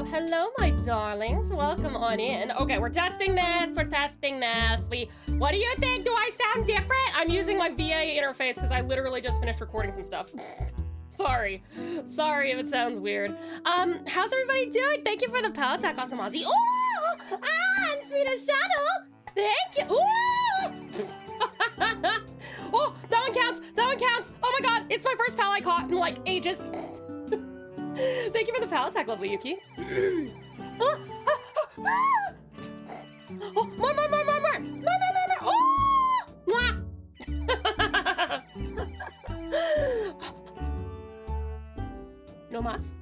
hello, my darlings. Welcome on in. Okay, we're testing this. What do you think? Do I sound different? I'm using my VA interface because I literally just finished recording some stuff. Sorry if it sounds weird. How's everybody doing? Thank you for the power attack, awesome Aussie. Oh, and Swedish Shadow. Thank you. Ooh. Oh, that one counts. Oh my god, it's my first pal I caught in like ages. Thank you for the pal attack, lovely Yuki. Oh, more. Oh! Mwah! No mas.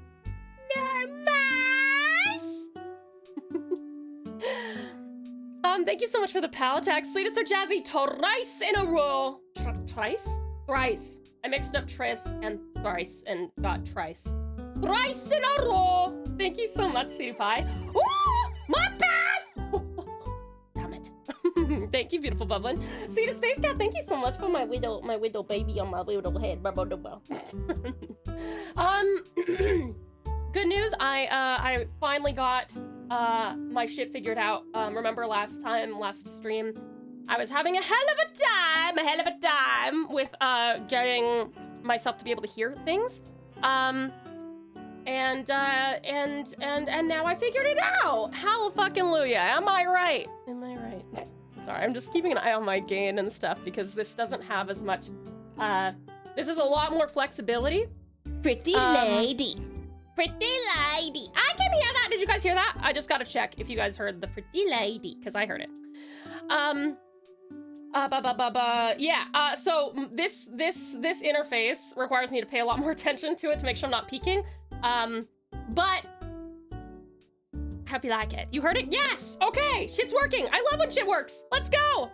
Thank you so much for the pal attack. Sweetest or Jazzy, thrice in a row. Thrice? Thrice. I mixed up tris and thrice and got trice. Thrice in a row. Thank you so much, Sweetie Pie. Ooh, my pass! Damn it. Thank you, beautiful Bubbling. Sweetest Space Cat, thank you so much for my widow baby on my widow head. Good news, I finally got my shit figured out. Remember last stream, I was having a hell of a time with getting myself to be able to hear things. And now I figured it out. Hallelujah. Am I right? Sorry, I'm just keeping an eye on my gain and stuff because this doesn't have as much, this is a lot more flexibility. Pretty lady. I can hear that. Did you guys hear that? I just gotta check if you guys heard the pretty lady, because I heard it. Yeah, so this interface requires me to pay a lot more attention to it to make sure I'm not peeking. But I hope you like it. You heard it? Yes! Okay, shit's working. I love when shit works. Let's go!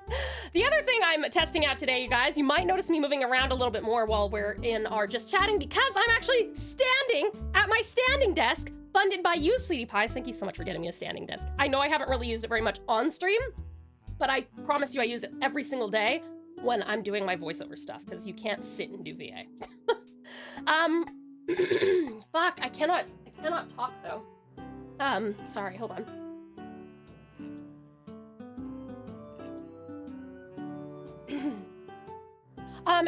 The other thing I'm testing out today, you guys, you might notice me moving around a little bit more while we're in our just chatting because I'm actually standing at my standing desk, funded by you, Sweetie Pies. Thank you so much for getting me a standing desk. I know I haven't really used it very much on stream, but I promise you I use it every single day when I'm doing my voiceover stuff because you can't sit and do VA. Fuck, I cannot talk though. Sorry, hold on.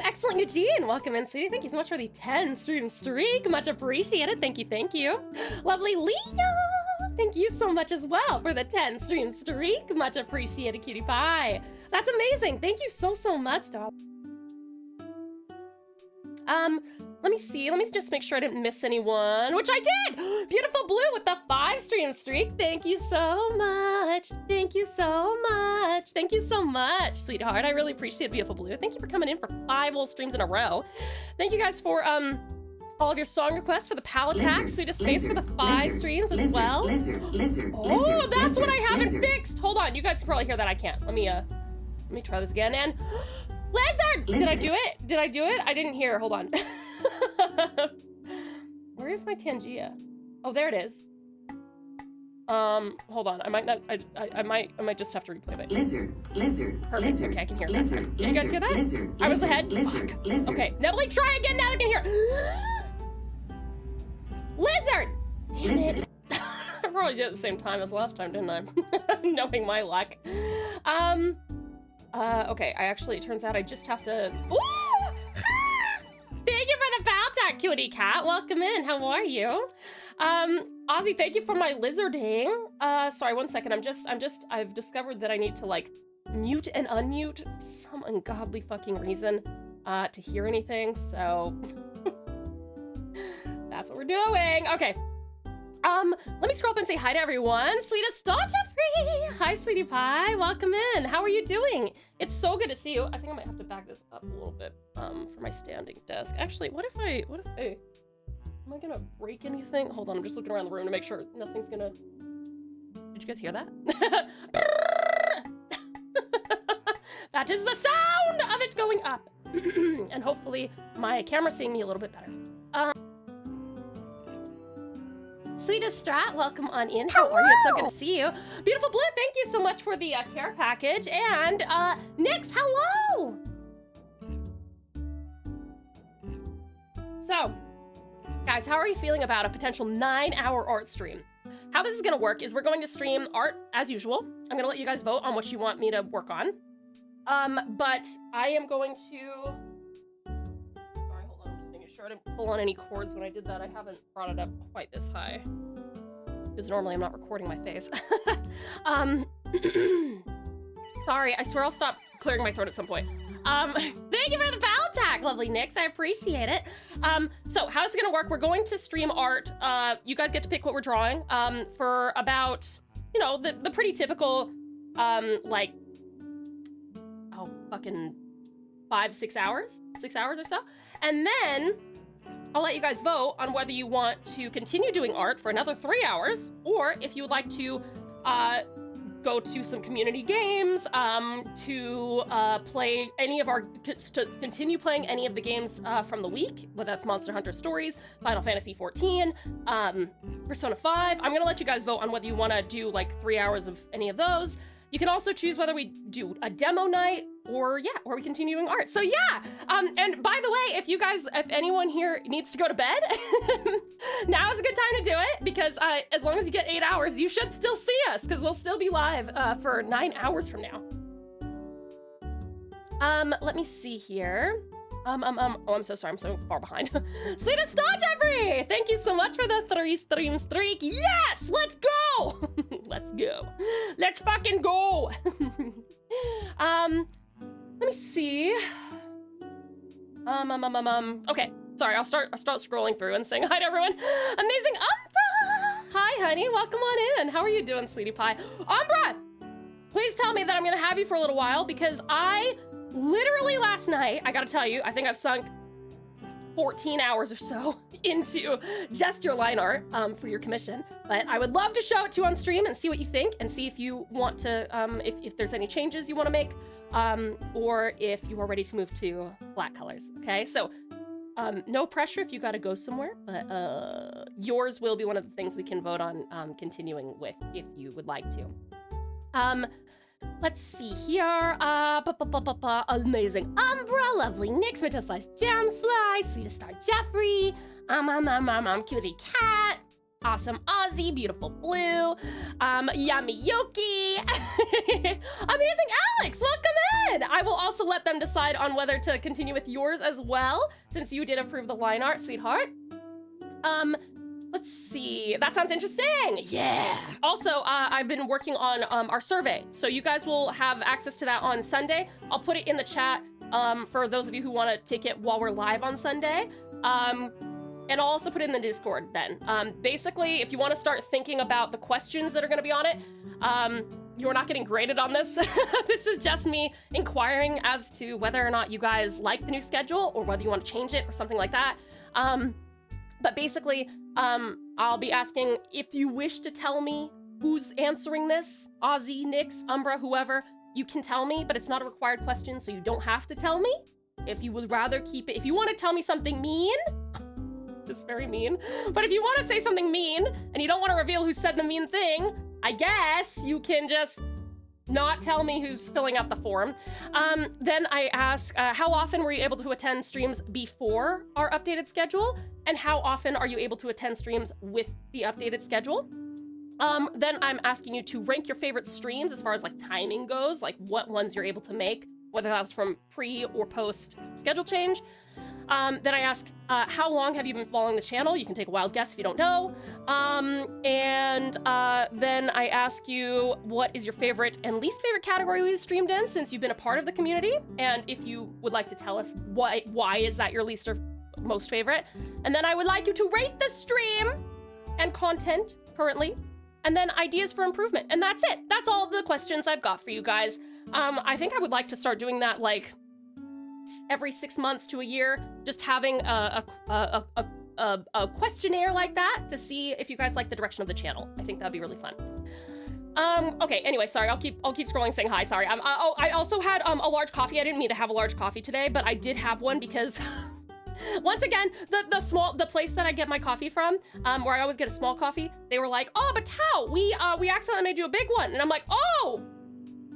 Excellent, Eugene. Welcome in, sweetie. Thank you so much for the 10 stream streak. Much appreciated. Thank you. Lovely Leo. Thank you so much as well for the 10 stream streak. Much appreciated, cutie pie. That's amazing. Thank you so much, darling. Let me see. Let me just make sure I didn't miss anyone, which I did! Beautiful Blue with the 5 stream streak. Thank you so much. Thank you so much, sweetheart. I really appreciate it, Beautiful Blue. Thank you for coming in for 5 whole streams in a row. Thank you guys for, all of your song requests for the pal attack. Sweetest Space for the 5 streams as well. Oh, that's what I haven't fixed. Hold on. You guys can probably hear that. I can't. Let me try this again. And Lizard! Did I do it? I didn't hear. Hold on. Where is my Tangia? Oh, there it is. Hold on. I might just have to replay that. Lizard. Perfect. Okay, I can hear that. Did you guys hear that? I was ahead. Fuck. Okay. Now let me try again. Now I can hear. Lizard! Damn it. I probably did it at the same time as last time, didn't I? Knowing my luck. Okay, it turns out I just have to... Ooh! Thank you for the pal attack, cutie cat. Welcome in, how are you? Ozzy, thank you for my lizarding. Sorry, one second, I've discovered that I need to, like, mute and unmute for some ungodly fucking reason, to hear anything, so... That's what we're doing. Okay. Let me scroll up and say hi to everyone. Sweetest Dodger Free. Hi, Sweetie Pie. Welcome in. How are you doing? It's so good to see you. I think I might have to back this up a little bit, for my standing desk. Actually, what if I, am I gonna break anything? Hold on, I'm just looking around the room to make sure nothing's gonna, did you guys hear that? That is the sound of it going up. And hopefully my camera's seeing me a little bit better. Sweetest Strat, welcome on in. How are you? It's so good to see you. Beautiful Blue, thank you so much for the care package. And Nyx, hello! So, guys, how are you feeling about a potential 9-hour art stream? how this is gonna work is we're going to stream art as usual. I'm gonna let you guys vote on what you want me to work on. But I am going to... Sorry, hold on, I'm just making sure I didn't pull on any cords when I did that. I haven't brought it up quite this high. Because normally I'm not recording my face. Sorry, I swear I'll stop clearing my throat at some point. Thank you for the battle tag, lovely Nix. I appreciate it. So how it's gonna work, we're going to stream art. You guys get to pick what we're drawing for about, you know, the pretty typical, like, oh, fucking 5-6 hours? 6 hours or so. And then I'll let you guys vote on whether you want to continue doing art for another 3 hours, or if you would like to, go to some community games, to play any of our, to continue playing any of the games from the week, whether that's Monster Hunter Stories, Final Fantasy 14, Persona 5. I'm gonna let you guys vote on whether you wanna do like 3 hours of any of those. You can also choose whether we do a demo night or we continue doing art. So yeah, and by the way, if anyone here needs to go to bed, now is a good time to do it, because as long as you get 8 hours, you should still see us, because we'll still be live for 9 hours from now. Let me see here. Oh, I'm so sorry, I'm so far behind. See the star, Jeffrey! Thank you so much for the 3 stream streak. Yes, let's go! Let's go. Let's fucking go! Let me see. Okay, sorry, I'll start scrolling through and saying hi to everyone. Amazing Umbra! Hi, honey, welcome on in. How are you doing, sweetie pie? Umbra! Please tell me that I'm gonna have you for a little while, because I literally last night, I gotta tell you, I think I've sunk 14 hours or so into just your line art for your commission. But I would love to show it to you on stream and see what you think, and see if you want to, if there's any changes you want to make, or if you are ready to move to black colors, okay? So, no pressure if you gotta go somewhere, but yours will be one of the things we can vote on continuing with if you would like to. Let's see here. Amazing Umbra, lovely Nix, Metaslice Jam Slice, Sweetest Star Jeffrey, Cutie Cat, Awesome Ozzy, Beautiful Blue, Yummy Yoki, Amazing Alex, welcome in! I will also let them decide on whether to continue with yours as well, since you did approve the line art, sweetheart. Let's see, that sounds interesting. Yeah. Also, I've been working on our survey, so you guys will have access to that on Sunday. I'll put it in the chat for those of you who want to take it while we're live on Sunday. And I'll also put it in the Discord then. Basically, if you want to start thinking about the questions that are going to be on it, you're not getting graded on this. This is just me inquiring as to whether or not you guys like the new schedule, or whether you want to change it or something like that. But basically, I'll be asking if you wish to tell me who's answering this, Ozzy, Nix, Umbra, whoever, you can tell me, but it's not a required question, so you don't have to tell me. If you would rather keep it, if you want to tell me something mean, just very mean, but if you want to say something mean, and you don't want to reveal who said the mean thing, I guess you can just not tell me who's filling out the form. Then I ask, how often were you able to attend streams before our updated schedule? And how often are you able to attend streams with the updated schedule? Then I'm asking you to rank your favorite streams as far as like timing goes, like what ones you're able to make, whether that was from pre or post schedule change. Then I ask, how long have you been following the channel? You can take a wild guess if you don't know. Then I ask you, what is your favorite and least favorite category we've streamed in since you've been a part of the community? And if you would like to tell us why is that your least or most favorite? And then I would like you to rate the stream and content currently, and then ideas for improvement. And that's it. That's all the questions I've got for you guys. I think I would like to start doing that like every 6 months to a year, just having a questionnaire like that to see if you guys like the direction of the channel. I think that'd be really fun. Okay, anyway, sorry, I'll keep scrolling saying hi, sorry. I also had a large coffee. I didn't mean to have a large coffee today, but I did have one because once again, the place that I get my coffee from, where I always get a small coffee, they were like, oh, but Tao, we accidentally made you a big one. And I'm like, oh,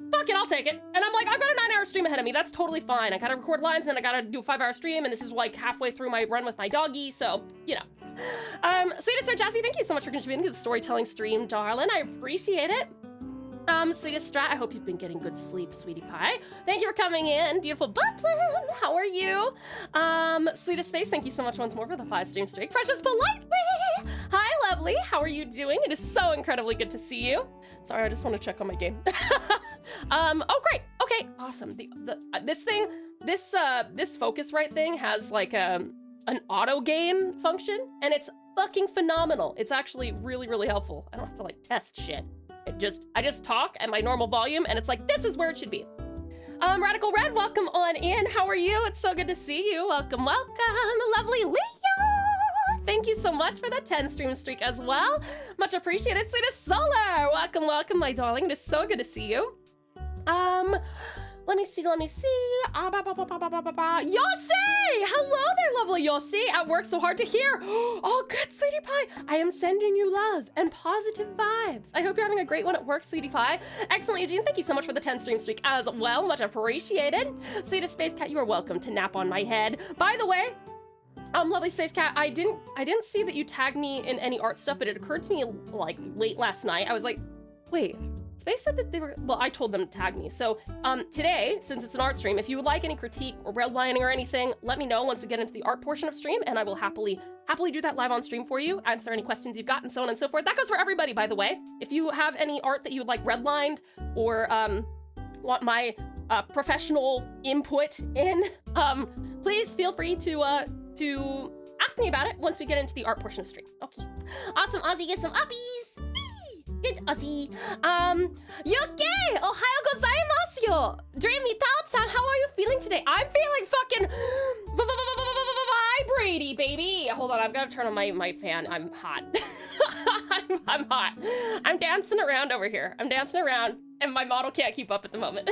fuck it, I'll take it. And I'm like, I've got a 9-hour stream ahead of me. That's totally fine. I gotta record lines, and I gotta do a 5-hour stream, and this is like halfway through my run with my doggy, so, you know. Sweetest Jazzy, thank you so much for contributing to the storytelling stream, darling. I appreciate it. Sweetest Strat, I hope you've been getting good sleep, sweetie pie. Thank you for coming in. Beautiful Butlin, how are you? Sweetest Face, thank you so much once more for the 5-stream streak. Precious Politely, hi lovely, how are you doing? It is so incredibly good to see you. Sorry, I just want to check on my game. Oh great, okay, awesome. This focus right thing has like an auto gain function, and it's fucking phenomenal. It's actually really, really helpful. I don't have to like test shit. I just talk at my normal volume, and it's like, this is where it should be. Radical Red, welcome on in. How are you? It's so good to see you. Welcome, welcome. Lovely Leo. Thank you so much for the 10-stream streak as well. Much appreciated. Sweetest Solar, welcome, welcome, my darling. It is so good to see you. Let me see. Yossi! Hello there, lovely Yossi. At work, so hard to hear. Oh, good, sweetie pie. I am sending you love and positive vibes. I hope you're having a great one at work, sweetie pie. Excellent, Eugene. Thank you so much for the 10-stream streak as well. Much appreciated. Sweetest Space Cat, you are welcome to nap on my head. By the way, lovely Space Cat, I didn't see that you tagged me in any art stuff, but it occurred to me like late last night. I was like, wait. Space said that they were, well, I told them to tag me. So today, since it's an art stream, if you would like any critique or redlining or anything, let me know once we get into the art portion of stream, and I will happily do that live on stream for you, answer any questions you've got, and so on and so forth. That goes for everybody, by the way. If you have any art that you would like redlined or want my professional input in, please feel free to ask me about it once we get into the art portion of stream. Okay. Awesome, Ozzy, get some uppies. Good, Ozzy. Yuki! Ohayo gozaimasu yo! Dreamy Tao-chan, how are you feeling today? I'm feeling fucking vibraty, baby! Hold on, I've got to turn on my fan. I'm hot. I'm hot. I'm dancing around over here. I'm dancing around, and my model can't keep up at the moment.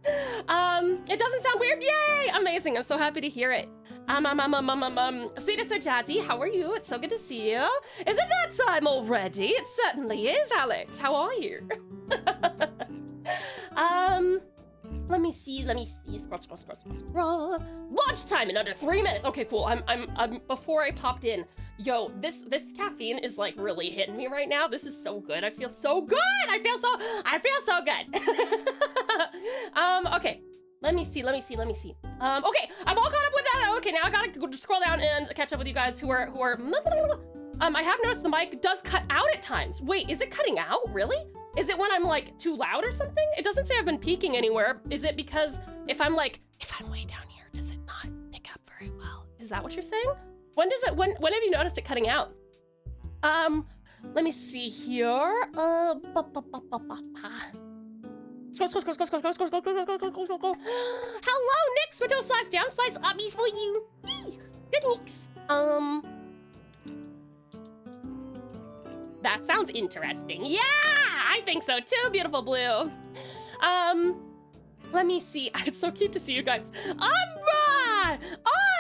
It doesn't sound weird. Yay! Amazing. I'm so happy to hear it. Sweetest Jazzy, how are you? It's so good to see you. Is it that time already? It certainly is, Alex. How are you? Let me see. Scroll. Launch time in under 3 minutes. Okay, cool. I'm before I popped in. Yo, this caffeine is like really hitting me right now. This is so good. I feel so good. I feel so good. Okay. Let me see. Okay, I'm all caught up with that. Okay, now I gotta go scroll down and catch up with you guys who are. I have noticed the mic does cut out at times. Wait, is it cutting out? Really? Is it when I'm like too loud or something? It doesn't say I've been peaking anywhere. Is it because if I'm way down here, does it not pick up very well? Is that what you're saying? When have you noticed it cutting out? Let me see here. Scroll. Hello, Nix, Mato slice down, slice uppies for you. Good Nix. That sounds interesting. Yeah, I think so too, beautiful blue. Let me see. It's so cute to see you guys. Umbra!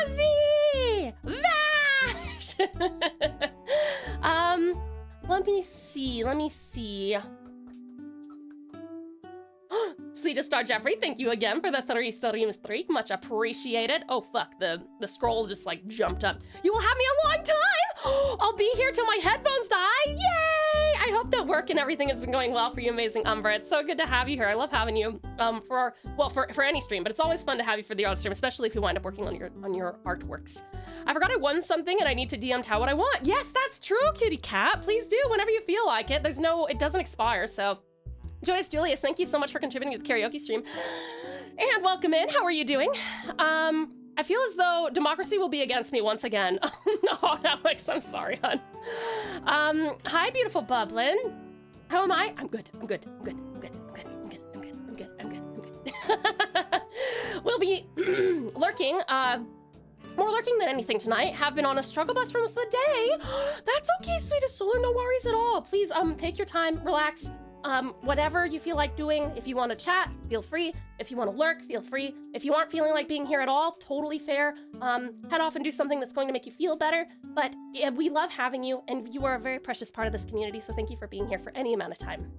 Ozzy! Vash! Let me see. Sweetest Star Jeffrey, thank you again for the 3-stream streak. Much appreciated. Oh fuck, the scroll just like jumped up. You will have me a long time! I'll be here till my headphones die! Yay! I hope that work and everything has been going well for you, amazing Umbra. It's so good to have you here. I love having you for any stream, but it's always fun to have you for the art stream, especially if you wind up working on your artworks. I forgot I won something and I need to DM Tao what I want. Yes, that's true, kitty cat. Please do whenever you feel like it. It doesn't expire, so. Joyous Julius, thank you so much for contributing to the karaoke stream. And welcome in, how are you doing? I feel as though democracy will be against me once again. Oh no, Alex, I'm sorry, hon. Hi, beautiful Bublin. How am I? I'm good. We'll be lurking, more lurking than anything tonight. Have been on a struggle bus for most of the day. That's okay, sweetest Solar, no worries at all. Please, take your time, relax. Whatever you feel like doing. If you want to chat, feel free. If you want to lurk, feel free. If you aren't feeling like being here at all, totally fair. Head off and do something that's going to make you feel better. But yeah, we love having you, and you are a very precious part of this community, so thank you for being here for any amount of time.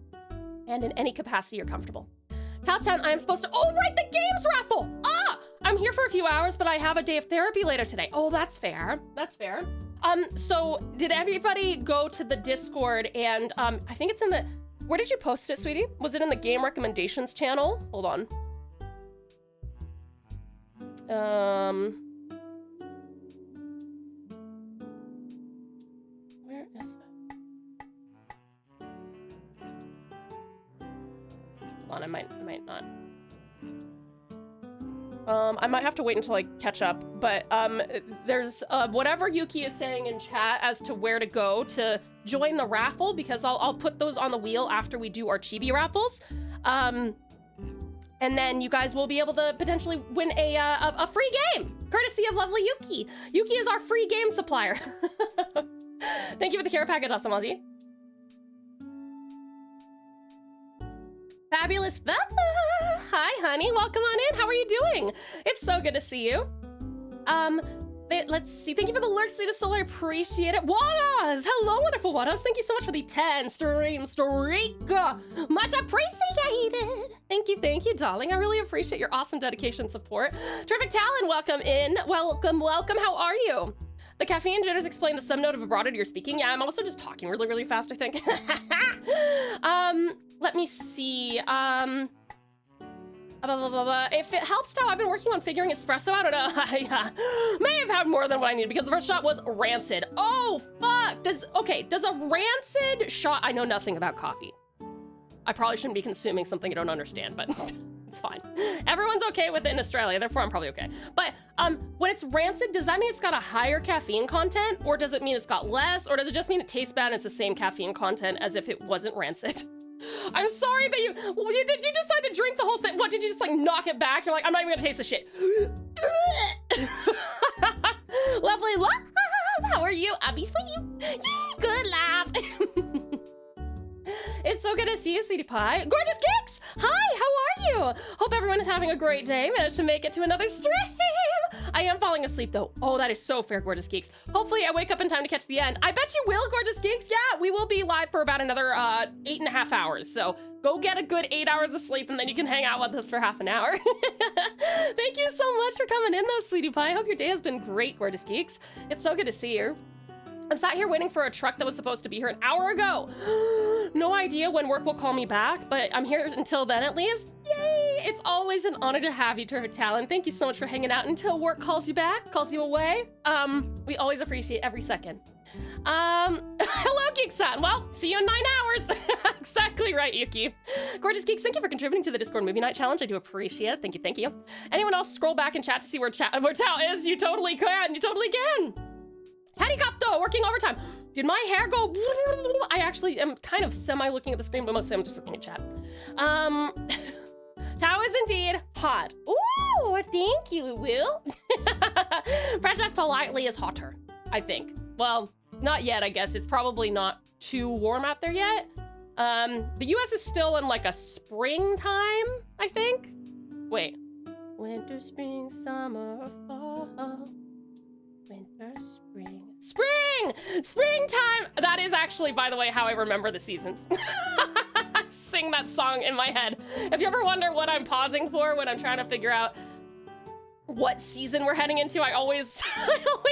And in any capacity you're comfortable. Tao-chan, I am supposed to- Oh, right, the games raffle! Ah! I'm here for a few hours, but I have a day of therapy later today. Oh, that's fair. That's fair. So did everybody go to the Discord and I think it's in the, where did you post it, sweetie? Was it in the game recommendations channel? Hold on. Where is it? Hold on, I might not. I might have to wait until I catch up, but there's whatever Yuki is saying in chat as to where to go to join the raffle, because I'll put those on the wheel after we do our chibi raffles. And then you guys will be able to potentially win a free game, courtesy of lovely Yuki. Yuki is our free game supplier. Thank you for the care package, awesome Aussie. Fabulous Bella! Hi, honey. Welcome on in. How are you doing? It's so good to see you. Let's see. Thank you for the lurk, sweetest soul. I appreciate it. Wadas! Hello, wonderful Wadas. Thank you so much for the 10 stream streak. Much appreciated. Thank you, darling. I really appreciate your awesome dedication and support. Terrific Talon, welcome in. Welcome. How are you? The caffeine jitters explain the some note of vibrato you're speaking. Yeah, I'm also just talking really, really fast, I think. Let me see. If it helps, Tao, I've been working on figuring espresso. I don't know. I may have had more than what I needed because the first shot was rancid. Oh, fuck. Does a rancid shot... I know nothing about coffee. I probably shouldn't be consuming something I don't understand, but it's fine. Everyone's okay with it in Australia, therefore I'm probably okay. But when it's rancid, does that mean it's got a higher caffeine content? Or does it mean it's got less? Or does it just mean it tastes bad and it's the same caffeine content as if it wasn't rancid? I'm sorry that you decide to drink the whole thing. What, did you just like knock it back? You're like, I'm not even gonna taste the shit. Lovely love. How are you? Abby's for you. Yay, good laugh. It's so good to see you, sweetie pie. Gorgeous Geeks! Hi, how are you? Hope everyone is having a great day. Managed to make it to another stream. I am falling asleep though. Oh, that is so fair, Gorgeous Geeks. Hopefully I wake up in time to catch the end. I bet you will, Gorgeous Geeks. Yeah, we will be live for about another 8.5 hours. So go get a good 8 hours of sleep and then you can hang out with us for half an hour. Thank you so much for coming in though, sweetie pie. I hope your day has been great, Gorgeous Geeks. It's so good to see you. I'm sat here waiting for a truck that was supposed to be here an hour ago. No idea when work will call me back, but I'm here until then at least. Yay! It's always an honor to have you, Terrific Talon. Thank you so much for hanging out until work calls you back, calls you away. We always appreciate every second. Hello, Geek-san. Well, see you in 9 hours. Exactly right, Yuki. Gorgeous Geeks, thank you for contributing to the Discord Movie Night Challenge. I do appreciate it. Thank you. Anyone else scroll back and chat to see where Tao is? You totally can. Helicopter, working overtime. Did my hair go? I actually am kind of semi-looking at the screen, but mostly I'm just looking at chat. Tao is indeed hot. Ooh, thank you, Will. Precious politely is hotter, I think. Well, not yet, I guess. It's probably not too warm out there yet. The US is still in like a springtime, I think. Wait. Winter, spring, summer, fall. Winter, springtime. That is actually, by the way, how I remember the seasons. I sing that song in my head. If you ever wonder what I'm pausing for when I'm trying to figure out what season we're heading into, I always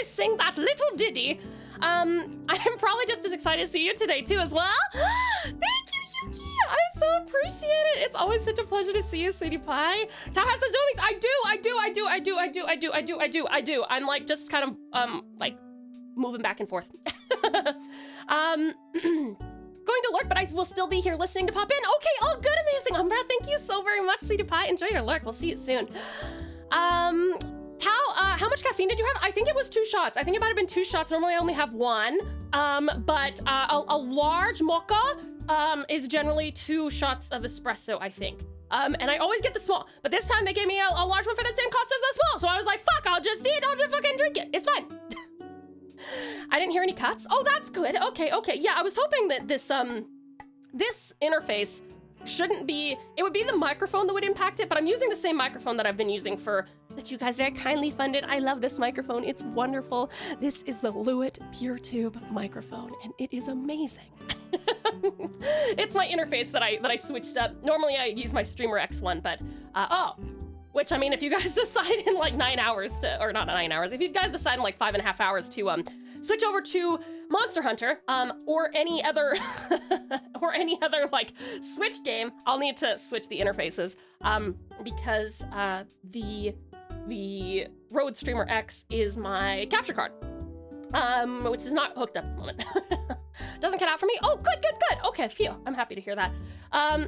sing that little ditty. I'm probably just as excited to see you today too as well. Thank you, Yuki. I so appreciate it. It's always such a pleasure to see you, sweetie pie. Tao has the zoomies. I do. I'm like just kind of like moving back and forth. Going to lurk, but I will still be here listening to pop in. Okay, all good, amazing. Umbra, thank you so very much, sweetie pie. Enjoy your lurk. We'll see you soon. Tao, how much caffeine did you have? I think it was 2 shots. I think it might have been 2 shots. Normally I only have 1. But a large mocha is generally 2 shots of espresso, I think. And I always get the small, but this time they gave me a large one for the same cost as the small. So I was like, fuck, I'll just fucking drink it. It's fine. I didn't hear any cuts. Oh, that's good. Okay. Yeah, I was hoping that this interface shouldn't be, it would be the microphone that would impact it, but I'm using the same microphone that I've been using that you guys very kindly funded. I love this microphone. It's wonderful. This is the Lewitt PureTube microphone, and it is amazing. It's my interface that I switched up. Normally I use my Streamer X one, but, oh, which, I mean, if you guys decide in like 9 hours to, or not 9 hours, if you guys decide in like 5.5 hours to switch over to Monster Hunter, or any other, or any other like Switch game, I'll need to switch the interfaces, because the Road Streamer X is my capture card, which is not hooked up at the moment. Doesn't cut out for me. Oh, good, good, good. Okay, phew. I'm happy to hear that.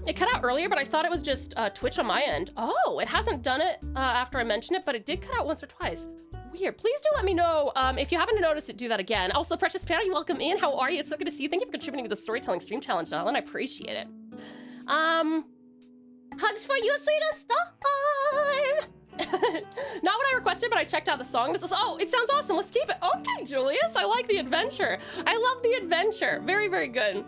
It cut out earlier, but I thought it was just Twitch on my end. Oh, it hasn't done it after I mentioned it, but it did cut out once or twice. Weird. Please do let me know if you happen to notice it, do that again. Also, Precious Patty, welcome in. How are you? It's so good to see you. Thank you for contributing to the Storytelling Stream Challenge, Alan. I appreciate it. Hugs for you, sweetest star. Not what I requested, but I checked out the song. This is, oh, it sounds awesome. Let's keep it. Okay, Julius, I like the adventure. I love the adventure. Very, very good.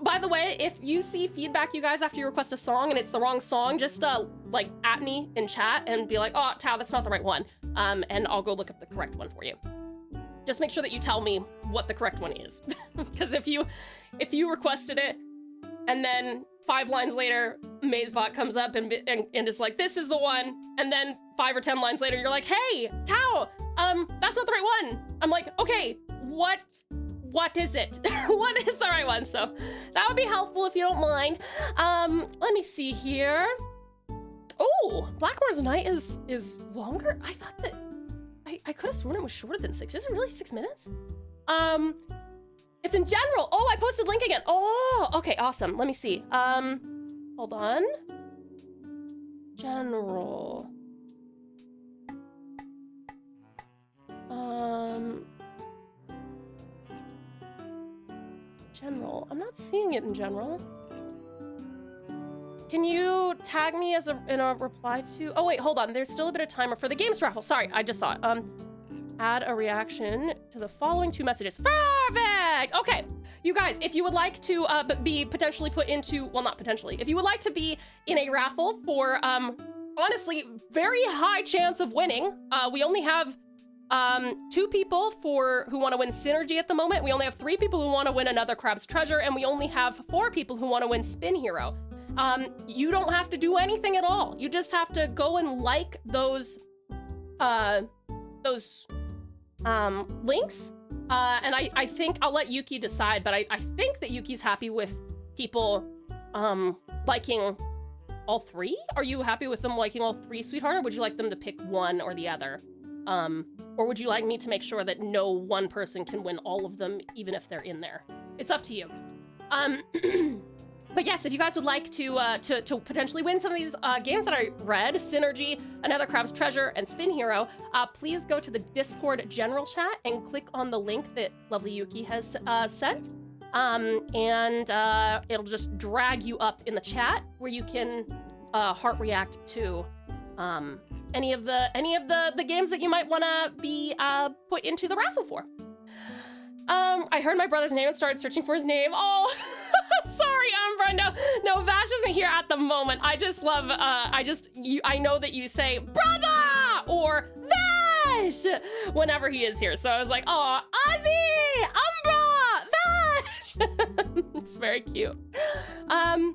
By the way, if you see feedback, you guys, after you request a song and it's the wrong song, just like at me in chat and be like, oh, Tao, that's not the right one. And I'll go look up the correct one for you. Just make sure that you tell me what the correct one is. Because if you requested it and then 5 lines later, MazeBot comes up and is like, this is the one. And then 5 or 10 lines later, you're like, hey, Tao, that's not the right one. I'm like, okay, what is it? What is the right one? So that would be helpful if you don't mind. Let me see here. Oh, Blackmore's Night is longer? I thought that, I could have sworn it was shorter than 6. Is it really 6 minutes? It's in general. Oh, I posted link again. Oh, okay, awesome. Let me see. Hold on. General. General. I'm not seeing it in general. Can you tag me as in a reply to? Oh wait, hold on. There's still a bit of timer for the games raffle. Sorry, I just saw it. Add a reaction to the following 2 messages. Perfect! Okay, you guys, if you would like to be potentially put into, well, not potentially, if you would like to be in a raffle for, honestly, very high chance of winning, we only have 2 people who want to win Synergy at the moment. We only have 3 people who want to win another Crab's Treasure, and we only have 4 people who want to win Spin Hero. You don't have to do anything at all. You just have to go and like those links, and I think I'll let Yuki decide, but I think that Yuki's happy with people liking all 3. Are you happy with them liking all 3, sweetheart, or would you like them to pick one or the other? Or would you like me to make sure that no one person can win all of them, even if they're in there? It's up to you. But yes, if you guys would like to potentially win some of these games that I read, Synergy, Another Crab's Treasure, and Spin Hero, please go to the Discord general chat and click on the link that Lovely Yuki has sent. And it'll just drag you up in the chat where you can heart react to any of the games that you might want to be put into the raffle for. I heard my brother's name and started searching for his name. Oh, sorry, Umbra. No, Vash isn't here at the moment. I just love, I know that you say, brother, or Vash, whenever he is here. So I was like, oh, Ozzy, Umbra, Vash. It's very cute. I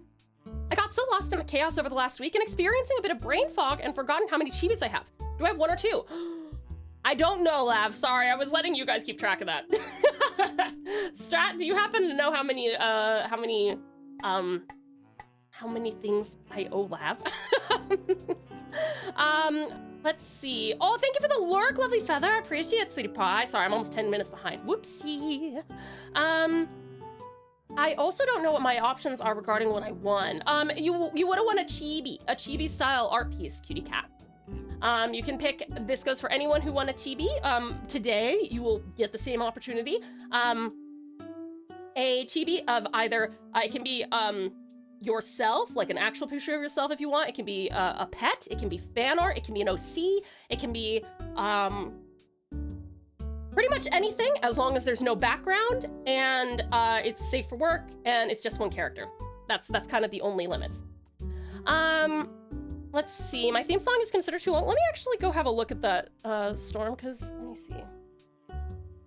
got so lost in the chaos over the last week and experiencing a bit of brain fog and forgotten how many chibis I have. Do I have 1 or 2? I don't know, Lav. Sorry, I was letting you guys keep track of that. Strat, do you happen to know how many things I owe Lav? Let's see. Oh, thank you for the lurk, Lovely Feather. I appreciate it, sweetie pie. Sorry, I'm almost 10 minutes behind. Whoopsie. I also don't know what my options are regarding what I won. You would have won a chibi style art piece, cutie cat. You can pick, this goes for anyone who won a chibi. Today, you will get the same opportunity. A chibi of either, it can be yourself, like an actual picture of yourself if you want. It can be a pet, it can be fan art, it can be an OC, it can be pretty much anything as long as there's no background and it's safe for work and it's just 1 character. That's kind of the only limits. Let's see, my theme song is considered too long. Let me actually go have a look at that storm, because let me see.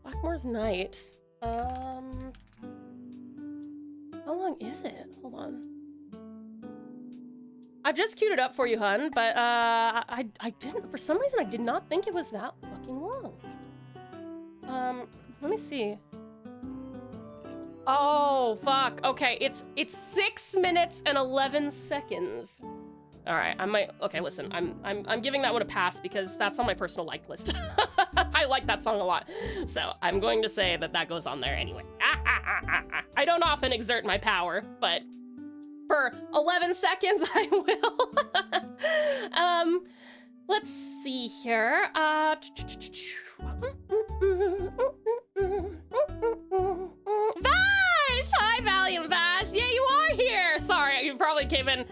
Blackmore's Night. How long is it? Hold on. I just queued it up for you, hun, but I didn't, for some reason I did not think it was that fucking long. Let me see. Oh, fuck. Okay, it's 6 minutes and 11 seconds. All right, I might, okay, listen, I'm giving that one a pass because that's on my personal like list. I like that song a lot. So I'm going to say that that goes on there anyway. I don't often exert my power, but for 11 seconds, I will. Let's see here. Vash! Hi, Valiant Vash! Yeah, you are here! Sorry, you probably came in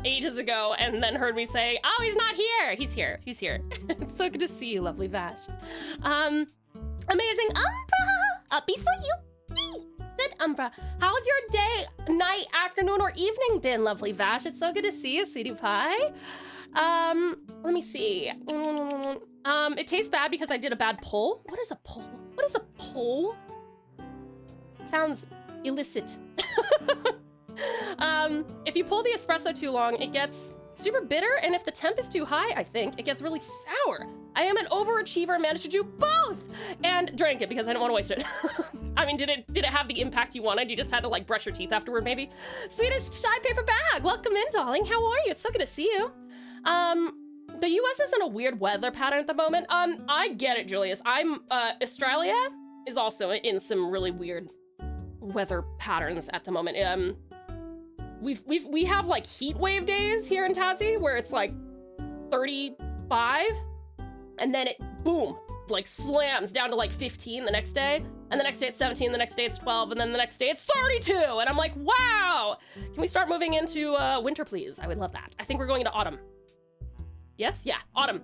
ages ago and then heard me say, oh, he's not here! He's here, he's here. It's so good to see you, lovely Vash. Amazing Umbra! Peace for you! Good, Umbra. How's your day, night, afternoon, or evening been, lovely Vash? It's so good to see you, sweetie pie. Let me see. It tastes bad because I did a bad pull. What is a pull? What is a pull? Sounds illicit. If you pull the espresso too long, it gets super bitter, and if the temp is too high, I think, it gets really sour. I am an overachiever, managed to do both, and drank it because I didn't want to waste it. I mean, did it have the impact you wanted? You just had to like brush your teeth afterward, maybe? Sweetest shy paper bag, welcome in, darling. How are you? It's so good to see you. The US is in a weird weather pattern at the moment. I get it, Julius. Australia is also in some really weird weather patterns at the moment. We have like heat wave days here in Tassie where it's like 35 and then it, boom, like slams down to like 15 the next day. And the next day it's 17, the next day it's 12, and then the next day it's 32. And I'm like, wow, can we start moving into winter, please? I would love that. I think we're going into autumn. Yes, yeah, autumn.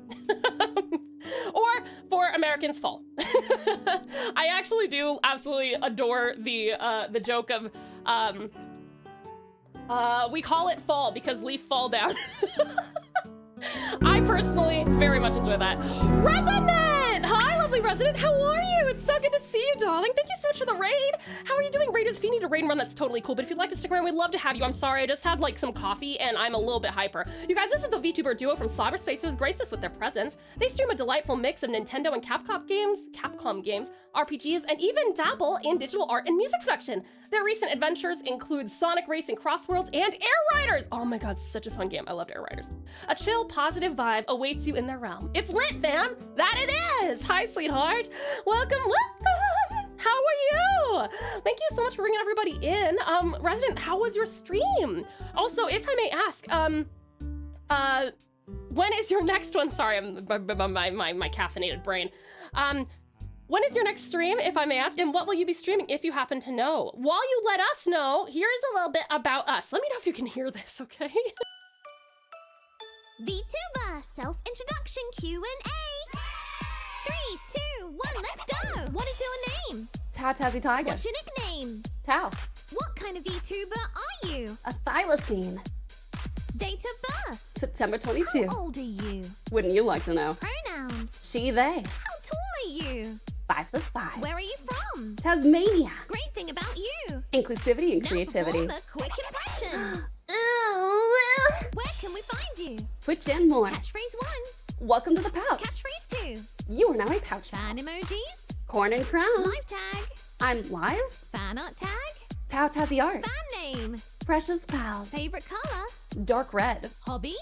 Or for Americans, fall. I actually do absolutely adore the joke of, we call it fall because leaf fall down. I personally very much enjoy that. Resident! Hi, lovely Resident. How are you? It's so good to see you, darling. Thank you so much for the raid. How are you doing, raiders? If you need a raid and run, that's totally cool. But if you'd like to stick around, we'd love to have you. I'm sorry, I just had like some coffee and I'm a little bit hyper. You guys, this is the VTuber duo from cyberspace who has graced us with their presence. They stream a delightful mix of Nintendo and Capcom games, RPGs, and even dabble in digital art and music production. Their recent adventures include Sonic Racing Crossworlds and Air Riders. Oh my god, such a fun game. I loved Air Riders. A chill, positive vibe awaits you in their realm. It's lit, fam. That it is. Hi, sweetheart. Welcome, welcome. How are you? Thank you so much for bringing everybody in. Resident, how was your stream? Also, if I may ask, when is your next one? Sorry, my caffeinated brain. When is your next stream, if I may ask, and what will you be streaming if you happen to know? While you let us know, here's a little bit about us. Let me know if you can hear this, okay? Vtuber self-introduction Q&A. 3, 2, 1, let's go. What is your name? TauTassieTiger. What's your nickname? Tau. What kind of VTuber are you? A Thylacine. Date of birth? September 22. How old are you? Wouldn't you like to know? Pronouns? She, they. How tall are you? 5'5". Where are you from? Tasmania. Great thing about you. Inclusivity and Now creativity. perform a quick impression. Ooh. Where can we find you? Twitch and more. Catchphrase 1. Welcome to the pouch. Catchphrase 2. You are now a pouch. Fan emojis. Corn and crown. Live tag. I'm live. Fan art tag. TauTassie art. Fan name. Precious pals. Favorite color. Dark red. Hobbies.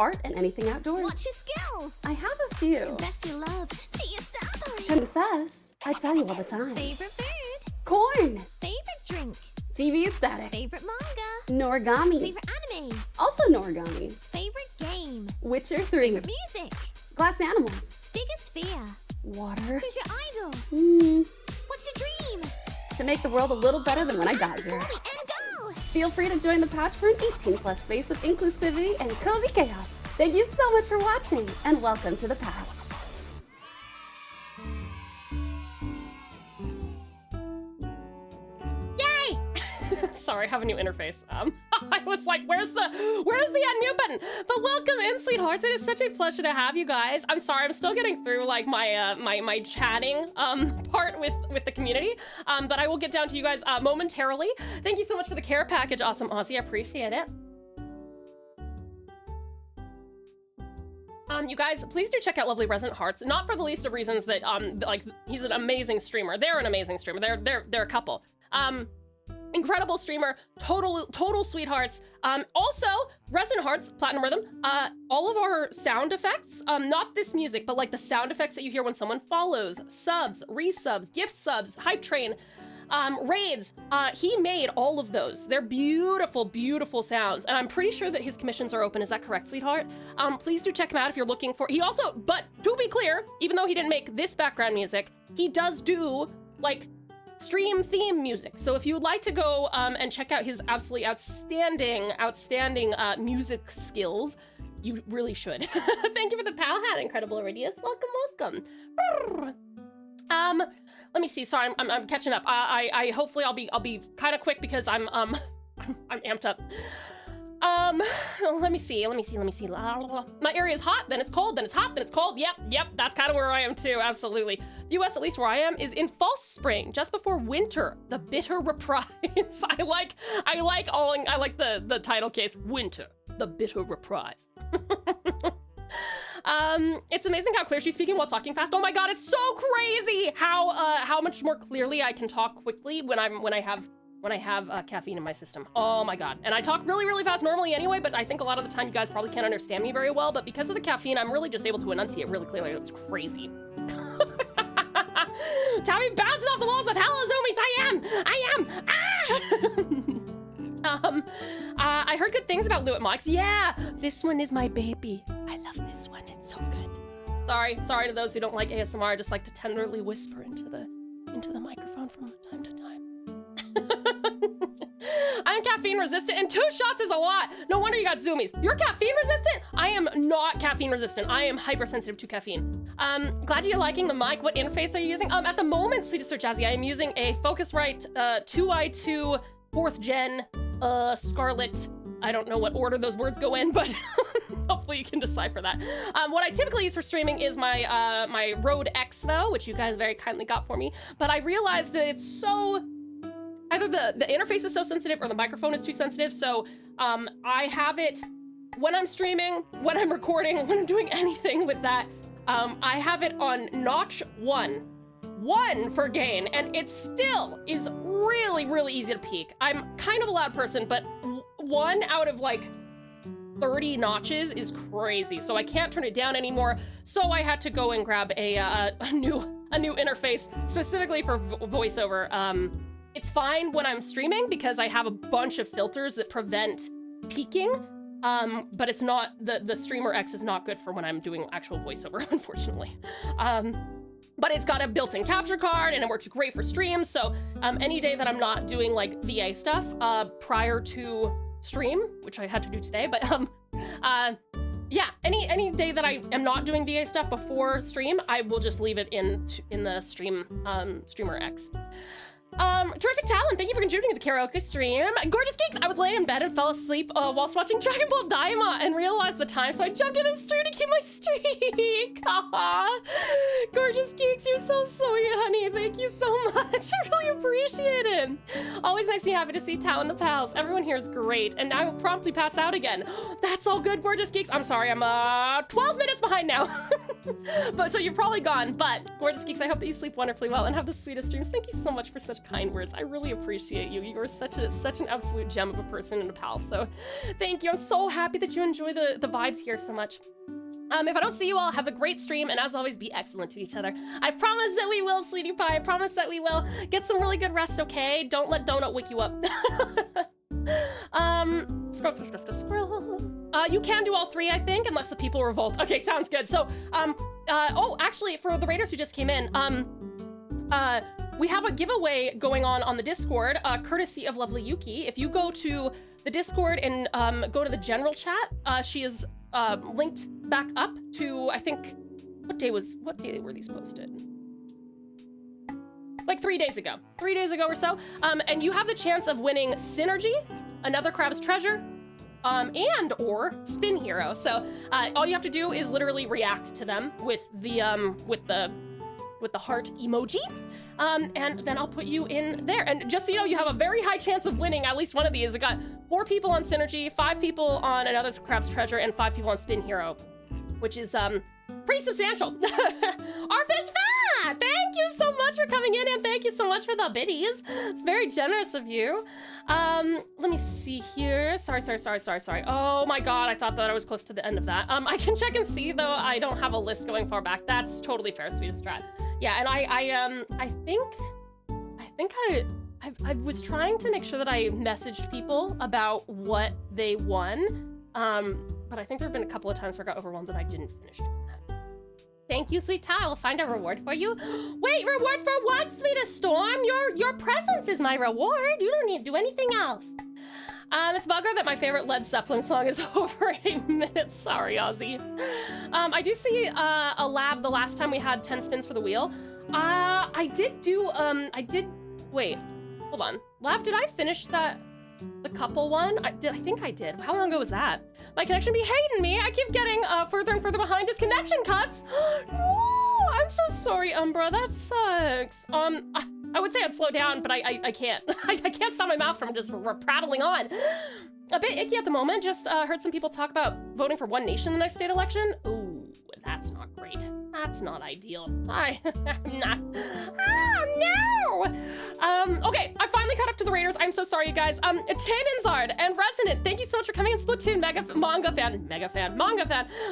Art and anything outdoors. What's your skills? I have a few. Confess your love to yourself. Confess. I tell you all the time. Favorite food. Corn. Favorite drink. TV static. Favorite manga. Norigami. Favorite anime. Also Norigami. Favorite game. Witcher 3. Favorite music. Glass animals. Biggest fear. Water. Who's your idol? What's your dream? To make the world a little better than when I got here. Call me and go. Feel free to join the pouch for an 18+ space of inclusivity and cozy chaos. Thank you so much for watching, and welcome to the pouch. Yay! Sorry, I have a new interface. I was like, where's the unmute button? But welcome in, sweethearts. It is such a pleasure to have you guys. I'm sorry, I'm still getting through like my my chatting part with the community. But I will get down to you guys momentarily. Thank you so much for the care package, awesome Aussie. I appreciate it. You guys, please do check out Lovely Resident Hearts. Not for the least of reasons that, like, he's an amazing streamer. They're an amazing streamer. They're a couple. Incredible streamer, total sweethearts. Also, Resident Hearts, Platinum Rhythm, all of our sound effects, not this music, but like the sound effects that you hear when someone follows, subs, resubs, gift subs, hype train, raids, he made all of those. They're beautiful, beautiful sounds, and I'm pretty sure that his commissions are open. Is that correct, sweetheart? Please do check him out if you're looking for, he also, but to be clear, even though he didn't make this background music, he does do, like, stream theme music. So if you would like to go and check out his absolutely outstanding music skills, you really should. Thank you for the pal hat, Incredible Iridius. Welcome. Let me see. Sorry, I'm catching up. I hopefully I'll be kind of quick because I'm amped up. Let me see. My area is hot, then it's cold, then it's hot, then it's cold. Yep, that's kind of where I am too, absolutely. The US, at least where I am, is in false spring, just before winter, the bitter reprise. I like the title case, Winter, the bitter reprise. It's amazing how clear she's speaking while talking fast. Oh my god, it's so crazy how much more clearly I can talk quickly when I have caffeine in my system. Oh my god. And I talk really, really fast normally anyway, but I think a lot of the time you guys probably can't understand me very well, but because of the caffeine, I'm really just able to enunciate really clearly. It's crazy. Tabby bouncing off the walls with hello zoomies. I am. I heard good things about Lewitt Mox. Yeah, this one is my baby. I love this one. It's so good. Sorry to those who don't like ASMR. I just like to tenderly whisper into the microphone from time to time. I'm caffeine resistant, and 2 shots is a lot. No wonder you got zoomies. You're caffeine resistant? I am not caffeine resistant. I am hypersensitive to caffeine. Glad you're liking the mic. What interface are you using? At the moment, Sweetest Sir Jazzy, I am using a Focusrite 2i2 4th gen Scarlet. I don't know what order those words go in, but hopefully you can decipher that. What I typically use for streaming is my my Rode X though, which you guys very kindly got for me. But I realized that it's so, either the interface is so sensitive or the microphone is too sensitive. So I have it when I'm streaming, when I'm recording, when I'm doing anything with that. I have it on notch 1 for gain, and it still is really, really easy to peak. I'm kind of a loud person, but 1 out of like 30 notches is crazy, so I can't turn it down anymore. So I had to go and grab a new interface specifically for voiceover. It's fine when I'm streaming because I have a bunch of filters that prevent peaking, but it's not, the Streamer X is not good for when I'm doing actual voiceover, unfortunately. But it's got a built-in capture card and it works great for streams, so any day that I'm not doing like VA stuff prior to stream, which I had to do today, but yeah, any day that I am not doing VA stuff before stream, I will just leave it in the Streamer X. Terrific Talent, thank you for contributing to the karaoke stream. Gorgeous Geeks, I was laying in bed and fell asleep whilst watching Dragon Ball Daima and realized the time, so I jumped in and stream to keep my streak. Gorgeous Geeks, you're so sweet, honey. Thank you so much. I really appreciate it. Always makes me happy to see Tal and the pals. Everyone here is great, and I will promptly pass out again. That's all good, Gorgeous Geeks. I'm sorry, I'm 12 minutes behind now. But so you're probably gone, but Gorgeous Geeks, I hope that you sleep wonderfully well and have the sweetest dreams. Thank you so much for such kind words. I really appreciate you. You are such an absolute gem of a person and a pal. So thank you. I'm so happy that you enjoy the vibes here so much. If I don't see you all, have a great stream, and as always, be excellent to each other. I promise that we will, sweetie pie. I promise that we will. Get some really good rest, okay? Don't let Donut wake you up. Scroll. You can do all 3, I think, unless the people revolt. Okay, sounds good. So, oh, actually, for the raiders who just came in, we have a giveaway going on the Discord, courtesy of Lovely Yuki. If you go to the Discord and go to the general chat, she is linked back up to, I think, what day were these posted? Like 3 days ago. 3 days ago or so. And you have the chance of winning Synergy, Another Crab's Treasure, and or Spin Hero. So all you have to do is literally react to them with the heart emoji. And then I'll put you in there. And just so you know, you have a very high chance of winning at least one of these. We got 4 people on Synergy, 5 people on Another Crab's Treasure, and 5 people on Spin Hero. which is pretty substantial. Our fish fat! Thank you so much for coming in, and thank you so much for the biddies. It's very generous of you. Let me see here. Sorry. Oh my god, I thought that I was close to the end of that. I can check and see, though. I don't have a list going far back. That's totally fair, sweetest strat. Yeah, and I think I was trying to make sure that I messaged people about what they won. But I think there have been a couple of times where I got overwhelmed and I didn't finish doing that. Thank you, sweet Ty. I'll find a reward for you. Wait, reward for what, sweetest Storm? Your presence is my reward. You don't need to do anything else. It's bugger that my favorite Led Zeppelin song is over 8 minutes. Sorry, Ozzy. I do see a lab the last time we had 10 spins for the wheel. Wait, hold on. Lav, did I finish the couple one? I think I did. How long ago was that? My connection be hating me. I keep getting further and further behind as connection cuts. No, I'm so sorry, Umbra. That sucks. I would say I'd slow down, but I can't. I can't stop my mouth from just prattling on. A bit icky at the moment. Just heard some people talk about voting for one nation in the next state election. Ooh, that's not great. That's not ideal. I'm not. Oh, no! Okay, I finally caught up to the Raiders. I'm so sorry, you guys. Chainenzard and Resonant, thank you so much for coming in. Splatoon manga fan.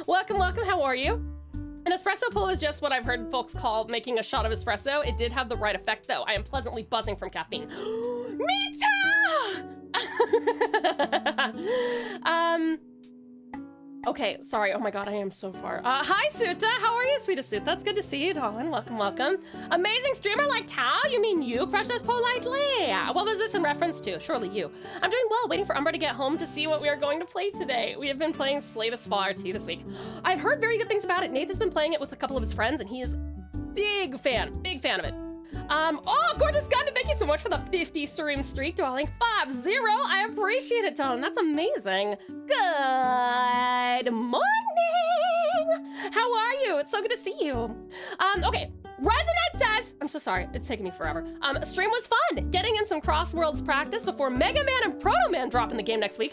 Welcome. How are you? An espresso pull is just what I've heard folks call making a shot of espresso. It did have the right effect, though. I am pleasantly buzzing from caffeine. Me too! Okay, sorry. Oh my god, I am so far. Hi, Suta. How are you, sweetest Suta? That's good to see you, darling. Welcome. Amazing streamer like Tao? You mean you, precious politely? What was this in reference to? Surely you. I'm doing well, waiting for Umbra to get home to see what we are going to play today. We have been playing Slay the Spa RT this week. I've heard very good things about it. Nate has been playing it with a couple of his friends, and he is big fan of it. Oh, Gorgeous Gun, thank you so much for the 50 stream streak, darling. 50. I appreciate it, darling. That's amazing. Good morning. How are you? It's so good to see you. Okay. Resonant says, I'm so sorry, it's taking me forever. Stream was fun. Getting in some Crossworlds practice before Mega Man and Proto Man drop in the game next week.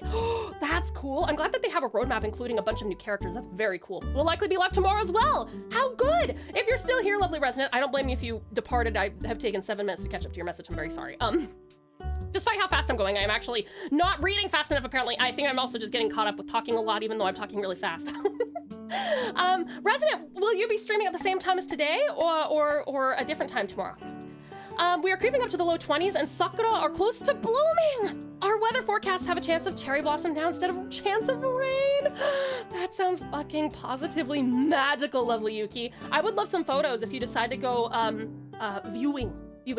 That's cool. I'm glad that they have a roadmap including a bunch of new characters. That's very cool. We'll likely be live tomorrow as well. How good. If you're still here, lovely Resonant, I don't blame you if you departed. I have taken 7 minutes to catch up to your message. I'm very sorry. Despite how fast I'm going, I am actually not reading fast enough, apparently. I think I'm also just getting caught up with talking a lot, even though I'm talking really fast. Resident, will you be streaming at the same time as today or a different time tomorrow? We are creeping up to the low 20s and sakura are close to blooming. Our weather forecasts have a chance of cherry blossom now instead of a chance of rain. That sounds fucking positively magical, lovely Yuki. I would love some photos if you decide to go viewing. You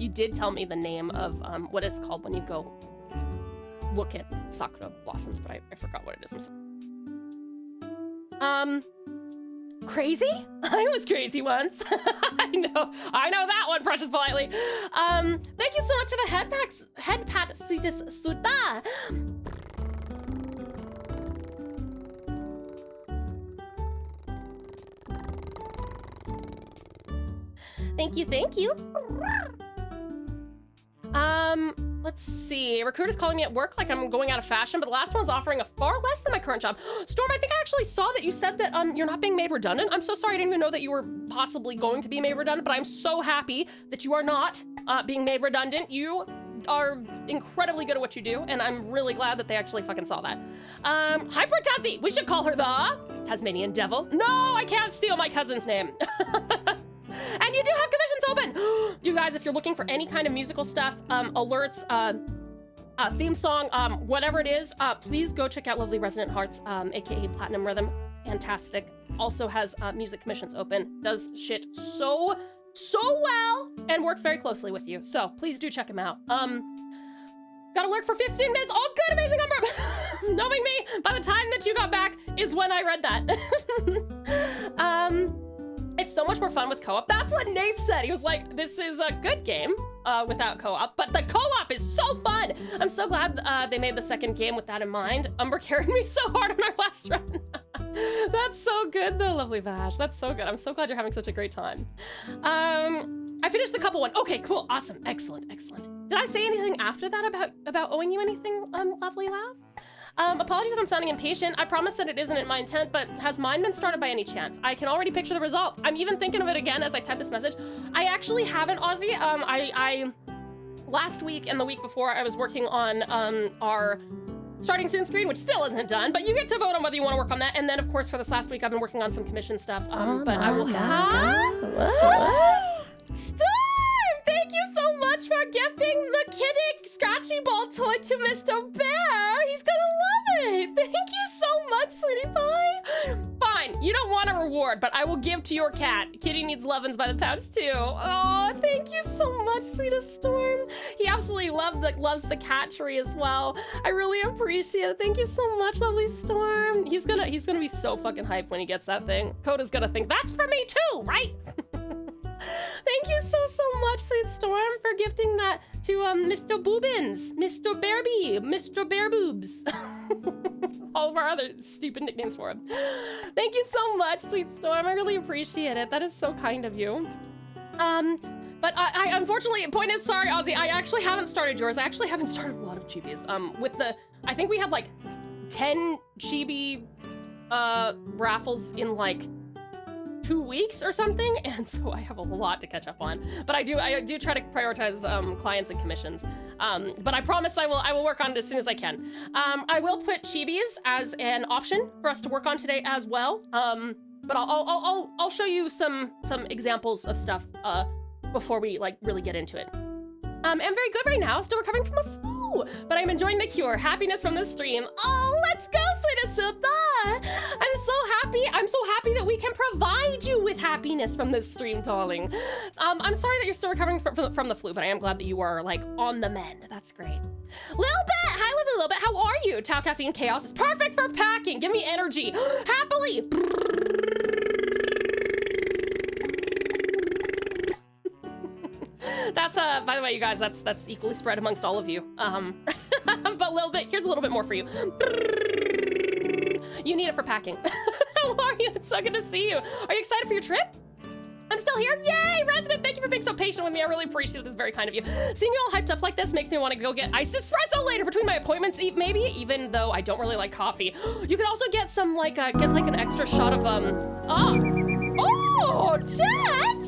did tell me the name of what it's called when you go look at sakura blossoms, but I forgot what it is. I'm sorry. Crazy? I was crazy once. I know that one, precious politely. Thank you so much for the head pat, sweetest Suta. Thank you. Let's see. Recruiter's calling me at work like I'm going out of fashion, but the last one's offering a far less than my current job. Storm, I think I actually saw that you said that you're not being made redundant. I'm so sorry, I didn't even know that you were possibly going to be made redundant, but I'm so happy that you are not being made redundant. You are incredibly good at what you do, and I'm really glad that they actually fucking saw that. Hyper Tassie! We should call her the Tasmanian Devil. No, I can't steal my cousin's name. And you do have commissions open! You guys, if you're looking for any kind of musical stuff, alerts, theme song, whatever it is, please go check out Lovely Resonant Hearts, aka Platinum Rhythm. Fantastic. Also has music commissions open. Does shit so well and works very closely with you. So please do check him out. Got alert for 15 minutes. All good, amazing number. Knowing me, by the time that you got back is when I read that. It's so much more fun with co-op. That's what Nate said. He was like, this is a good game without co-op, but the co-op is so fun. I'm so glad they made the second game with that in mind. Umber carried me so hard on our last run. That's so good though, lovely Vash. That's so good. I'm so glad you're having such a great time. I finished the couple one. Okay, cool, awesome, excellent. Did I say anything after that about owing you anything, lovely Lav? Apologies if I'm sounding impatient. I promise that it isn't my intent, but has mine been started by any chance? I can already picture the result. I'm even thinking of it again as I type this message. I actually haven't, Ozzy. Last week and the week before, I was working on our starting soon screen, which still isn't done, but you get to vote on whether you want to work on that. And then, of course, for this last week, I've been working on some commission stuff. But I will Storm! Thank you so much for gifting the kitty scratchy ball toy to Mr. Bear. He's gonna love it. Thank you so much, sweetie pie. Fine, you don't want a reward, but I will give to your cat. Kitty needs lovin's by the pouch too. Oh, thank you so much, sweetest Storm. He absolutely loves the cat tree as well. I really appreciate it. Thank you so much, lovely Storm. He's gonna be so fucking hyped when he gets that thing. Coda's gonna think that's for me too, right? Thank you so much, sweet Storm, for gifting that to Mr. Boobins, Mr. Bearbie, Mr. Bear Boobs. All of our other stupid nicknames for him. Thank you so much, sweet Storm. I really appreciate it. That is so kind of you. But I unfortunately, point is, sorry, Ozzy, I actually haven't started yours. I actually haven't started a lot of chibis. I think we had like 10 chibi raffles in like 2 weeks or something, and so I have a lot to catch up on. But I do try to prioritize clients and commissions. But I promise I will work on it as soon as I can. I will put chibis as an option for us to work on today as well. But I'll show you some examples of stuff before we like really get into it. I'm very good right now, still recovering from the flu, but I'm enjoying the cure. Happiness from the stream. Oh, let's go, sweetest Suta. I'm so happy that we can provide you with happiness from this stream, darling. I'm sorry that you're still recovering from the flu, but I am glad that you are like on the mend. That's great. Lil Bit, hi, Lil Bit. How are you? Tau Caffeine Chaos is perfect for packing. Give me energy. Happily. That's by the way, you guys, that's equally spread amongst all of you. But Lil Bit, here's a little bit more for you. You need it for packing. How are you? It's so good to see you. Are you excited for your trip? I'm still here. Yay, Resident, thank you for being so patient with me. I really appreciate it. This is very kind of you. Seeing you all hyped up like this makes me want to go get iced espresso later between my appointments, maybe, even though I don't really like coffee. You could also get some like an extra shot of oh, Jet!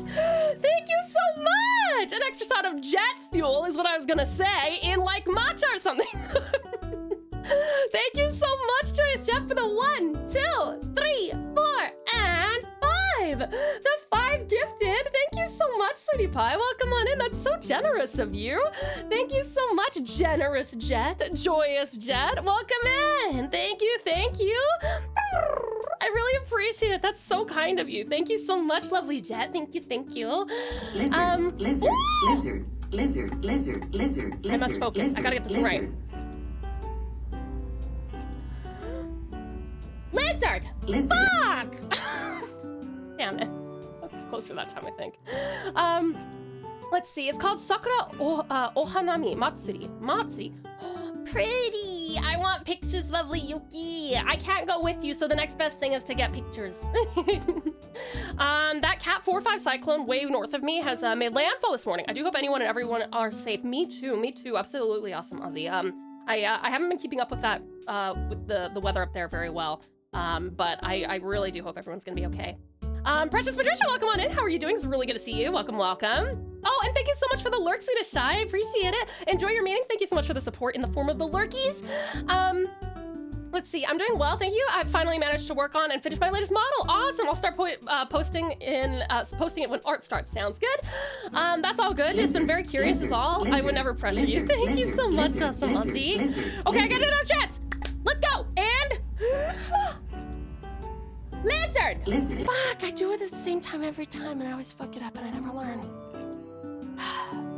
Thank you so much! An extra shot of jet fuel is what I was gonna say, in like matcha or something. Thank you so much, Joyous Jet, for the 1, 2, 3, 4, and 5. The 5 gifted. Thank you so much, Sweetie Pie. Welcome on in. That's so generous of you. Thank you so much, Generous Jet, Joyous Jet. Welcome in. Thank you, thank you. I really appreciate it. That's so kind of you. Thank you so much, lovely Jet. Thank you, thank you. Lizard. I must focus. I gotta get this right. Lizard! Fuck! Damn it. That was closer that time, I think. Let's see. It's called Sakura Ohanami Matsuri. Pretty! I want pictures, lovely Yuki. I can't go with you, so the next best thing is to get pictures. That Cat 4-5 cyclone way north of me has made landfall this morning. I do hope anyone and everyone are safe. Me too. Absolutely awesome, Ozzy. I haven't been keeping up with that, with the weather up there very well. But I really do hope everyone's gonna be okay. Precious Patricia, welcome on in. How are you doing? It's really good to see you. Welcome. Oh, and thank you so much for the lurks, Lita Shy. I appreciate it. Enjoy your meeting. Thank you so much for the support in the form of the lurkies. Let's see. I'm doing well, thank you. I've finally managed to work on and finish my latest model. Awesome. I'll start posting it when art starts. Sounds good. That's all good. Just been very curious is all. I would never pressure you. Thank you so much, Awesome Aussie. Okay, I got it on chats. Let's go. And Lizard! Fuck, I do it at the same time every time and I always fuck it up and I never learn.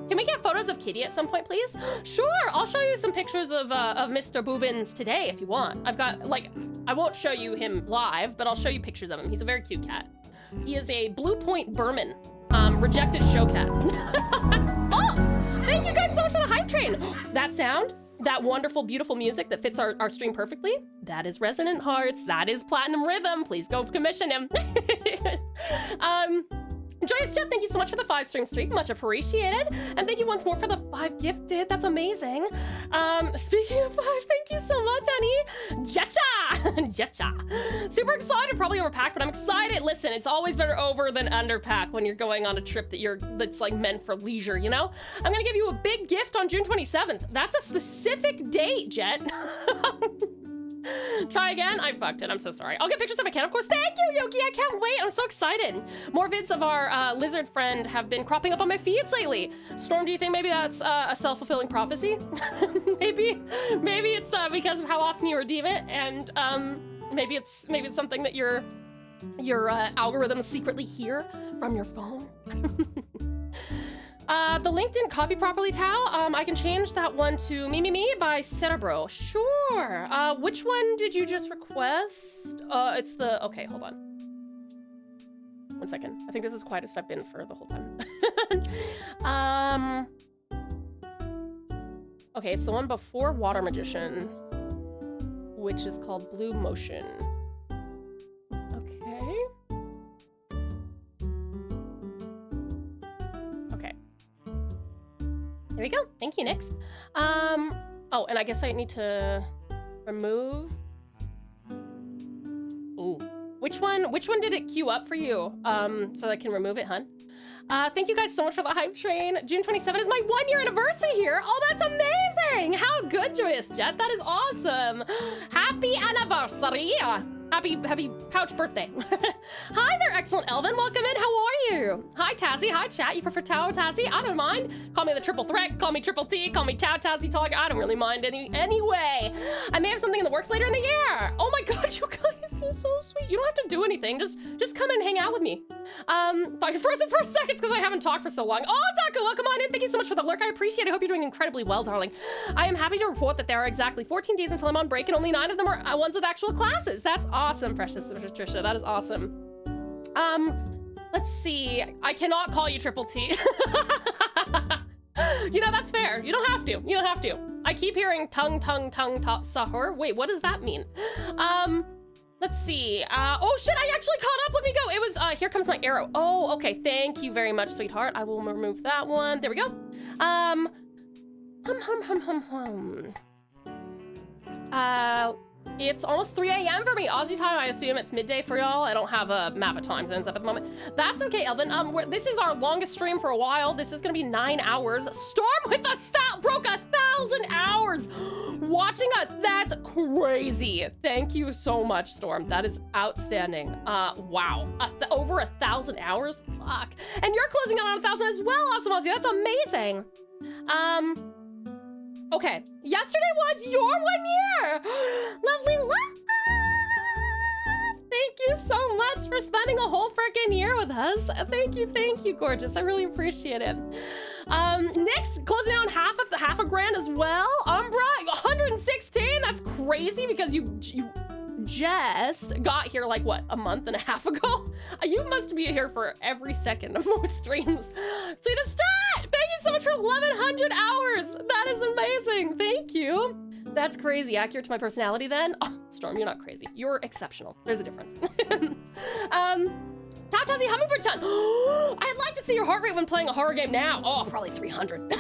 Can we get photos of Kitty at some point, please? Sure, I'll show you some pictures of Mr. Boobins today if you want. I've got, like, I won't show you him live, but I'll show you pictures of him. He's a very cute cat. He is a Blue Point Berman, rejected show cat. Oh, thank you guys so much for the hype train. That sound, that wonderful, beautiful music that fits our stream perfectly, that is Resonant Hearts, that is Platinum Rhythm. Please go commission him. Joyous Jet, thank you so much for the 5-string streak, much appreciated. And thank you once more for the 5 gifted, that's amazing. Speaking of 5, thank you so much, honey. Jetcha! Jetcha. Super excited, probably overpacked, but I'm excited. Listen, it's always better over than underpack when you're going on a trip that's like meant for leisure, you know? I'm gonna give you a big gift on June 27th. That's a specific date, Jet. Try again? I fucked it. I'm so sorry. I'll get pictures if I can, of course. Thank you, Yoki. I can't wait. I'm so excited. More vids of our lizard friend have been cropping up on my feeds lately. Storm, do you think maybe that's a self-fulfilling prophecy? maybe it's because of how often you redeem it, and maybe it's something that your algorithms secretly hear from your phone. The link didn't copy properly, Tao. I can change that one to Me by Cerebro. Sure. Which one did you just request? It's the, okay, hold on. 1 second. I think this is quietest I've been for the whole time. Okay, it's the one before Water Magician, which is called Blue Motion. Okay. Okay. There we go. Thank you, Nix. Oh, and I guess I need to remove. Ooh. Which one did it queue up for you? So that I can remove it, hun? Thank you guys so much for the hype train. June 27th is my 1-year anniversary here. Oh, that's amazing. How good, Joyous Jet. That is awesome. Happy anniversary. Happy pouch birthday. Hi there, excellent Elvin. Welcome in. How are you? Hi, Tassie. Hi, chat. You prefer TauTassie? I don't mind. Call me the triple threat. Call me Triple T. Call me TauTassieTiger. I don't really mind anyway. I may have something in the works later in the year. Oh my God, you guys are so sweet. You don't have to do anything. Just come and hang out with me. Thought you frozen for a second because I haven't talked for so long. Oh, Taco, welcome on in. Thank you so much for the lurk. I appreciate it. I hope you're doing incredibly well, darling. I am happy to report that there are exactly 14 days until I'm on break, and only 9 of them are ones with actual classes. That's awesome, precious Patricia. That is awesome. Let's see. I cannot call you Triple T. You know, that's fair. You don't have to. You don't have to. I keep hearing tongue, sahur. Wait, what does that mean? Let's see. Oh shit, I actually caught up. Let me go. It was, here comes my arrow. Oh, okay. Thank you very much, sweetheart. I will remove that one. There we go. It's almost 3 a.m. for me. Aussie time, I assume it's midday for y'all. I don't have a map of time zones up at the moment. That's okay, Elvin. This is our longest stream for a while. This is gonna be 9 hours. Storm with broke 1,000 hours watching us. That's crazy. Thank you so much, Storm. That is outstanding. Wow. Over 1,000 hours? Fuck. And you're closing on 1,000 as well, Awesome Aussie. That's amazing. Okay, yesterday was your 1 year! Lovely love! Thank you so much for spending a whole freaking year with us. Thank you, gorgeous. I really appreciate it. Nyx, closing down half a grand as well. Umbra, 116, that's crazy because you just got here like, what, a month and a half ago? You must be here for every second of most streams. So to start, thank you so much for 1,100 hours. That is amazing. Thank you. That's crazy. Accurate to my personality then? Oh, Storm, you're not crazy. You're exceptional. There's a difference. TauTassie Hummingbird Ton. I'd like to see your heart rate when playing a horror game now. Oh, probably 300.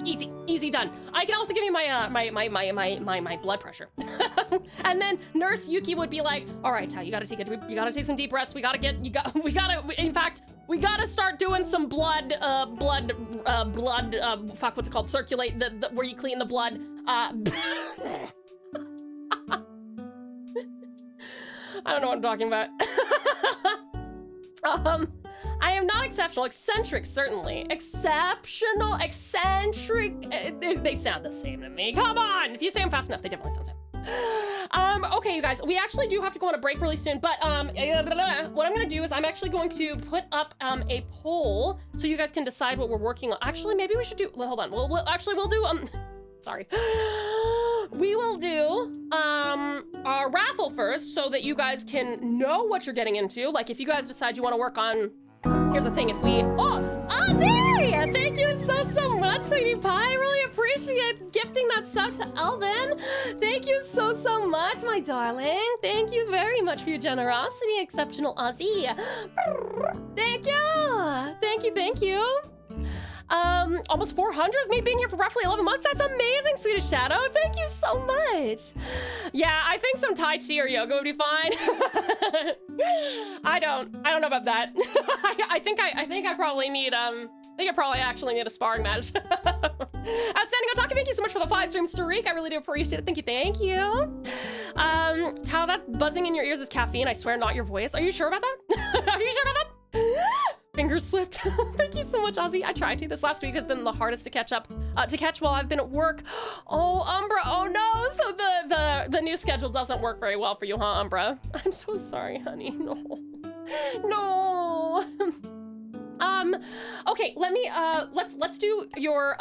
Easy done. I can also give you my blood pressure. And then Nurse Yuki would be like, all right, Tao, you gotta take some deep breaths. We gotta start doing some blood, fuck, what's it called? Circulate, where you clean the blood. I don't know what I'm talking about. I am not exceptional. Eccentric, certainly. Exceptional, eccentric. They sound the same to me. Come on! If you say them fast enough, they definitely sound the same. Okay, you guys, we actually do have to go on a break really soon, but what I'm gonna do is I'm actually going to put up a poll so you guys can decide what we're working on. Actually, maybe we should do, well, hold on. We'll do, sorry. We will do a raffle first so that you guys can know what you're getting into. Like if you guys decide you want to work on, here's the thing, if we, Ozzy! Thank you so much, sweetie pie. I really appreciate gifting that sub to Elvin. Thank you so much, my darling. Thank you very much for your generosity, exceptional Ozzy. Thank you. Almost 400 with me being here for roughly 11 months. That's amazing, Swedish Shadow. Thank you so much. Yeah, I think some Tai Chi or yoga would be fine. I don't know about that. I think I probably need, I probably actually need a sparring match. Outstanding Otaka, thank you so much for the 5 stream streak. I really do appreciate it. Thank you, thank you. Tao, that buzzing in your ears is caffeine. I swear, not your voice. Are you sure about that? Are you sure about that? Fingers slipped. Thank you so much, Ozzy. I tried to. This last week has been the hardest to catch while I've been at work. Oh, Umbra, oh no. So the new schedule doesn't work very well for you, huh, Umbra? I'm so sorry, honey. No. No. Okay, let me, let's do your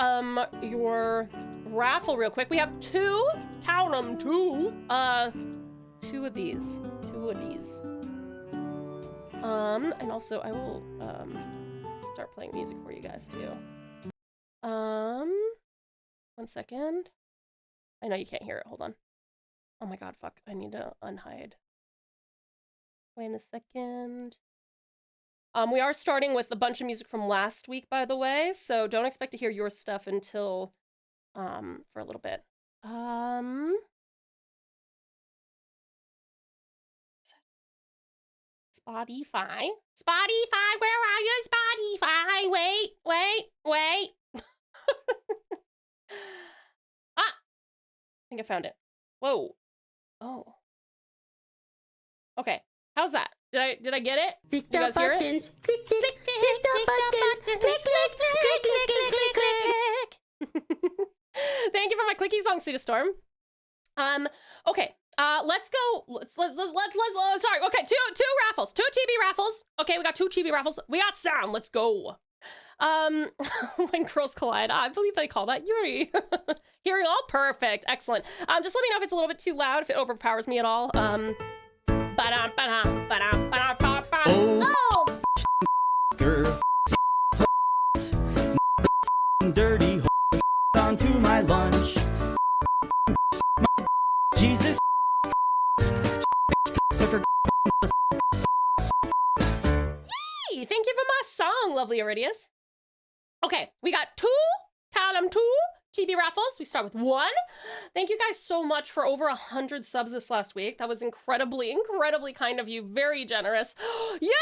raffle real quick. We have 2, count them, 2 of these. And also I will, start playing music for you guys too. 1 second. I know you can't hear it, hold on. Oh my god, fuck, I need to unhide. Wait a second. We are starting with a bunch of music from last week, by the way, so don't expect to hear your stuff until, for a little bit. Spotify, where are you, Spotify? Wait. Ah, I think I found it. Whoa. Oh. Okay, how's that? Did I get it? Click You guys hear it? buttons. Click the buttons. Click. Thank you for my clicky song, Cedar Storm. Okay. Let's go. Let's sorry. Okay, two raffles. 2 chibi raffles. Okay, we got 2 chibi raffles. We got sound. Let's go. When girls collide, I believe they call that Yuri. Hearing all perfect. Excellent. Just let me know if it's a little bit too loud, if it overpowers me at all. Oh, Oh! girl, dirty onto my lunch. Jesus, sucker. Yay! Thank you for my song, lovely Iridius. Okay, we got 2, count 'em, 2 chibi raffles. We start with 1. Thank you guys so much for over 100 subs this last week. That was incredibly kind of you. Very generous. Yuki!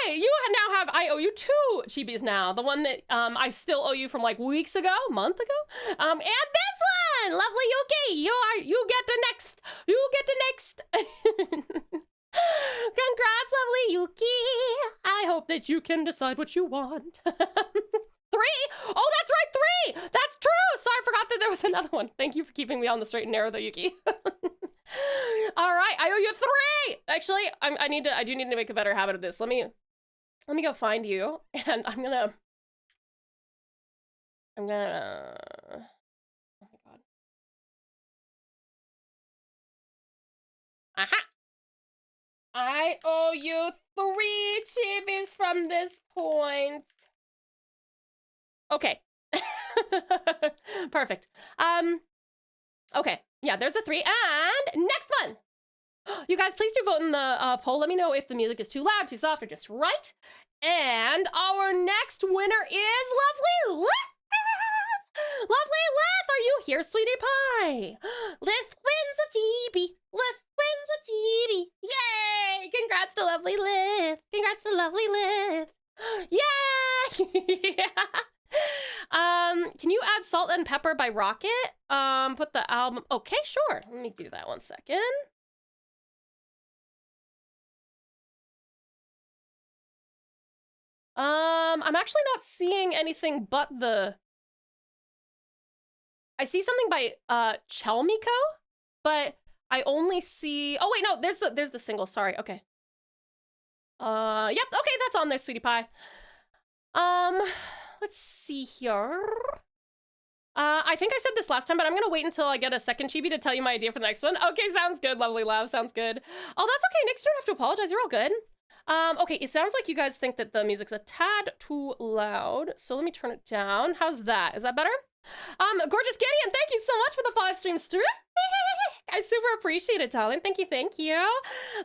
You now have, I owe you 2 chibis now. The one that I still owe you from like weeks ago, month ago. And this one! Lovely Yuki! You get the next. Congrats, lovely Yuki. I hope that you can decide what you want. 3? Oh, that's right, 3! That's true! Sorry, I forgot that there was another one. Thank you for keeping me on the straight and narrow, though, Yuki. All right, I owe you 3! Actually, I do need to make a better habit of this. Let me go find you, and I'm gonna... Oh my god. Aha! I owe you 3 chibis from this point. Okay. Perfect. Okay. Yeah, there's a 3. And next one. You guys, please do vote in the poll. Let me know if the music is too loud, too soft, or just right. And our next winner is Lovely Lith. Lovely Lith, are you here, sweetie pie? Lith wins a GB. Lith wins a GB. Yay! Congrats to Lovely Lith. Congrats to Lovely Lith. Yay! Can you add Salt and Pepper by Rocket? Put the album. Okay, sure. Let me do that 1 second. I'm actually not seeing anything but the... I see something by Chelmiko, but I only see... Oh wait, no, there's the single. Sorry. Okay. Yep. Okay, that's on there, sweetie pie. Let's see here. I think I said this last time, but I'm gonna wait until I get a second chibi to tell you my idea for the next one. Okay, sounds good, lovely love, sounds good. Oh, that's okay, Nick, you don't have to apologize, you're all good. Okay, it sounds like you guys think that the music's a tad too loud, so let me turn it down. How's that? Is that better? Gorgeous Gideon, thank you so much for the 5 stream stream. I super appreciate it, darling. Thank you, thank you.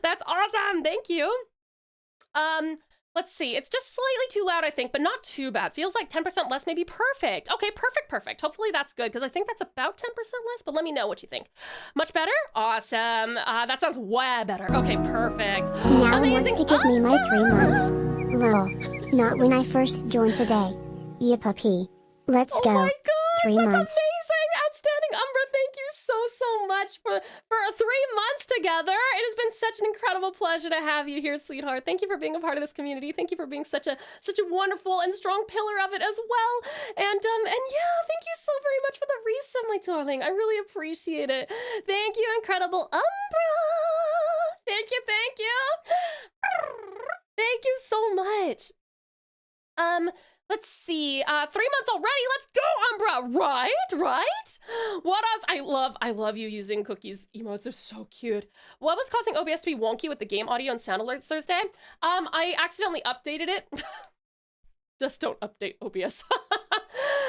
That's awesome, thank you. let's see. It's just slightly too loud, I think, but not too bad. Feels like 10% less may be perfect. Okay, perfect. Hopefully that's good, because I think that's about 10% less, but let me know what you think. Much better? Awesome. That sounds way better. Okay, perfect. Now Amazing. wants to give me my 3 months. Lol. Not when I first joined today. Yeah, puppy. Let's go. Oh my gosh, 3 that's months. amazing. Outstanding, Umbra. Thank you so much for 3 months together. It has been such an incredible pleasure to have you here, sweetheart. Thank you for being a part of this community. Thank you for being such a wonderful and strong pillar of it as well. And yeah, thank you so very much for the resub, my darling. I really appreciate it. Thank you, incredible Umbra. Thank you. Thank you so much. Let's see, 3 months already. Let's go, Umbra. Right? What else? I love you using Cookie's emotes. They're so cute. What was causing OBS to be wonky with the game audio and sound alerts Thursday? I accidentally updated it. Just don't update OBS.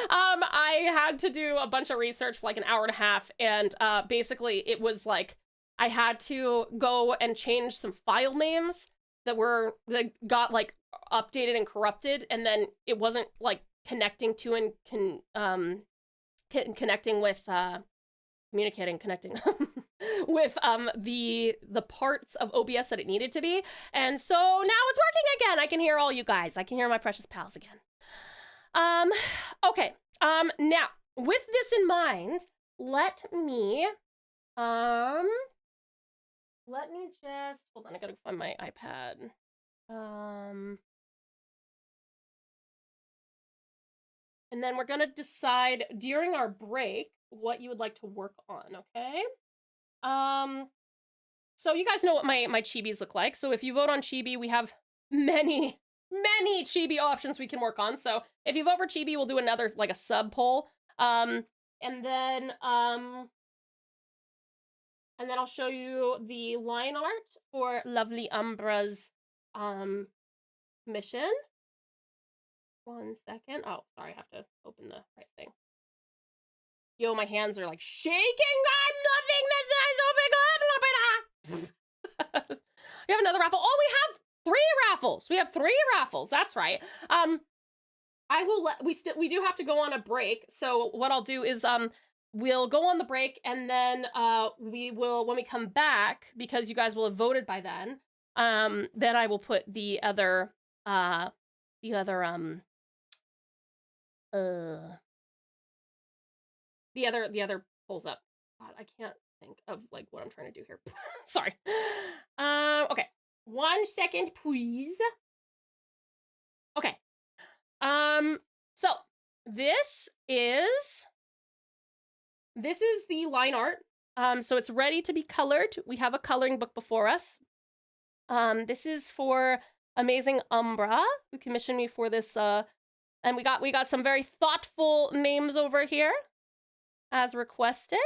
I had to do a bunch of research for like an hour and a half, and basically it was like I had to go and change some file names that got like updated and corrupted, and then it wasn't like connecting to and connecting with connecting with the parts of OBS that it needed to be. And so now it's working again. I can hear all you guys. I can hear my precious pals again. Okay. Now with this in mind, let me just hold on. I gotta find my iPad. And then we're gonna decide during our break what you would like to work on, okay? So you guys know what my chibis look like. So if you vote on chibi, we have many chibi options we can work on. So if you vote for chibi, we'll do another, like a sub poll. And then I'll show you the line art for lovely Umbra's mission. 1 second. Oh, sorry, I have to open the right thing. Yo, my hands are like shaking. I'm loving this. We have another raffle. Oh, we have 3 raffles. We have 3 raffles. That's right. I will let, we do have to go on a break. So what I'll do is we'll go on the break, and then we will, when we come back, because you guys will have voted by then I will put the other polls up. God, I can't think of like what I'm trying to do here. Sorry. Okay. 1 second, please. Okay. So this is the line art. So it's ready to be colored. We have a coloring book before us. This is for amazing Umbra, who commissioned me for this, and we got some very thoughtful names over here, as requested.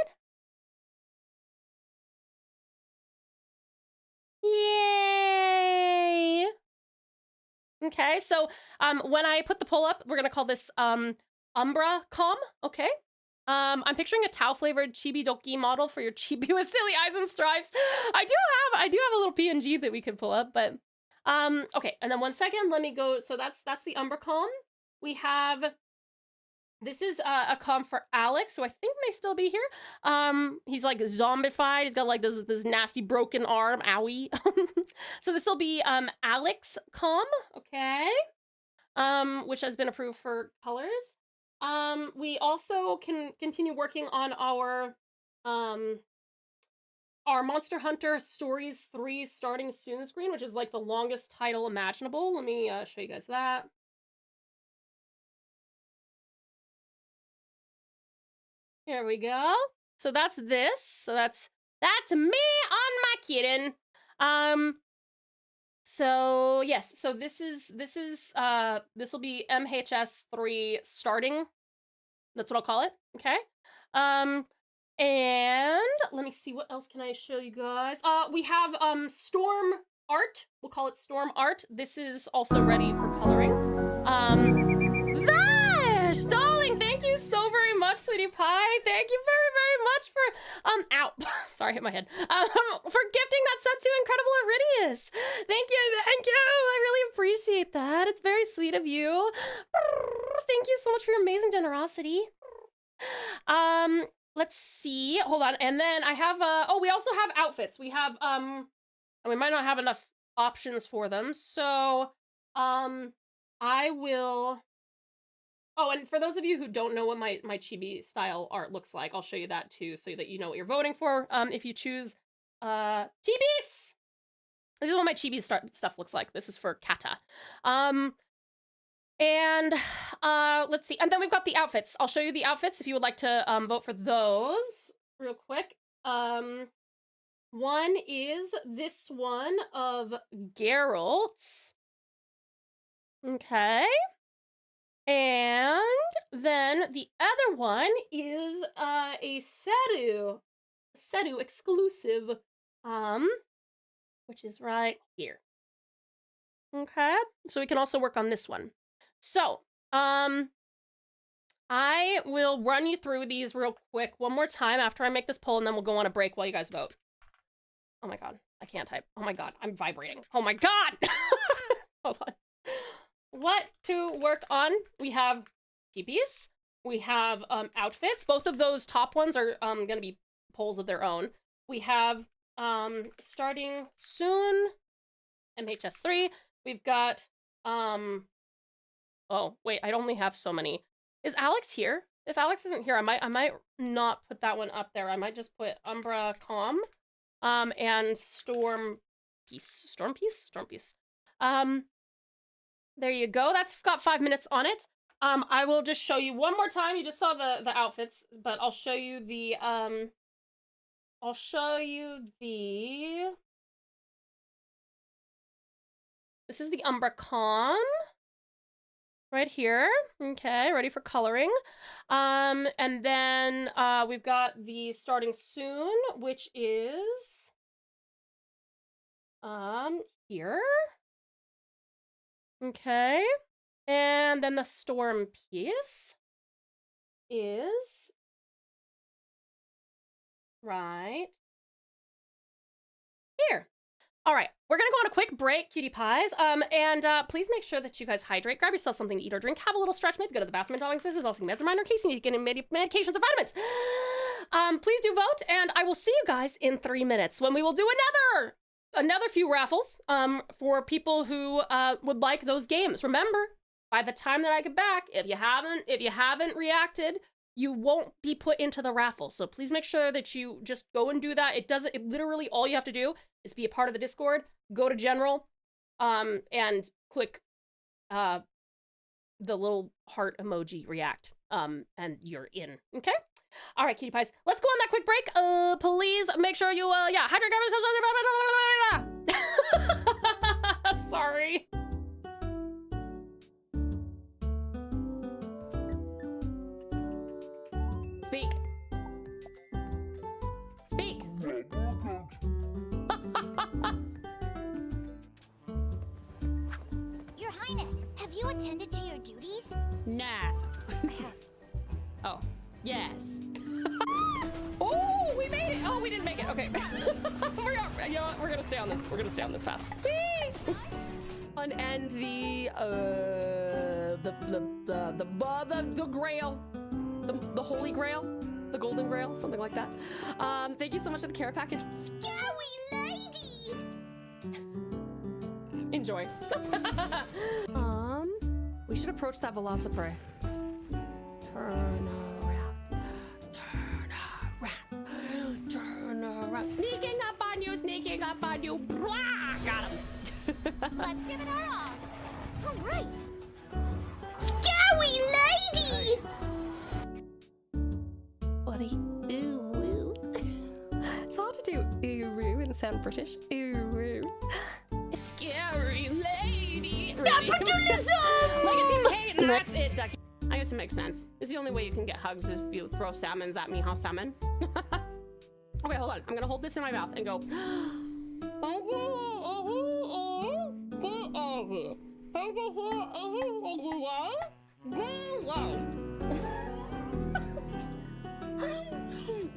Yay! Okay, so when I put the poll up, we're gonna call this Umbra Com. Okay. I'm picturing a Tau-flavored chibi doki model for your chibi with silly eyes and stripes. I do have a little PNG that we could pull up, but okay. And then 1 second, let me go. So that's the Umbra Com. We have, this is a com for Alex, who I think may still be here. He's like zombified. He's got like this nasty broken arm. Owie. So this will be Alex Com. Okay. Which has been approved for colors. We also can continue working on our Monster Hunter Stories 3 starting soon screen, which is like the longest title imaginable. Let me show you guys that. Here we go. So that's this. So that's me on my kitten. So yes, so this will be MHS 3 starting. That's what I'll call it. Okay. And let me see, what else can I show you guys? We have Storm Art. We'll call it Storm Art. This is also ready for coloring. Vash, darling, thank you so very much, sweetie pie. Thank you very, very much for ow, sorry, I hit my head. For gifting that sub to Incredible Iridius. Thank you. I really appreciate that. It's very sweet of you. Thank you so much for your amazing generosity. Let's see. Hold on. And then I have oh, we also have outfits. We have and we might not have enough options for them. So I will. Oh, and for those of you who don't know what my chibi style art looks like, I'll show you that too, so that you know what you're voting for. If you choose chibis, this is what my chibi stuff looks like. This is for Kata. And let's see. And then we've got the outfits. I'll show you the outfits if you would like to vote for those real quick. One is this one of Geralt. Okay. And then the other one is a Seru exclusive, which is right here. Okay, so we can also work on this one. So, I will run you through these real quick one more time after I make this poll, and then we'll go on a break while you guys vote. Oh my god, I can't type. Oh my god, I'm vibrating. Oh my god! Hold on. What to work on? We have TPs. We have outfits. Both of those top ones are gonna be polls of their own. We have starting soon MHS3. We've got oh wait, I only have so many. Is Alex here? If Alex isn't here, I might not put that one up there. I might just put Umbra Calm and Storm Peace. There you go. That's got 5 minutes on it. I will just show you one more time. You just saw the outfits, but I'll show you the this is the Umbra Calm right here. Okay, ready for coloring. And then we've got the starting soon, which is here. Okay. And then the storm piece is right here. All right, we're gonna go on a quick break, cutie pies. And please make sure that you guys hydrate. Grab yourself something to eat or drink. Have a little stretch. Maybe go to the bathroom and darling sisters. Also, meds are minor in case you need to get medications or vitamins. Please do vote, and I will see you guys in 3 minutes when we will do another few raffles for people who would like those games. Remember, by the time that I get back, if you haven't reacted, you won't be put into the raffle. So please make sure that you just go and do that. It literally all you have to do is be a part of the Discord, go to general, and click the little heart emoji react, and you're in, okay? All right, cutie pies, let's go on that quick break. Please make sure you, hydrate, sorry. Speak. Your Highness, have you attended to your duties? Nah. Oh, yes. Oh, we made it. Oh, we didn't make it. Okay. You know what? We're gonna stay on this. We're gonna stay on this path. And the grail, the holy grail, the golden grail, something like that. Thank you so much for the care package. Scary lady! Enjoy. We should approach that Velociprey. Turn around. Sneaking up on you. Blah! Got him. Let's give it our all. All right. Scary lady! Buddy. Ooh, woo. It's hard to do ooh, woo and sound British. Ooh, woo. Scary lady. Capitalism! Legacy Kate, and that's it, Ducky. I guess it makes sense. It's the only way you can get hugs is if you throw salmons at me, huh, salmon? Okay, hold on. I'm gonna hold this in my mouth and go.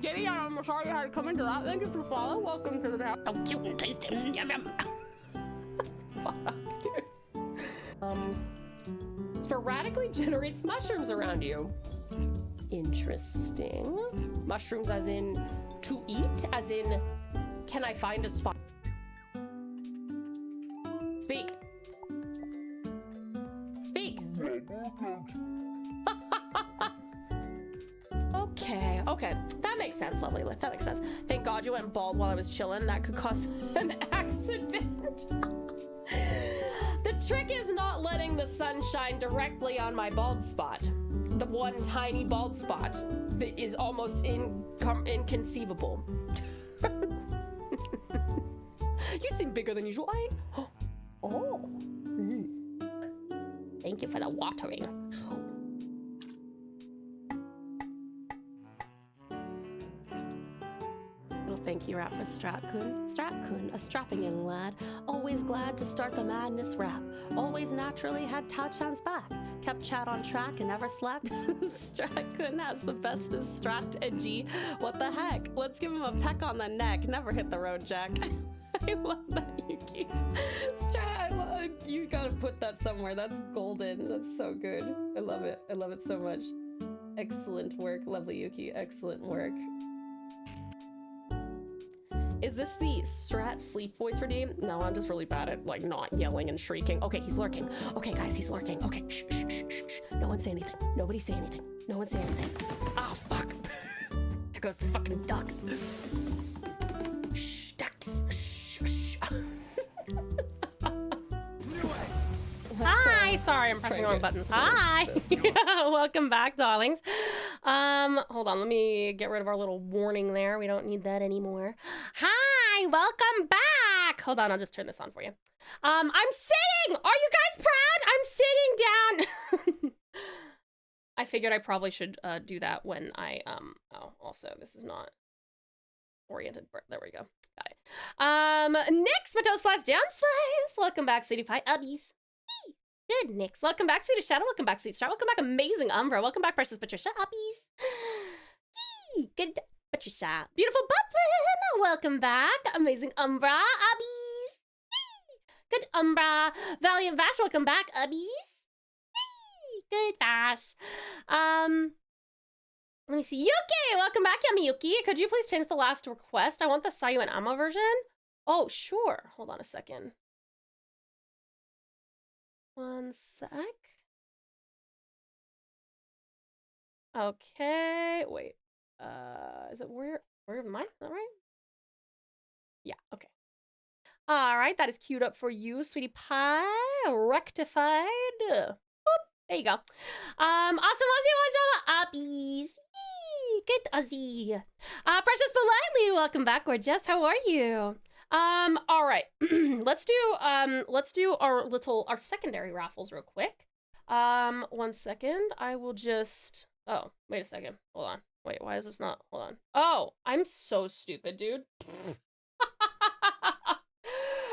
Get everybody. I'm sorry you had to come into that. Thank you for following. Welcome to the house. So cute and tasty. Yum, yum. Fuck, dude. Sporadically generates mushrooms around you. Interesting. Mushrooms as in to eat? As in, can I find a spot? Speak. Speak. Okay. That makes sense, lovely. That makes sense. Thank God you went bald while I was chilling. That could cause an accident. The trick is not letting the sun shine directly on my bald spot. The one tiny bald spot that is almost inconceivable. You seem bigger than usual. Oh. Thank you for the watering. Thank you, rap for Strat-kun. Strat-kun, a strapping young lad, always glad to start the madness rap. Always naturally had TauTassie's back. Kept chat on track and never slept. Strat-kun has the bestest Strat and G. What the heck? Let's give him a peck on the neck. Never hit the road, Jack. I love that, Yuki. Strat, you gotta put that somewhere. That's golden. That's so good. I love it. I love it so much. Excellent work, lovely Yuki. Excellent work. Is this the Strat sleep voice redeem? No, I'm just really bad at like not yelling and shrieking. Okay, he's lurking. Okay, guys, he's lurking. Okay, shh, shh, shh, shh, shh. No one say anything. Nobody say anything. No one say anything. Ah, fuck. There goes the fucking ducks. Shh, ducks. Shh, shh. Hi, sorry, I'm pressing the wrong buttons. Hi, welcome back, darlings. Hold on, let me get rid of our little warning there. We don't need that anymore. Hi, welcome back. Hold on, I'll just turn this on for you. I'm sitting. Are you guys proud? I'm sitting down. I figured I probably should do that when I oh, also this is not oriented. There we go. Got it. Nix Matos/Down/Slice. Welcome back, City Pie Ubbies. Good, Nix. Welcome back, Sweet Shadow. Welcome back, Sweet Star. Welcome back, Amazing Umbra. Welcome back, Precious Patricia. Uppies. Yee. Good, Patricia. Beautiful Butlin. Welcome back, Amazing Umbra. Uppies. Yee. Good, Umbra. Valiant Vash. Welcome back, Uppies. Yee. Good, Vash. Let me see. Yuki. Welcome back, Yummy Yuki. Could you please change the last request? I want the Sayu and Amma version. Oh, sure. Hold on a second. One sec. Okay, wait. Is it Warrior of Mine? Is that right? Yeah, okay. All right, that is queued up for you, Sweetie Pie. Rectified. Boop, there you go. Awesome, awesome, uppies. Yee, good Ozzy. Precious Politely, welcome back, gorgeous. How are you? All right. let's do our secondary raffles real quick. 1 second. I will just, oh, wait a second. Hold on. Wait, why is this not, hold on. Oh, I'm so stupid, dude. I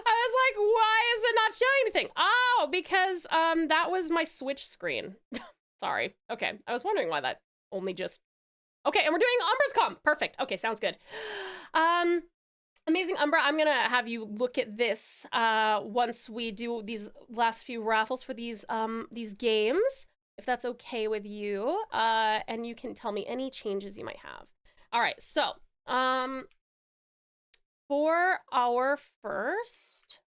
was like, why is it not showing anything? Oh, because, that was my Switch screen. Sorry. Okay. I was wondering why that only just, okay. And we're doing Umbra's Com. Perfect. Okay. Sounds good. Amazing Umbra, I'm gonna have you look at this once we do these last few raffles for these games, if that's okay with you, and you can tell me any changes you might have. All right, so for our first,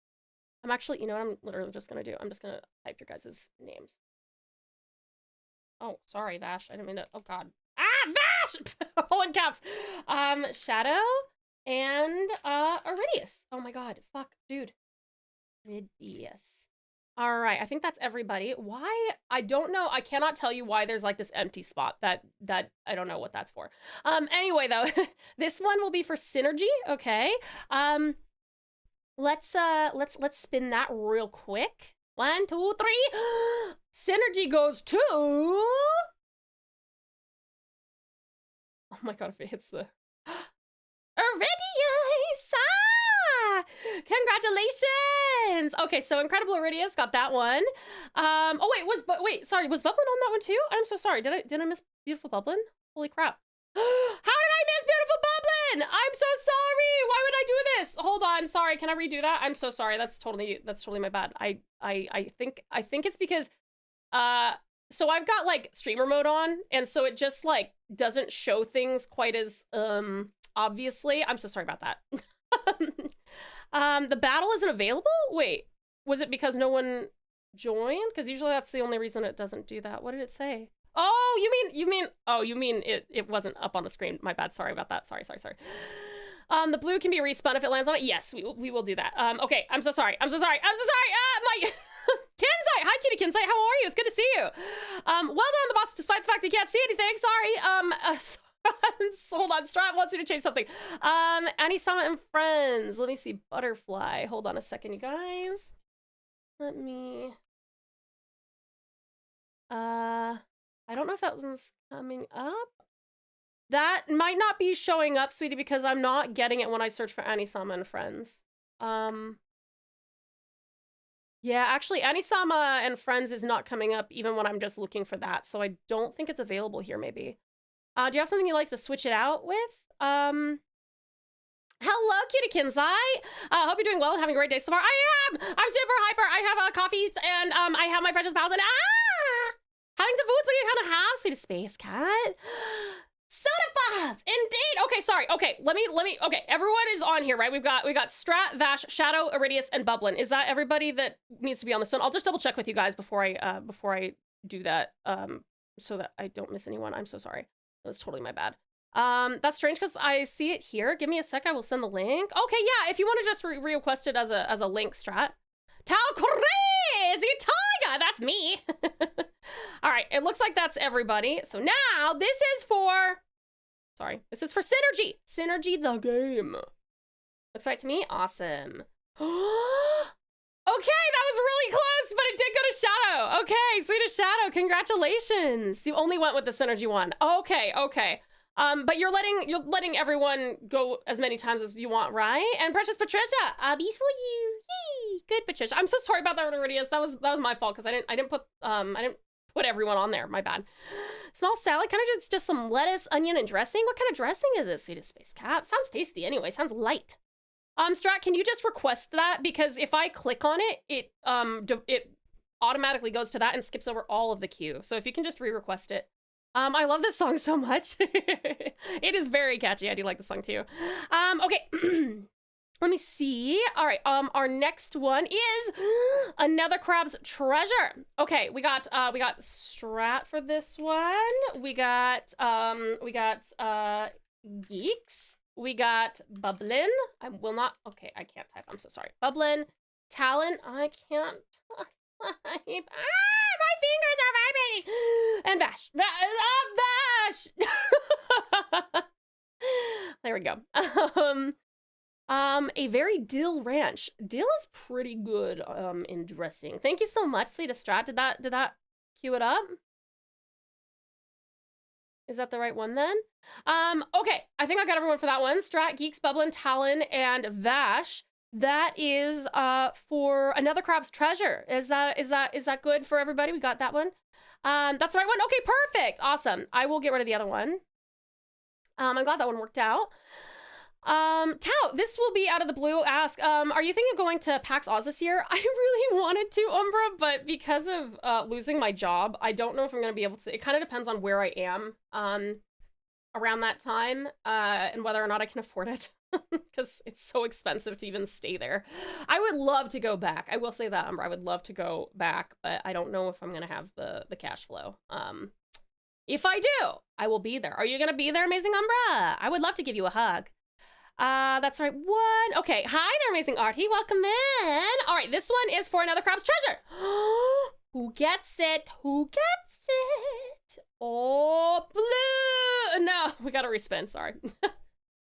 I'm actually, you know what I'm literally just gonna do? I'm just gonna type your guys' names. Oh, sorry, Vash, I didn't mean to, oh God. Ah, Vash! All in caps. Shadow. And, Iridius. Oh my God, fuck, dude. Iridius. All right, I think that's everybody. Why? I don't know. I cannot tell you why there's like this empty spot that I don't know what that's for. Anyway though, this one will be for Synergy, okay? Let's spin that real quick. 1, 2, 3. Synergy goes to, oh my God, if it hits the, Iridius! Ah! Congratulations! Okay, so Incredible Iridius got that one. Oh wait, sorry, was Bublin on that one too? I'm so sorry. Did I miss Beautiful Bublin? Holy crap. How did I miss Beautiful I'm so sorry. Why would I do this? Hold on. Sorry. Can I redo that? I'm so sorry. That's totally my bad. I think it's because so I've got like streamer mode on, and so it just like doesn't show things quite as obviously. I'm so sorry about that. The battle isn't available? Wait, was it because no one joined? Because usually that's the only reason it doesn't do that. What did it say? Oh, you mean it wasn't up on the screen. My bad. Sorry about that. Sorry. The blue can be respun if it lands on it. Yes, we will do that. Okay, I'm so sorry. My Kenzai! Hi, Kitty Kenzai. How are you? It's good to see you. Well done on the boss, despite the fact you can't see anything. Sorry. Hold on. Strat wants you to change something. Annie Summit and friends. Let me see. Butterfly. Hold on a second, you guys. Let me. I don't know if that one's coming up. That might not be showing up, sweetie, because I'm not getting it when I search for Anisama and friends. Yeah, actually, Anisama and friends is not coming up even when I'm just looking for that, so I don't think it's available here, maybe. Do you have something you'd like to switch it out with? Hello, Cutie Kinzai. Hope you're doing well and having a great day so far. I'm super hyper. I have coffees and I have my precious pals and having some foods. What do you kind of have, sweetest space cat? Soda buff, indeed. Okay, sorry. Okay, let me. Okay, everyone is on here, right? We got Strat, Vash, Shadow, Iridius, and Bublin. Is that everybody that needs to be on this one? I'll just double check with you guys before I do that, so that I don't miss anyone. I'm so sorry. That was totally my bad. That's strange because I see it here. Give me a sec. I will send the link. Okay, yeah. If you want to just request it as a link, Strat. TauTassieTiger. That's me. All right, it looks like that's everybody. So now this is for Synergy. Synergy the game. Looks right to me. Awesome. Okay, that was really close, but it did go to Shadow. Okay, sweetest Shadow, congratulations. You only went with the Synergy one. Okay. But you're letting everyone go as many times as you want, right? And Precious Patricia, bees for you. Yee. Good, Patricia. I'm so sorry about that, Iridius. That was my fault because I didn't put everyone on there. My bad. Small salad, kind of just some lettuce, onion, and dressing. What kind of dressing is this, sweetest space cat? Sounds tasty anyway. Sounds light. Strat, can you just request that? Because if I click on it, it automatically goes to that and skips over all of the queue. So if you can just re-request it. I love this song so much. It is very catchy. I do like the song too. Okay. Let me see. All right. Our next one is Another Crab's Treasure. Okay, we got Strat for this one. We got Geeks. We got Bublin. I will not. Okay, I can't type. I'm so sorry. Bublin. Talon. I can't. My fingers are vibrating. And Bash. Bash. There we go. A very dill ranch. Dill is pretty good in dressing. Thank you so much, sweetest Strat. Did that cue it up? Is that the right one then? Okay, I think I got everyone for that one. Strat, Geeks, Bublin, Talon, and Vash. That is for Another Crab's Treasure. Is that good for everybody? We got that one. That's the right one. Okay, perfect. Awesome. I will get rid of the other one. I'm glad that one worked out. Tau, this will be out of the blue. Ask, are you thinking of going to PAX Oz this year? I really wanted to, Umbra, but because of losing my job, I don't know if I'm going to be able to. It kind of depends on where I am around that time and whether or not I can afford it because it's so expensive to even stay there. I would love to go back. I will say that, Umbra. I would love to go back, but I don't know if I'm going to have the cash flow. If I do, I will be there. Are you going to be there, amazing Umbra? I would love to give you a hug. That's the right one. Okay, hi there, amazing Artie. Welcome in. All right, this one is for Another Crab's Treasure. Who gets it? Who gets it? Oh, blue. No, we got to respin. Sorry.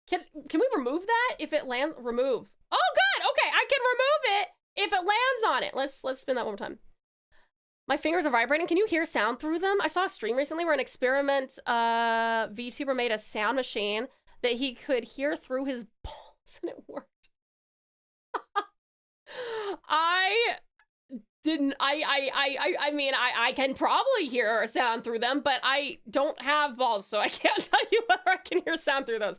Can we remove that if it lands? Remove. Oh, good. Okay, I can remove it if it lands on it. Let's spin that one more time. My fingers are vibrating. Can you hear sound through them? I saw a stream recently where an experiment VTuber made a sound machine that he could hear through his balls, and it worked. I didn't. I mean, I can probably hear a sound through them, but I don't have balls, so I can't tell you whether I can hear sound through those.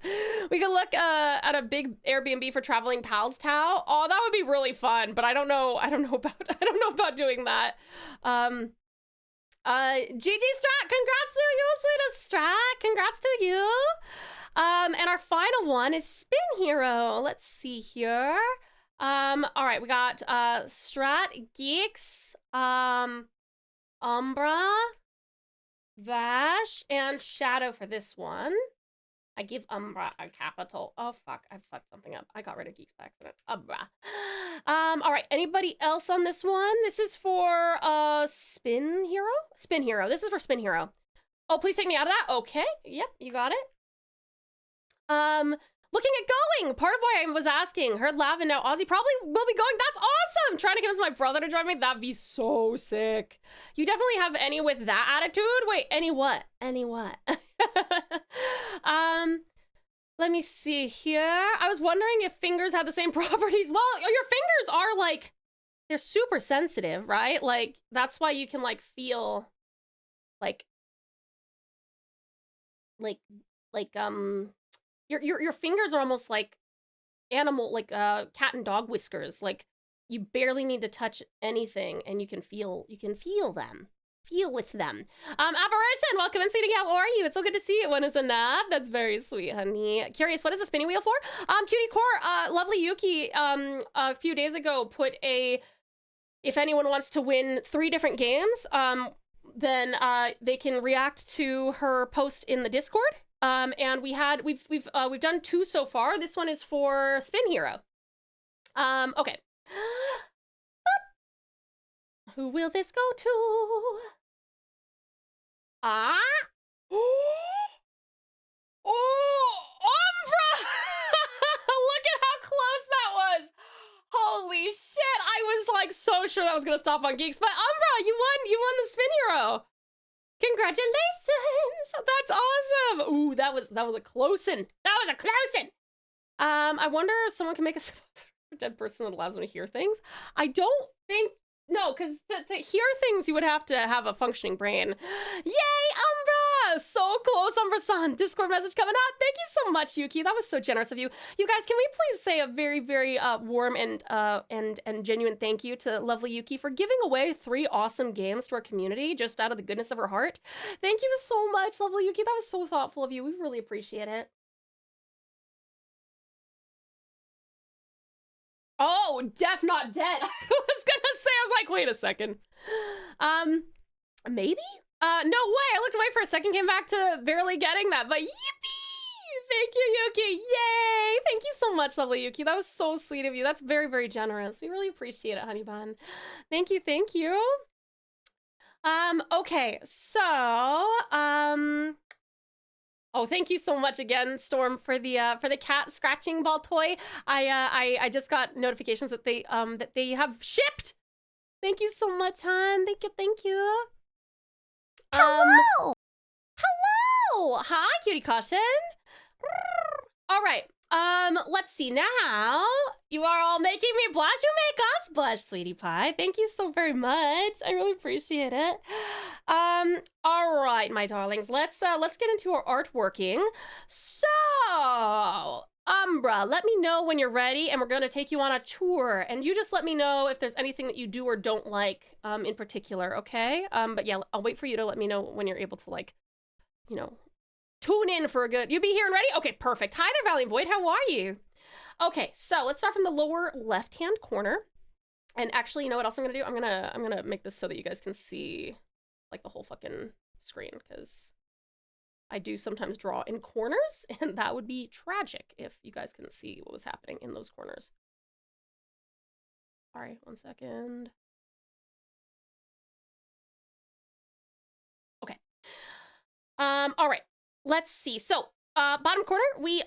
We could look at a big Airbnb for traveling pals Tau. Oh, that would be really fun, but I don't know about doing that. GG Strat, congrats to you, sweetest Strat. Congrats to you. And our final one is Spin Hero. Let's see here. All right, we got Strat, Geeks, Umbra, Vash, and Shadow for this one. I give Umbra a capital. Oh fuck, I fucked something up. I got rid of Geeks by accident. Umbra. All right, anybody else on this one? This is for Spin Hero? Spin Hero. This is for Spin Hero. Oh, please take me out of that. Okay, yep, you got it. Looking at going. Part of why I was asking. Heard Lavin, now Ozzy probably will be going. That's awesome. Trying to convince my brother to drive me. That'd be so sick. You definitely have any with that attitude. Wait, any what? Any what? Let me see here. I was wondering if fingers had the same properties. Well, your fingers are like, they're super sensitive, right? Like, that's why you can like feel like your fingers are almost like animal, like cat and dog whiskers. Like you barely need to touch anything and you can feel them. Feel with them. Apparition, welcome in, Sweetie. How are you? It's so good to see you. One is enough. That's very sweet, honey. Curious, what is the spinning wheel for? Cutie Core, lovely Yuki, a few days ago put if anyone wants to win 3 different games, then they can react to her post in the Discord. And we've done 2 so far. This one is for Spin Hero. Okay. Who will this go to? Ah? Oh, Umbra! Look at how close that was. Holy shit! I was like so sure that was gonna stop on Geeks, but Umbra, you won the Spin Hero. Congratulations! That's awesome. Ooh, that was a close one. That was a close one. I wonder if someone can make a dead person that allows them to hear things. I don't think. No, because to hear things, you would have to have a functioning brain. Yay, Umbra! So close, Umbra-san. Discord message coming up. Thank you so much, Yuki. That was so generous of you. You guys, can we please say a very, very warm and genuine thank you to lovely Yuki for giving away 3 awesome games to our community just out of the goodness of her heart. Thank you so much, lovely Yuki. That was so thoughtful of you. We really appreciate it. Oh, deaf not dead. I was gonna say, I was like, wait a second. Maybe? No way. I looked away for a second, came back to barely getting that, but yippee! Thank you, Yuki. Yay! Thank you so much, lovely Yuki. That was so sweet of you. That's very, very generous. We really appreciate it, honey bun. Thank you, thank you. Okay, so, oh, thank you so much again, Storm, for the cat scratching ball toy. I just got notifications that they have shipped. Thank you so much, hon. Thank you. Hello! Hello! Hi, Cutie Caution. All right. Let's see now. You are all making me blush. You make us blush, sweetie pie. Thank you so very much. I really appreciate it. All right, my darlings. Let's get into our artworking. So, Umbra, let me know when you're ready, and we're gonna take you on a tour. And you just let me know if there's anything that you do or don't like, in particular, okay? But yeah, I'll wait for you to let me know when you're able to, like, you know, tune in for a good. You be here and ready? Okay, perfect. Hi there, Valiant Void. How are you? Okay, so let's start from the lower left-hand corner. And actually, you know what else I'm gonna do? I'm gonna make this so that you guys can see like the whole fucking screen, because I do sometimes draw in corners, and that would be tragic if you guys couldn't see what was happening in those corners. Sorry, 1 second. Okay. All right. Let's see. So, bottom corner, we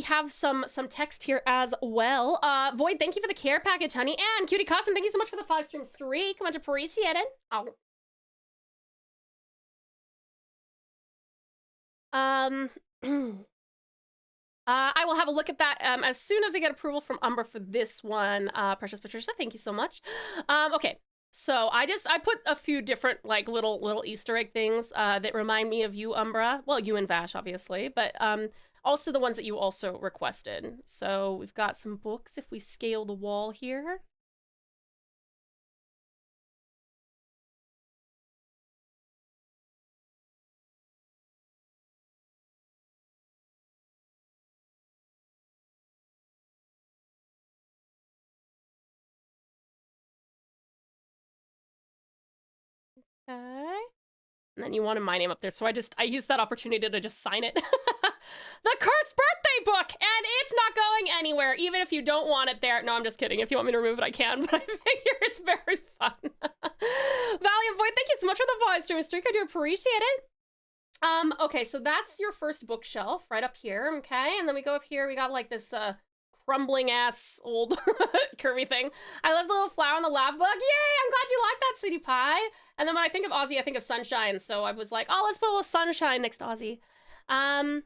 have some text here as well. Void, thank you for the care package, honey. And Cutie Caution, thank you so much for the 5-stream streak. Much appreciated. Oh. I will have a look at that as soon as I get approval from Umbra for this one. Precious Patricia, thank you so much. Okay. So I put a few different like little Easter egg things that remind me of you, Umbra. Well, you and Vash, obviously, but also the ones that you also requested. So we've got some books if we scale the wall here. Okay. And then you wanted my name up there, so I used that opportunity to just sign it. The Cursed Birthday Book! And it's not going anywhere, even if you don't want it there. No, I'm just kidding. If you want me to remove it, I can, but I figure it's very fun. Valiant Boy, thank you so much for the voice stream streak. I do appreciate it. Okay, so that's your first bookshelf right up here, okay? And then we go up here, we got like this, crumbling ass old curvy thing. I love the little flower in the lab book. Yay! I'm glad you like that, Sweetie Pie. And then when I think of Ozzy, I think of Sunshine. So I was like, oh, let's put a little sunshine next to Ozzy. Let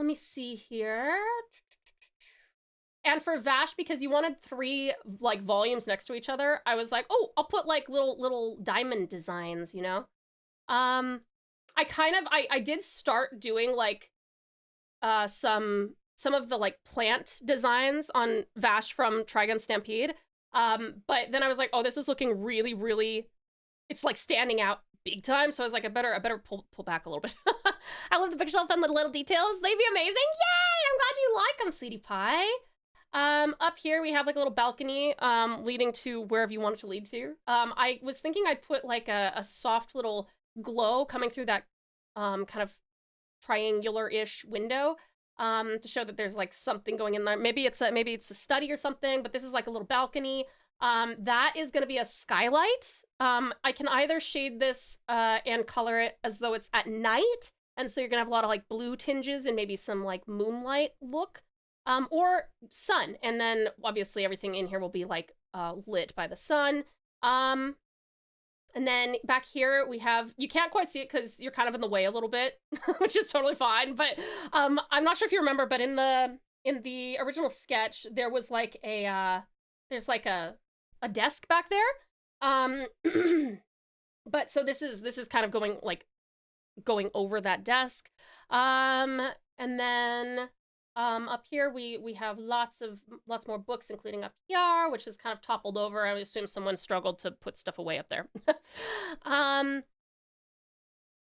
me see here. And for Vash, because you wanted 3 like volumes next to each other, I was like, oh, I'll put like little diamond designs, you know? I did start doing like some of the like plant designs on Vash from Trigun Stampede. But then I was like, oh, this is looking really, really, it's like standing out big time. So I was like, I better pull back a little bit. I love the bookshelf and the little details. They'd be amazing. Yay! I'm glad you like them, Sweetie Pie. Up here we have like a little balcony leading to wherever you want it to lead to. I was thinking I'd put like a soft little glow coming through that kind of triangular-ish window to show that there's like something going in there. Maybe it's a study or something, but this is like a little balcony. That is going to be a skylight. I can either shade this and color it as though it's at night, and so you're gonna have a lot of like blue tinges and maybe some like moonlight look, or sun, and then obviously everything in here will be like lit by the sun. And then back here we have, you can't quite see it because you're kind of in the way a little bit, which is totally fine, but I'm not sure if you remember, but in the original sketch there was like there's like a desk back there. But so this is kind of going over that desk. And then up here we have lots more books, including up here, which is kind of toppled over. I would assume someone struggled to put stuff away up there.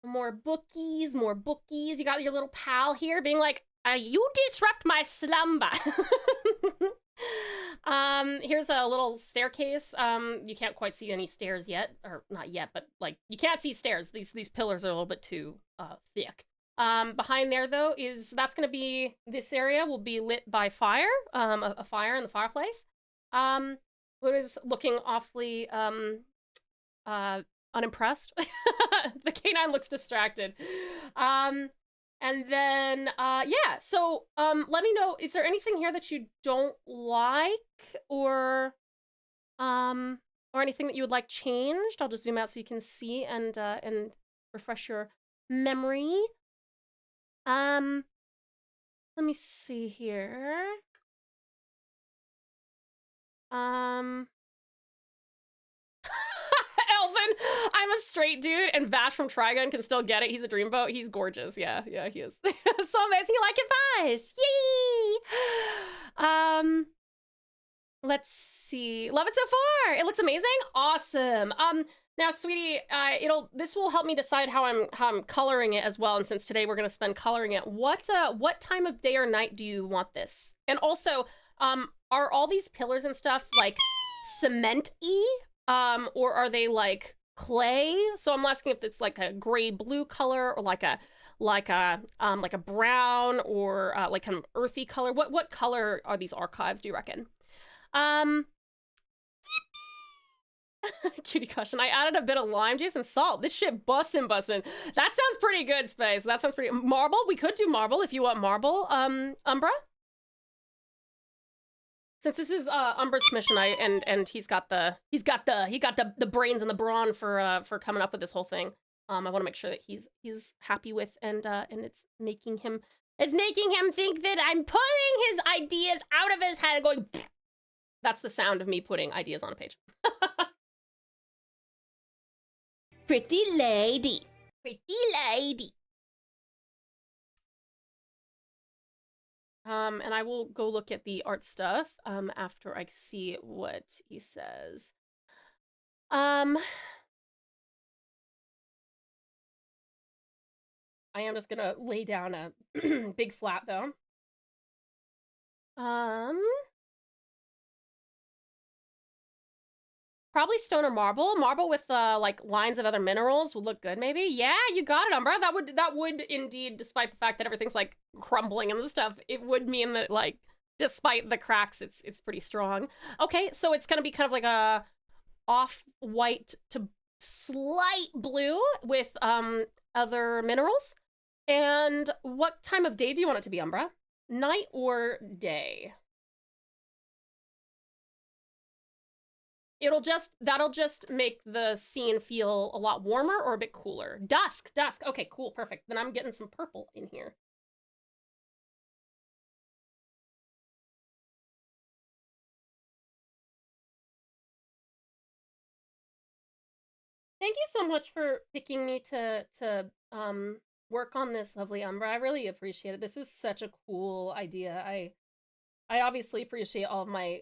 More bookies. You got your little pal here being like, you disrupt my slumber. Here's a little staircase. You can't quite see any stairs yet, or not yet, but like you can't see stairs. These pillars are a little bit too thick. Behind there though that's gonna be, this area will be lit by fire, a fire in the fireplace. What is looking awfully unimpressed. The canine looks distracted. And then, yeah, so, let me know, is there anything here that you don't like, or anything that you would like changed? I'll just zoom out so you can see and refresh your memory. Let me see here. Elvin, I'm a straight dude, and Vash from Trigun can still get it. He's a dreamboat. He's gorgeous. Yeah, he is. So amazing. You like it, Vash? Yay! Let's see. Love it so far. It looks amazing. Awesome. Now, sweetie, this will help me decide how I'm coloring it as well. And since today we're gonna spend coloring it, what time of day or night do you want this? And also, are all these pillars and stuff like cement-y? Or are they like clay? So I'm asking if it's like a gray blue color, or like a brown, or like kind of earthy color. What color are these archives, do you reckon? Cutie cushion. I added a bit of lime juice and salt. This shit bussin'. That sounds pretty good, Space. That sounds pretty. Marble? We could do marble if you want marble. Umbra? Since this is Umbra's commission, and he got the brains and the brawn for coming up with this whole thing. I want to make sure that he's happy with, and it's making him think that I'm pulling his ideas out of his head and going. That's the sound of me putting ideas on a page. Pretty lady. Pretty lady. And I will go look at the art stuff, after I see what he says. I am just gonna lay down a big flat though. Probably stone or marble. Marble with like lines of other minerals would look good maybe. Yeah, you got it, Umbra. That would indeed, despite the fact that everything's like crumbling and stuff, it would mean that like despite the cracks, it's pretty strong. Okay, so it's gonna be kind of like a off-white to slight blue with other minerals. And what time of day do you want it to be, Umbra? Night or day? That'll just make the scene feel a lot warmer or a bit cooler. Dusk. Okay, cool, perfect. Then I'm getting some purple in here. Thank you so much for picking me to work on this, lovely Umbra. I really appreciate it. This is such a cool idea. I obviously appreciate all of my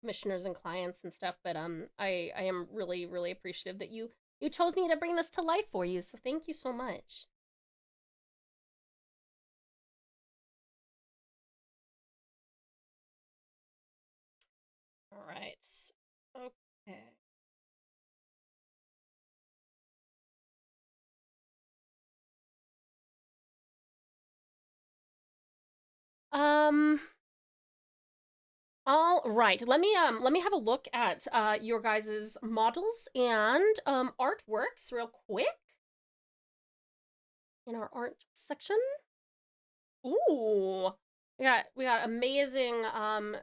commissioners and clients and stuff, but I am really, really appreciative that you chose me to bring this to life for you. So thank you so much. All right. Okay. All right, let me have a look at your guys' models and artworks real quick in our art section. Ooh, we got amazing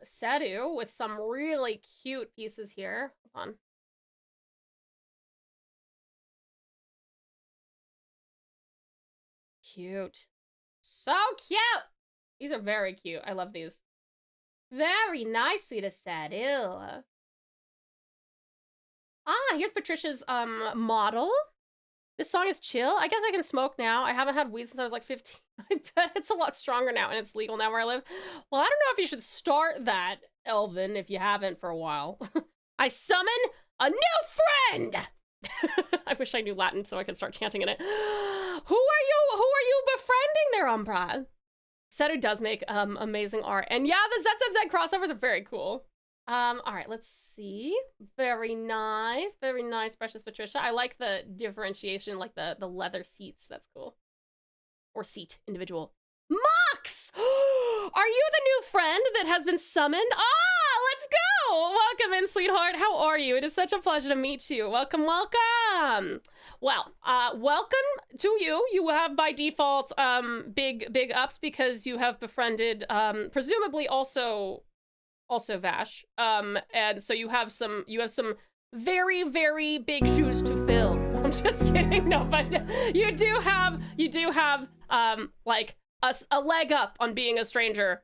Sedu with some really cute pieces here. Hold on. Cute. So cute. These are very cute. I love these. Very nice, sweetest Sedu. Ah, here's Patricia's model. This song is chill. I guess I can smoke now. I haven't had weed since I was like 15. I bet it's a lot stronger now and it's legal now where I live. Well, I don't know if you should start that, Elvin, if you haven't for a while. I summon a new friend! I wish I knew Latin so I could start chanting in it. Who are you befriending there, Umbra? Sedu does make amazing art. And yeah, the ZZZ crossovers are very cool. All right, let's see. Very nice, precious Patricia. I like the differentiation, like the leather seats. That's cool. Or seat, individual. Mox! Are you the new friend that has been summoned? Ah, let's go! Welcome in, sweetheart. How are you? It is such a pleasure to meet you. Welcome, welcome. Well, welcome to you. You have by default big ups because you have befriended presumably also Vash. And so you have some very, very big shoes to fill. I'm just kidding. No, but you do have like a leg up on being a stranger,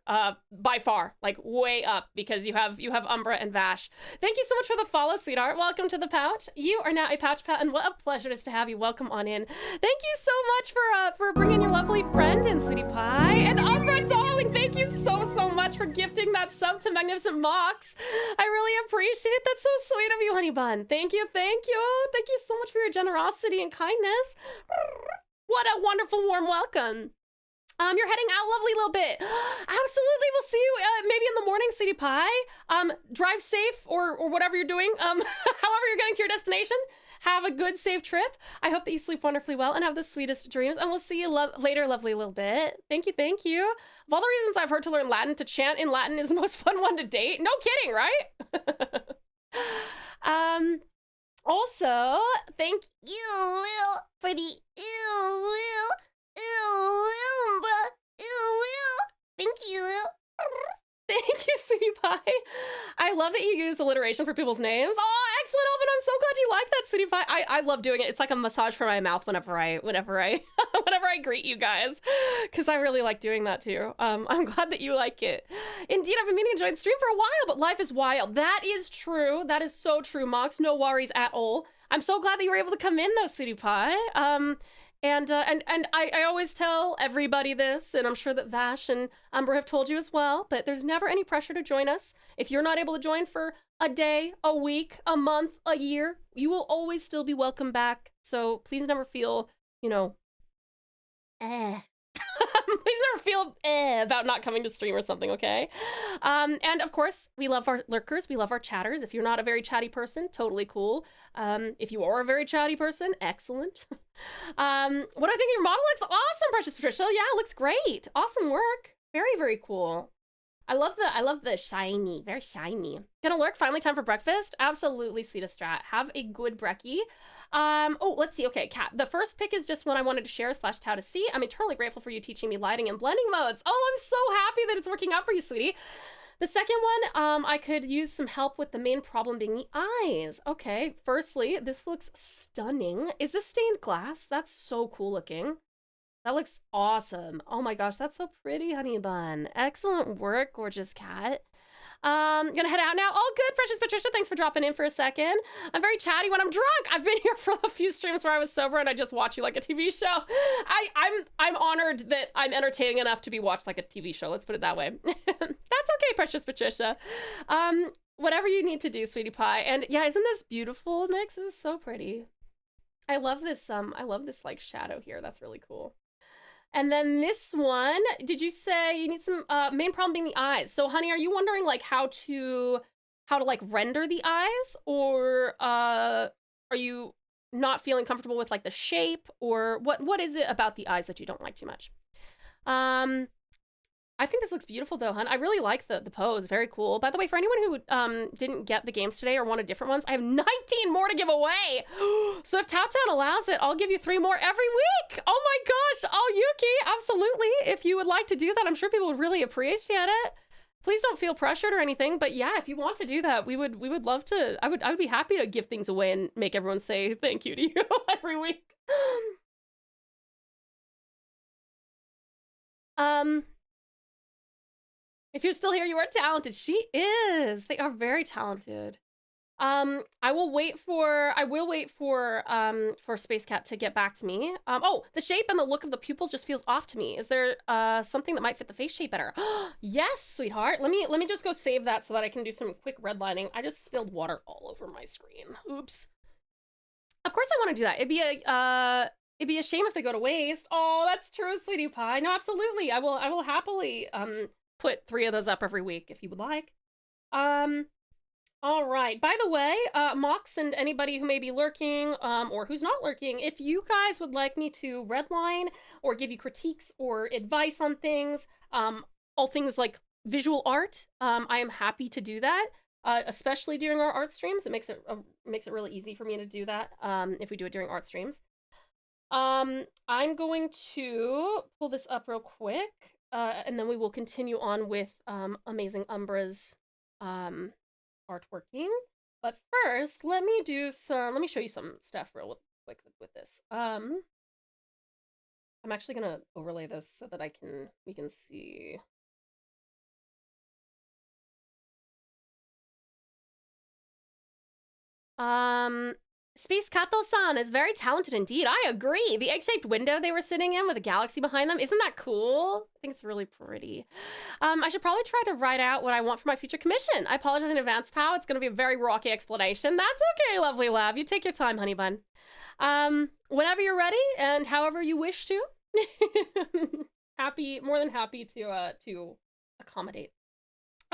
by far, like way up, because you have Umbra and Vash. Thank you so much for the follow, sweetheart. Welcome to the pouch. You are now a pouch pet, and what a pleasure it is to have you. Welcome on in. Thank you so much for bringing your lovely friend in, sweetie pie. And Umbra, darling, thank you so much for gifting that sub to Magnificent Mox. I really appreciate it. That's so sweet of you, honey bun. Thank you. Thank you so much for your generosity and kindness. What a wonderful warm welcome. You're heading out, lovely little bit. Absolutely, we'll see you maybe in the morning, sweetie pie. Drive safe or whatever you're doing. However you're getting to your destination. Have a good, safe trip. I hope that you sleep wonderfully well and have the sweetest dreams. And we'll see you later, lovely little bit. Thank you, thank you. Of all the reasons I've heard to learn Latin, to chant in Latin is the most fun one to date. No kidding, right? Also, thank you for the thank you. Thank you, sweetie pie. I love that you use alliteration for people's names. Oh, excellent, Elvin. I'm so glad you like that, sweetie pie. I love doing it. It's like a massage for my mouth whenever I whenever I greet you guys, because I really like doing that too. I'm glad that you like it. Indeed, I've been meaning to join the stream for a while, but life is wild. That is true. That is so true, Mox. No worries at all. I'm so glad that you were able to come in though, sweetie pie. And I always tell everybody this, and I'm sure that Vash and Umber have told you as well, but there's never any pressure to join us. If you're not able to join for a day, a week, a month, a year, you will always still be welcome back. So please never feel, you know, please never feel about not coming to stream or something, okay? And of course, we love our lurkers, we love our chatters. If you're not a very chatty person, totally cool. If you are a very chatty person, excellent. What do I think your model looks awesome, Precious Patricia. Yeah, it looks great. Awesome work. Very, very cool. I love the shiny, very shiny. Gonna lurk, finally time for breakfast? Absolutely, sweetest strat. Have a good brekkie. Oh, let's see. Okay, Kat, the first pick is just one I wanted to share / TauTassie. I'm eternally grateful for you teaching me lighting and blending modes. Oh, I'm so happy that it's working out for you, sweetie. The second one, I could use some help with the main problem being the eyes. Okay, firstly, this looks stunning. Is this stained glass? That's so cool looking. That looks awesome. Oh my gosh, that's so pretty, honey bun. Excellent work, gorgeous cat. Gonna head out now. All good, Precious Patricia. Thanks for dropping in for a second. I'm very chatty when I'm drunk. I've been here for a few streams where I was sober and I just watch you like a TV show. I'm honored that I'm entertaining enough to be watched like a TV show. Let's put it that way. That's okay, Precious Patricia. Whatever you need to do, sweetie pie. And yeah, isn't this beautiful, Nyx? This is so pretty. I love this like shadow here. That's really cool. And then this one, did you say you need some main problem being the eyes? So honey, are you wondering like how to like render the eyes, or are you not feeling comfortable with like the shape, or what is it about the eyes that you don't like too much? I think this looks beautiful though, hun. I really like the pose. Very cool. By the way, for anyone who didn't get the games today or wanted different ones, I have 19 more to give away. So if TapTown allows it, I'll give you 3 more every week. Oh my gosh. Oh, Yuki, absolutely. If you would like to do that, I'm sure people would really appreciate it. Please don't feel pressured or anything, but yeah, if you want to do that, we would love to. I would be happy to give things away and make everyone say thank you to you every week. If you're still here, you are talented. She is. They are very talented. I will wait for Space Cat to get back to me. Oh, the shape and the look of the pupils just feels off to me. Is there something that might fit the face shape better? Yes, sweetheart. Let me just go save that so that I can do some quick redlining. I just spilled water all over my screen. Oops. Of course I want to do that. It'd be a shame if they go to waste. Oh, that's true, sweetie pie. No, absolutely. I will happily put 3 of those up every week if you would like. All right. By the way, Mox and anybody who may be lurking or who's not lurking, if you guys would like me to redline or give you critiques or advice on things, all things like visual art, I am happy to do that, especially during our art streams. It makes it really easy for me to do that if we do it during art streams. I'm going to pull this up real quick. And then we will continue on with amazing Umbra's artworking. But first, let me show you some stuff real quick with this. I'm actually gonna overlay this so that we can see. Space Kato-san is very talented indeed. I agree. The egg-shaped window they were sitting in with a galaxy behind them, isn't that cool? I think it's really pretty. I should probably try to write out what I want for my future commission. I apologize in advance, Tao. It's going to be a very rocky explanation. That's okay, lovely love. You take your time, honey bun. Whenever you're ready and however you wish to. More than happy to accommodate.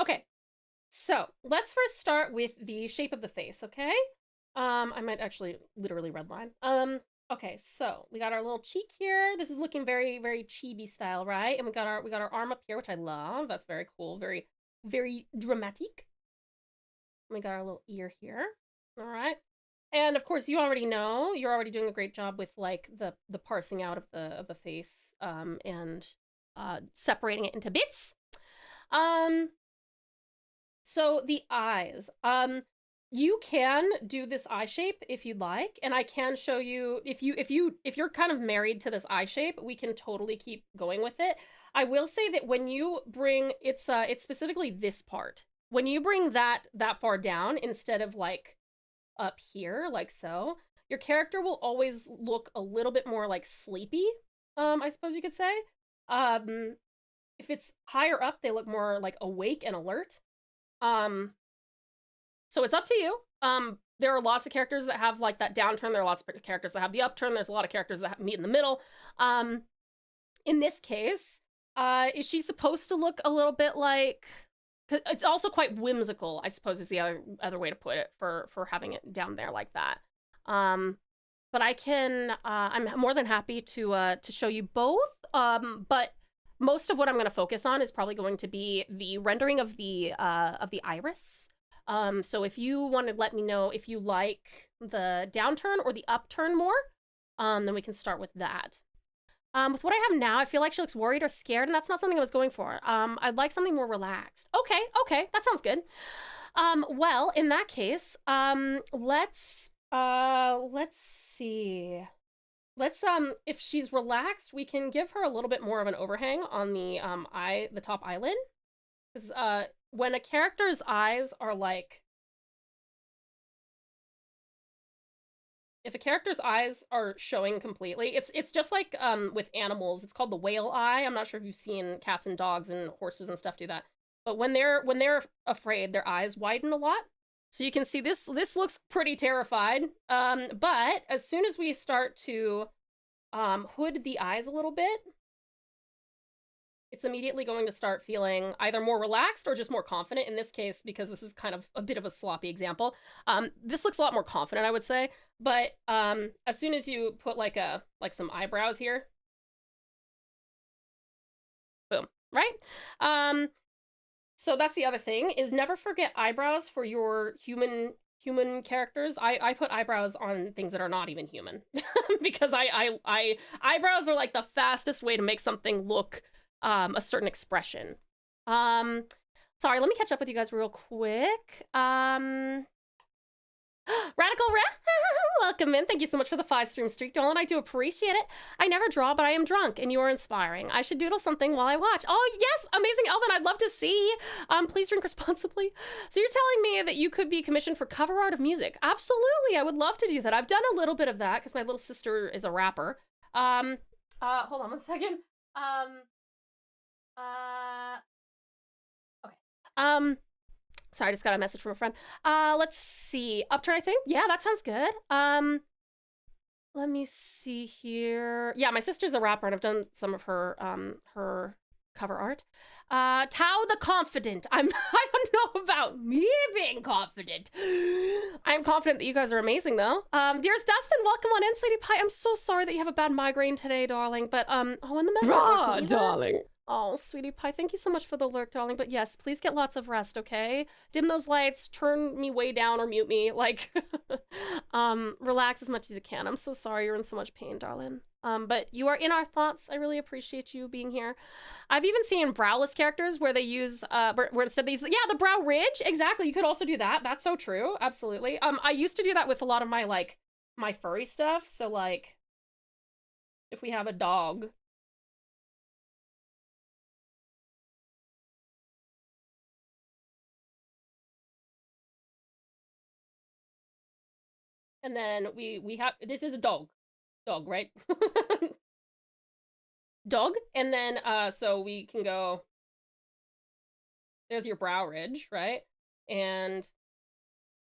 Okay, so let's first start with the shape of the face, okay? I might actually literally redline. Okay, so we got our little cheek here. This is looking very, very chibi style, right? And we got our arm up here, which I love. That's very cool, very, very dramatic. And we got our little ear here. All right. And of course, you already know, you're already doing a great job with like the parsing out of the face, and separating it into bits. So the eyes. You can do this eye shape if you'd like, and I can show you if you're kind of married to this eye shape, we can totally keep going with it. I will say that when you bring it's specifically this part. When you bring that far down instead of like up here, like so. Your character will always look a little bit more like sleepy, I suppose you could say. If it's higher up, they look more like awake and alert. So it's up to you. There are lots of characters that have like that downturn. There are lots of characters that have the upturn. There's a lot of characters that meet in the middle. In this case, is she supposed to look a little bit like... It's also quite whimsical, I suppose, is the other way to put it for having it down there like that. But I can... I'm more than happy to show you both. But most of what I'm going to focus on is probably going to be the rendering of the iris. So if you want to let me know if you like the downturn or the upturn more, then we can start with that. With what I have now, I feel like she looks worried or scared, and that's not something I was going for. I'd like something more relaxed. Okay, that sounds good. Well, in that case, let's see. If she's relaxed, we can give her a little bit more of an overhang on the top eyelid. Because, when a character's eyes are like... If a character's eyes are showing completely, it's just like with animals. It's called the whale eye. I'm not sure if you've seen cats and dogs and horses and stuff do that. But when they're afraid, their eyes widen a lot. So you can see this looks pretty terrified. But as soon as we start to hood the eyes a little bit, it's immediately going to start feeling either more relaxed or just more confident. In this case, because this is kind of a bit of a sloppy example, this looks a lot more confident, I would say. But as soon as you put like some eyebrows here, boom, right? So that's the other thing, is never forget eyebrows for your human characters. I put eyebrows on things that are not even human because eyebrows are like the fastest way to make something look a certain expression. Sorry, let me catch up with you guys real quick. Radical welcome in. Thank you so much for the 5-stream streak, Dolan. I do appreciate it. I never draw, but I am drunk, and you are inspiring. I should doodle something while I watch. Oh, yes! Amazing, Elvin. I'd love to see. Please drink responsibly. So you're telling me that you could be commissioned for cover art of music? Absolutely. I would love to do that. I've done a little bit of that, because my little sister is a rapper. Hold on one second. Okay. Sorry, I just got a message from a friend. Let's see. Upturn, I think? Yeah, that sounds good. Let me see here. Yeah, my sister's a rapper, and I've done some of her, her cover art. Tau the Confident. I don't know about me being confident. I'm confident that you guys are amazing, though. Dearest Dustin, welcome on in, Sweetie Pie. I'm so sorry that you have a bad migraine today, darling, but, oh, in the message. Darling. Oh, Sweetie Pie, thank you so much for the lurk, darling. But yes, please get lots of rest, okay? Dim those lights, turn me way down or mute me. Like, relax as much as you can. I'm so sorry you're in so much pain, darling. But you are in our thoughts. I really appreciate you being here. I've even seen browless characters where they use, where instead they use, yeah, the brow ridge. Exactly. You could also do that. That's so true. Absolutely. I used to do that with a lot of my, like, my furry stuff. So, like, if we have a dog... And then we have, this is a dog, right? Dog. And then, so we can go, there's your brow ridge, right? And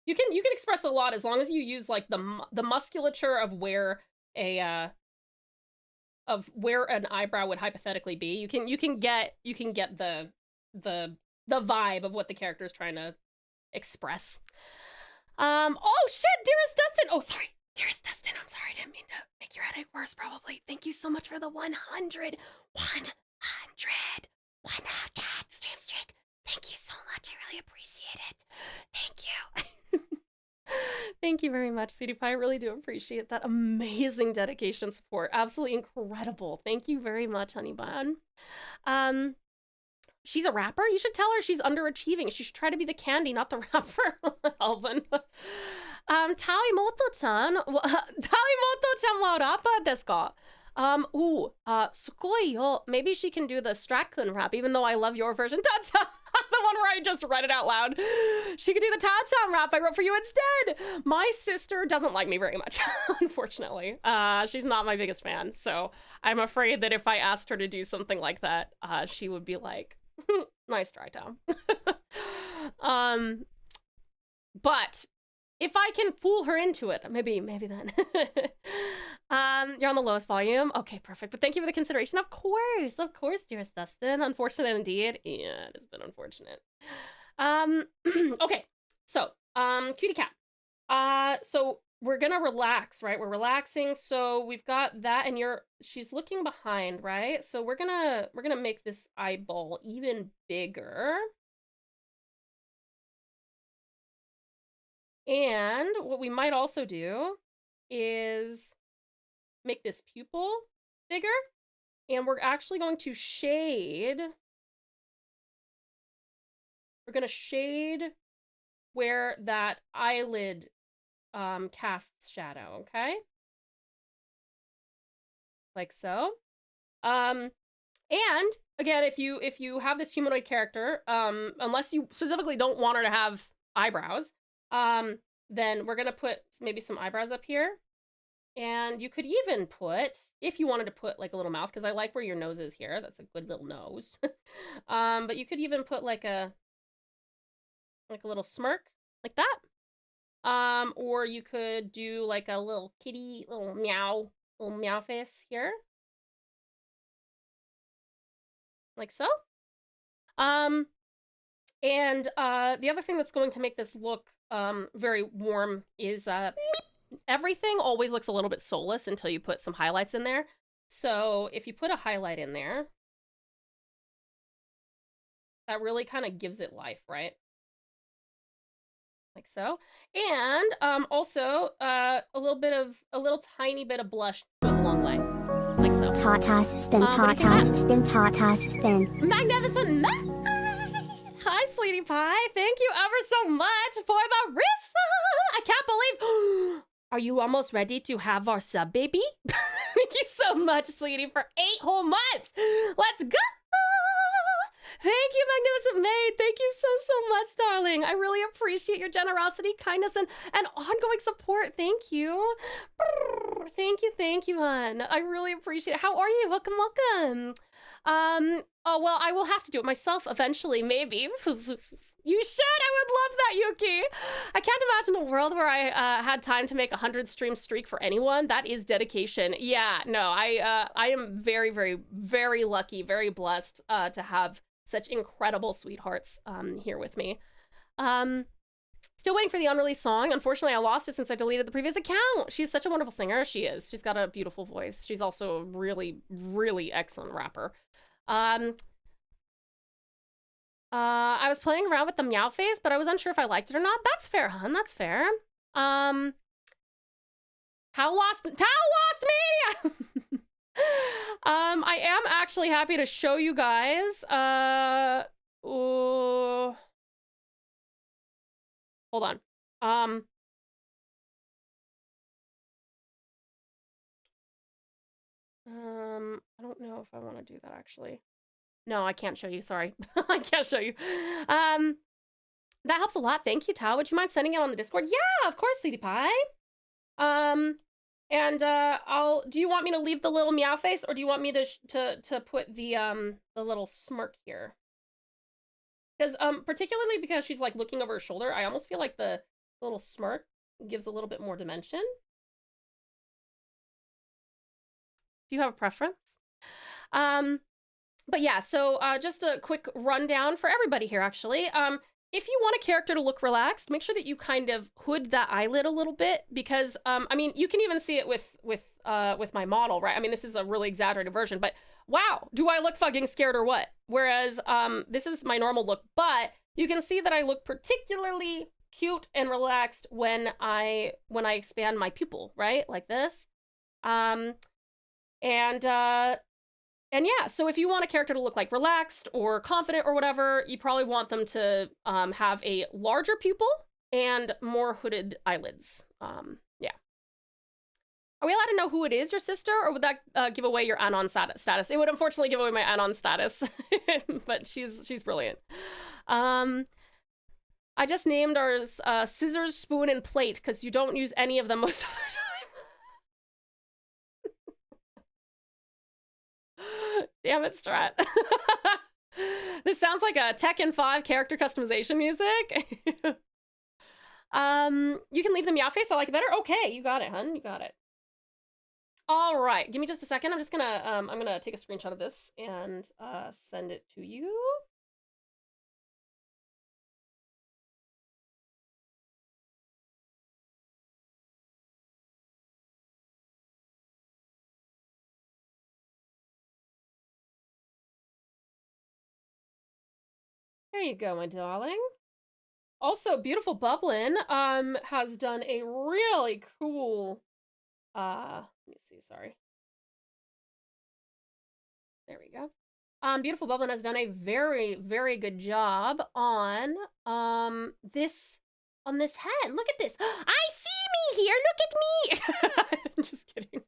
you can express a lot as long as you use like the musculature of where an eyebrow would hypothetically be. You can get the vibe of what the character is trying to express. Oh shit, Dearest Dustin! Oh, sorry. Dearest Dustin, I'm sorry. I didn't mean to make your headache worse, probably. Thank you so much for the 100 stream streak. Thank you so much. I really appreciate it. Thank you. Thank you very much, Sweetie Pie. I really do appreciate that amazing dedication support. Absolutely incredible. Thank you very much, honey bun. She's a rapper? You should tell her she's underachieving. She should try to be the candy, not the rapper. Alvin. Tawimoto-chan wa rapper desu ka? Sugoi yo. Maybe she can do the Stratcon rap, even though I love your version. The one where I just read it out loud. She could do the Ta-Chan rap I wrote for you instead. My sister doesn't like me very much, unfortunately. She's not my biggest fan, so I'm afraid that if I asked her to do something like that, she would be like, nice try, Tom. But if I can fool her into it, maybe then. You're on the lowest volume. Okay, perfect. But thank you for the consideration. Of course, dearest Dustin. Unfortunate indeed. Yeah, it has been unfortunate. Okay, so, cutie cat. So we're gonna relax, right? We're relaxing. So we've got that, and she's looking behind, right? So we're gonna make this eyeball even bigger. And what we might also do is make this pupil bigger, and we're actually going to shade. We're going to shade where that eyelid casts shadow, okay? Like so. And again, if you have this humanoid character, unless you specifically don't want her to have eyebrows, then we're gonna put maybe some eyebrows up here. And you could even put, if you wanted to put like a little mouth, because I like where your nose is here. That's a good little nose. But you could even put like a little smirk, like that. Or you could do like a little kitty, little meow face here. Like so. And the other thing that's going to make this look very warm is everything always looks a little bit soulless until you put some highlights in there. So if you put a highlight in there, that really kind of gives it life, right? Like so. And also a little tiny bit of blush goes a long way. Like so. Ta-tass spin, ta-tass spin, ta-tass spin. Magnificent. Hi, sweetie pie. Thank you ever so much for the Rissa. I can't believe. Are you almost ready to have our sub baby? Thank you so much, sweetie, for 8 whole months. Let's go. Thank you, Magnificent Maid. Thank you so much, darling. I really appreciate your generosity, kindness, and ongoing support. Thank you. Thank you, hon. I really appreciate it. How are you? Welcome. Oh, well, I will have to do it myself eventually, maybe. You should. I would love that, Yuki. I can't imagine a world where I had time to make a 100 stream streak for anyone. That is dedication. Yeah, no, I am very, very, very lucky, very blessed to have such incredible sweethearts here with me. Still waiting for the unreleased song. Unfortunately, I lost it since I deleted the previous account. She's such a wonderful singer. She is. She's got a beautiful voice. She's also a really, really excellent rapper. I was playing around with the meow face, but I was unsure if I liked it or not. That's fair, hun. That's fair. How lost media. I am actually happy to show you guys. Hold on. I don't know if I want to do that actually. No, I can't show you, sorry. I can't show you. That helps a lot. Thank you, Tao. Would you mind sending it on the Discord? Yeah, of course, sweetie pie. Do you want me to leave the little meow face, or do you want me to put the little smirk here? Because particularly because she's like looking over her shoulder, I almost feel like the little smirk gives a little bit more dimension. Do you have a preference? But yeah, so just a quick rundown for everybody here, actually. If you want a character to look relaxed, make sure that you kind of hood that eyelid a little bit, because I mean, you can even see it with my model, right? I mean, this is a really exaggerated version, but wow, do I look fucking scared or what? Whereas this is my normal look, but you can see that I look particularly cute and relaxed when I expand my pupil, right? Like this. And yeah, so if you want a character to look like relaxed or confident or whatever, you probably want them to have a larger pupil and more hooded eyelids. Yeah. Are we allowed to know who it is, your sister, or would that give away your anon status? It would unfortunately give away my anon status, but she's brilliant. I just named ours scissors, spoon, and plate because you don't use any of them most of the time. Damn it, Strat. This sounds like a Tekken 5 character customization music. You can leave the meow face. I like it better. Okay, you got it, hun. You got it. All right, give me just a second. I'm just gonna I'm gonna take a screenshot of this and send it to you. There you go, my darling. Also, Beautiful Bubbling has done a really cool let me see, sorry. There we go. Beautiful Bubbling has done a very, very good job on this head. Look at this. I see me here. Look at me. I'm just kidding.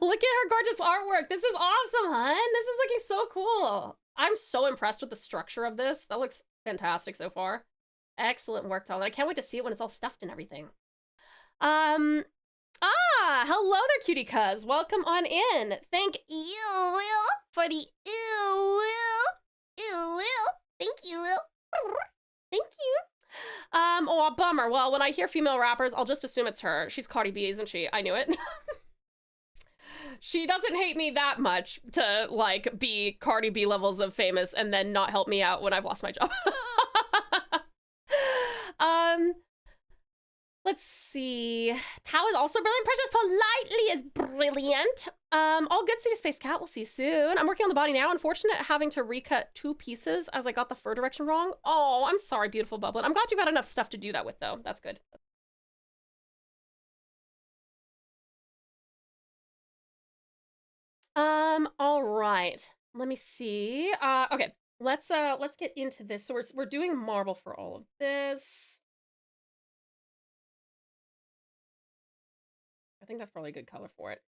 Look at her gorgeous artwork. This is awesome, hun. This is looking so cool. I'm so impressed with the structure of this. That looks fantastic so far. Excellent work, Tyler. I can't wait to see it when it's all stuffed and everything. Hello there, cutie cuz. Welcome on in. Thank you, Will, for the Will. Thank you, Will. Thank you. Oh, bummer. Well, when I hear female rappers, I'll just assume it's her. She's Cardi B, isn't she? I knew it. She doesn't hate me that much to, like, be Cardi B levels of famous and then not help me out when I've lost my job. Let's see. Tao is also brilliant. Precious Politely is brilliant. All good, City Space Cat. We'll see you soon. I'm working on the body now. Unfortunate having to recut 2 pieces as I got the fur direction wrong. Oh, I'm sorry, Beautiful Bubbling. I'm glad you got enough stuff to do that with, though. That's good. All right. Let me see. Okay. Let's get into this. So we're doing marble for all of this. I think that's probably a good color for it.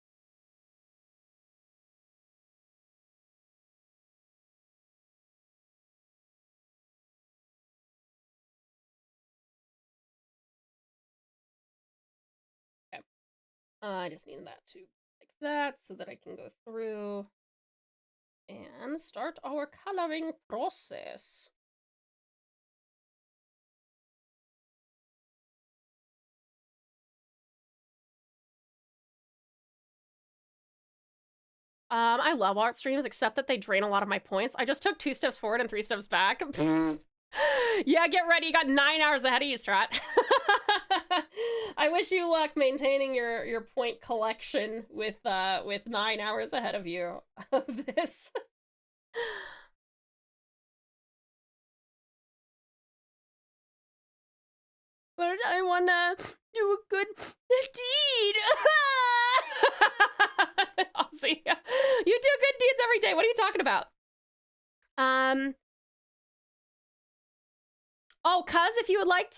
Okay. I just need that to like that so that I can go through and start our coloring process. I love art streams, except that they drain a lot of my points. I just took 2 steps forward and 3 steps back. Yeah, get ready. You got 9 hours ahead of you, Strat. I wish you luck maintaining your point collection with 9 hours ahead of you of this. But I wanna do a good deed. Aussie, you do good deeds every day. What are you talking about? Oh, cuz if you would like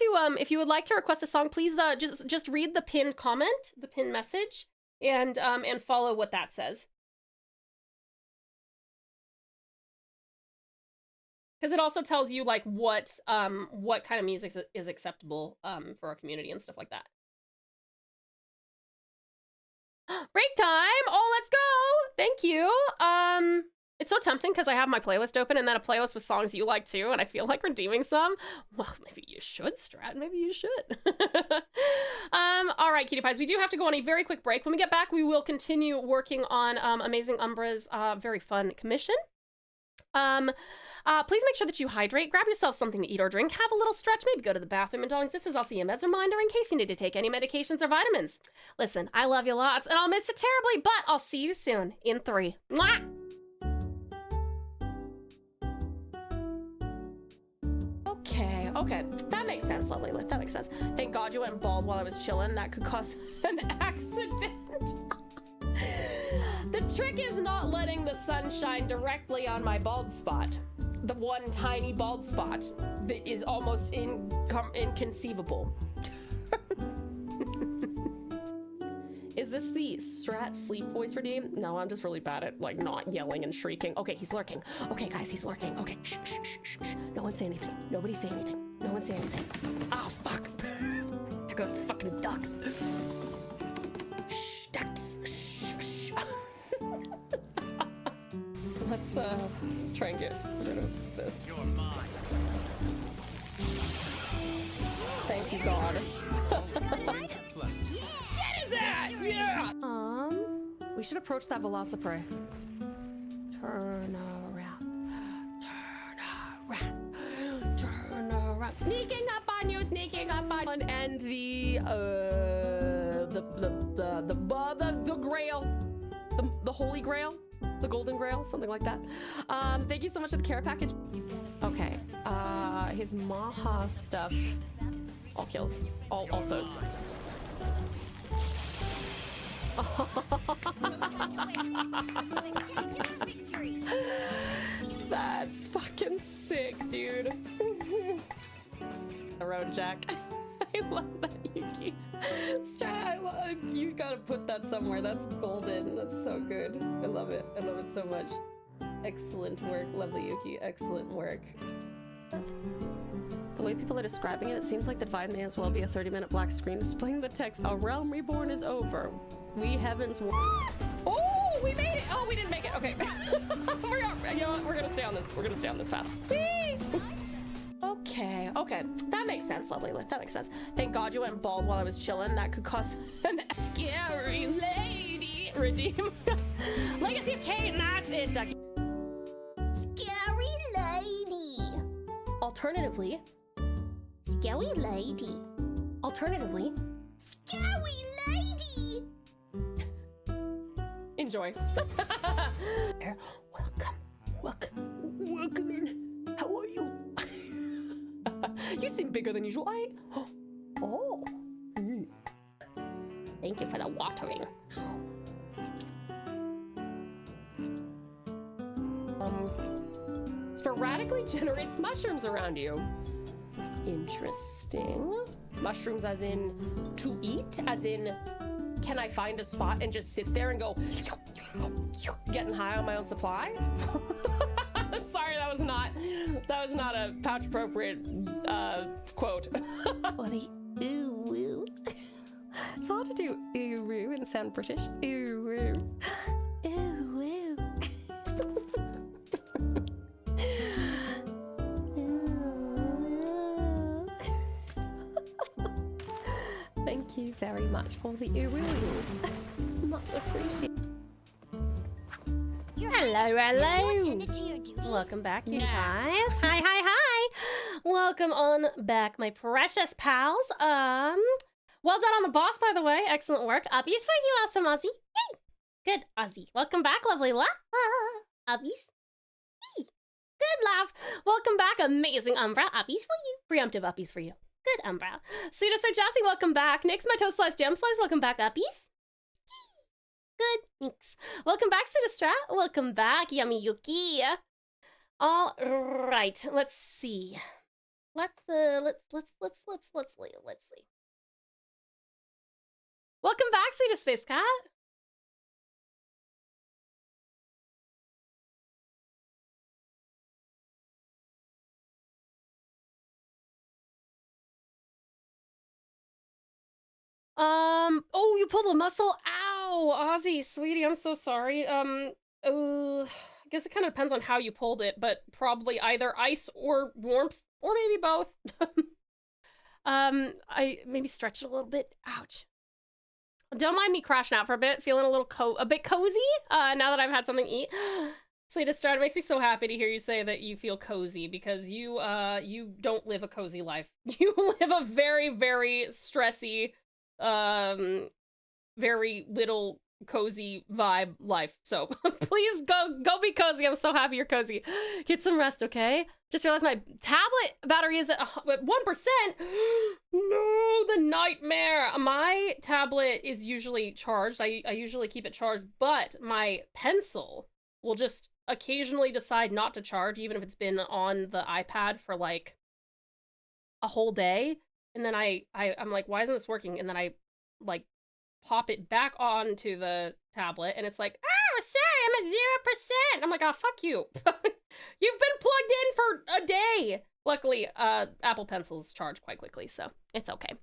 to request a song, please just read the pinned comment, the pinned message, and follow what that says. Because it also tells you like what kind of music is acceptable for our community and stuff like that. Break time! Oh, let's go! Thank you. It's so tempting because I have my playlist open and then a playlist with songs you like too, and I feel like redeeming some. Well, maybe you should, Strat. Maybe you should. All right, cutie pies. We do have to go on a very quick break. When we get back, we will continue working on Amazing Umbra's very fun commission. Please make sure that you hydrate, grab yourself something to eat or drink, have a little stretch, maybe go to the bathroom, and darlings, this is also your meds reminder in case you need to take any medications or vitamins. Listen, I love you lots, and I'll miss it terribly, but I'll see you soon in 3. Mwah! Okay, that makes sense, lovely Lith, that makes sense. Thank God you went bald while I was chilling. That could cause an accident. The trick is not letting the sun shine directly on my bald spot. The one tiny bald spot that is almost inconceivable. Is this the Strat sleep voice redeem? No, I'm just really bad at like not yelling and shrieking. Okay, he's lurking. Okay, guys, he's lurking. Okay, shh, shh, shh, shh, shh. No one say anything. Nobody say anything. No one say anything. Oh, fuck. There goes the fucking ducks. Shh, ducks. Shh, shh. Let's try and get rid of this. You're mine. Thank you, God. Get his ass! Yeah! We should approach that Velociprey. Turn around. Turn around. Turn around. Sneaking up on you, sneaking up on you. And the grail. The holy grail. The golden grail, something like that. Thank you so much for the care package. Okay, his Maha stuff. All kills. All those. That's fucking sick, dude. The road, Jack. I love that, Yuki. You gotta put that somewhere. That's golden. That's so good. I love it. I love it so much. Excellent work. Lovely, Yuki. Excellent work. The way people are describing it, it seems like the Divide may as well be a 30-minute black screen displaying the text, "A realm reborn is over. We heavens..." Oh, we made it! Oh, we didn't make it. Okay. You know what? We're gonna stay on this. We're gonna stay on this path. Whee! Okay, okay. That makes sense, lovely Lith. That makes sense. Thank God you went bald while I was chilling. That could cause an scary lady redeem. Legacy of Kane, that's it, Ducky. Scary lady. Alternatively, Scary lady. alternatively, Scary lady. enjoy. Welcome in. How are you? You seem bigger than usual. Oh. Thank you for the watering. Sporadically generates mushrooms around you. Interesting. Mushrooms as in to eat? As in, can I find a spot and just sit there and go getting high on my own supply? Sorry, that was not a pouch appropriate quote. Or the ooh woo. It's hard to do ooh woo and sound British. Ooh woo. Ooh woo. Thank you very much for the ooh woo. Much appreciated. Hello. Welcome back, you guys. Hi. Welcome on back, my precious pals. Well done on the boss, by the way. Excellent work. Uppies for you, awesome Aussie. Yay! Good, Aussie. Welcome back, lovely la. Uppies. Yay! Good laugh. Welcome back, amazing Umbra. Uppies for you. Preemptive uppies for you. Good Umbra. Suda So Jassy, welcome back. Nick's my toast slice gem slice. Welcome back, uppies. Good, thanks. Welcome back, Sudastra. Welcome back, Yummy Yuki. All right, let's see. Let's see. Welcome back, Suda Space Cat. Oh, you pulled a muscle? Ow, Ozzy, sweetie, I'm so sorry. I guess it kind of depends on how you pulled it, but probably either ice or warmth, or maybe both. I maybe stretch it a little bit. Ouch. Don't mind me crashing out for a bit, feeling a bit cozy, now that I've had something to eat. Sweetest Strata, makes me so happy to hear you say that you feel cozy, because you don't live a cozy life. You live a very, very stressy, very little cozy vibe life. So please go be cozy. I'm so happy you're cozy. Get some rest, okay? Just realized my tablet battery is at 1%. No, the nightmare. My tablet is usually charged. I usually keep it charged, but my pencil will just occasionally decide not to charge, even if it's been on the iPad for like a whole day. And then I'm like, why isn't this working? And then I like pop it back onto the tablet, and it's like, oh, sorry, I'm at 0%. I'm like, oh, fuck you. You've been plugged in for a day. Luckily, Apple Pencils charge quite quickly, so it's okay.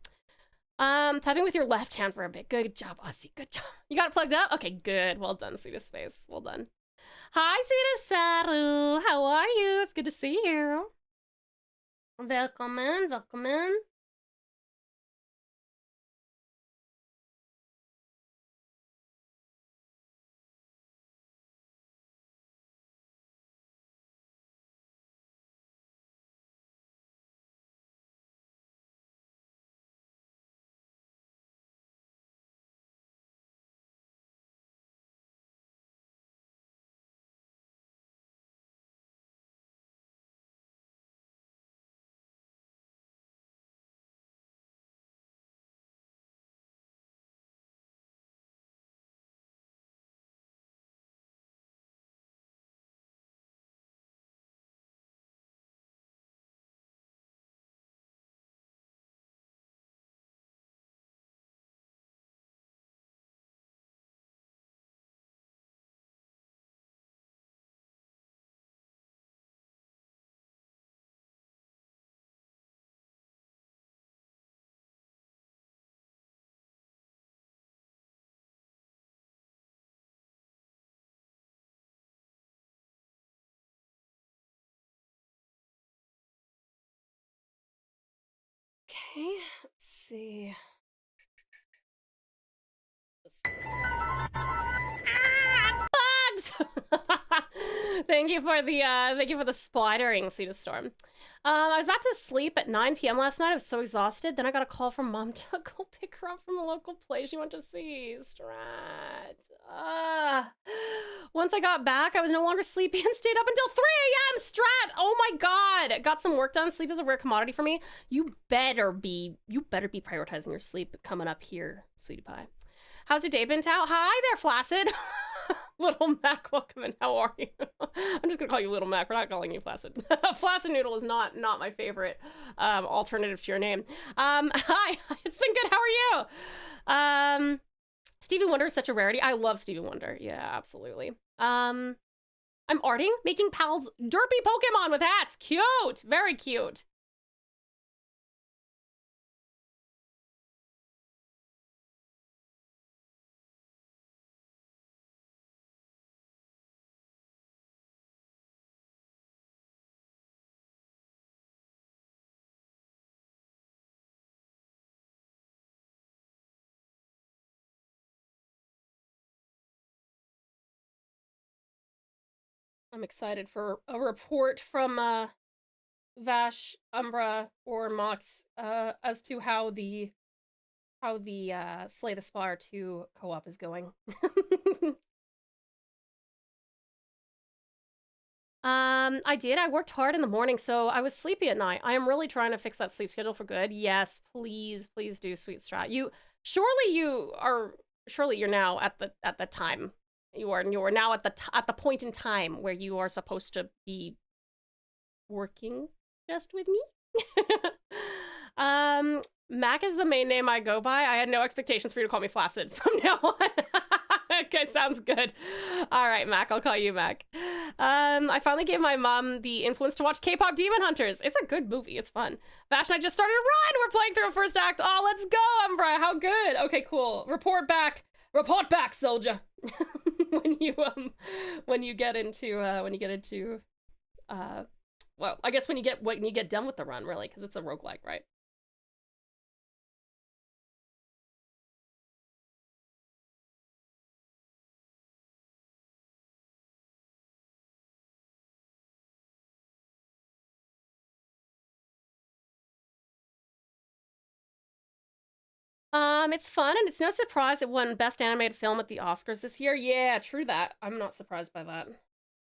Typing with your left hand for a bit. Good job, Aussie. Good job. You got it plugged up? Okay, good. Well done, Sweet Space. Well done. Hi, Sweet Saru. How are you? It's good to see you. Welcome in. Welcome in. Okay, let's see. Ah, bugs! Thank you for the splattering, Cedar Storm. I was about to sleep at 9 p.m. last night. I was so exhausted. Then I got a call from Mom to go pick her up from the local play she went to see. Strat. Once I got back, I was no longer sleepy and stayed up until 3 a.m. Strat. Oh my god. Got some work done. Sleep is a rare commodity for me. You better be prioritizing your sleep coming up here, sweetie pie. How's your day been, Tao? Hi there, Flaccid. Little Mac, welcome in. How are you? I'm just gonna call you Little Mac. We're not calling you Flaccid. Flaccid Noodle is not my favorite alternative to your name. Hi, it's been good. How are you? Stevie Wonder is such a rarity. I love Stevie Wonder. Yeah, absolutely. I'm arting, making pals derpy Pokemon with hats. Cute, very cute. I'm excited for a report from Vash, Umbra, or Mox as to how the Slay the Spire 2 co-op is going. I did. I worked hard in the morning, so I was sleepy at night. I am really trying to fix that sleep schedule for good. Yes, please do, Sweet Strat. Surely you're now at the time. You are now at the point in time where you are supposed to be working just with me. Mac is the main name I go by. I had no expectations for you to call me Flaccid from now on. Okay, sounds good. All right, Mac, I'll call you Mac. I finally gave my mom the influence to watch K-pop Demon Hunters. It's a good movie. It's fun. Vash and I just started a run. We're playing through a first act. Oh, let's go, Umbra. How good. Okay, cool. Report back, soldier. when you get into well, I guess when you get done with the run, really, because it's a roguelike, right? It's fun, and it's no surprise it won Best Animated Film at the Oscars this year. Yeah, true that. I'm not surprised by that.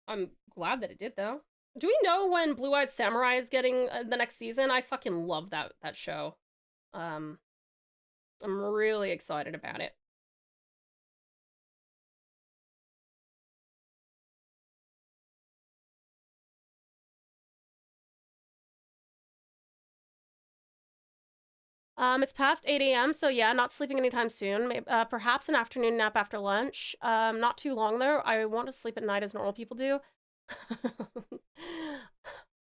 I'm glad that it did, though. Do we know when Blue-Eyed Samurai is getting the next season? I fucking love that show. I'm really excited about it. It's past 8 a.m., so yeah, not sleeping anytime soon. Maybe, perhaps an afternoon nap after lunch. Not too long, though. I want to sleep at night as normal people do.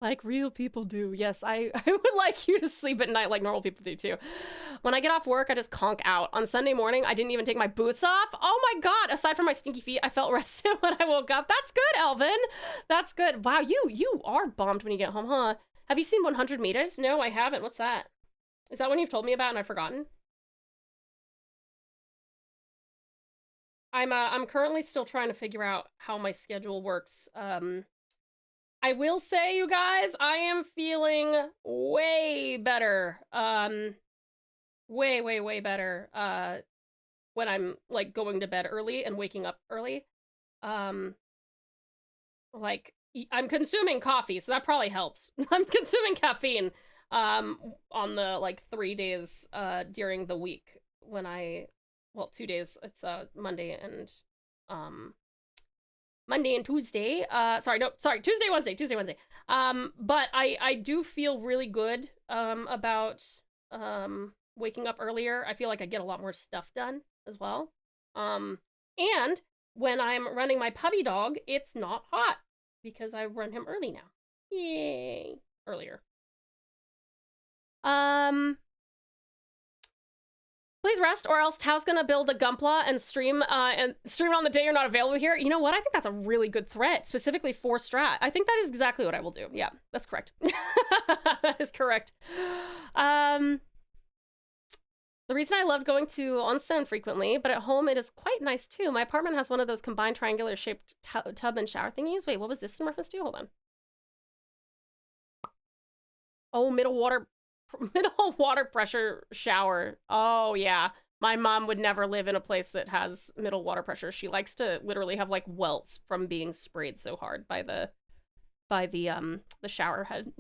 Like real people do. Yes, I would like you to sleep at night like normal people do, too. When I get off work, I just conk out. On Sunday morning, I didn't even take my boots off. Oh my god, aside from my stinky feet, I felt rested when I woke up. That's good, Elvin. That's good. Wow, you are bummed when you get home, huh? Have you seen 100 meters? No, I haven't. What's that? Is that one you've told me about and I've forgotten? I'm currently still trying to figure out how my schedule works. I will say, you guys, I am feeling way better. Way better. When I'm like going to bed early and waking up early. Like I'm consuming coffee, so that probably helps. I'm consuming caffeine on the like 3 days during the week when well, 2 days. It's Monday and Tuesday. Tuesday, Wednesday. But I do feel really good about waking up earlier. I feel like I get a lot more stuff done as well. And when I'm running my puppy dog, it's not hot because I run him early now. Yay. Earlier. Please rest, or else Tau's gonna build a Gunpla and stream on the day you're not available here. You know what? I think that's a really good threat, specifically for Strat. I think that is exactly what I will do. Yeah, that's correct. That is correct. The reason I loved going to onsen frequently, but at home it is quite nice too. My apartment has one of those combined triangular shaped tub and shower thingies. Wait, what was this in reference to? Hold on. Oh, middle water pressure shower. Oh yeah. My mom would never live in a place that has middle water pressure. She likes to literally have like welts from being sprayed so hard by the shower head.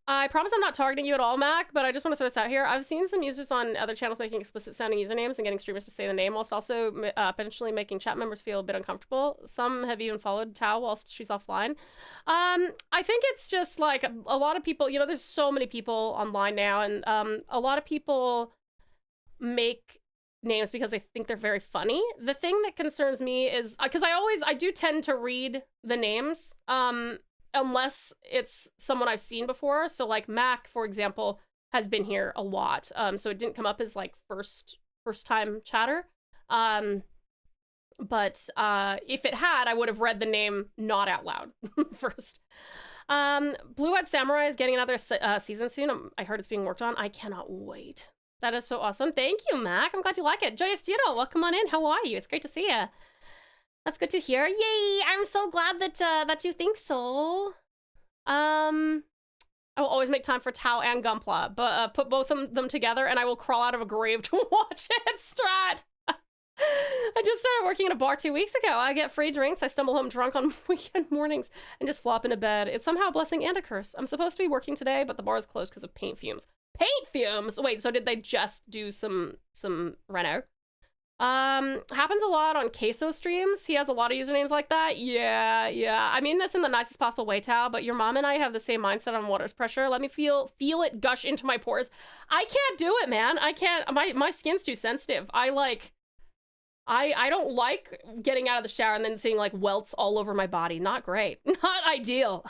I promise I'm not targeting you at all, Mac, but I just want to throw this out here. I've seen some users on other channels making explicit sounding usernames and getting streamers to say the name, whilst also potentially making chat members feel a bit uncomfortable. Some have even followed Tau whilst she's offline. I think it's just like a lot of people, you know, there's so many people online now, and a lot of people make names because they think they're very funny. The thing that concerns me is, because I do tend to read the names, unless it's someone I've seen before. So like Mac, for example, has been here a lot. So it didn't come up as like first time chatter. But if it had, I would have read the name not out loud first. Blue-Eyed Samurai is getting another season soon. I heard it's being worked on. I cannot wait. That is so awesome. Thank you, Mac. I'm glad you like it. Joyous Dito, welcome on in. How are you? It's great to see you. That's good to hear. Yay! I'm so glad that you think so. I will always make time for Tau and Gunpla, but put both of them together and I will crawl out of a grave to watch it, Strat. I just started working at a bar 2 weeks ago. I get free drinks. I stumble home drunk on weekend mornings and just flop into bed. It's somehow a blessing and a curse. I'm supposed to be working today, but the bar is closed because of paint fumes. Paint fumes? Wait, so did they just do some reno? Happens a lot on Queso streams. He has a lot of usernames like that. Yeah. I mean this in the nicest possible way, Tau, but your mom and I have the same mindset on water's pressure. Let me feel it gush into my pores. I can't do it, man. I can't. My skin's too sensitive. I don't like getting out of the shower and then seeing like welts all over my body. Not great. Not ideal.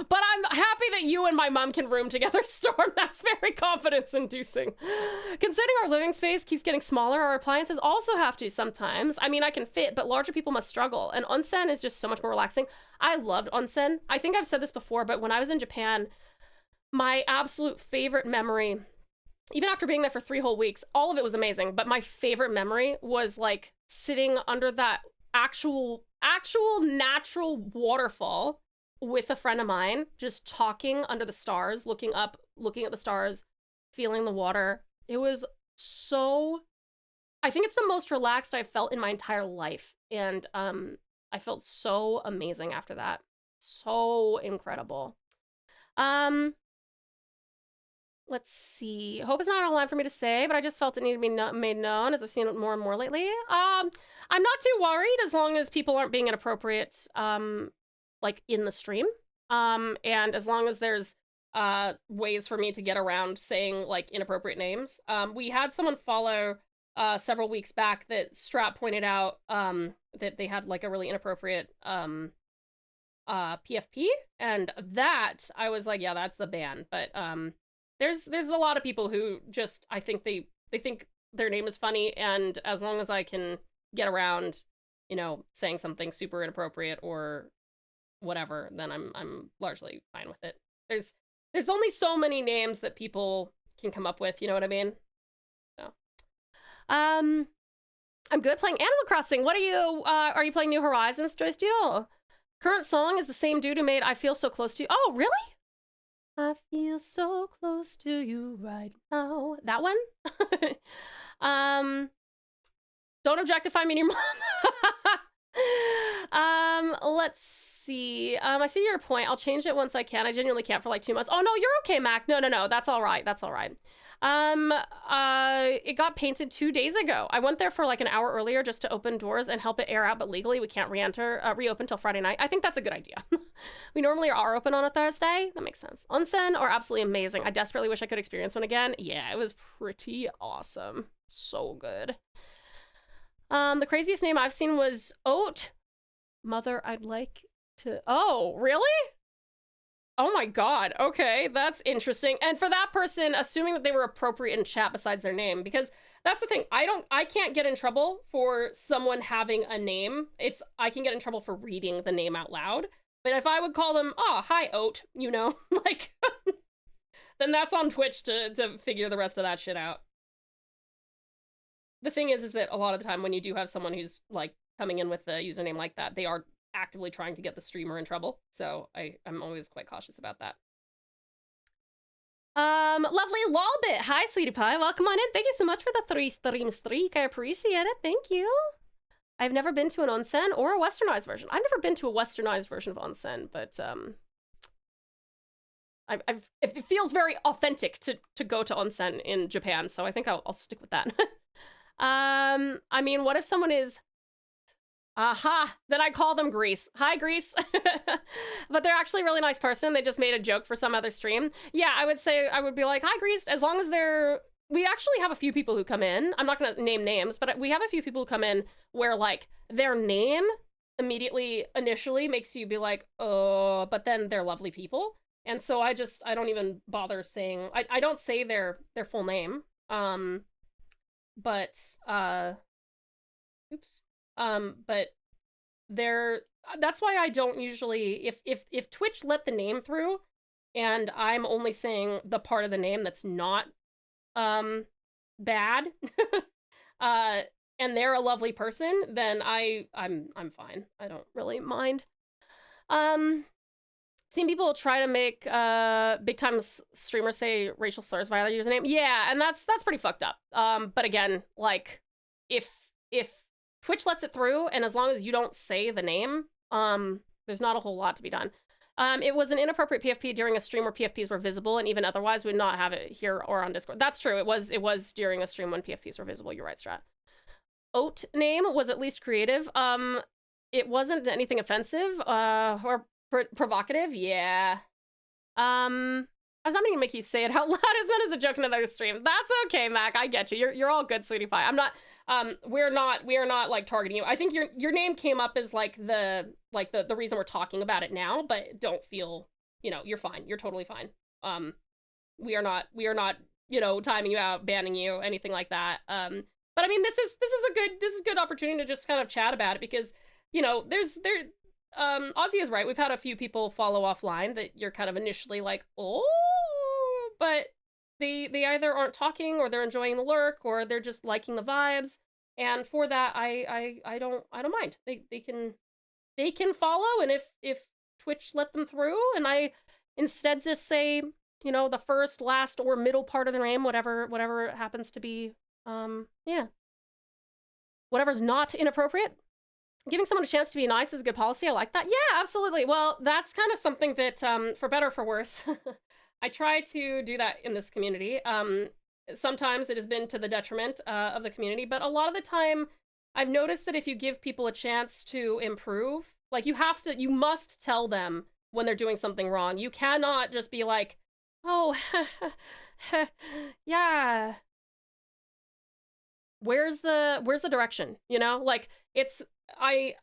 But I'm happy that you and my mom can room together, Storm. That's very confidence-inducing. Considering our living space keeps getting smaller, our appliances also have to sometimes. I mean, I can fit, but larger people must struggle. And onsen is just so much more relaxing. I loved onsen. I think I've said this before, but when I was in Japan, my absolute favorite memory, even after being there for 3 whole weeks, all of it was amazing, but my favorite memory was like sitting under that actual natural waterfall with a friend of mine, just talking under the stars, looking up, looking at the stars, feeling the water. It was so, I think it's the most relaxed I've felt in my entire life. And I felt so amazing after that. So incredible. Let's see. Hope it's not a line for me to say, but I just felt it needed to be made known as I've seen it more and more lately. I'm not too worried as long as people aren't being inappropriate, like in the stream. And as long as there's ways for me to get around saying like inappropriate names. We had someone follow several weeks back that Strap pointed out that they had like a really inappropriate PFP, and that I was like, yeah, that's a ban. But there's a lot of people who just, I think they think their name is funny, and as long as I can get around, you know, saying something super inappropriate or whatever, then I'm largely fine with it. There's only so many names that people can come up with, you know what I mean? So I'm good playing Animal Crossing. What are you playing New Horizons, Joyce Doodle? Current song is the same dude who made I Feel So Close to You. Oh, really? I feel so close to you right now. That one? Don't objectify me and your mom. Let's see. I see your point. I'll change it once I can. I genuinely can't for like 2 months. Oh, no, you're okay, Mac. No. That's all right. That's all right. It got painted 2 days ago. I went there for like an hour earlier just to open doors and help it air out, but legally we can't reopen till Friday night. I think that's a good idea. We normally are open on a Thursday. That makes sense. Onsen are absolutely amazing. I desperately wish I could experience one again. Yeah, it was pretty awesome. So good. The craziest name I've seen was Oat. Mother, I'd like to... Oh, really? Oh my god, okay, that's interesting. And for that person, assuming that they were appropriate in chat besides their name, because that's the thing, I can't get in trouble for someone having a name. I can get in trouble for reading the name out loud. But if I would call them, oh, hi, Oat, you know, like, then that's on Twitch to figure the rest of that shit out. The thing is that a lot of the time when you do have someone who's, like, coming in with a username like that, they are actively trying to get the streamer in trouble, so I'm always quite cautious about that. Lovely Lolbit, hi sweetie pie, welcome on in. Thank you so much for the 3 stream streak. I appreciate it. Thank you. I've never been to an onsen or a westernized version. I've never been to a westernized version of onsen, but it feels very authentic to go to onsen in Japan, so I think I'll stick with that. I mean, what if someone is aha, then I call them Grease. Hi, Grease. But they're actually a really nice person. They just made a joke for some other stream. Yeah, I would be like, hi, Grease, as long as we actually have a few people who come in. I'm not going to name names, but we have a few people who come in where, like, their name initially makes you be like, oh, but then they're lovely people. And so I don't even bother saying, I don't say their full name. But that's why I don't usually, if Twitch let the name through and I'm only saying the part of the name that's not bad and they're a lovely person, then I'm fine. I don't really mind. Seen people try to make big time streamers say racial slurs via their username. Yeah, and that's pretty fucked up. But again, like, if Twitch lets it through, and as long as you don't say the name, there's not a whole lot to be done. It was an inappropriate PFP during a stream where PFPs were visible, and even otherwise would not have it here or on Discord. That's true. It was during a stream when PFPs were visible. You're right, Strat. Oat name was at least creative. It wasn't anything offensive or provocative. Yeah. I was not meaning to make you say it out loud. It's meant as a joke in another stream. That's okay, Mac. I get you. You're all good, sweetie pie. I'm not. We are not like targeting you. I think your name came up as like the reason we're talking about it now, but don't feel, you know, you're fine. You're totally fine. We are not, you know, timing you out, banning you, anything like that. But I mean, this is a good opportunity to just kind of chat about it because, you know, Ozzy is right. We've had a few people follow offline that you're kind of initially like, oh, but they either aren't talking or they're enjoying the lurk or they're just liking the vibes. And for that, I don't mind. They can follow, and if Twitch let them through, and I instead just say, you know, the first, last, or middle part of the name, whatever it happens to be, yeah. Whatever's not inappropriate. Giving someone a chance to be nice is a good policy. I like that. Yeah, absolutely. Well, that's kind of something that, for better or for worse, I try to do that in this community. Sometimes it has been to the detriment of the community, but a lot of the time, I've noticed that if you give people a chance to improve, like you must tell them when they're doing something wrong. You cannot just be like, Oh, yeah. Where's the direction? You know, like it's I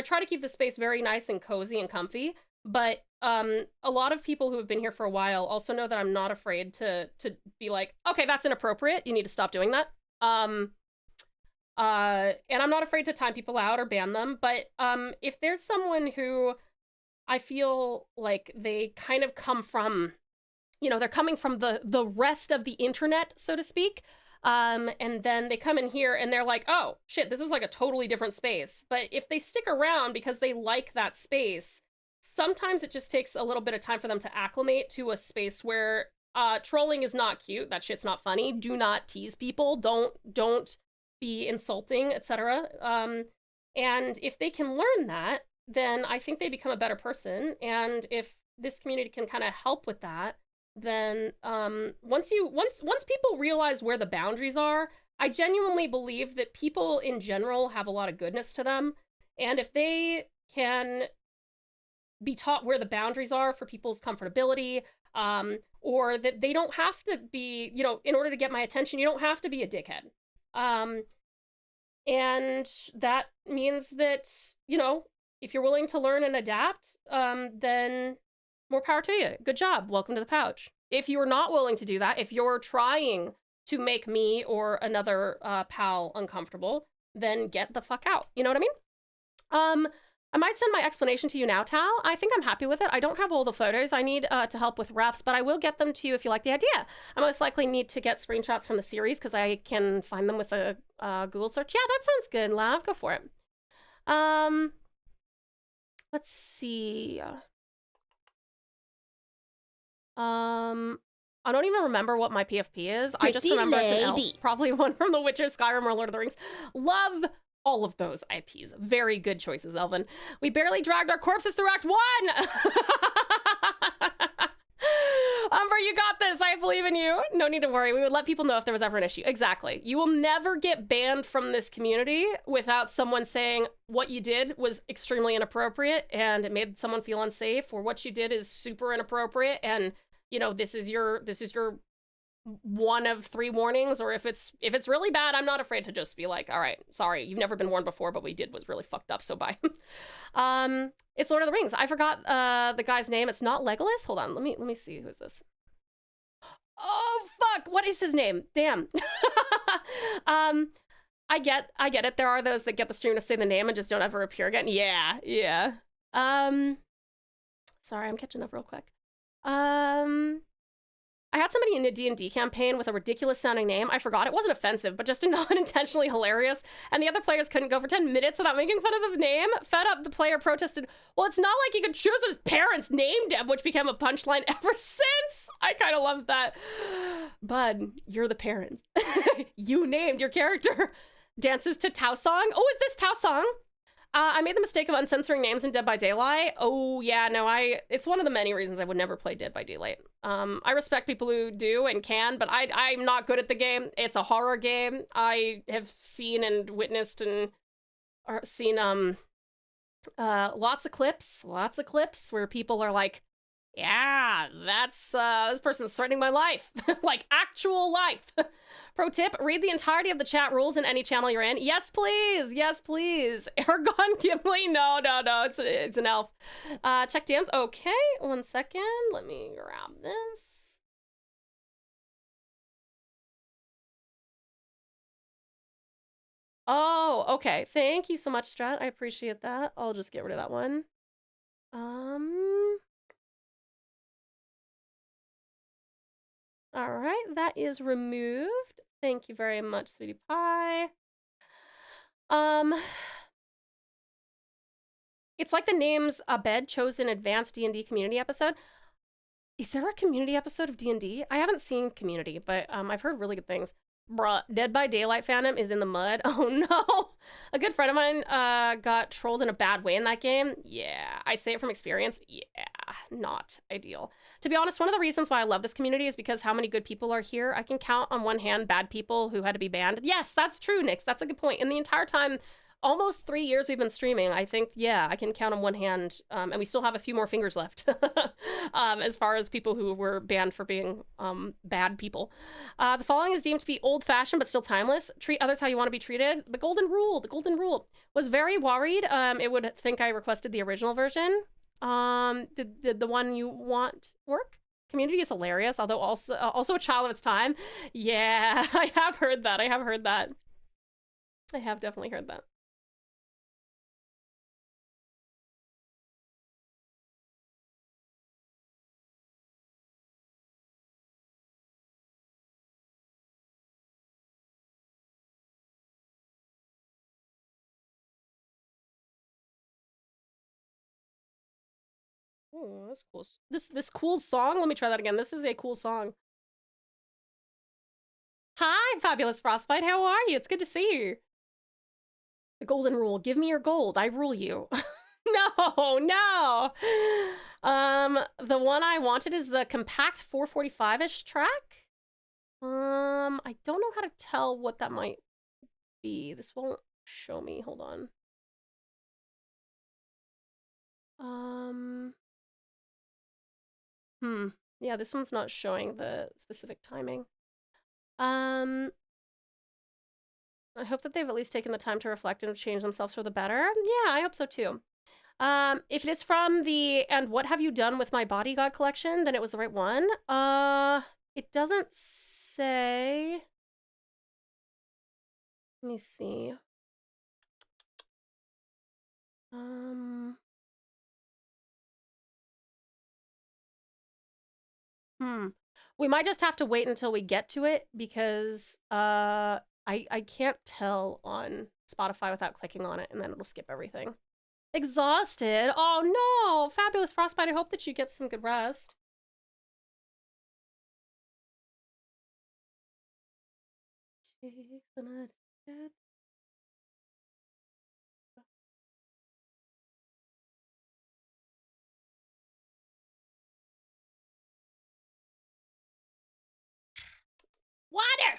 try to keep the space very nice and cozy and comfy, but a lot of people who have been here for a while also know that I'm not afraid to be like, okay, that's inappropriate. You need to stop doing that. And I'm not afraid to time people out or ban them, but if there's someone who I feel like they kind of come from, you know, they're coming from the rest of the internet, so to speak, and then they come in here and they're like, oh shit, this is like a totally different space. But if they stick around because they like that space, sometimes it just takes a little bit of time for them to acclimate to a space where trolling is not cute, that shit's not funny, do not tease people, don't be insulting, etc. And if they can learn that, then I think they become a better person. And if this community can kind of help with that, then once people realize where the boundaries are, I genuinely believe that people in general have a lot of goodness to them. And if they can be taught where the boundaries are for people's comfortability, or that they don't have to be, you know, in order to get my attention, you don't have to be a dickhead. And that means that, you know, if you're willing to learn and adapt, then more power to you. Good job. Welcome to the pouch. If you're not willing to do that, if you're trying to make me or another pal uncomfortable, then get the fuck out. You know what I mean? I might send my explanation to you now, Tal. I think I'm happy with it. I don't have all the photos. I need to help with refs, but I will get them to you if you like the idea. I most likely need to get screenshots from the series because I can find them with a Google search. Yeah, that sounds good, love. Go for it. Let's see. I don't even remember what my PFP is. I just remember it's an elf. Probably one from The Witcher, Skyrim, or Lord of the Rings. Love all of those IPs. Very good choices, Elvin. We barely dragged our corpses through Act 1! Umber, you got this. I believe in you. No need to worry. We would let people know if there was ever an issue. Exactly. You will never get banned from this community without someone saying what you did was extremely inappropriate and it made someone feel unsafe, or what you did is super inappropriate and, you know, this is your one of 3 warnings, or if it's really bad, I'm not afraid to just be like, all right, sorry, you've never been warned before, but what we did was really fucked up, so bye. It's Lord of the Rings. I forgot the guy's name. It's not Legolas. Hold on, let me see who's this. Oh fuck, what is his name? Damn. I get it. There are those that get the stream to say the name and just don't ever appear again. Yeah. Sorry, I'm catching up real quick. I had somebody in a D&D campaign with a ridiculous sounding name. I forgot. It wasn't offensive, but just unintentionally hilarious. And the other players couldn't go for 10 minutes without making fun of the name. Fed up, the player protested, well, it's not like he could choose what his parents named him, which became a punchline ever since. I kind of love that. Bud, you're the parent. You named your character. Dances to Tau Song. Oh, is this Tau Song? I made the mistake of uncensoring names in Dead by Daylight. Oh, yeah, no, it's one of the many reasons I would never play Dead by Daylight. I respect people who do and can, but I'm not good at the game. It's a horror game. I have seen and witnessed and seen lots of clips where people are like, yeah, that's, this person's threatening my life. Like, actual life. Pro tip, read the entirety of the chat rules in any channel you're in. Yes, please. Yes, please. Argon Gimli. No. It's an elf. Check DMs. Okay, 1 second. Let me grab this. Oh, okay. Thank you so much, Strat. I appreciate that. I'll just get rid of that one. All right, that is removed. Thank you very much, sweetie pie. It's like the names Abed chose in advanced D&D community episode. Is there a community episode of D&D? I haven't seen Community, but I've heard really good things. Bruh, Dead by Daylight fandom is in the mud. Oh no. A good friend of mine got trolled in a bad way in that game. Yeah, I say it from experience. Yeah, not ideal. To be honest, one of the reasons why I love this community is because how many good people are here. I can count on one hand bad people who had to be banned. Yes, that's true, Nix. That's a good point. In the entire time almost 3 years we've been streaming. I think, yeah, I can count on one hand, and we still have a few more fingers left as far as people who were banned for being bad people. The following is deemed to be old-fashioned but still timeless. Treat others how you want to be treated. The golden rule. Was very worried it would think I requested the original version. Did the one you want work? Community is hilarious, although also a child of its time. Yeah, I have heard that. I have definitely heard that. Oh, that's cool. This cool song. Let me try that again. This is a cool song. Hi, fabulous Frostbite. How are you? It's good to see you. The golden rule. Give me your gold. I rule you. No. The one I wanted is the compact 445-ish track. I don't know how to tell what that might be. This won't show me. Hold on. Yeah, this one's not showing the specific timing. I hope that they've at least taken the time to reflect and change themselves for the better. Yeah, I hope so too. If it is from the "And What Have You Done With My Bodyguard" collection, then it was the right one. It doesn't say. Let me see. We might just have to wait until we get to it because I can't tell on Spotify without clicking on it, and then it'll skip everything. Exhausted? Oh no! Fabulous Frostbite, I hope that you get some good rest. Water!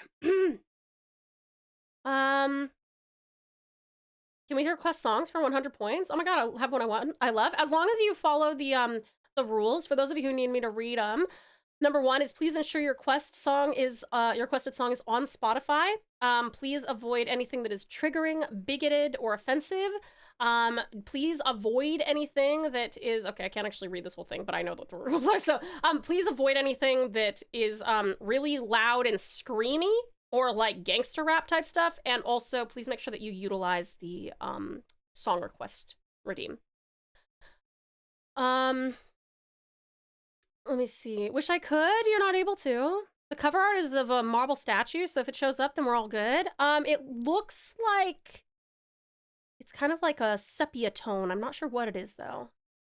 Can we request songs for 100 points? Oh my god, I'll have one I love. As long as you follow the rules, for those of you who need me to read them. Number 1 is please ensure your requested song is on Spotify. Please avoid anything that is triggering, bigoted, or offensive. Please avoid anything that is, okay, I can't actually read this whole thing, but I know what the rules are. So, please avoid anything that is, really loud and screamy or like gangster rap type stuff. And also please make sure that you utilize the, song request redeem. Let me see. Wish I could. You're not able to. The cover art is of a marble statue, so if it shows up, then we're all good. It looks like it's kind of like a sepia tone. I'm not sure what it is though.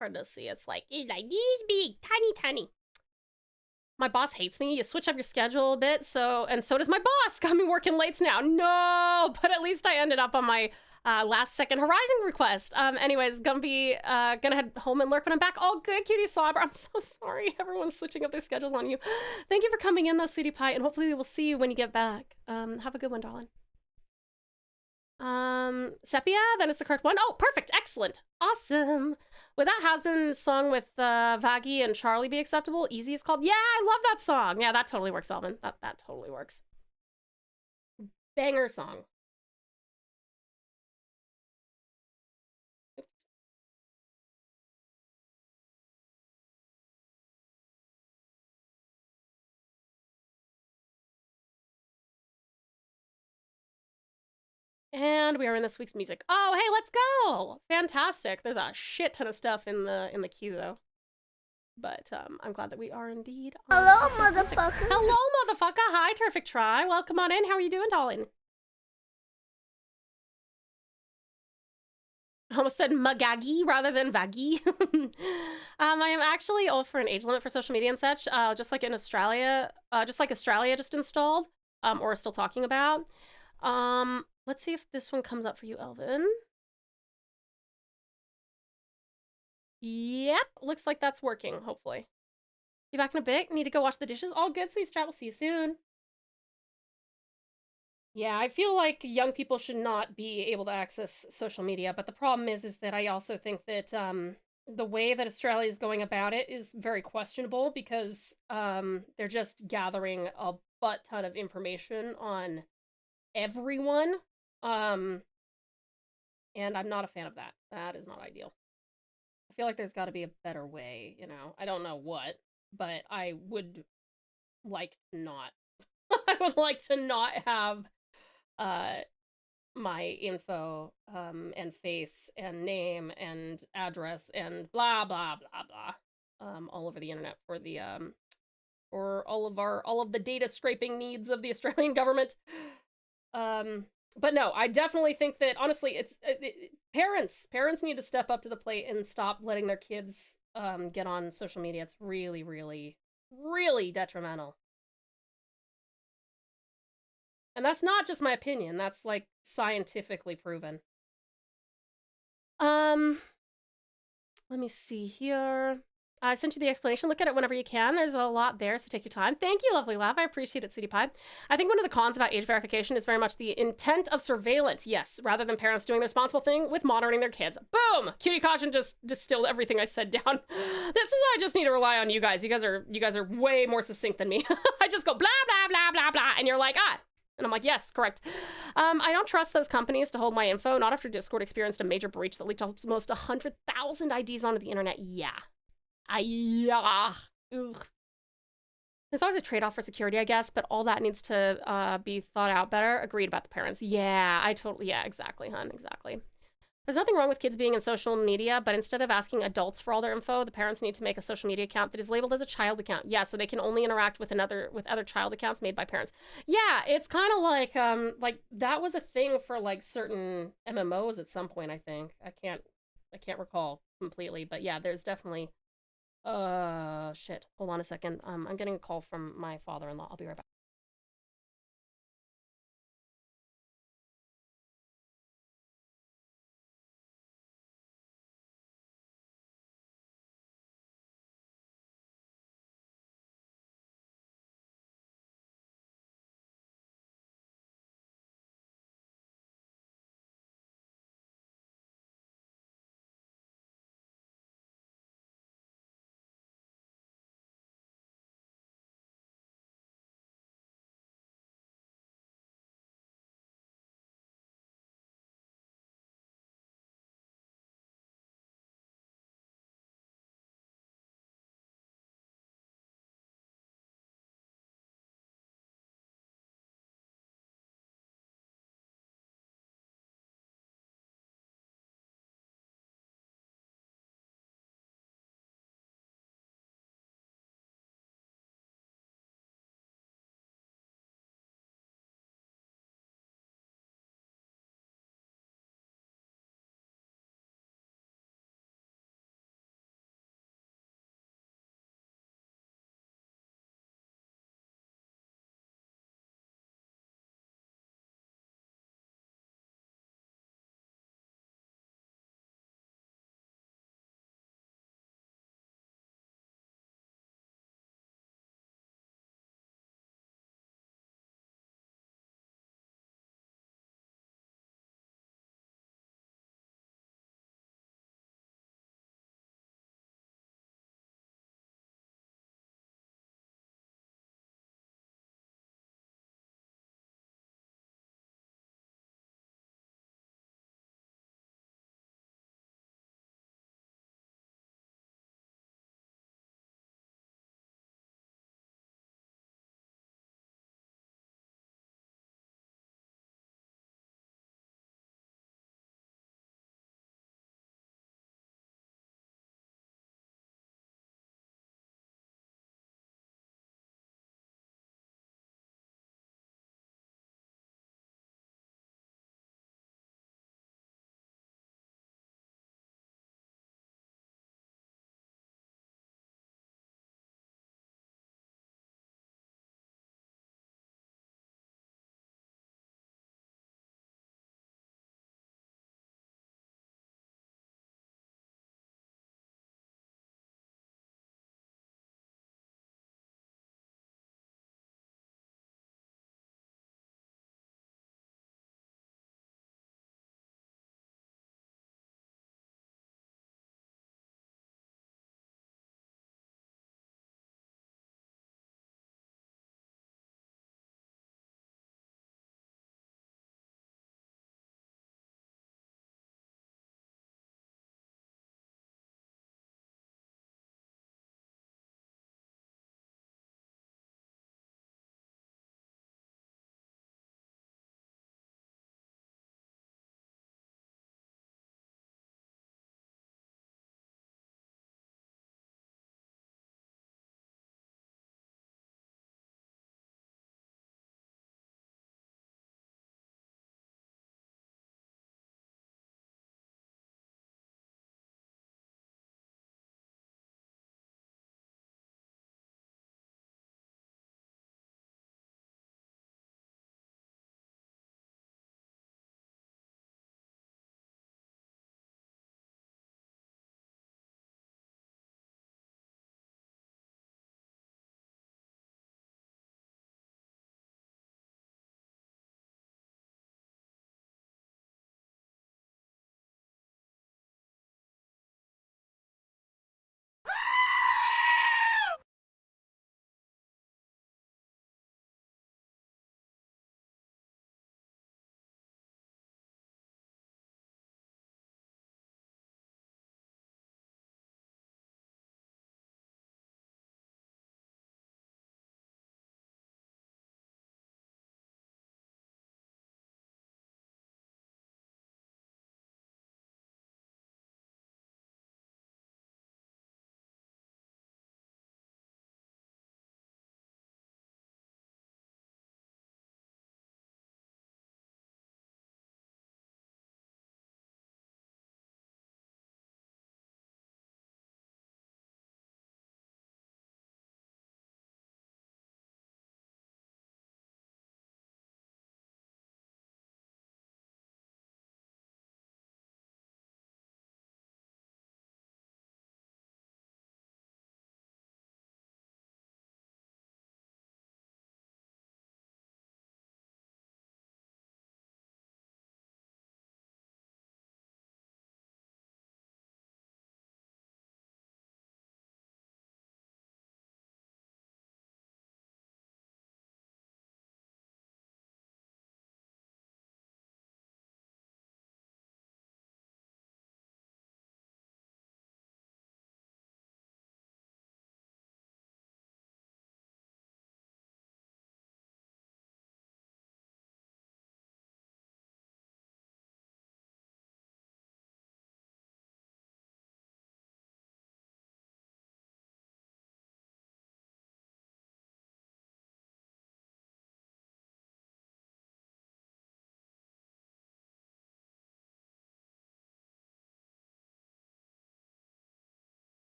Hard to see. It's like this big, tiny. My boss hates me. You switch up your schedule a bit, and so does my boss. Got me working late now. No, but at least I ended up on my last second Horizon request. Anyways, gonna head home and lurk when I'm back. All good, cutie slobber. I'm so sorry. Everyone's switching up their schedules on you. Thank you for coming in though, sweetie pie, and hopefully we will see you when you get back. Have a good one, darling. Sepia, then it's the correct one. Oh, perfect. Excellent. Awesome. Would that Has-Been song with Vaggie and Charlie be acceptable? Easy it's called. Yeah, I love that song. Yeah, that totally works, Elvin. That totally works. Banger song. And we are in this week's music. Oh, hey, let's go! Fantastic. There's a shit ton of stuff in the queue though. But I'm glad that we are indeed. Hello, motherfucker. Hello, motherfucker. Hi, terrific try. Welcome on in. How are you doing, darling? I almost said Magagi rather than Vaggie. I am actually all for an age limit for social media and such, just like in Australia, just installed, or still talking about. Let's see if this one comes up for you, Elvin. Yep, looks like that's working, hopefully. Be back in a bit. Need to go wash the dishes. All good, sweet strap. We'll see you soon. Yeah, I feel like young people should not be able to access social media, but the problem is that I also think that the way that Australia is going about it is very questionable because they're just gathering a butt ton of information on everyone. And I'm not a fan of that. That is not ideal. I feel like there's got to be a better way, you know. I don't know what, but I would like not. I would like to not have my info and face and name and address and blah blah blah blah all over the internet for the for all of the data scraping needs of the Australian government. But no, I definitely think that honestly it's parents need to step up to the plate and stop letting their kids get on social media. It's really really detrimental. And that's not just my opinion, that's like scientifically proven. Let me see here. I sent you the explanation. Look at it whenever you can. There's a lot there, so take your time. Thank you, Lovely Love. I appreciate it, City Pie. I think one of the cons about age verification is very much the intent of surveillance. Yes, rather than parents doing the responsible thing with monitoring their kids. Boom! Cutie Caution just distilled everything I said down. This is why I just need to rely on you guys. You guys are way more succinct than me. I just go blah blah blah blah blah, and you're like, ah. And I'm like, yes, correct. I don't trust those companies to hold my info, not after Discord experienced a major breach that leaked almost 100,000 IDs onto the internet. Yeah. Yeah. Ugh. There's always a trade-off for security, I guess, but all that needs to be thought out better. Agreed about the parents. Yeah, yeah, exactly, hun, exactly. There's nothing wrong with kids being in social media, but instead of asking adults for all their info, the parents need to make a social media account that is labeled as a child account. Yeah, so they can only interact with other child accounts made by parents. Yeah, it's kind of like that was a thing for like certain MMOs at some point, I think. I can't recall completely, but yeah, there's definitely shit. Hold on a second. I'm getting a call from my father-in-law. I'll be right back.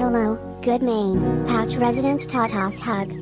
Hello, good Maine, pouch residents TauTass hug.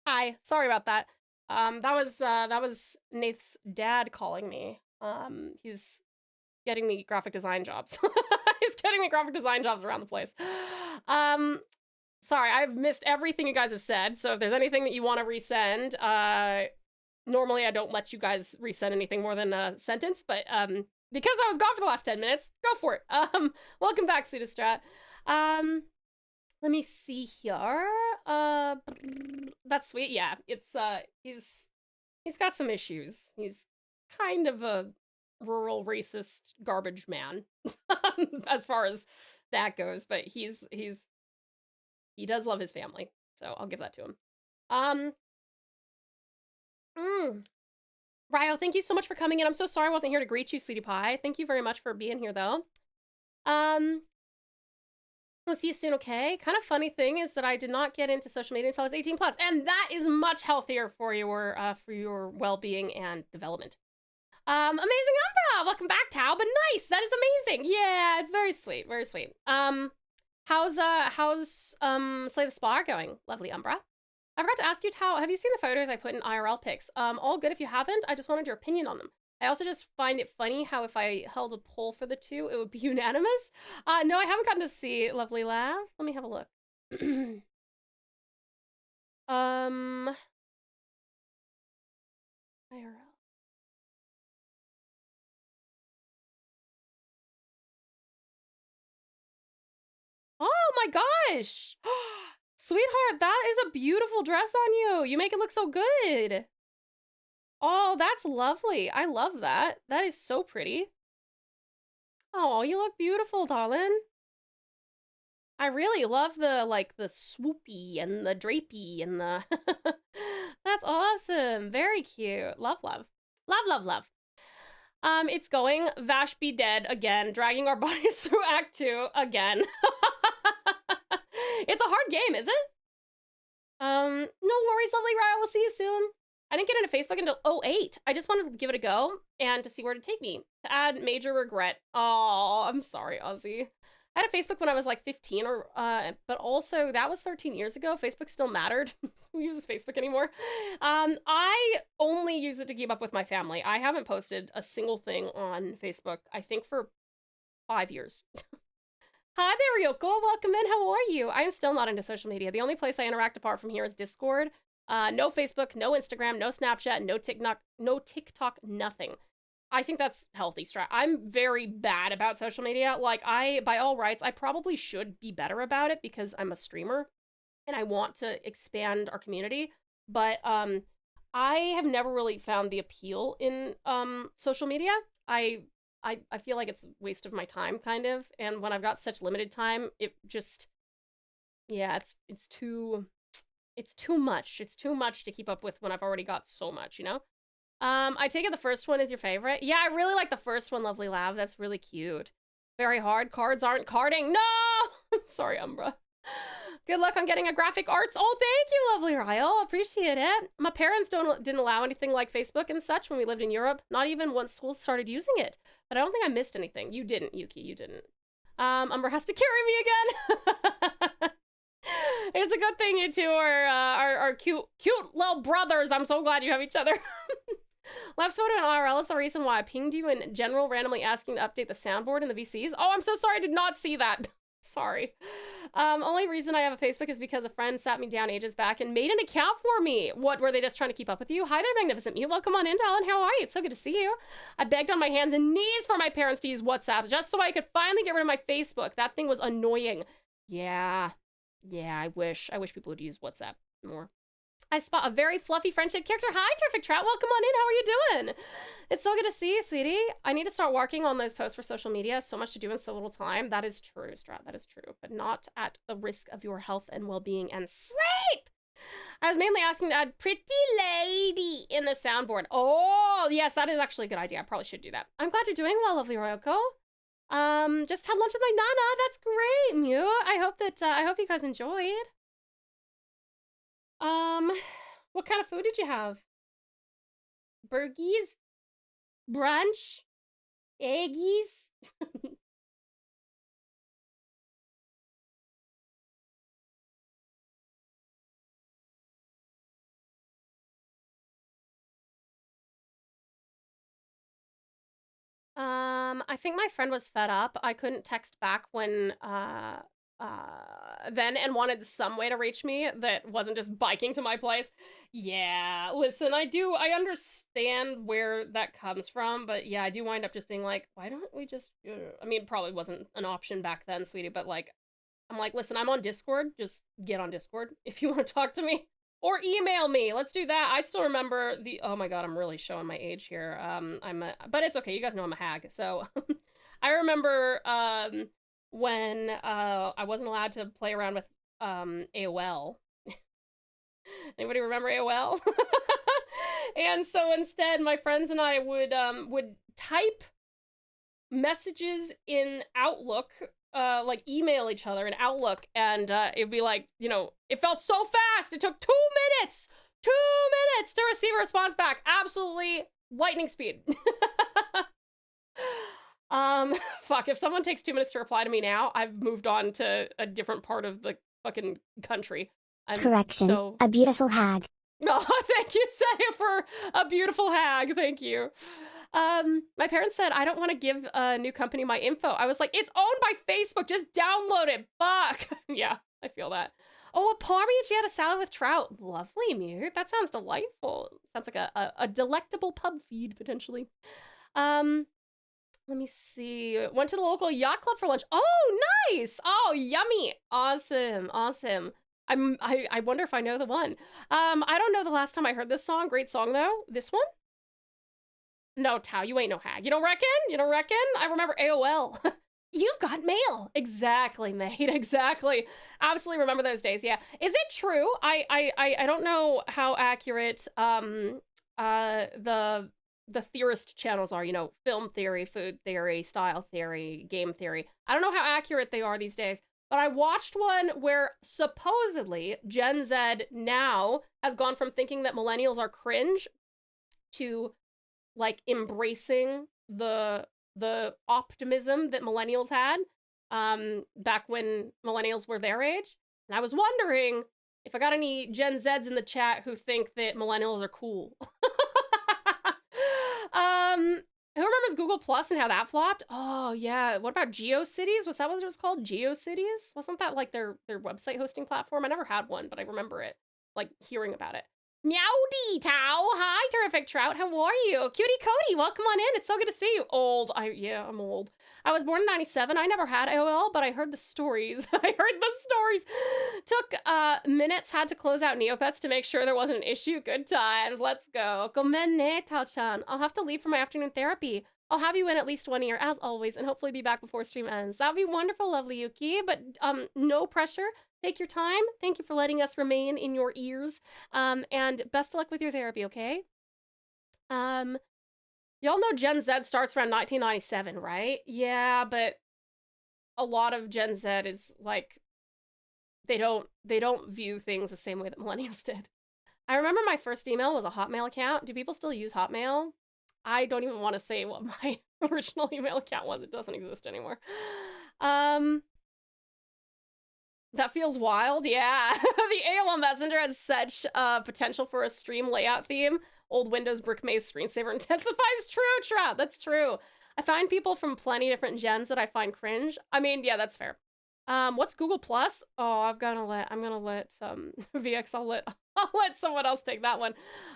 Hi, sorry about that. That was Nath's dad calling me. He's getting me graphic design jobs. He's getting me graphic design jobs around the place. Sorry, I've missed everything you guys have said. So if there's anything that you want to resend, normally I don't let you guys resend anything more than a sentence, but because I was gone for the last 10 minutes, go for it. Welcome back, Pseudostrat. Let me see here. That's sweet. Yeah, it's he's got some issues. He's kind of a rural racist garbage man as far as that goes, but he does love his family, so I'll give that to him. Ryo, thank you so much for coming in. I'm so sorry I wasn't here to greet you, sweetie pie. Thank you very much for being here, though. We'll see you soon, okay? Kind of funny thing is that I did not get into social media until I was 18 plus, and that is much healthier for your well-being and development. Amazing Umbra! Welcome back, Tau, but nice! That is amazing! Yeah, it's very sweet, very sweet. How's Slay the Spa going, lovely Umbra? I forgot to ask you, Tau, have you seen the photos I put in IRL pics? All good if you haven't, I just wanted your opinion on them. I also just find it funny how if I held a poll for the two, it would be unanimous. No, I haven't gotten to see Lovely Lav. Let me have a look. IRL. Oh my gosh! Sweetheart, that is a beautiful dress on you. You make it look so good. Oh, that's lovely. I love that. That is so pretty. Oh, you look beautiful, darling. I really love the, like, the swoopy and the drapey and the... That's awesome. Very cute. Love, love. Love, love, love. It's going. Vash be dead again, dragging our bodies through Act 2 again. It's a hard game, is it? No worries, lovely Ryan. We'll see you soon. I didn't get into Facebook until 08. I just wanted to give it a go and to see where to take me. To add major regret. Oh, I'm sorry, Ozzy. I had a Facebook when I was like 15, but also that was 13 years ago. Facebook still mattered. Who uses Facebook anymore? I only use it to keep up with my family. I haven't posted a single thing on Facebook, I think, for 5 years. Hi there, Ryoko. Welcome in. How are you? I am still not into social media. The only place I interact apart from here is Discord. No Facebook, no Instagram, no Snapchat, no TikTok, nothing. I think that's healthy, Strat. I'm very bad about social media. Like, by all rights, I probably should be better about it because I'm a streamer and I want to expand our community. But I have never really found the appeal in social media. I feel like it's a waste of my time, kind of. And when I've got such limited time, it just, yeah, it's too much. It's too much to keep up with when I've already got so much, you know? I take it the first one is your favorite. Yeah, I really like the first one, Lovely Lav. That's really cute. Very hard. Cards aren't carding. No! I'm sorry, Umbra. Good luck on getting a graphic arts. Oh, thank you, Lovely Ryle. Appreciate it. My parents didn't allow anything like Facebook and such when we lived in Europe. Not even once schools started using it. But I don't think I missed anything. You didn't, Yuki. You didn't. Umbra has to carry me again. It's a good thing you two are cute little brothers. I'm so glad you have each other. Left photo in IRL is the reason why I pinged you in general, randomly asking to update the soundboard in the VCs. Oh, I'm so sorry. I did not see that. Sorry. Only reason I have a Facebook is because a friend sat me down ages back and made an account for me. What, were they just trying to keep up with you? Hi there, Magnificent Mute. Welcome on in, Talon. How are you? It's so good to see you. I begged on my hands and knees for my parents to use WhatsApp just so I could finally get rid of my Facebook. That thing was annoying. Yeah, I wish people would use WhatsApp more. I spot a very fluffy French character. Hi, Terrific Trout. Welcome on in. How are you doing? It's so good to see you, sweetie. I need to start working on those posts for social media. So much to do in so little time. That is true, Strat. That is true. But not at the risk of your health and well-being and sleep. I was mainly asking to add Pretty Lady in the soundboard. Oh, yes, that is actually a good idea. I probably should do that. I'm glad you're doing well, lovely Royoko. Just had lunch with my Nana. That's great, Mew. I hope you guys enjoyed. What kind of food did you have? Burgies? Brunch? Eggies? I think my friend was fed up. I couldn't text back when, then and wanted some way to reach me that wasn't just biking to my place. Yeah, listen, I understand where that comes from, but yeah, I do wind up just being like, why don't we just, I mean, it probably wasn't an option back then, sweetie, but like, I'm like, listen, I'm on Discord, just get on Discord if you want to talk to me. Or email me. Let's do that. I still remember oh my god, I'm really showing my age here. But it's okay. You guys know I'm a hag. So I remember when I wasn't allowed to play around with AOL. Anybody remember AOL? And so instead, my friends and I would type messages in Outlook, like email each other in Outlook, and it'd be like, you know, it felt so fast. It took 2 minutes to receive a response back. Absolutely lightning speed. Fuck, if someone takes 2 minutes to reply to me now, I've moved on to a different part of the fucking country. Correction, a beautiful hag. Oh, thank you, Saya, for a beautiful hag. Thank you. My parents said, I don't want to give a new company my info. I was like, it's owned by Facebook. Just download it. Fuck. Yeah, I feel that. Oh, a parmy and she had a salad with trout. Lovely, Mute. That sounds delightful. Sounds like a delectable pub feed, potentially. Let me see. Went to the local yacht club for lunch. Oh, nice. Oh, yummy. Awesome. Awesome. I wonder if I know the one. I don't know the last time I heard this song. Great song, though. This one? No, Tao, you ain't no hag. You don't reckon? You don't reckon? I remember AOL. You've got mail. Exactly, mate. Exactly. Absolutely remember those days. Yeah. Is it true? I don't know how accurate the theorist channels are, you know, film theory, food theory, style theory, game theory. I don't know how accurate they are these days, but I watched one where supposedly Gen Z now has gone from thinking that millennials are cringe to like embracing the optimism that millennials had back when millennials were their age. And I was wondering if I got any Gen Zs in the chat who think that millennials are cool. Who remembers Google Plus and how that flopped? Oh yeah, what about GeoCities? Was that what it was called? GeoCities? Wasn't that like their website hosting platform? I never had one, but I remember it, like hearing about it. Meowdy Tao, hi terrific trout, how are you? Cutie Cody, welcome on in, it's so good to see you. Old, I'm old. I was born in 97, I never had AOL, but I heard the stories. I heard the stories. Took minutes, had to close out Neopets to make sure there wasn't an issue. Good times, let's go. Gomenne Tao-chan, I'll have to leave for my afternoon therapy. I'll have you in at least 1 year, as always, and hopefully be back before stream ends. That'd be wonderful, lovely Yuki, but no pressure. Take your time. Thank you for letting us remain in your ears. And best of luck with your therapy, okay? Y'all know Gen Z starts around 1997, right? Yeah, but a lot of Gen Z is like, they don't view things the same way that millennials did. I remember my first email was a Hotmail account. Do people still use Hotmail? I don't even want to say what my original email account was. It doesn't exist anymore. That feels wild, yeah. The AOL Messenger has such potential for a stream layout theme. Old Windows brick maze screensaver intensifies. True, Trout, that's true. I find people from plenty different gens that I find cringe. I mean, yeah, that's fair. What's Google Plus? Oh, I'm gonna let VX, I'll let someone else take that one.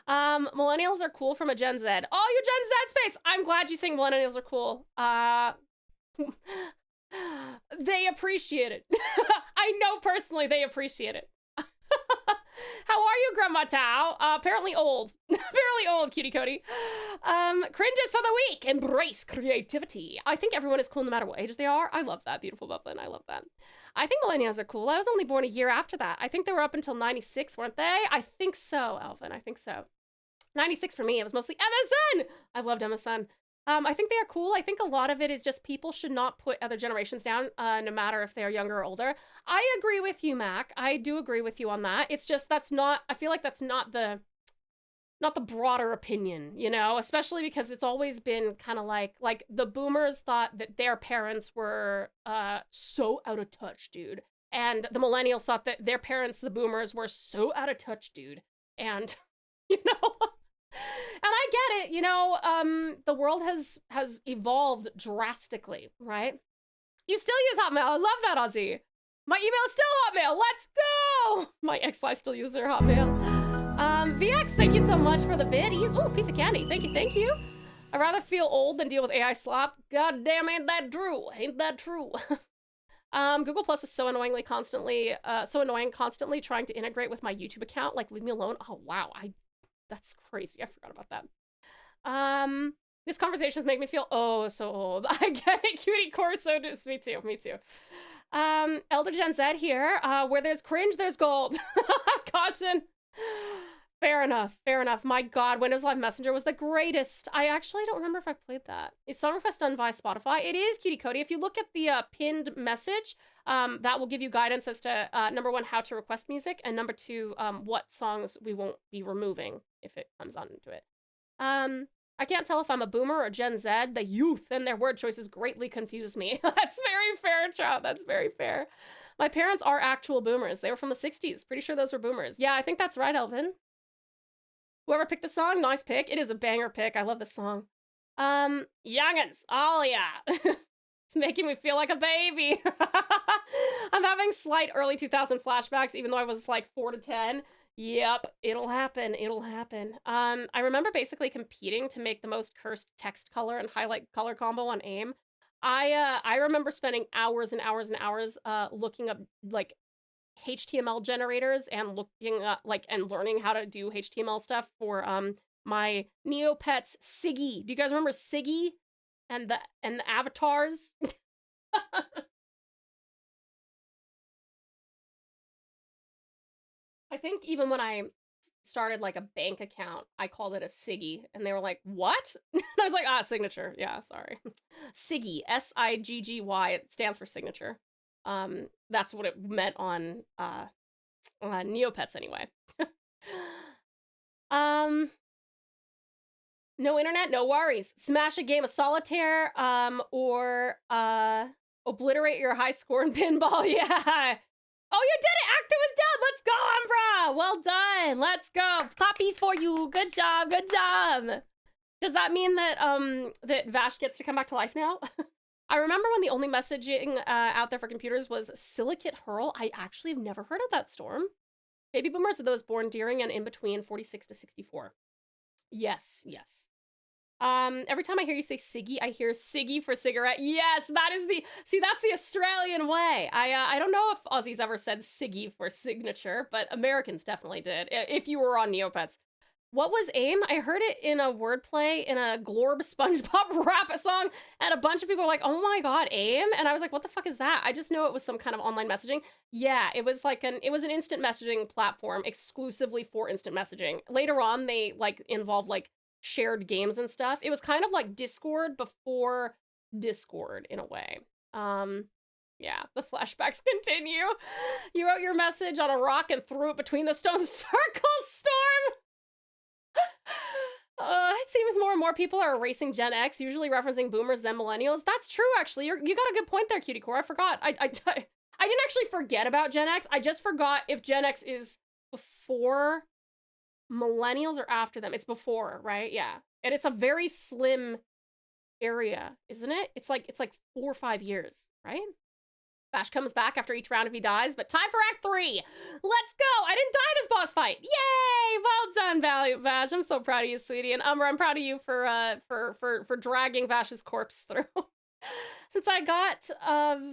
Millennials are cool from a Gen Z. Oh, you Gen Z space! I'm glad you think millennials are cool. They appreciate it. I know personally they appreciate it. How are you, Grandma Tao? Apparently old. Fairly old, Cutie Cody. Cringes for the week. Embrace creativity. I think everyone is cool no matter what age they are. I love that, beautiful Bufflin. I love that. I think millennials are cool. I was only born a year after that. I think they were up until 96, weren't they? I think so, Alvin. I think so. 96 for me. It was mostly MSN. I've loved MSN. I think they are cool. I think a lot of it is just people should not put other generations down, no matter if they're younger or older. I agree with you, Mac. I do agree with you on that. It's just I feel like that's not the broader opinion, you know, especially because it's always been kind of like the boomers thought that their parents were so out of touch, dude. And the millennials thought that their parents, the boomers, were so out of touch, dude. And, you know... And I get it, you know, the world has evolved drastically, right? You still use Hotmail. I love that, Ozzy. My email is still Hotmail. Let's go! My ex-I still use their Hotmail. VX, thank you so much for the biddies. Oh, piece of candy. Thank you, thank you. I'd rather feel old than deal with AI slop. God damn, ain't that true? Ain't that true? Google Plus was so annoying constantly trying to integrate with my YouTube account. Like, leave me alone. Oh, wow. That's crazy. I forgot about that. This conversations make me feel so old. I get it, Cutie Corso. Me too. Me too. Elder Gen Z here. Where there's cringe, there's gold. Caution. Fair enough. Fair enough. My God, Windows Live Messenger was the greatest. I actually don't remember if I played that. Is song request done via Spotify? It is, Cutie Cody. If you look at the pinned message, that will give you guidance as to number 1, how to request music, and number 2, what songs we won't be removing if it comes on into it. I can't tell if I'm a boomer or Gen Z. The youth and their word choices greatly confuse me. That's very fair, Trout. That's very fair. My parents are actual boomers. They were from the 60s. Pretty sure those were boomers. Yeah, I think that's right, Elvin. Whoever picked the song, nice pick. It is a banger pick. I love this song. Youngins. Oh, yeah. It's making me feel like a baby. I'm having slight early 2000 flashbacks, even though I was like 4 to 10. Yep, it'll happen. It'll happen. I remember basically competing to make the most cursed text color and highlight color combo on AIM. I remember spending hours and hours and hours looking up like HTML generators and looking up and learning how to do HTML stuff for my Neopets Siggy. Do you guys remember Siggy and the avatars? I think even when I started like a bank account, I called it a Siggy, and they were like, "What?" I was like, "Ah, signature. Yeah, sorry." Siggy, Siggy. It stands for signature. That's what it meant on Neopets anyway. No internet, no worries. Smash a game of solitaire, or obliterate your high score in pinball. Yeah. Oh, you did it! Actor was done! Let's go, Umbra! Well done! Let's go! Clappies for you! Good job, good job! Does that mean that, that Vash gets to come back to life now? I remember when the only messaging out there for computers was Silicate Hurl. I actually have never heard of that storm. Baby boomers are those born during and in between 46 to 64. Yes, yes. Every time I hear you say Siggy, I hear Siggy for cigarette. Yes, that is that's the Australian way. I don't know if Aussies ever said Siggy for signature, but Americans definitely did, if you were on Neopets. What was AIM? I heard it in a wordplay in a Glorb SpongeBob rap song, and a bunch of people were like, "Oh my god, AIM?" And I was like, "What the fuck is that?" I just know it was some kind of online messaging. Yeah, it was an instant messaging platform exclusively for instant messaging. Later on, they like involved like shared games and stuff. It was kind of like Discord before Discord in a way. Yeah, the flashbacks continue. You wrote your message on a rock and threw it between the stone circles, Storm. It seems more and more people are erasing Gen X, usually referencing boomers than millennials. That's true, actually. You got a good point there, Cutie Core. I forgot. I didn't actually forget about Gen X. I just forgot if Gen X is before millennials or after them. It's before, right? Yeah. And it's a very slim area, isn't it? It's like 4 or 5 years, right? Vash comes back after each round if he dies, but time for Act 3. Let's go! I didn't die this boss fight. Yay! Well done, Vash. I'm so proud of you, sweetie. And Umbra, I'm proud of you for dragging Vash's corpse through. Since I got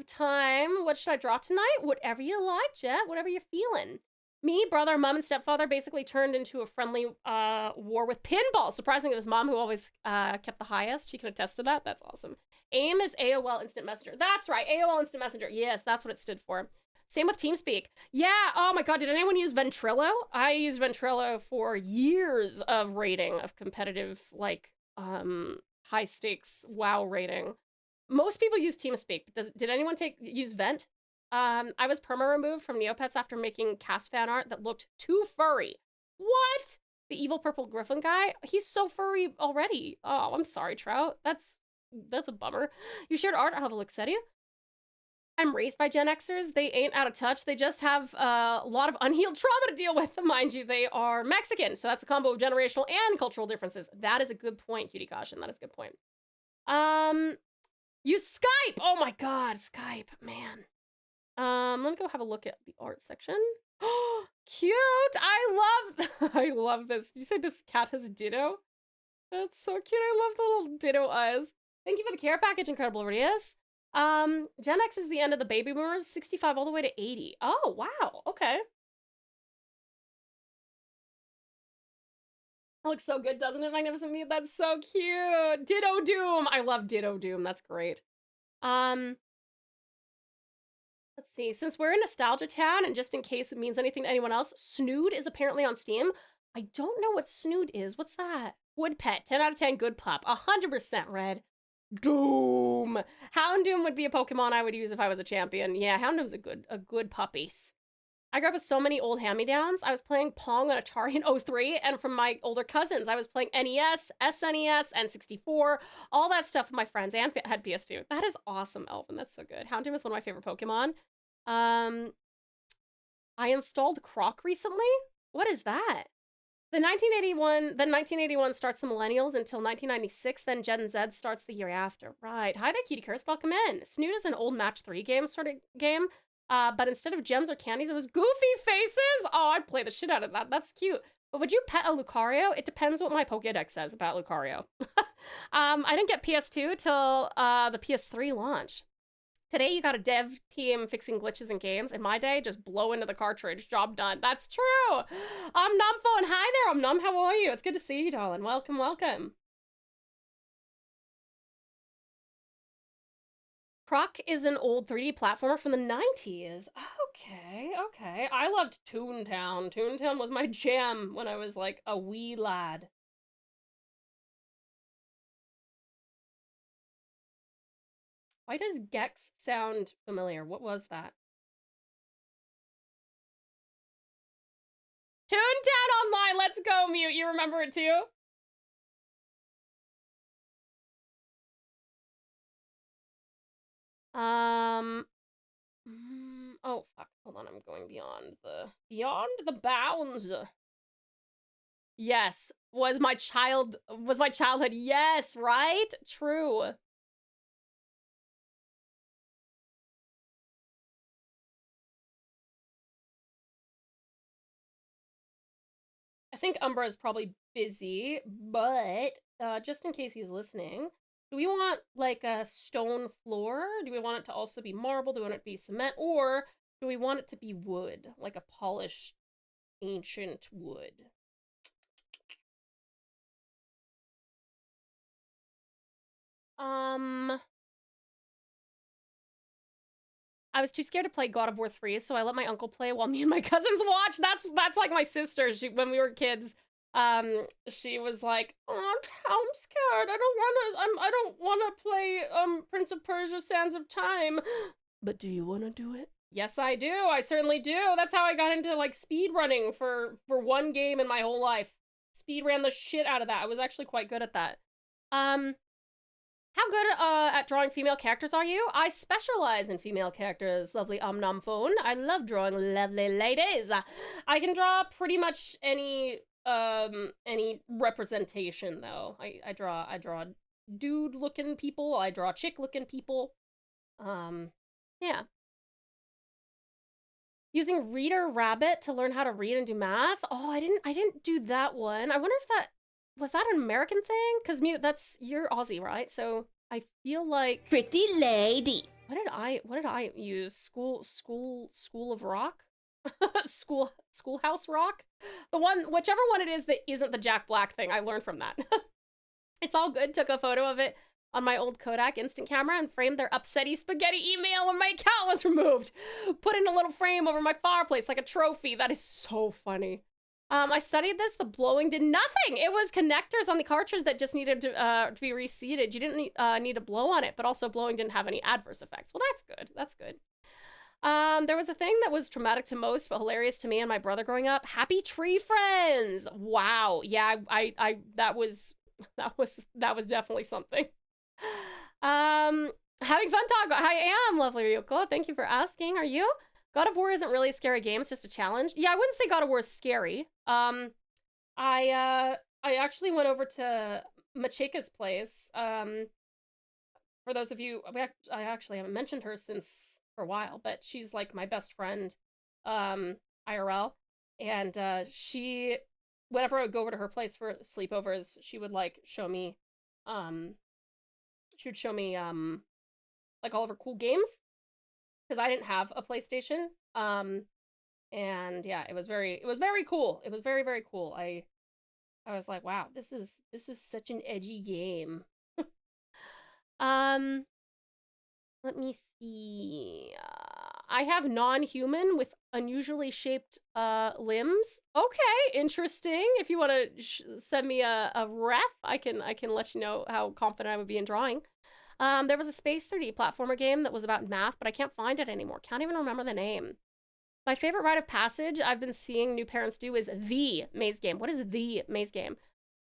time, what should I draw tonight? Whatever you like, Jet. Whatever you're feeling. Me, brother, mom, and stepfather basically turned into a friendly war with pinball. Surprisingly, it was mom who always kept the highest. She can attest to that. That's awesome. AIM is AOL Instant Messenger. That's right, AOL Instant Messenger. Yes, that's what it stood for. Same with TeamSpeak. Yeah, oh my god, did anyone use Ventrilo? I used Ventrilo for years of rating, of competitive, like, high stakes WoW rating. Most people use TeamSpeak. Did anyone use Vent? I was perma removed from Neopets after making cast fan art that looked too furry. What? The evil purple griffin guy? He's so furry already. Oh, I'm sorry, Trout. That's a bummer. You shared art. I'll have a look at you. I'm raised by Gen Xers. They ain't out of touch. They just have a lot of unhealed trauma to deal with. Mind you, they are Mexican. So that's a combo of generational and cultural differences. That is a good point, Cutie Caution. That is a good point. Use Skype. Oh my god, Skype, man. Let me go have a look at the art section. Oh, cute! I love this. Did you say this cat has ditto? That's so cute. I love the little ditto eyes. Thank you for the care package, Incredible Radius. Gen X is the end of the baby boomers, 65 all the way to 80. Oh, wow. Okay. That looks so good, doesn't it, Magnificent Mute? That's so cute. Ditto Doom. I love Ditto Doom. That's great. Let's see. Since we're in Nostalgia Town, and just in case it means anything to anyone else, Snood is apparently on Steam. I don't know what Snood is. What's that? Wood Pet. 10 out of 10. Good pup. 100% red. Doom. Houndoom would be a Pokemon I would use if I was a champion. Yeah, Houndoom's a good puppy. I grew up with so many old hand-me-downs. I was playing Pong on Atari in 03, and from my older cousins, I was playing NES, SNES, N64, all that stuff with my friends, and had PS2. That is awesome, Elvin. That's so good. Houndoom is one of my favorite Pokemon. I installed Croc recently. What is that? Then 1981 starts the millennials until 1996, then Gen Z starts the year after. Right. Hi there, Cutie Curse. Welcome in. Snood is an old match 3 game sort of game. But instead of gems or candies, it was goofy faces. Oh, I'd play the shit out of that. That's cute. But would you pet a Lucario? It depends what my Pokédex says about Lucario. I didn't get PS2 till the PS3 launch. Today, you got a dev team fixing glitches in games. In my day, just blow into the cartridge. Job done. That's true. I'm Numphone. Hi there, I'm Num. How are you? It's good to see you, darling. Welcome, welcome. Croc is an old 3D platformer from the 90s. Okay, okay. I loved Toontown. Toontown was my jam when I was like a wee lad. Why does Gex sound familiar? What was that? Toontown Online, let's go, Mute. You remember it too? Oh fuck, hold on, I'm going beyond the bounds. Yes, was my childhood, yes, right? True. I think Umbra is probably busy, but just in case he's listening, do we want like a stone floor? Do we want it to also be marble? Do we want it to be cement? Or do we want it to be wood? Like a polished ancient wood? I was too scared to play God of War 3, so I let my uncle play while me and my cousins watched. That's like my sister. When we were kids, she was like, "Oh, I'm scared. I don't wanna play Prince of Persia: Sands of Time." But do you wanna do it? Yes, I do. I certainly do. That's how I got into like speed running for one game in my whole life. Speed ran the shit out of that. I was actually quite good at that. How good at drawing female characters are you? I specialize in female characters, lovely Omnom Phone. I love drawing lovely ladies. I can draw pretty much any representation though. I draw dude looking people, I draw chick looking people. Yeah. Using Reader Rabbit to learn how to read and do math? Oh, I didn't do that one. I wonder if was that an American thing? Because Mute, you're Aussie, right? So I feel like Pretty lady. What did I use? School of Rock? Schoolhouse Rock? Whichever one it is that isn't the Jack Black thing, I learned from that. It's all good. Took a photo of it on my old Kodak instant camera and framed their upsetty spaghetti email when my account was removed. Put in a little frame over my fireplace like a trophy. That is so funny. I studied this. The blowing did nothing. It was connectors on the cartridge that just needed to be reseated. You didn't need to blow on it, but also blowing didn't have any adverse effects. Well, that's good. That's good. There was a thing that was traumatic to most, but hilarious to me and my brother growing up. Happy Tree Friends. Wow. Yeah, that was definitely something. Having fun talk. I am, lovely Ryuko. Thank you for asking. Are you? God of War isn't really a scary game, it's just a challenge. Yeah, I wouldn't say God of War is scary. I actually went over to Macheka's place. For those of you, I actually haven't mentioned her for a while, but she's like my best friend, IRL. And whenever I would go over to her place for sleepovers, she would like show me, like all of her cool games. Because I didn't have a PlayStation, and yeah, it was very cool. It was very, very cool. I was like, wow, this is such an edgy game. Let me see. I have non-human with unusually shaped limbs. Okay, interesting. If you want to send me a ref, I can let you know how confident I would be in drawing. There was a space 3D platformer game that was about math, but I can't find it anymore. Can't even remember the name. My favorite rite of passage I've been seeing new parents do is the maze game. What is the maze game?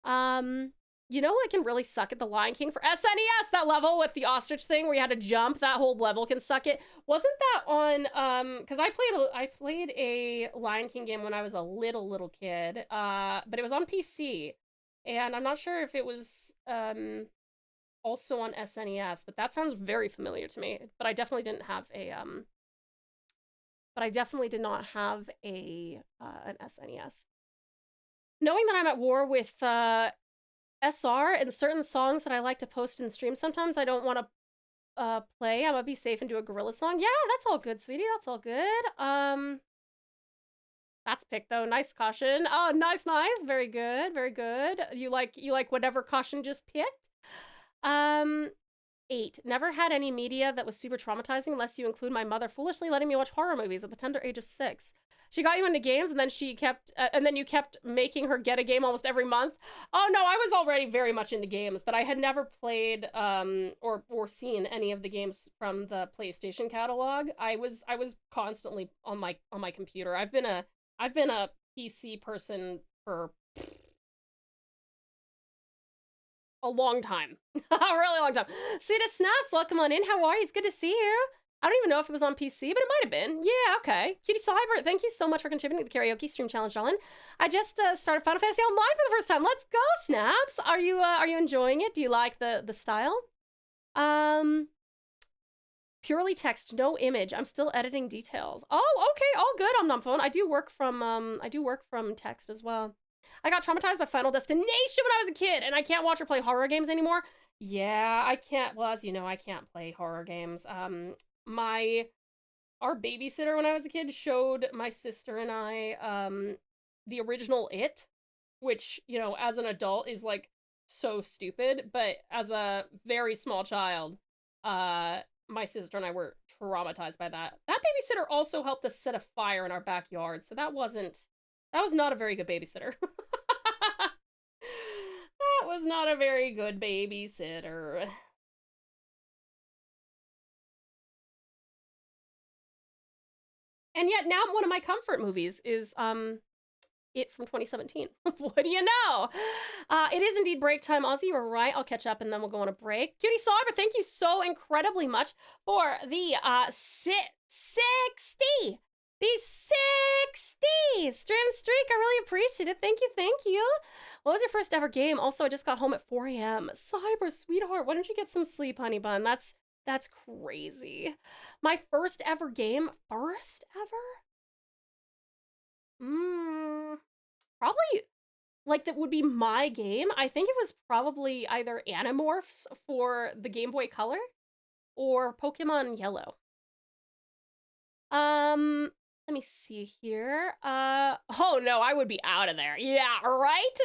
You know what can really suck at the Lion King for SNES? That level with the ostrich thing where you had to jump. That whole level can suck it. Wasn't that on, because I played a Lion King game when I was a little kid, but it was on PC. And I'm not sure if it was, also on SNES, but that sounds very familiar to me. But I definitely didn't have an SNES. Knowing that I'm at war with SR and certain songs that I like to post in stream, sometimes I don't want to play. I'm gonna be safe and do a gorilla song. Yeah, that's all good, sweetie. That's all good. That's picked though. Nice caution. Oh, nice. Very good. Very good. You like whatever caution just picked. 8. Never had any media that was super traumatizing unless you include my mother foolishly letting me watch horror movies at the tender age of 6. She got you into games and then you kept making her get a game almost every month. Oh no, I was already very much into games, but I had never played or seen any of the games from the PlayStation catalog. I was constantly on my computer. I've been a PC person for a long time. A really long time. Sita Snaps, welcome on in. How are you? It's good to see you. I don't even know if it was on PC, but it might have been. Yeah, okay. Cutie Cyber, thank you so much for contributing to the karaoke stream challenge, John. I just started Final Fantasy Online for the first time. Let's go, Snaps. Are you enjoying it? Do you like the style? Purely text, no image. I'm still editing details. Oh, okay, all good on the phone. I do work from text as well. I got traumatized by Final Destination when I was a kid, and I can't watch or play horror games anymore. Yeah, I can't. Well, as you know, I can't play horror games. Our babysitter when I was a kid showed my sister and I the original It, which, you know, as an adult is like so stupid, but as a very small child, my sister and I were traumatized by that. That babysitter also helped us set a fire in our backyard, so that was not a very good babysitter. That was not a very good babysitter. And yet now one of my comfort movies is It from 2017. What do you know? It is indeed break time, Ozzy. You're right. I'll catch up and then we'll go on a break. Cutie Cyber, thank you so incredibly much for the 60. The 60 stream streak. I really appreciate it. Thank you. Thank you. What was your first ever game? Also, I just got home at 4 a.m. Cyber, sweetheart, why don't you get some sleep, honey bun? That's crazy. My first ever game? First ever? Probably, like, that would be my game. I think it was probably either Animorphs for the Game Boy Color or Pokemon Yellow. Let me see here. Oh no, I would be out of there. Yeah, right?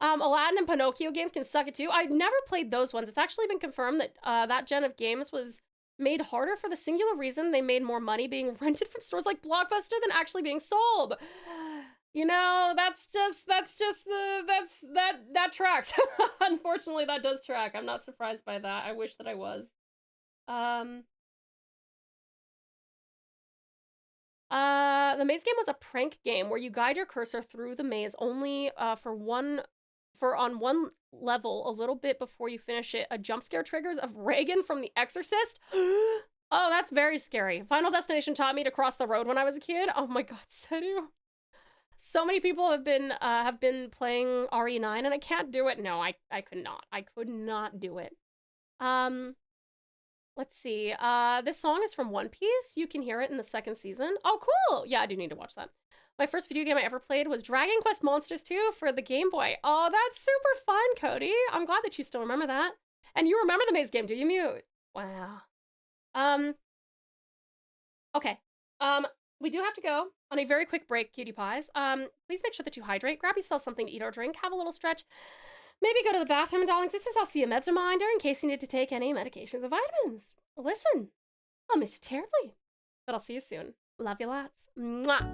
Aladdin and Pinocchio games can suck it too. I've never played those ones. It's actually been confirmed that that gen of games was made harder for the singular reason they made more money being rented from stores like Blockbuster than actually being sold. You know, that tracks. Unfortunately, that does track. I'm not surprised by that. I wish that I was. The maze game was a prank game where you guide your cursor through the maze only on one level a little bit before you finish it. A jump scare triggers of Reagan from The Exorcist. Oh, that's very scary. Final Destination taught me to cross the road when I was a kid. Oh my god, Sedu. So many people have been playing RE9 and I can't do it. No, I could not. I could not do it. Let's see. This song is from One Piece. You can hear it in the 2nd season. Oh, cool. Yeah, I do need to watch that. My first video game I ever played was Dragon Quest Monsters 2 for the Game Boy. Oh, that's super fun, Cody. I'm glad that you still remember that. And you remember the maze game, do you, Mute? Wow. Okay. We do have to go on a very quick break, cutie pies. Please make sure that you hydrate. Grab yourself something to eat or drink. Have a little stretch. Maybe go to the bathroom, darlings. This is I'll see a meds reminder in case you need to take any medications or vitamins. Listen, I'll miss you terribly, but I'll see you soon. Love you lots. Mwah.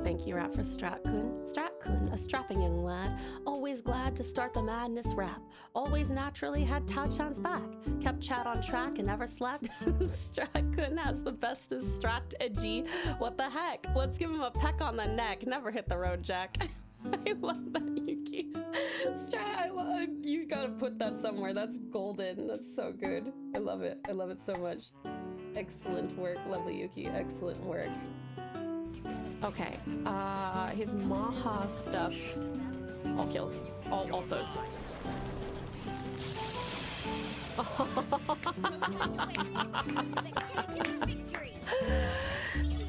Thank you, rap for Strat-kun. Strat-kun, a strapping young lad, always glad to start the madness rap. Always naturally had Tao-chan's back, kept chat on track and never slacked. Strat-kun has the bestest strategy. What the heck? Let's give him a peck on the neck. Never hit the road, Jack. I love that, Yuki. Strat, you gotta put that somewhere. That's golden. That's so good. I love it. I love it so much. Excellent work, lovely Yuki. Excellent work. Okay, his Maha stuff. All kills. All those.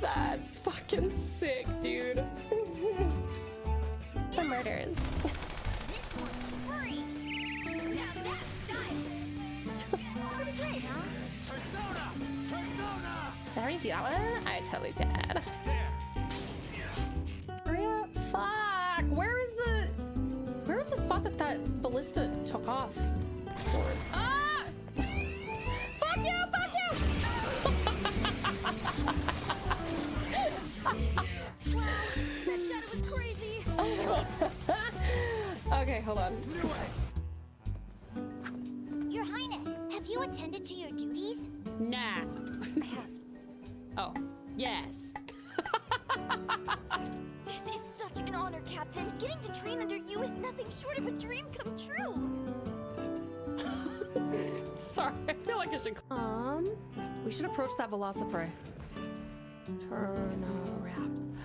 That's fucking sick, dude. The murders. Very do that one? I totally did. Hurry up, fuck! that that ballista took off. Ah! Fuck you! Fuck you! That shadow was crazy. Okay, hold on. Your Highness, have you attended to your duties? Nah. Oh, yes. This is such an honor, Captain. Getting to train under you is nothing short of a dream come true. Sorry, I feel like I should. We should approach that velociprey. Turn around.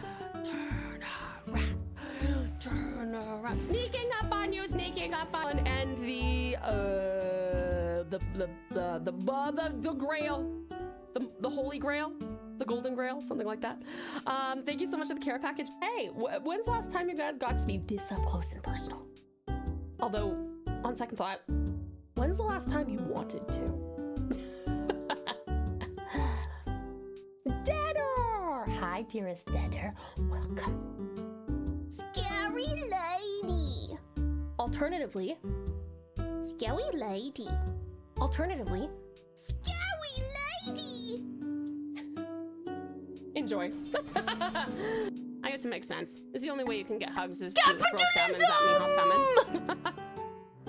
Turn around. Turn around. Sneaking up on you, sneaking up on, and the grail, the holy grail, the golden grail, something like that. Thank you so much for the care package. Hey, when's the last time you guys got to be this up close and personal? Although, on second thought, when's the last time you wanted to? Deader! Hi, dearest Deader. Welcome. Scary lady. Alternatively, Scary lady. alternatively, Scary lady. enjoy. I guess it makes sense. It's the only way you can get hugs is to throw salmons at me, hot salmon.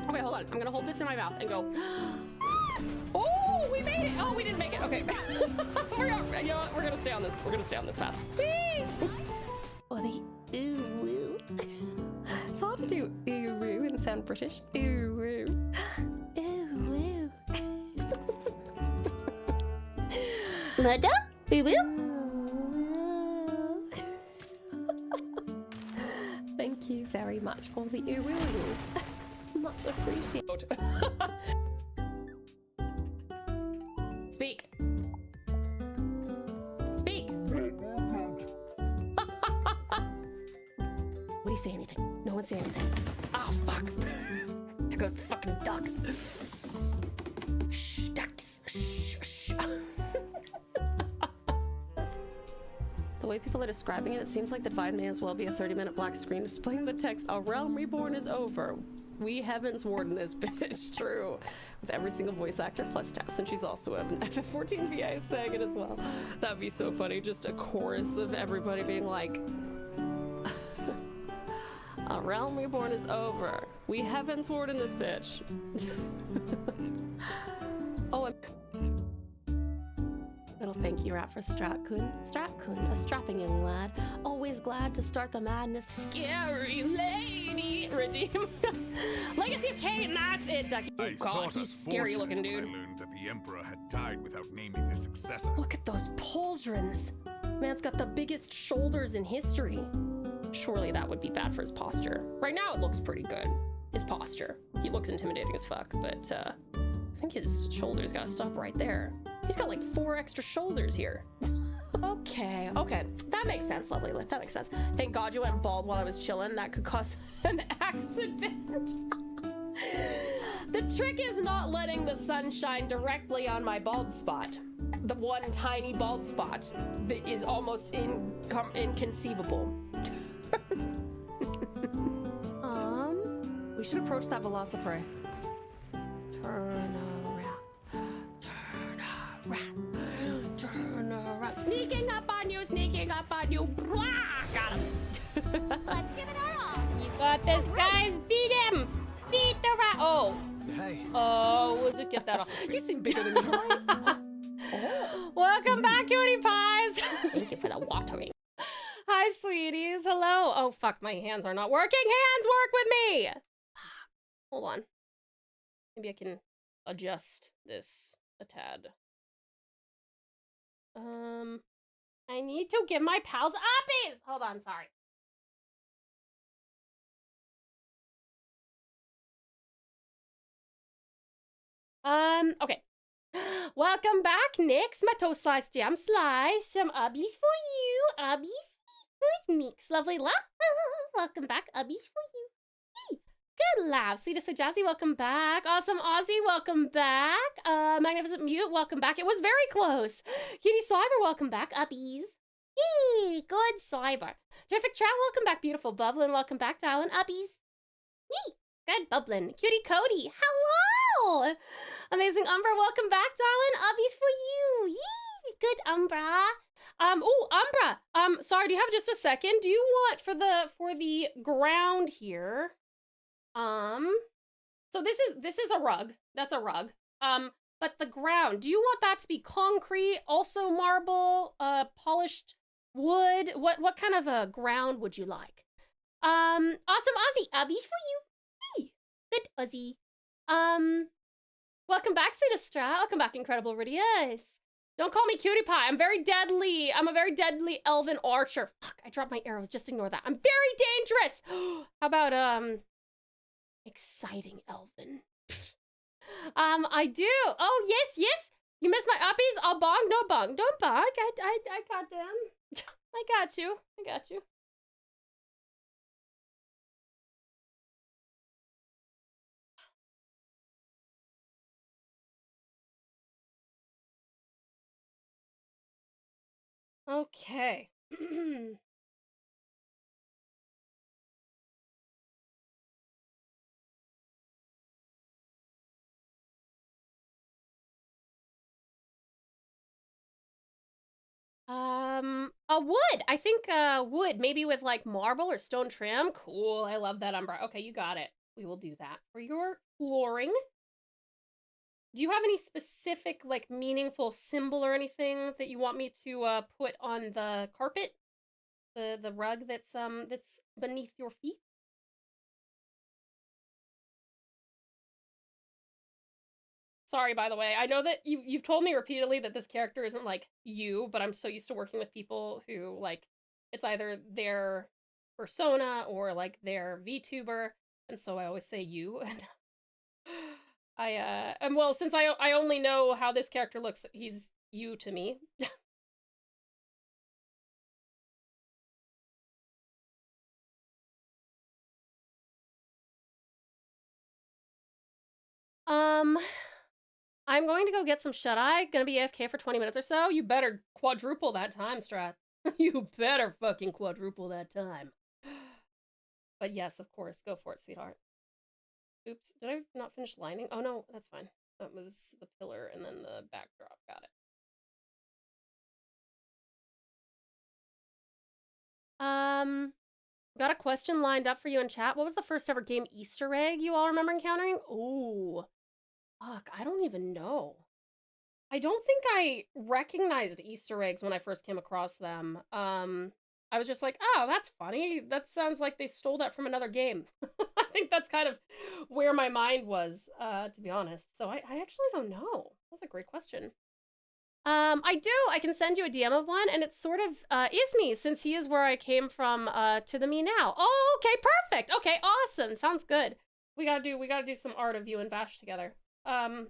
Okay, hold on. I'm gonna hold this in my mouth and go. Oh, we made it! Oh, we didn't make it. Okay. You know what? We're gonna stay on this. We're gonna stay on this path. Whee! Oh, the ooh woo. It's hard to do ooh woo and sound British. Ooh woo. Ooh woo. Murder? Ooh woo. Thank you very much for the ooh woo. Much appreciated. Speak. Speak. What do you say anything? No one say anything. Oh, fuck. There goes the fucking ducks. Shh, ducks. Shh, shh. The way people are describing it, it seems like the Divine may as well be a 30-minute black screen displaying the text, "A realm reborn is over. We heavens warden this bitch." True. With every single voice actor plus Tess, and she's also an FF14 VA saying it as well. That'd be so funny. Just a chorus of everybody being like, "A realm reborn is over. We heavens warden this bitch." Oh, little thank you rap for Strat-kun. Strat-kun, a strapping young lad, always glad to start the madness. Scary lady, redeem. Legacy of Kane, that's it, Ducky. Oh god, he's scary looking, dude. I learned that the Emperor had died without naming his successor. Look at those pauldrons. Man's got the biggest shoulders in history. Surely that would be bad for his posture. Right now it looks pretty good, his posture. He looks intimidating as fuck, but I think his shoulders gotta stop right there. He's got like 4 extra shoulders here. Okay, that makes sense, lovely. That makes sense. Thank God you went bald while I was chilling. That could cause an accident. The trick is not letting the sun shine directly on my bald spot. The one tiny bald spot that is almost inconceivable. We should approach that velociprey. Turn around. Turn around. Sneaking up on you, sneaking up on you. Blah! Got him. Let's give it our all. You got this, guys. Beat him. Beat the rat. Oh. Hey. Oh, we'll just get that off. You seem bigger than me. Welcome back, cutie pies. Thank you for the watering. Hi, sweeties. Hello. Oh, fuck. My hands are not working. Hands, work with me. Hold on. Maybe I can adjust this a tad. I need to give my pals uppies. Hold on, sorry. Okay. Welcome back, Nix. My toast slice, jam slice. Some ubbies for you. Ubbies. Good mix. Lovely laugh. Welcome back, ubbies for you. Good laugh. Sweetest so jazzy, welcome back. Awesome Aussie, welcome back. Magnificent Mute, welcome back. It was very close. Cutie Cyber, welcome back. Uppies. Yee, good Cyber. Terrific Trout, welcome back. Beautiful Bubbling, welcome back. Talon, uppies. Yee. Good bubbling. Cutie Cody, hello! Amazing Umbra, welcome back, darling. Ubbies for you. Yee! Good Umbra. Oh, Umbra. Sorry, do you have just a second? Do you want for the ground here? So this is a rug. That's a rug. But the ground, do you want that to be concrete, also marble, polished wood? What kind of a ground would you like? Awesome Aussie, Ubbies for you. Hey, good Aussie. Welcome back, Sudastra. Welcome back, Incredible Ridius. Don't call me Cutie Pie. I'm very deadly. I'm a very deadly elven archer. Fuck, I dropped my arrows. Just ignore that. I'm very dangerous. How about, exciting elven? I do. Oh, yes. You missed my uppies? I'll bong, no bong. Don't bong. I got them. I got you. Okay. A wood. I think wood, maybe with like marble or stone trim. Cool. I love that, Umbra. Okay, you got it. We will do that for your flooring. Do you have any specific, like, meaningful symbol or anything that you want me to put on the carpet? The rug that's beneath your feet? Sorry, by the way. I know that you've told me repeatedly that this character isn't like you, but I'm so used to working with people who, like, it's either their persona or like their VTuber, and so I always say you. And and well, since I only know how this character looks, he's you to me. I'm going to go get some shut-eye. Gonna be AFK for 20 minutes or so. You better quadruple that time, Strat. You better fucking quadruple that time. But yes, of course. Go for it, sweetheart. Oops, did I not finish lining? Oh no, that's fine. That was the pillar and then the backdrop. Got it. Got a question lined up for you in chat. What was the first ever game Easter egg you all remember encountering? Ooh. Fuck, I don't even know. I don't think I recognized Easter eggs when I first came across them. I was just like, oh, that's funny. That sounds like they stole that from another game. I think that's kind of where my mind was, to be honest. So I actually don't know. That's a great question. I do. I can send you a DM of one, and it's sort of is me, since he is where I came from to the me now. Oh, okay, perfect. Okay, awesome. Sounds good. We gotta do some art of you and Vash together. Yeah,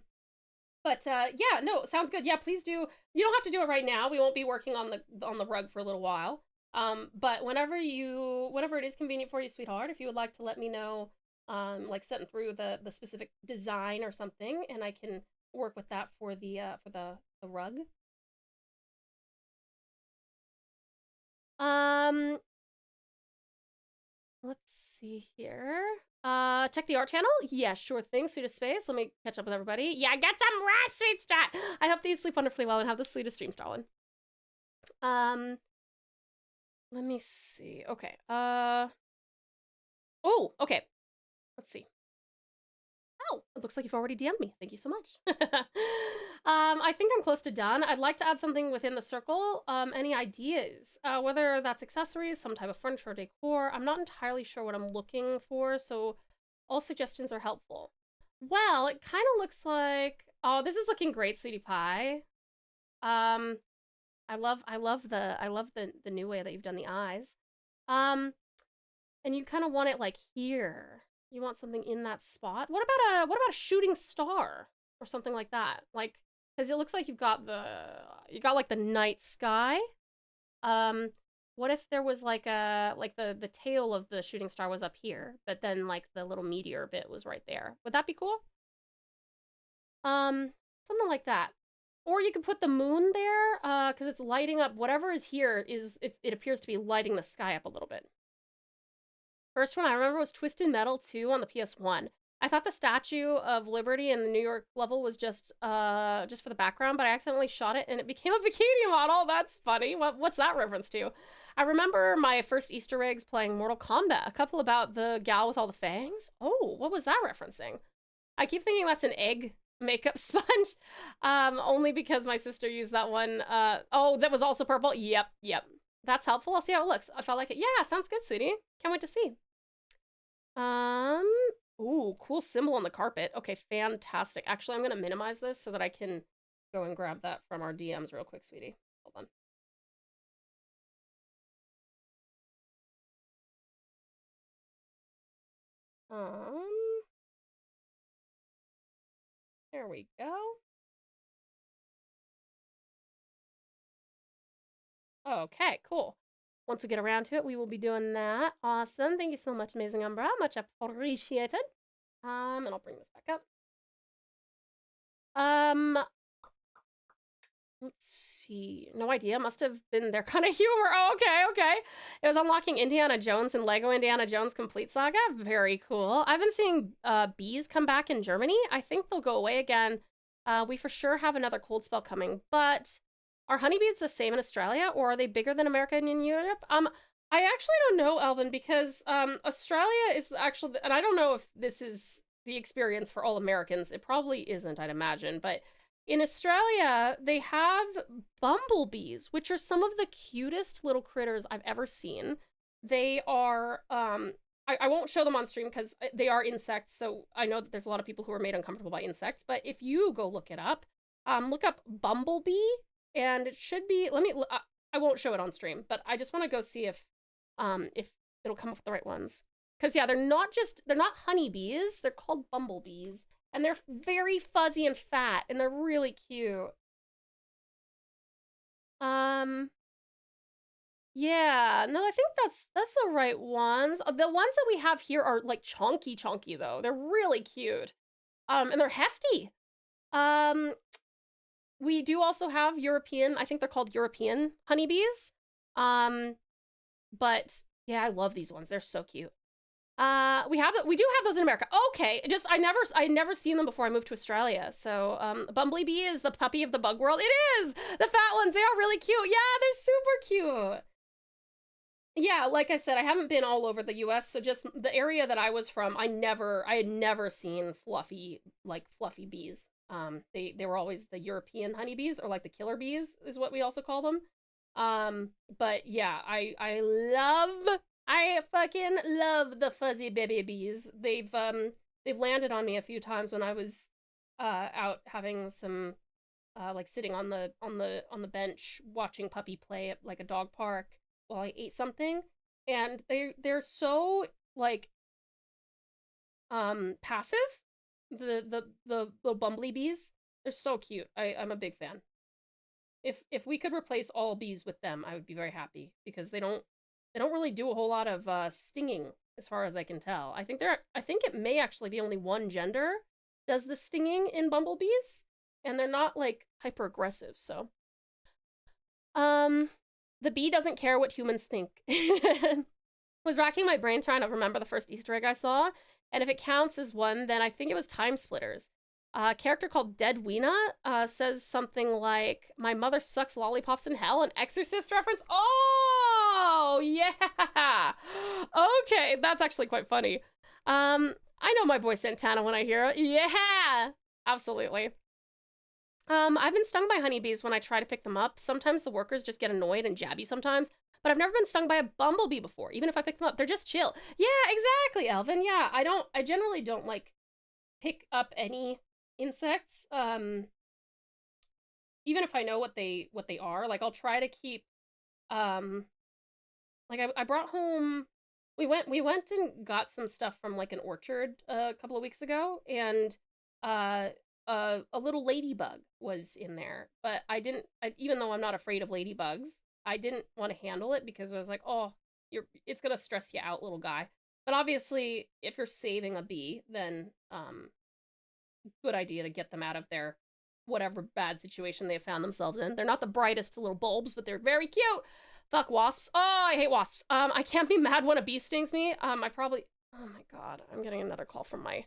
no, sounds good. Yeah, please do. You don't have to do it right now. We won't be working on the rug for a little while. But whenever it is convenient for you, sweetheart, if you would like to let me know, like setting through the specific design or something, and I can work with that for the rug. Let's see here. Check the art channel? Yeah, sure thing. Sweetest space. Let me catch up with everybody. Yeah, get some rest, sweet stat. I hope that you sleep wonderfully well and have the sweetest dreams, darling. Let me see. Okay. Oh, okay. Let's see. Oh, it looks like you've already DM'd me. Thank you so much. I think I'm close to done. I'd like to add something within the circle. Any ideas? Whether that's accessories, some type of furniture or decor. I'm not entirely sure what I'm looking for, so all suggestions are helpful. Well, it kind of looks like... Oh, this is looking great, Sweetie Pie. I love the new way that you've done the eyes. And you kind of want it like here. You want something in that spot. What about a shooting star or something like that? Like, because it looks like you got like the night sky. What if there was like the tail of the shooting star was up here, but then like the little meteor bit was right there? Would that be cool? Something like that. Or you could put the moon there, because it's lighting up whatever is here. It appears to be lighting the sky up a little bit. first one I remember was Twisted Metal 2 on the PS1. I thought the Statue of Liberty in the New York level was just for the background, but I accidentally shot it and it became a bikini model. That's funny. What's that reference to? I remember my first Easter eggs playing Mortal Kombat, a couple about the gal with all the fangs. Oh, what was that referencing? I keep thinking that's an egg makeup sponge, only because my sister used that one. Oh, that was also purple. Yep. That's helpful. I'll see how it looks. I felt like it. Yeah, sounds good, sweetie. Can't wait to see. Ooh, cool symbol on the carpet. Okay, fantastic. Actually, I'm gonna minimize this so that I can go and grab that from our DMs real quick, sweetie. Hold on. There we go. Okay, cool. Once we get around to it, we will be doing that. Awesome. Thank you so much, Amazing Umbra. Much appreciated. And I'll bring this back up. Let's see. No idea. Must have been their kind of humor. Oh, okay. It was unlocking Indiana Jones and Lego Indiana Jones Complete Saga. Very cool. I've been seeing bees come back in Germany. I think they'll go away again. We for sure have another cold spell coming, but are honeybees the same in Australia, or are they bigger than America and in Europe? I actually don't know, Alvin, because Australia is actually, and I don't know if this is the experience for all Americans. It probably isn't, I'd imagine, but in Australia, they have bumblebees, which are some of the cutest little critters I've ever seen. They are, I won't show them on stream because they are insects, so I know that there's a lot of people who are made uncomfortable by insects, but if you go look it up, look up bumblebee, and it should be, I won't show it on stream, but I just want to go see if it'll come up with the right ones. Because, yeah, they're not honeybees, they're called bumblebees. And they're very fuzzy and fat, and they're really cute. Yeah, no, I think that's the right ones. The ones that we have here are like chunky, though. They're really cute. And they're hefty. We do also have European, I think they're called European honeybees. But yeah, I love these ones. They're so cute. We do have those in America. Okay, just I never seen them before I moved to Australia. So, Bumblebee is the puppy of the bug world. It is! The fat ones, they are really cute. Yeah, they're super cute. Yeah, like I said, I haven't been all over the US, so just the area that I was from, I had never seen fluffy bees. They were always the European honeybees, or like the killer bees is what we also call them. But yeah, I fucking love the fuzzy baby bees. They've landed on me a few times when I was out having some like sitting on the bench watching Puppy play at like a dog park while I ate something, and they're so like passive. The bumblebees, they're so cute. I'm a big fan. If we could replace all bees with them, I would be very happy, because they don't really do a whole lot of stinging, as far as I can tell. I think it may actually be only one gender does the stinging in bumblebees, and they're not like hyper aggressive. So, the bee doesn't care what humans think. Was racking my brain trying to remember the first Easter egg I saw, and if it counts as one, then I think it was Time Splitters. A character called Dead Weena says something like, "My mother sucks lollipops in hell," an Exorcist reference. Oh, yeah. Okay, that's actually quite funny. I know my boy Santana when I hear it. Yeah, absolutely. I've been stung by honeybees when I try to pick them up. Sometimes the workers just get annoyed and jab you sometimes, but I've never been stung by a bumblebee before, even if I pick them up. They're just chill. Yeah, exactly, Elvin. Yeah, I generally don't like pick up any insects. Even if I know what they are, like I'll try to keep like I brought home, we went and got some stuff from like an orchard a couple of weeks ago, and a little ladybug was in there, but even though I'm not afraid of ladybugs, I didn't want to handle it because I was like, oh, it's gonna stress you out, little guy. But obviously, if you're saving a bee, then good idea to get them out of their whatever bad situation they have found themselves in. They're not the brightest little bulbs, but they're very cute. Fuck wasps. Oh, I hate wasps. I can't be mad when a bee stings me. I probably, oh my God, I'm getting another call from my,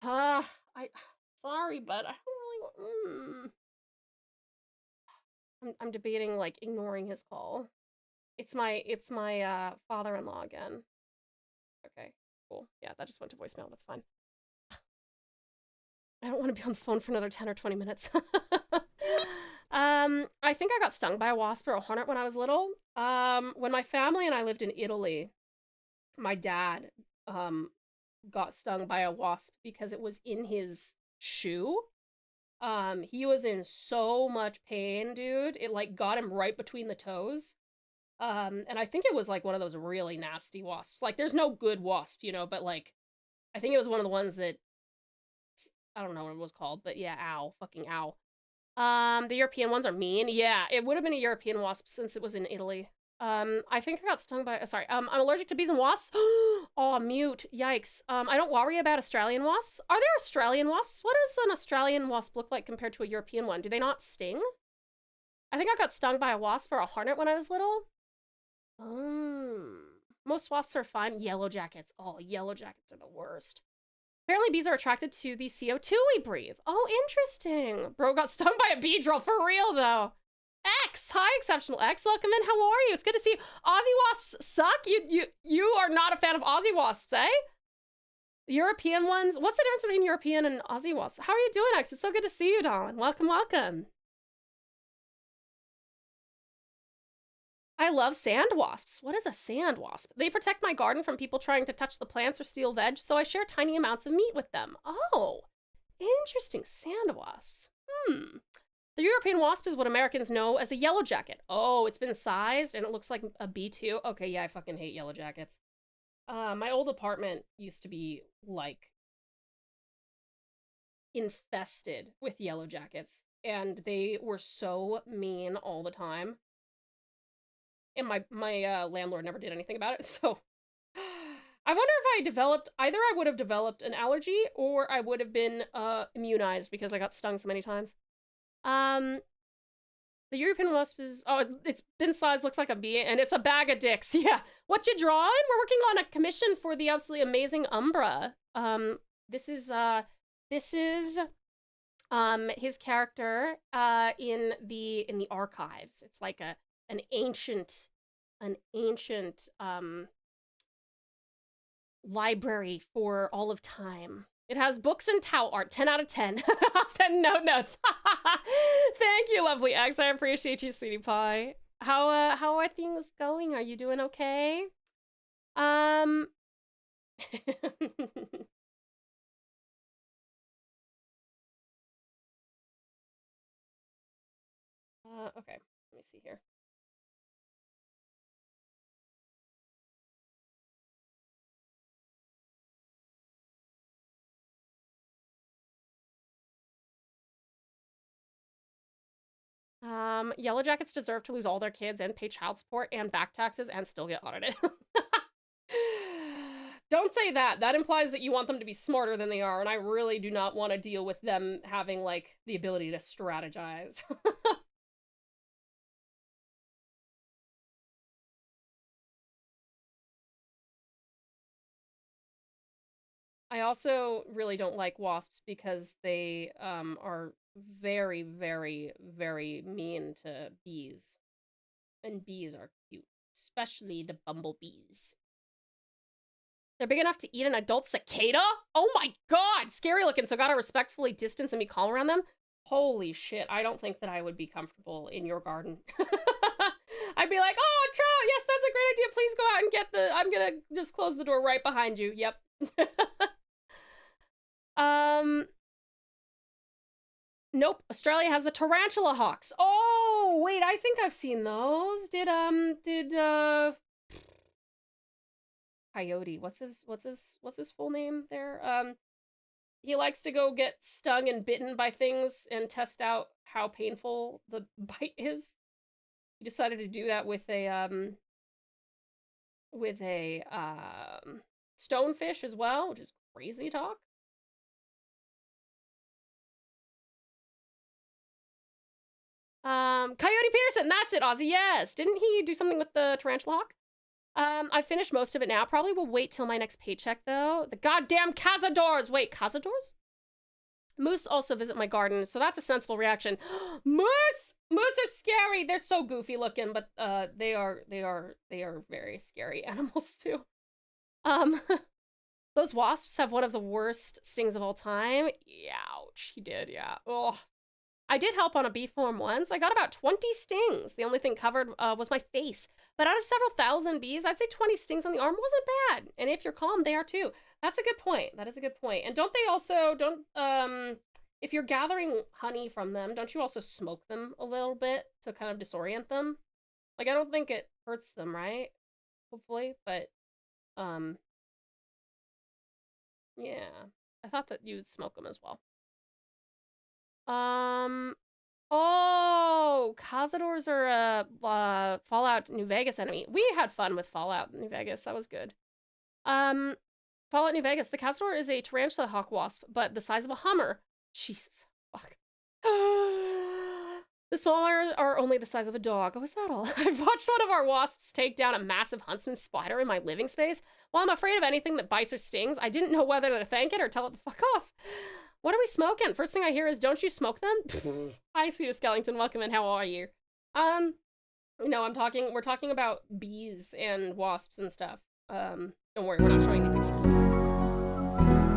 sorry, but I don't really, I'm debating, like, ignoring his call. It's my father-in-law again. Okay, cool. Yeah, that just went to voicemail. That's fine. I don't want to be on the phone for another 10 or 20 minutes. I think I got stung by a wasp or a hornet when I was little. When my family and I lived in Italy, my dad, got stung by a wasp because it was in his shoe. He was in so much pain, dude. It, like, got him right between the toes. And I think it was, like, one of those really nasty wasps. Like, there's no good wasp, you know, but, like, I think it was one of the ones that, I don't know what it was called, but yeah, ow. Fucking ow. The European ones are mean. Yeah, it would have been a European wasp since it was in Italy. I think I got stung by, sorry, I'm allergic to bees and wasps. Oh, mute. Yikes. I don't worry about Australian wasps. Are there Australian wasps? What does an Australian wasp look like compared to a European one? Do they not sting? I think I got stung by a wasp or a hornet when I was little. Most wasps are fine. Yellow jackets. Oh, yellow jackets are the worst. Apparently bees are attracted to the CO2 we breathe. Oh, interesting. Bro got stung by a bee drill for real, though. X! Hi, Exceptional X. Welcome in. How are you? It's good to see you. Aussie wasps suck? You are not a fan of Aussie wasps, eh? European ones? What's the difference between European and Aussie wasps? How are you doing, X? It's so good to see you, darling. Welcome, welcome. I love sand wasps. What is a sand wasp? They protect my garden from people trying to touch the plants or steal veg, so I share tiny amounts of meat with them. Oh, interesting. Sand wasps. The European wasp is what Americans know as a yellow jacket. Oh, it's been sized and it looks like a bee too. Okay, yeah, I fucking hate yellow jackets. My old apartment used to be, like, infested with yellow jackets, and they were so mean all the time. And my landlord never did anything about it, so I wonder if I developed, either I would have developed an allergy or I would have been immunized because I got stung so many times. The European wasp is, oh, it's been sized, looks like a bee, and it's a bag of dicks. Yeah. What you drawing? We're working on a commission for the absolutely amazing Umbra. This is his character in the archives. It's like an ancient library for all of time. It has books and Tau art. 10 out of 10. 10 notes. Thank you, lovely X. I appreciate you, sweetie pie. How are things going? Are you doing okay? Okay. Let me see here. Yellow jackets deserve to lose all their kids and pay child support and back taxes and still get audited. Don't say that. That implies that you want them to be smarter than they are, and I really do not want to deal with them having, like, the ability to strategize. I also really don't like wasps because they are very, very, very mean to bees. And bees are cute, especially the bumblebees. They're big enough to eat an adult cicada? Oh my god! Scary looking, so gotta respectfully distance and be calm around them? Holy shit, I don't think that I would be comfortable in your garden. I'd be like, oh, trout, yes, that's a great idea. Please go out and get the... I'm gonna just close the door right behind you. Yep. Nope. Australia has the tarantula hawks. Oh, wait, I think I've seen those. Did Coyote, what's his full name there? He likes to go get stung and bitten by things and test out how painful the bite is. He decided to do that with a stonefish as well, which is crazy talk. Coyote Peterson, that's it, Ozzy, yes. Didn't he do something with the Tarantula Hawk? I finished most of it now. Probably will wait till my next paycheck, though. The goddamn cazadors! Wait, cazadors? Moose also visit my garden, so that's a sensible reaction. Moose! Moose is scary! They're so goofy looking, but they are very scary animals, too. Those wasps have one of the worst stings of all time. Ouch, he did, yeah. Ugh. I did help on a bee farm once. I got about 20 stings. The only thing covered was my face. But out of several thousand bees, I'd say 20 stings on the arm wasn't bad. And if you're calm, they are too. That's a good point. That is a good point. And don't they also, if you're gathering honey from them, don't you also smoke them a little bit to kind of disorient them? Like, I don't think it hurts them, right? Hopefully, but, yeah. I thought that you would smoke them as well. Oh, cazadors are a Fallout New Vegas enemy. We had fun with Fallout New Vegas. That was good. Fallout New Vegas. The cazador is a tarantula hawk wasp, but the size of a Hummer. Jesus, fuck. The smaller are only the size of a dog. Oh, is that all? I've watched one of our wasps take down a massive huntsman spider in my living space. While I'm afraid of anything that bites or stings, I didn't know whether to thank it or tell it to fuck off. What are we smoking? First thing I hear is, don't you smoke them? Hi, Sweet Skellington. Welcome in. How are you? No, we're talking about bees and wasps and stuff. Don't worry, we're not showing any pictures.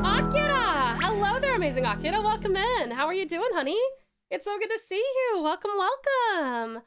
Akira! Hello there, amazing Akira. Welcome in. How are you doing, honey? It's so good to see you. Welcome, welcome.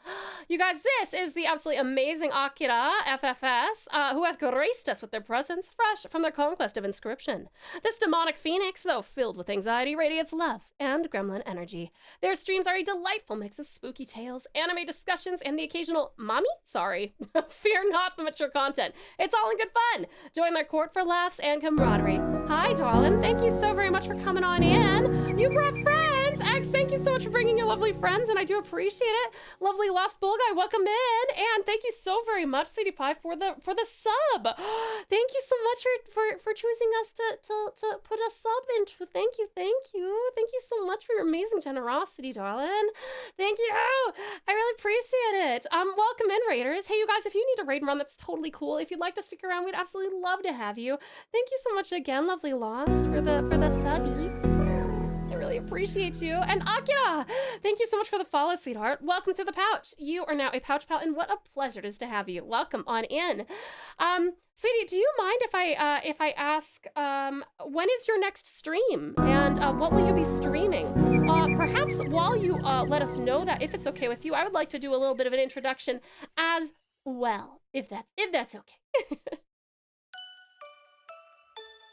You guys, this is the absolutely amazing Akira, FFS, who hath graced us with their presence fresh from their conquest of inscription. This demonic phoenix, though filled with anxiety, radiates love and gremlin energy. Their streams are a delightful mix of spooky tales, anime discussions, and the occasional mommy? Sorry. Fear not the mature content. It's all in good fun. Join their court for laughs and camaraderie. Hi, darling. Thank you so very much for coming on in. You brought friends. X, thank you so much for bringing your lovely friends, and I do appreciate it. Lovely Lost Bull Guy, welcome in, and thank you so very much, Sweetie Pie, for the sub. Thank you so much for choosing us to put a sub into. Thank you so much for your amazing generosity, darling. Thank you. I really appreciate it. Welcome in, raiders. Hey, you guys, if you need a raid run, that's totally cool. If you'd like to stick around, we'd absolutely love to have you. Thank you so much again, lovely Lost, for the subby. I really appreciate you. And Akira, thank you so much for the follow, sweetheart. Welcome to the pouch. You are now a pouch pal, and what a pleasure it is to have you. Welcome on in. Sweetie, do you mind if I ask, when is your next stream? And what will you be streaming? Perhaps while you let us know that, if it's okay with you, I would like to do a little bit of an introduction as well, if that's okay.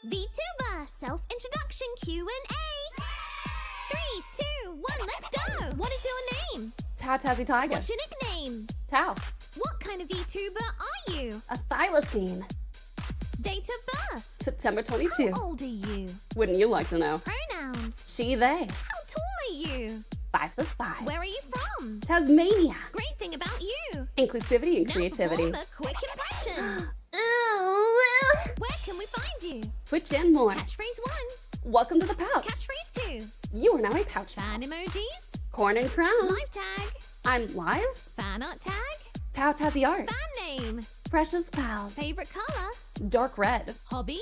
Vtuber self-introduction Q&A. 3, 2, 1, let's go! What is your name? TauTassieTiger. What's your nickname? Tau. What kind of Vtuber are you? A Thylacine. Date of birth? September 22. How old are you? Wouldn't you like to know? Pronouns? She, they. How tall are you? 5'5". Where are you from? Tasmania. Great thing about you. Inclusivity and Now creativity. perform a quick impression. Where can we find you? Twitch and more. Catchphrase 1. Welcome to the pouch. Catchphrase 2. You are now a pouch pal. Fan emojis. Corn and crown. Live tag. I'm live. Fan art tag. TauTassie art. Fan name. Precious pals. Favorite color. Dark red. Hobbies.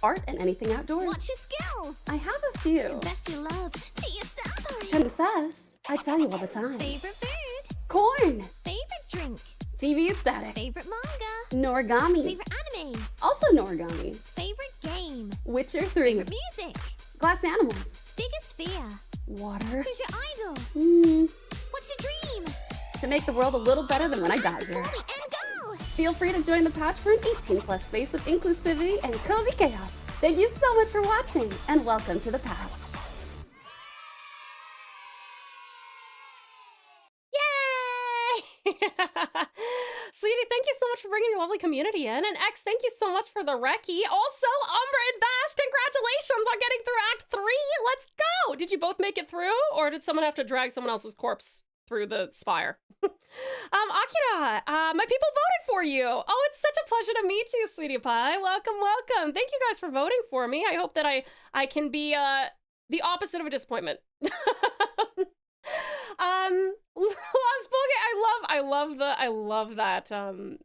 Art and anything outdoors. What's your skills? I have a few. Confess your love to yourself. Confess. I tell you all the time. Favorite food. Corn. Favorite drink. TV static. Favorite manga. Norigami. Favorite anime. Also Norigami. Favorite game. Witcher 3. Favorite music. Glass animals. Biggest fear. Water. Who's your idol? What's your dream? To make the world a little better than when I got here. And go! Feel free to join the pouch for an 18+ space of inclusivity and cozy chaos. Thank you so much for watching, and welcome to the pouch. Yay! Sweetie, thank you so much for bringing your lovely community in. And X, thank you so much for the recce. Also, Umbra and Vash, congratulations on getting through Act 3. Let's go! Did you both make it through? Or did someone have to drag someone else's corpse through the spire? Akira, my people voted for you. Oh, it's such a pleasure to meet you, sweetie pie. Welcome, welcome. Thank you guys for voting for me. I hope that I can be the opposite of a disappointment. I love that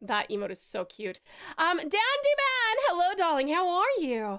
that emote is so cute. Dandy Man, hello darling, how are you?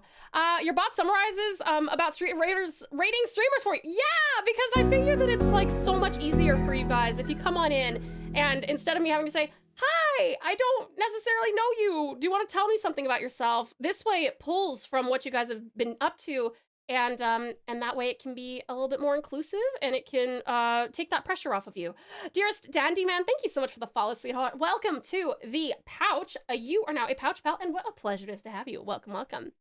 Your bot summarizes about rating streamers for you. Yeah, because I figure that it's like so much easier for you guys if you come on in and instead of me having to say, hi, I don't necessarily know you. Do you want to tell me something about yourself? This way it pulls from what you guys have been up to, and that way it can be a little bit more inclusive and it can take that pressure off of you. Dearest Dandy Man, thank you so much for the follow, sweetheart. Welcome to the pouch. You are now a pouch pal, and what a pleasure it is to have you. Welcome, welcome.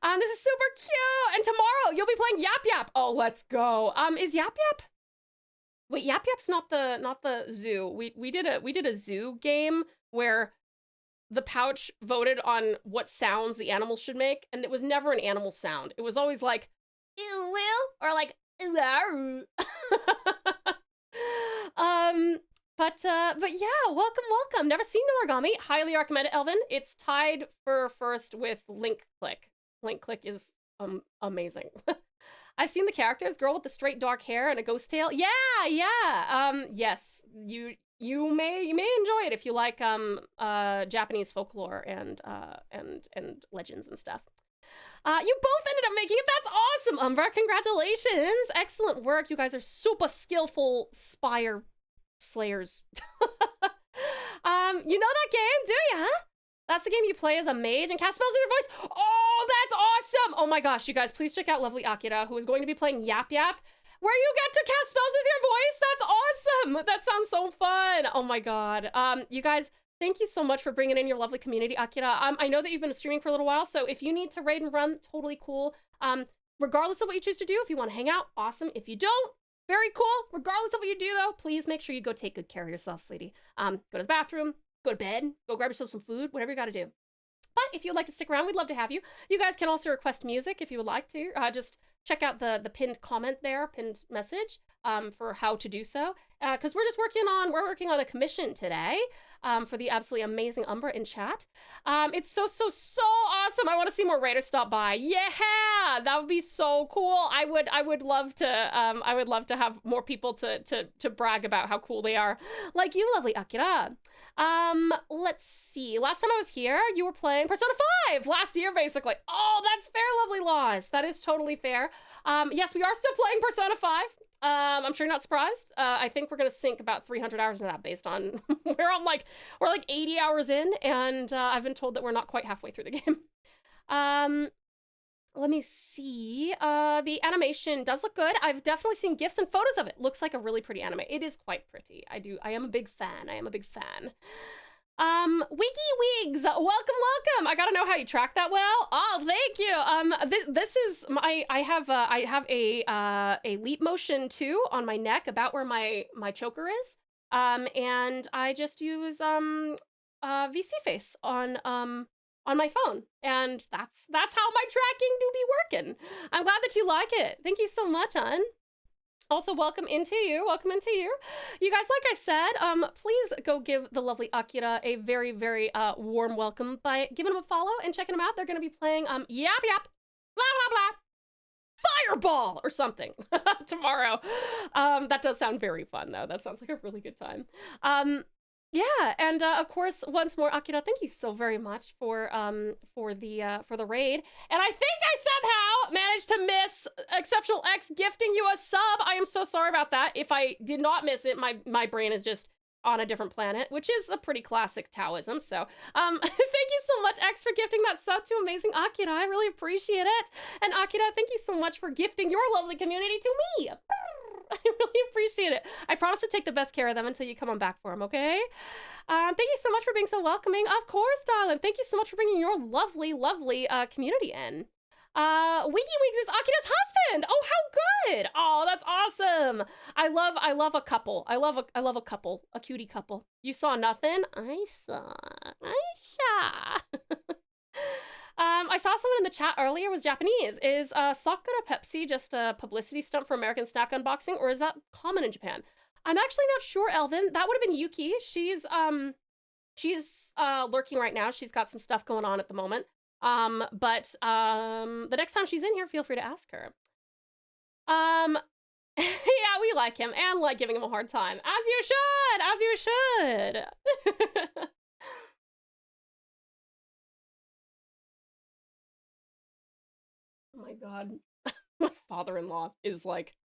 This is super cute, and tomorrow you'll be playing Yap Yap. Oh, let's go. Is Yap Yap? Wait, Yap Yap's not the zoo. We did a zoo game where the pouch voted on what sounds the animals should make, and it was never an animal sound. It was always like, ew, will, or like, ew. But yeah, welcome. Never seen the origami. Highly recommend it, Elvin. It's tied for first with Link Click. Link Click is amazing. I've seen the characters, girl with the straight dark hair and a ghost tail. Yeah. Yes, you may enjoy it if you like Japanese folklore and legends and stuff. You both ended up making it. That's awesome, Umbra. Congratulations. Excellent work. You guys are super skillful spire slayers. You know that game, do ya? That's the game you play as a mage and cast spells with your voice. Oh, that's awesome. Oh my gosh, you guys, please check out lovely Akira, who is going to be playing Yap Yap, where you get to cast spells with your voice. That's awesome. That sounds so fun. Oh my God. You guys, thank you so much for bringing in your lovely community, Akira. I know that you've been streaming for a little while, so if you need to raid and run, totally cool. Regardless of what you choose to do, if you want to hang out, awesome. If you don't, very cool. Regardless of what you do, though, please make sure you go take good care of yourself, sweetie. Go to the bathroom, go to bed, go grab yourself some food, whatever you got to do. But if you'd like to stick around, we'd love to have you. You guys can also request music if you would like to. Just check out the pinned comment there, pinned message, for how to do so. Because we're working on a commission today for the absolutely amazing Umbra in chat. It's so awesome. I want to see more raiders stop by. Yeah, that would be so cool. I would love to have more people to brag about how cool they are, like you, lovely Akira. Let's see. Last time I was here, you were playing Persona 5 last year, basically. Oh, that's fair, lovely Laws. That is totally fair. Yes, we are still playing Persona 5. I'm sure you're not surprised. I think we're gonna sink about 300 hours into that based on we're like 80 hours in, and I've been told that we're not quite halfway through the game. Let me see. The animation does look good. I've definitely seen GIFs and photos of it. Looks like a really pretty anime. It is quite pretty. I am a big fan. Wiggy Wigs, welcome. I gotta know how you track that well. Oh, thank you. This is my, I have a leap motion too on my neck about where my choker is. And I just use VC face on my phone, and that's how my tracking do be working. I'm glad that you like it. Thank you so much, Hun. Also, welcome into you. You guys, like I said, please go give the lovely Akira a very, very warm welcome by giving them a follow and checking them out. They're going to be playing Yap Yap, blah, blah, blah, Fireball or something tomorrow. That does sound very fun, though. That sounds like a really good time. Yeah, and of course, once more, Akira, thank you so very much for the raid. And I think I somehow managed to miss Exceptional X gifting you a sub. I am so sorry about that. If I did not miss it, my brain is just on a different planet, which is a pretty classic Taoism. So, thank you so much, X, for gifting that sub to amazing Akira. I really appreciate it. And Akira, thank you so much for gifting your lovely community to me. I really appreciate it. I promise to take the best care of them until you come on back for them, okay? Thank you so much for being so welcoming. Of course, darling. Thank you so much for bringing your lovely, lovely community in. Wiggy Wigs is Akira's husband. Oh, how good. Oh, that's awesome. I love a couple. I love a couple, a cutie couple. You saw nothing? I saw. I saw someone in the chat earlier was Japanese. Is Sakura Pepsi just a publicity stunt for American Snack Unboxing, or is that common in Japan? I'm actually not sure, Elvin. That would have been Yuki. She's lurking right now. She's got some stuff going on at the moment. But the next time she's in here, feel free to ask her. Yeah, we like him and like giving him a hard time. As you should! As you should! Oh my god. My father-in-law is like...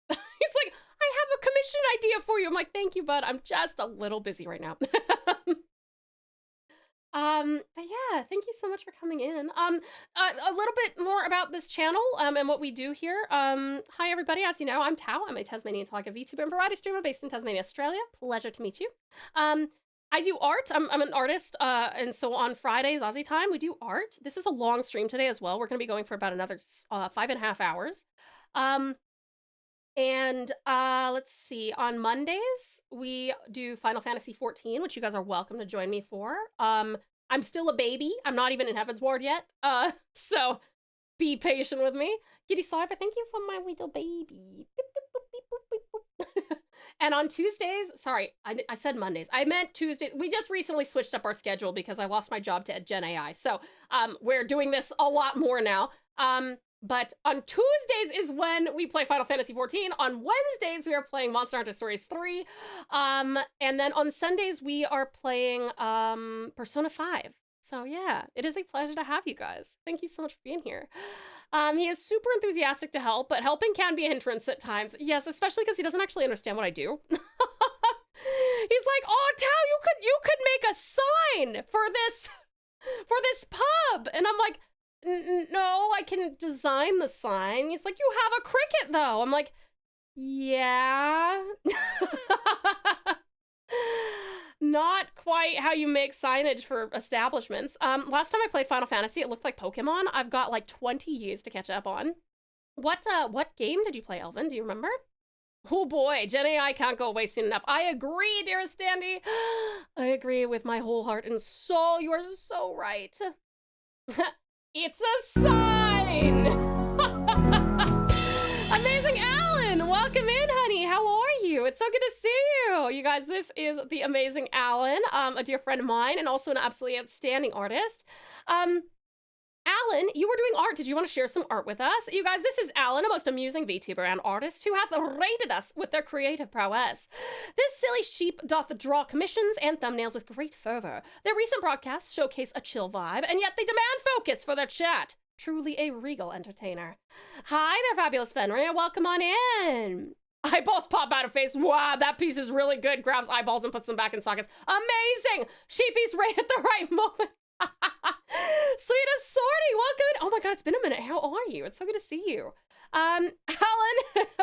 He's like, I have a commission idea for you. I'm like, thank you, bud. I'm just a little busy right now. But yeah, thank you so much for coming in. A little bit more about this channel, and what we do here. Hi everybody, as you know, I'm Tau. I'm a Tasmanian Tigers Vtuber and variety streamer based in Tasmania, Australia. Pleasure to meet you. I do art. I'm an artist, and so on Fridays, Aussie time, we do art. This is a long stream today as well. We're going to be going for about another 5.5 hours. Let's see, on Mondays, we do Final Fantasy 14, which you guys are welcome to join me for. I'm still a baby. I'm not even in Heaven's Ward yet. So be patient with me. Giddy Cyber, thank you for my little baby. Beep, beep, boop, beep, boop, beep, boop. And on Tuesdays, sorry, I said Mondays. I meant Tuesdays. We just recently switched up our schedule because I lost my job to Gen AI. So we're doing this a lot more now. But on Tuesdays is when we play Final Fantasy 14. On Wednesdays, we are playing Monster Hunter Stories 3. And then on Sundays, we are playing Persona 5. So yeah, it is a pleasure to have you guys. Thank you so much for being here. He is super enthusiastic to help, but helping can be a hindrance at times. Yes, especially because he doesn't actually understand what I do. He's like, oh, Tau, you could make a sign for this pub. And I'm like, no, I can design the sign. He's like, you have a cricket though. I'm like, yeah. Not quite how you make signage for establishments. Last time I played Final Fantasy, it looked like Pokemon. I've got like 20 years to catch up on. What game did you play, Elvin? Do you remember? Oh boy, Gen AI can't go away soon enough. I agree, dearest Dandy. I agree with my whole heart and soul. You are so right. It's a sign! Amazing Alan! Welcome in, honey. How are you? It's so good to see you. You guys, this is the amazing Alan, a dear friend of mine and also an absolutely outstanding artist. Alan, you were doing art. Did you want to share some art with us? You guys, this is Alan, a most amusing VTuber and artist who hath rated us with their creative prowess. This silly sheep doth draw commissions and thumbnails with great fervor. Their recent broadcasts showcase a chill vibe, and yet they demand focus for their chat. Truly a regal entertainer. Hi there, fabulous Fenrir. Welcome on in. Eyeballs pop out of face. Wow, that piece is really good. Grabs eyeballs and puts them back in sockets. Amazing! Sheepy's right at the right moment. Sweetest Sorty, welcome in. Oh my god, it's been a minute. How are you? It's so good to see you. Alan,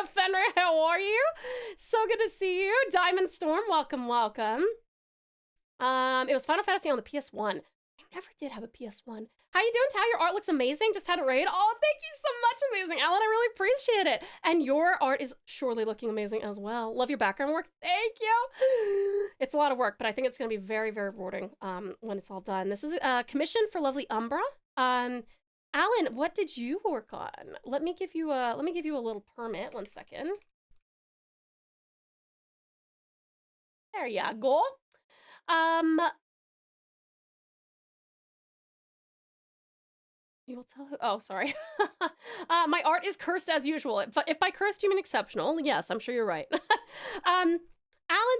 Fenrir, how are you? So good to see you. Diamond Storm, welcome, welcome. It was Final Fantasy on the PS1. I never did have a PS1. How you doing, Tau? Your art looks amazing. Just had a raid. Oh, thank you so much, amazing Alan. I really appreciate it. And your art is surely looking amazing as well. Love your background work. Thank you. It's a lot of work, but I think it's going to be very, very rewarding when it's all done. This is a commission for lovely Umbra. Alan, what did you work on? Let me give you a little permit. 1 second. There you go. You will tell who? Oh, sorry. My art is cursed as usual. If by cursed you mean exceptional, yes, I'm sure you're right. Alan,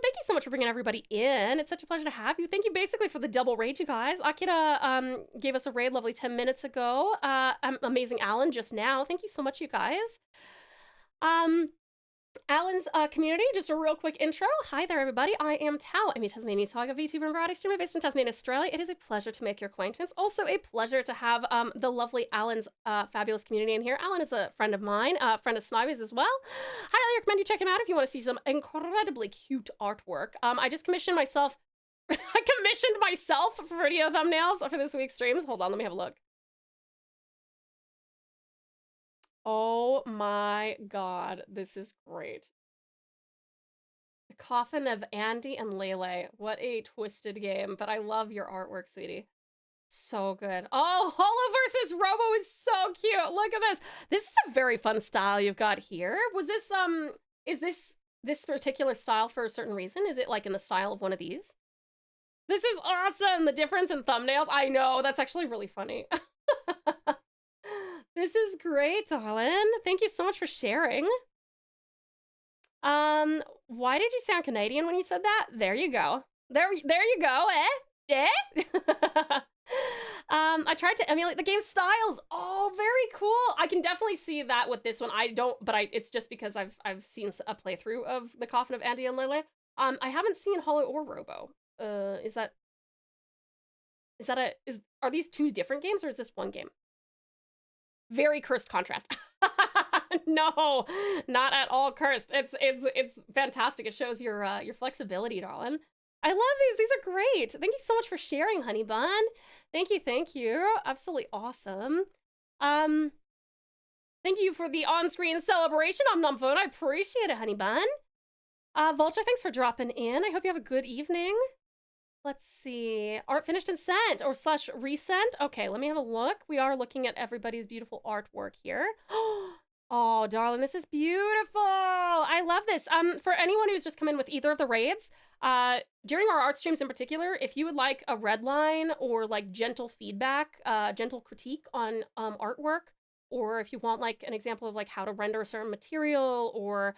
thank you so much for bringing everybody in. It's such a pleasure to have you. Thank you basically for the double raid, you guys. Akira gave us a raid lovely 10 minutes ago. Amazing Alan just now. Thank you so much, you guys. Alan's community, just a real quick intro. Hi there, everybody. I am Tau. I'm a Tasmanian Tigers Vtuber and variety streamer based in Tasmania, Australia. It is a pleasure to make your acquaintance. Also a pleasure to have the lovely Alan's fabulous community in here. Alan is a friend of mine, a friend of Snivey's as well. Highly recommend you check him out if you want to see some incredibly cute artwork. I just commissioned myself. I commissioned myself for video thumbnails for this week's streams. Hold on, let me have a look. Oh my god, this is great. The Coffin of Andy and Lele. What a twisted game, but I love your artwork, sweetie. So good. Oh, Holo versus Robo is so cute. Look at this. This is a very fun style you've got here. Was this, is this particular style for a certain reason? Is it like in the style of one of these? This is awesome. The difference in thumbnails. I know, that's actually really funny. This is great, darling. Thank you so much for sharing. Why did you sound Canadian when you said that? There you go. There you go, eh? I tried to emulate the game's styles. Oh, very cool. I can definitely see that with this one. I don't, but it's just because I've seen a playthrough of The Coffin of Andy and Lele. I haven't seen Hollow or Robo. Are these two different games or is this one game? Very cursed contrast. No, not at all cursed. It's fantastic. It shows your flexibility, darling. I love these. These are great. Thank you so much for sharing, Honey Bun. Thank you. Absolutely awesome. Thank you for the on-screen celebration, Phone. I appreciate it, Honey Bun. Vulture, thanks for dropping in. I hope you have a good evening. Let's see. Art finished and sent or / resent. Okay, let me have a look. We are looking at everybody's beautiful artwork here. Oh, darling, this is beautiful. I love this. For anyone who's just come in with either of the raids, during our art streams in particular, if you would like a red line or like gentle feedback, gentle critique on artwork, or if you want like an example of like how to render a certain material or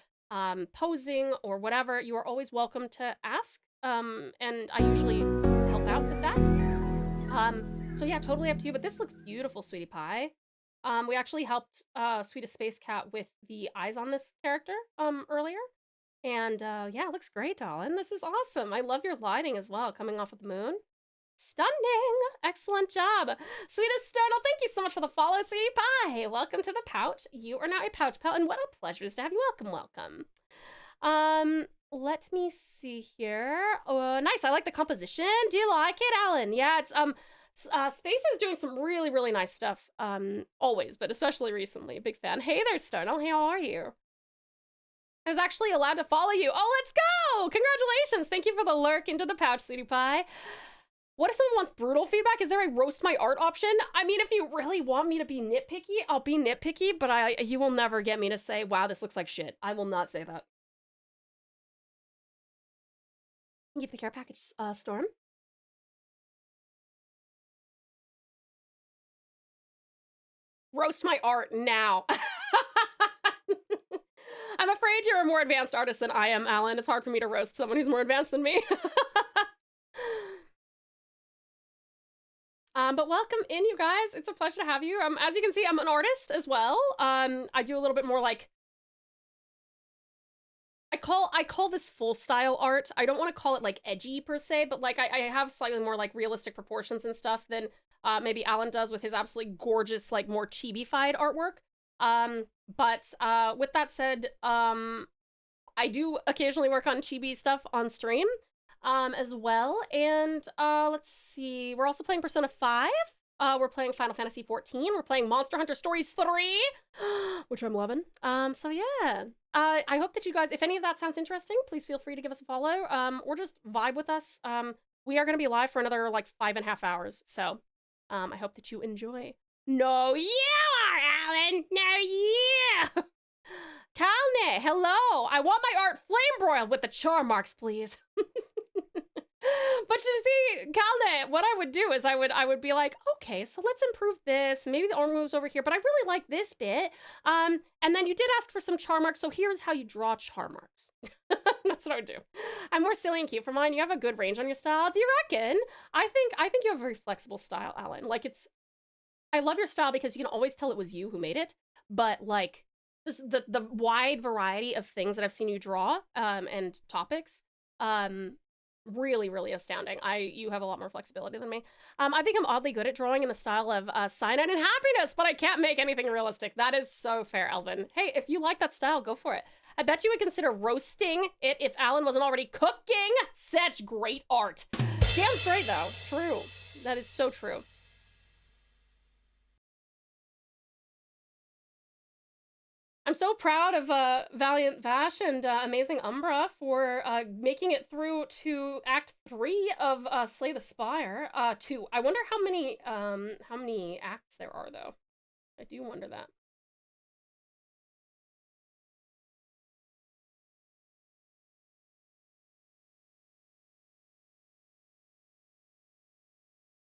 posing or whatever, you are always welcome to ask. And I usually help out with that. So yeah, totally up to you, but this looks beautiful, Sweetie Pie. We actually helped Sweetest Space Cat with the eyes on this character earlier. And yeah, it looks great, darling. This is awesome. I love your lighting as well, coming off of the moon. Stunning! Excellent job. Sweetest Sternal, thank you so much for the follow, Sweetie Pie. Welcome to the pouch. You are now a pouch pal, and what a pleasure it is to have you. Welcome. Let me see here. Oh, nice. I like the composition. Do you like it, Alan? Yeah, it's Space is doing some really, really nice stuff. Always, but especially recently. Big fan. Hey there, Sternal. How are you? I was actually allowed to follow you. Oh, let's go! Congratulations! Thank you for the lurk into the pouch, Sweetie Pie. What if someone wants brutal feedback? Is there a roast my art option? I mean, if you really want me to be nitpicky, I'll be nitpicky, but you will never get me to say, wow, this looks like shit. I will not say that. Give the care package, Storm. Roast my art now. I'm afraid you're a more advanced artist than I am, Alan. It's hard for me to roast someone who's more advanced than me. But welcome in, you guys. It's a pleasure to have you. As you can see, I'm an artist as well. I do a little bit more like, I call this full style art. I don't want to call it like edgy per se, but like I have slightly more like realistic proportions and stuff than maybe Alan does with his absolutely gorgeous, like more chibi-fied artwork. But with that said, I do occasionally work on chibi stuff on stream as well. And let's see, we're also playing Persona 5. We're playing Final Fantasy 14. We're playing Monster Hunter Stories 3, which I'm loving. So yeah, I hope that you guys, if any of that sounds interesting, please feel free to give us a follow, or just vibe with us. We are going to be live for another like 5.5 hours. So I hope that you enjoy. No, you are, Alan. No, you. Calne, hello. I want my art flame broiled with the char marks, please. But you see, Calne, what I would do is I would be like, okay, so let's improve this. Maybe the arm moves over here, but I really like this bit. And then you did ask for some char marks, so here's how you draw char marks. That's what I would do. I'm more silly and cute for mine. You have a good range on your style. Do you reckon? I think you have a very flexible style, Alan. Like I love your style because you can always tell it was you who made it. But like the wide variety of things that I've seen you draw and topics, really, really astounding. You have a lot more flexibility than me. I think I'm oddly good at drawing in the style of cyanide and happiness, but I can't make anything realistic. That is so fair, Elvin. Hey, if you like that style, go for it. I bet you would consider roasting it if Alan wasn't already cooking such great art. Damn straight, though. True. That is so true. I'm so proud of Valiant Vash and Amazing Umbra for making it through to Act 3 of Slay the Spire 2. I wonder how many acts there are, though. I do wonder that.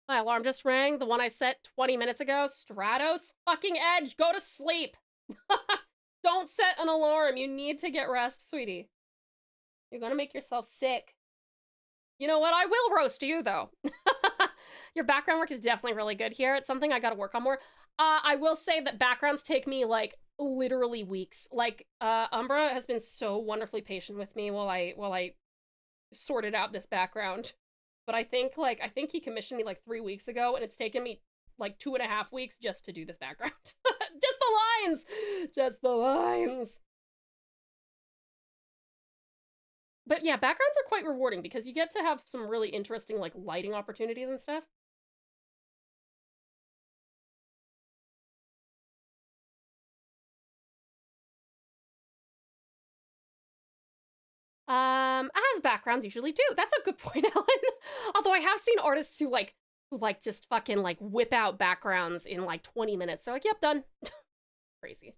My alarm just rang. The one I set 20 minutes ago. Stratos fucking Edge. Go to sleep. Don't set an alarm. You need to get rest, sweetie. You're gonna make yourself sick. You know what? I will roast you, though. Your background work is definitely really good here. It's something I gotta work on more. I will say that backgrounds take me, like, literally weeks. Like, Umbra has been so wonderfully patient with me while I sorted out this background. But I think he commissioned me, like, 3 weeks ago, and it's taken me, like, 2.5 weeks just to do this background. Just the lines! Just the lines! But yeah, backgrounds are quite rewarding because you get to have some really interesting, like, lighting opportunities and stuff. As backgrounds usually do. That's a good point, Ellen. Although I have seen artists who just fucking, like, whip out backgrounds in, like, 20 minutes. They're like, yep, done. Crazy.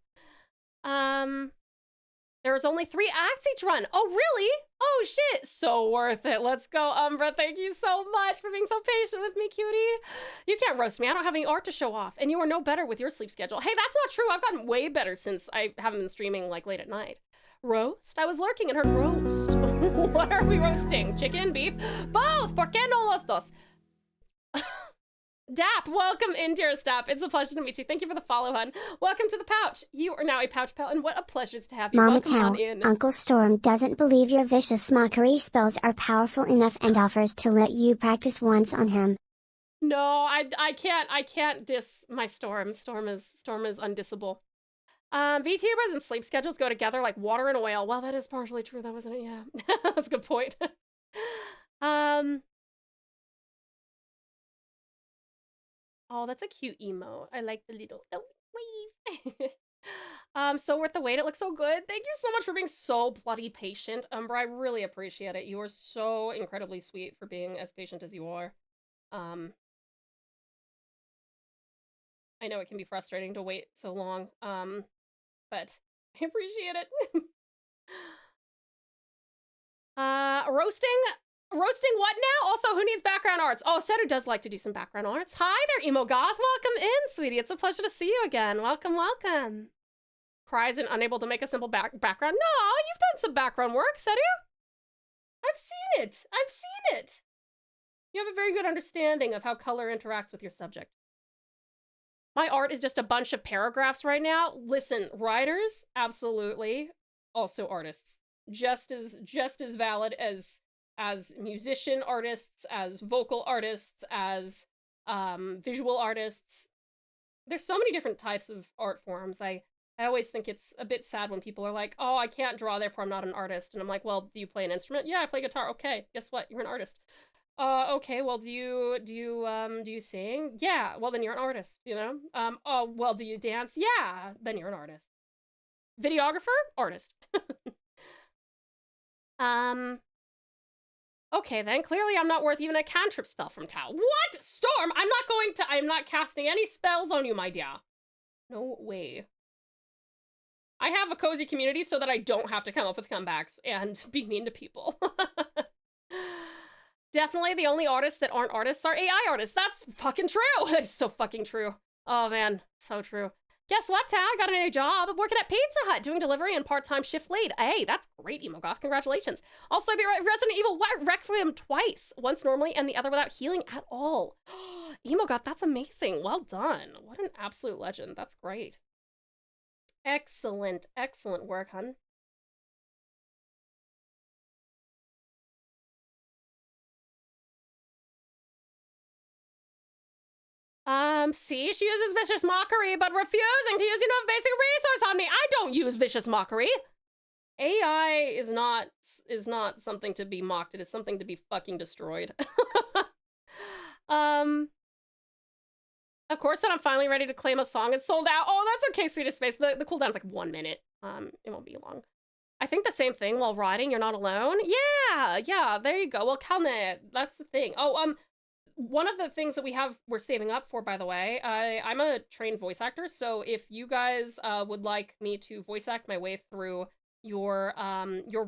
There's only 3 acts each run. Oh, really? Oh, shit. So worth it. Let's go, Umbra. Thank you so much for being so patient with me, cutie. You can't roast me. I don't have any art to show off. And you are no better with your sleep schedule. Hey, that's not true. I've gotten way better since I haven't been streaming, like, late at night. Roast? I was lurking and heard roast. What are we roasting? Chicken? Beef? Both! ¿Por qué no los dos? Dap, welcome in, dearest Dap. It's a pleasure to meet you. Thank you for the follow, hun. Welcome to the pouch. You are now a pouch pal, and what a pleasure to have you. Mama Welcome on Tau, in. Uncle Storm doesn't believe your vicious mockery spells are powerful enough and offers to let you practice once on him. No, I can't diss my Storm. Storm is undissable. VTubers and sleep schedules go together like water and oil. Well, that is partially true though, isn't it? Yeah. That's a good point. Oh, that's a cute emote. I like the little wave. So worth the wait. It looks so good. Thank you so much for being so bloody patient, Umbra. I really appreciate it. You are so incredibly sweet for being as patient as you are. I know it can be frustrating to wait so long. But I appreciate it. Roasting what now? Also, who needs background arts? Oh, Setu does like to do some background arts. Hi there, Emo Goth. Welcome in, sweetie. It's a pleasure to see you again. Welcome, welcome. Cries and unable to make a simple background. No, you've done some background work, Setu. I've seen it. I've seen it. You have a very good understanding of how color interacts with your subject. My art is just a bunch of paragraphs right now. Listen, writers, absolutely. Also artists. Just as valid as musician artists, as vocal artists, as visual artists. There's so many different types of art forms. I always think it's a bit sad when people are like, oh, I can't draw, therefore I'm not an artist. And I'm like, well, do you play an instrument? Yeah, I play guitar. Okay, guess what? You're an artist. Okay, well, do you sing? Yeah, well, then you're an artist, you know? Oh, well, do you dance? Yeah, then you're an artist. Videographer? Artist. Okay, then, clearly I'm not worth even a cantrip spell from Tau. What? Storm? I'm not casting any spells on you, my dear. No way. I have a cozy community so that I don't have to come up with comebacks and be mean to people. Definitely the only artists that aren't artists are AI artists. That's fucking true. That is so fucking true. Oh man, so true. Guess what, Tao? I got a new job. I'm working at Pizza Hut doing delivery and part-time shift lead. Hey, that's great, Emogoth. Congratulations. Also, I beat Resident Evil Requiem twice. Once normally and the other without healing at all. Emogoth, that's amazing. Well done. What an absolute legend. That's great. Excellent, excellent work, hun. See, she uses vicious mockery, but refusing to use enough basic resource on me. I don't use vicious mockery. AI is not something to be mocked. It is something to be fucking destroyed. Of course, when I'm finally ready to claim a song, it's sold out. Oh, that's okay, sweetest space. The cooldown's like 1 minute. It won't be long. I think the same thing while riding. You're not alone. Yeah, there you go. Well, Kelnet, that's the thing. Oh, one of the things that we're saving up for, by the way, I'm a trained voice actor, so if you guys would like me to voice act my way through your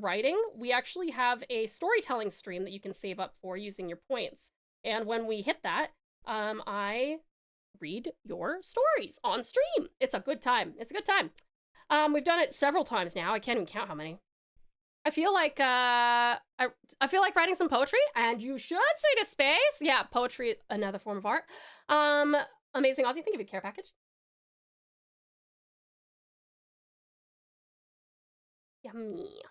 writing, we actually have a storytelling stream that you can save up for using your points. And when we hit that, I read your stories on stream. It's a good time. It's a good time. We've done it several times now. I can't even count how many. I feel like I feel like writing some poetry, and you should say to space. Yeah, poetry, another form of art. Amazing Aussie, thank you for the care package. Yummy.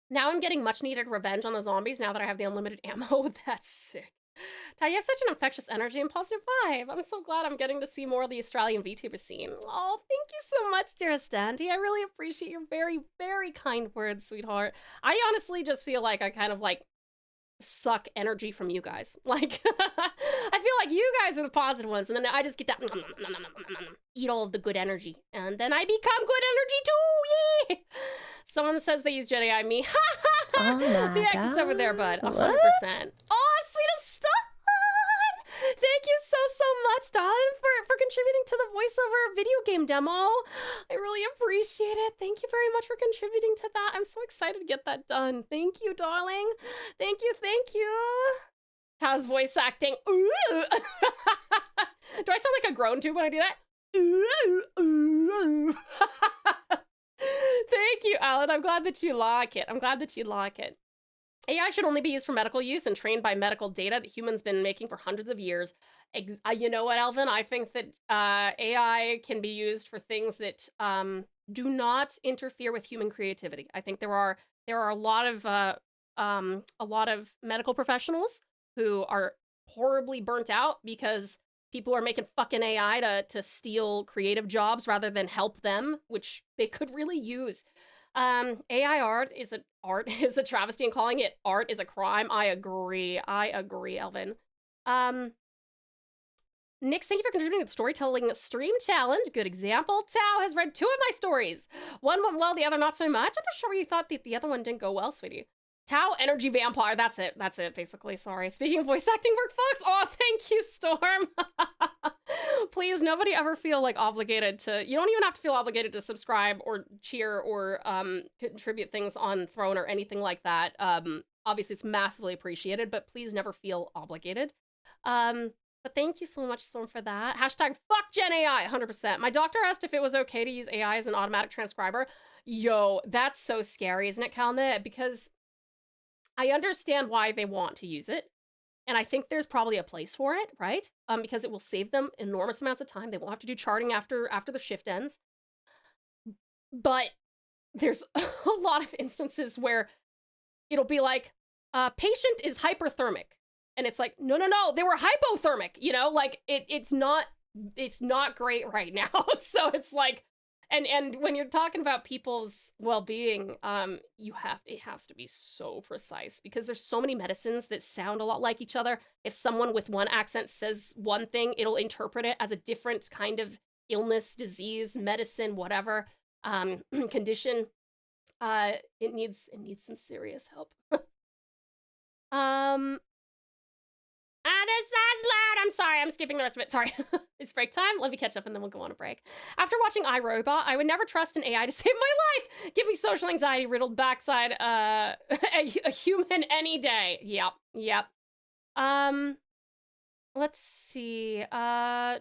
Now I'm getting much needed revenge on the zombies now that I have the unlimited ammo. That's sick. Ty, you have such an infectious energy and positive vibe. I'm so glad I'm getting to see more of the Australian VTuber scene. Oh, thank you so much, dearest Andy. I really appreciate your very, very kind words, sweetheart. I honestly just feel like I kind of like suck energy from you guys. Like, I feel like you guys are the positive ones, and then I just get that eat all of the good energy, and then I become good energy too. Yeah. Someone says they use Gen AI. Me. Oh the exit's over there, bud. 100%. Oh, sweetest stuff. Thank you so much, darling, for contributing to the voiceover video game demo. I really appreciate it. Thank you very much for contributing to that. I'm so excited to get that done. Thank you, darling. Thank you, thank you. How's voice acting? Ooh. Do I sound like a grown tube when I do that? Ooh. Thank you, Alan. I'm glad that you like it. I'm glad that you like it. AI should only be used for medical use and trained by medical data that humans been making for hundreds of years. You know what, Elvin? I think that AI can be used for things that do not interfere with human creativity. I think there are a lot of medical professionals who are horribly burnt out because people are making fucking AI to steal creative jobs rather than help them, which they could really use. AI art is a travesty, and calling it art is a crime. I agree, Elvin. Nix, thank you for contributing to the storytelling stream challenge. Good example. Tao has read 2 of my stories. One went well, the other not so much. I'm not sure where you thought the other one didn't go well, sweetie. Tao, energy vampire. That's it, basically. Sorry. Speaking of voice acting work, folks. Oh, thank you, Storm. Please, nobody ever feel like obligated to, you don't even have to feel obligated to subscribe or cheer or contribute things on Throne or anything like that. Obviously, it's massively appreciated, but please never feel obligated. But thank you so much, Storm, for that. Hashtag fuck Gen AI, 100%. My doctor asked if it was okay to use AI as an automatic transcriber. Yo, that's so scary, isn't it, Calnet? Because I understand why they want to use it. And I think there's probably a place for it, right? Because it will save them enormous amounts of time. They won't have to do charting after the shift ends. But there's a lot of instances where it'll be like, patient is hyperthermic. And it's like, no, they were hypothermic, you know? Like, it's not great right now. So it's like, and when you're talking about people's well-being, it has to be so precise because there's so many medicines that sound a lot like each other. If someone with one accent says one thing, it'll interpret it as a different kind of illness, disease, medicine, whatever, condition. It needs some serious help. This is loud. I'm sorry. I'm skipping the rest of it. Sorry. It's break time. Let me catch up and then we'll go on a break. After watching iRobot, I would never trust an AI to save my life. Give me social anxiety riddled backside, a human any day. Yep. Let's see. I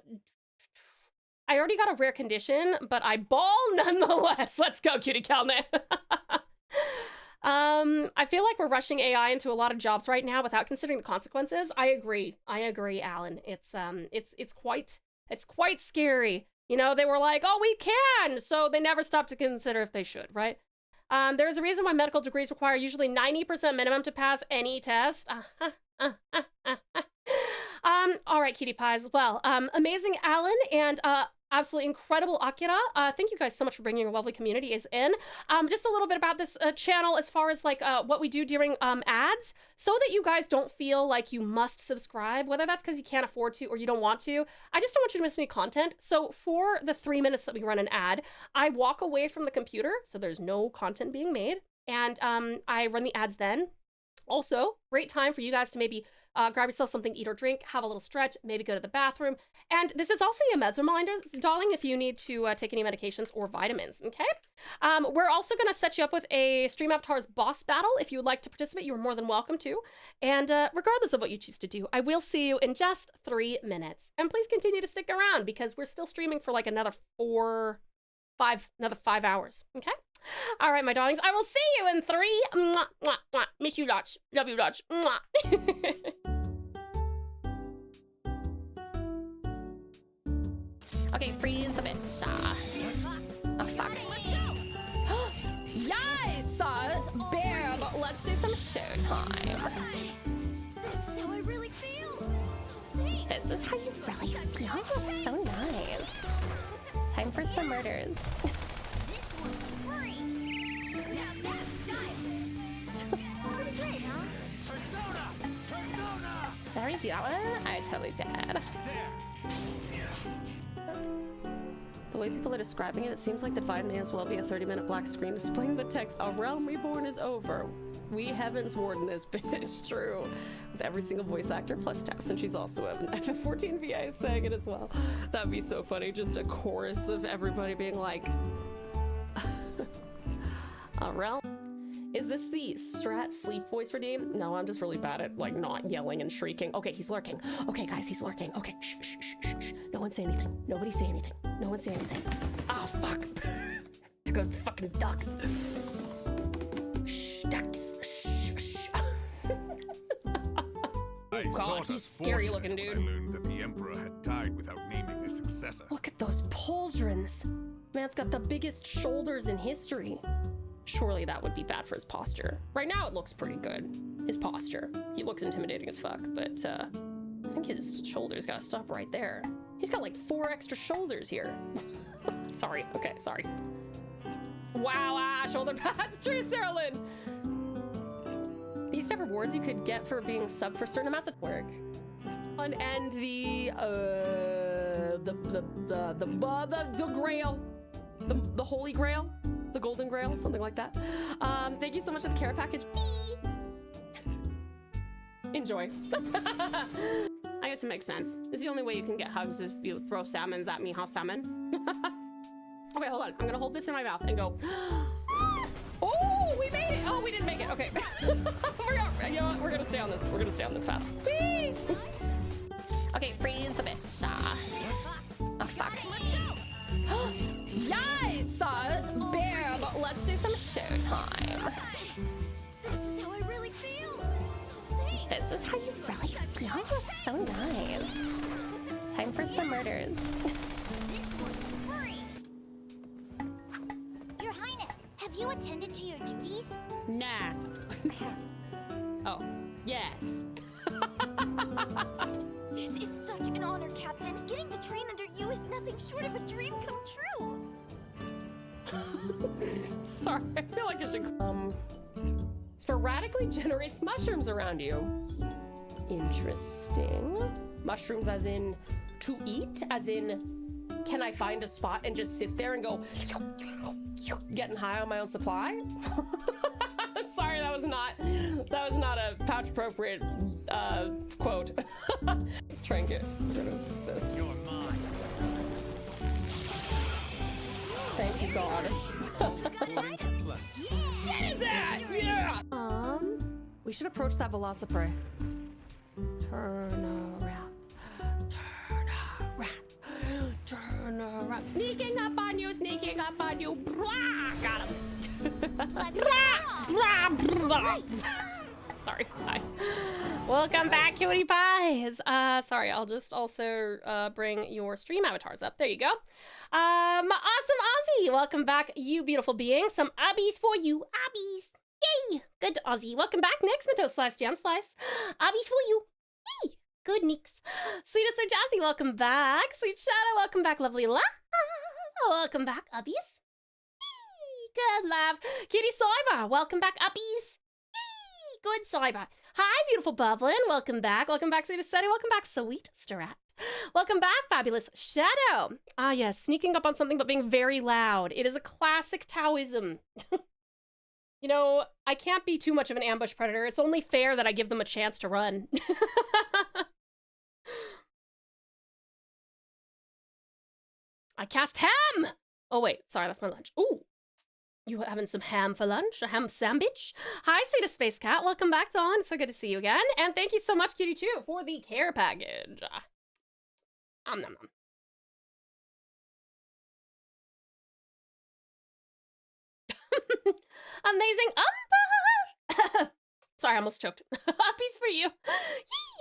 already got a rare condition, but I ball nonetheless. Let's go, cutie Calnet. I feel like we're rushing AI into a lot of jobs right now without considering the consequences. I agree, Alan. It's quite scary. You know, they were like, oh, we can, so they never stopped to consider if they should, right? There's a reason why medical degrees require usually 90% minimum to pass any test. All right, cutie pies. Well, amazing Alan and absolutely incredible Akira. Thank you guys so much for bringing your lovely communities in. Just a little bit about this channel as far as like what we do during ads, so that you guys don't feel like you must subscribe, whether that's because you can't afford to or you don't want to. I just don't want you to miss any content. So for the 3 minutes that we run an ad, I walk away from the computer, so there's no content being made, and I run the ads then. Also, great time for you guys to maybe grab yourself something to eat or drink, have a little stretch, maybe go to the bathroom. And this is also a meds reminder, darling, if you need to take any medications or vitamins, okay? We're also going to set you up with a Stream Avatar's boss battle. If you would like to participate, you're more than welcome to. And regardless of what you choose to do, I will see you in just 3 minutes. And please continue to stick around because we're still streaming for like another 4 another 5 hours. Okay. All right, my darlings. I will see you in 3. Mwah, mwah, mwah. Miss you lots. Love you lots. Mwah. Okay, freeze the bitch. Oh, fuck. Yes! Bam! Let's do some showtime. This is how I really feel. This is how you really feel. So nice. Time for some murders. This one's free. Now that's style. Pretty great, huh? Did I already do that one? I totally did. The way people are describing it, it seems like the Divide may as well be a 30-minute black screen displaying the text, "A realm reborn is over. We heavens warden this bitch." True. With every single voice actor plus Tess, and she's also an FF14 VA saying it as well. That'd be so funny. Just a chorus of everybody being like, "A realm." Is this the strat sleep voice redeem? No, I'm just really bad at like not yelling and shrieking. Okay, he's lurking. Okay, guys, he's lurking. Okay, shh, shh, shh, shh, shh. No one say anything. Nobody say anything. No one say anything. Oh, fuck. There goes the fucking ducks. Shh, ducks. Shh, shh. I God, thought he's us scary fortunate looking, when dude. I learned that the Emperor had died without naming a successor. Look at those pauldrons. Man's got the biggest shoulders in history. Surely that would be bad for his posture. Right now it looks pretty good. His posture. He looks intimidating as fuck, but I think his shoulders gotta stop right there. He's got like 4 extra shoulders here. Sorry, okay, sorry. Wow, shoulder pads, true, Sarah Lynn. They used to have rewards you could get for being sub for certain amounts of work. And the grail. The holy grail. The golden grail, something like that. Thank you so much for the care package. Enjoy. I guess it makes sense. It's the only way you can get hugs is if you throw salmons at me, how salmon? Okay, hold on. I'm gonna hold this in my mouth and go. Oh, we made it! Oh, we didn't make it. Okay. You know what? We're gonna stay on this. We're gonna stay on this path. Whee! Okay, freeze the bitch. Oh, fuck. Yes! Bam! Let's do some showtime. This is how I really feel. This is how you really feel. So nice. Time for some murders. This one's free. Your Highness, have you attended to your duties? Nah. Oh, yes. This is such an honor, Captain. Getting to train under you is nothing short of a dream come true. Sorry, I feel like I should. Sporadically generates mushrooms around you. Interesting. Mushrooms as in to eat? As in, can I find a spot and just sit there and go getting high on my own supply? Sorry, that was not a pouch appropriate quote. Let's try and get rid of this. You're mine. Thank you, God. Get his ass! Yeah! We should approach that Velociprey. Turn around. Turn around. Turn around. Sneaking up on you, sneaking up on you. Blah! Got him. Sorry. Hi. Welcome back, cutie pies. Sorry, I'll just also bring your stream avatars up. There you go. Awesome Aussie. Welcome back, you beautiful being. Some abbies for you. Abbies. Yay. Good Aussie. Welcome back, Nix. Jam Slice. Abbies for you. Yay. Good Nix. Sweetest so Jazzy. Welcome back. Sweet Shadow. Welcome back, lovely La. Welcome back, Abbies. Good love. Cutie Cyber. Welcome back, Uppies. Yay. Good Cyber. Hi, beautiful Bubbling. Welcome back. Welcome back, Sweetest Setty. Welcome back, Sweet Strat. Welcome back, fabulous Shadow. Ah, yes, sneaking up on something but being very loud. It is a classic Taoism. You know, I can't be too much of an ambush predator. It's only fair that I give them a chance to run. I cast ham! Oh, wait, sorry, that's my lunch. Ooh. You having some ham for lunch? A ham sandwich? Hi, Sweetest Space Cat. Welcome back, Dawn. It's so good to see you again. And thank you so much, Cutie2, for the care package. Nom nom nom. Amazing Umbra! Sorry, I almost choked. Peace for you.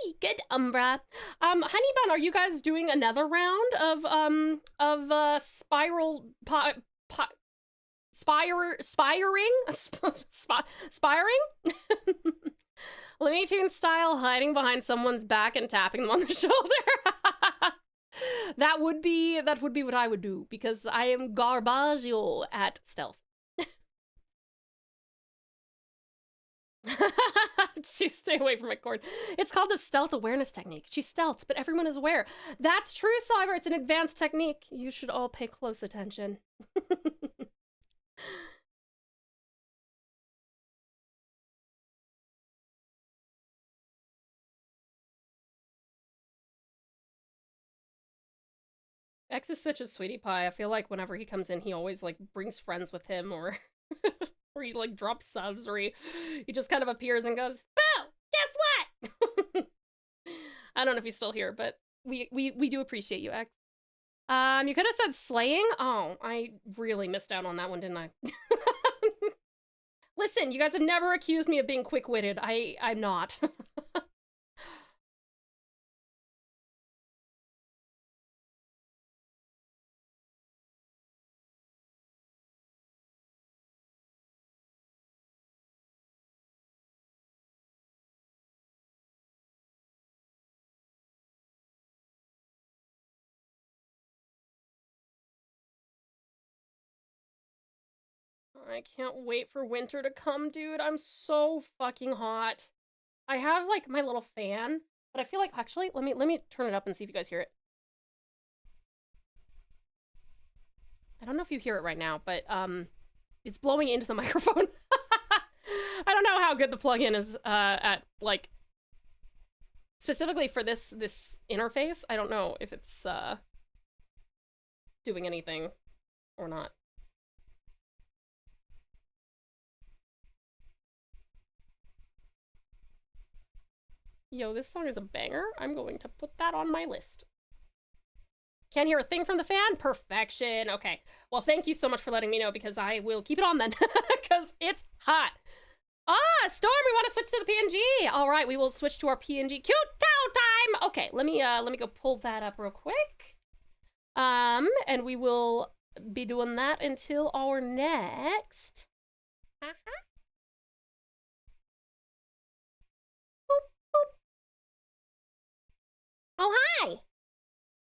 Yee, good Umbra. Honey Bun, are you guys doing another round of spiral spiring? Looney Tunes style, hiding behind someone's back and tapping them on the shoulder. That would be what I would do, because I am garbaggio at stealth. She stay away from my cord. It's called the stealth awareness technique. She stealths, but everyone is aware. That's true, Cyber. It's an advanced technique. You should all pay close attention. X is such a sweetie pie. I feel like whenever he comes in, he always like brings friends with him, or or he like drops subs, or he just kind of appears and goes, "Boo! Guess what?" I don't know if he's still here, but we do appreciate you, X. You could have said slaying. Oh, I really missed out on that one, didn't I? Listen, you guys have never accused me of being quick-witted. I'm not. I can't wait for winter to come, dude. I'm so fucking hot. I have like my little fan, but I feel like actually let me turn it up and see if you guys hear it. I don't know if you hear it right now, but it's blowing into the microphone. I don't know how good the plugin is at like specifically for this interface. I don't know if it's doing anything or not. Yo, this song is a banger. I'm going to put that on my list. Can't hear a thing from the fan? Perfection. Okay. Well, thank you so much for letting me know, because I will keep it on then, because it's hot. Ah, Storm, we want to switch to the PNG. All right, we will switch to our PNG. Cute Tau time. Okay, let me go pull that up real quick. And we will be doing that until our next. Oh, hi!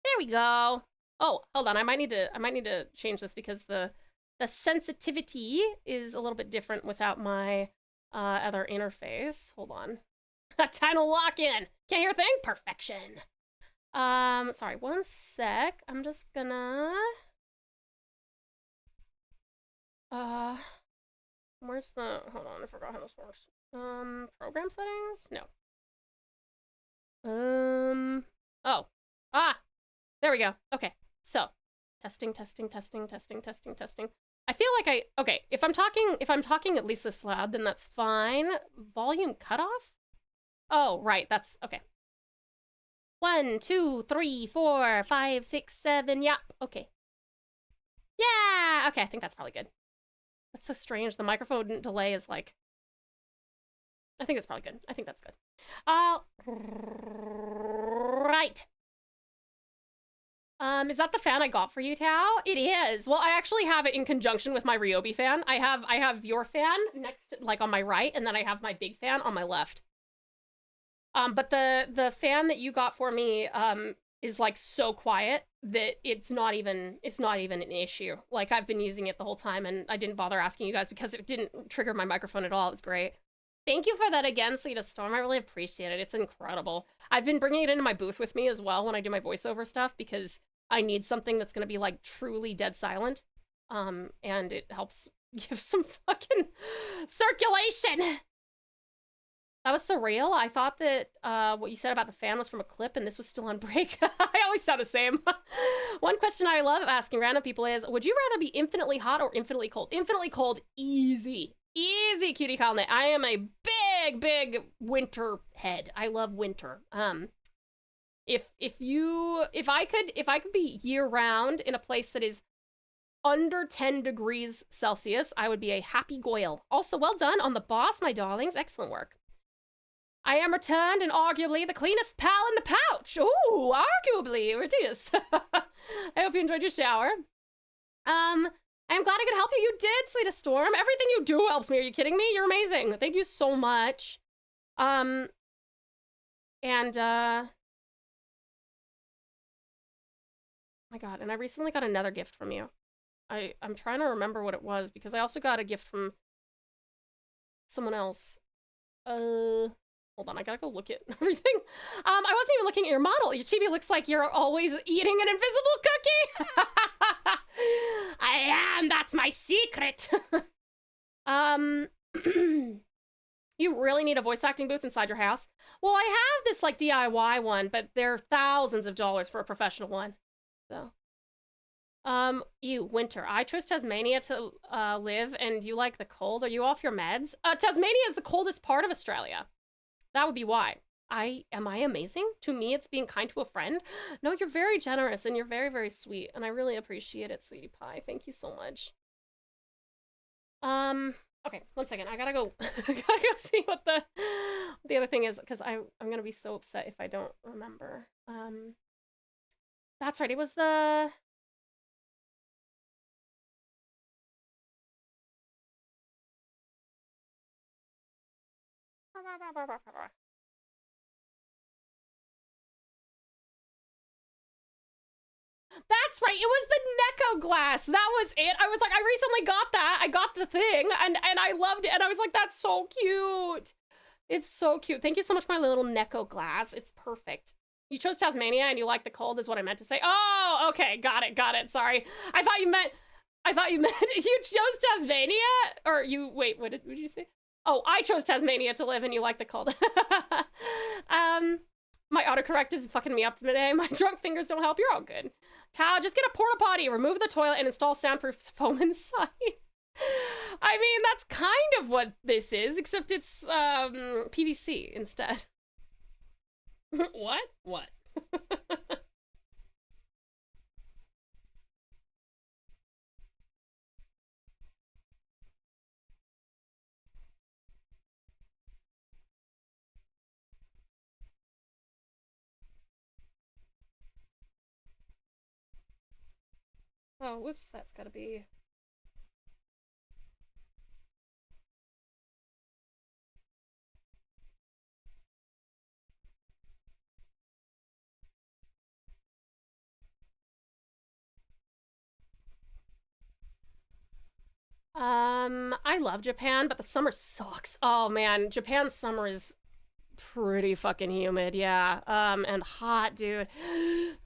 There we go. Oh, hold on. I might need to change this, because the sensitivity is a little bit different without my other interface. Hold on. Time to lock in. Can't hear a thing? Perfection. Sorry, one sec. I'm just gonna where's the, hold on, I forgot how this works. Program settings? No. Oh. There we go. Okay. So, testing. I feel like okay, if I'm talking at least this loud, then that's fine. Volume cutoff? Oh, right, that's, okay. 1, 2, 3, 4, 5, 6, 7, yep, okay. Yeah, okay, I think that's probably good. That's so strange, the microphone delay is like, I think it's probably good. I think that's good. Right. Is that the fan I got for you, Tao? It is. Well, I actually have it in conjunction with my Ryobi fan. I have your fan next to, like, on my right, and then I have my big fan on my left. But the fan that you got for me is like so quiet that it's not even an issue. Like, I've been using it the whole time, and I didn't bother asking you guys because it didn't trigger my microphone at all. It was great. Thank you for that again, Sweetest Storm. I really appreciate it. It's incredible. I've been bringing it into my booth with me as well when I do my voiceover stuff, because I need something that's going to be like truly dead silent. And it helps give some fucking circulation. That was surreal. I thought that what you said about the fan was from a clip and this was still on break. I always sound the same. One question I love asking random people is, would you rather be infinitely hot or infinitely cold? Infinitely cold, easy. Easy, Cutie Colnet. I am a big winter head. I love winter. If I could be year round in a place that is under 10 degrees Celsius, I would be a happy goyle. Also, well done on the boss, my darlings. Excellent work. I am returned and arguably the cleanest pal in the pouch. Ooh, arguably it is. I hope you enjoyed your shower. I'm glad I could help you. You did, sweetest Storm. Everything you do helps me. Are you kidding me? You're amazing. Thank you so much. Oh my God, and I recently got another gift from you. I'm trying to remember what it was because I also got a gift from someone else. Hold on, I gotta go look at everything. I wasn't even looking at your model. Your chibi looks like you're always eating an invisible cookie. I am, that's my secret. You really need a voice acting booth inside your house? Well, I have this like DIY one, but they're thousands of dollars for a professional one. So, winter. I chose Tasmania to live, and you like the cold. Are you off your meds? Tasmania is the coldest part of Australia. That would be why. Am I amazing? To me, it's being kind to a friend. No, you're very generous, and you're very, very sweet, and I really appreciate it, sweetie pie. Thank you so much. Okay, one second. I gotta go. I gotta go see what the other thing is, because I'm gonna be so upset if I don't remember. That's right. It was the. That's right. It was the Neko glass. That was it. I was like, I recently got that. I got the thing and I loved it. And I was like, that's so cute. It's so cute. Thank you so much for my little Neko glass. It's perfect. You chose Tasmania and you like the cold is what I meant to say. Oh, okay. Got it. Got it. Sorry. I thought you meant you chose Tasmania or wait, what did you say? Oh, I chose Tasmania to live and you like the cold. My autocorrect is fucking me up today. My drunk fingers don't help. You're all good. Tao, just get a porta potty, remove the toilet, and install soundproof foam inside. I mean, that's kind of what this is, except it's PVC instead. What? What? Oh, whoops, that's gotta be... I love Japan, but the summer sucks. Oh man, Japan's summer is pretty fucking humid, yeah. And hot, dude.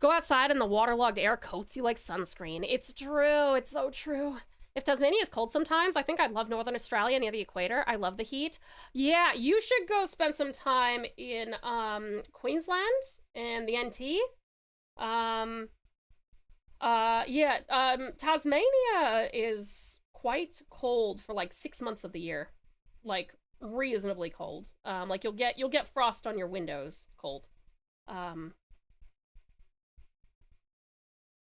Go outside and the waterlogged air coats you like sunscreen. It's true, it's so true. If Tasmania is cold sometimes, I think I'd love Northern Australia near the equator. I love the heat. Yeah, you should go spend some time in Queensland and the NT. Tasmania is quite cold for like 6 months of the year. Like reasonably cold. Like you'll get frost on your windows cold.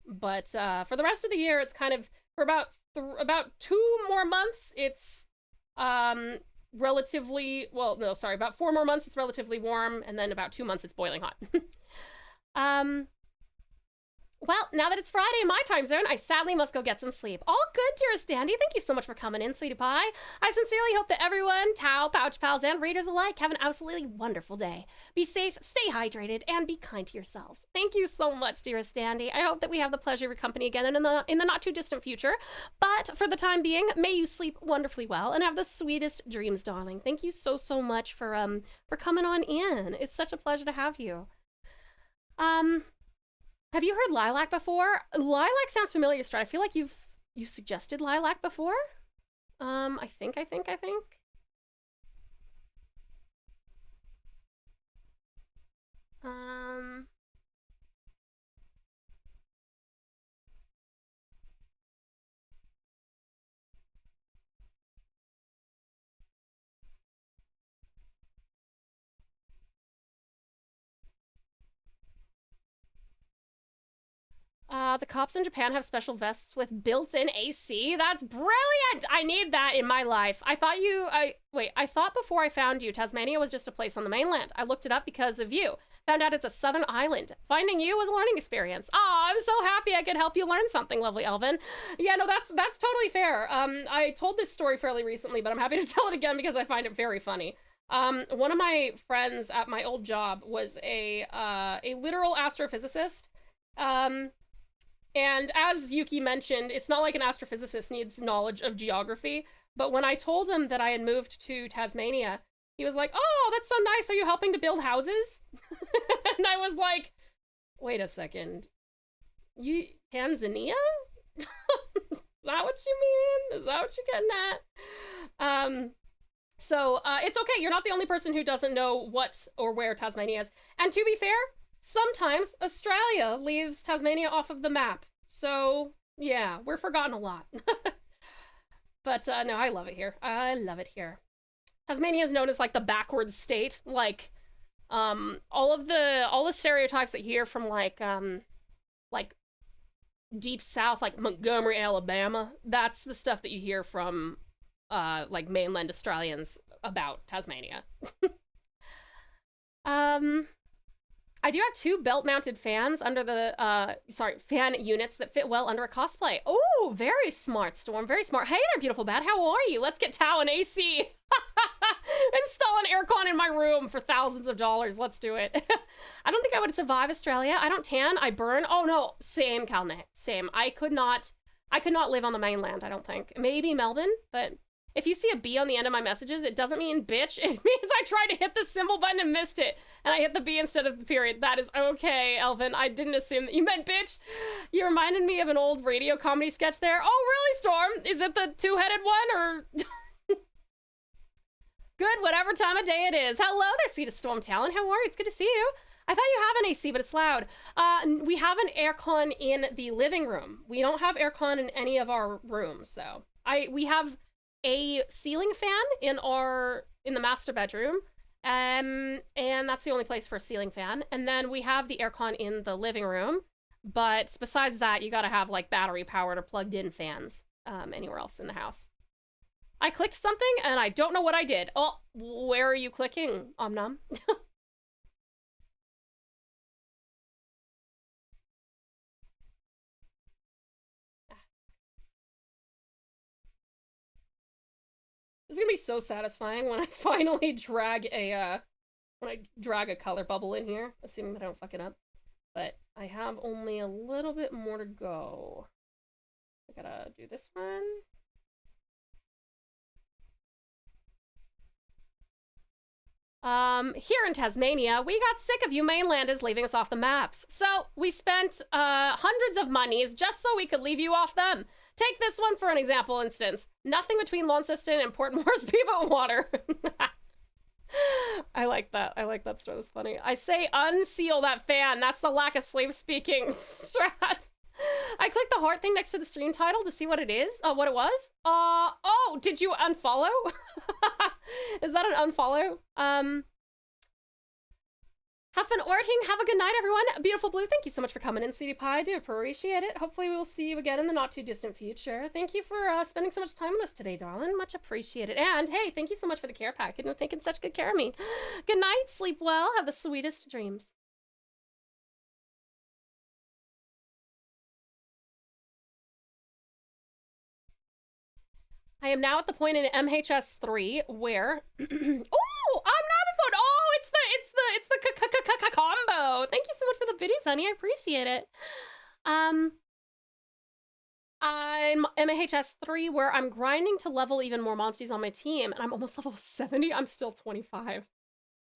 But for the rest of the year, it's kind of for about 2 more months. It's relatively about 4 more months. It's relatively warm, and then about 2 months it's boiling hot. Well, now that it's Friday in my time zone, I sadly must go get some sleep. All good, dearest Dandy. Thank you so much for coming in, sweetie pie. I sincerely hope that everyone, Tao, Pouch Pals, and readers alike have an absolutely wonderful day. Be safe, stay hydrated, and be kind to yourselves. Thank you so much, dearest Dandy. I hope that we have the pleasure of your company again in the not too distant future. But for the time being, may you sleep wonderfully well and have the sweetest dreams, darling. Thank you so much for coming on in. It's such a pleasure to have you. Have you heard Lilac before? Lilac sounds familiar, Strut. I feel like you suggested Lilac before. I think. The cops in Japan have special vests with built-in AC. That's brilliant! I need that in my life. I thought before I found you, Tasmania was just a place on the mainland. I looked it up because of you. Found out it's a southern island. Finding you was a learning experience. Oh, I'm so happy I could help you learn something, lovely Elvin. Yeah, no, that's totally fair. I told this story fairly recently, but I'm happy to tell it again because I find it very funny. One of my friends at my old job was a literal astrophysicist. And as Yuki mentioned, it's not like an astrophysicist needs knowledge of geography, but when I told him that I had moved to Tasmania, he was like, oh, that's so nice. Are you helping to build houses? And I was like, wait a second. Tanzania? Is that what you mean? Is that what you're getting at? So it's okay. You're not the only person who doesn't know what or where Tasmania is. And to be fair, sometimes Australia leaves Tasmania off of the map. So yeah, we're forgotten a lot. But no, I love it here. I love it here. Tasmania is known as like the backwards state. Like all the stereotypes that you hear from like deep south, like Montgomery, Alabama, that's the stuff that you hear from like mainland Australians about Tasmania. I do have 2 belt-mounted fans under the, fan units that fit well under a cosplay. Oh, very smart, Storm, very smart. Hey there, beautiful bat, how are you? Let's get Tau and AC. Install an aircon in my room for thousands of dollars. Let's do it. I don't think I would survive Australia. I don't tan, I burn. Oh no, same, Calne, same. I could not live on the mainland, I don't think. Maybe Melbourne, but if you see a B on the end of my messages, it doesn't mean bitch. It means I tried to hit the symbol button and missed it. And I hit the B instead of the period. That is okay, Elvin. I didn't assume that you meant bitch. You reminded me of an old radio comedy sketch there. Oh, really, Storm? Is it the 2-headed one or... Good, whatever time of day it is. Hello there, sweetest Storm Talon. How are you? It's good to see you. I thought you have an AC, but it's loud. We have an aircon in the living room. We don't have aircon in any of our rooms, though. We have a ceiling fan in the master bedroom, and that's the only place for a ceiling fan. And then we have the aircon in the living room, but besides that, you gotta have like battery powered or plugged in fans anywhere else in the house. I clicked something and I don't know what I did. Oh, where are you clicking, Omnum? This is gonna be so satisfying when I finally drag a color bubble in here, assuming that I don't fuck it up. But I have only a little bit more to go. I gotta do this one. Here in Tasmania, we got sick of you mainlanders leaving us off the maps. So we spent hundreds of monies just so we could leave you off them. Take this one for an example instance. Nothing between Launceston and Port Moresby but water. I like that. I like that story. That's funny. I say unseal that fan. That's the lack of slave speaking strat. I clicked the heart thing next to the stream title to see what it is. What it was. Oh, did you unfollow? Is that an unfollow? Have fun orting. Have a good night, everyone. Beautiful Blue, thank you so much for coming in, Sweetie Pie. I do appreciate it. Hopefully we will see you again in the not too distant future. Thank you for spending so much time with us today, darling. Much appreciated. And hey, thank you so much for the care package and taking such good care of me. Good night. Sleep well. Have the sweetest dreams. I am now at the point in MHS3 where oh, I'm not a phone. Oh, it's the combo. Thank you so much for the biddies, honey. I appreciate it. I'm MHS3 where I'm grinding to level even more monsters on my team, and I'm almost level 70. I'm still 25.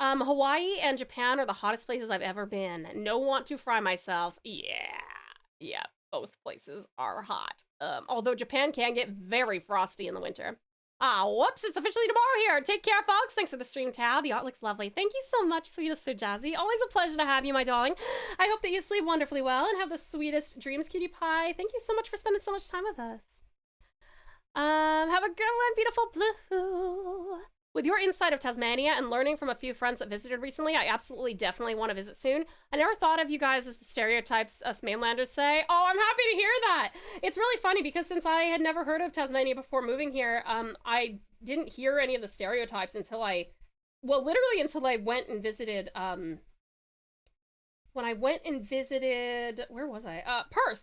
Hawaii and Japan are the hottest places I've ever been. No want to fry myself. Yeah. Both places are hot. Although Japan can get very frosty in the winter. Whoops, it's officially tomorrow here. Take care, folks. Thanks for the stream, Tao. The art looks lovely. Thank you so much, sweetest Sir Jazzy. Always a pleasure to have you, my darling. I hope that you sleep wonderfully well and have the sweetest dreams, cutie pie. Thank you so much for spending so much time with us. Have a good one, beautiful Blue. With your insight of Tasmania and learning from a few friends that visited recently, I absolutely definitely want to visit soon. I never thought of you guys as the stereotypes us mainlanders say. Oh, I'm happy to hear that. It's really funny because since I had never heard of Tasmania before moving here, I didn't hear any of the stereotypes until literally until I went and visited, when I went and visited, where was I? Perth.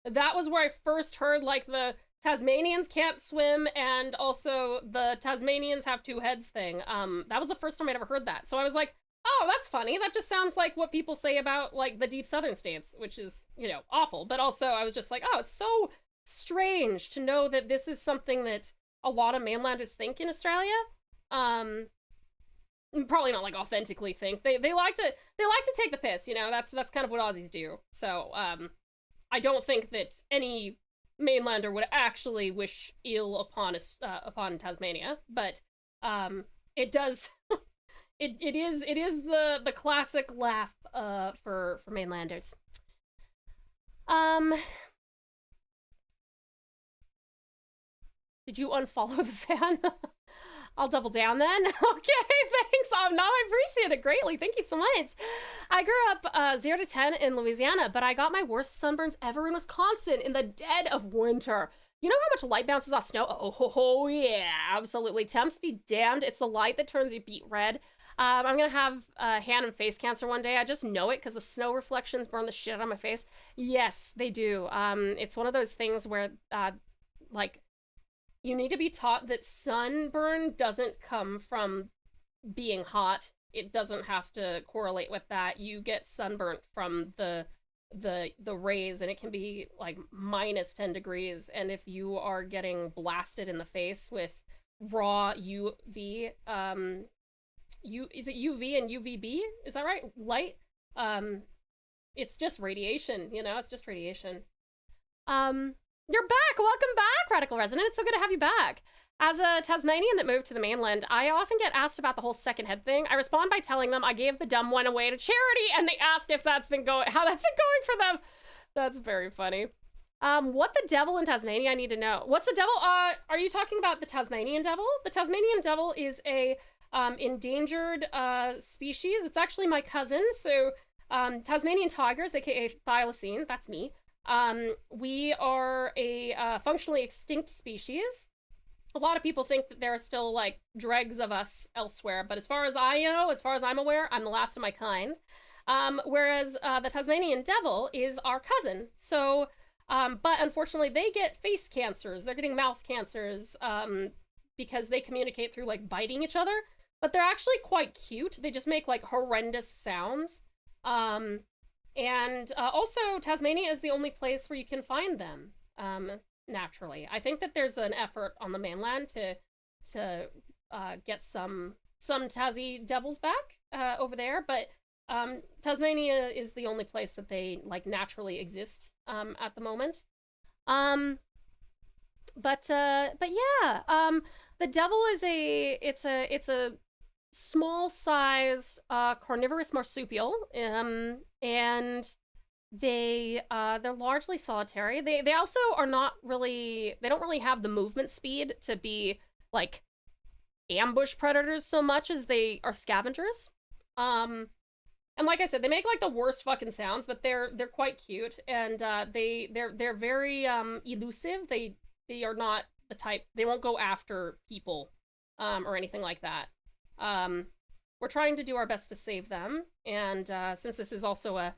That was where I first heard, like, the Tasmanians can't swim, and also the Tasmanians have two heads thing. That was the first time I'd ever heard that. So I was like, oh, that's funny. That just sounds like what people say about, like, the deep southern states, which is, you know, awful. But also I was just like, oh, it's so strange to know that this is something that a lot of mainlanders think in Australia. Probably not, like, authentically think. They like to take the piss, you know? That's kind of what Aussies do. So, I don't think that any mainlander would actually wish ill upon Tasmania, but it does it is the classic laugh for mainlanders. Did you unfollow the fan? I'll double down then. Okay, thanks. No, I appreciate it greatly. Thank you so much. I grew up 0 to 10 in Louisiana, but I got my worst sunburns ever in Wisconsin in the dead of winter. You know how much light bounces off snow? Oh yeah, absolutely. Temps be damned. It's the light that turns your beet red. I'm gonna have hand and face cancer one day. I just know it because the snow reflections burn the shit out of my face. Yes, they do. It's one of those things where, like, you need to be taught that sunburn doesn't come from being hot. It doesn't have to correlate with that. You get sunburnt from the rays, and it can be like minus 10 degrees. And if you are getting blasted in the face with raw UV, is it UV and UVB? Is that right? Light? It's just radiation, you know, it's just radiation. You're back! Welcome back, Radical Resident. It's so good to have you back. As a Tasmanian that moved to the mainland, I often get asked about the whole second head thing. I respond by telling them I gave the dumb one away to charity, and they ask if how that's been going for them. That's very funny. What the devil in Tasmania I need to know. What's the devil? Are you talking about the Tasmanian devil? The Tasmanian devil is a endangered species. It's actually my cousin. So Tasmanian Tigers, aka Thylacines, that's me. We are a functionally extinct species. A lot of people think that there are still, like, dregs of us elsewhere, but as far as I know, as far as I'm aware, I'm the last of my kind. Whereas the Tasmanian devil is our cousin. So, but unfortunately they get face cancers. They're getting mouth cancers because they communicate through, like, biting each other. But they're actually quite cute. They just make, like, horrendous sounds. And also, Tasmania is the only place where you can find them, naturally. I think that there's an effort on the mainland to get some Tassie devils back over there, but Tasmania is the only place that they, like, naturally exist at the moment. But yeah, the devil is it's a small-sized carnivorous marsupial, and they're largely solitary. They also are not really, they don't really have the movement speed to be, like, ambush predators so much as they are scavengers. And like I said, they make, like, the worst fucking sounds, but they're quite cute, and they're very elusive. They are not the type, they won't go after people or anything like that. We're trying to do our best to save them, and since this is also a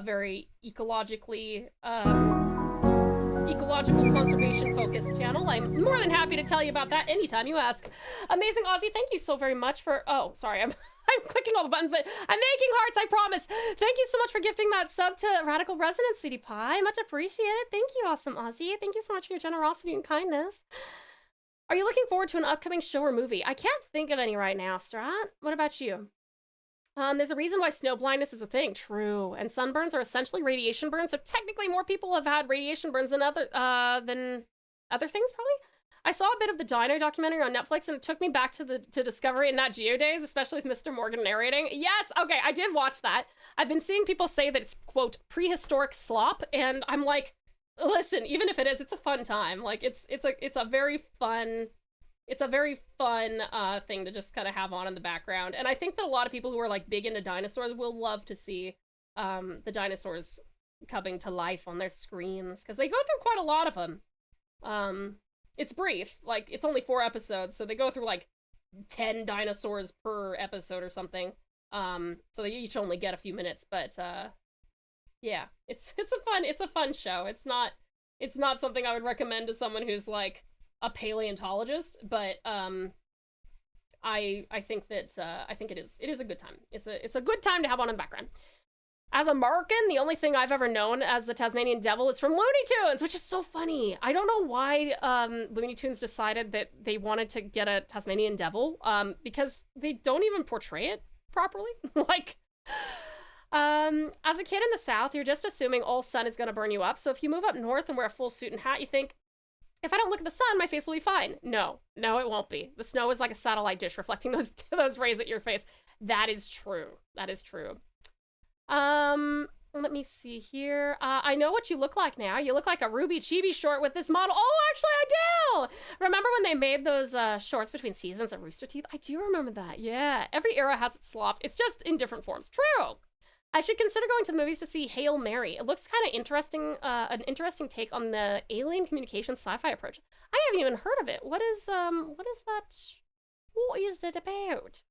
very ecologically ecological conservation focused channel, I'm more than happy to tell you about that anytime you ask. Amazing Aussie, thank you so very much for, oh, sorry, I'm clicking all the buttons, but I'm making hearts, I promise. Thank you so much for gifting that sub to Radical Resident, Sweetie Pie. Much appreciated. Thank you, awesome Aussie. Thank you so much for your generosity and kindness. Are you looking forward to an upcoming show or movie? I can't think of any right now, Strat. What about you? There's a reason why snow blindness is a thing. True. And sunburns are essentially radiation burns, so technically more people have had radiation burns than other things, probably? I saw a bit of the Dino documentary on Netflix, and it took me back to Discovery and Nat Geo days, especially with Mr. Morgan narrating. Yes, okay, I did watch that. I've been seeing people say that it's, quote, prehistoric slop, and I'm like, listen, even if it is, it's a fun time. Like, it's a very fun It's a very fun thing to just kind of have on in the background. And I think that a lot of people who are like big into dinosaurs will love to see the dinosaurs coming to life on their screens, because they go through quite a lot of them. It's brief, like it's only 4 episodes, so they go through like 10 dinosaurs per episode or something. So they each only get a few minutes, but yeah, it's a fun show. It's not something I would recommend to someone who's like a paleontologist, but I think that I think it is a good time. It's a good time to have on in the background. As a Marken, the only thing I've ever known as the Tasmanian Devil is from Looney Tunes, which is so funny. I don't know why Looney Tunes decided that they wanted to get a Tasmanian Devil, because they don't even portray it properly. Like, as a kid in the South, you're just assuming all sun is going to burn you up. So if you move up north and wear a full suit and hat, you think, if I don't look at the sun, my face will be fine. No, it won't be. The snow is like a satellite dish reflecting those rays at your face. That is true. That is true. Let me see here. I know what you look like now. You look like a Ruby Chibi short with this model. Oh, actually, I do! Remember when they made those shorts between seasons of Rooster Teeth? I do remember that, yeah. Every era has its slop. It's just in different forms. True! I should consider going to the movies to see Hail Mary. It looks kind of interesting, an interesting take on the alien communications sci-fi approach. I haven't even heard of it. What is that? What is it about?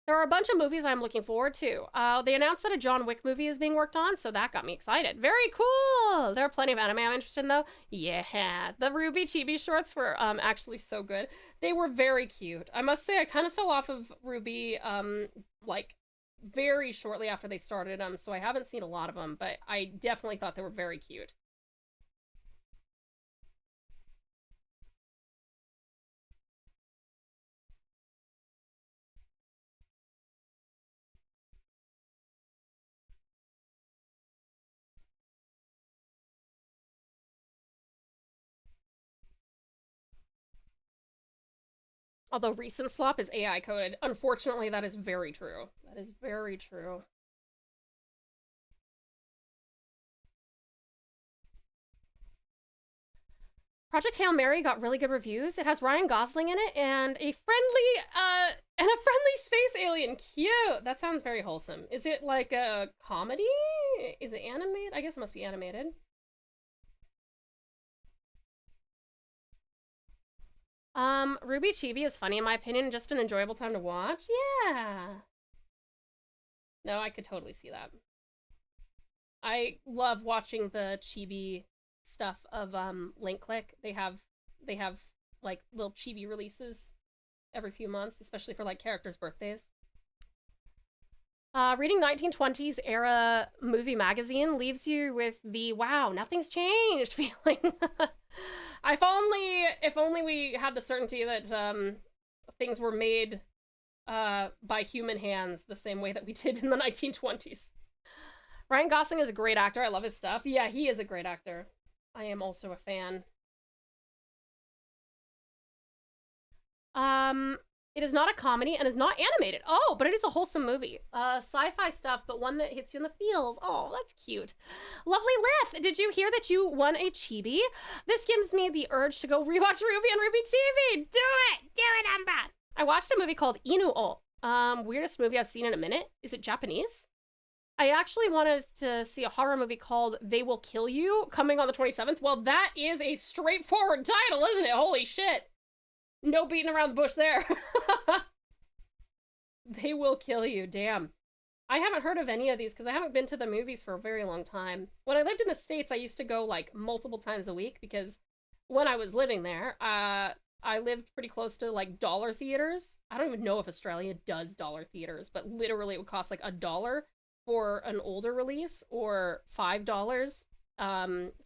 There are a bunch of movies I'm looking forward to. They announced that a John Wick movie is being worked on, so that got me excited. Very cool! There are plenty of anime I'm interested in, though. Yeah, the Ruby Chibi shorts were actually so good. They were very cute. I must say, I kind of fell off of Ruby, like, very shortly after they started them, so I haven't seen a lot of them, but I definitely thought they were very cute. Although recent slop is AI coded. Unfortunately, that is very true. That is very true. Project Hail Mary got really good reviews. It has Ryan Gosling in it and a friendly space alien. Cute. That sounds very wholesome. Is it like a comedy? Is it animated? I guess it must be animated. Ruby Chibi is funny in my opinion, just an enjoyable time to watch. Yeah. No, I could totally see that. I love watching the Chibi stuff of Link Click. They have like little Chibi releases every few months, especially for like characters' birthdays. Reading 1920s era movie magazine leaves you with the wow, nothing's changed feeling. If only we had the certainty that things were made by human hands the same way that we did in the 1920s. Ryan Gosling is a great actor. I love his stuff. Yeah, he is a great actor. I am also a fan. It is not a comedy and is not animated. Oh, but it is a wholesome movie. Sci-fi stuff, but one that hits you in the feels. Oh, that's cute. Lovely Lith, did you hear that you won a Chibi? This gives me the urge to go rewatch Ruby and Ruby Chibi. Do it, Amber. I watched a movie called ENVtuber. Weirdest movie I've seen in a minute. Is it Japanese? I actually wanted to see a horror movie called They Will Kill You, coming on the 27th. Well, that is a straightforward title, isn't it? Holy shit. No beating around the bush there. They Will Kill You, damn. I haven't heard of any of these because I haven't been to the movies for a very long time. When I lived in the States, I used to go like multiple times a week because when I was living there, I lived pretty close to like dollar theaters. I don't even know if Australia does dollar theaters, but literally it would cost like $1 for an older release or $5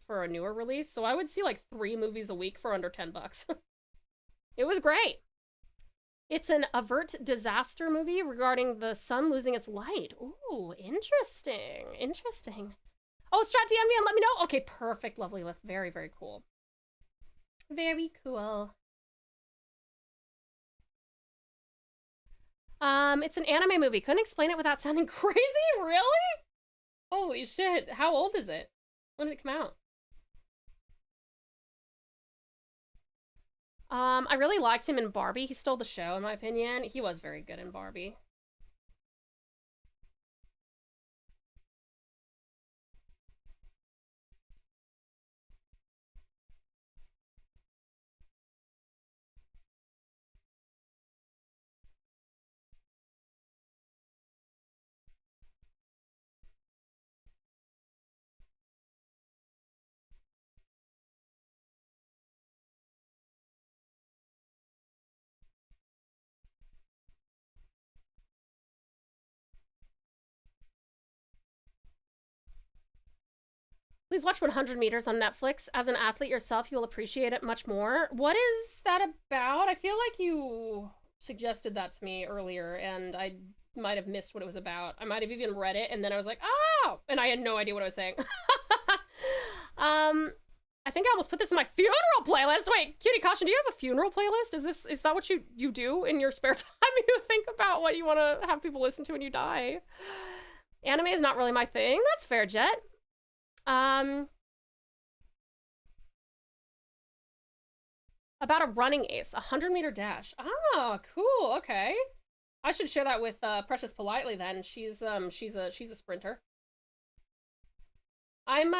for a newer release. So I would see like 3 movies a week for under $10. It was great. It's an avert disaster movie regarding the sun losing its light. Ooh, interesting. Interesting. Oh, Strat DM me and let me know. Okay, perfect. Lovely. Very, very cool. Very cool. It's an anime movie. Couldn't explain it without sounding crazy. Really? Holy shit. How old is it? When did it come out? I really liked him in Barbie. He stole the show, in my opinion. He was very good in Barbie. Please watch 100 meters on Netflix. As an athlete yourself, you'll appreciate it much more. What is that about? I feel like you suggested that to me earlier, and I might have missed what it was about. I might have even read it, and then I was like, oh! And I had no idea what I was saying. I think I almost put this in my funeral playlist. Wait, Cutie Caution, do you have a funeral playlist? Is that what you do in your spare time? You think about what you want to have people listen to when you die. Anime is not really my thing. That's fair, Jet. About a running ace, 100-meter dash. Ah, cool. Okay, I should share that with Precious politely then. She's a sprinter. I'm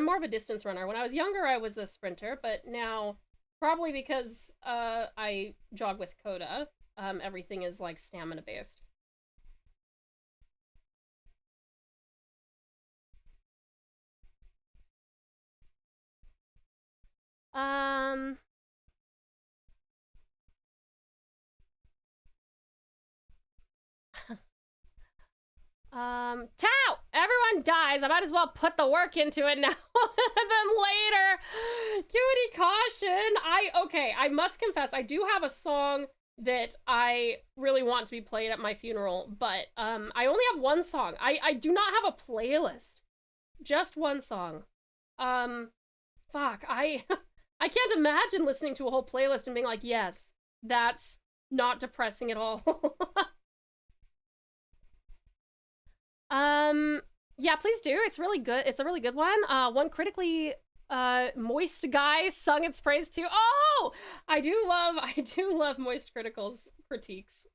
more of a distance runner. When I was younger, I was a sprinter, but now, probably because I jog with Coda, everything is like stamina based. Tau! Everyone dies. I might as well put the work into it now than later. Cutie Caution. Okay, I must confess, I do have a song that I really want to be played at my funeral, but I only have one song. I do not have a playlist. Just one song. Fuck, I can't imagine listening to a whole playlist and being like, yes, that's not depressing at all. Yeah, please do. It's really good. It's a really good one. One critically moist guy sung its praise too. Oh, I do love Moist Critical's critiques.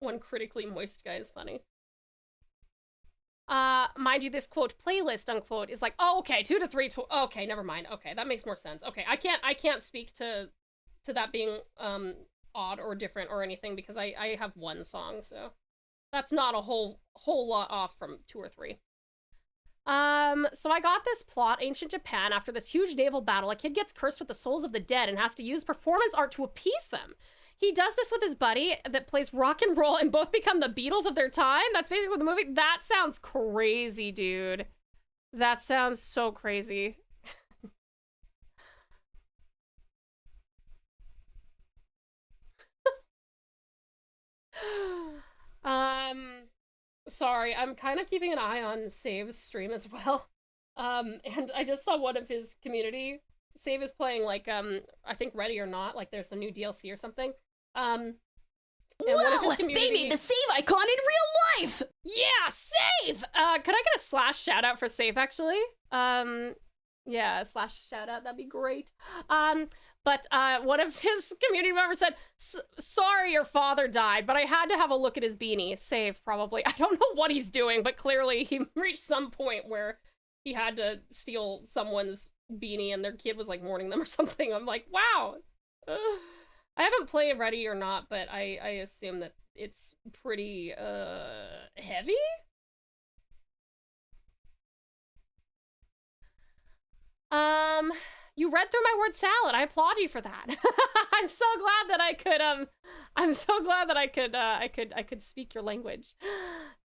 One critically moist guy is funny. Mind you, this quote playlist unquote is like, oh, okay, 2 to 3. Okay, never mind. Okay, that makes more sense. Okay, I can't speak to that being odd or different or anything because I have one song, so that's not a whole lot off from 2 or 3. So I got this plot, ancient Japan, after this huge naval battle, a kid gets cursed with the souls of the dead and has to use performance art to appease them. He does this with his buddy that plays rock and roll and both become the Beatles of their time. That's basically the movie. That sounds crazy, dude. That sounds so crazy. Sorry, I'm kind of keeping an eye on Save's stream as well. And I just saw one of his community. Save is playing like, I think Ready or Not, like there's a new DLC or something. Whoa! They made the Save icon in real life! Yeah, Save! Could I get a slash shout out for Save actually? Yeah, slash shout out, that'd be great. But one of his community members said, sorry your father died, but I had to have a look at his beanie. Save, probably. I don't know what he's doing, but clearly he reached some point where he had to steal someone's beanie and their kid was like mourning them or something. I'm like, wow. I haven't played Ready or Not, but I assume that it's pretty heavy? You read through my word salad. I applaud you for that. I'm so glad that I could speak your language.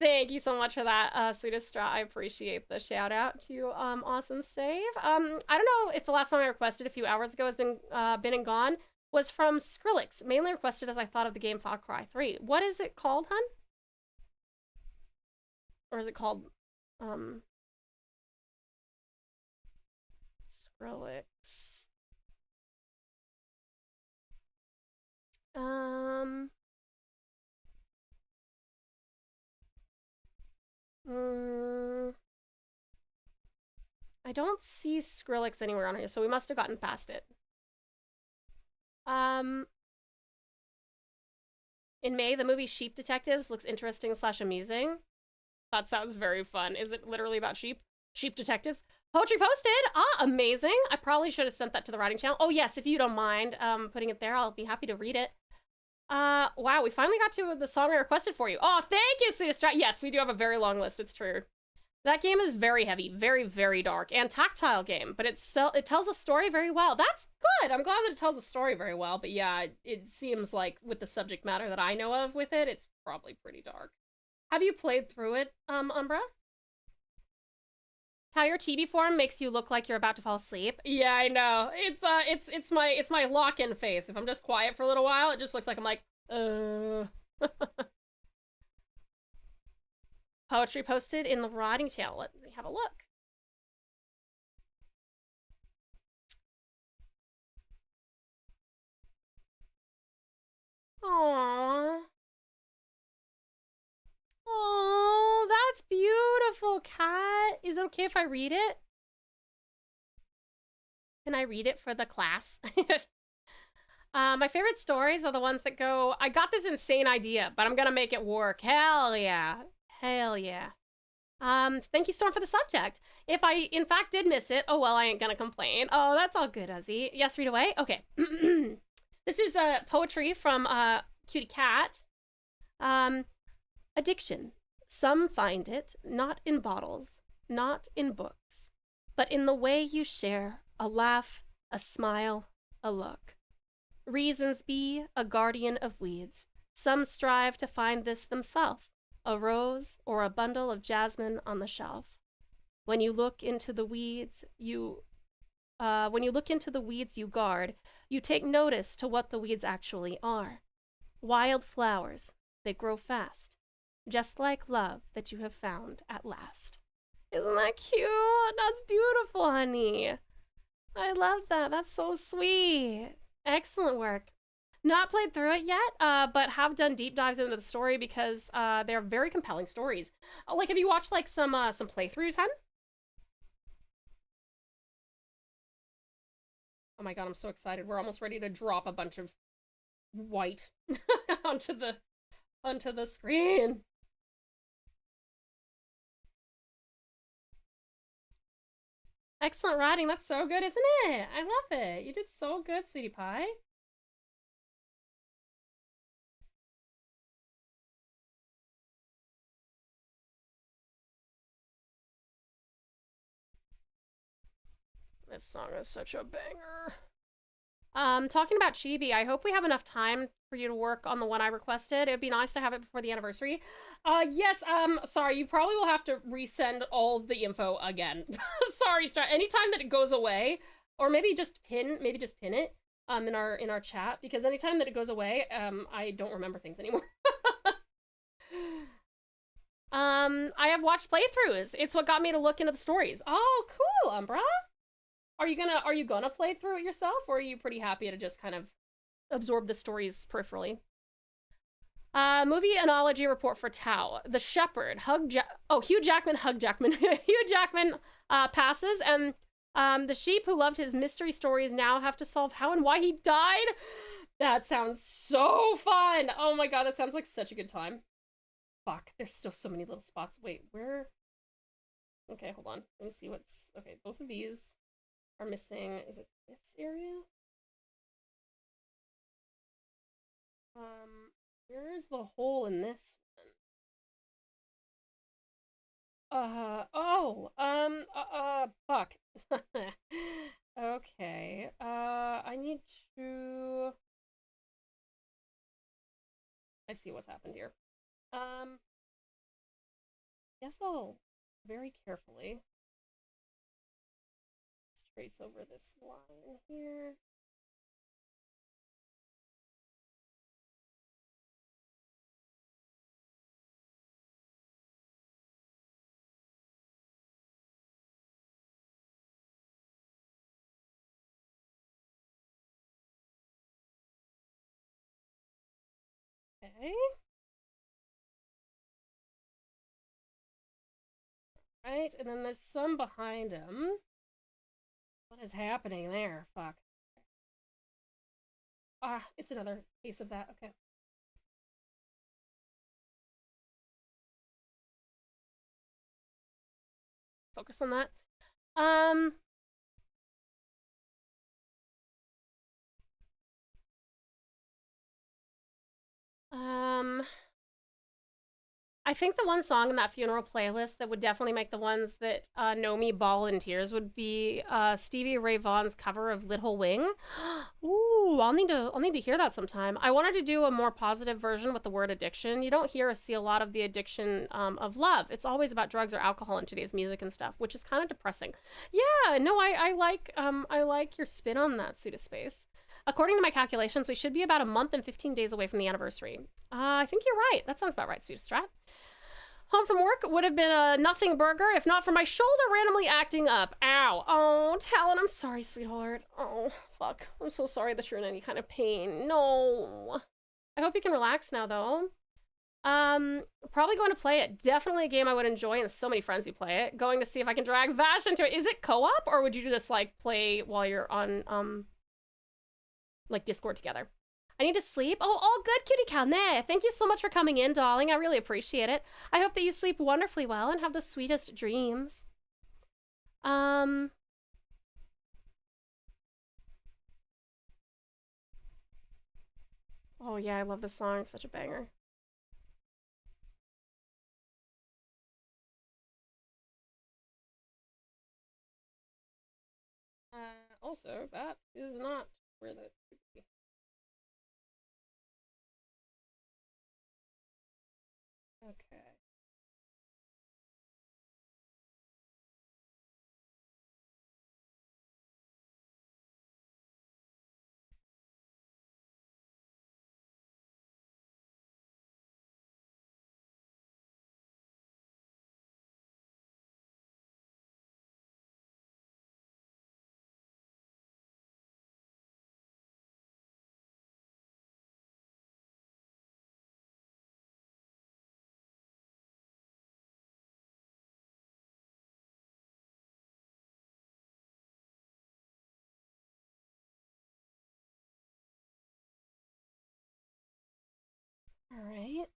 Thank you so much for that, Sweetest Straw. I appreciate the shout out to awesome Save. I don't know if the last song I requested a few hours ago has been and gone was from Skrillex, mainly requested as I thought of the game Far Cry 3. What is it called, hun? Or is it called Skrillex? I don't see Skrillex anywhere on here, so we must have gotten past it. In May, the movie Sheep Detectives looks interesting / amusing. That sounds very fun. Is it literally about sheep? Sheep Detectives? Poetry posted! Ah, amazing. I probably should have sent that to the writing channel. Oh yes, if you don't mind putting it there, I'll be happy to read it. Wow, we finally got to the song I requested for you. Oh, thank you, Sweetest Strat. Yes, we do have a very long list, it's true. That game is very heavy, very, very dark, and tactile game, but it tells a story very well. That's good! I'm glad that it tells a story very well, but yeah, it seems like with the subject matter that I know of with it, it's probably pretty dark. Have you played through it, Umbra? How your chibi form makes you look like you're about to fall asleep. Yeah, I know. It's my lock-in face. If I'm just quiet for a little while, it just looks like I'm like, Poetry posted in the writing channel. Let me have a look. Aww. Oh, that's beautiful, Cat. Is it okay if I read it? Can I read it for the class? My favorite stories are the ones that go, I got this insane idea, but I'm gonna make it work. Hell yeah. Hell yeah. Thank you, Storm, for the subject. If I, in fact, did miss it, oh well, I ain't gonna complain. Oh, that's all good, Uzzy. Yes, read away? Okay. This is poetry from Cutie Cat. Addiction. Some find it not in bottles, not in books, but in the way you share a laugh, a smile, a look. Reasons be a guardian of weeds. Some strive to find this themselves, a rose or a bundle of jasmine on the shelf. When you look into the weeds, you guard, you take notice to what the weeds actually are. Wild flowers, they grow fast, just like love that you have found at last. Isn't that cute? That's beautiful, honey. I love that. That's so sweet. Excellent work. Not played through it yet, but have done deep dives into the story because they're very compelling stories. Like, have you watched like some playthroughs, hun? Oh my god, I'm so excited. We're almost ready to drop a bunch of white onto the screen. Excellent writing. That's so good, isn't it? I love it. You did so good, Sweetie Pie. This song is such a banger. Talking about Chibi, I hope we have enough time for you to work on the one I requested. It would be nice to have it before the anniversary. Yes, sorry, you probably will have to resend all of the info again. Sorry, Star. Anytime that it goes away, or maybe just pin it in our chat, because anytime that it goes away, I don't remember things anymore. I have watched playthroughs. It's what got me to look into the stories. Oh, cool, Umbra. Are you gonna play through it yourself, or are you pretty happy to just kind of absorb the stories peripherally? Movie analogy report for Tau. The shepherd, Hugh Jackman Hugh Jackman passes, and the sheep who loved his mystery stories now have to solve how and why he died. That sounds so fun. Oh my god, that sounds like such a good time. Fuck, there's still so many little spots. Wait, where? Okay, hold on. Let me see what's... Okay, both of these are missing. Is it this area? Where is the hole in this one? Fuck. Okay, I need to... I see what's happened here. Guess I'll very carefully trace over this line here. Okay. Right, and then there's some behind him. What is happening there? Fuck. Ah, it's another case of that. Okay. Focus on that. I think the one song in that funeral playlist that would definitely make the ones that know me bawl in tears would be Stevie Ray Vaughan's cover of Little Wing. Ooh, I'll need to hear that sometime. I wanted to do a more positive version with the word addiction. You don't hear or see a lot of the addiction of love. It's always about drugs or alcohol in today's music and stuff, which is kind of depressing. Yeah, no, I like your spin on that, Pseudospace. According to my calculations, we should be about a month and 15 days away from the anniversary. I think you're right. That sounds about right, Pseudostrat. Home from work would have been a nothing burger if not for my shoulder randomly acting up. Ow. Oh, Talon, I'm sorry, sweetheart. Oh, fuck. I'm so sorry that you're in any kind of pain. No. I hope you can relax now, though. Probably going to play it. Definitely a game I would enjoy, and so many friends who play it. Going to see if I can drag Vash into it. Is it co-op, or would you just, like, play while you're on, like, Discord together? I need to sleep. Oh, all good, Cutie Cow. Nah, thank you so much for coming in, darling. I really appreciate it. I hope that you sleep wonderfully well and have the sweetest dreams. Oh, yeah, I love this song. It's such a banger. Also, that is not where the... Okay. All right.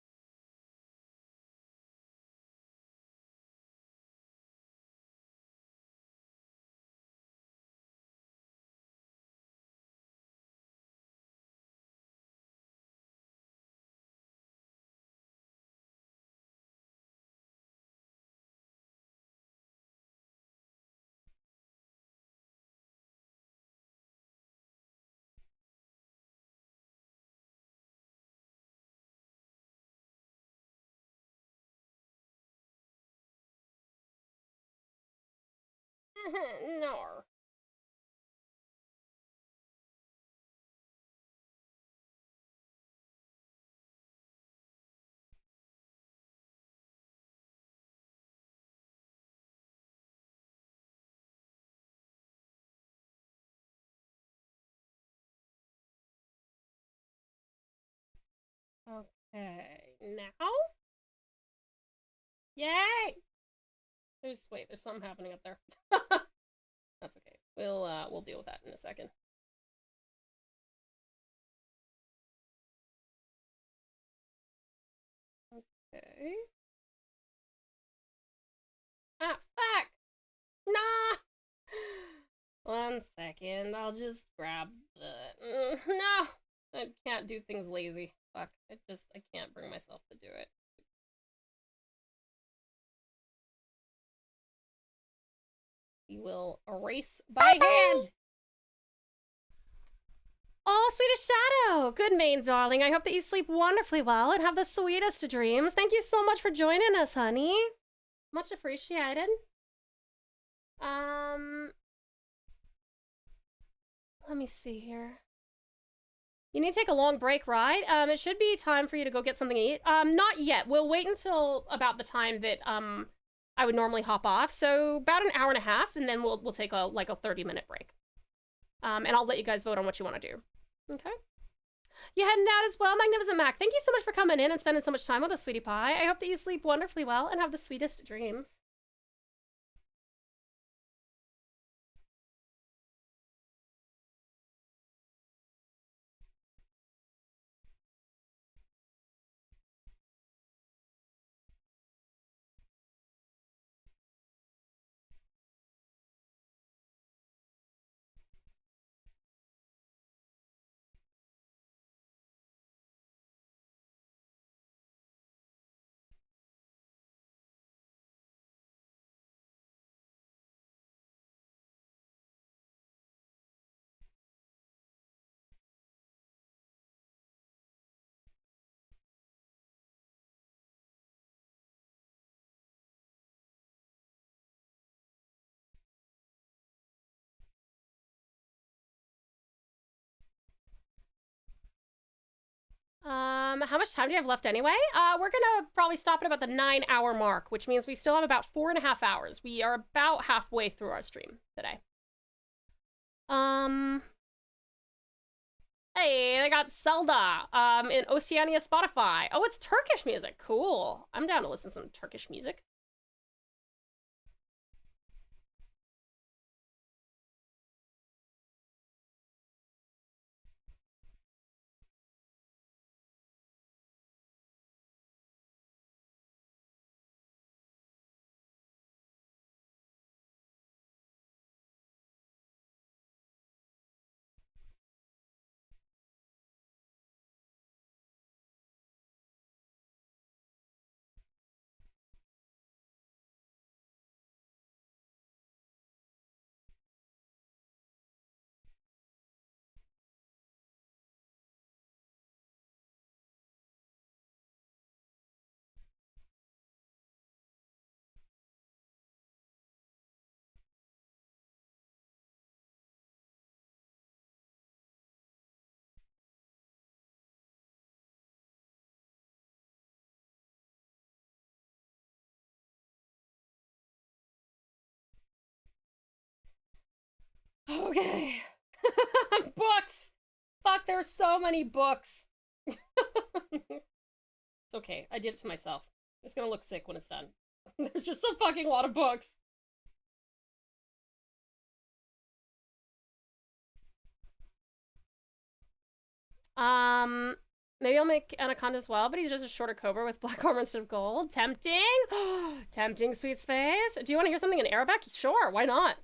No. Okay, now? Yay! There's something happening up there. That's okay. We'll deal with that in a second. Okay. Ah, fuck! Nah! 1 second, I'll just grab the... no! I can't do things lazy. Fuck, I can't bring myself to do it. We will erase by hand! Oh, sweetest Shadow! Good main, darling. I hope that you sleep wonderfully well and have the sweetest dreams. Thank you so much for joining us, honey. Much appreciated. Let me see here. You need to take a long break, right? It should be time for you to go get something to eat. Not yet. We'll wait until about the time that, I would normally hop off. So about an hour and a half, and then we'll take a 30-minute break. And I'll let you guys vote on what you want to do. Okay? You heading out as well, Magnificent Mac. Thank you so much for coming in and spending so much time with us, sweetie pie. I hope that you sleep wonderfully well and have the sweetest dreams. How much time do you have left anyway? We're gonna probably stop at about the 9-hour mark, which means we still have about 4.5 hours. We are about halfway through our stream today. Hey, they got Zelda, in Oceania Spotify. Oh, it's Turkish music. Cool. I'm down to listen to some Turkish music. Okay. Books! Fuck, there's so many books. It's okay. I did it to myself. It's gonna look sick when it's done. There's just a fucking lot of books. Maybe I'll make Anaconda as well, but he's just a shorter cobra with black armor instead of gold. Tempting! Tempting, sweet space. Do you want to hear something in Arabic? Sure, why not?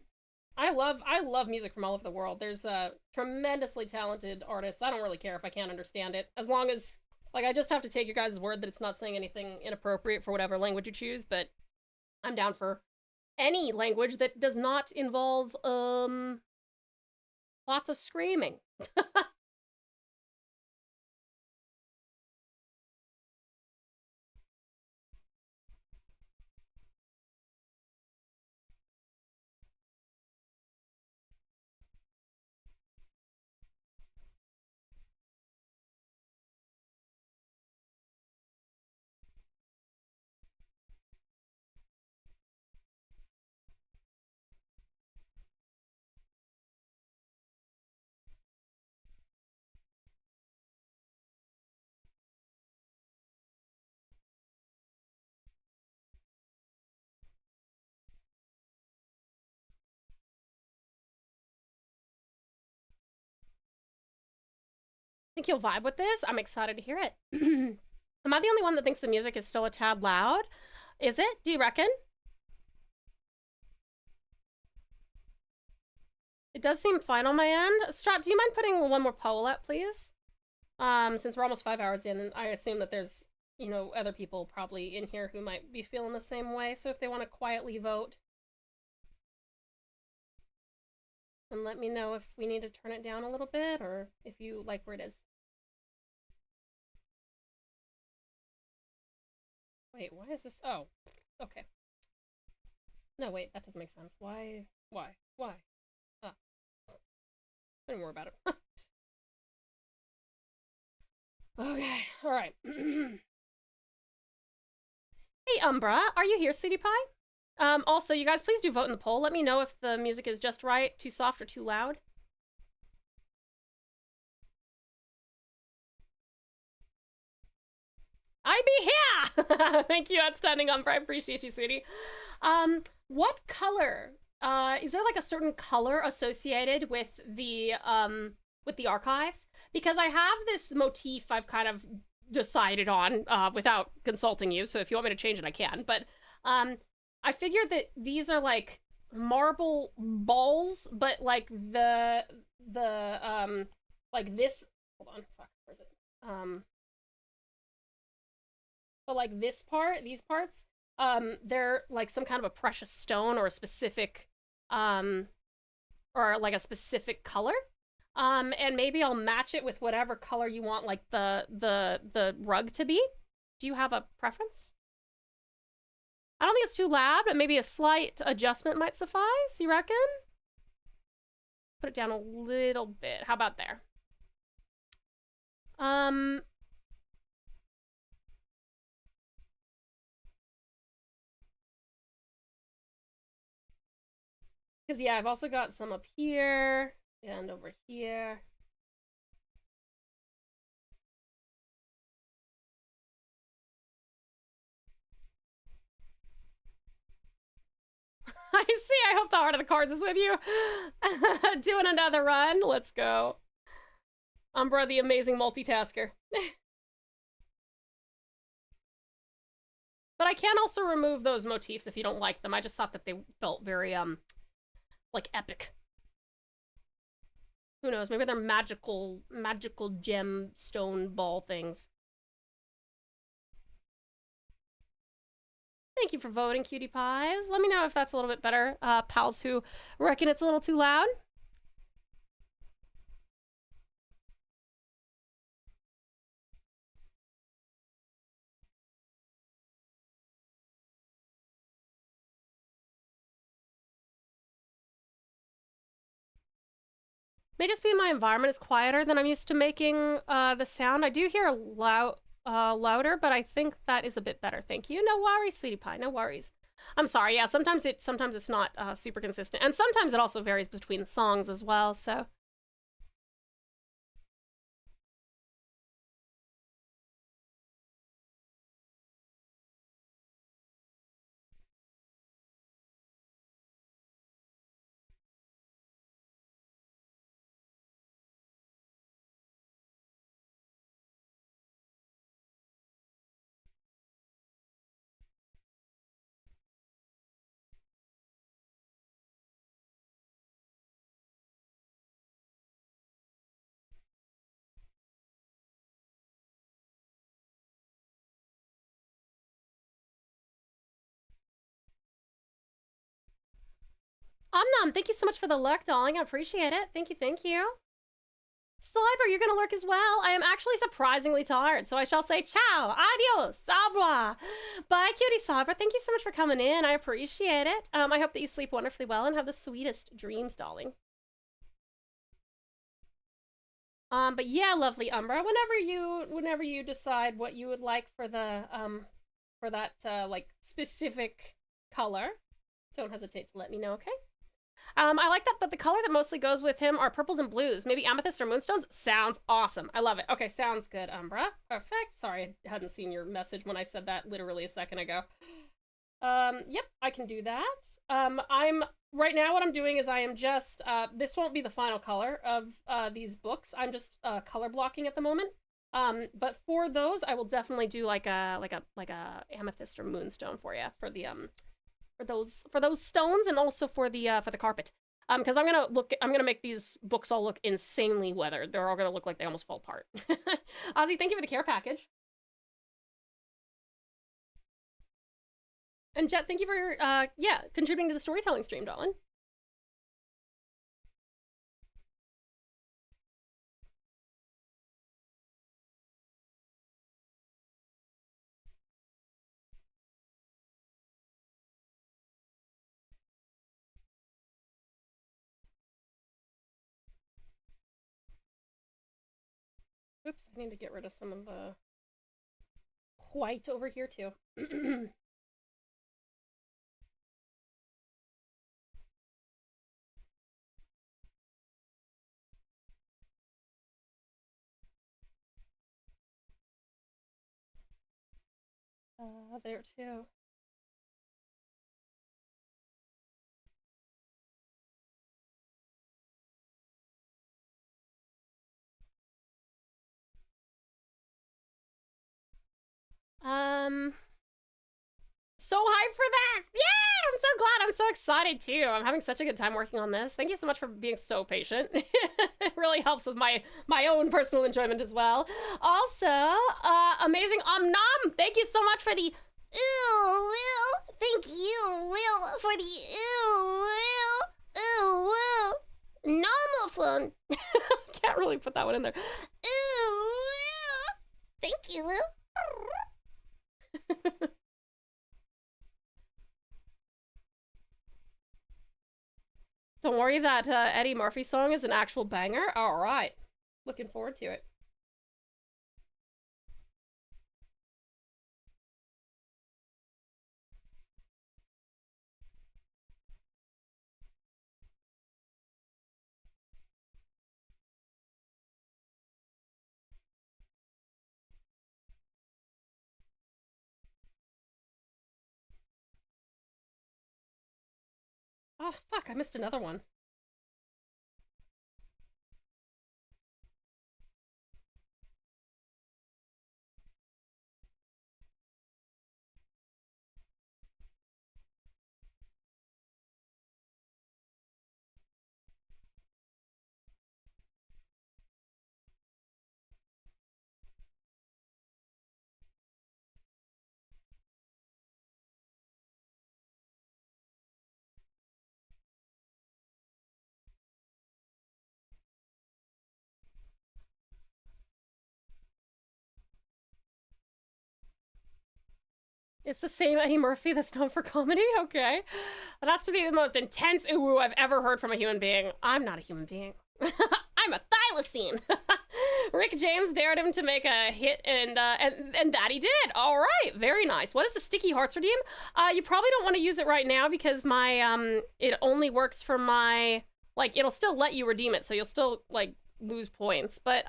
I love music from all over the world. There's tremendously talented artists. I don't really care if I can't understand it. As long as, like, I just have to take your guys' word that it's not saying anything inappropriate for whatever language you choose, but I'm down for any language that does not involve, lots of screaming. Think you'll vibe with this? I'm excited to hear it. Am I the only one that thinks the music is still a tad loud? Is it? Do you reckon? It does seem fine on my end. Strat, do you mind putting one more poll up, please? Since we're almost 5 hours in, and I assume that there's, you know, other people probably in here who might be feeling the same way, so if they want to quietly vote. And let me know if we need to turn it down a little bit, or if you like where it is. Wait, why is this? Oh, okay. No, wait, that doesn't make sense. Why? Ah. Tell me more about it. Okay, alright. Hey, Umbra, are you here, Sweetie Pie? Also, you guys, please do vote in the poll. Let me know if the music is just right, too soft, or too loud. I be here! Thank you, outstanding Umbra. I appreciate you, sweetie. What color? Is there like a certain color associated with the archives? Because I have this motif I've kind of decided on without consulting you, so if you want me to change it, I can. But I figured that these are like marble balls, but like the like this, hold on, fuck, where's it? But like this part, these parts, they're like some kind of a precious stone or a specific, or like a specific color. And maybe I'll match it with whatever color you want, like the rug to be. Do you have a preference? I don't think it's too loud, but maybe a slight adjustment might suffice, you reckon? Put it down a little bit. How about there? Because, yeah, I've also got some up here and over here. I see. I hope the Heart of the Cards is with you. Doing another run. Let's go. Umbra, the amazing multitasker. But I can also remove those motifs if you don't like them. I just thought that they felt very, like, epic. Who knows? Maybe they're magical gemstone ball things. Thank you for voting, cutie pies. Let me know if that's a little bit better. Pals who reckon it's a little too loud. May just be my environment is quieter than I'm used to making the sound. I do hear louder, but I think that is a bit better. Thank you. No worries, sweetie pie. No worries. I'm sorry. Yeah, sometimes it's not super consistent, and sometimes it also varies between songs as well. So. Omnom, thank you so much for the lurk, darling. I appreciate it. Thank you, thank you. Cyber, you're gonna lurk as well. I am actually surprisingly tired, so I shall say ciao, adios, au revoir. Bye, cutie Cyber. Thank you so much for coming in. I appreciate it. I hope that you sleep wonderfully well and have the sweetest dreams, darling. But yeah, lovely Umbra, whenever you decide what you would like for the for that like specific color, don't hesitate to let me know, okay? I like that, but the color that mostly goes with him are purples and blues. Maybe amethyst or moonstones. Sounds awesome. I love it. Okay, sounds good, Umbra. Perfect. Sorry, I hadn't seen your message when I said that literally a second ago. Yep, I can do that. Right now what I'm doing is I am just, this won't be the final color of these books. I'm just color blocking at the moment. But for those, I will definitely do like a amethyst or moonstone for you for the for those stones, and also for the carpet. Because I'm gonna make these books all look insanely weathered. They're all gonna look like they almost fall apart. Ozzy, thank you for the care package. And Jet, thank you for yeah, contributing to the storytelling stream, darling. Oops, I need to get rid of some of the white over here too. There too. So hyped for this! Yay! I'm so glad. I'm so excited too. I'm having such a good time working on this. Thank you so much for being so patient. It really helps with my own personal enjoyment as well. Also, amazing Nom. Thank you so much for the Will. Thank you, Will, for the Will. Nomophone. Can't really put that one in there. Will. Thank you, Will. Don't worry, that Eddie Murphy song is an actual banger. All right. Looking forward to it. Oh, fuck, I missed another one. It's the same Eddie Murphy that's known for comedy? Okay. That has to be the most intense ooh I've ever heard from a human being. I'm not a human being. I'm a thylacine. Rick James dared him to make a hit, and that he did. All right, very nice. What is the Sticky Hearts redeem? You probably don't want to use it right now because my, it only works for my, like, it'll still let you redeem it, so you'll still, like, lose points. But,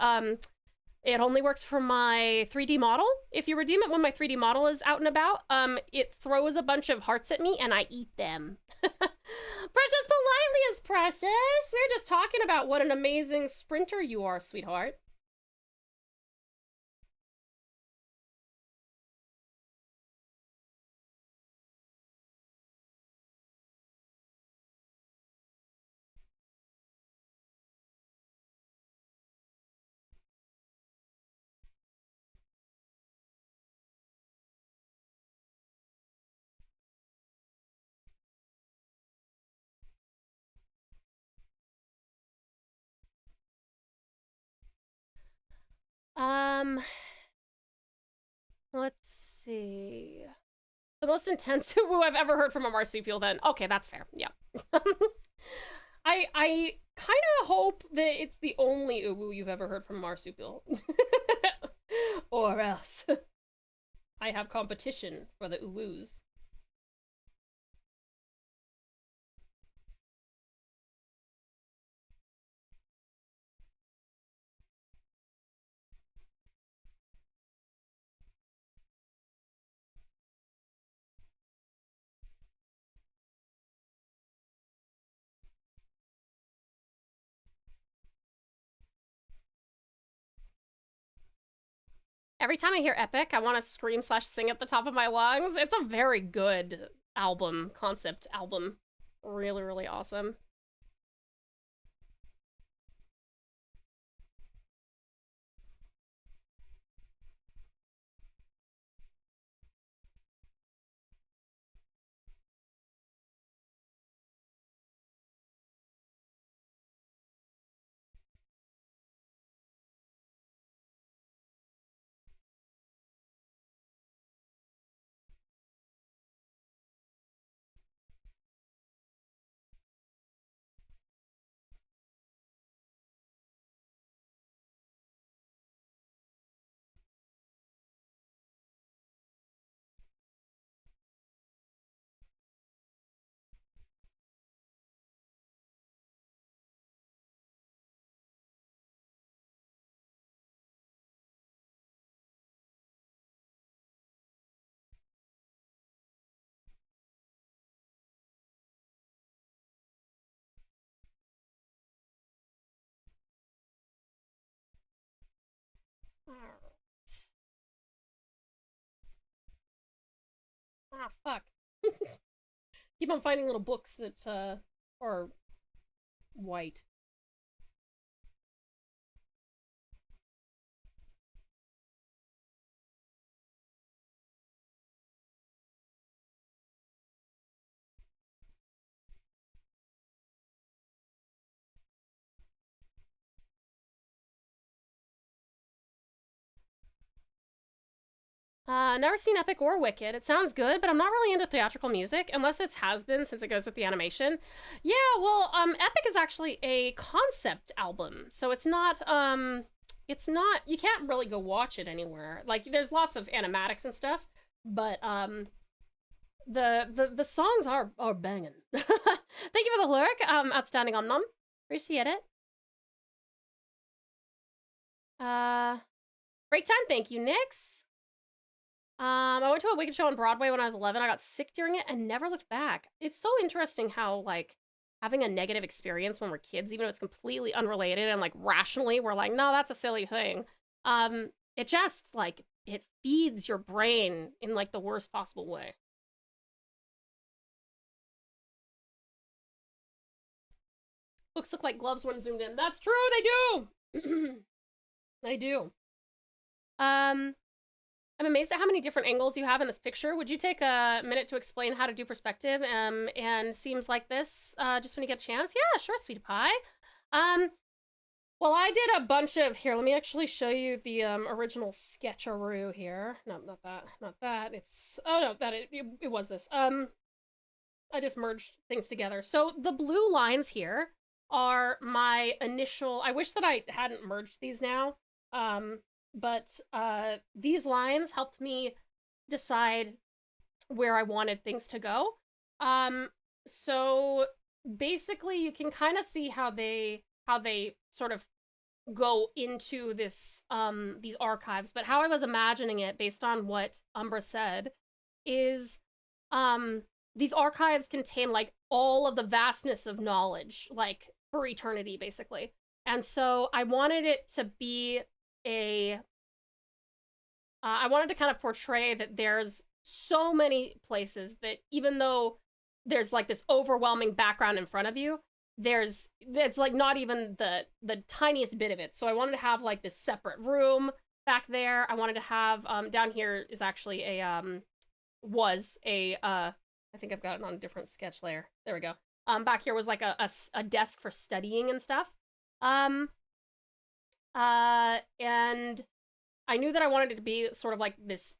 it only works for my 3D model. If you redeem it when my 3D model is out and about, it throws a bunch of hearts at me and I eat them. Precious politely is precious. We were just talking about what an amazing sprinter you are, sweetheart. Let's see. The most intense woo I've ever heard from a marsupial then. Okay, that's fair. Yeah. I kind of hope that it's the only woo you've ever heard from a marsupial. Or else. I have competition for the woos. Every time I hear Epic, I want to scream/sing at the top of my lungs. It's a very good album, concept album. Really, really awesome. Ah, fuck. Keep on finding little books that, are white. Never seen Epic or Wicked. It sounds good, but I'm not really into theatrical music, unless it's has been since it goes with the animation. Yeah, well, Epic is actually a concept album, so it's not, you can't really go watch it anywhere. Like, there's lots of animatics and stuff, but, the songs are banging. Thank you for the lurk, outstanding Omnom. Appreciate it. Break time, thank you, Nix. I went to a Wicked show on Broadway when I was 11. I got sick during it and never looked back. It's so interesting how, like, having a negative experience when we're kids, even though it's completely unrelated and like rationally we're like, no, that's a silly thing. It just like, it feeds your brain in like the worst possible way. Books look like gloves when zoomed in. That's true, they do! They do. I'm amazed at how many different angles you have in this picture. Would you take a minute to explain how to do perspective and scenes like this just when you get a chance? Yeah, sure, sweetie pie. Well, I did a bunch of, here, let me actually show you the original sketcheroo here. No, not that. It's, oh no, it was this. I just merged things together. So the blue lines here are my initial, I wish that I hadn't merged these now, but these lines helped me decide where I wanted things to go. So basically you can kind of see how they sort of go into this these archives, but how I was imagining it based on what Umbra said is these archives contain like all of the vastness of knowledge, like for eternity basically. And so I wanted it to be I wanted to kind of portray that there's so many places that even though there's like this overwhelming background in front of you, it's like not even the tiniest bit of it. So I wanted to have like this separate room back there. I wanted to have, down here is actually I think I've got it on a different sketch layer. There we go. Back here was like a desk for studying and stuff. And I knew that I wanted it to be sort of like this,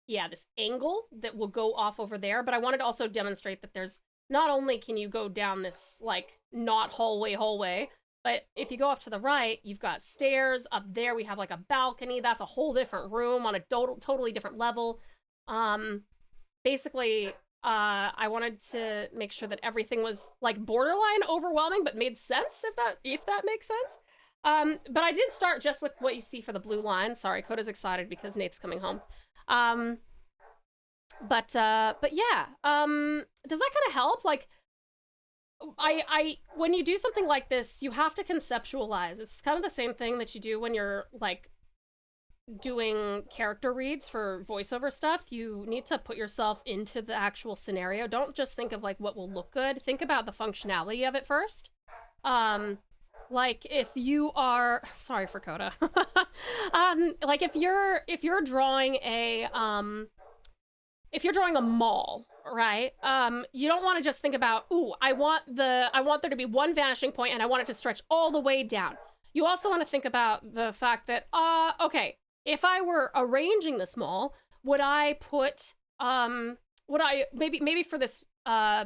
yeah, this angle that will go off over there, but I wanted to also demonstrate that there's, not only can you go down this, like, not hallway, but if you go off to the right, you've got stairs. Up there, we have, like, a balcony. That's a whole different room on a totally different level. Basically, I wanted to make sure that everything was, like, borderline overwhelming, but made sense, if that makes sense. But I did start just with what you see for the blue line. Sorry, Coda's excited because Nate's coming home. But yeah, does that kind of help? Like, when you do something like this, you have to conceptualize. It's kind of the same thing that you do when you're, like, doing character reads for voiceover stuff. You need to put yourself into the actual scenario. Don't just think of, like, what will look good. Think about the functionality of it first. Like, if you are, sorry for Coda. Like, if you're drawing a mall, right? You don't want to just think about, ooh, I want there to be one vanishing point and I want it to stretch all the way down. You also want to think about the fact that, okay, if I were arranging this mall, would I put, maybe for this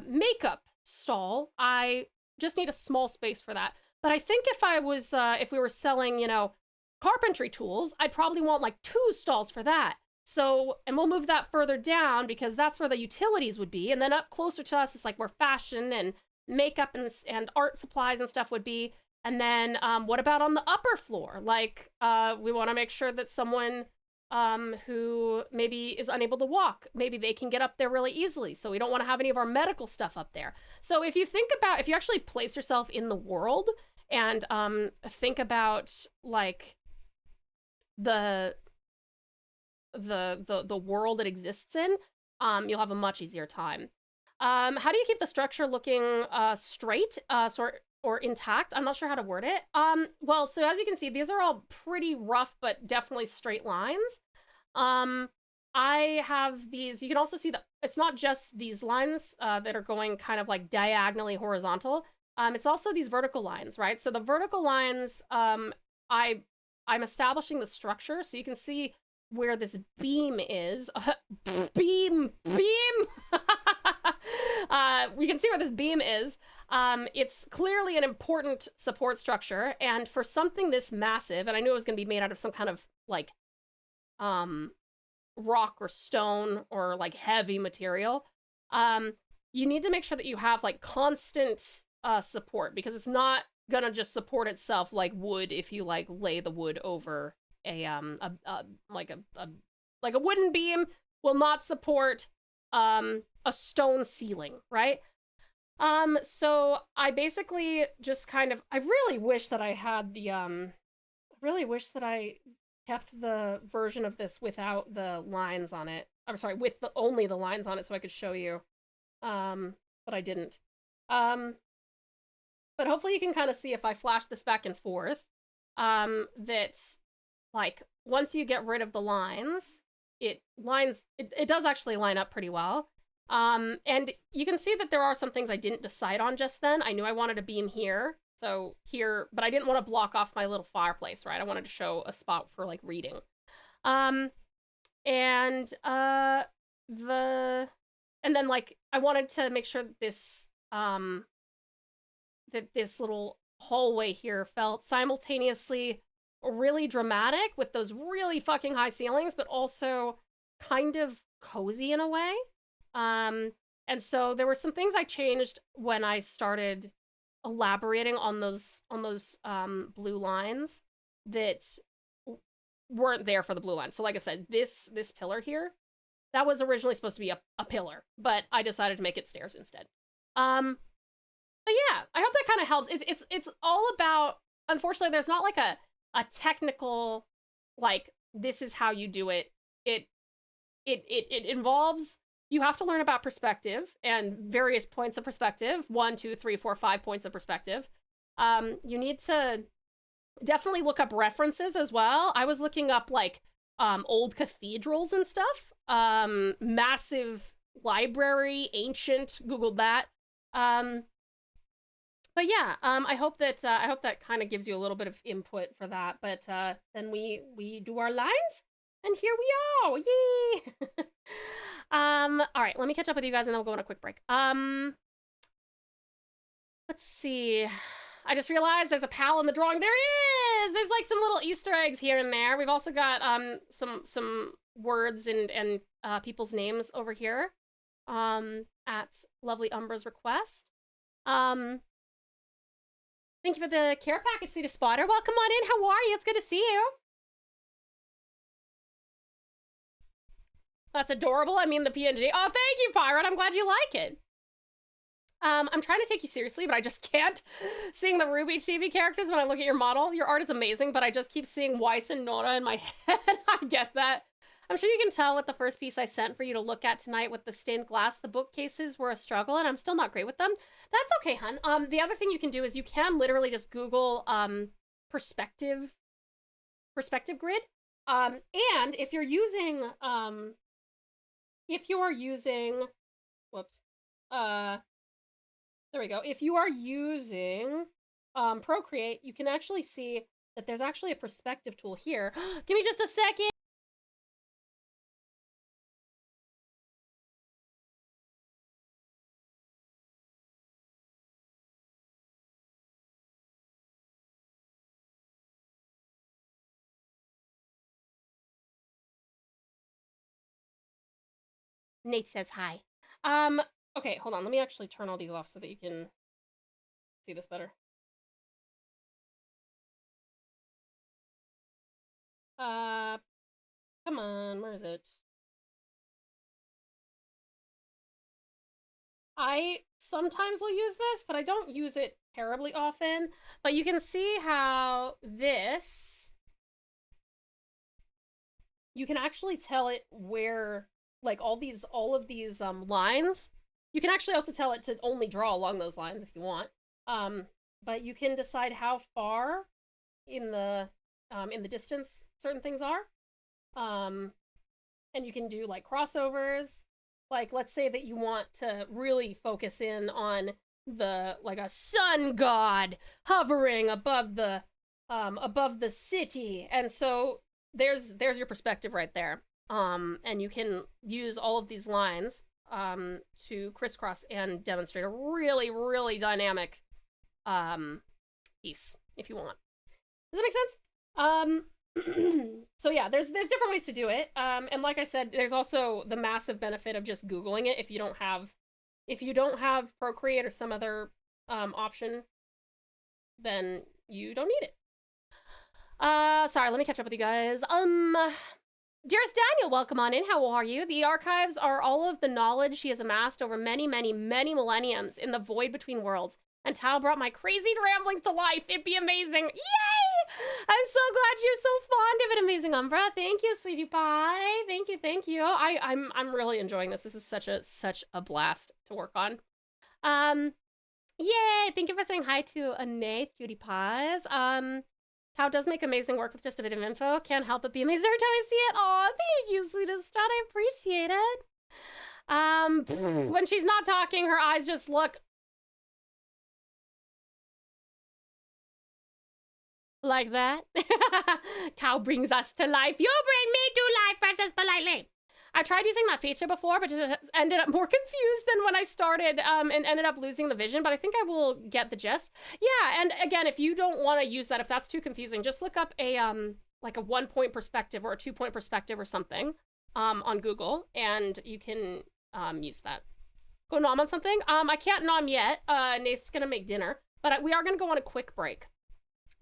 makeup stall, I just need a small space for that. But I think if we were selling, you know, carpentry tools, I'd probably want like 2 stalls for that. So, and we'll move that further down because that's where the utilities would be. And then up closer to us is like where fashion and makeup and art supplies and stuff would be. And then what about on the upper floor? Like, we want to make sure that someone who maybe is unable to walk, maybe they can get up there really easily. So we don't want to have any of our medical stuff up there. So if you actually place yourself in the world and think about like the world it exists in, you'll have a much easier time. How do you keep the structure looking straight or intact? I'm not sure how to word it. Well, so as you can see, these are all pretty rough, but definitely straight lines. I have these, you can also see that it's not just these lines that are going kind of like diagonally horizontal. It's also these vertical lines, right? So the vertical lines, I'm establishing the structure, so you can see where this beam is. Beam! We can see where this beam is. It's clearly an important support structure, and for something this massive, and I knew it was going to be made out of some kind of, like, rock or stone or, like, heavy material, you need to make sure that you have, like, constant support, because it's not gonna just support itself like wood if you, like, lay the wood over like a wooden beam will not support a stone ceiling, right? So I basically just kind of, I really wish that I had the, I really wish that I kept the version of this without the lines on it. I'm sorry, with only the lines on it so I could show you. But I didn't. But hopefully you can kind of see if I flash this back and forth, that, like, once you get rid of the lines, it does actually line up pretty well. And you can see that there are some things I didn't decide on just then. I knew I wanted a beam here, so here, but I didn't want to block off my little fireplace, right? I wanted to show a spot for, like, reading. And then, like, I wanted to make sure that this, that this little hallway here felt simultaneously really dramatic with those really fucking high ceilings, but also kind of cozy in a way. And so there were some things I changed when I started elaborating on those blue lines that weren't there for the blue line. So like I said, this pillar here, that was originally supposed to be a pillar, but I decided to make it stairs instead. But yeah, I hope that kind of helps. It's all about, unfortunately, there's not like a technical, like, this is how you do it. It involves, you have to learn about perspective and various points of perspective. 1, 2, 3, 4, 5 points of perspective. You need to definitely look up references as well. I was looking up, like, old cathedrals and stuff. Massive library, ancient, Googled that. But yeah, I hope that kind of gives you a little bit of input for that. But then we do our lines, and here we are. Yay! All right, let me catch up with you guys, and then we'll go on a quick break. Let's see. I just realized there's a pal in the drawing. There is. There's like some little Easter eggs here and there. We've also got some words and people's names over here. At Lovely Umbra's request. Thank you for the care package, Sweetest Spotter. Welcome on in. How are you? It's good to see you. That's adorable. I mean, the PNG. Oh, thank you, Pirate. I'm glad you like it. I'm trying to take you seriously, but I just can't. Seeing the Ruby Chibi characters when I look at your model. Your art is amazing, but I just keep seeing Weiss and Nora in my head. I get that. I'm sure you can tell with the first piece I sent for you to look at tonight with the stained glass, the bookcases were a struggle, and I'm still not great with them. That's okay, hun. The other thing you can do is you can literally just Google perspective grid. And if you're using whoops. There we go. If you are using Procreate, you can actually see that there's actually a perspective tool here. Give me just a second. Nate says hi. Okay, hold on. Let me actually turn all these off so that you can see this better. Come on, where is it? I sometimes will use this, but I don't use it terribly often. But you can see how this, you can actually tell it where, like, all of these lines. You can actually also tell it to only draw along those lines if you want. But you can decide how far in the distance certain things are. And you can do like crossovers. Like, let's say that you want to really focus in on like a sun god hovering above the city. And so there's your perspective right there. And you can use all of these lines to crisscross and demonstrate a really, really dynamic piece if you want. Does that make sense? So yeah, there's different ways to do it. And like I said, there's also the massive benefit of just Googling it if you don't have Procreate or some other option, then you don't need it. Sorry, let me catch up with you guys. Dearest Daniel, welcome on in. How are you? The archives are all of the knowledge he has amassed over many, many, many millenniums in the void between worlds. And Tao brought my crazy ramblings to life. It'd be amazing. Yay! I'm so glad you're so fond of it, amazing Umbra. Thank you, sweetie pie. Thank you, thank you. I'm really enjoying this. This is such a blast to work on. Yay! Thank you for saying hi to Anaith, cutie pies. Tao does make amazing work with just a bit of info. Can't help but be amazed every time I see it. Aw, thank you, sweetest Dot. I appreciate it. When she's not talking, her eyes just look like that. Tao brings us to life. You bring me to life, precious politely. I tried using that feature before, but just ended up more confused than when I started and ended up losing the vision, but I think I will get the gist. Yeah, and again, if you don't want to use that, if that's too confusing, just look up a like a 1-point perspective or a 2-point perspective or something on Google, and you can use that. Go nom on something? I can't nom yet. Nate's gonna make dinner, but we are gonna go on a quick break.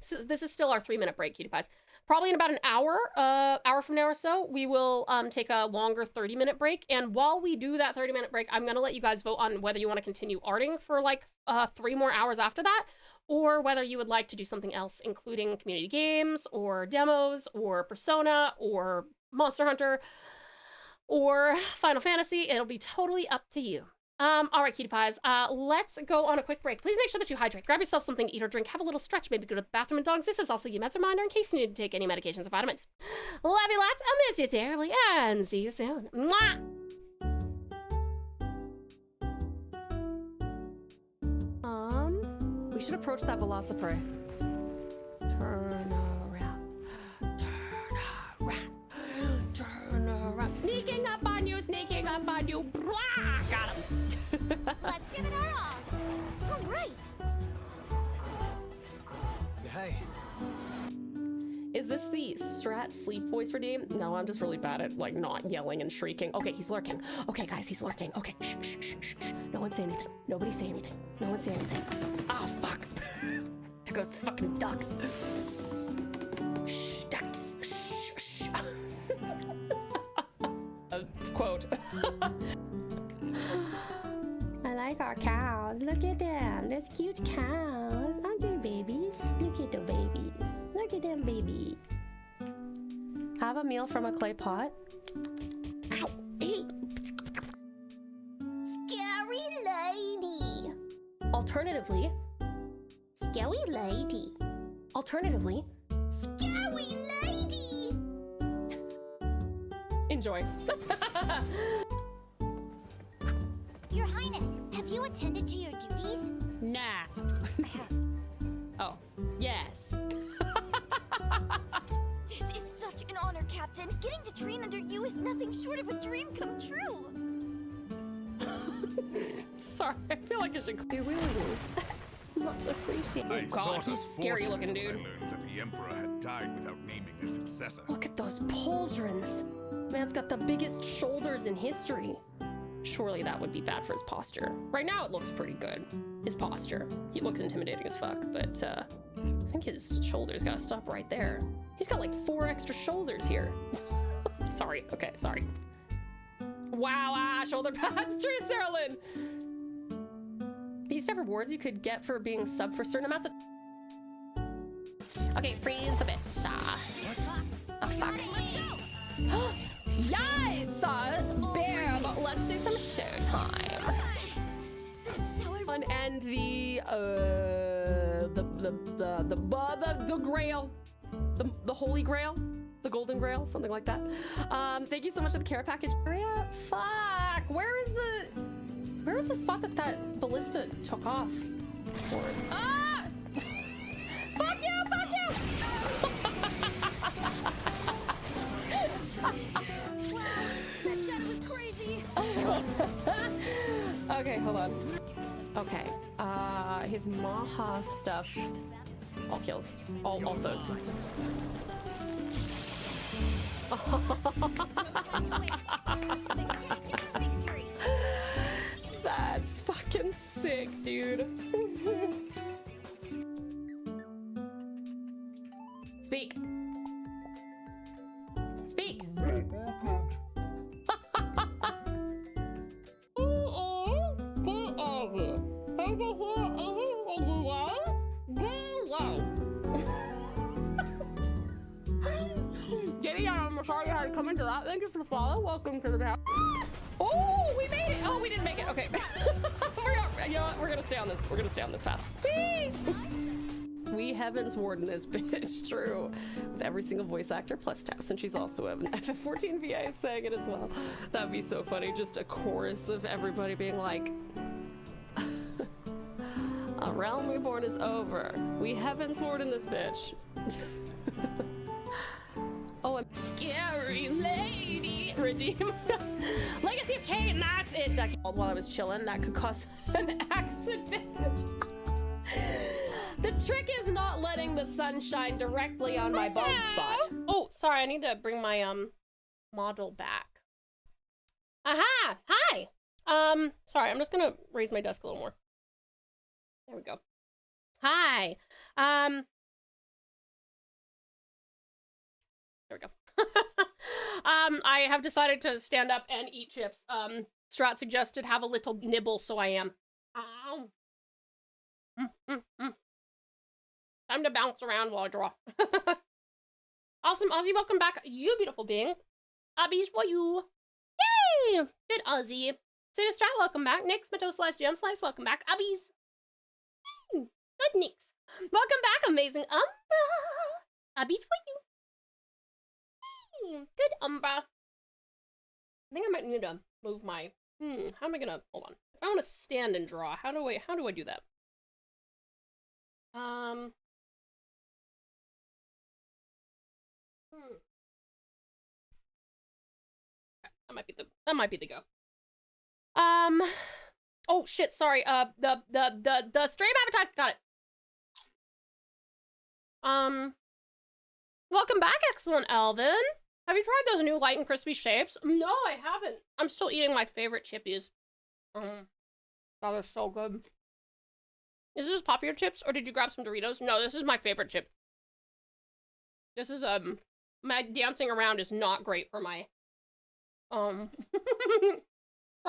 So this is still our 3-minute break, cutie pies. Probably in about an hour from now or so, we will take a longer 30-minute break. And while we do that 30-minute break, I'm gonna let you guys vote on whether you want to continue arting for like 3 more hours after that, or whether you would like to do something else, including community games, or demos, or Persona, or Monster Hunter, or Final Fantasy. It'll be totally up to you. All right, cutie pies, let's go on a quick break. Please make sure that you hydrate. Grab yourself something to eat or drink. Have a little stretch. Maybe go to the bathroom and dogs. This is also your meds reminder in case you need to take any medications or vitamins. Love you lots. I'll miss you terribly. And see you soon. Mwah! We should approach that Velociprey. Turn around. Turn around. Turn around. Sneaking up on you. Sneaking up on you. Blah! Got him. Let's give it our all. All right. Hey. Is this the strat sleep voice redeem? No, I'm just really bad at like not yelling and shrieking. Okay, he's lurking. Okay, guys, he's lurking. Okay, shh, shh, shh, shh, shh. No one say anything. Nobody say anything. No one say anything. Ah, oh, fuck. There goes the fucking ducks. Shh, ducks. Shh, shh. Quote. I like our cows. Look at them. There's cute cows. Aren't they babies? Look at the babies. Look at them baby. Have a meal from a clay pot. Ow. Hey. Scary lady. Alternatively. Scary lady. Alternatively. Scary lady. Enjoy. Your Highness, have you attended to your duties? Nah. Oh, yes. This is such an honor, Captain. Getting to train under you is nothing short of a dream come true. Sorry, I feel like I should be really much appreciated. I God, he's scary looking, dude. I learned that the Emperor had died without naming a successor. Look at those pauldrons. Man's got the biggest shoulders in history. Surely that would be bad for his posture. Right now it looks pretty good. His posture. He looks intimidating as fuck, but I think his shoulders gotta stop right there. He's got like 4 extra shoulders here. Sorry, okay, sorry. Wow, shoulder pads, true, Sarah-Lynn. They used to have rewards you could get for being sub for certain amounts of... Okay, freeze the bitch. Oh, fuck. Yes! Bam! Let's do some showtime. And the grail. The holy grail. The golden grail, something like that. Thank you so much for the care package. Fuck! Where is the spot that ballista took off towards? Ah! Fuck you! Fuck you! That shot was crazy. Okay, hold on. Okay, his Maha stuff. All kills. All those. That's fucking sick, dude. Speak. Speak. come into that. Thank you for the follow. Welcome to the house. Oh, we made it. Oh, we didn't make it. Okay. You know what? We're gonna stay on this. We're gonna stay on this path. Whee! We heavens warden this bitch. True. With every single voice actor plus Tass, and she's also an FF14 VA saying it as well. That'd be so funny. Just a chorus of everybody being like, "A realm reborn is over. We heavens warden this bitch." Oh, I'm scary lady. Redeem. Legacy of Kane, that's it. While I was chilling, that could cause an accident. The trick is not letting the sun shine directly on my bald spot. Oh, sorry, I need to bring my model back. Aha! Hi! Sorry, I'm just gonna raise my desk a little more. There we go. Hi. There we go. I have decided to stand up and eat chips. Strat suggested have a little nibble, so I am. Ow. Time to bounce around while I draw. Awesome, Ozzy, welcome back, you beautiful being. Abby's for you. Yay! Good Ozzy. Suda Strat, welcome back. Nix, Mato Slice, Jam Slice, welcome back. Abby's. Good Nix. Welcome back, amazing Umbra. Abby's for you. Good Umbra. I think I might need to move my how am I gonna hold on. If I want to stand and draw, how do I do that? Okay, that might be the go. Oh shit, sorry. The stream advertisement, got it. Welcome back, excellent Elvin. Have you tried those new light and crispy shapes? No, I haven't. I'm still eating my favorite chippies. That was so good. Is this popular chips, or did you grab some Doritos? No, this is my favorite chip. This is, my dancing around is not great for my, for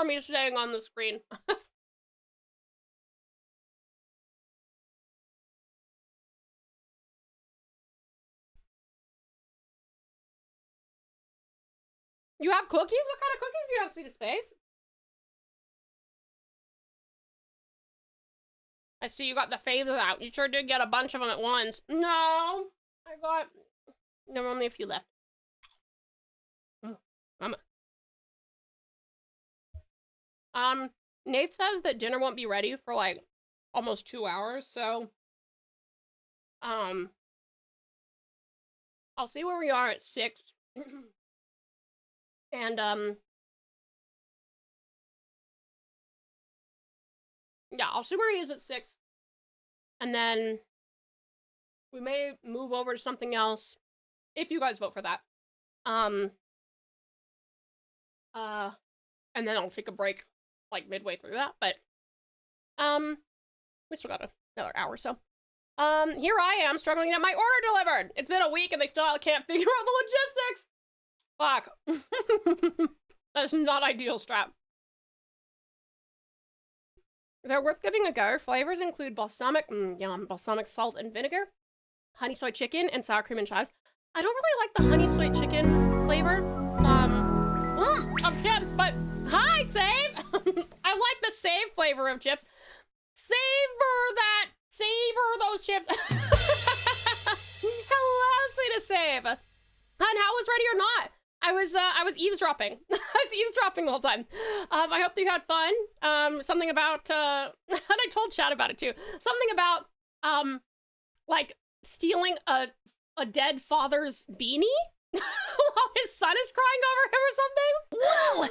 me staying on the screen. You have cookies? What kind of cookies do you have, Sweetest Space? I see you got the favors out. You sure did get a bunch of them at once. No, there were only a few left. Nate says that dinner won't be ready for like almost 2 hours, so I'll see where we are at 6. And yeah, I'll see where he is at 6. And then we may move over to something else if you guys vote for that. And then I'll take a break like midway through that, but we still got another hour or so. Here I am struggling to get my order delivered. It's been a week and they still can't figure out the logistics. Fuck. That's not ideal, Strap. They're worth giving a go. Flavors include balsamic, yum, balsamic salt and vinegar, honey soy chicken, and sour cream and chives. I don't really like the honey soy chicken flavor of chips, but hi, Save! I like the Save flavor of chips. Savor those chips. Hello, Sweetest Save. And how was Ready or Not? I was eavesdropping. I was eavesdropping the whole time. I hope that you had fun. Something about, and I told Chad about it too. Something about, like, stealing a dead father's beanie while his son is crying over him or something. Whoa!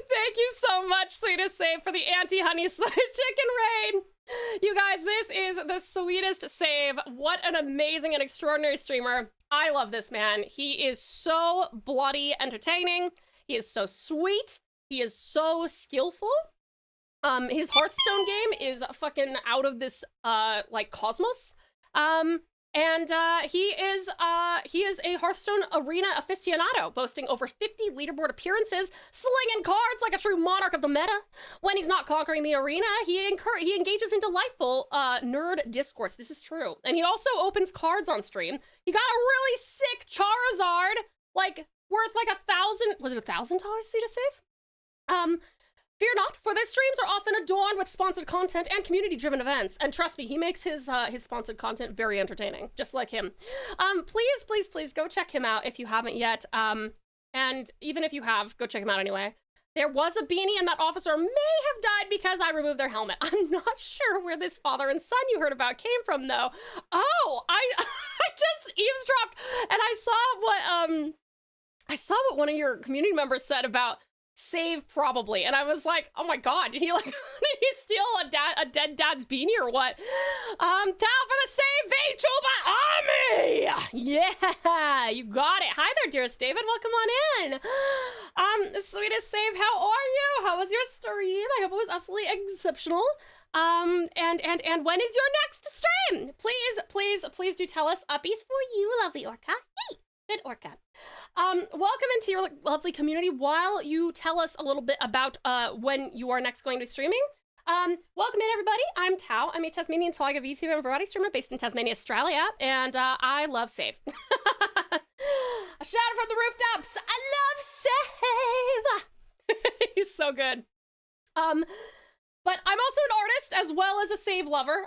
Thank you so much, Sweetest Save, for the anti-honey soy chicken raid. You guys, this is the sweetest Save. What an amazing and extraordinary streamer. I love this man. He is so bloody entertaining. He is so sweet. He is so skillful. His Hearthstone game is fucking out of this, like, cosmos. And he is a Hearthstone arena aficionado, boasting over 50 leaderboard appearances, slinging cards like a true monarch of the meta. When he's not conquering the arena, he engages in delightful nerd discourse. This is true. And he also opens cards on stream. He got a really sick Charizard, like worth like $1,000. Was it $1,000 to save? Fear not, for their streams are often adorned with sponsored content and community-driven events. And trust me, he makes his sponsored content very entertaining, just like him. Please go check him out if you haven't yet. And even if you have, go check him out anyway. There was a beanie, and that officer may have died because I removed their helmet. I'm not sure where this father and son you heard about came from, though. Oh, I just eavesdropped, and I saw what one of your community members said about save probably, and I was like, oh my god, did he steal a dead dad's beanie or what? Down for the save Vtuber army! Yeah, you got it. Hi there, dearest David, welcome on in. Sweetest save, how are you? How was your stream? I hope it was absolutely exceptional. And when is your next stream? Please do tell us. Uppies for you, lovely orca. Hey, good orca. Welcome into your lovely community. While you tell us a little bit about when you are next going to be streaming, welcome in everybody. I'm Tau. I'm a Tasmanian Tiger Vtuber and variety streamer based in Tasmania, Australia, and I love save. A shout from the rooftops. I love save. He's so good. But I'm also an artist as well as a save lover.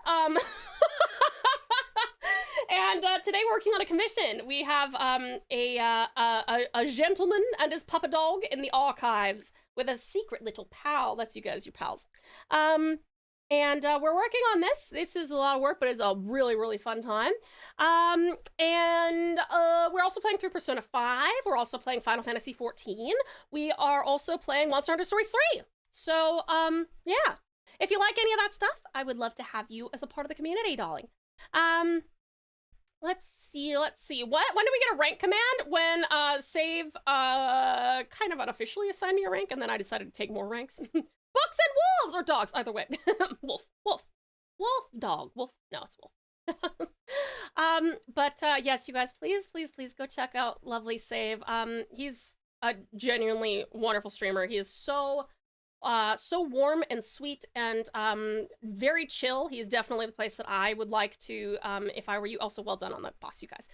And today we're working on a commission. We have a gentleman and his puppy dog in the archives with a secret little pal. That's you guys, your pals. And we're working on this. This is a lot of work, but it's a really, really fun time. And we're also playing through Persona 5. We're also playing Final Fantasy 14. We are also playing Monster Hunter Stories 3. So, yeah. If you like any of that stuff, I would love to have you as a part of the community, darling. Let's see. When do we get a rank command? When save kind of unofficially assigned me a rank, and then I decided to take more ranks. Books and wolves, or dogs, either way. Wolf, dog, wolf. No, it's wolf. But yes, you guys, please go check out lovely save. He's a genuinely wonderful streamer. He is so warm and sweet and very chill. He's definitely the place that I would like to, if I were you. Also, well done on the boss, you guys.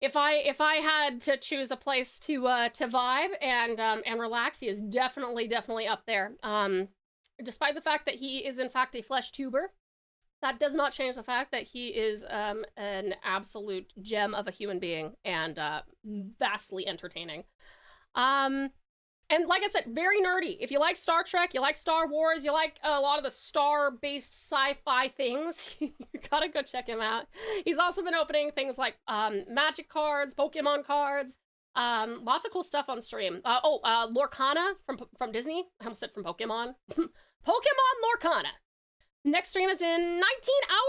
If I had to choose a place to vibe and relax, he is definitely up there. Despite the fact that he is in fact a flesh tuber, that does not change the fact that he is an absolute gem of a human being and vastly entertaining. And like I said, very nerdy. If you like Star Trek, you like Star Wars, you like a lot of the star-based sci-fi things, you gotta go check him out. He's also been opening things like magic cards, Pokemon cards, lots of cool stuff on stream. Lorcana from Disney. I almost said from Pokemon. Pokemon Lorcana. Next stream is in 19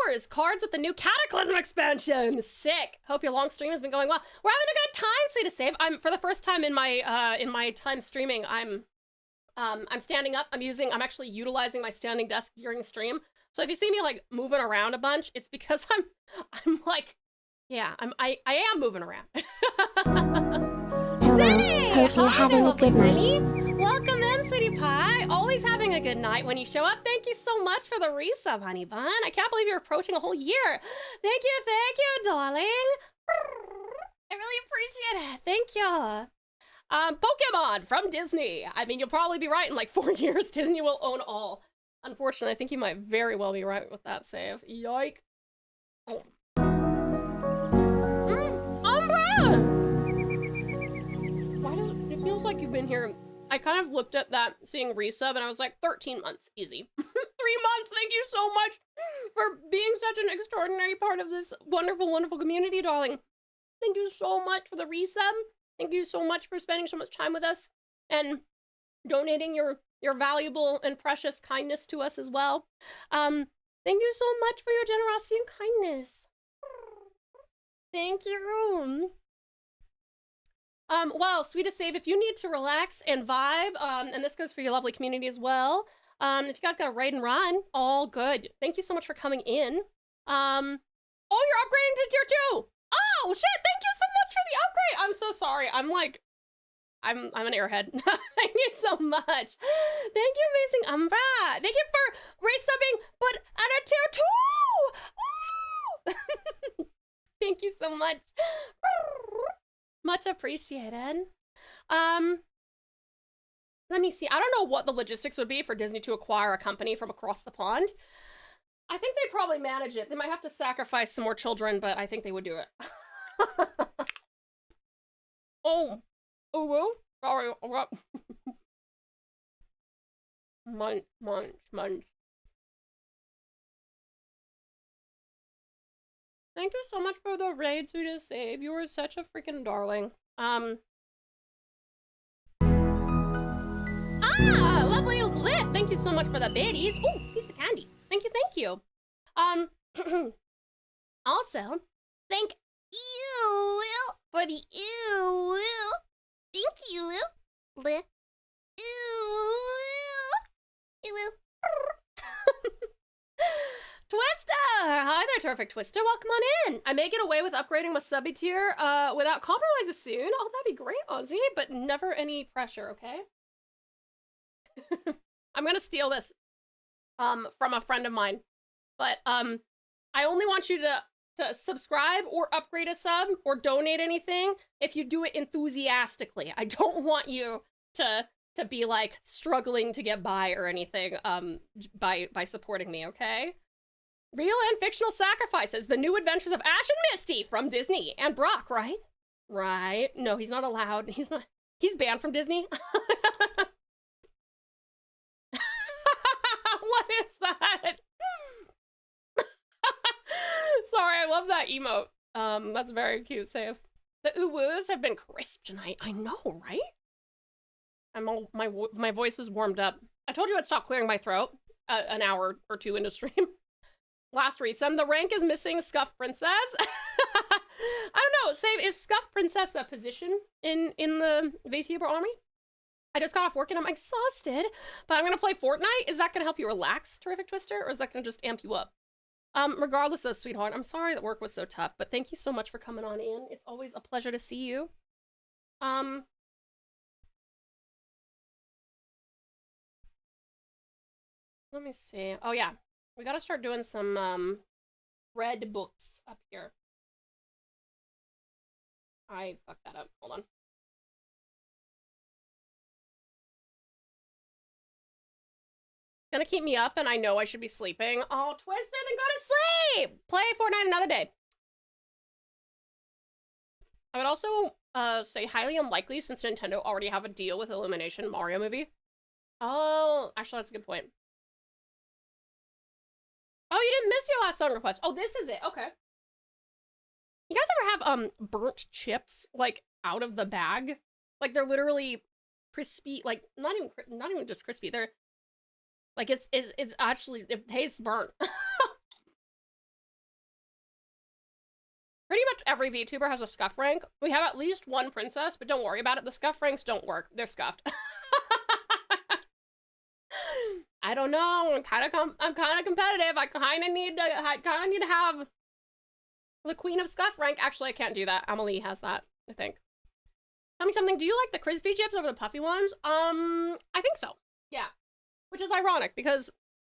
hours. Cards with the new Cataclysm expansion. Sick. Hope your long stream has been going well. We're having a good time, sweet to save. I'm for the first time in my time streaming. I'm standing up. I'm actually utilizing my standing desk during the stream. So if you see me like moving around a bunch, it's because I'm like, yeah, I am moving around. Hello, hope you're having a good night. Welcome in, Sweetie Pie. Always having a good night when you show up. Thank you so much for the resub, honey bun. I can't believe you're approaching a whole year. Thank you, darling. I really appreciate it. Thank you. Pokemon from Disney. I mean, you'll probably be right in like 4 years. Disney will own all. Unfortunately, I think you might very well be right with that save. Yike. Oh. Umbra! Why does it feels like you've been here? I kind of looked at that, seeing resub, and I was like, 13 months, easy. 3 months, thank you so much for being such an extraordinary part of this wonderful, wonderful community, darling. Thank you so much for the resub. Thank you so much for spending so much time with us and donating your valuable and precious kindness to us as well. Thank you so much for your generosity and kindness. Thank you. Well, sweetest save, if you need to relax and vibe, and this goes for your lovely community as well, if you guys got a raid and run, all good. Thank you so much for coming in. Oh, you're upgrading to tier 2. Oh, shit. Thank you so much for the upgrade. I'm so sorry. I'm an airhead. Thank you so much. Thank you, amazing Umbra. Thank you for resubbing, but at a tier 2. Woo! Thank you so much. Much appreciated. Let me see. I don't know what the logistics would be for Disney to acquire a company from across the pond. I think they probably manage it. They might have to sacrifice some more children, but I think they would do it. Oh, well, sorry. Munch. Thank you so much for the raids we just saved. You were such a freaking darling. Lovely lit. Thank you so much for the biddies. Ooh, piece of candy. Thank you. Also, thank you for the Thank you, Lift. Twister! Hi there, terrific Twister. Welcome on in. I may get away with upgrading my subby tier without compromises soon. Oh, that'd be great, Ozzy, but never any pressure, okay? I'm gonna steal this from a friend of mine, but I only want you to subscribe or upgrade a sub or donate anything if you do it enthusiastically. I don't want you to be like struggling to get by or anything by supporting me, okay? Real and fictional sacrifices, the new adventures of Ash and Misty from Disney and Brock, right? Right. No, he's not allowed. He's banned from Disney. What is that? Sorry, I love that emote. That's very cute, Save. The ooh-woos have been crisp tonight. I know, right? My voice is warmed up. I told you I'd stop clearing my throat an hour or two into stream. Last resum, the rank is missing Scuff Princess. I don't know, Save, is Scuff Princess a position in the Vtuber army? I just got off work and I'm exhausted, but I'm gonna play Fortnite. Is that gonna help you relax, Terrific Twister, or is that gonna just amp you up? Regardless though, sweetheart, I'm sorry that work was so tough, but thank you so much for coming on in. It's always a pleasure to see you. Let me see. Oh yeah, we gotta start doing some, red books up here. I fucked that up, hold on. Gonna keep me up and I know I should be sleeping. Oh, Twister, then go to sleep! Play Fortnite another day. I would also say highly unlikely since Nintendo already have a deal with Illumination Mario movie. Oh, actually that's a good point. Oh, you didn't miss your last song request. Oh, this is it, okay. You guys ever have burnt chips like out of the bag? Like they're literally crispy, like not even just crispy, they're like, it's actually, it tastes burnt. Pretty much every VTuber has a scuff rank. We have at least one princess, but don't worry about it. The scuff ranks don't work. They're scuffed. I don't know. I'm kind of competitive. I kind of need to have the Queen of Scuff rank. Actually, I can't do that. Amelie has that, I think. Tell me something. Do you like the crispy chips over the puffy ones? I think so. Yeah. Which is ironic because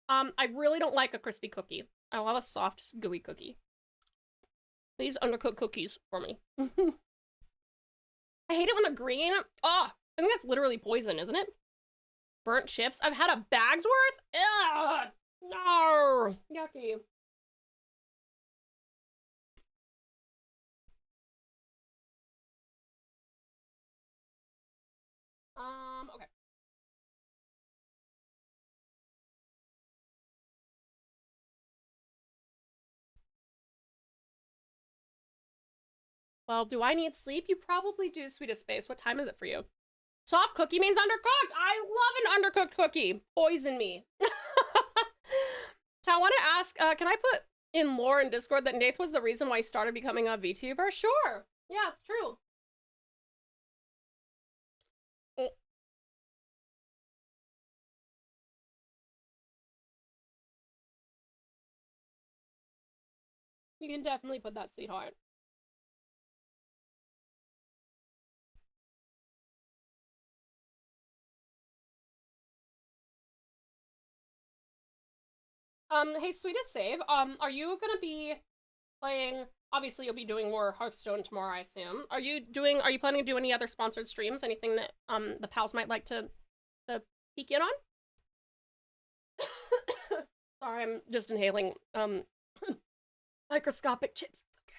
I really don't like a crispy cookie. I love a soft, gooey cookie. Please undercook cookies for me. I hate it when they're green. Oh, I think that's literally poison, isn't it? Burnt chips. I've had a bag's worth. Ugh. No. Yucky. Okay. Well, do I need sleep? You probably do, sweetest space. What time is it for you? Soft cookie means undercooked. I love an undercooked cookie. Poison me. So I want to ask, can I put in lore in Discord that Nath was the reason why he started becoming a VTuber? Sure. Yeah, it's true. You can definitely put that, sweetheart. Hey, sweetest save, are you gonna be playing, obviously you'll be doing more Hearthstone tomorrow, I assume. Are you planning to do any other sponsored streams? Anything that, the pals might like to peek in on? Sorry, I'm just inhaling, microscopic chips. It's okay.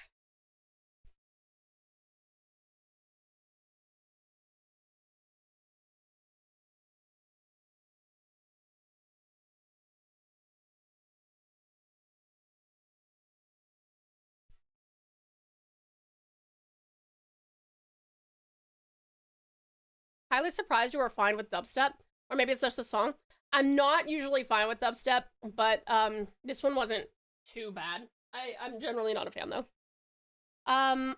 Highly surprised you were fine with dubstep, or maybe it's just a song. I'm not usually fine with dubstep, but this one wasn't too bad. I'm generally not a fan though. I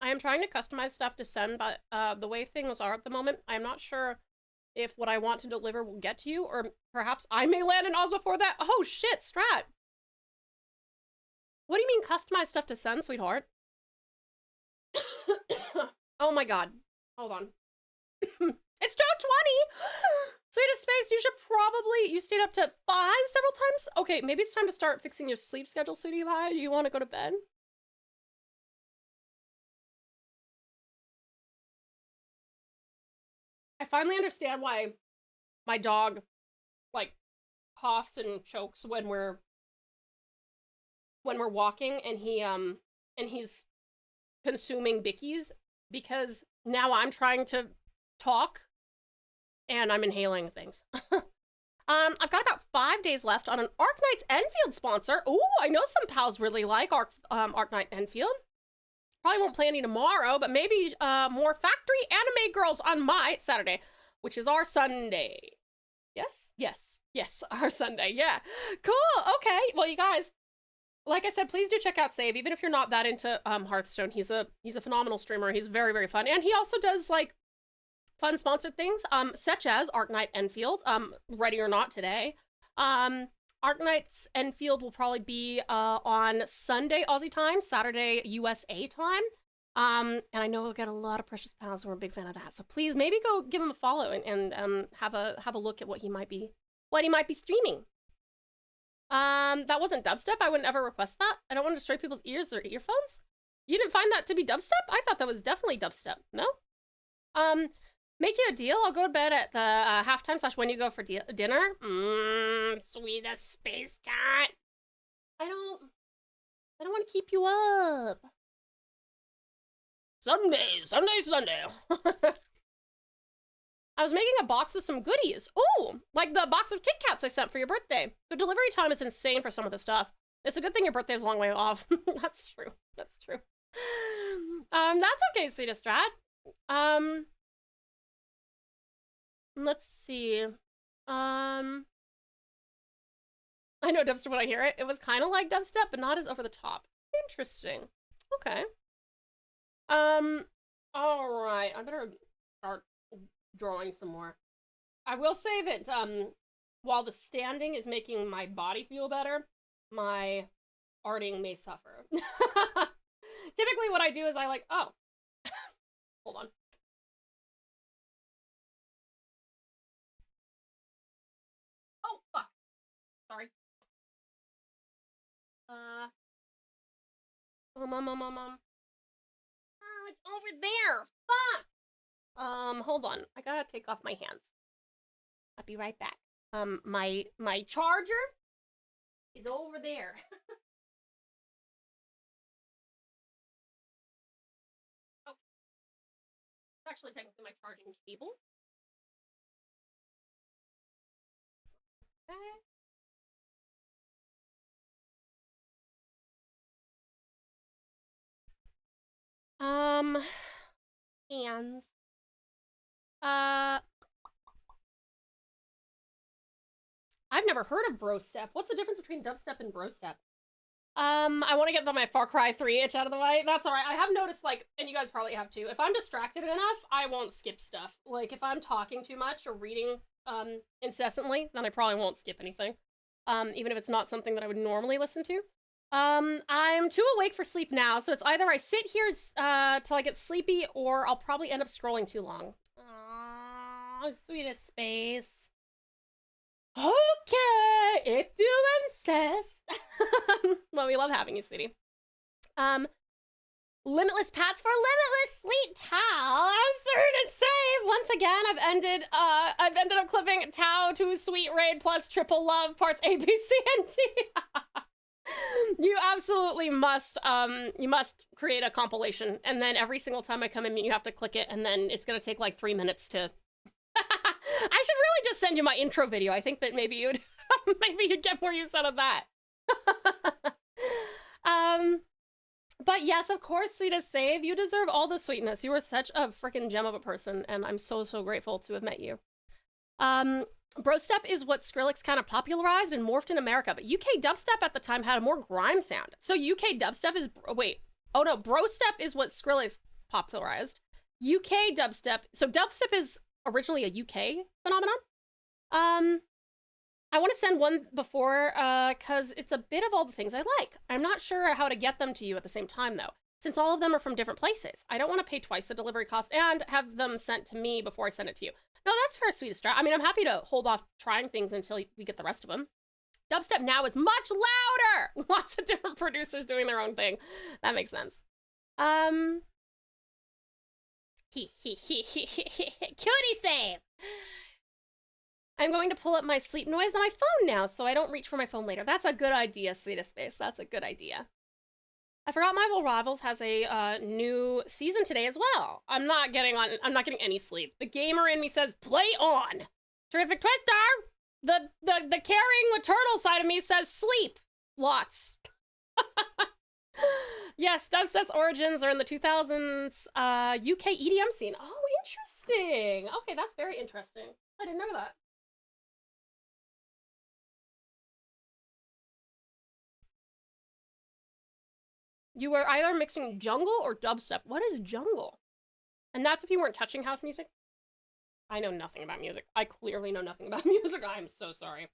am trying to customize stuff to send, but the way things are at the moment, I'm not sure if what I want to deliver will get to you, or perhaps I may land in Oz before that. Oh shit, Strat. What do you mean customize stuff to send, sweetheart? Oh my god. Hold on. It's Joe 20! Sweetest Space, you stayed up to 5 several times? Okay, maybe it's time to start fixing your sleep schedule, sweetie pie. Do you want to go to bed? I finally understand why my dog, like, coughs and chokes when we're walking, and he's consuming bickies, because now I'm trying to talk and I'm inhaling things. I've got about 5 days left on an Arknight's Enfield sponsor. Ooh, I know some pals really like Arknight Enfield. Probably won't play any tomorrow, but maybe more Factory Anime Girls on my Saturday, which is our Sunday. Yes? Yes. Yes, our Sunday. Yeah. Cool. Okay. Well, you guys, like I said, please do check out Save. Even if you're not that into Hearthstone, he's a phenomenal streamer. He's very, very fun. And he also does, like, fun sponsored things, such as Arknight Enfield, ready or not today. Arknight's Enfield will probably be on Sunday Aussie time, Saturday USA time. And I know we'll get a lot of precious pals who are a big fan of that. So please, maybe go give him a follow and have a look at what he might be streaming. That wasn't dubstep. I wouldn't ever request that. I don't want to destroy people's ears or earphones. You didn't find that to be dubstep? I thought that was definitely dubstep. No? Make you a deal. I'll go to bed at the halftime / when you go for dinner. Sweetest space cat. I don't want to keep you up. Sunday. I was making a box of some goodies. Ooh, like the box of Kit Kats I sent for your birthday. The delivery time is insane for some of the stuff. It's a good thing your birthday is a long way off. That's true. That's true. That's okay, sweetest Strat. Let's see. I know dubstep when I hear it. It was kind of like dubstep, but not as over the top. Interesting. Okay. All right. I better start drawing some more. I will say that, while the standing is making my body feel better, my arting may suffer. Typically what I do is I like, oh, hold on. Oh, fuck. Sorry. Oh, it's over there. Fuck. Hold on. I gotta take off my hands. I'll be right back. My charger is over there. Oh. It's actually technically my charging cable. Okay. Hands. I've never heard of bro step. What's the difference between dubstep and bro step? I want to get my Far Cry 3 itch out of the way. That's all right. I have noticed, like, and you guys probably have too, if I'm distracted enough, I won't skip stuff. Like, if I'm talking too much or reading incessantly, then I probably won't skip anything. Even if it's not something that I would normally listen to. I'm too awake for sleep now, so it's either I sit here till I get sleepy, or I'll probably end up scrolling too long. Aww, sweetest space. Okay, if you insist. Well, we love having you, sweetie. Limitless pats for limitless sweet Tau. I'm sorry to say, once again, I've ended up clipping Tau to Sweet Raid plus Triple Love parts A, B, C, and D. You absolutely must, you must create a compilation, and then every single time I come in, you have to click it, and then it's gonna take like 3 minutes to... I should really just send you my intro video. I think that maybe you'd get more use out of that. But yes, of course, sweetest save, you deserve all the sweetness. You are such a freaking gem of a person, and I'm so grateful to have met you. Brostep is what Skrillex kind of popularized and morphed in America, but UK dubstep at the time had a more grime sound. So UK dubstep is, wait, oh no, Brostep is what Skrillex popularized. UK dubstep, so dubstep is originally a UK phenomenon. I want to send one before, because it's a bit of all the things I like. I'm not sure how to get them to you at the same time, though, since all of them are from different places. I don't want to pay twice the delivery cost and have them sent to me before I send it to you. No, that's fair, sweetest strat. I mean, I'm happy to hold off trying things until we get the rest of them. Dubstep now is much louder! Lots of different producers doing their own thing. That makes sense. Cutie save! I'm going to pull up my sleep noise on my phone now, so I don't reach for my phone later. That's a good idea, sweetest face. That's a good idea. I forgot Marvel Rivals has a new season today as well. I'm not getting any sleep. The gamer in me says, play on! Terrific Twister! The caring maternal side of me says, sleep! Lots. Yes, dubstep's origins are in the 2000s UK EDM scene. Oh, interesting. Okay, that's very interesting. I didn't know that. You were either mixing jungle or dubstep. What is jungle? And that's if you weren't touching house music? I know nothing about music. I clearly know nothing about music. I am so sorry.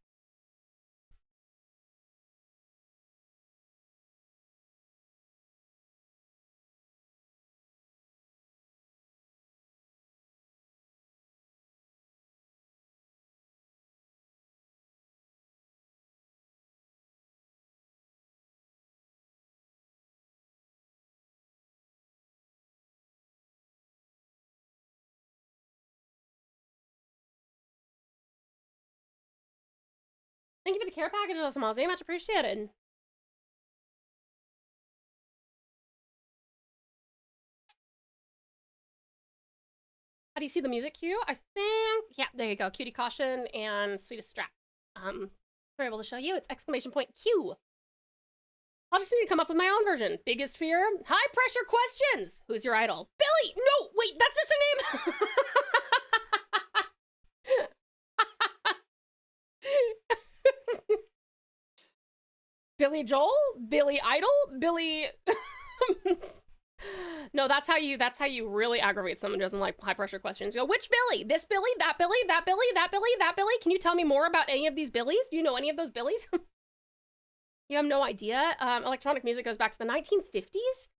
Thank you for the care package, Osmozy. Much appreciated. How do you see the music cue? I think, yeah, there you go. Cutie Caution and Sweetest Strap. We're able to show you. It's exclamation point Q. I'll just need to come up with my own version. Biggest fear? High pressure questions. Who's your idol? Billy! No, wait, that's just a name. Billy Joel? Billy Idol? Billy... No, that's how you really aggravate someone who doesn't like high pressure questions. You go, which Billy? This Billy? That Billy? That Billy? That Billy? That Billy? Can you tell me more about any of these Billies? Do you know any of those Billies? You have no idea? Electronic music goes back to the 1950s?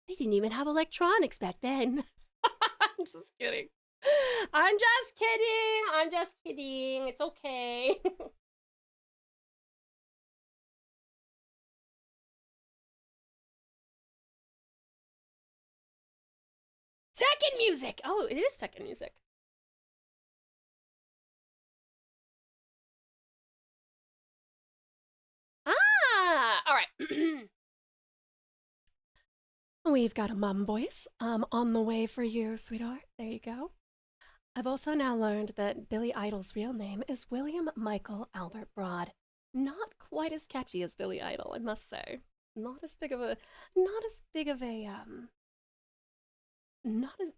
They didn't even have electronics back then. I'm just kidding. I'm just kidding. I'm just kidding. It's okay. Tekken music! Oh, it is Tekken music. Ah! All right. We've got a mom voice on the way for you, sweetheart. There you go. I've also now learned that Billy Idol's real name is William Michael Albert Broad. Not quite as catchy as Billy Idol, I must say. Not as big of a,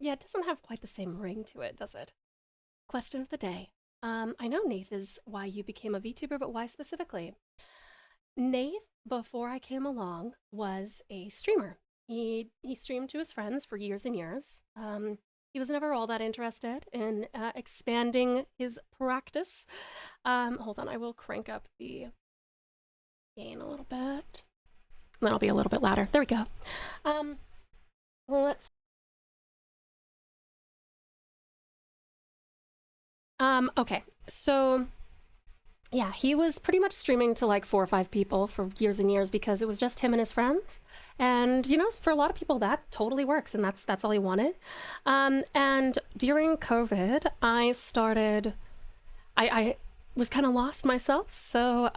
yeah, it doesn't have quite the same ring to it, does it? Question of the day. I know Nath is why you became a VTuber, but why specifically? Nath before I came along, was a streamer. He streamed to his friends for years and years. He was never all that interested in expanding his practice. Hold on, I will crank up the gain a little bit. That'll be a little bit louder. There we go. Let's. Okay, so yeah, he was pretty much streaming to like 4 or 5 people for years and years because it was just him and his friends. And, you know, for a lot of people that totally works, and that's all he wanted. And during COVID, I was kind of lost myself. So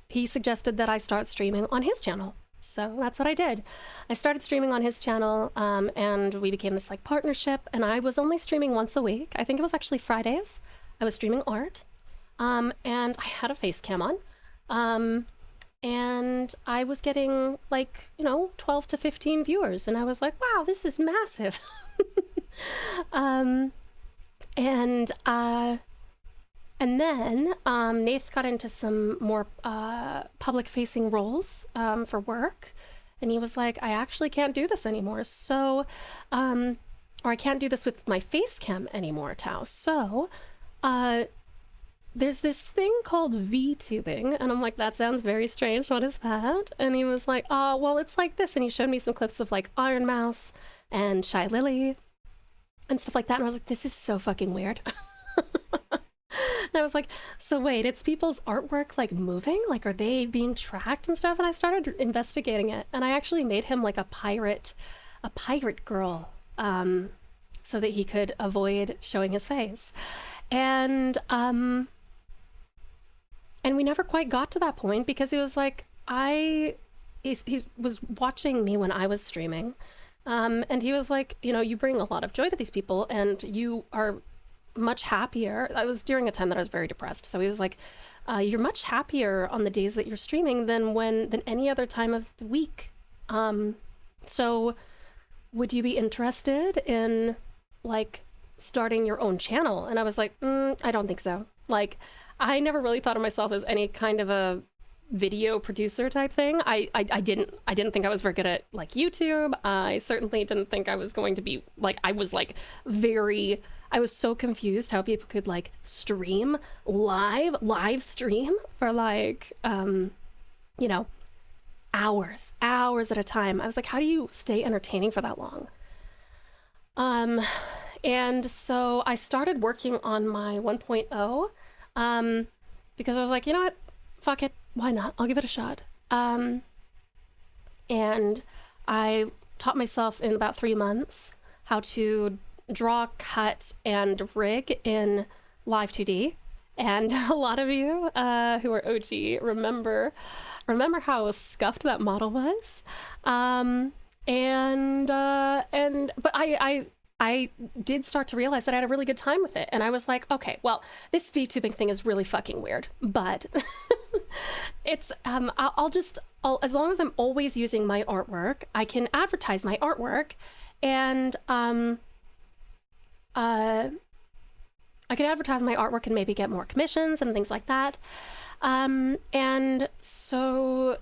he suggested that I start streaming on his channel. So that's what I did. I started streaming on his channel, and we became this like partnership, and I was only streaming once a week. I think it was actually Fridays. I was streaming art, and I had a face cam on, and I was getting like, you know, 12 to 15 viewers, and I was like, wow, this is massive. And then Nath got into some more public-facing roles for work, and he was like, I actually can't do this anymore, so, or I can't do this with my face cam anymore, Tao. So, there's this thing called Vtubing, and I'm like, that sounds very strange, what is that? And he was like, oh, well, it's like this, and he showed me some clips of like Iron Mouse and Shy Lily and stuff like that, and I was like, this is so fucking weird. And I was like, so wait, it's people's artwork like moving? Like, are they being tracked and stuff? And I started investigating it, and I actually made him like a pirate girl, so that he could avoid showing his face. And we never quite got to that point because he was like, he was watching me when I was streaming, and he was like, you know, you bring a lot of joy to these people, and you are much happier. I was during a time that I was very depressed, so he was like, you're much happier on the days that you're streaming than any other time of the week. So would you be interested in like starting your own channel? And I was like, I don't think so. Like, I never really thought of myself as any kind of a video producer type thing. I didn't think I was very good at like YouTube. I certainly didn't think I was going to be like, I was so confused how people could like stream live stream for like, you know, hours at a time. I was like, how do you stay entertaining for that long? And so I started working on my 1.0, because I was like, you know what, fuck it, why not? I'll give it a shot. And I taught myself in about 3 months how to draw, cut, and rig in Live 2D. And a lot of you who are OG remember how scuffed that model was. But I did start to realize that I had a really good time with it. And I was like, okay, well, this VTubing thing is really fucking weird, but it's, as long as I'm always using my artwork, I can advertise my artwork, and I could advertise my artwork and maybe get more commissions and things like that. And so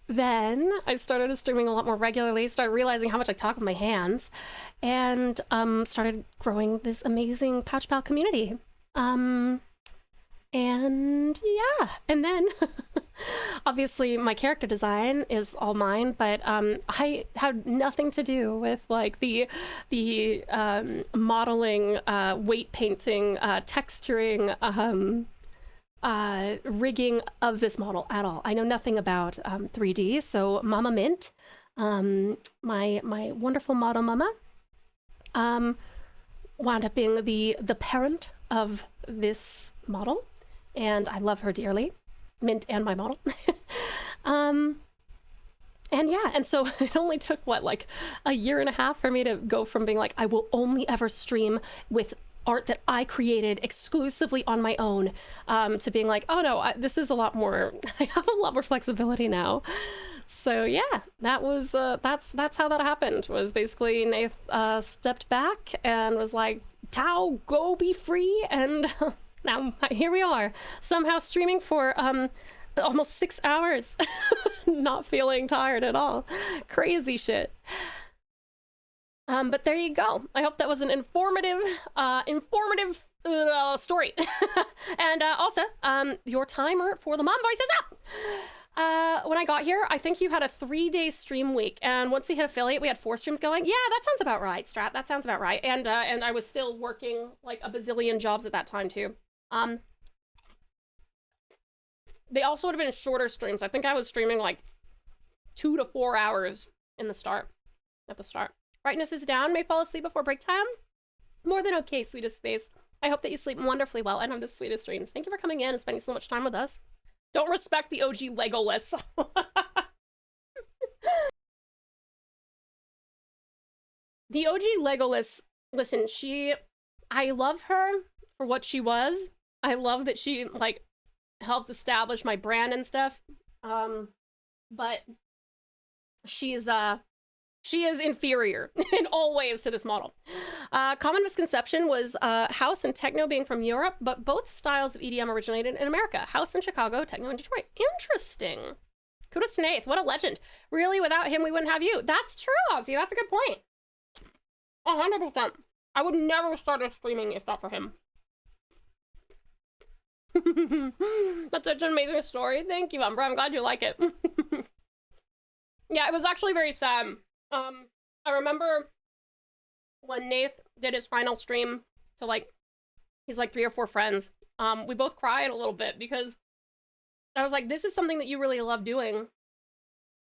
then I started streaming a lot more regularly, started realizing how much I talk with my hands, and started growing this amazing Pouch Pal community. And yeah, and then obviously my character design is all mine, but I had nothing to do with like the modeling, weight painting, texturing, rigging of this model at all. I know nothing about 3D, so Mama Mint, my wonderful model mama, wound up being the parent of this model, and I love her dearly, Mint and my model. And yeah, and so it only took what, like a year and a half for me to go from being like, I will only ever stream with art that I created exclusively on my own, to being like, oh no, this is a lot more, I have a lot more flexibility now. So yeah, that was, that's how that happened, was basically Nath stepped back and was like, Tao, go be free, and now here we are, somehow streaming for Almost 6 hours. Not feeling tired at all. Crazy shit. But there you go. I hope that was an informative story. And also, your timer for the mom voice is up. When I got here, I think you had a 3-day stream week, and once we hit affiliate, we had 4 streams going. Yeah, that sounds about right, Strat. That sounds about right. And I was still working like a bazillion jobs at that time too. They also would have been shorter streams. I think I was streaming like 2 to 4 hours at the start. Brightness is down. May fall asleep before break time. More than okay, sweetest face. I hope that you sleep wonderfully well and have the sweetest dreams. Thank you for coming in and spending so much time with us. Don't respect the OG Legolas. The OG Legolas, listen, I love her for what she was. I love that she, like, helped establish my brand and stuff. But she is inferior in all ways to this model. Common misconception was house and techno being from Europe, but both styles of EDM originated in America. House in Chicago, techno in Detroit. Interesting. Kudos to Nath. What a legend. Really, without him, we wouldn't have you. That's true, Ozzy. That's a good point. 100%. I would never have started streaming if not for him. That's such an amazing story. Thank you, Umbra. I'm glad you like it. Yeah, it was actually very sad. I remember when Nath did his final stream to like his like 3 or 4 friends. We both cried a little bit because I was like, this is something that you really love doing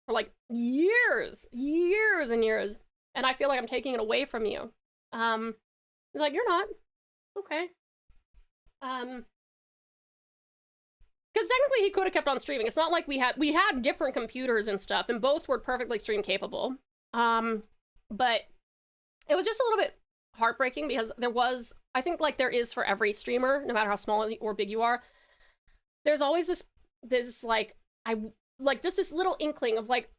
for like years and years. And I feel like I'm taking it away from you. He's like, you're not. Okay. Because technically he could have kept on streaming. It's not like we had different computers and stuff, and both were perfectly stream capable. But it was just a little bit heartbreaking because there was, I think like there is for every streamer, no matter how small or big you are, there's always this like, just this little inkling of like,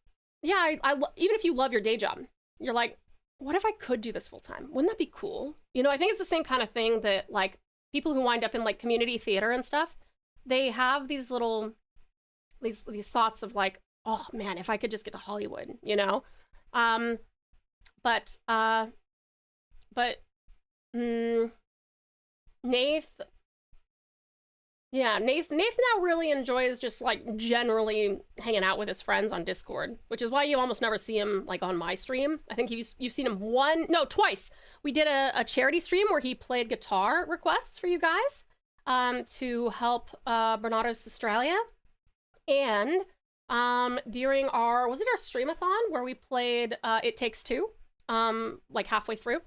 yeah, even if you love your day job, you're like, what if I could do this full time? Wouldn't that be cool? You know, I think it's the same kind of thing that like people who wind up in like community theater and stuff, they have these little, these thoughts of like, oh man, if I could just get to Hollywood, you know? Nath now really enjoys just like generally hanging out with his friends on Discord, which is why you almost never see him like on my stream. I think you've seen him twice. We did a charity stream where he played guitar requests for you guys to help Bernardo's Australia, and during was it our streamathon where we played It Takes Two like halfway through.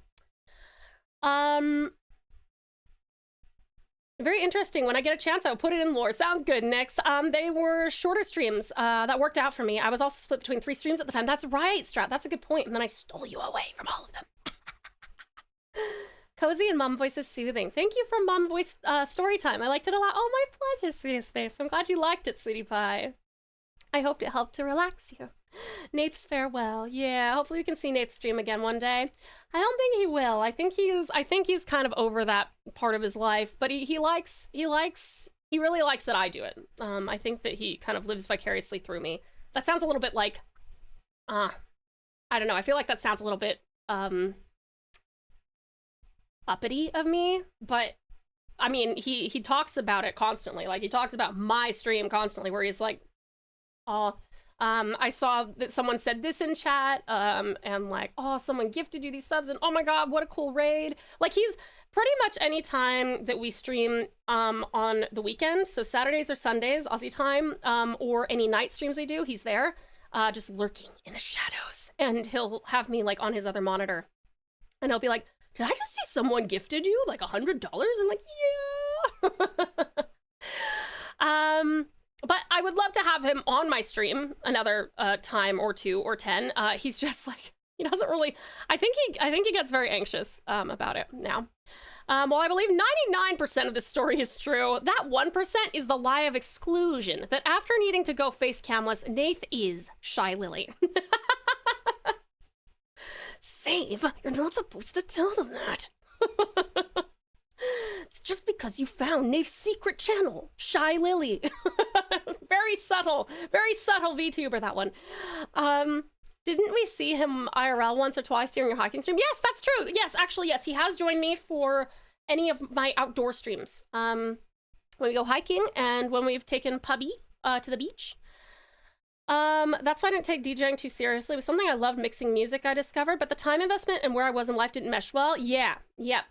Very interesting. When I get a chance, I'll put it in lore. Sounds good, Nix. They were shorter streams. That worked out for me. I was also split between 3 streams at the time. That's right, Strat. That's a good point. And then I stole you away from all of them. Cozy and mom voice is soothing. Thank you for mom voice story time. I liked it a lot. Oh, my pleasure, sweetest face. I'm glad you liked it, sweetie pie. I hope it helped to relax you. Nate's farewell. Yeah, hopefully we can see Nate's stream again one day. I don't think he will. I think he's kind of over that part of his life, but he really likes that I do it. I think that he kind of lives vicariously through me. That sounds a little bit like, I don't know. I feel like that sounds a little bit, uppity of me, but I mean, he talks about it constantly. Like he talks about my stream constantly where he's like, oh, I saw that someone said this in chat, and like, oh, someone gifted you these subs, and oh my god, what a cool raid. Like, he's pretty much any time that we stream on the weekend, so Saturdays or Sundays, Aussie time, or any night streams we do, he's there, just lurking in the shadows, and he'll have me, like, on his other monitor, and he'll be like, did I just see someone gifted you, like, $100? I'm like, yeah! But I would love to have him on my stream another time or 2 or 10. He's just like, he doesn't really, I think he gets very anxious about it now. While I believe 99% of this story is true, that 1% is the lie of exclusion, that after needing to go face camless, Nath is Shy Lily. Save, you're not supposed to tell them that. It's just because you found Nath's secret channel, Shy Lily. Very subtle VTuber, that one. Didn't we see him IRL once or twice during your hiking stream? Yes, that's true. Yes, actually, yes, he has joined me for any of my outdoor streams. When we go hiking and when we've taken Puppy to the beach. That's why I didn't take DJing too seriously. It was something I loved, mixing music, I discovered, but the time investment and where I was in life didn't mesh well. Yeah,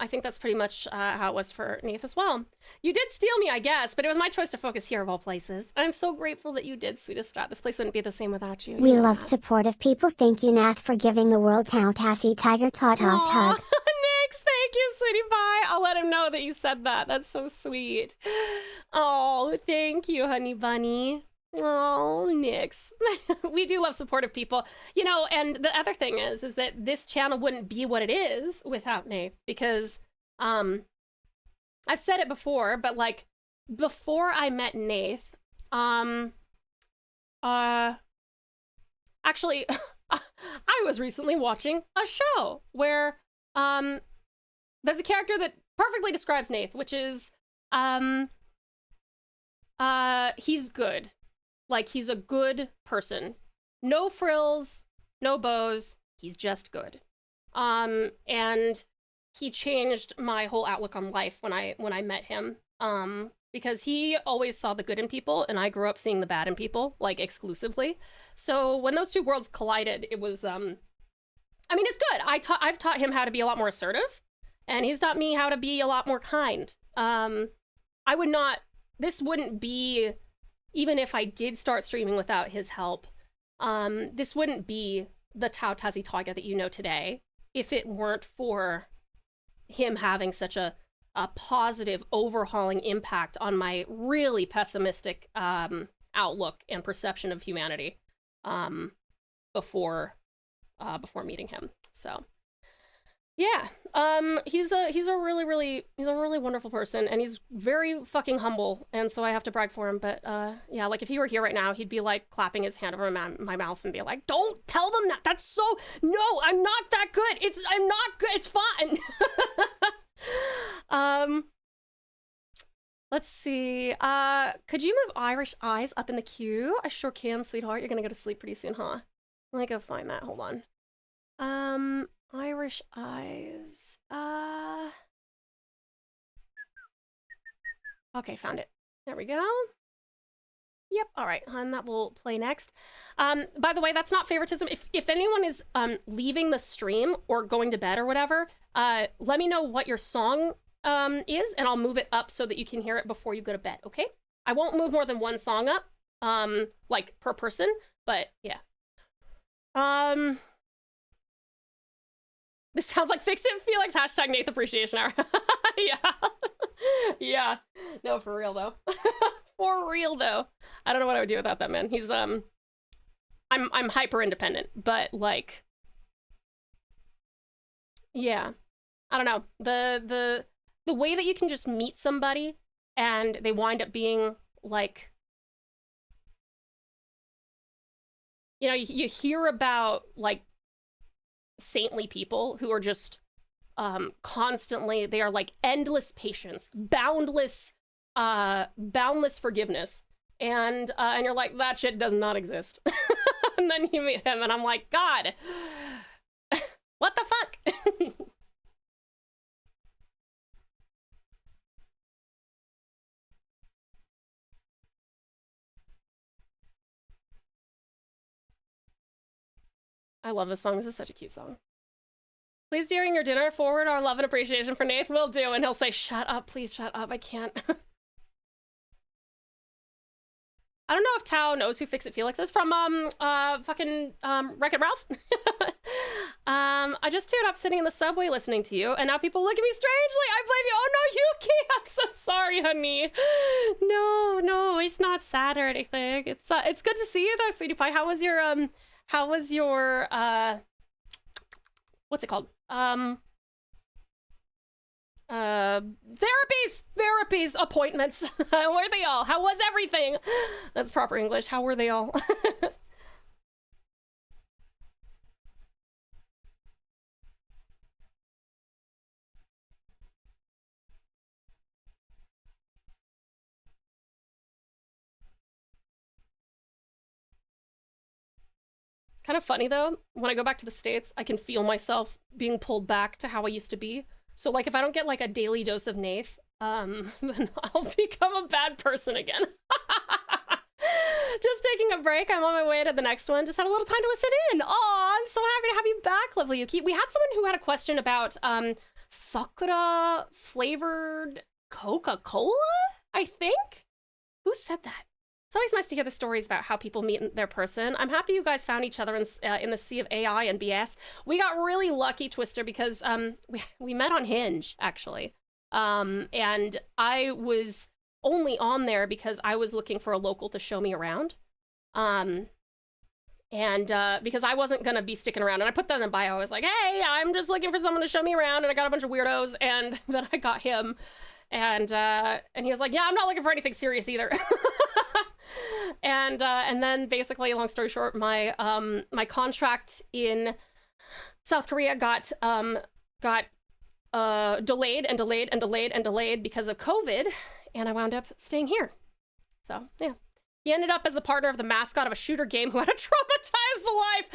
I think that's pretty much how it was for Nath as well. You did steal me, I guess, but it was my choice to focus here of all places. I'm so grateful that you did, sweetest Strat. This place wouldn't be the same without you. We love supportive people. Thank you, Nath, for giving the world TauTassieTiger TauTass hug. Nix, thank you, sweetie pie. I'll let him know that you said that. That's so sweet. Oh, thank you, honey bunny. Oh, Nix. We do love supportive people. You know, and the other thing is that this channel wouldn't be what it is without Nath, because I've said it before, but like before I met Nath, actually I was recently watching a show where there's a character that perfectly describes Nath, which is he's good. Like, he's a good person. No frills, no bows, he's just good. And he changed my whole outlook on life when I met him. Because he always saw the good in people, and I grew up seeing the bad in people, like, exclusively. So when those two worlds collided, it was, I mean, it's good. I've taught him how to be a lot more assertive, and he's taught me how to be a lot more kind. This wouldn't be, even if I did start streaming without his help, this wouldn't be the TauTassieTiger that you know today if it weren't for him having such a positive, overhauling impact on my really pessimistic outlook and perception of humanity before meeting him. So yeah, he's a really wonderful person, and he's very fucking humble, and so I have to brag for him. But yeah, like if he were here right now, he'd be like clapping his hand over my mouth and be like, "Don't tell them that. That's so no, I'm not that good. I'm not good. It's fine." Let's see. Could you move Irish Eyes up in the queue? I sure can, sweetheart. You're gonna go to sleep pretty soon, huh? Let me go find that. Hold on. Irish Eyes. Okay, found it. There we go. Yep, all right, and that will play next. By the way, that's not favoritism. If anyone is leaving the stream or going to bed or whatever, let me know what your song is, and I'll move it up so that you can hear it before you go to bed, okay? I won't move more than one song up, like per person, but yeah. This sounds like Fix It Felix, hashtag Nath Appreciation Hour. Yeah. Yeah. No, for real though. For real though. I don't know what I would do without that man. He's I'm hyper independent, but like, yeah. I don't know. The way that you can just meet somebody and they wind up being like, you know, you hear about like saintly people who are just constantly, they are like endless patience, boundless forgiveness, and you're like, that shit does not exist. And then you meet him and I'm like, God, what the fuck? I love this song. This is such a cute song. Please, during your dinner, forward our love and appreciation for Nath. Will do. And he'll say, shut up, please shut up. I can't. I don't know if Tao knows who Fix It Felix is from fucking Wreck-It Ralph. I just teared up sitting in the subway listening to you, and now people look at me strangely. I blame you. Oh no, Yuki! I'm so sorry, honey. No, it's not sad or anything. It's good to see you though, sweetie pie. How was your what's it called? Therapies, appointments. How were they all? How was everything? That's proper English. How were they all? kind of funny though. When I go back to the States, I can feel myself being pulled back to how I used to be. So like if I don't get like a daily dose of Nath, then I'll become a bad person again. Just taking a break. I'm on my way to the next one. Just had a little time to listen in. Oh, I'm so happy to have you back, lovely Yuki. We had someone who had a question about sakura flavored Coca-Cola, I think. Who said that? It's always nice to hear the stories about how people meet their person. I'm happy you guys found each other in the sea of AI and BS. We got really lucky, Twister, because we met on Hinge, actually. And I was only on there because I was looking for a local to show me around. And because I wasn't gonna be sticking around, and I put that in the bio. I was like, hey, I'm just looking for someone to show me around, and I got a bunch of weirdos, and then I got him. And he was like, yeah, I'm not looking for anything serious either. And then basically, long story short, my my contract in South Korea got delayed and delayed and delayed and delayed because of COVID, and I wound up staying here. So yeah, he ended up as the partner of the mascot of a shooter game who had a traumatized life.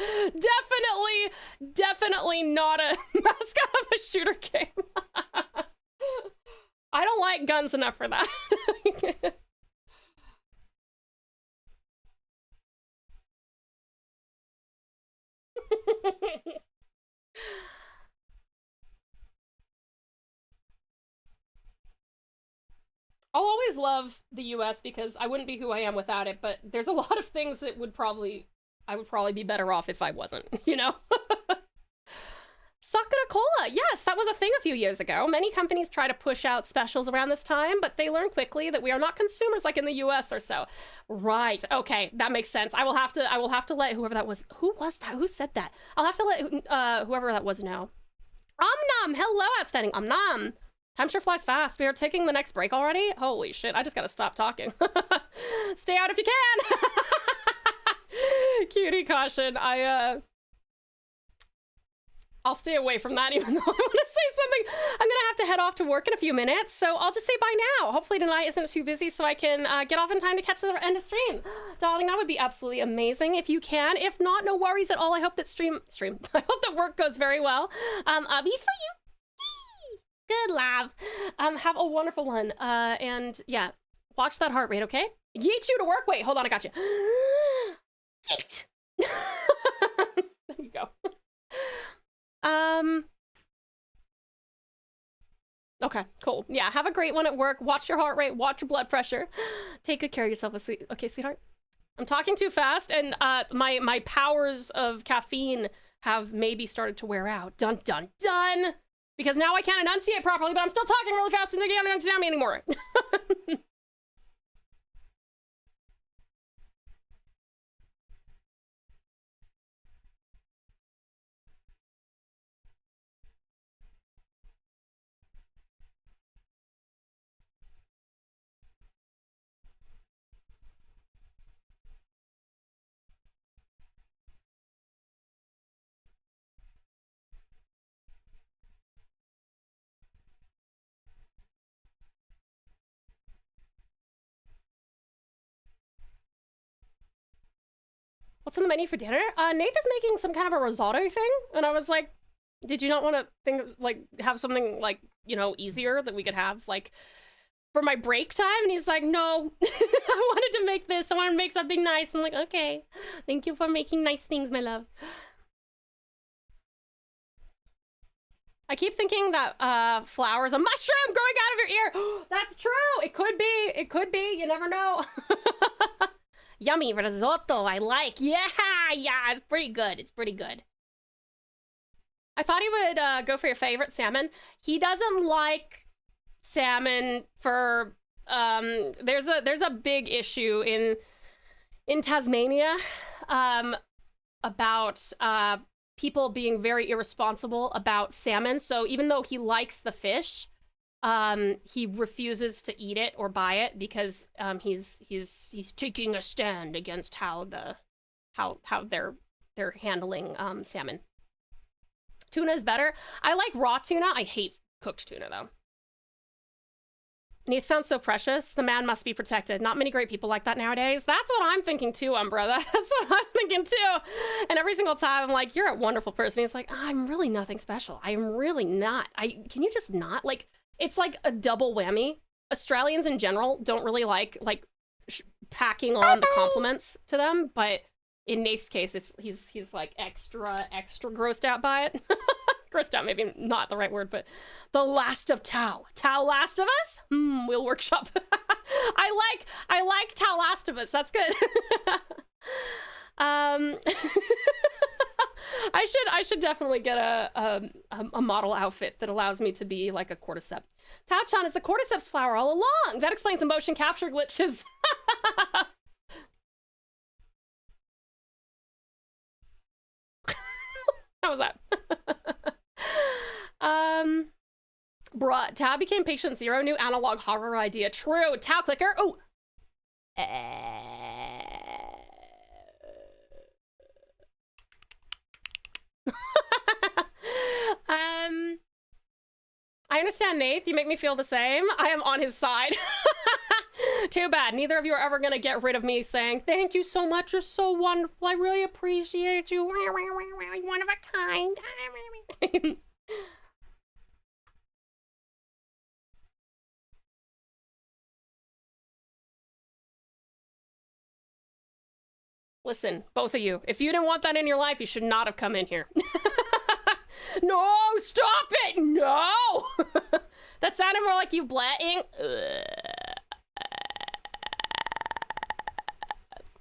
Definitely not a mascot of a shooter game. I don't like guns enough for that. I'll always love the US because I wouldn't be who I am without it, but there's a lot of things that I would probably be better off if I wasn't, you know? Sakura Cola, yes, that was a thing a few years ago. Many companies try to push out specials around this time, but they learn quickly that we are not consumers like in the US or so. Right, okay, that makes sense. I will have to let whoever that was, who was that? Who said that? I'll have to let whoever that was know. Omnom, hello, outstanding Omnom. Time sure flies fast. We are taking the next break already? Holy shit, I just gotta stop talking. Stay out if you can! Cutie caution. I'll stay away from that even though I want to say something. I'm gonna have to head off to work in a few minutes, so I'll just say bye now. Hopefully tonight isn't too busy so I can get off in time to catch the end of stream. Darling, that would be absolutely amazing if you can. If not, no worries at all. I hope that I hope that work goes very well. Bees for you. Good love. Have a wonderful one. And yeah, watch that heart rate, okay? Yeet you to work. Wait, hold on, I got you. Yeet. There you go. Okay, cool. Yeah, have a great one at work. Watch your heart rate, watch your blood pressure. Take good care of yourself, okay, sweetheart? I'm talking too fast, and my powers of caffeine have maybe started to wear out. Dun, dun, dun! Because now I can't enunciate properly, but I'm still talking really fast and they can't understand me anymore. What's on the menu for dinner? Nath is making some kind of a risotto thing, and I was like, did you not want to have something like, you know, easier that we could have like for my break time? And he's like, no, I wanted to make this. I want to make something nice. I'm like, okay, thank you for making nice things, my love. I keep thinking that flour is a mushroom growing out of your ear. That's true. It could be. It could be. You never know. Yummy risotto, I like. Yeah, it's pretty good. It's pretty good. I thought he would go for your favorite salmon. He doesn't like salmon for there's a big issue in Tasmania about people being very irresponsible about salmon. So even though he likes the fish, he refuses to eat it or buy it because he's taking a stand against how they're handling salmon. Tuna is better. I like raw tuna. I hate cooked tuna though. Neith sounds so precious. The man must be protected. Not many great people like that nowadays. That's what I'm thinking too, Umbra. That's what I'm thinking too. And every single time I'm like, you're a wonderful person. He's like, I'm really nothing special. I am really not. Can you just not? Like, it's like a double whammy. Australians in general don't really like packing on the compliments to them, but in Nate's case, he's like extra grossed out by it. Grossed out, maybe not the right word, but the last of Tau. Tau Last of Us? We'll workshop. I like Tau Last of Us. That's good. I should definitely get a model outfit that allows me to be like a cordyceps. Tau-chan is the cordyceps flower all along. That explains the motion capture glitches. How was that? Bruh, Tau became patient zero, new analog horror idea. True. Tau clicker. Oh. I understand, Nath. You make me feel the same. I am on his side. Too bad. Neither of you are ever going to get rid of me saying, thank you so much. You're so wonderful. I really appreciate you. One of a kind. Listen, both of you, if you didn't want that in your life, you should not have come in here. No, stop it! No! That sounded more like you blatting.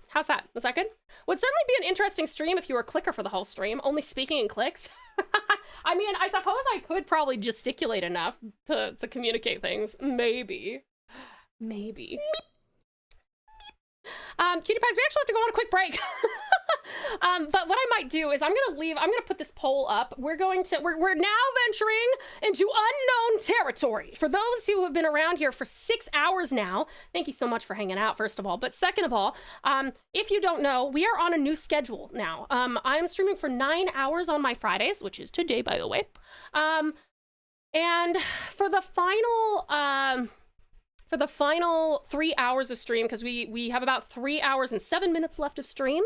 How's that? Was that good? Would certainly be an interesting stream if you were a clicker for the whole stream, only speaking in clicks. I mean, I suppose I could probably gesticulate enough to communicate things. Maybe. Maybe. Cutie pies, we actually have to go on a quick break. But what I might do is I'm gonna put this poll up. We're now venturing into unknown territory. For those who have been around here for 6 hours now, thank you so much for hanging out, first of all. But second of all, if you don't know, we are on a new schedule now. I'm streaming for 9 hours on my Fridays, which is today, by the way. And for the final 3 hours of stream, because we have about 3 hours and 7 minutes left of stream,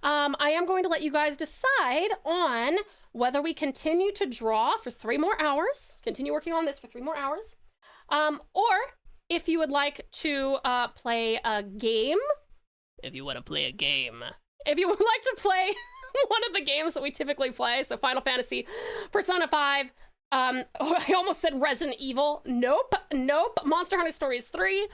I am going to let you guys decide on whether we continue to draw for 3 more hours, continue working on this for 3 more hours, or if you would like to play a game. If you want to play a game. If you would like to play one of the games that we typically play, so Final Fantasy, Persona 5, I almost said Resident Evil. Nope. Monster Hunter Stories 3.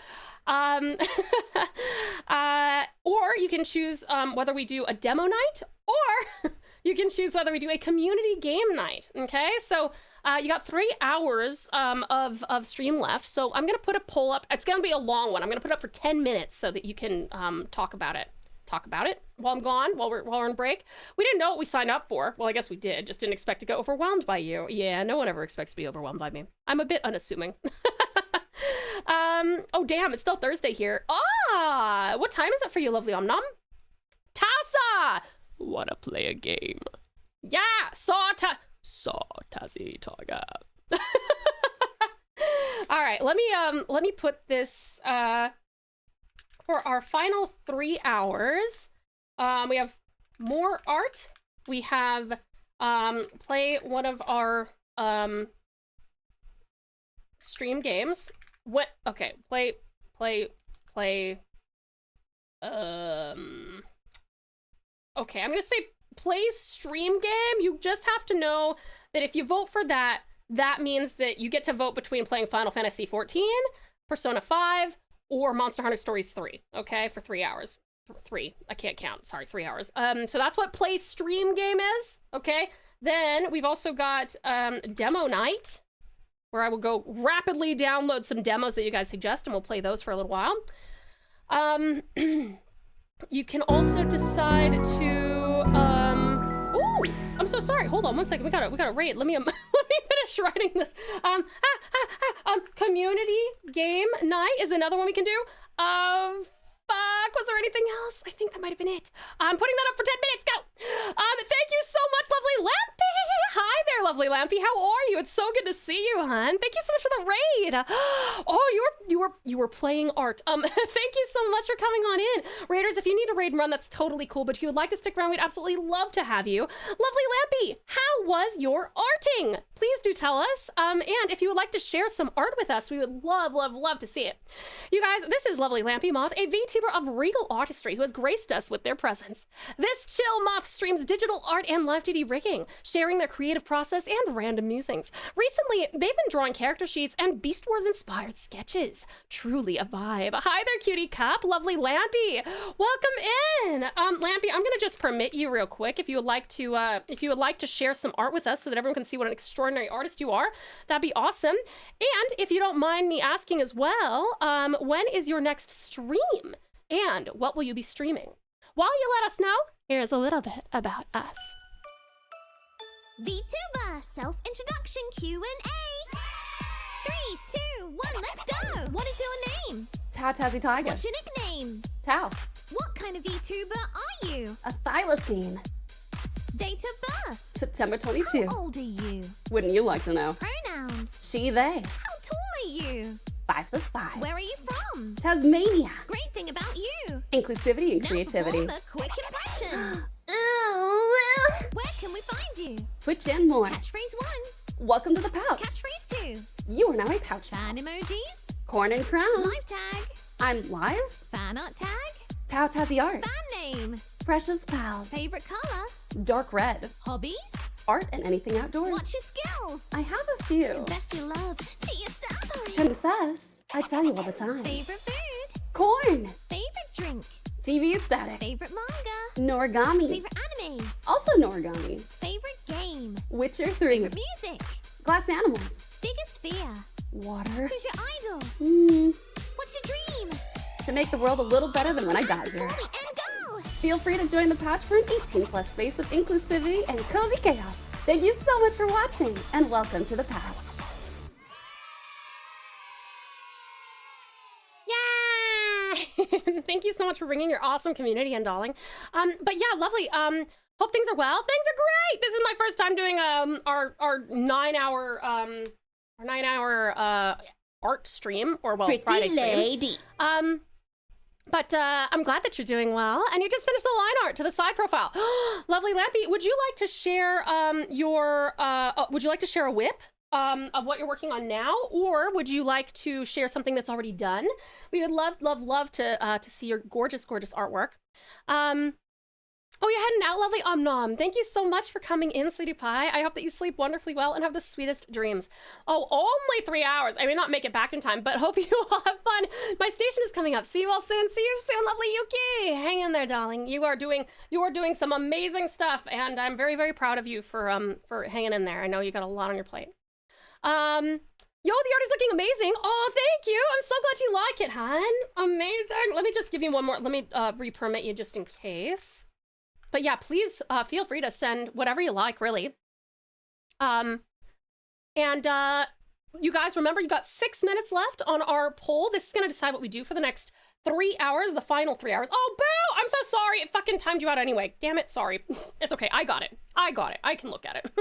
Or you can choose whether we do a demo night, or you can choose whether we do a community game night. Okay, so you got 3 hours of stream left. So I'm gonna put a poll up. It's gonna be a long one. I'm gonna put it up for 10 minutes so that you can talk about it while I'm gone, while we're on break. We didn't know what we signed up for. Well, I guess we did, just didn't expect to get overwhelmed by you. Yeah, no one ever expects to be overwhelmed by me. I'm a bit unassuming. Oh damn, it's still Thursday here. What time is it for you, lovely Omnom? Tassa! Wanna play a game? Yeah, TauTassieTiger. All right, let me put this for our final 3 hours. We have more art. We have play one of our stream games. What? Okay, play. Okay, I'm gonna say play stream game. You just have to know that if you vote for that, that means that you get to vote between playing Final Fantasy 14, Persona 5, or Monster Hunter Stories 3, okay, for 3 hours. 3, I can't count, sorry, 3 hours. So that's what play stream game is, okay? Then we've also got demo night, where I will go rapidly download some demos that you guys suggest, and we'll play those for a little while. You can also decide to, ooh, I'm so sorry, hold on one second, we gotta rate, let me finish writing this. Community game night is another one we can do. Fuck, was there anything else? I think that might have been it. I'm putting that up for 10 minutes, go! Thank you so much, lovely Lampy! Hi there, lovely Lampy. How are you? It's so good to see you, hon. Thank you so much for the raid. Oh, you were playing art. Thank you so much for coming on in. Raiders, if you need a raid run, that's totally cool. But if you would like to stick around, we'd absolutely love to have you. Lovely Lampy, how was your arting? Please do tell us. And if you would like to share some art with us, we would love to see it. You guys, this is lovely Lampy Moth, a VTuber of regal artistry who has graced us with their presence. This chill moth streams digital art and live 2D rigging, sharing their creative process and random musings. Recently, they've been drawing character sheets and Beast Wars inspired sketches. Truly a vibe. Hi there, cutie cup, lovely Lampy. Welcome in. Lampy, I'm gonna just permit you real quick if you would like to share some art with us so that everyone can see what an extraordinary artist you are. That'd be awesome. And if you don't mind me asking as well, when is your next stream? And what will you be streaming? While you let us know, here's a little bit about us. Vtuber self-introduction Q&A. 3, 2, 1, let's go. What is your name? TauTassieTiger. What's your nickname? Tau. What kind of VTuber are you? A Thylacine. Date of birth? September 22. How old are you? Wouldn't you like to know? Pronouns? She, they. How tall are you? 5'5". Where are you from? Tasmania. Great thing about you. Inclusivity and Now creativity. perform a quick impression. Where can we find you? Twitch and more. Catchphrase 1. Welcome to the pouch. Catchphrase 2. You are now a pouch. Fan emojis. Corn and crown. Live tag. I'm live. Fan art tag. TauTassie art. Fan name. Precious pals. Favorite color. Dark red. Hobbies. Art and anything outdoors. What's your skills? I have a few. Confess your love to yourself. Confess. I tell you all the time. Favorite food. Corn. Favorite drink. TV static. Favorite manga. Norigami. Favorite anime. Also Norigami. Favorite game. Witcher 3. Favorite music. Glass animals. Biggest fear. Water. Who's your idol? What's your dream? To make the world a little better than when I got here. And go. Feel free to join the pouch for an 18+ space of inclusivity and cozy chaos. Thank you so much for watching, and welcome to the pouch. Yeah! Thank you so much for bringing your awesome community in, darling. But yeah, lovely. Hope things are well. Things are great. This is my first time doing our 9-hour art stream, or well, Pretty Friday stream. lady. But I'm glad that you're doing well, and you just finished the line art to the side profile. Lovely Lampy, would you like to share would you like to share a whip of what you're working on now, or would you like to share something that's already done? We would love to see your gorgeous artwork. Oh, you're heading out, lovely Nom. Thank you so much for coming in, sweetie pie. I hope that you sleep wonderfully well and have the sweetest dreams. Oh, only 3 hours. I may not make it back in time, but hope you all have fun. My station is coming up. See you all soon. See you soon, lovely Yuki. Hang in there, darling. You are doing some amazing stuff, and I'm very, very proud of you for hanging in there. I know you got a lot on your plate. Yo, the art is looking amazing. Oh, thank you. I'm so glad you like it, hon. Amazing. Let me just give you one more. Let me re-permit you just in case. But yeah, please feel free to send whatever you like, really. And you guys, remember, you got 6 minutes left on our poll. This is going to decide what we do for the next 3 hours, the final 3 hours. Oh, boo! I'm so sorry. It fucking timed you out anyway. Damn it, sorry. It's okay. I got it. I can look at it.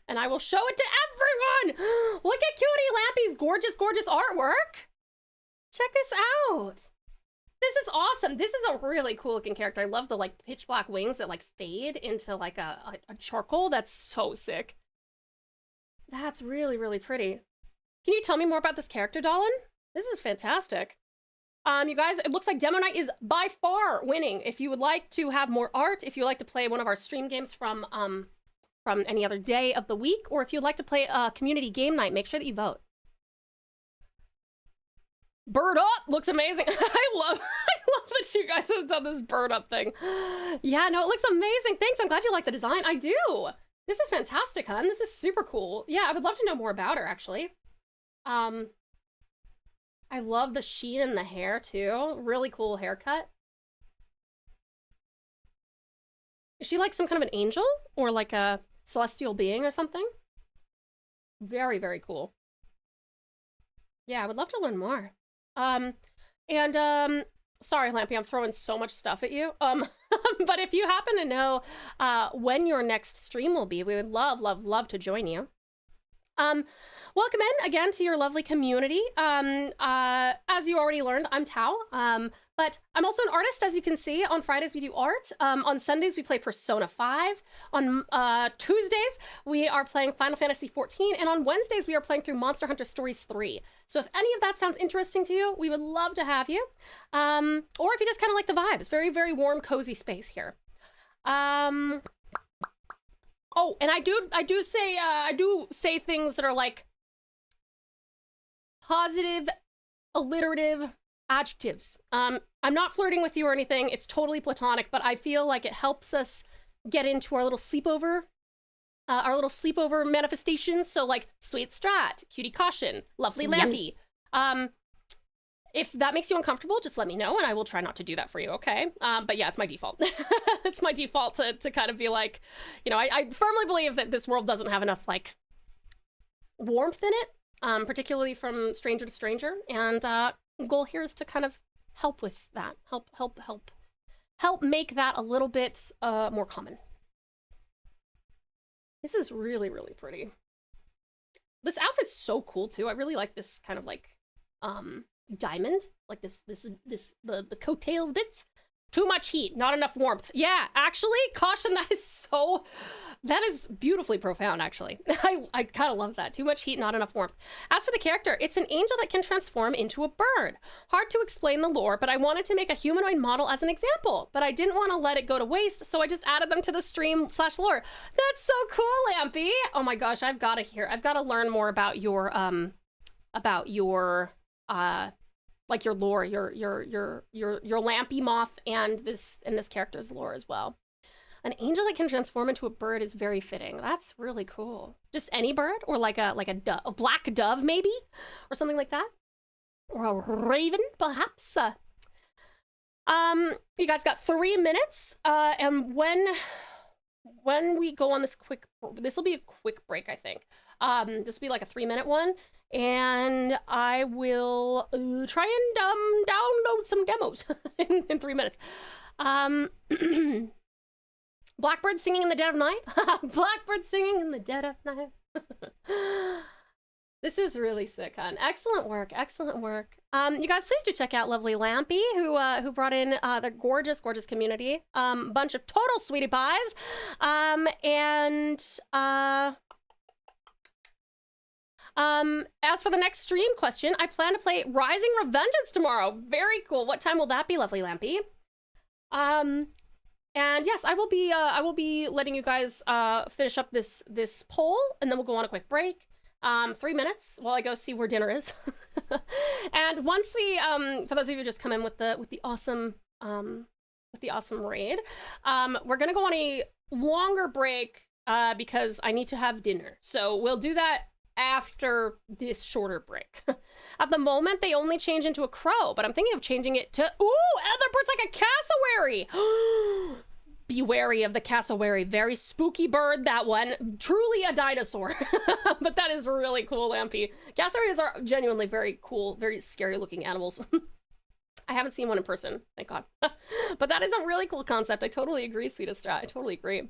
And I will show it to everyone. Look at Cutie Lampy's gorgeous artwork. Check this out. This is awesome. This is a really cool looking character. I love the like pitch black wings that like fade into like a charcoal. That's so sick. That's really, really pretty. Can you tell me more about this character, Dolan? This is fantastic. You guys, it looks like Demo Night is by far winning. If you would like to have more art, if you would like to play one of our stream games from any other day of the week, or if you'd like to play a community game night, make sure that you vote. Bird up looks amazing. I love that you guys have done this bird up thing. Yeah, no, it looks amazing. Thanks. I'm glad you like the design. I do. This is fantastic, hun. This is super cool. Yeah, I would love to know more about her, actually. I love the sheen in the hair, too. Really cool haircut. Is she like some kind of an angel or like a celestial being or something? Very, very cool. Yeah, I would love to learn more. sorry, Lampy, I'm throwing so much stuff at you. But if you happen to know when your next stream will be, we would love, love, love to join you. Welcome in again to your lovely community. As you already learned, I'm Tau. But I'm also an artist, as you can see. On Fridays, we do art. On Sundays, we play Persona 5. On Tuesdays, we are playing Final Fantasy XIV. And on Wednesdays, we are playing through Monster Hunter Stories 3. So if any of that sounds interesting to you, we would love to have you. Or if you just kind of like the vibes. Very, very warm, cozy space here. Oh, and I do say things that are like positive, alliterative adjectives. I'm not flirting with you or anything. It's totally platonic, but I feel like it helps us get into our little sleepover manifestations. So like sweet strat, cutie caution, lovely lampy. If that makes you uncomfortable, just let me know and I will try not to do that for you, okay? But yeah, it's my default. It's my default to kind of be like, you know, I firmly believe that this world doesn't have enough like warmth in it, particularly from stranger to stranger. And the goal here is to kind of help with that, help make that a little bit more common. This is really, really pretty. This outfit's so cool too. I really like this kind of like, diamond, like the coattails bits. Too much heat, not enough warmth. Yeah, actually, caution, that is beautifully profound, actually. I kind of love that. Too much heat, not enough warmth. As for the character, it's an angel that can transform into a bird. Hard to explain the lore, but I wanted to make a humanoid model as an example, but I didn't want to let it go to waste, so I just added them to the stream/lore. That's so cool, Lampy! Oh my gosh, I've got to learn more about your like your lore, your Lampy moth and this character's lore as well. An angel that can transform into a bird is very fitting. That's really cool. Just any bird, or like a black dove maybe, or something like that, or a raven perhaps. You guys got 3 minutes, and when we go on this will be a quick break, I think. This will be like a 3-minute one. And I will try and download some demos in 3 minutes. Blackbird singing in the dead of night. Blackbird singing in the dead of night. This is really sick, hon. Excellent work, excellent work. You guys, please do check out lovely Lampy, who brought in the gorgeous, gorgeous community. Bunch of total sweetie pies. As for the next stream question, I plan to play Rising Revengeance tomorrow. Very cool. What time will that be, lovely Lampy? And yes, I will be letting you guys finish up this poll, and then we'll go on a quick break. 3 minutes while I go see where dinner is. And once we for those of you who just come in with the awesome raid, we're gonna go on a longer break because I need to have dinner. So we'll do that after this shorter break. At the moment, they only change into a crow, but I'm thinking of changing it to, ooh, other birds like a cassowary. Be wary of the cassowary. Very spooky bird, that one. Truly a dinosaur. But that is really cool, Lampy. Cassowaries are genuinely very cool, very scary looking animals. I haven't seen one in person, thank God. But that is a really cool concept. I totally agree, Sweetest Strat. I totally agree.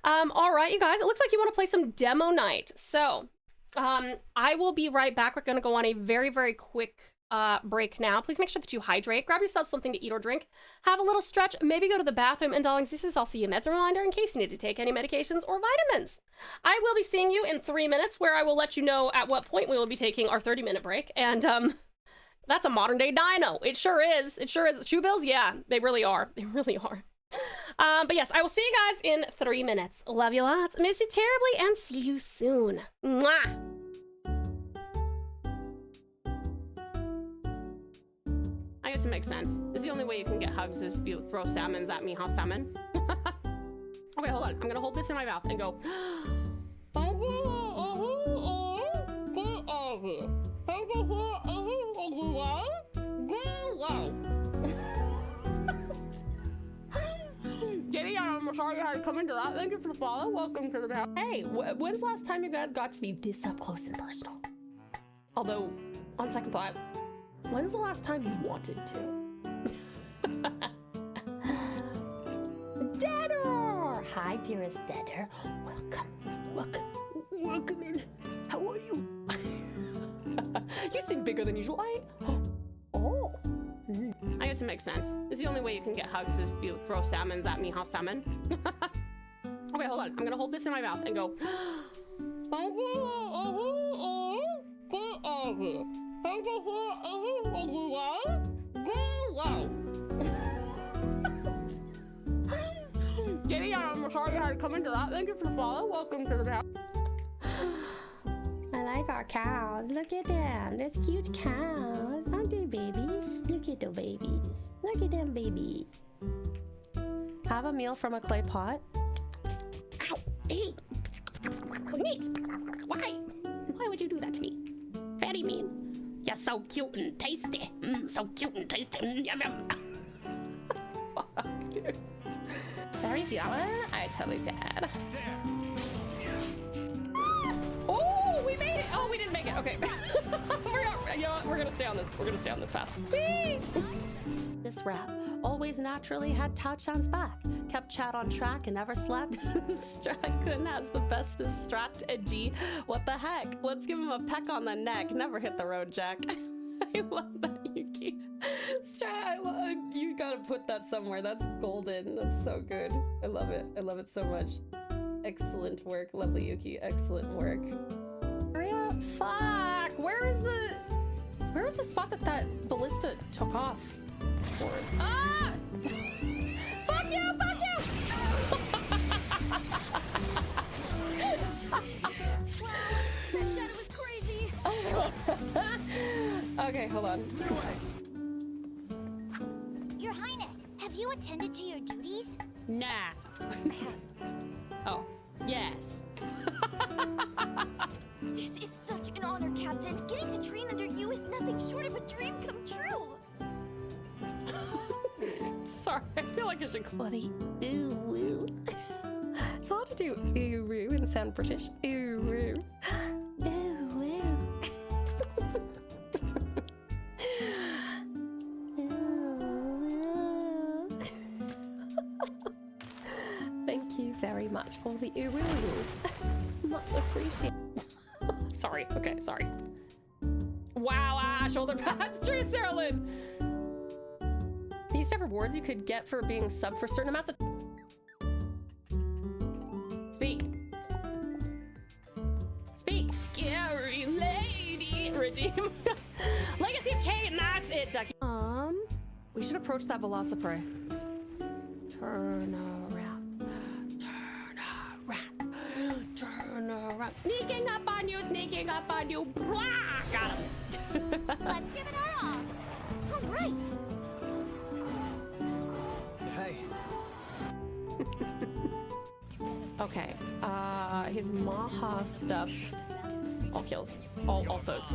All right, you guys, it looks like you want to play some demo night. So, I will be right back. We're going to go on a very, very quick break now. Please make sure that you hydrate. Grab yourself something to eat or drink. Have a little stretch. Maybe go to the bathroom. And darlings, this is also your meds reminder in case you need to take any medications or vitamins. I will be seeing you in 3 minutes, where I will let you know at what point we will be taking our 30-minute break. And that's a modern day dino. It sure is. It sure is. Shoe bills? Yeah, they really are. They really are. But yes, I will see you guys in 3 minutes. Love you lots, miss you terribly, and see you soon. Mwah! I guess it makes sense. This is the only way you can get hugs, is if you throw salmons at me, huh, salmon? Okay, hold on. I'm gonna hold this in my mouth and go. Giddy, I'm sorry I had to come into that. Thank you for the follow. Welcome to the house. Hey, when's the last time you guys got to be this up close and personal? Although, on second thought, when's the last time you wanted to? Deader! Hi, dearest Deader. Welcome in. How are you? You seem bigger than usual. Oh. I guess it makes sense. It's the only way you can get hugs is if you throw salmons at me, huh, salmon? Okay, hold on. I'm gonna hold this in my mouth and go. Jenny, I'm sorry I had to come into that. Thank you for the follow. Welcome to the house. I like our cows. Look at them. There's cute cows. Aren't they babies? Look at the babies. Look at them babies. Have a meal from a clay pot. Ow! Hey! Nix! Why? Why would you do that to me? Very mean. You're so cute and tasty. So cute and tasty. Yum yum. Fuck, dude. Very jealous. I totally did. Oh, we made it! Oh, we didn't make it. Okay. We're gonna stay on this. We're gonna stay on this path. Whee! This rat always naturally had Tao-chan's back. Kept Chad on track and never slept. Stratton has the bestest strategy. What the heck? Let's give him a peck on the neck. Never hit the road, Jack. I love that, Yuki. You gotta put that somewhere. That's golden. That's so good. I love it. I love it so much. Excellent work. Lovely, Yuki. Excellent work. Fuck! Where is the spot that ballista took off towards? Ah! Fuck you! Fuck you! That shadow was crazy. Okay, hold on. Your Highness, have you attended to your duties? Nah. Oh, yes. This is such an honor, Captain. Getting to train under you is nothing short of a dream come true. Sorry, I feel like I should funny. Ooh woo. It's hard to do ooh woo and sound British. Ooh woo. Ooh woo. Ooh woo. Thank you very much for the ooh woo. Much appreciated. Sorry. Okay, sorry. Wow, shoulder pads. True, Sarah Lynn. You used to have rewards you could get for being sub for certain amounts of... Speak. Speak. Scary lady. Redeem. Legacy of Kate, and that's it, Ducky. We should approach that Velociprey. Turn around. Turn around. Turn around. Sneaking up on you, sneaking up on you. Blah! Got him. Let's give it our all. All right. Hey. Okay, his Maha stuff. All kills. All foes.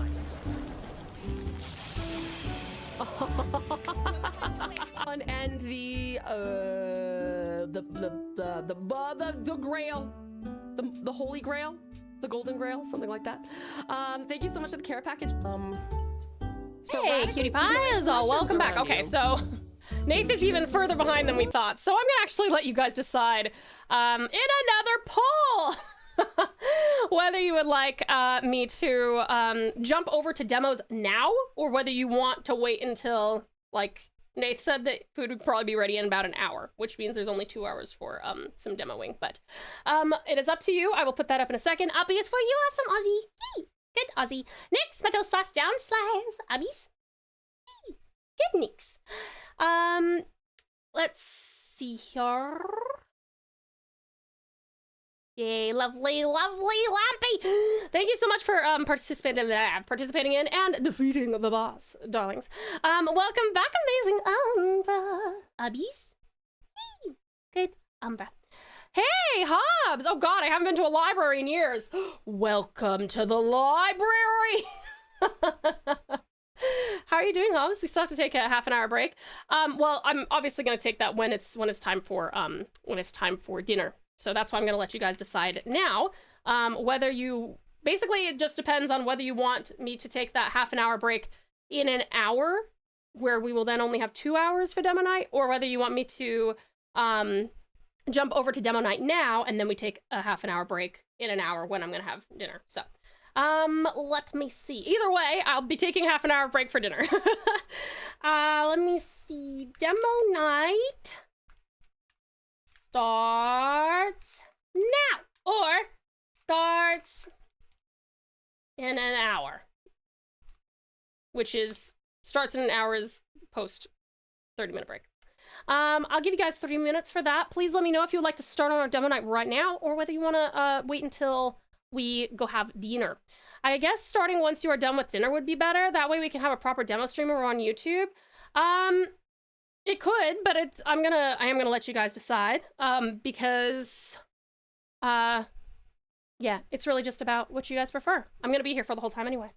And the grail. The holy grail. The golden grail, something like that. Thank you so much for the care package. Hey, cutie pies! Oh, welcome back. Okay, so Nath is even further behind than we thought, so I'm gonna actually let you guys decide in another poll whether you would like me to jump over to demos now, or whether you want to wait until, like, Nath said that food would probably be ready in about an hour, which means there's only 2 hours for some demoing, but it is up to you. I will put that up in a second. Uppy is for you, awesome Aussie. Yee. Good Aussie. Next, metal slash down slice. Ubbies. Yee. Good Nix. Let's see here. Yay, lovely, lovely Lampy. Thank you so much for participating in and defeating the boss, darlings. Welcome back, amazing Umbra. Ubbies. Hey, good Umbra. Hey, Hobbs! Oh god, I haven't been to a library in years. Welcome to the library! How are you doing, Hobbs? We still have to take a half-an-hour break. Well, I'm obviously gonna take that when it's time for dinner. So that's why I'm gonna let you guys decide now. Whether you basically, it just depends on whether you want me to take that half-an-hour break in an hour where we will then only have 2 hours for demo night, or whether you want me to jump over to demo night now, and then we take a half an hour break in an hour when I'm gonna have dinner. So, let me see. Either way, I'll be taking half an hour break for dinner. Let me see. Demo night starts now, or starts in an hour, which is starts in an hour is post 30-minute break. I'll give you guys 3 minutes for that. Please let me know if you would like to start on our demo night right now, or whether you want to wait until we go have dinner. I guess starting once you are done with dinner would be better. That way we can have a proper demo stream over on YouTube. It could, but I am gonna let you guys decide. Because yeah, it's really just about what you guys prefer. I'm gonna be here for the whole time anyway.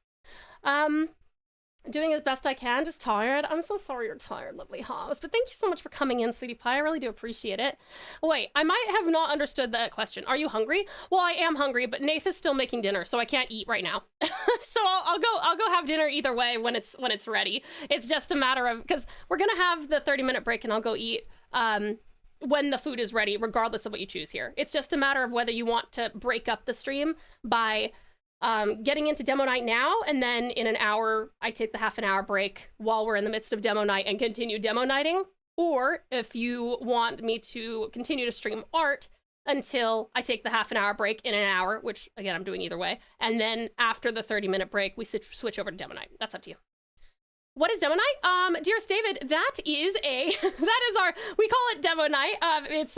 Doing as best I can, just tired. I'm so sorry you're tired, lovely Hobbs, but thank you so much for coming in, sweetie pie. I really do appreciate it. Wait, I might have not understood that question. Are you hungry? Well, I am hungry, but Nath is still making dinner, so I can't eat right now. So I'll go have dinner either way when it's ready. It's just a matter of, because we're gonna have the 30-minute break and I'll go eat when the food is ready, regardless of what you choose here. It's just a matter of whether you want to break up the stream by getting into demo night now, and then in an hour I take the half an hour break while we're in the midst of demo night and continue demo nighting, or if you want me to continue to stream art until I take the half an hour break in an hour, which again I'm doing either way, and then after the 30-minute break we switch over to demo night. That's up to you. What is demo night? Dearest David, that is a that is our, we call it demo night. It's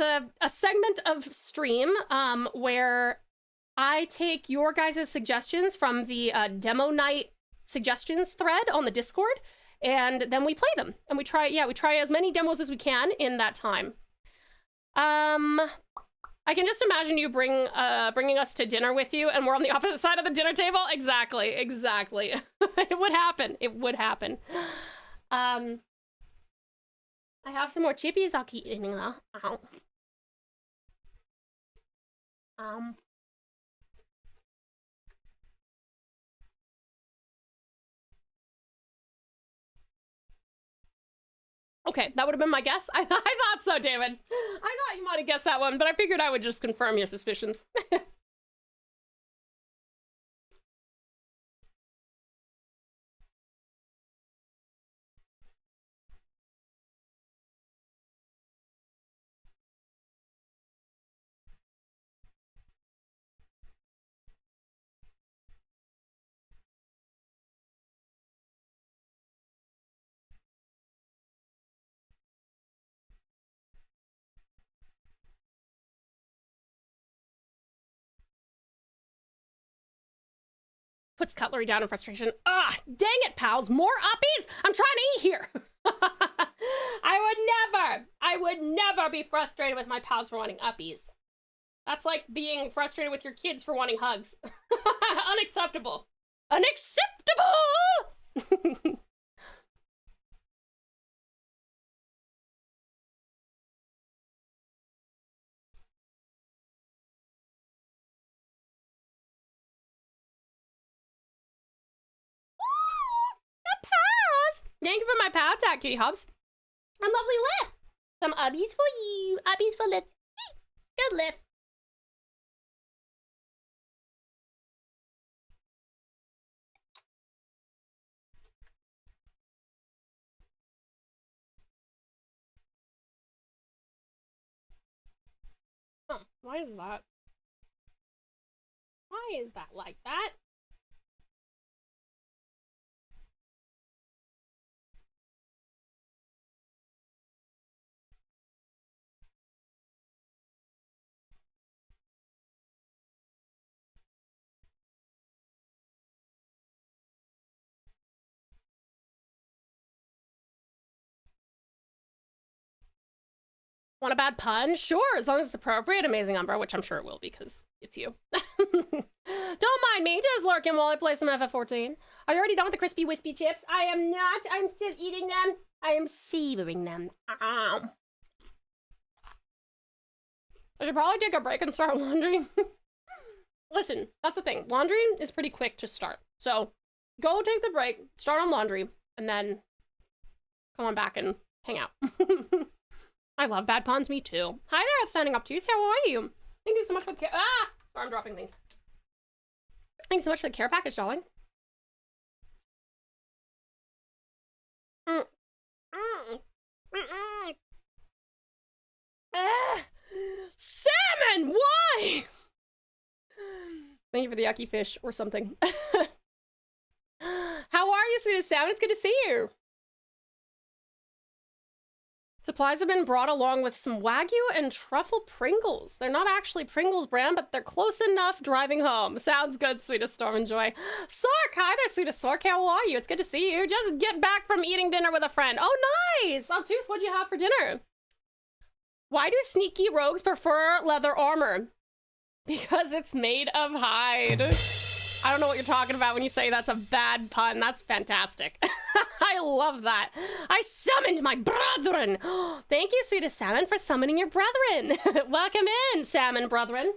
a segment of stream where I take your guys' suggestions from the demo night suggestions thread on the Discord, and then we play them. And we try as many demos as we can in that time. I can just imagine you bringing us to dinner with you, and we're on the opposite side of the dinner table. Exactly. It would happen. It would happen. I have some more chippies I'll keep eating though. Ow. Okay, that would have been my guess. I thought so, David. I thought you might have guessed that one, but I figured I would just confirm your suspicions. Puts cutlery down in frustration. Ah, dang it, pals. More uppies? I'm trying to eat here. I would never be frustrated with my pals for wanting uppies. That's like being frustrated with your kids for wanting hugs. Unacceptable. Unacceptable! Thank you for my power attack, Kitty Hobbs. And lovely lift. Some ubbies for you. Ubbies for lift. Good lift. Huh, why is that? Why is that like that? Want a bad pun? Sure, as long as it's appropriate. Amazing Umbra, which I'm sure it will be because it's you. Don't mind me, just lurking while I play some FF14. Are you already done with the crispy wispy chips? I am not. I'm still eating them. I am savoring them. I should probably take a break and start laundry. Listen, that's the thing. Laundry is pretty quick to start. So go take the break, start on laundry, and then come on back and hang out. I love bad puns, me too. Hi there, it's Standing Up Tuesday, how are you? Thank you so much for the care. Ah! Sorry, I'm dropping things. Thanks so much for the care package, darling. Salmon! Why? Thank you for the yucky fish or something. How are you, sweetest salmon? It's good to see you. Supplies have been brought along with some Wagyu and truffle Pringles. They're not actually Pringles brand, but they're close enough driving home. Sounds good, sweetest Storm and Joy. Sork, hi there, sweetest Sork. How are you? It's good to see you. Just get back from eating dinner with a friend. Oh, nice. Obtuse, what'd you have for dinner? Why do sneaky rogues prefer leather armor? Because it's made of hide. I don't know what you're talking about when you say that's a bad pun. That's fantastic. I love that. I summoned my brethren. Thank you, sweetest salmon, for summoning your brethren. Welcome in, salmon brethren.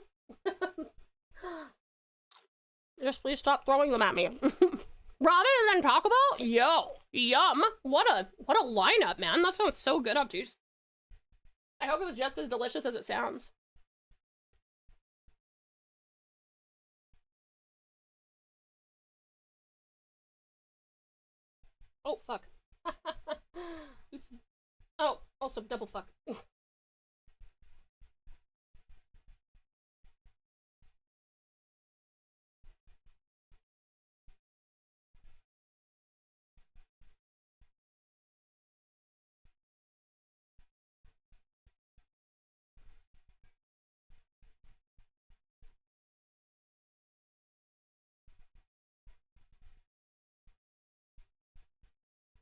Just please stop throwing them at me. Ramen and then Taco Bell? Yo, yum. What a lineup, man. That sounds so good, Obtuse. I hope it was just as delicious as it sounds. Oh, fuck. Oops. Oh, also double fuck.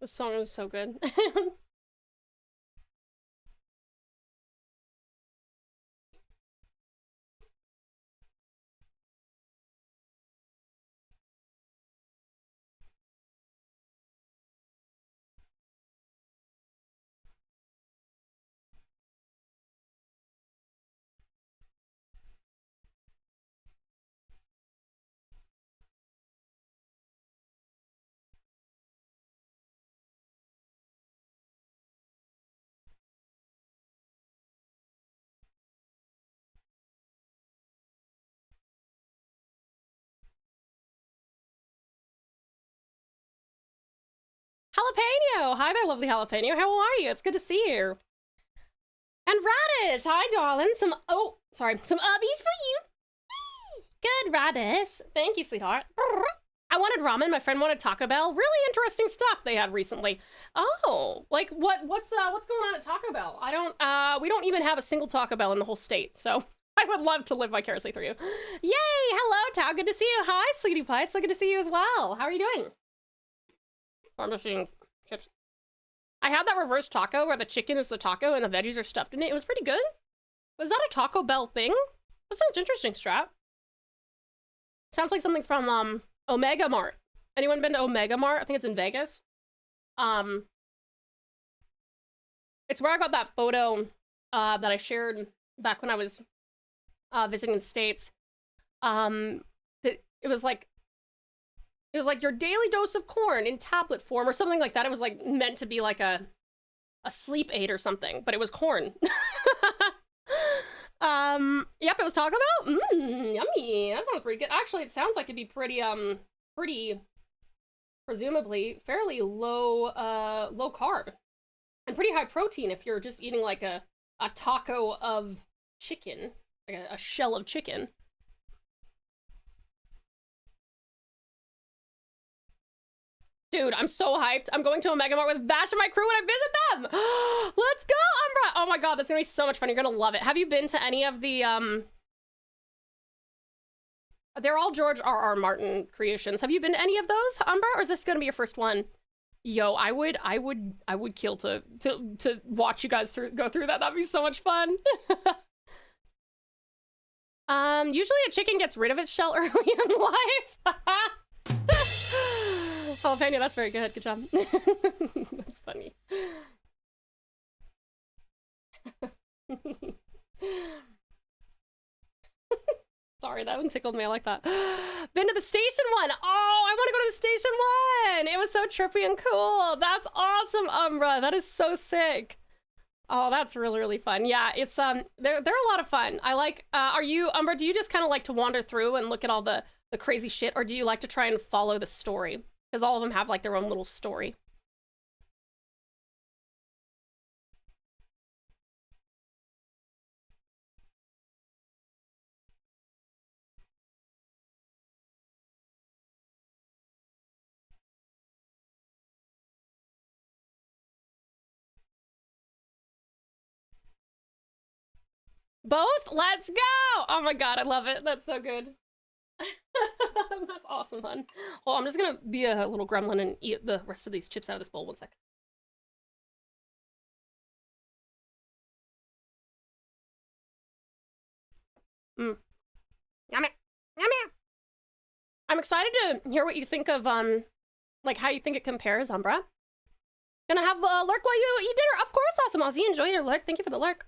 This song is so good. Jalapeno! Hi there, lovely jalapeno. How are you? It's good to see you. And Radish! Hi, darling. Some ubbies for you. Good, Radish. Thank you, sweetheart. I wanted ramen. My friend wanted Taco Bell. Really interesting stuff they had recently. Oh, like what's going on at Taco Bell? We don't even have a single Taco Bell in the whole state, so I would love to live vicariously through you. Yay! Hello, Tao. Good to see you. Hi, sweetie pie. It's so good to see you as well. How are you doing? I'm just eating chips. I had that reverse taco where the chicken is the taco and the veggies are stuffed in it. It was pretty good. Was that a Taco Bell thing? That sounds interesting, Strat. Sounds like something from Omega Mart. Anyone been to Omega Mart? I think it's in Vegas. It's where I got that photo that I shared back when I was visiting the States. It was like your daily dose of corn in tablet form or something like that. It was like meant to be like a sleep aid or something, but it was corn. Yep, it was Taco Bell. Yummy. That sounds pretty good. Actually, it sounds like it'd be pretty presumably fairly low carb and pretty high protein if you're just eating like a taco of chicken, like a shell of chicken. Dude, I'm so hyped. I'm going to Omega Mart with Vash and my crew when I visit them. Let's go, Umbra. Oh my god, that's gonna be so much fun. You're gonna love it. Have you been to any of the they're all George R.R. Martin creations. Have you been to any of those, Umbra, or is this gonna be your first one? Yo, I would kill to watch you guys go through that. That'd be so much fun. Usually a chicken gets rid of its shell early in life. Jalapeno, that's very good. Good job. That's funny. Sorry, that one tickled me. I like that. Been to the station one. Oh, I want to go to the station one. It was so trippy and cool. That's awesome, Umbra. That is so sick. Oh, that's really, really fun. Yeah, it's they're a lot of fun. I like. Are you, Umbra? Do you just kind of like to wander through and look at all the crazy shit, or do you like to try and follow the story? Because all of them have like their own little story. Both? Let's go! Oh my god, I love it. That's so good. That's awesome, hun. Well, I'm just gonna be a little gremlin and eat the rest of these chips out of this bowl. One sec. Yummy. Yummy. I'm excited to hear what you think of, like how you think it compares, Umbra. Gonna have a lurk while you eat dinner. Of course, Awesome Aussie. Enjoy your lurk. Thank you for the lurk.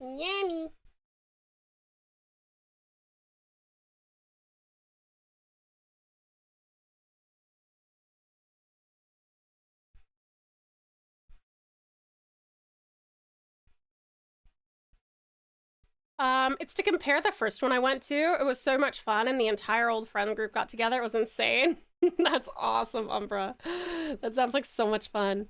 Yummy. It's to compare the first one I went to. It was so much fun, and the entire old friend group got together. It was insane. That's awesome, Umbra. That sounds like so much fun.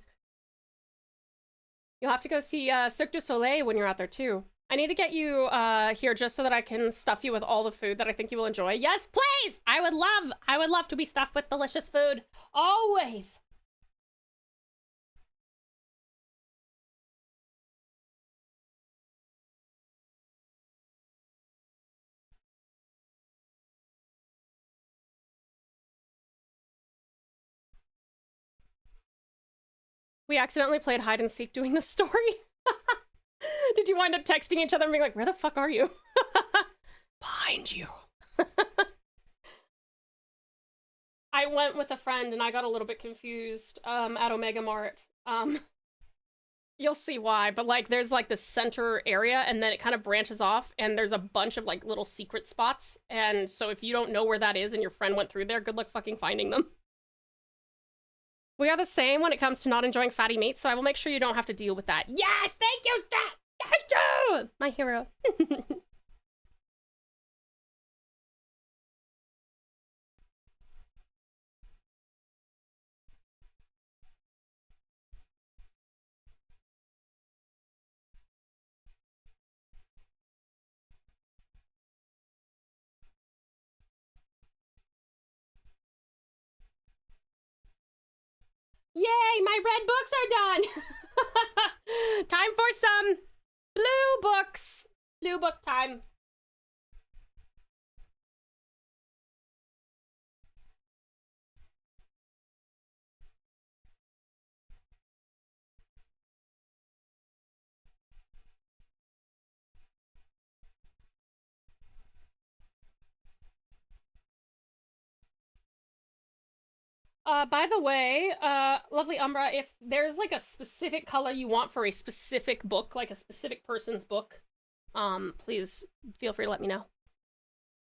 You'll have to go see Cirque du Soleil when you're out there too. I need to get you here just so that I can stuff you with all the food that I think you will enjoy. Yes, please! I would love to be stuffed with delicious food. Always. We accidentally played hide and seek doing the story. Did you wind up texting each other and being like, where the fuck are you? Behind you. I went with a friend and I got a little bit confused at Omega Mart. You'll see why, but like there's like the center area and then it kind of branches off and there's a bunch of like little secret spots. And so if you don't know where that is and your friend went through there, good luck fucking finding them. We are the same when it comes to not enjoying fatty meat, so I will make sure you don't have to deal with that. Yes, thank you, Stat! Thank you! My hero. Yay, my red books are done! Time for some blue books. Blue book time. By the way, lovely Umbra, if there's like a specific color you want for a specific book, like a specific person's book, please feel free to let me know.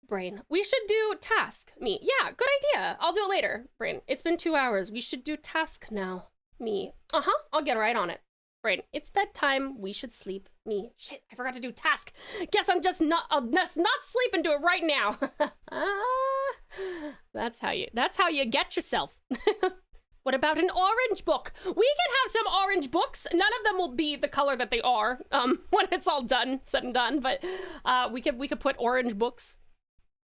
Brain, we should do task, me. Yeah, good idea. I'll do it later. Brain, it's been 2 hours. We should do task now. Me. Uh-huh, I'll get right on it. Brain, it's bedtime. We should sleep. Me. Shit, I forgot to do task. Guess I'm just not, I'll just not sleep and do it right now. That's how you get yourself. What about an orange book? We can have some orange books. None of them will be the color that they are when it's all done, said and done, but we could put orange books.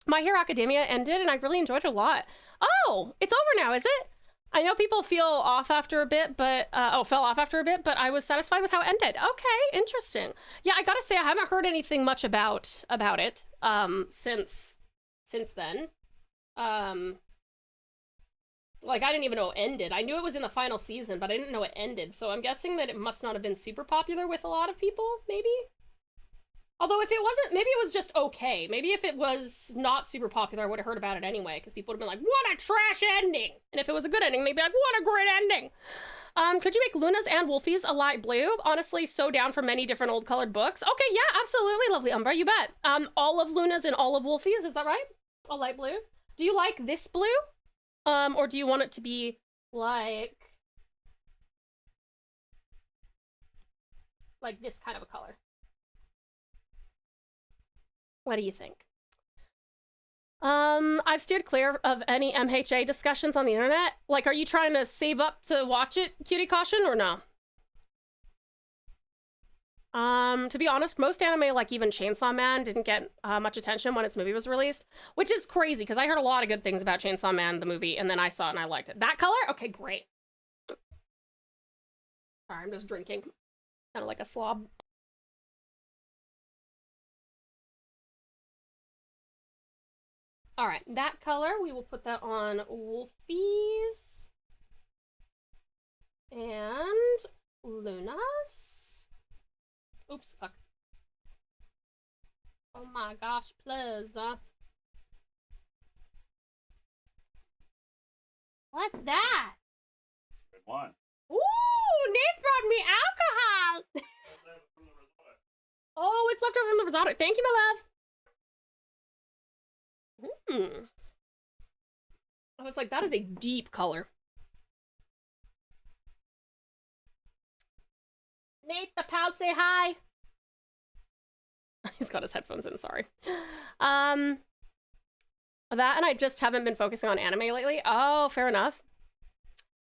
My Hero Academia ended and I really enjoyed it a lot. Oh, it's over now, is it? I know people feel off after a bit, but fell off after a bit, but I was satisfied with how it ended. Okay, interesting. Yeah, I gotta say I haven't heard anything much about it since then. Like, I didn't even know it ended. I knew it was in the final season, but I didn't know it ended. So I'm guessing that it must not have been super popular with a lot of people, maybe? Although if it wasn't, maybe it was just okay. Maybe if it was not super popular, I would have heard about it anyway, because people would have been like, what a trash ending! And if it was a good ending, they'd be like, what a great ending! Could you make Luna's and Wolfie's a light blue? Honestly, so down for many different old colored books. Okay, yeah, absolutely, lovely Umbra, you bet. All of Luna's and all of Wolfie's, is that right? A light blue? Do you like this blue? Or do you want it to be like this kind of a color? What do you think? I've steered clear of any MHA discussions on the internet. Like, are you trying to save up to watch it, Cutie Caution, or no? To be honest, most anime, like even Chainsaw Man, didn't get much attention when its movie was released, which is crazy because I heard a lot of good things about Chainsaw Man, the movie, and then I saw it and I liked it. That color? Okay, great. Sorry, I'm just drinking. Kind of like a slob. All right, that color, we will put that on Wolfie's and Luna's. Oops, fuck. Oh my gosh, please. What's that? Good one. Ooh, Nate brought me alcohol! Oh, it's left over from the risotto. Thank you, my love. I was like, that is a deep color. Nate, the pal, say hi. He's got his headphones in, sorry. That and I just haven't been focusing on anime lately. Oh, fair enough.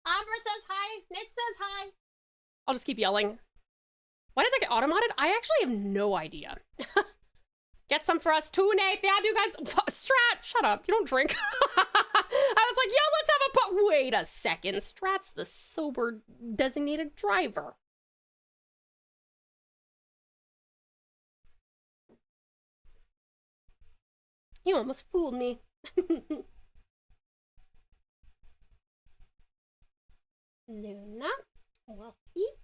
Abra says hi. Nick says hi. I'll just keep yelling. Why did that get auto-modded? I actually have no idea. Get some for us too, Nate. Yeah, do you guys... Strat, shut up. You don't drink. I was like, yeah, let's have a... Wait a second. Strat's the sober designated driver. You almost fooled me. Luna, Wolfie.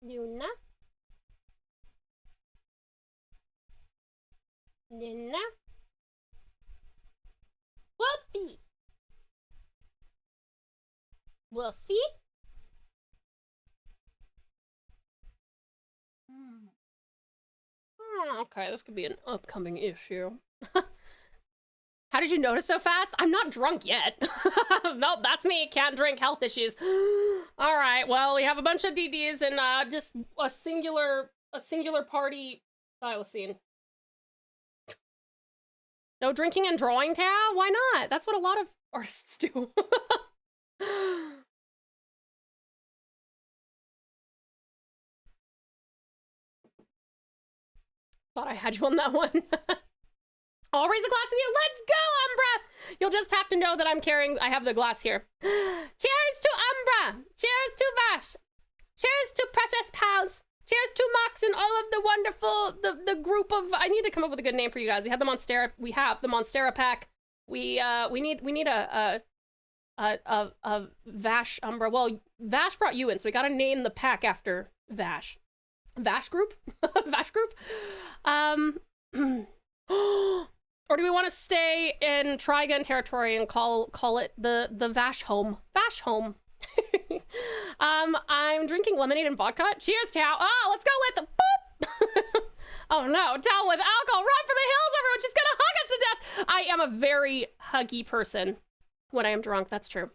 Luna. Luna. Wolfie. Wolfie. Okay, this could be an upcoming issue. How did you notice so fast? I'm not drunk yet. Nope, that's me. Can't drink, health issues. All right, well, we have a bunch of DDs and just a singular party thylacine. No drinking and drawing, Tao? Why not? That's what a lot of artists do. Thought I had you on that one. I'll raise a glass with you. Let's go, Umbra! You'll just have to know that I have the glass here. Cheers to Umbra! Cheers to Vash! Cheers to precious pals! Cheers to Mox and all of the wonderful, the group of, I need to come up with a good name for you guys. We have the Monstera pack. We need a Vash Umbra. Well, Vash brought you in, so we gotta name the pack after Vash. Vash group? Vash group? Or do we want to stay in Trigun territory and call it the Vash home? Vash home. I'm drinking lemonade and vodka. Cheers, Tao. Oh, let's go with the boop. Oh no, Tao with alcohol. Run for the hills, everyone. She's gonna hug us to death. I am a very huggy person when I am drunk. That's true.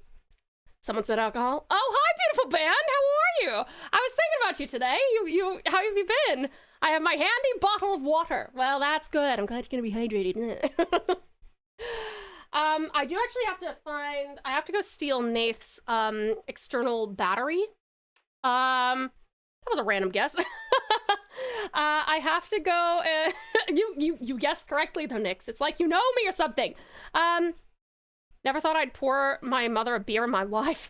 Someone said alcohol. Oh, hi, beautiful band. How are you? I was thinking about you today. How have you been? I have my handy bottle of water. Well, that's good. I'm glad you're gonna be hydrated. I do actually have to I have to go steal Nath's external battery. That was a random guess. I have to go. You guessed correctly though, Nix. It's like you know me or something. Never thought I'd pour my mother a beer in my life.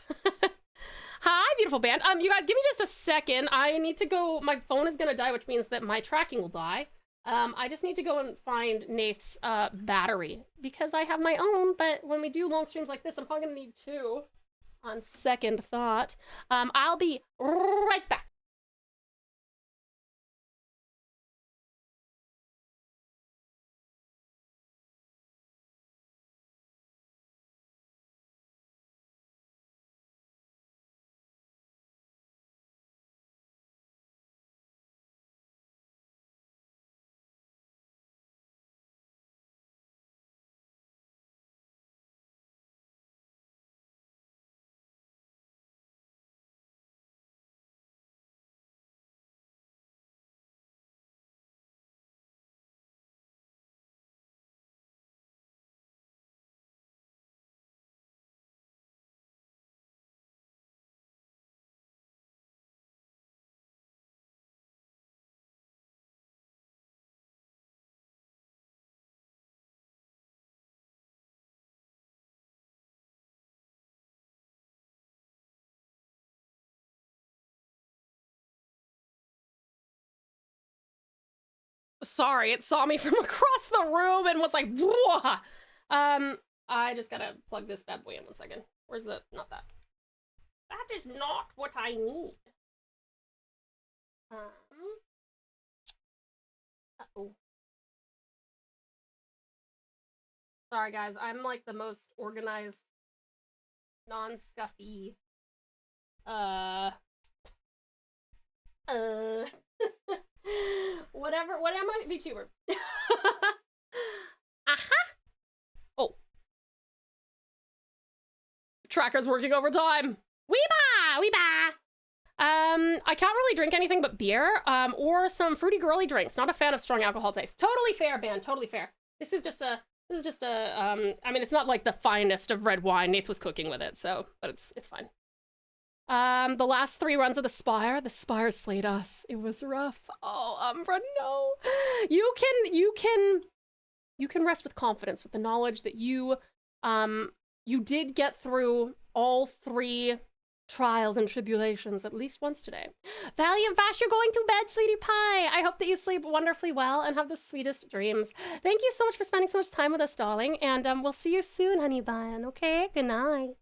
Hi, beautiful band. You guys, give me just a second. I need to go. My phone is gonna die, which means that my tracking will die. I just need to go and find Nate's battery because I have my own, but when we do long streams like this, I'm probably gonna need two on second thought. I'll be right back. Sorry, it saw me from across the room and was like, whoa! I just gotta plug this bad boy in 1 second. Where's the, not that. That is not what I need. Uh-oh. Sorry guys, I'm like the most organized, non-scuffy, whatever, what am I? VTuber. Aha! Oh. Tracker's working overtime. Weeba! Weeba! I can't really drink anything but beer, or some fruity girly drinks. Not a fan of strong alcohol taste. Totally fair, Ben. Totally fair. This is just a, I mean, it's not like the finest of red wine. Nath was cooking with it, so, but it's fine. The last 3 runs of the Spire slayed us. It was rough. Oh, Umbra, no. You can rest with confidence with the knowledge that you did get through all 3 trials and tribulations at least once today. Valiant Vash, you're going to bed, sweetie pie. I hope that you sleep wonderfully well and have the sweetest dreams. Thank you so much for spending so much time with us, darling. And we'll see you soon, honey bun. Okay, good night.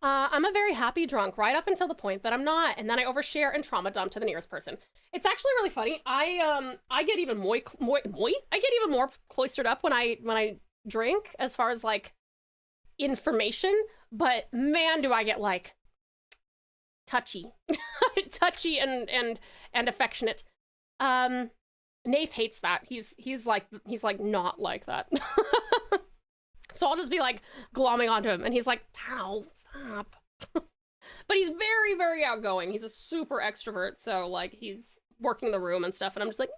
I'm a very happy drunk right up until the point that I'm not, and then I overshare and trauma dump to the nearest person. It's actually really funny. I get even I get even more cloistered up when I drink as far as like information, but man, do I get like touchy, touchy and affectionate. Nath hates that. He's like not like that. So I'll just be like glomming onto him and he's like, Tao, stop. But he's very, very outgoing. He's a super extrovert. So like he's working the room and stuff. And I'm just like,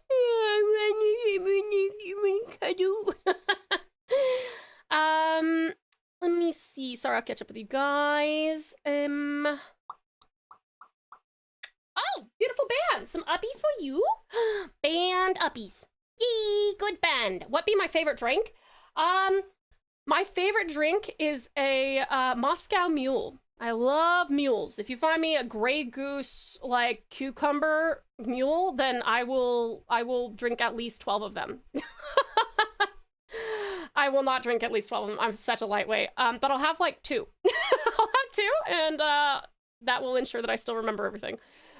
let me see. Sorry, I'll catch up with you guys. Oh, beautiful band. Some uppies for you. Band uppies. Yee, good band. What be my favorite drink? My favorite drink is a Moscow Mule. I love mules. If you find me a Grey Goose, like, cucumber mule, then I will drink at least 12 of them. I will not drink at least 12 of them. I'm such a lightweight. But I'll have, like, 2. I'll have 2, and that will ensure that I still remember everything.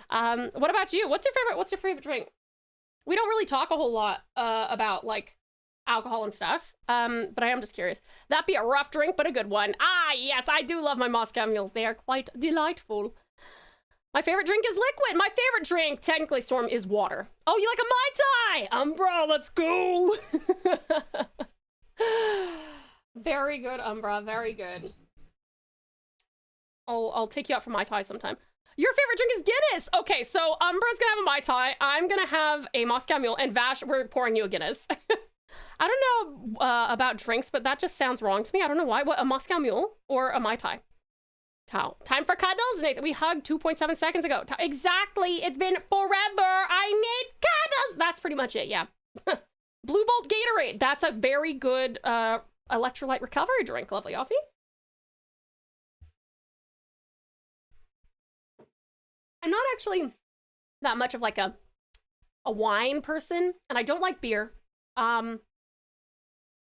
What about you? What's your favorite drink? We don't really talk a whole lot about, like, alcohol and stuff, but I am just curious. That'd be a rough drink, but a good one. Ah, yes, I do love my Moscow mules. They are quite delightful. My favorite drink is liquid. My favorite drink, technically, Storm, is water. Oh, you like a Mai Tai? Umbra, let's go. Very good, Umbra, very good. I'll take you out for Mai Tai sometime. Your favorite drink is Guinness. Okay, so Umbra's gonna have a Mai Tai. I'm gonna have a Moscow Mule, and Vash, we're pouring you a Guinness. I don't know about drinks, but that just sounds wrong to me. I don't know why. What, a Moscow Mule or a Mai Tai? Tau. Time for cuddles, Nathan. We hugged 2.7 seconds ago. Exactly. It's been forever. I need cuddles. That's pretty much it. Yeah. Blue Bolt Gatorade. That's a very good electrolyte recovery drink. Lovely, Aussie. I'm not actually that much of like a wine person, and I don't like beer.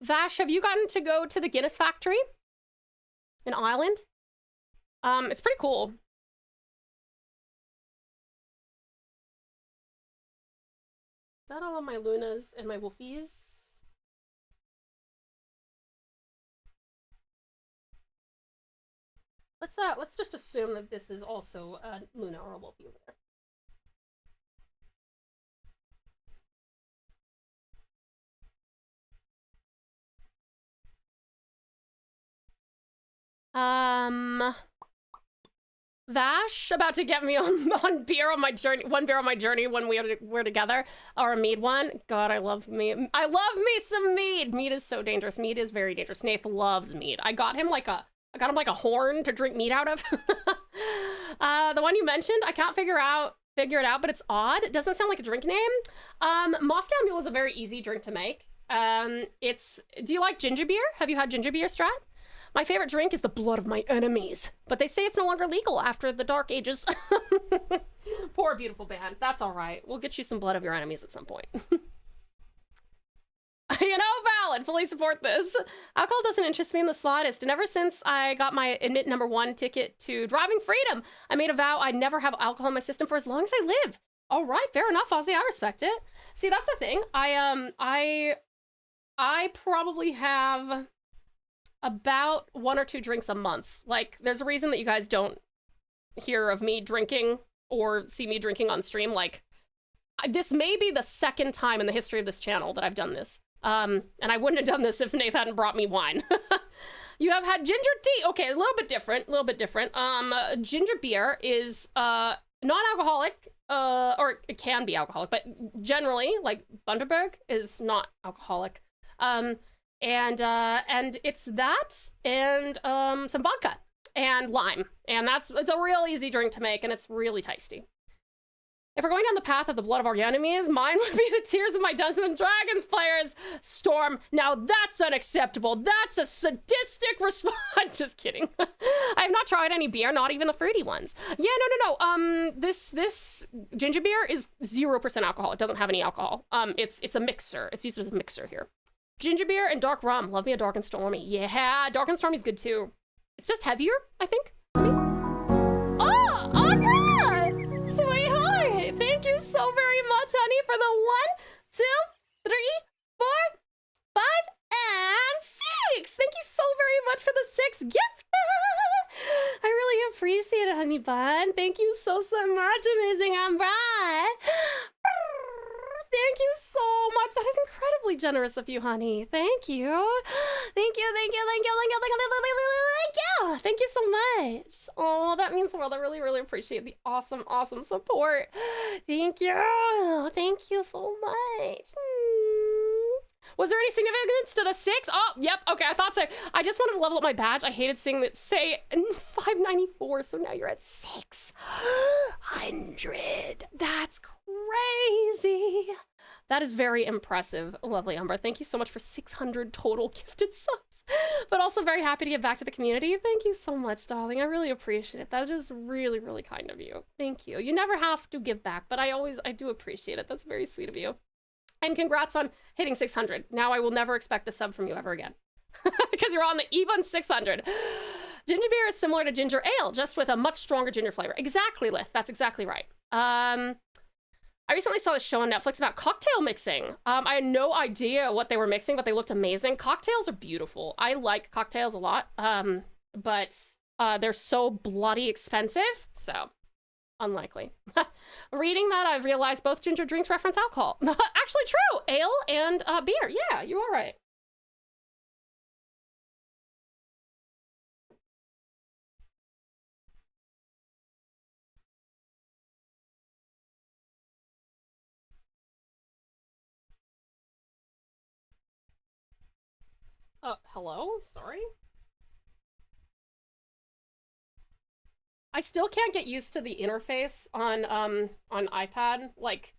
Vash, have you gotten to go to the Guinness factory in Ireland? It's pretty cool. Is that all of my Lunas and my Wolfies? Let's just assume that this is also a Luna or a Wolfie over there. Vash about to get me on beer on my journey, one beer on my journey when we're together, or a mead one. God, I love mead. I love me some mead. Mead is so dangerous. Mead is very dangerous. Nath loves mead. I got him like a horn to drink mead out of. The one you mentioned, I can't figure it out, but it's odd. It doesn't sound like a drink name. Moscow Mule is a very easy drink to make. Do you like ginger beer? Have you had ginger beer, Strat? My favorite drink is the blood of my enemies, but they say it's no longer legal after the Dark Ages. Poor beautiful band. That's all right. We'll get you some blood of your enemies at some point. You know, valid. Fully support this. Alcohol doesn't interest me in the slightest, and ever since I got my admit #1 ticket to driving freedom, I made a vow I'd never have alcohol in my system for as long as I live. All right, fair enough, Ozzy. I respect it. See, that's the thing. I probably have about 1 or 2 drinks a month. Like, there's a reason that you guys don't hear of me drinking or see me drinking on stream. Like, this may be the 2nd time in the history of this channel that I've done this. And I wouldn't have done this if Nath hadn't brought me wine. You have had ginger tea. Okay, a little bit different, ginger beer is non-alcoholic, or it can be alcoholic, but generally, like, Bundaberg is not alcoholic. And it's that and some vodka and lime, and it's a real easy drink to make, and it's really tasty. If we're going down the path of the blood of our enemies, mine would be the tears of my Dungeons and Dragons players. Storm, now that's unacceptable. That's a sadistic response. Just kidding. I have not tried any beer, not even the fruity ones. Yeah, no. This ginger beer is 0% alcohol. It doesn't have any alcohol. It's a mixer. It's used as a mixer here. Ginger beer and dark rum. Love me a dark and stormy. Yeah, dark and stormy is good too. It's just heavier, I think. Oh, Audra! Sweet hi! Thank you so very much, honey, for the 1, 2, 3, 4, 5, and 6! Thank you so very much for the 6 gift! I really appreciate it, honey bun. Thank you so much, amazing Umbra! Thank you so much. That is incredibly generous of you, honey. Thank you. Thank you. Thank you so much. Oh, that means the world. I really, really appreciate the awesome support. Thank you. Thank you so much. Was there any significance to the 6? Oh, yep. Okay, I thought so. I just wanted to level up my badge. I hated seeing that say 594, so now you're at 600. That's crazy. That is very impressive, lovely Umbra. Thank you so much for 600 total gifted subs, but also very happy to get back to the community. Thank you so much, darling. I really appreciate it. That is really, really kind of you. Thank you. You never have to give back, but I do appreciate it. That's very sweet of you. And congrats on hitting 600. Now I will never expect a sub from you ever again. Because you're on the eve on 600. Ginger beer is similar to ginger ale, just with a much stronger ginger flavor. Exactly, Lith. That's exactly right. I recently saw this show on Netflix about cocktail mixing. I had no idea what they were mixing, but they looked amazing. Cocktails are beautiful. I like cocktails a lot, but they're so bloody expensive, so unlikely. Reading that, I've realized both ginger drinks reference alcohol. Actually true, ale and beer. Yeah, you are right. Hello? Sorry? I still can't get used to the interface on iPad, like,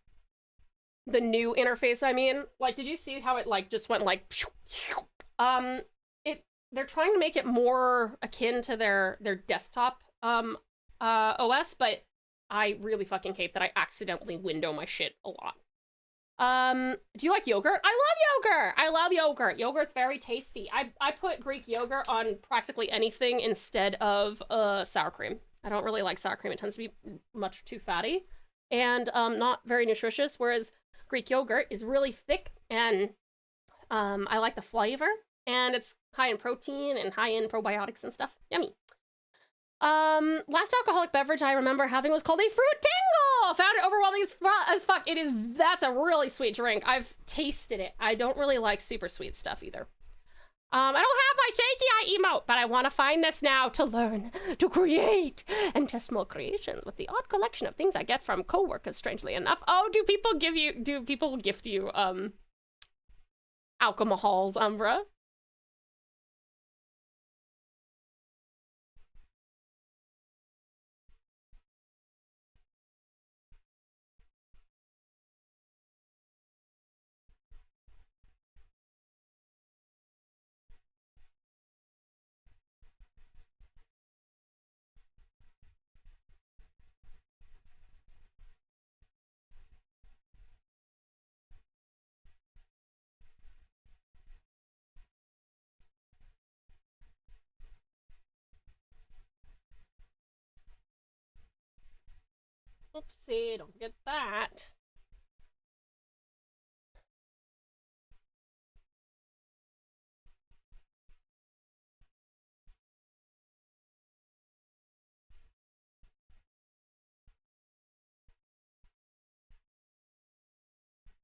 the new interface, I mean. Like, did you see how it, like, just went, like, they're trying to make it more akin to their desktop, OS, but I really fucking hate that I accidentally window my shit a lot. Do you like yogurt? I love yogurt! I love yogurt. Yogurt's very tasty. I put Greek yogurt on practically anything instead of sour cream. I don't really like sour cream. It tends to be much too fatty and not very nutritious, whereas Greek yogurt is really thick and I like the flavor, and it's high in protein and high in probiotics and stuff. Yummy. Last alcoholic beverage I remember having was called a fruit tingle. Found it overwhelming as fuck. That's a really sweet drink. I've tasted it. I don't really like super sweet stuff either. I don't have my shaky eye emote, but I want to find this now to learn, to create, and test more creations with the odd collection of things I get from coworkers, strangely enough. Oh, do people gift you, alcohols, Umbra? Oopsie, don't forget that.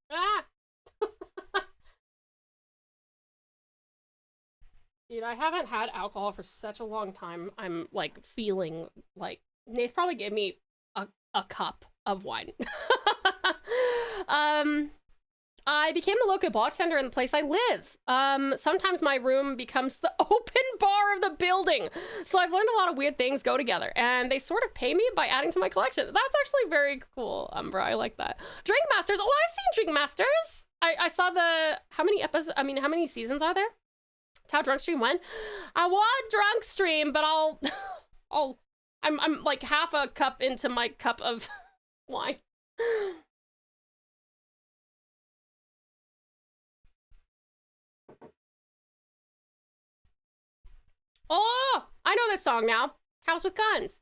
Ah! Dude, I haven't had alcohol for such a long time. I'm, like, feeling like... Nath probably gave me a cup of wine. I became the local bartender in the place I live. Sometimes my room becomes the open bar of the building. So I've learned a lot of weird things go together, and they sort of pay me by adding to my collection. That's actually very cool, Umbra. I like that. Drink Masters. Oh, I've seen Drink Masters. I saw the... How many seasons are there? Tau Drunk Stream when? I want Drunk Stream, but I'm like half a cup into my cup of wine. Oh, I know this song now. House with Guns.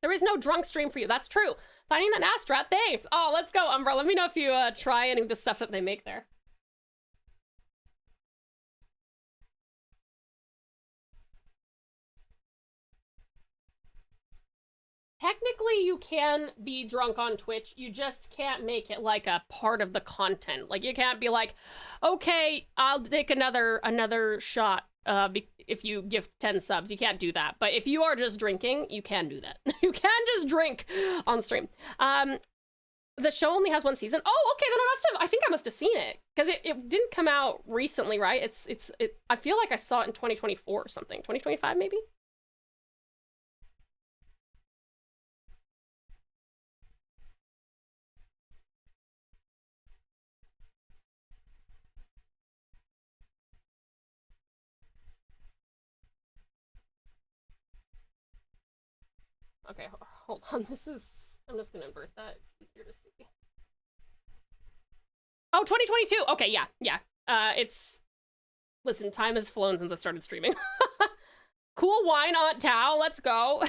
There is no drunk stream for you. That's true. Finding that Astrat, thanks. Oh, let's go, Umbra. Let me know if you try any of the stuff that they make there. Technically, you can be drunk on Twitch. You just can't make it like a part of the content. Like, you can't be like, okay, I'll take another shot if you give 10 subs. You can't do that. But if you are just drinking, you can do that. You can just drink on stream. The show only has one season. Oh, okay, then I think I must have seen it. Because it didn't come out recently, right? I feel like I saw it in 2024 or something. 2025, maybe? Okay, hold on. I'm just gonna invert that. It's easier to see. Oh, 2022! Okay, yeah. Listen, time has flown since I started streaming. Cool wine, Aunt Tao, let's go.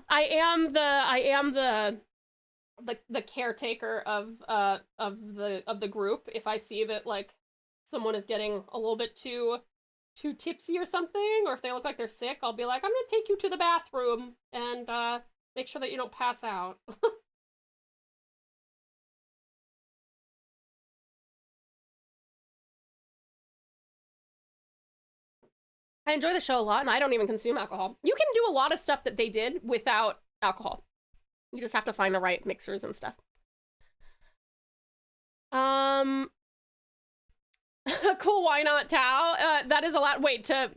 I am the caretaker of the group. If I see that, like, someone is getting a little bit too tipsy or something, or if they look like they're sick, I'll be like, I'm gonna take you to the bathroom and make sure that you don't pass out. I enjoy the show a lot, and I don't even consume alcohol. You can do a lot of stuff that they did without alcohol. You just have to find the right mixers and stuff. Cool, why not, Tao? That is a lot. Wait, to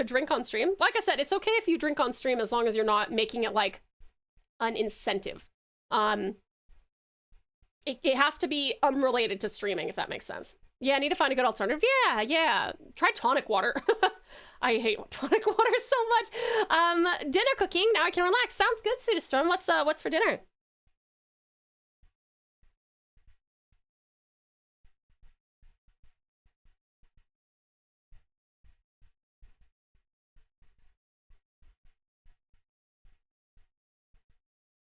drink on stream? Like I said, it's okay if you drink on stream as long as you're not making it like an incentive. It has to be unrelated to streaming, if that makes sense. Yeah, I need to find a good alternative. Yeah. Try tonic water. I hate tonic water so much. Dinner cooking. Now I can relax. Sounds good, Sweetest Storm. What's for dinner?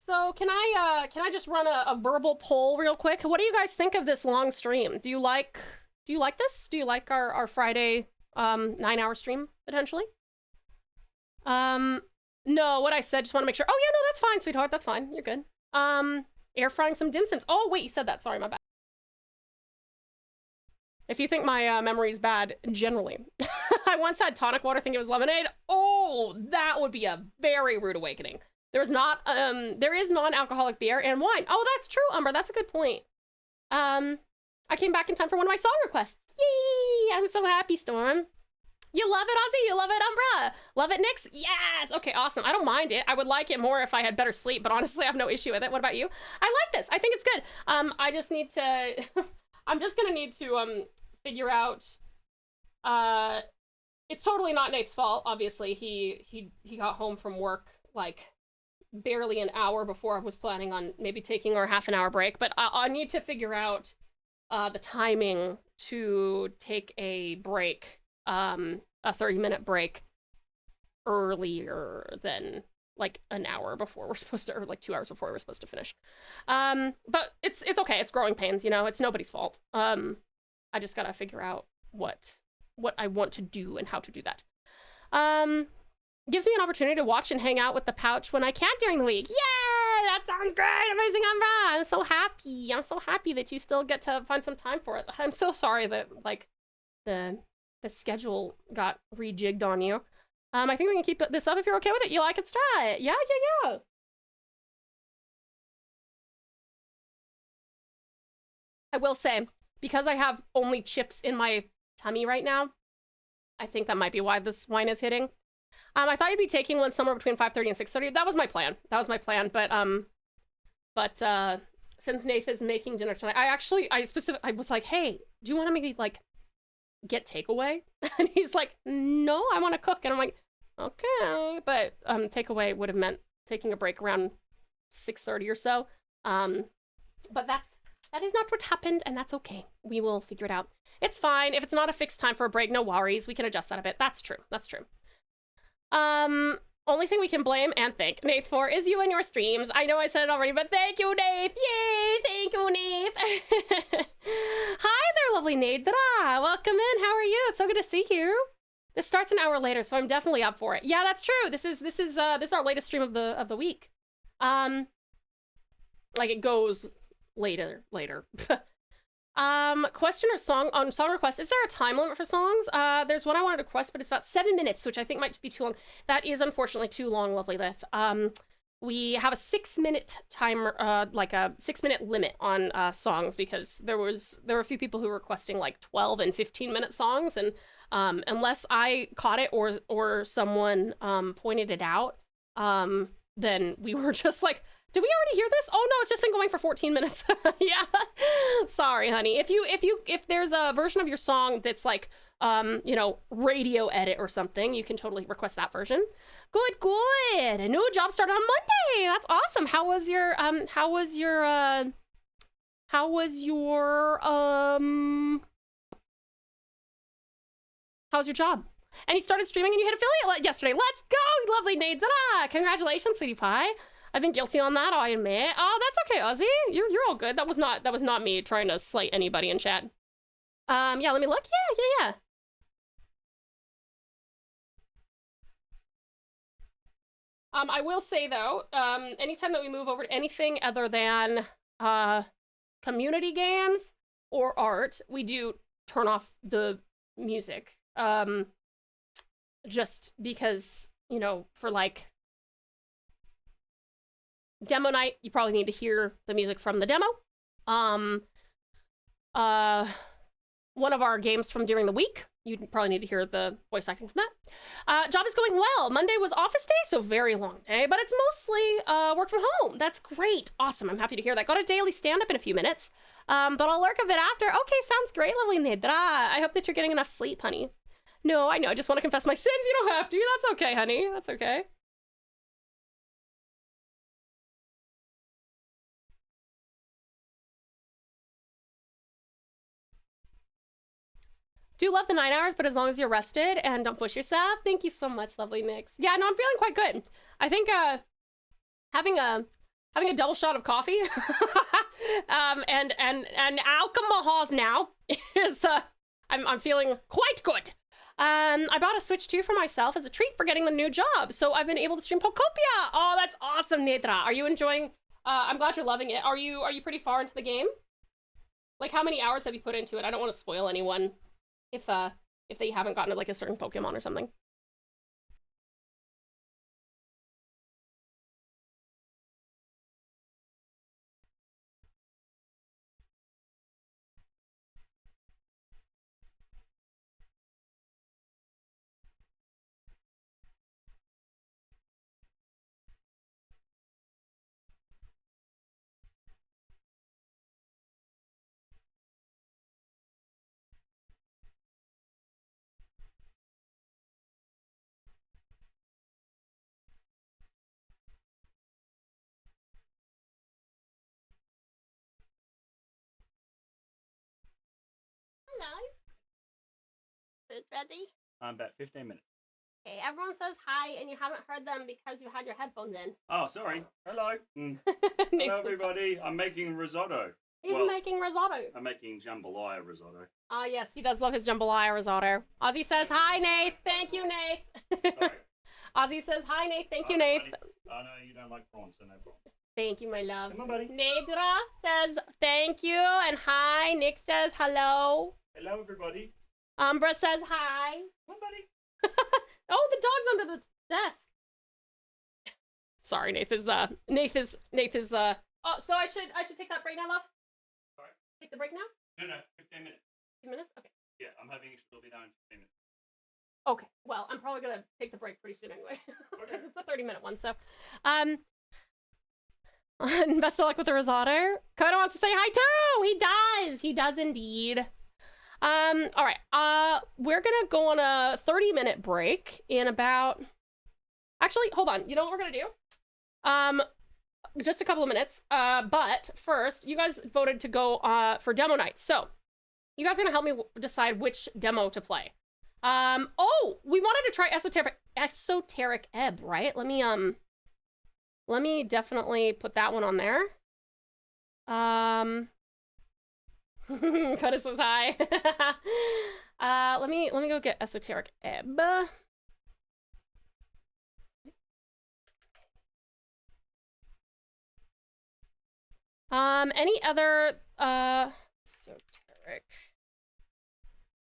So can I just run a verbal poll real quick? What do you guys think of this long stream? Do you like this? Do you like our Friday 9-hour stream potentially? No, what I said, just want to make sure. Oh yeah, no, that's fine, sweetheart. That's fine. You're good. Air frying some dim sims. Oh wait, you said that. Sorry, my bad. If you think my memory is bad, generally. I once had tonic water, think it was lemonade. Oh, that would be a very rude awakening. There is non-alcoholic beer and wine. Oh, that's true, Umber. That's a good point. I came back in time for one of my song requests. Yay! I'm so happy, Storm. You love it, Ozzy? You love it, Umbra? Love it, Nyx? Yes! Okay, awesome. I don't mind it. I would like it more if I had better sleep, but honestly, I have no issue with it. What about you? I like this. I think it's good. I just need to... I'm just gonna need to, figure out... It's totally not Nate's fault, obviously. He got home from work, like, barely an hour before I was planning on maybe taking our half-an-hour break, but I need to figure out the timing to take a break, a 30-minute break earlier than like an hour before we're supposed to, or like 2 hours before we're supposed to finish. But it's okay. It's growing pains, you know. It's nobody's fault. I just gotta figure out what I want to do and how to do that. Gives me an opportunity to watch and hang out with the pouch when I can't during the week. Yay! That sounds great! Amazing, Umbra! I'm so happy. I'm so happy that you still get to find some time for it. I'm so sorry that, like, the schedule got rejigged on you. I think we can keep this up if you're okay with it. You like it? Try it. Yeah. I will say, because I have only chips in my tummy right now, I think that might be why this wine is hitting. I thought you'd be taking one somewhere between 5:30 and 6:30. That was my plan. But since Nath is making dinner tonight, I was like, hey, do you want to maybe like get takeaway? And he's like, no, I want to cook. And I'm like, okay. But takeaway would have meant taking a break around 6:30 or so. But that is not what happened, and that's okay. We will figure it out. It's fine. If it's not a fixed time for a break, no worries. We can adjust that a bit. That's true. That's true. Only thing we can blame and thank Nath for is you and your streams. I know I said it already, but thank you, Nath. Yay! Thank you, Nath. Hi there, lovely Nadra. Welcome in. How are you? It's so good to see you. This starts an hour later, so I'm definitely up for it. Yeah, that's true. This is our latest stream of the week. Like it goes later. Question or song request. Is there a time limit for songs? There's one I wanted to request, but it's about 7 minutes, which I think might be too long. That is unfortunately too long, lovely Lith. We have a 6-minute timer, like a 6-minute limit on songs, because there were a few people who were requesting like 12 and 15-minute songs, and unless I caught it or someone pointed it out, then we were just like, did we already hear this? Oh no, it's just been going for 14 minutes. Yeah. Sorry, honey. If there's a version of your song that's like, you know, radio edit or something, you can totally request that version. Good. A new job started on Monday. That's awesome. How's your job? And you started streaming and you hit affiliate yesterday. Let's go, lovely Nades. Congratulations, sweetie pie. I've been guilty on that, I admit. Oh, that's okay, Ozzy. You're all good. That was not me trying to slight anybody in chat. Yeah, let me look. Yeah. I will say though, anytime that we move over to anything other than community games or art, we do turn off the music. just because, you know, for like demo night, you probably need to hear the music from the demo. One of our games from during the week, you'd probably need to hear the voice acting from that. Job is going well. Monday was office day, so very long day, but it's mostly work from home. That's great. Awesome. I'm happy to hear that. Got a daily stand-up in a few minutes, but I'll lurk a bit after. Okay, sounds great, lovely Nidra. I hope that you're getting enough sleep, honey. No, I know. I just want to confess my sins. You don't have to. That's okay, honey. That's okay. Do love the 9 hours, but as long as you're rested and don't push yourself. Thank you so much, lovely Nix. Yeah, no, I'm feeling quite good. I think having a double shot of coffee and alcohols now is I'm feeling quite good. I bought a Switch 2 for myself as a treat for getting the new job, so I've been able to stream Pokopia. Oh, that's awesome, Nedra. Are you enjoying? I'm glad you're loving it. Are you pretty far into the game? Like, how many hours have you put into it? I don't want to spoil anyone if they haven't gotten to like a certain Pokemon or something. Hello. Food ready? About 15 minutes. Okay, everyone says hi, and you haven't heard them because you had your headphones in. Oh, sorry. Hello. Hello, everybody. I'm making risotto. He's making risotto. I'm making jambalaya risotto. Ah, yes, he does love his jambalaya risotto. Ozzy says hi, Nath. Thank you, Nath. Sorry. Ozzy says hi, Nath. Thank you, Nath. I know you don't like prawns, so no problem. Thank you, my love. Come on, buddy. Nedra says thank you and hi. Nick says hello. Hello, everybody. Umbra says hi. Come on, buddy. Oh, the dog's under the desk. Sorry, Nath is oh, so I should take that break now, love? Sorry? Take the break now? No, 15 minutes. 15 minutes? Okay. Yeah, I'm having she'll be down in 15 minutes. Okay, well, I'm probably gonna take the break pretty soon anyway. Because it's a 30-minute one, so. Best of luck with the risotto. Koda wants to say hi too! He does! He does indeed. Alright, we're gonna go on a 30-minute break in about... Actually, hold on. You know what we're gonna do? Just a couple of minutes. But first, you guys voted to go, for demo night. So, you guys are gonna help me decide which demo to play. Oh! We wanted to try Esoteric Ebb, right? Let me definitely put that one on there. Koda says hi. Let me go get Esoteric Ebb. Any other Esoteric?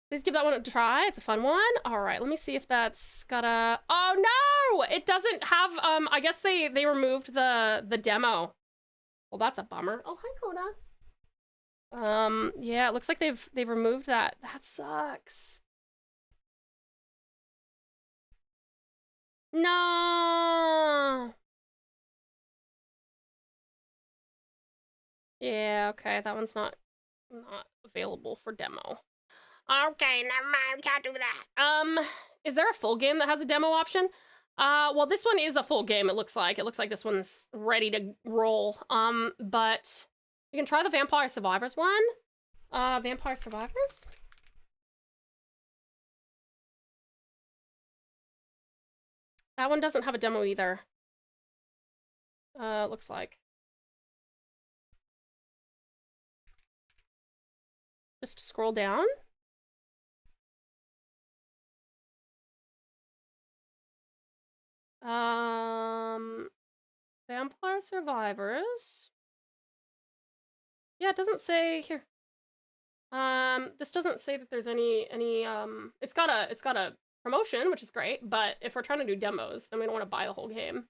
Please give that one a try. It's a fun one. All right, let me see if that's got a... Oh no! It doesn't have, I guess they removed the demo. Well, that's a bummer. Oh, hi, Koda. Yeah, it looks like they've removed that. That sucks. No! Yeah, okay, that one's not available for demo. Okay, never mind, can't do that. Is there a full game that has a demo option? Well, this one is a full game, it looks like. It looks like this one's ready to roll. But you can try the Vampire Survivors one. Vampire Survivors? That one doesn't have a demo either. Looks like. Just scroll down. Vampire Survivors. Yeah, it doesn't say here. This doesn't say that there's any it's got a promotion, which is great, but if we're trying to do demos, then we don't want to buy the whole game.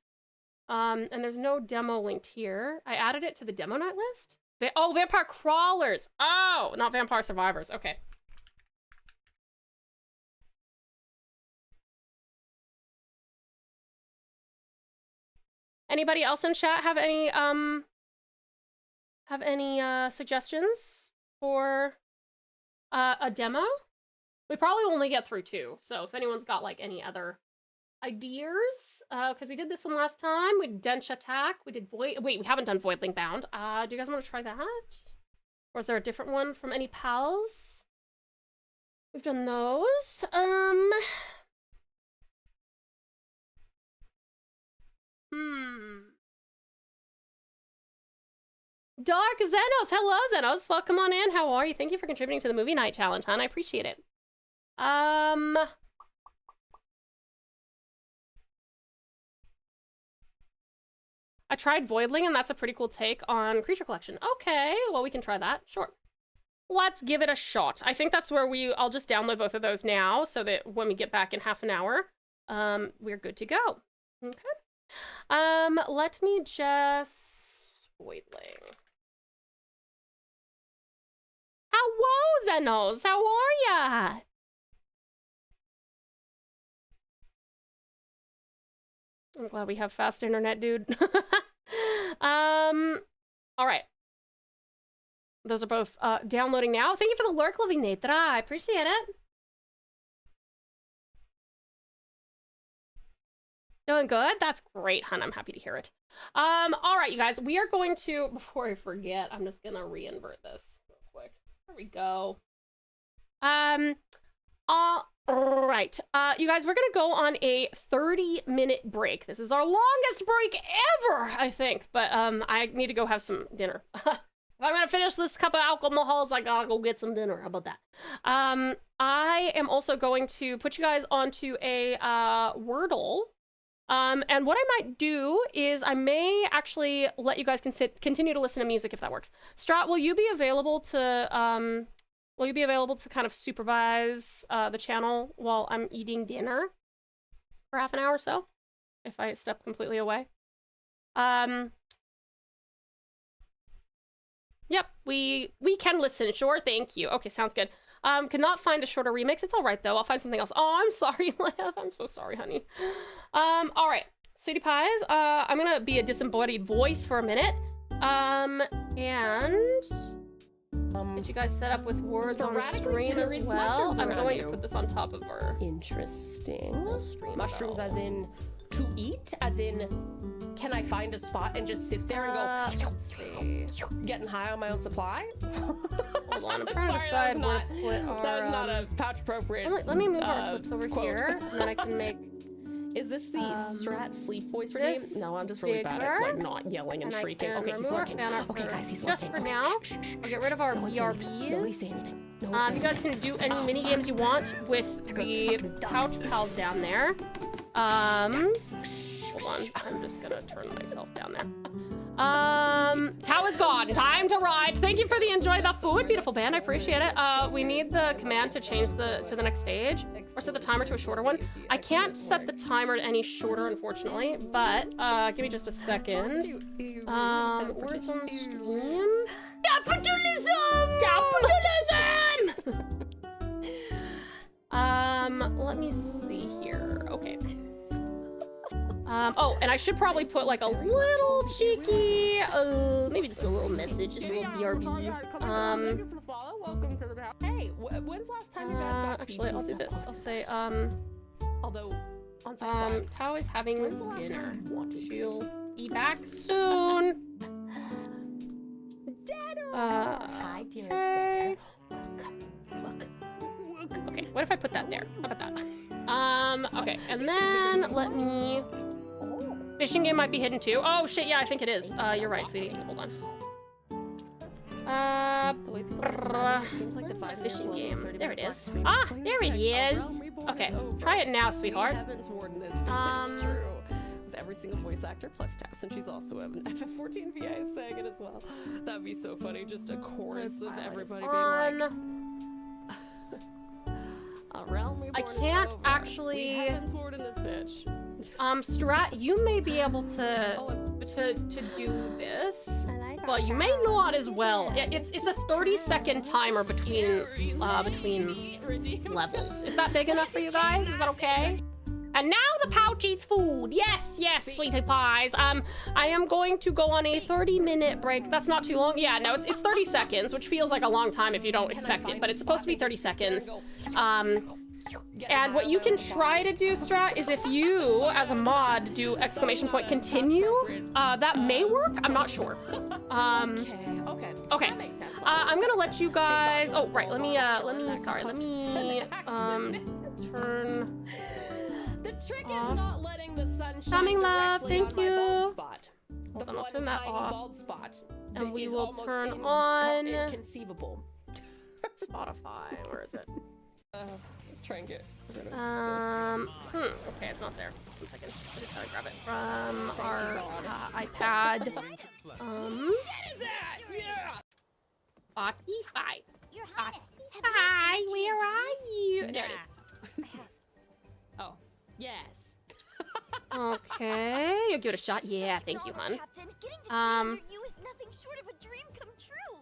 And there's no demo linked here. I added it to the demo night list. Oh, Vampire Crawlers. Oh, not Vampire Survivors. Okay. Anybody else in chat have any suggestions for a demo? We probably only get through 2, so if anyone's got like any other ideas, because we did this one last time. We did Dench Attack. We did Void. Wait, we haven't done Voidling Bound. Do you guys want to try that? Or is there a different one from any pals? We've done those. Dark Xenos. Hello, Xenos. Welcome on in. How are you? Thank you for contributing to the movie night challenge, hon. I appreciate it. I tried Voidling, and that's a pretty cool take on Creature Collection. Okay, well, we can try that. Sure. Let's give it a shot. I think that's where I'll just download both of those now, so that when we get back in half an hour, we're good to go. Okay. Let me just... Voidling. Hello, Xenos! How are ya? I'm glad we have fast internet, dude. All right. Those are both downloading now. Thank you for the lurk, Living Netra. I appreciate it. Doing good? That's great, hun. I'm happy to hear it. All right, you guys. We are going to, before I forget, I'm just gonna re-invert this real quick. There we go. All right, you guys, we're gonna go on a 30-minute break. This is our longest break ever, I think, but I need to go have some dinner. If I'm gonna finish this cup of alcohol, I gotta go get some dinner. How about that? I am also going to put you guys onto a Wordle. And what I might do is I may actually let you guys continue to listen to music if that works. Strat, will you be available to kind of supervise the channel while I'm eating dinner for half an hour or so, if I step completely away? Yep, we can listen. Sure, thank you. Okay, sounds good. Cannot find a shorter remix. It's all right though. I'll find something else. Oh, I'm sorry, Lev. I'm so sorry, honey. All right, sweetie pies. I'm gonna be a disembodied voice for a minute. And did you guys set up with words on stream as well? I'm going to put this on top of our interesting stream. Mushrooms as in to eat, as in can I find a spot and just sit there and go getting high on my own supply? Hold on, I'm trying to decide where to put our... That was not a pouch appropriate. Let me move our clips over here, and then I can make... Is this the Strat sleep voice for game? No, I'm just really bad at like not yelling and shrieking. Okay, he's lurking. Okay, guys, he's lurking. Just for now, I'll get rid of our BRBs. Nobody say anything. You guys can do any mini games you want with the couch pals down there. Hold on, I'm just gonna turn myself down there. Tau is gone. Time to ride. Thank you for the enjoy the food. Beautiful band. I appreciate it. We need the command to change to the next stage or set the timer to a shorter one. I can't set the timer any shorter, unfortunately, but give me just a second. Words on stream. Capitalism! Capitalism! Let me see here. Okay. Oh, and I should probably put like a little cheeky, maybe just a little message, just a little BRB. Welcome to the house. Hey, when's the last time you guys got actually, I'll do this. I'll say, although, Tau is having dinner. She'll be back soon. Hi, dearest okay. Look. Okay, what if I put that there? How about that? Okay, and then let me... Fishing game might be hidden too. Oh shit, yeah, I think it is. You're right, sweetie. Hold on. The way people it seems like the fishing game. There it is. Ah, there it is. Okay, try it now, sweetheart. Heavens warden this, but it's true. With every single voice actor plus Tau, since she's also an FF14 VA saying it as well. That'd be so funny. Just a chorus of everybody being like, a realm we I can't actually. Strat, you may be able to do this, but you may not as well. It's a 30-second timer between levels. Is that big enough for you guys? Is that okay? And now the pouch eats food. Yes, yes, sweetie pies. I am going to go on a 30-minute break. That's not too long. Yeah, no, it's 30 seconds, which feels like a long time if you don't expect it, but it's supposed to be 30 seconds. And what you can try to do, Strat, is if you, as a mod, do exclamation point continue, that may work. I'm not sure. Okay. I'm gonna let you guys. Oh, right. Let me turn. The trick is not letting the sun shine Coming, love. directly Thank on my you. bald spot. Hold on, I'll One turn that tiny off. bald spot And that we is will almost turn on inconceivable. Spotify. Where is it? Let's try and get rid of Okay, it's not there. 1 second. I just gotta grab it from our iPad. Get his ass! Yeah! Spotify. Your Highness, have you Hi, attended to where your are duties? you? There it is. Oh, yes. Okay, you'll give it a shot. Yeah, thank you, hun. Captain, getting to train under you is nothing short of a dream come true.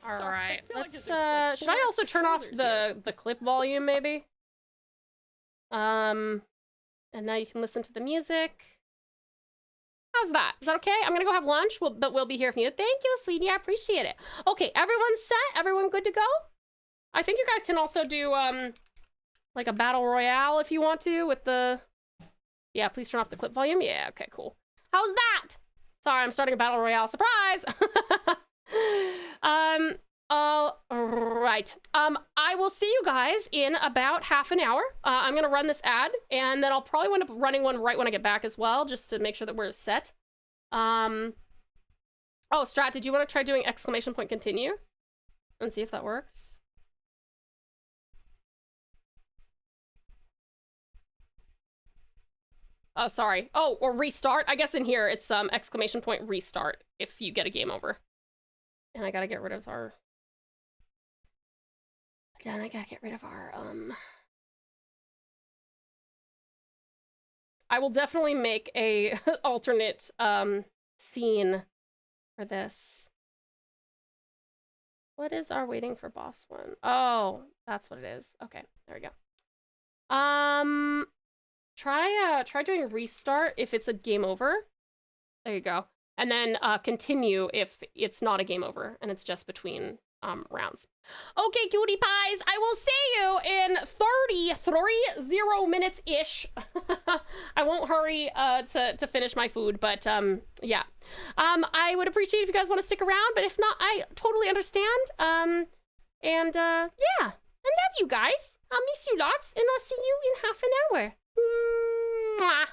All right, I feel like let's. it's like Should I also turn off shoulders the clip volume, maybe? And now you can listen to the music. How's that? Is that okay? I'm gonna go have lunch, but we'll be here if needed. Thank you, sweetie. I appreciate it. Okay, everyone's set. Everyone good to go? I think you guys can also do like a battle royale if you want to with the. Yeah, please turn off the clip volume. Yeah, okay, cool. How's that? Sorry, I'm starting a battle royale. Surprise! All right. I will see you guys in about half an hour. I'm gonna run this ad, and then I'll probably wind up running one right when I get back as well, just to make sure that we're set. Oh, Strat, did you want to try doing exclamation point continue? And see if that works? Oh, sorry. Oh, or restart. I guess in here it's exclamation point restart if you get a game over. And I gotta get rid of our... Then I gotta get rid of our, I will definitely make a alternate, scene for this. What is our waiting for boss one? Oh, that's what it is. Okay, there we go. Try doing restart if it's a game over. There you go. And then continue if it's not a game over and it's just between rounds. Okay, cutie pies, I will see you in 30 minutes-ish. I won't hurry to finish my food, but yeah. I would appreciate if you guys want to stick around, but if not, I totally understand. Yeah, I love you guys. I'll miss you lots, and I'll see you in half an hour. Mwah.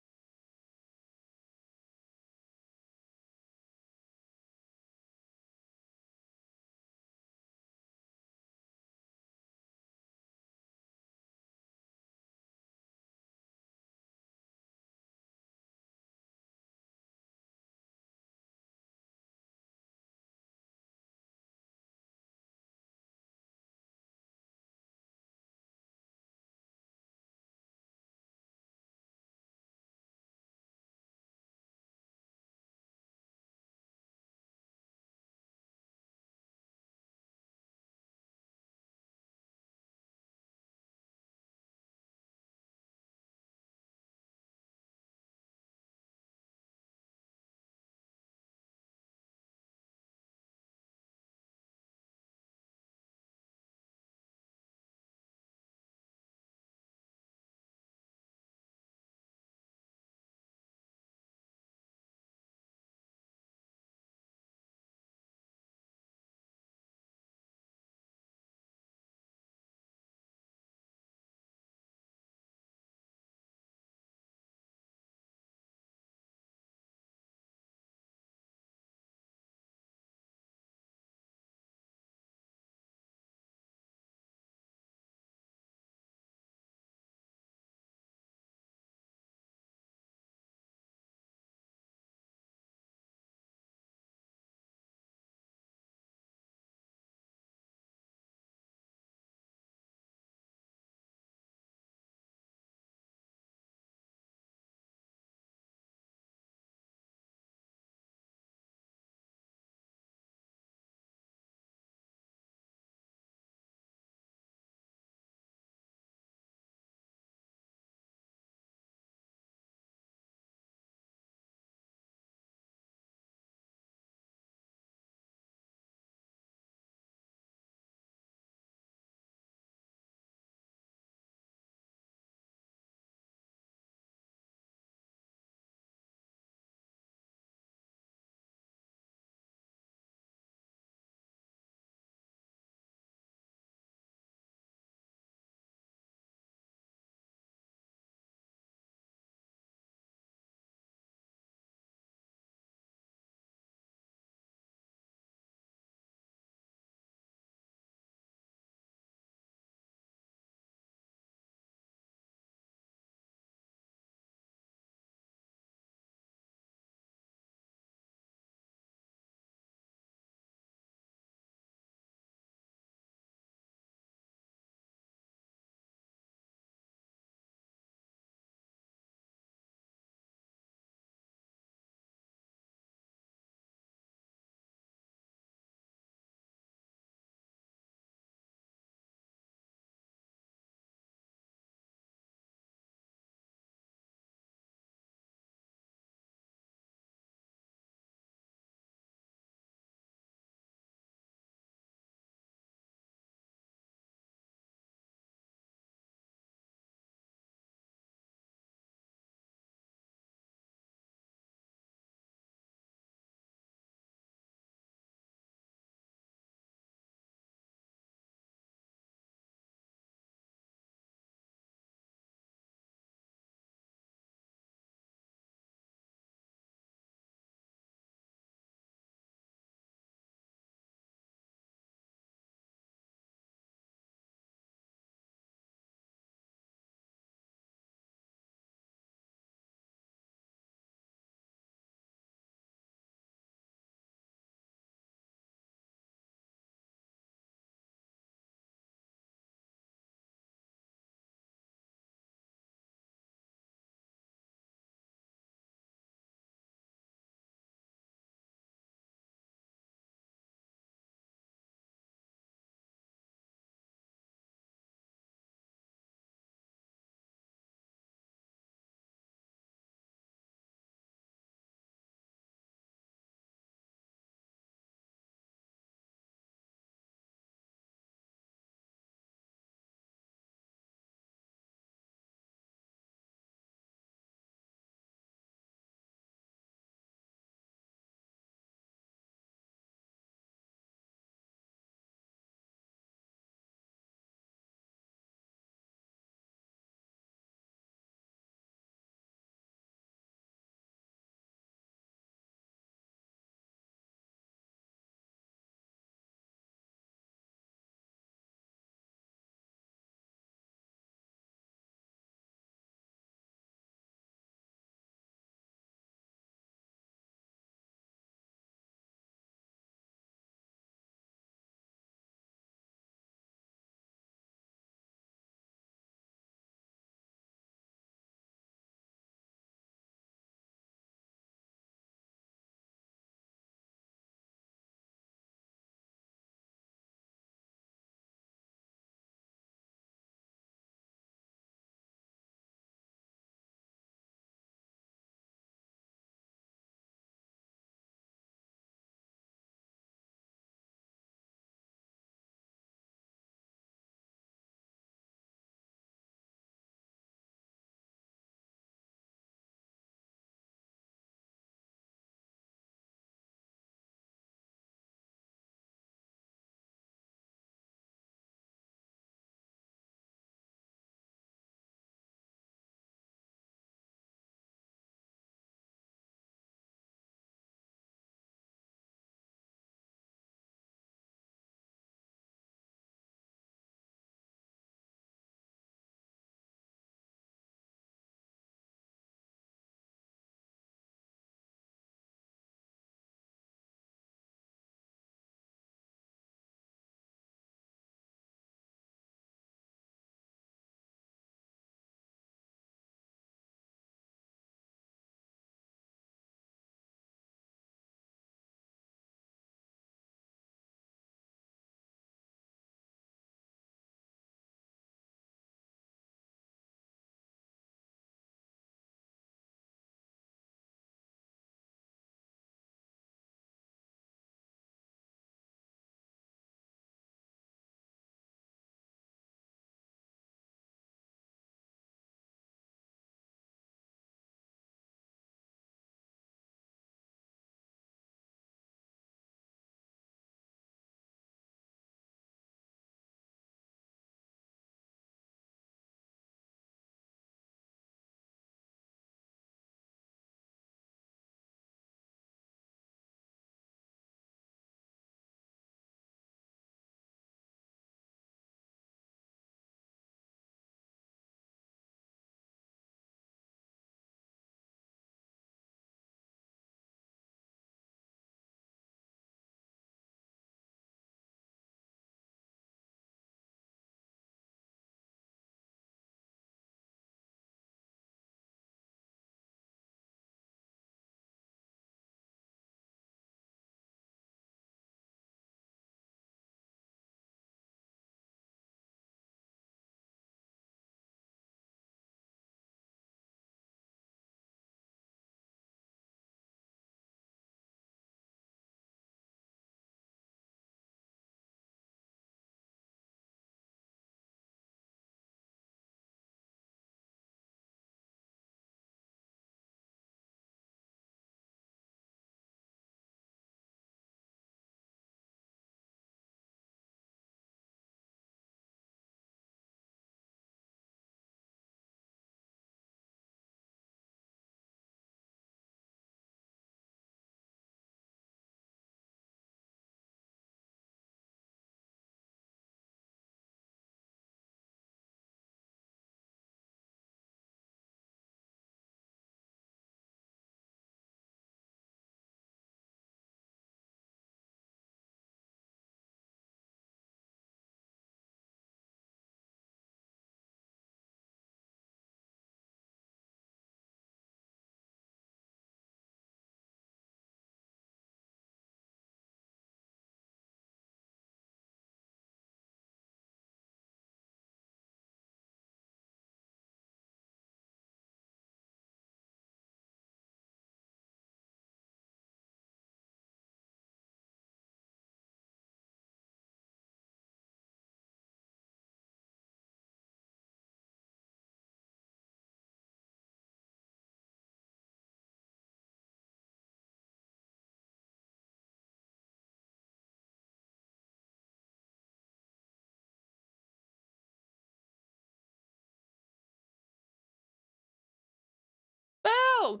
Hello!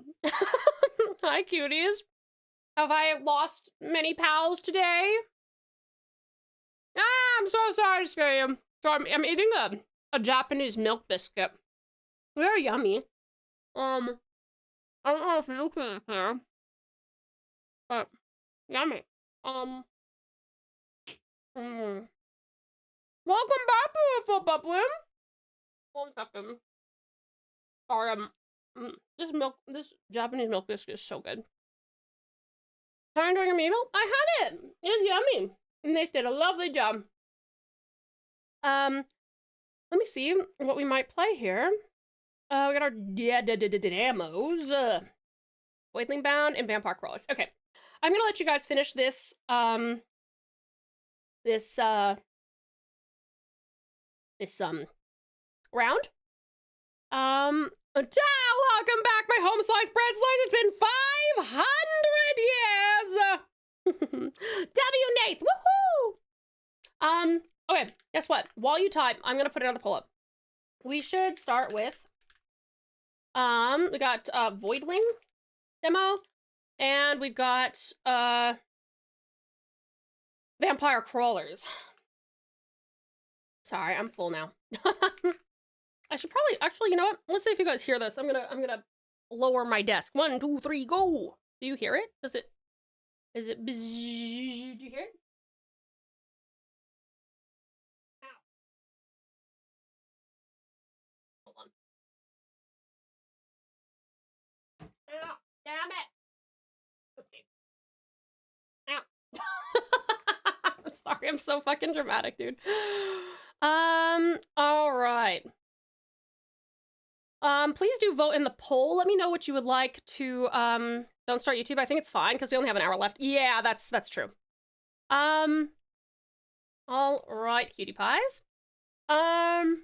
Hi, cuties. Have I lost many pals today? Ah, I'm so sorry to scare you. So I'm eating a Japanese milk biscuit. Very yummy. I don't know if you can hear, but yummy. Welcome back, beautiful Bubblim. 1 second. Sorry, this Japanese milk biscuit is so good. Try enjoying your meal? I had it. It was yummy. And they did a lovely job. Let me see what we might play here. We got our demos. Waitling Bound and Vampire Crawlers. Okay. I'm gonna let you guys finish this, round. Welcome back, my home slice bread slice. It's been 500 years. W Nath, woohoo! Okay, guess what? While you type, I'm gonna put another poll up. We should start with, we got Voidling demo, and we've got Vampire Crawlers. Sorry, I'm full now. I should probably, actually, you know what? Let's see if you guys hear this. I'm gonna lower my desk. 1, 2, 3, go. Do you hear it? Is it bzzz? Do you hear it? Ow. Hold on. Ow, damn it. Okay. Ow. Sorry, I'm so fucking dramatic, dude. All right. Please do vote in the poll. Let me know what you would like to, don't start YouTube. I think it's fine because we only have an hour left. Yeah, that's true. All right, cutie pies. Whoop.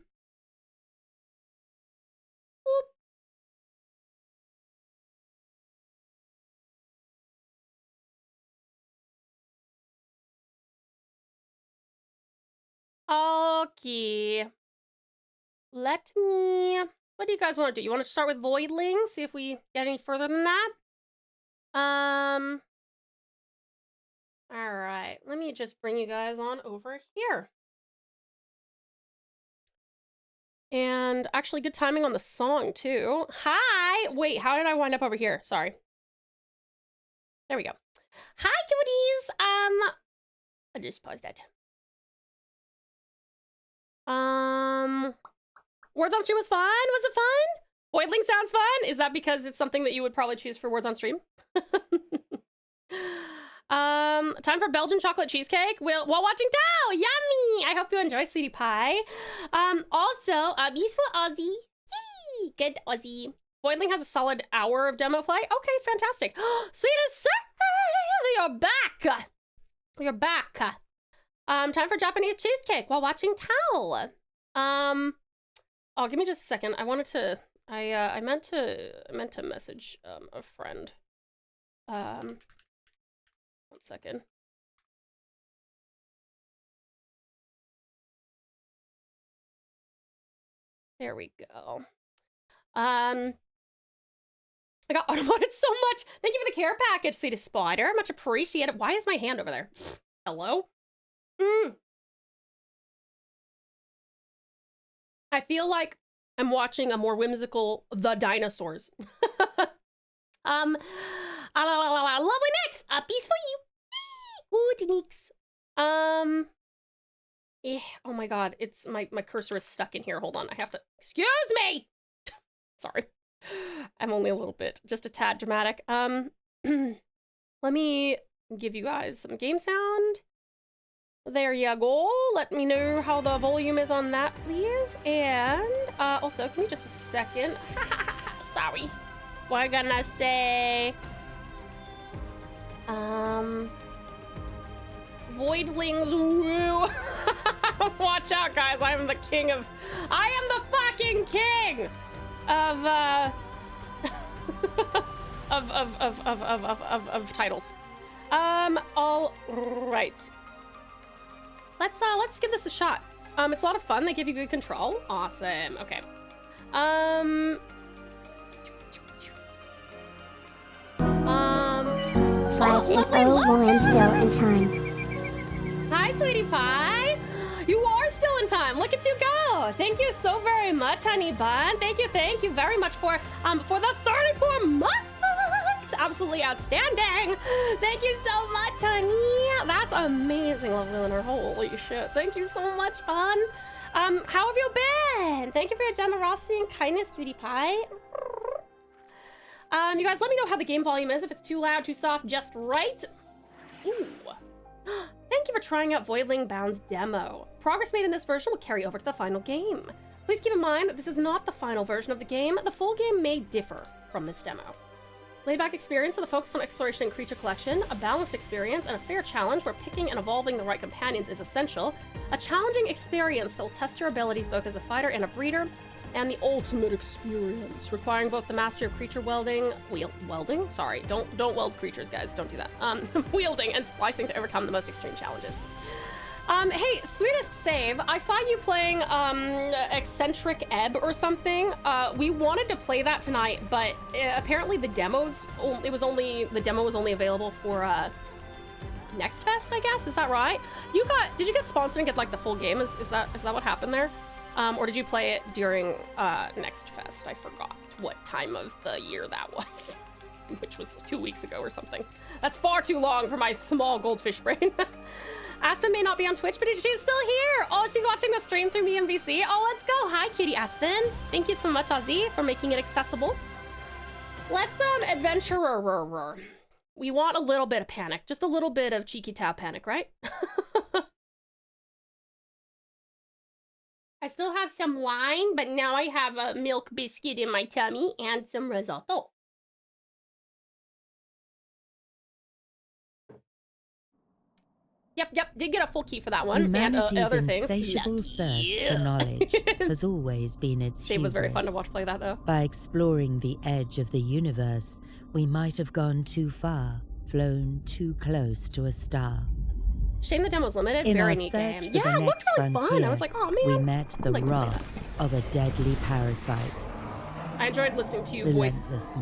Okay. Let me, what do you guys want to do? You want to start with Voidling? See if we get any further than that? All right. Let me just bring you guys on over here. And actually good timing on the song too. Hi! Wait, how did I wind up over here? Sorry. There we go. Hi, cuties! I just paused that. Words on Stream was fun? Was it fun? Voidling sounds fun? Is that because it's something that you would probably choose for Words on Stream? Time for Belgian chocolate cheesecake while watching Tao! Yummy! I hope you enjoy, sweetie pie. Also, Beast for Aussie. Yee! Good Aussie. Voidling has a solid hour of demo play. Okay, fantastic. Sweetest, you're back! You're back. Time for Japanese cheesecake while watching Tao. Oh, give me just a second. I wanted to, I meant to message, a friend. 1 second. There we go. I got automoted so much. Thank you for the care package, sweet spider. Much appreciated. Why is my hand over there? Hello? I feel like I'm watching a more whimsical The Dinosaurs. Lovely mix! A piece for you! Good mix. Oh my god, it's my cursor is stuck in here. Hold on, I have to, excuse me! Sorry. I'm only a little bit, just a tad dramatic. Let me give you guys some game sound. There you go. Let me know how the volume is on that, please. And also, give me just a second. Sorry. We're gonna say Voidlings woo. Watch out, guys. I am the fucking king of of titles. All right. Let's give this a shot. It's a lot of fun. They give you good control. Awesome. Okay. 5 and oh, I'm still in time. Hi, sweetie pie. You are still in time. Look at you go. Thank you so very much, honey bun. Thank you very much for the 34 months. Absolutely outstanding. Thank you so much, honey. That's amazing, Love Lunar. Holy shit. Thank you so much, hon. How have you been? Thank you for your generosity and kindness, cutie pie. You guys, let me know how the game volume is. If it's too loud, too soft, just right. Ooh. Thank you for trying out Voidling Bound's demo. Progress made in this version will carry over to the final game. Please keep in mind that this is not the final version of the game. The full game may differ from this demo. Laid-back experience with a focus on exploration and creature collection, a balanced experience, and a fair challenge where picking and evolving the right companions is essential, a challenging experience that will test your abilities both as a fighter and a breeder, and the ultimate experience, requiring both the mastery of creature welding? Sorry, don't weld creatures, guys, don't do that. Wielding and splicing to overcome the most extreme challenges. Hey, sweetest save, I saw you playing Eccentric Ebb or something. We wanted to play that tonight, but apparently the demo was only available for Next Fest, I guess. Is that right? Did you get sponsored and get like the full game? Is that what happened there? Or did you play it during Next Fest? I forgot what time of the year that was, which was 2 weeks ago or something. That's far too long for my small goldfish brain. Aspen may not be on Twitch, but she's still here. Oh, she's watching the stream through ENVC. Oh, let's go. Hi, cutie Aspen. Thank you so much, Ozzy, for making it accessible. Let's adventure. We want a little bit of panic, just a little bit of cheeky Tau panic, right? I still have some wine, but now I have a milk biscuit in my tummy and some risotto. Yep, did get a full key for that one. Humanity's and other things. Insatiable thirst for knowledge has always been its Save was very hubris. fun to watch play that, though. By exploring the edge of the universe, we might have gone too far, flown too close to a star. Shame the demo's limited. In Very our neat search game. for Yeah, the it looked next really fun. frontier, I was like, oh man. we met the I'd like to play wrath of a deadly parasite. I enjoyed listening to you Relentless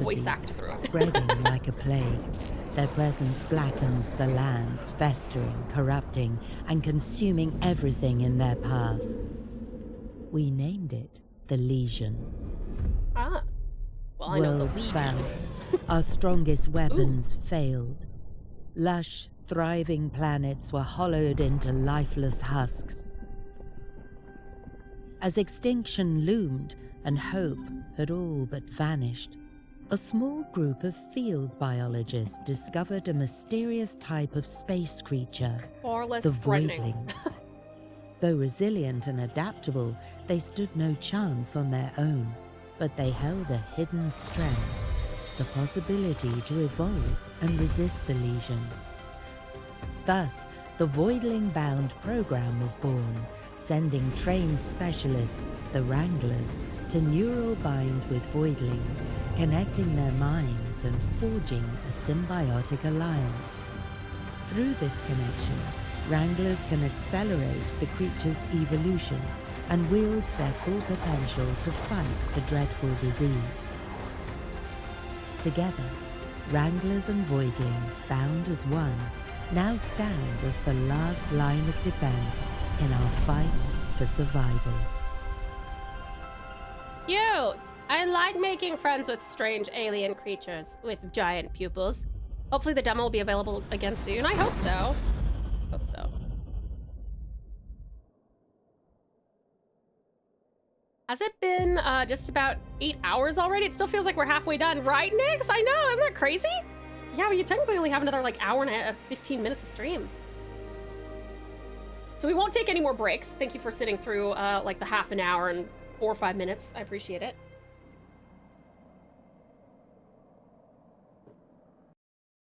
voice act through. Spreading like a plague. Their presence blackens the lands, festering, corrupting, and consuming everything in their path. We named it the Legion. Ah. Well, I know the Worlds Legion. found. Our strongest weapons failed. Lush, thriving planets were hollowed into lifeless husks. As extinction loomed and hope had all but vanished, a small group of field biologists discovered a mysterious type of space creature, Far less the threatening. Voidlings. Though resilient and adaptable, they stood no chance on their own, but they held a hidden strength, the possibility to evolve and resist the Legion. Thus, the Voidling-bound program was born, sending trained specialists, the Wranglers, to neural bind with Voidlings, connecting their minds and forging a symbiotic alliance. Through this connection, Wranglers can accelerate the creature's evolution and wield their full potential to fight the dreadful disease. Together, Wranglers and Voidlings, bound as one, now stand as the last line of defense in our fight for survival. Cute! I like making friends with strange alien creatures with giant pupils. Hopefully the demo will be available again soon. I hope so. Hope so. Has it been just about 8 hours already? It still feels like we're halfway done, right, Nix? I know, isn't that crazy? Yeah, we technically only have another like hour and 15 minutes of stream. So we won't take any more breaks. Thank you for sitting through like the half an hour and 4 or 5 minutes. I appreciate it.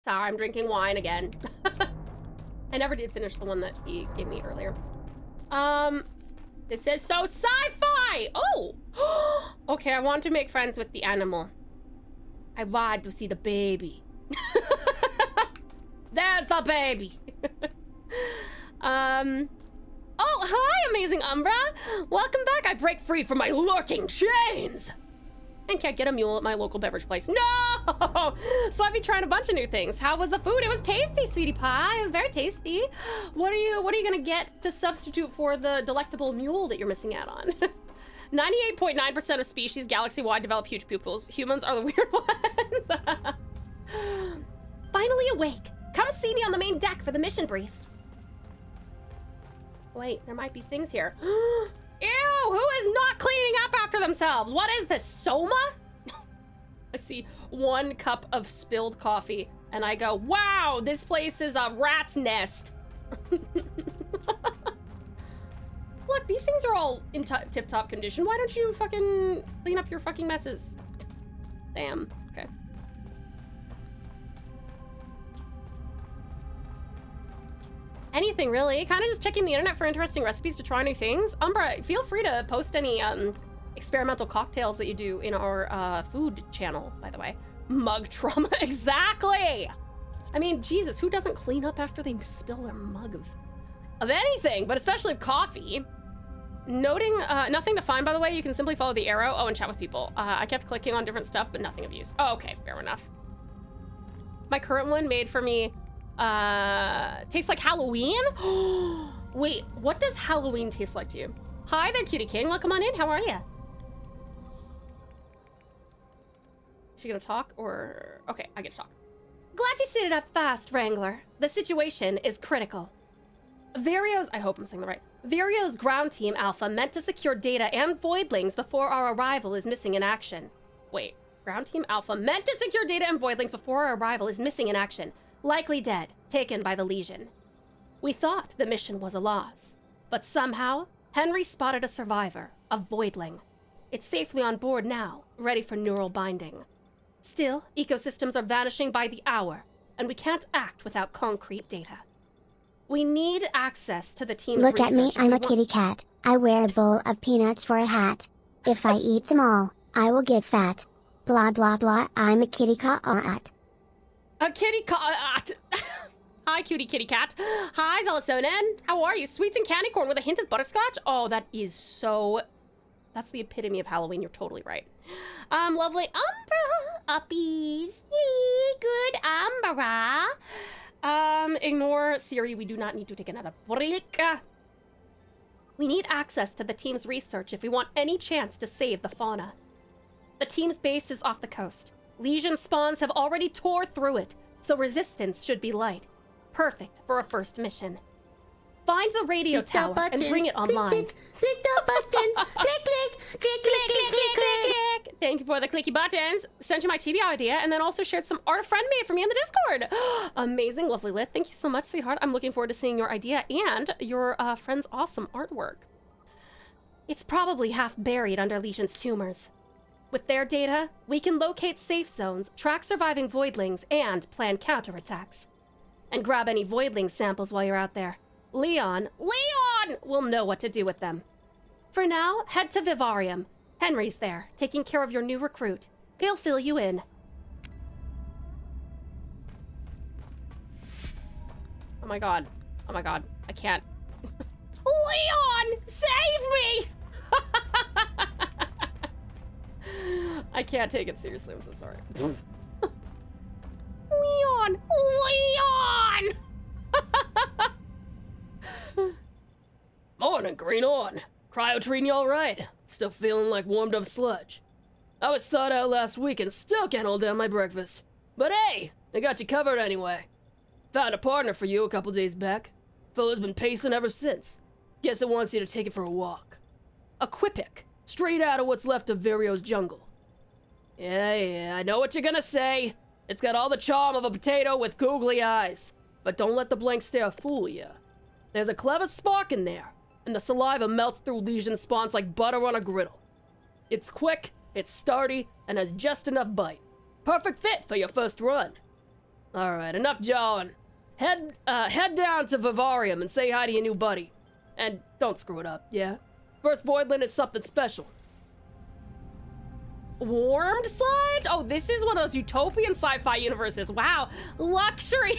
Sorry, I'm drinking wine again. I never did finish the one that he gave me earlier. This is so sci-fi! Oh! Okay, I want to make friends with the animal. I want to see the baby. There's the baby! Oh, hi, amazing Umbra! Welcome back! I break free from my lurking chains! And can't get a mule at my local beverage place. No! So I'd be trying a bunch of new things. How was the food? It was tasty, sweetie pie. It was very tasty. What are you gonna get to substitute for the delectable mule that you're missing out on? 98.9% of species galaxy-wide develop huge pupils. Humans are the weird ones. Finally awake. Come see me on the main deck for the mission brief. Wait, there might be things here. Ew, who is not cleaning up after themselves? What is this, Soma? I see 1 cup of spilled coffee and I go, wow, this place is a rat's nest. Look, these things are all in tip-top condition. Why don't you fucking clean up your fucking messes? Damn, okay. Anything really, kind of just checking the internet for interesting recipes to try new things. Umbra, feel free to post any experimental cocktails that you do in our food channel, by the way. Mug trauma, exactly! I mean, Jesus, who doesn't clean up after they spill their mug of anything, but especially coffee? Noting, nothing to find, by the way. You can simply follow the arrow. Oh, and chat with people. I kept clicking on different stuff, but nothing of use. Oh, okay, fair enough. My current one made for me tastes like Halloween? Wait, what does Halloween taste like to you? Hi there, Cutie King. Welcome on in. How are you? Is she gonna talk or... Okay, I get to talk. Glad you suited up fast, Wrangler. The situation is critical. Virio's... I hope I'm saying that right. Virio's ground team Alpha meant to secure data and voidlings before our arrival is missing in action. Wait, ground team Alpha meant to secure data and voidlings before our arrival is missing in action. Likely dead, taken by the Legion. We thought the mission was a loss, but somehow Henry spotted a survivor, a voidling. It's safely on board now, ready for neural binding. Still, ecosystems are vanishing by the hour, and we can't act without concrete data. We need access to the team's Look at me, research. I'm a kitty cat. I wear a bowl of peanuts for a hat. If I eat them all, I will get fat. Blah blah blah, I'm a kitty cat. A kitty cat. Hi, cutie kitty cat. Hi, Zalasonen. How are you? Sweets and candy corn with a hint of butterscotch? Oh, that is so... That's the epitome of Halloween. You're totally right. Lovely Umbra. Uppies. Yay, good Umbra. Ignore Siri. We do not need to take another break. We need access to the team's research if we want any chance to save the fauna. The team's base is off the coast. Legion spawns have already tore through it, so resistance should be light. Perfect for a first mission. Find the radio tower and bring it online. Click the buttons. Click, click, click, click, click, click, click. Thank you for the clicky buttons. Sent you my TBR idea and then also shared some art a friend made for me in the Discord. Amazing, lovely Lith. Thank you so much, sweetheart. I'm looking forward to seeing your idea and your friend's awesome artwork. It's probably half buried under Legion's tumors. With their data, we can locate safe zones, track surviving voidlings, and plan counterattacks. And grab any voidling samples while you're out there. Leon will know what to do with them. For now, head to Vivarium. Henry's there, taking care of your new recruit. He'll fill you in. Oh my god. Oh my god. I can't. Leon! Save me! I can't take it seriously. I'm so sorry. Leon! Morning, Green On. Cryo treating you all right? Still feeling like warmed up sludge. I was thawed out last week and still can't hold down my breakfast. But hey, I got you covered anyway. Found a partner for you a couple days back. Fella's been pacing ever since. Guess it wants you to take it for a walk. A Quippic, straight out of what's left of Virio's jungle. Yeah, I know what you're gonna say. It's got all the charm of a potato with googly eyes. But don't let the blank stare fool you. There's a clever spark in there, and the saliva melts through Legion spawns like butter on a griddle. It's quick, it's sturdy, and has just enough bite. Perfect fit for your first run. Alright, enough jawing. Head down to Vivarium and say hi to your new buddy. And don't screw it up, yeah? First Voidland is something special. Warmed sludge? Oh, this is one of those utopian sci-fi universes. Wow, luxury.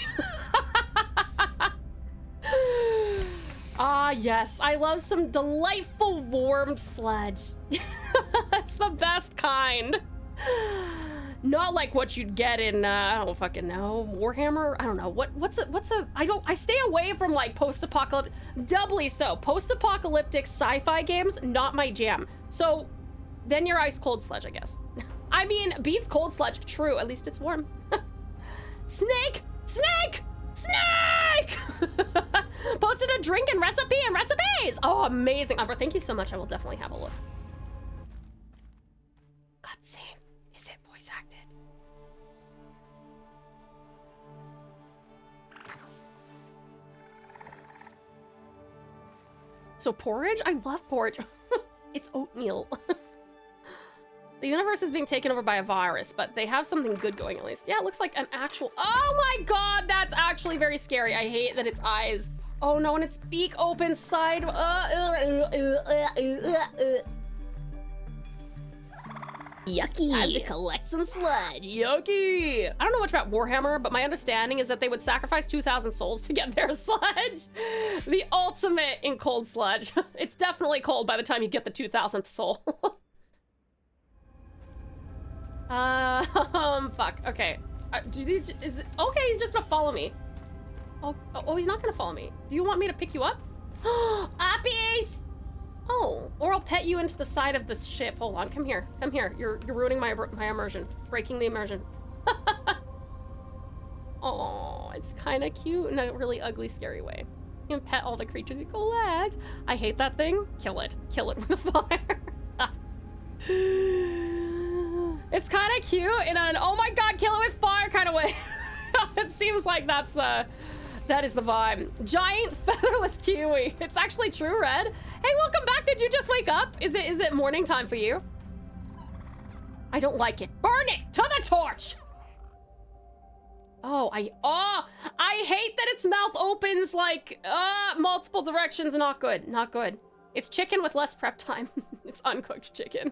Ah, yes, I love some delightful warmed sludge. That's the best kind. Not like what you'd get in, I don't fucking know, Warhammer? I don't know, I stay away from like post-apocalyptic, doubly so. Post-apocalyptic sci-fi games, not my jam. So then you're ice cold sludge, I guess. I mean, beats cold sludge, true, at least it's warm. Snake! Snake! Snake! Posted a drink and recipe and recipes! Oh, amazing. Umber, thank you so much. I will definitely have a look. Cutscene. Is it voice acted? So porridge? I love porridge. It's oatmeal. The universe is being taken over by a virus, but they have something good going at least. Yeah, it looks like an actual... Oh my god, that's actually very scary. I hate that its eyes... Oh no, and its beak opens side... Yucky. Time to collect some sludge. Yucky. I don't know much about Warhammer, but my understanding is that they would sacrifice 2,000 souls to get their sludge. The ultimate in cold sludge. It's definitely cold by the time you get the 2,000th soul. Fuck. Okay. Okay, he's just gonna follow me. Oh, he's not gonna follow me. Do you want me to pick you up? Uppies! Oh, or I'll pet you into the side of the ship. Hold on, come here. Come here. You're ruining my immersion. Breaking the immersion. Oh, it's kind of cute in a really ugly, scary way. You can pet all the creatures you collect. I hate that thing. Kill it. Kill it with a fire. It's kind of cute in an oh my god, kill it with fire kind of way. It seems like that is the vibe. Giant featherless kiwi. It's actually true, Red. Hey, welcome back. Did you just wake up? Is it morning time for you? I don't like it. Burn it to the torch. Oh, I hate that its mouth opens like multiple directions. Not good. Not good. It's chicken with less prep time. It's uncooked chicken.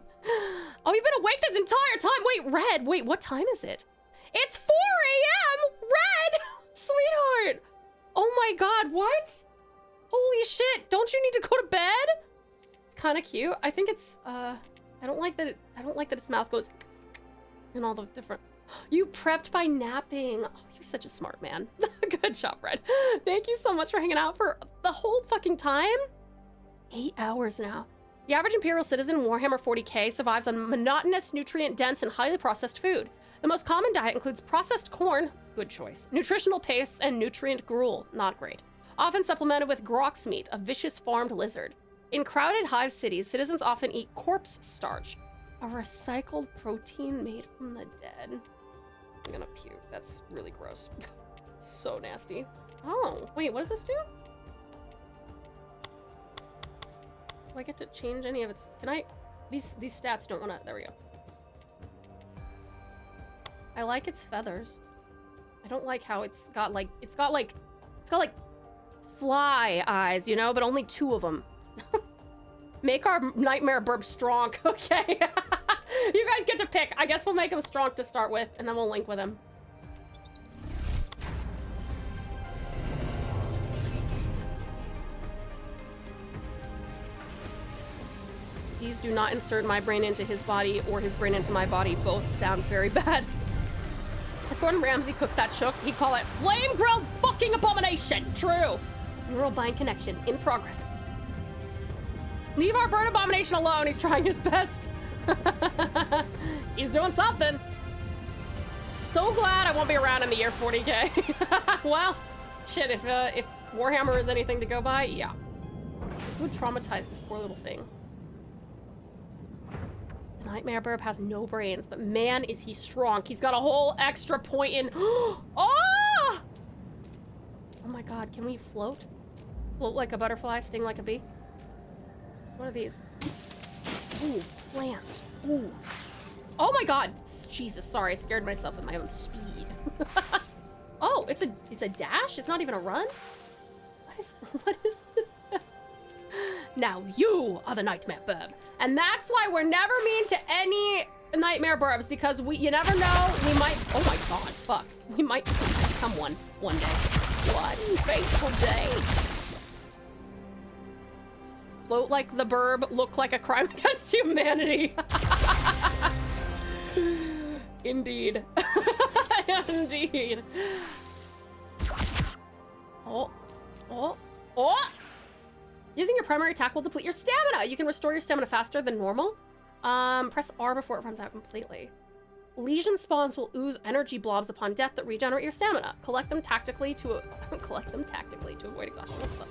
Oh, you've been awake this entire time. Wait, Red. Wait, what time is it? It's 4 a.m. Red, sweetheart. Oh my god, what? Holy shit, don't you need to go to bed? It's kind of cute. I think it's, I don't like that its mouth goes in all the different... You prepped by napping. Oh, you're such a smart man. Good job, Red. Thank you so much for hanging out for the whole fucking time. 8 hours now. The average Imperial citizen in Warhammer 40k survives on monotonous, nutrient-dense, and highly processed food. The most common diet includes processed corn, good choice, nutritional pastes, and nutrient gruel, not great. Often supplemented with grox meat, a vicious farmed lizard. In crowded hive cities, citizens often eat corpse starch, a recycled protein made from the dead. I'm gonna puke. That's really gross. It's so nasty. Oh, wait, what does this do? Do I get to change any of its... Can I... These stats don't wanna... There we go. I like its feathers. I don't like how it's got like fly eyes, you know, but only 2 of them. Make our nightmare burb strong. Okay. You guys get to pick. I guess we'll make him strong to start with, and then we'll link with him. Please do not insert my brain into his body or his brain into my body. Both sound very bad. If Gordon Ramsay cooked that chook, he'd call it flame-grilled fucking abomination. True. Neural bind connection in progress. Leave our bird abomination alone. He's trying his best. He's doing something. So glad I won't be around in the year 40k. Well, shit, if Warhammer is anything to go by, yeah. This would traumatize this poor little thing. Nightmare Burb has no brains, but man, is he strong. He's got a whole extra point in... Oh! Oh my god, can we float? Float like a butterfly, sting like a bee? What are these? Ooh, plants. Ooh. Oh my god! Jesus, sorry, I scared myself with my own speed. Oh, it's a dash? It's not even a run? What is this? Now you are the Nightmare Burb. And that's why we're never mean to any Nightmare Burbs, because you never know, we might, oh my god, fuck. We might become one day. One fateful day. Float like the burb, look like a crime against humanity. Indeed. Indeed. Oh. Oh. Oh! Using your primary attack will deplete your stamina. You can restore your stamina faster than normal. Press R before it runs out completely. Legion spawns will ooze energy blobs upon death that regenerate your stamina. Collect them tactically to avoid exhaustion. What's the...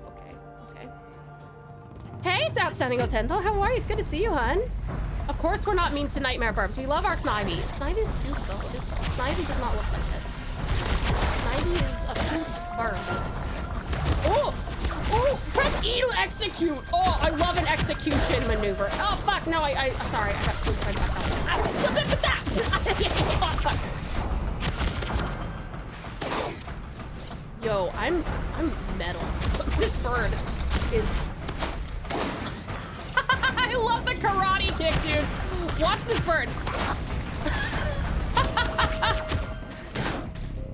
okay. Hey, Outstanding Otento, how are you? It's good to see you, hun. Of course we're not mean to Nightmare Burbs. We love our Snivy. Snivy's cute, though. This Snivy does not look like this. Snivy is a cute bird. Oh! Oh! Press E to execute! Oh, I love an execution maneuver. Oh, fuck, no, sorry, I got too excited about that. Yo, I'm metal. This bird is... I love the karate kick, dude. Watch this bird.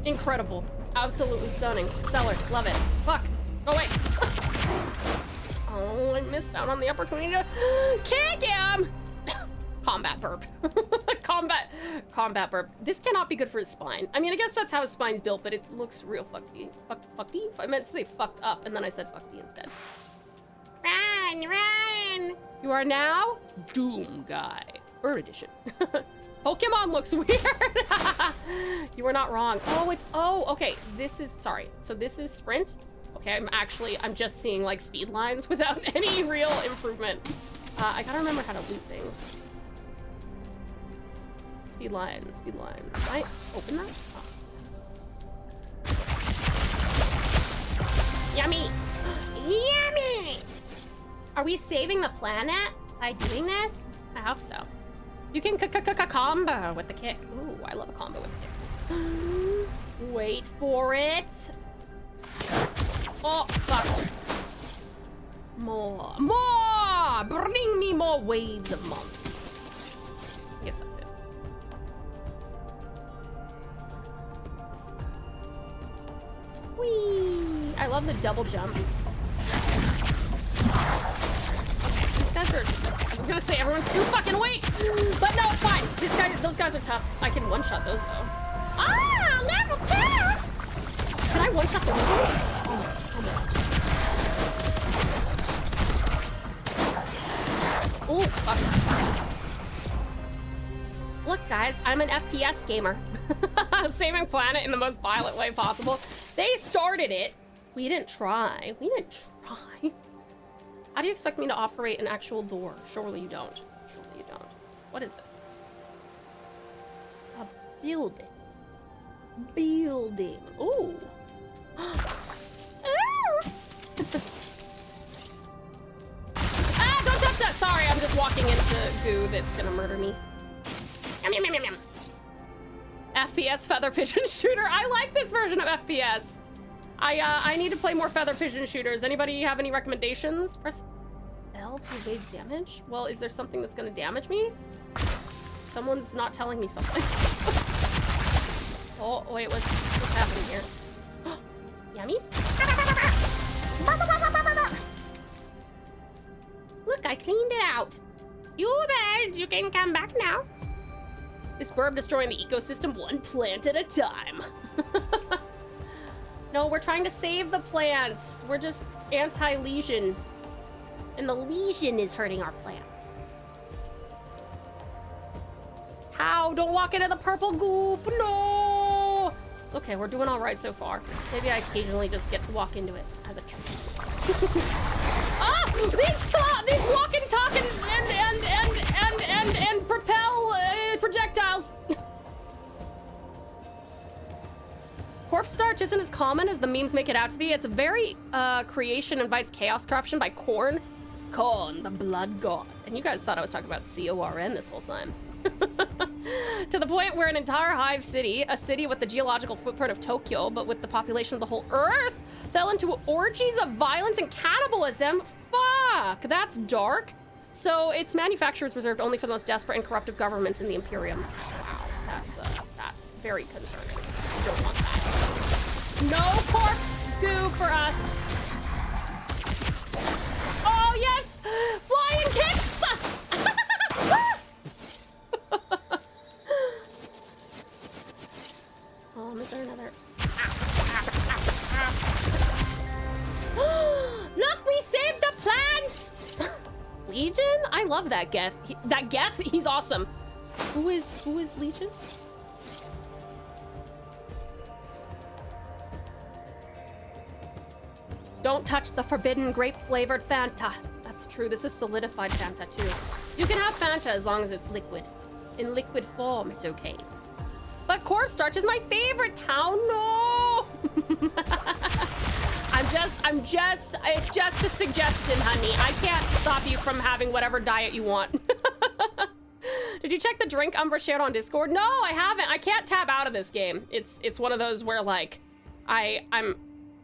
Incredible. Absolutely stunning. Stellar. Love it. Fuck. Oh, wait. Oh, I missed out on the opportunity to kick him. Combat burp. Combat burp. This cannot be good for his spine. I mean, I guess that's how his spine's built, but it looks real fucky. Fucky? I meant to say fucked up, and then I said fucky instead. Run! You are now Doom Guy. Bird edition. Pokemon looks weird. You were not wrong. Oh, okay. This is, sorry. So this is sprint. Okay, I'm just seeing like speed lines without any real improvement. I gotta remember how to loot things. Speed line. Can I open that? Oh. Yummy. Yummy. Are we saving the planet by doing this? I hope so. You can combo with the kick. Ooh, I love a combo with the kick. Wait for it. Oh, fuck. More. Bring me more waves of monsters. I guess that's it. Whee! I love the double jump. These guys are... I was gonna say everyone's too fucking weak, but no, it's fine. Those guys are tough. I can one-shot those though. Ah, level 2! Can I one-shot the one? Almost. Oh, fuck. Look, guys, I'm an FPS gamer. Saving planet in the most violent way possible. They started it. We didn't try. How do you expect me to operate an actual door? Surely you don't. What is this? A building. Ooh. Don't touch that! Sorry, I'm just walking into goo that's gonna murder me. Yum. FPS feather pigeon shooter. I like this version of FPS. I need to play more feather pigeon shooters. Anybody have any recommendations? Press L to evade damage? Well, is there something that's gonna damage me? Someone's not telling me something. Oh, wait, what's happening here? Yummies? Look, I cleaned it out. You birds, you can come back now. This burb destroying the ecosystem one plant at a time. No, we're trying to save the plants. We're just anti-lesion. And the lesion is hurting our plants. How? Don't walk into the purple goop. No! Okay, we're doing all right so far. Maybe I occasionally just get to walk into it as a treat. Ah! These walking, talking, and propel projectiles. Corpse starch isn't as common as the memes make it out to be. It's a very creation invites chaos corruption by Korn. Korn, the blood god. And you guys thought I was talking about C-O-R-N this whole time. To the point where an entire hive city, a city with the geological footprint of Tokyo, but with the population of the whole Earth, fell into orgies of violence and cannibalism. Fuck, that's dark. So its manufacture is reserved only for the most desperate and corruptive governments in the Imperium. Wow, that's very concerning. You don't want that. No corpse goo for us. Oh yes, flying kicks. love that Geth. That Geth, he's awesome. Who is Legion? Don't touch the forbidden grape-flavored Fanta. That's true. This is solidified Fanta too. You can have Fanta as long as it's liquid. In liquid form, it's okay. But cornstarch is my favorite town. No! it's just a suggestion, honey. I can't stop you from having whatever diet you want. Did you check the drink Umbra shared on Discord? No, I haven't. I can't tab out of this game. It's one of those where like I'm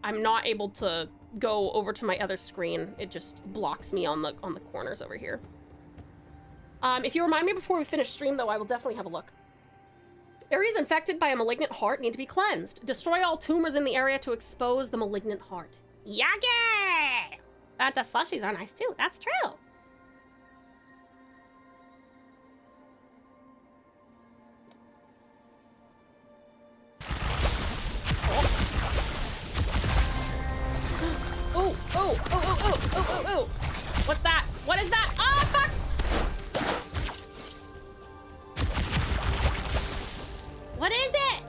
not able to go over to my other screen. It just blocks me on the corners over here. If you remind me before we finish stream though, I will definitely have a look. Areas infected by a malignant heart need to be cleansed. Destroy all tumors in the area to expose the malignant heart. Yage! Fanta slushies are nice too. That's true. Oh, oh, oh, oh, oh, oh, oh, oh. What's that? What is that? Oh, fuck! What is it?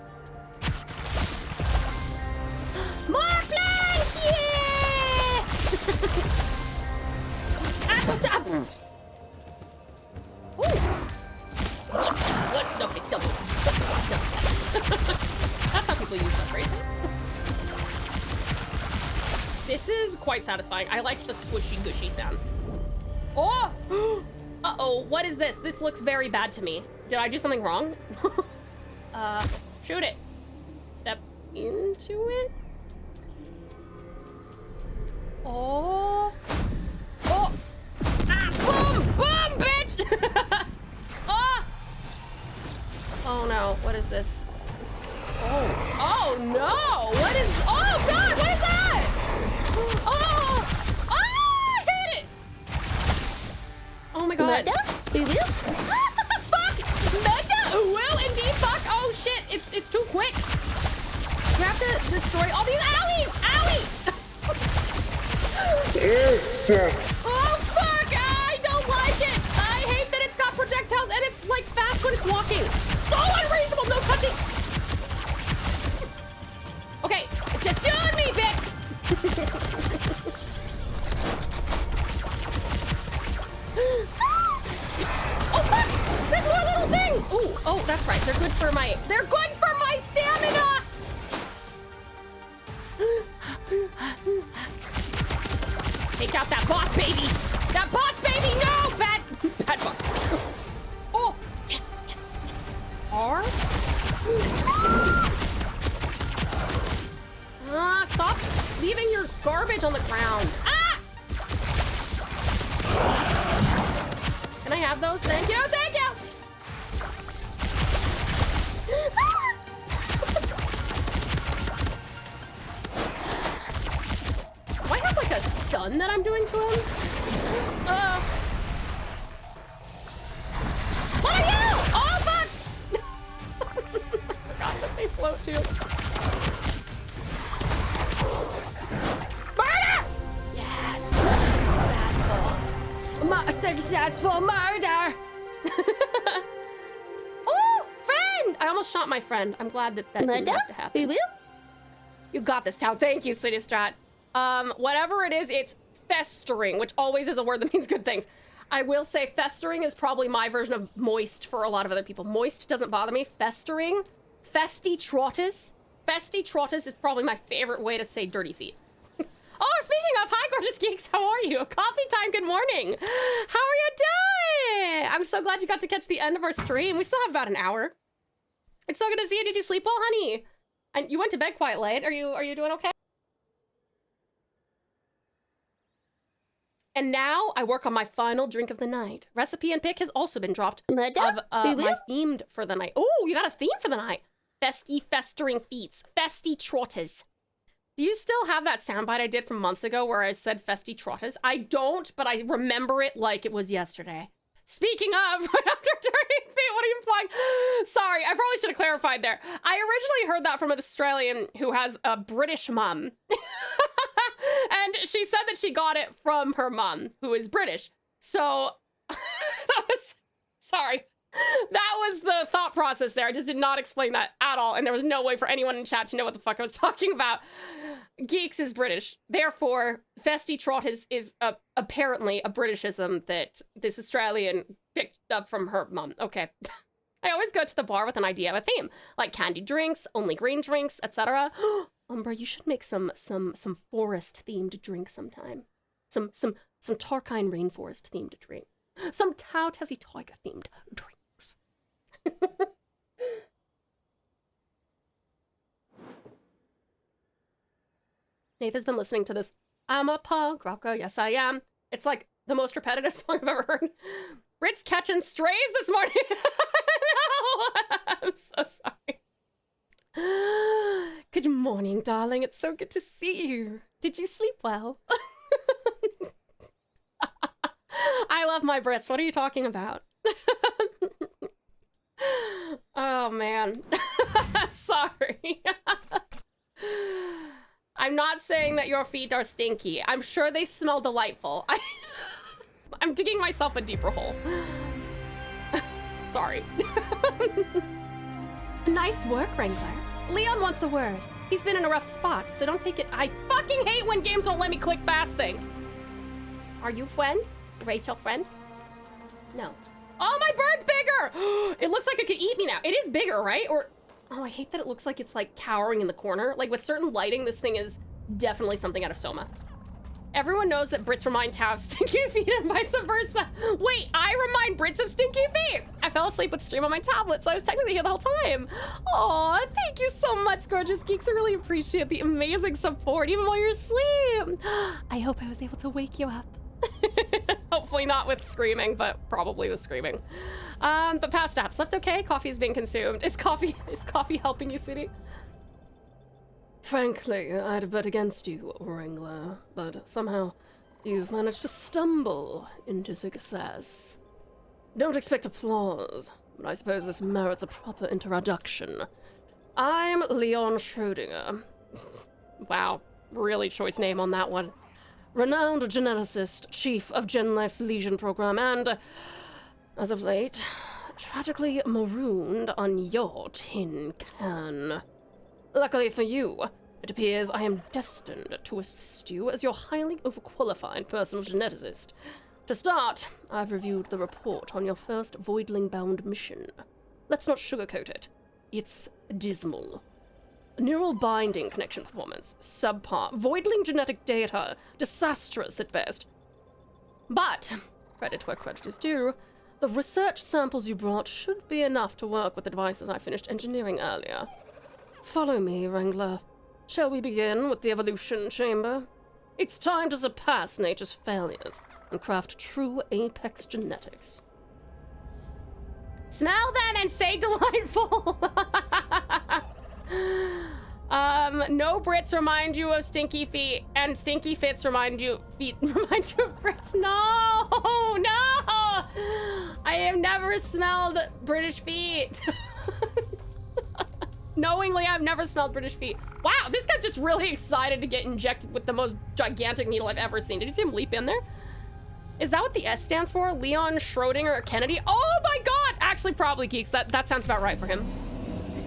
More plants! Yeah! What? Nobody. That's how people use that, right? This is quite satisfying. I like the squishy gushy sounds. Oh! Uh-oh, what is this? This looks very bad to me. Did I do something wrong? Shoot it. Step into it. Oh. Oh. Ah, boom, boom, bitch! Oh. Oh no, what is this? Oh. Oh no, what is, oh God, what is that? Oh! Oh! I hate it! Oh my God. Fuck! Will indeed fuck! Oh shit! It's too quick! We have to destroy all these owies! Owie! Oh fuck! I don't like it! I hate that it's got projectiles and it's like fast when it's walking! So unreasonable! No touching! Okay, it's just you and me, bitch! Oh fuck! There's more little things! Ooh, oh, that's right. They're good for my stamina! Take out that boss baby! That boss baby! No! Bad boss. Oh! Yes, yes, yes. R? Stop leaving your garbage on the ground. Ah! Can I have those? Thank you, thank you! Do I have like a stun that I'm doing to him? What are you? Oh, fuck! I forgot that they float too. Murder! Yes, successful murder! Oh, friend! I almost shot my friend. I'm glad that didn't have to happen. You got this, Tau. Thank you, Sweetie Strat. Whatever it is, it's festering, which always is a word that means good things. I will say festering is probably my version of moist for a lot of other people. Moist doesn't bother me. Festering, festy trottis. Festy trottis is probably my favorite way to say dirty feet. Oh, speaking of, hi, gorgeous geeks, how are you? Coffee time, good morning. How are you doing? I'm so glad you got to catch the end of our stream. We still have about an hour. It's so good to see you. Did you sleep well, honey? And you went to bed quite late. Are you doing okay? And now I work on my final drink of the night. Recipe and pick has also been dropped of my themed for the night. Oh, you got a theme for the night. Festy festering feets. Festy trotters. Do you still have that soundbite I did from months ago where I said festy trotters? I don't, but I remember it like it was yesterday. Speaking of, right after dirty feet, what are you implying? Sorry, I probably should have clarified there. I originally heard that from an Australian who has a British mum. And she said that she got it from her mum, who is British. So Sorry. That was the thought process there. I just did not explain that at all, and there was no way for anyone in chat to know what the fuck I was talking about. Geeks is British. Therefore, Festy Trot is apparently a Britishism that this Australian picked up from her mum. Okay. I always go to the bar with an idea of a theme, like candy drinks, only green drinks, etc. Umbra, you should make some forest-themed drink sometime. Some Tarkine rainforest-themed drink. Some TauTassieTiger themed drinks. Nathan's been listening to this. I'm a punk rocker, yes I am. It's like the most repetitive song I've ever heard. Brit's catching strays this morning. No, I'm so sorry. Good morning, darling. It's so good to see you. Did you sleep well? I love my Brits. What are you talking about? Oh, man. Sorry. I'm not saying that your feet are stinky. I'm sure they smell delightful. I'm digging myself a deeper hole. Sorry. Nice work, Wrangler. Leon wants a word. He's been in a rough spot, so don't take it. I fucking hate when games don't let me click fast things. Are you friend? Rachel friend? No. Oh, my bird's bigger! It looks like it could eat me now. It is bigger, right? Or, oh, I hate that it looks like it's like cowering in the corner. Like with certain lighting, this thing is definitely something out of Soma. Everyone knows that Brits remind Tau of stinky feet and vice versa. Wait, I remind Brits of stinky feet. I fell asleep with stream on my tablet, so I was technically here the whole time. Aw, thank you so much, gorgeous geeks. I really appreciate the amazing support, even while you're asleep. I hope I was able to wake you up. Hopefully not with screaming, but probably with screaming. But past that, slept okay? Coffee's being consumed. Is coffee helping you, sweetie? Frankly, I'd bet against you, Wrangler, but somehow you've managed to stumble into success. Don't expect applause, but I suppose this merits a proper introduction. I'm Leon Schrodinger. Wow, really choice name on that one. Renowned geneticist, chief of GenLife's Legion program, and, as of late, tragically marooned on your tin can. Luckily for you, it appears I am destined to assist you as your highly overqualified personal geneticist. To start, I've reviewed the report on your first Voidling-bound mission. Let's not sugarcoat it. It's dismal. Neural binding connection performance, subpar. Voidling genetic data, disastrous at best. But, credit where credit is due, the research samples you brought should be enough to work with the devices I finished engineering earlier. Follow me, Wrangler. Shall we begin with the evolution chamber? It's time to surpass nature's failures and craft true apex genetics. Smell them and say delightful! No Brits remind you of stinky feet, and stinky fits remind you of Brits. No! No! I have never smelled British feet. Knowingly, I've never smelled British feet. Wow, this guy's just really excited to get injected with the most gigantic needle I've ever seen. Did you see him leap in there? Is that what the S stands for? Leon Schrodinger or Kennedy? Oh my god! Actually, probably Geeks. That sounds about right for him.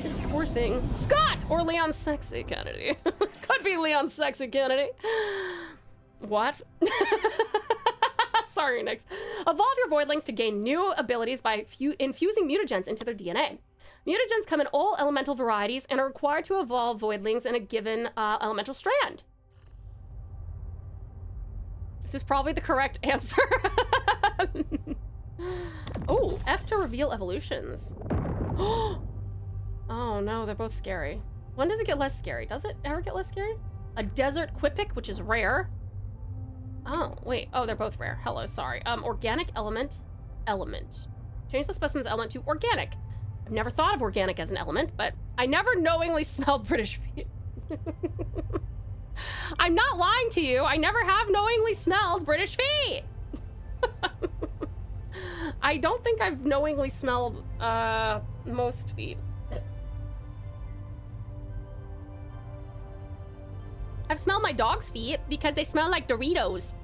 This poor thing. Scott! Or Leon Sexy Kennedy. Could be Leon Sexy Kennedy. What? Sorry, Nix. Evolve your voidlings to gain new abilities by infusing mutagens into their DNA. Mutagens come in all elemental varieties and are required to evolve voidlings in a given elemental strand. This is probably the correct answer. Oh, F to reveal evolutions. Oh no, they're both scary. When does it get less scary? Does it ever get less scary? A desert Quipic, which is rare. Oh, wait. Oh, they're both rare. Hello, sorry. Organic element. Change the specimen's element to organic. I've never thought of organic as an element, but I never knowingly smelled British feet. I'm not lying to you. I never have knowingly smelled British feet. I don't think I've knowingly smelled most feet. I've smelled my dog's feet because they smell like Doritos.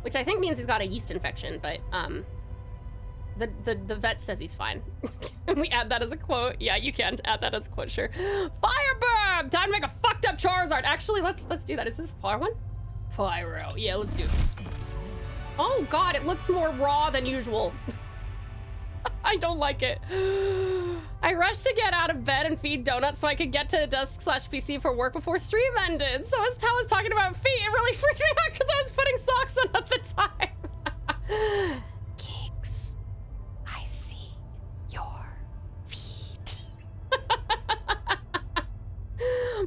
Which I think means he's got a yeast infection, but The vet says he's fine. Can we add that as a quote? Yeah, you can add that as a quote, sure. Firebird! Time to make a fucked up Charizard. Actually, let's do that. Is this fire one? Pyro. Yeah, let's do it. Oh god, it looks more raw than usual. I don't like it. I rushed to get out of bed and feed donuts so I could get to desk/PC for work before stream ended. So as Tao was talking about feet, it really freaked me out because I was putting socks on at the time. Geeks, I see your feet.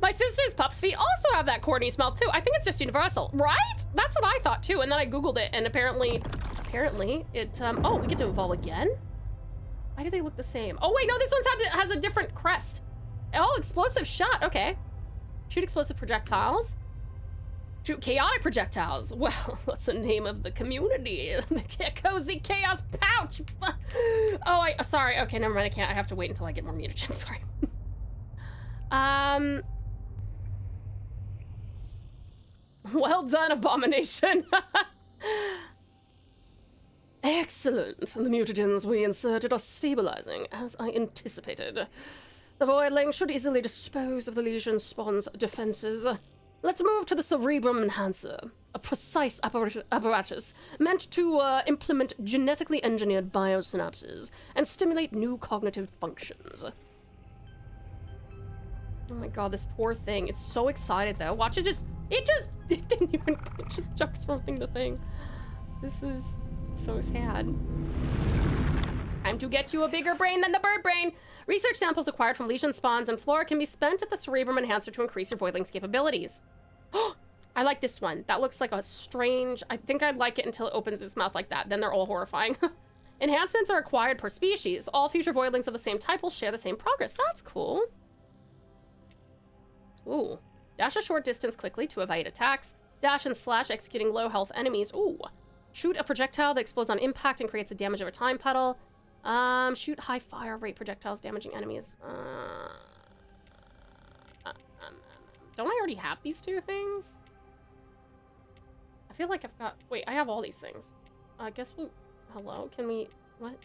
My sister's pup's feet also have that corny smell too. I think it's just universal, right? That's what I thought too. And then I Googled it and apparently it, oh, we get to evolve again? Why do they look the same? Oh wait, no, this one has a different crest. Oh, explosive shot, okay. Shoot explosive projectiles. Shoot chaotic projectiles. Well, that's the name of the community. The cozy chaos pouch. Oh, sorry, okay, never mind, I can't. I have to wait until I get more mutagens, sorry. Well done, Abomination. Excellent. The mutagens we inserted are stabilizing, as I anticipated. The Voidling should easily dispose of the Legion Spawn's defenses. Let's move to the Cerebrum Enhancer, a precise apparatus meant to implement genetically engineered biosynapses and stimulate new cognitive functions. Oh my god, this poor thing. It's so excited though. Watch, it just jumps from thing to thing. This is so sad. Time to get you a bigger brain than the bird brain. Research samples acquired from Legion spawns and flora can be spent at the Cerebrum Enhancer to increase your Voidling's capabilities. I like this one. That looks like a strange... I think I'd like it until it opens its mouth like that. Then they're all horrifying. Enhancements are acquired per species. All future Voidlings of the same type will share the same progress. That's cool. Ooh. Dash a short distance quickly to evade attacks. Dash and slash executing low health enemies. Ooh. Shoot a projectile that explodes on impact and creates a damage over time puddle. Shoot high fire rate projectiles damaging enemies. Don't I already have these two things? I feel like I've got... Wait, I have all these things. I guess we... Hello? Can we... What?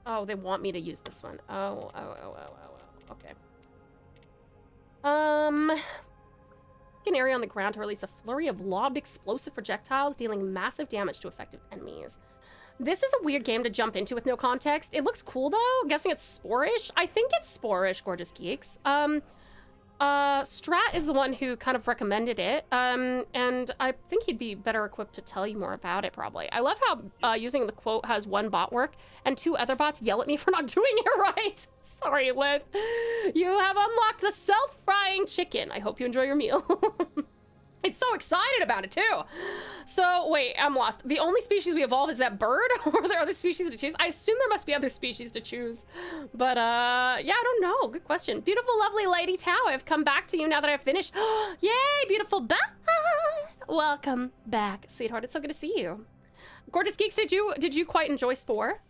Oh, they want me to use this one. Oh. Okay. An area on the ground to release a flurry of lobbed explosive projectiles, dealing massive damage to effective enemies. This is a weird game to jump into with no context. It looks cool though. I'm guessing it's Sporish. I think it's Sporish, gorgeous geeks. Strat is the one who kind of recommended it, and I think he'd be better equipped to tell you more about it, probably. I love how using the quote has one bot work, and two other bots yell at me for not doing it right. Sorry, Liv. You have unlocked the self-frying chicken. I hope you enjoy your meal. It's so excited about it, too. So, wait, I'm lost. The only species we evolve is that bird? Or are there other species to choose? I assume there must be other species to choose. But, yeah, I don't know. Good question. Beautiful, lovely Lady Tao, I've come back to you now that I've finished. Yay, beautiful bud. Welcome back, sweetheart. It's so good to see you. Gorgeous Geeks, did you quite enjoy Spore?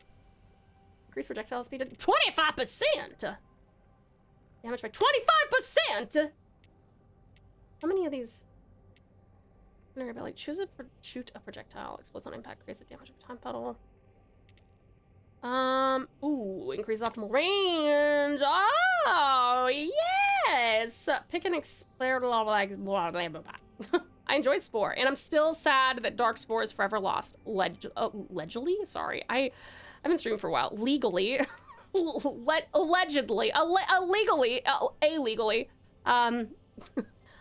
Increase projectile speed at 25%. Damage by 25%. How many of these? Like, shoot a projectile, explodes on impact, creates a damage of time puddle. Ooh, increase optimal range. Oh, yes. Pick an explode, blah, blah, blah, blah, blah, blah. I enjoyed Spore, and I'm still sad that Dark Spore is forever lost. Allegedly? Sorry, I haven't streamed for a while. Legally. Allegedly. Illegally.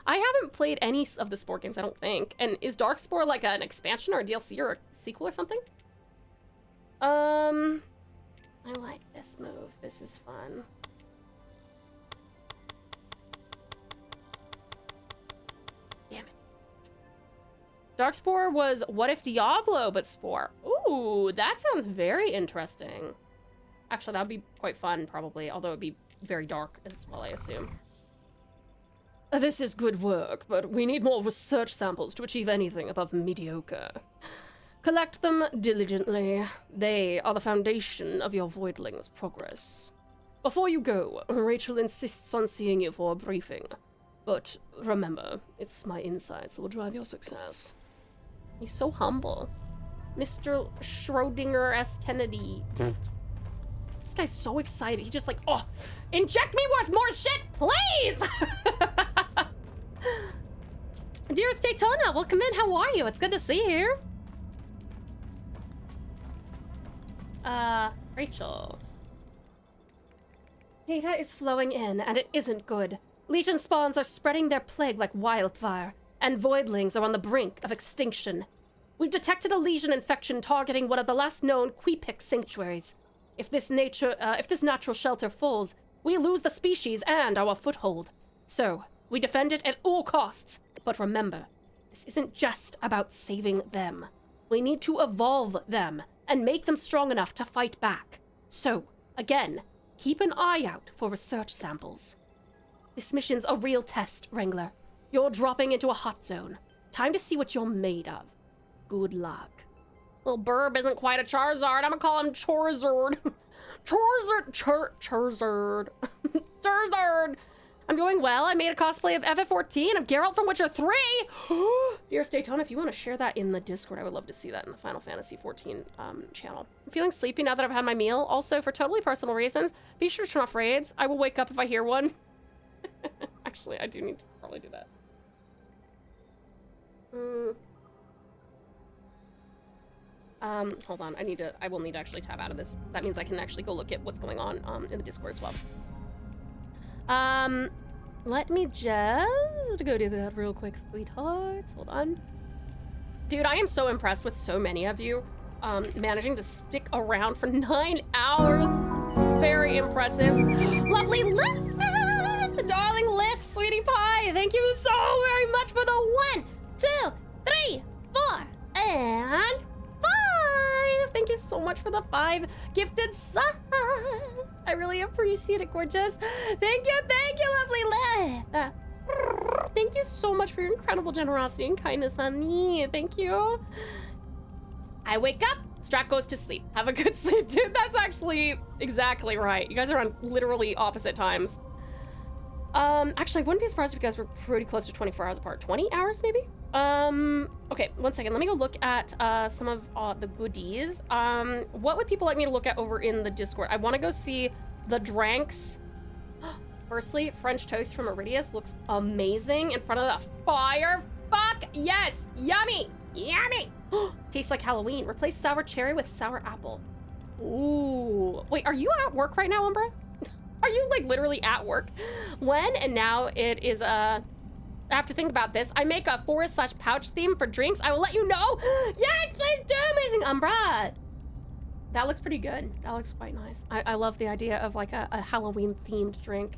I haven't played any of the Spore games, I don't think. And is Dark Spore like an expansion or a DLC or a sequel or something? I like this move. This is fun. Damn it. Dark Spore was What If Diablo but Spore. Ooh, that sounds very interesting. Actually, that would be quite fun, probably. Although it would be very dark as well, I assume. This is good work, but we need more research samples to achieve anything above mediocre. Collect them diligently. They are the foundation of your Voidling's progress. Before you go, Rachel insists on seeing you for a briefing. But remember, it's my insights that will drive your success. He's so humble. Mr. Schrodinger S. Kennedy. This guy's so excited. He's just like, oh, inject me with more shit, please! Dearest Daytona, welcome in. How are you? It's good to see you. Rachel. Data is flowing in, and it isn't good. Legion spawns are spreading their plague like wildfire, and voidlings are on the brink of extinction. We've detected a Legion infection targeting one of the last known Queepic sanctuaries. If this natural shelter falls, we lose the species and our foothold. So, we defend it at all costs. But remember, this isn't just about saving them. We need to evolve them and make them strong enough to fight back. So, again, keep an eye out for research samples. This mission's a real test, Wrangler. You're dropping into a hot zone. Time to see what you're made of. Good luck. Well, Burb isn't quite a Charizard. I'm gonna call him Charizard. Charizard. Charizard. I'm going well. I made a cosplay of FF14 of Geralt from Witcher 3. Dearest Daytona, if you want to share that in the Discord, I would love to see that in the Final Fantasy 14 channel. I'm feeling sleepy now that I've had my meal. Also, for totally personal reasons, be sure to turn off raids. I will wake up if I hear one. Actually, I do need to probably do that. Hold on. I will need to actually tab out of this. That means I can actually go look at what's going on in the Discord as well. Let me just go do that real quick, sweethearts. Hold on. Dude, I am so impressed with so many of you managing to stick around for 9 hours. Very impressive. Lovely Lip! The darling Lip, sweetie pie. Thank you so very much for the 1, 2, 3, 4, and 5. Thank you so much for the 5 gifted subs. I really appreciate it, gorgeous. Thank you, lovely Lip. Thank you so much for your incredible generosity and kindness, honey. Thank you. I wake up, Strat goes to sleep. Have a good sleep, dude. That's actually exactly right. You guys are on literally opposite times. Actually, I wouldn't be surprised if you guys were pretty close to 24 hours apart. 20 hours, maybe? Okay, one second. Let me go look at some of the goodies. What would people like me to look at over in the Discord? I want to go see the dranks. Firstly, French toast from Iridius looks amazing in front of the fire. Fuck yes! Yummy! Yummy! Tastes like Halloween. Replace sour cherry with sour apple. Ooh. Wait, are you at work right now, Umbra? Are you like literally at work? When and now it is I have to think about this. I make a forest/pouch theme for drinks. I will let you know. Yes, please do, amazing Umbra. That looks pretty good. That looks quite nice. I love the idea of like a Halloween themed drink.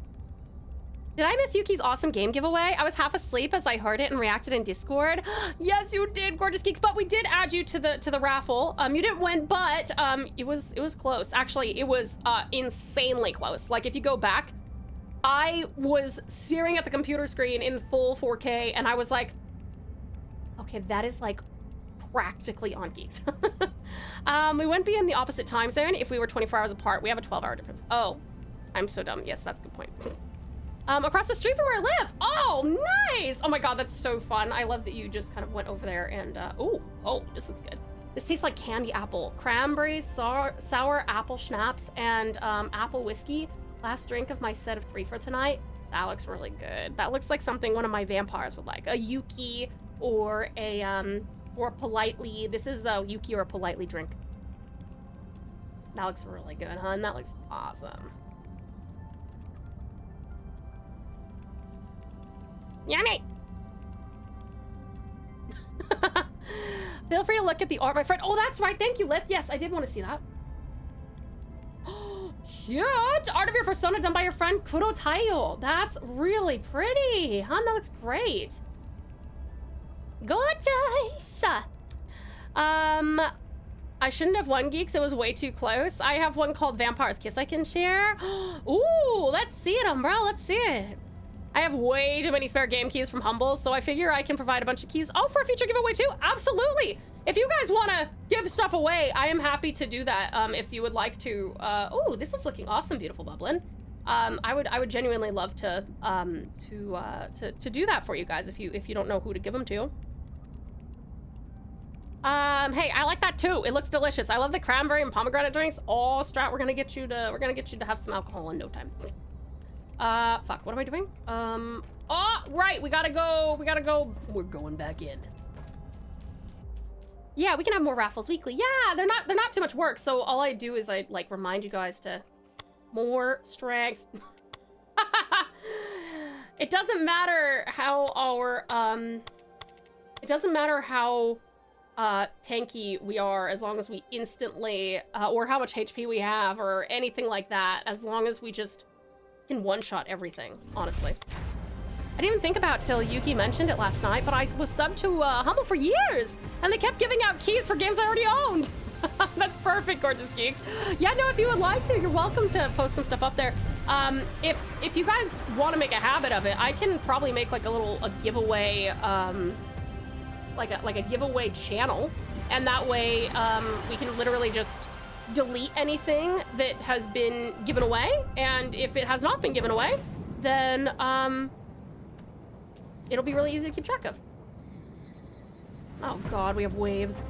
Did I miss Yuki's awesome game giveaway? I was half asleep as I heard it and reacted in Discord. Yes, you did, gorgeous geeks. But we did add you to the raffle. You didn't win, but it was close. Actually, it was insanely close. Like if you go back, I was staring at the computer screen in full 4K, and I was like, okay, that is like practically on geeks. We wouldn't be in the opposite time zone if we were 24 hours apart. We have a 12-hour difference. Oh, I'm so dumb. Yes, that's a good point. Across the street from where I live. Oh, nice. Oh my God, that's so fun. I love that you just kind of went over there and, oh, this looks good. This tastes like candy apple. Cranberry, sour apple schnapps, and apple whiskey. Last drink of my set of 3 for tonight. That looks really good. That looks like something one of my vampires would like. A Yuki or a politely. This is a Yuki or a politely drink. That looks really good, hun. That looks awesome. Yummy! Feel free to look at the art, my friend. Oh, that's right. Thank you, Liv. Yes, I did want to see that. Cute! Art of your persona done by your friend Kuro Tayo. That's really pretty. Huh? That looks great. Gorgeous! I shouldn't have won, geeks. It was way too close. I have one called Vampire's Kiss I can share. Ooh, let's see it, Umbra. Let's see it. I have way too many spare game keys from Humble, so I figure I can provide a bunch of keys. Oh, for a future giveaway too? Absolutely! If you guys want to give stuff away, I am happy to do that. If you would like to. Oh, this is looking awesome, beautiful Bublin. I would genuinely love to do that for you guys if you don't know who to give them to. Hey, I like that too. It looks delicious. I love the cranberry and pomegranate drinks. Oh, Strat, we're gonna get you to have some alcohol in no time. Fuck, what am I doing? Oh, right, we gotta go. We're going back in. Yeah, we can have more raffles weekly. Yeah, they're not too much work. So all I do is I like remind you guys to more strength. It doesn't matter how our tanky we are, as long as we instantly or how much HP we have or anything like that, as long as we just can one-shot everything, honestly. I didn't even think about till Yuki mentioned it last night, but I was subbed to Humble for years, and they kept giving out keys for games I already owned. That's perfect, Gorgeous Geeks. Yeah, no, if you would like to, you're welcome to post some stuff up there. If you guys want to make a habit of it, I can probably make like a giveaway, like a giveaway channel, and that way we can literally just delete anything that has been given away, and if it has not been given away, then it'll be really easy to keep track of. Oh God, we have waves.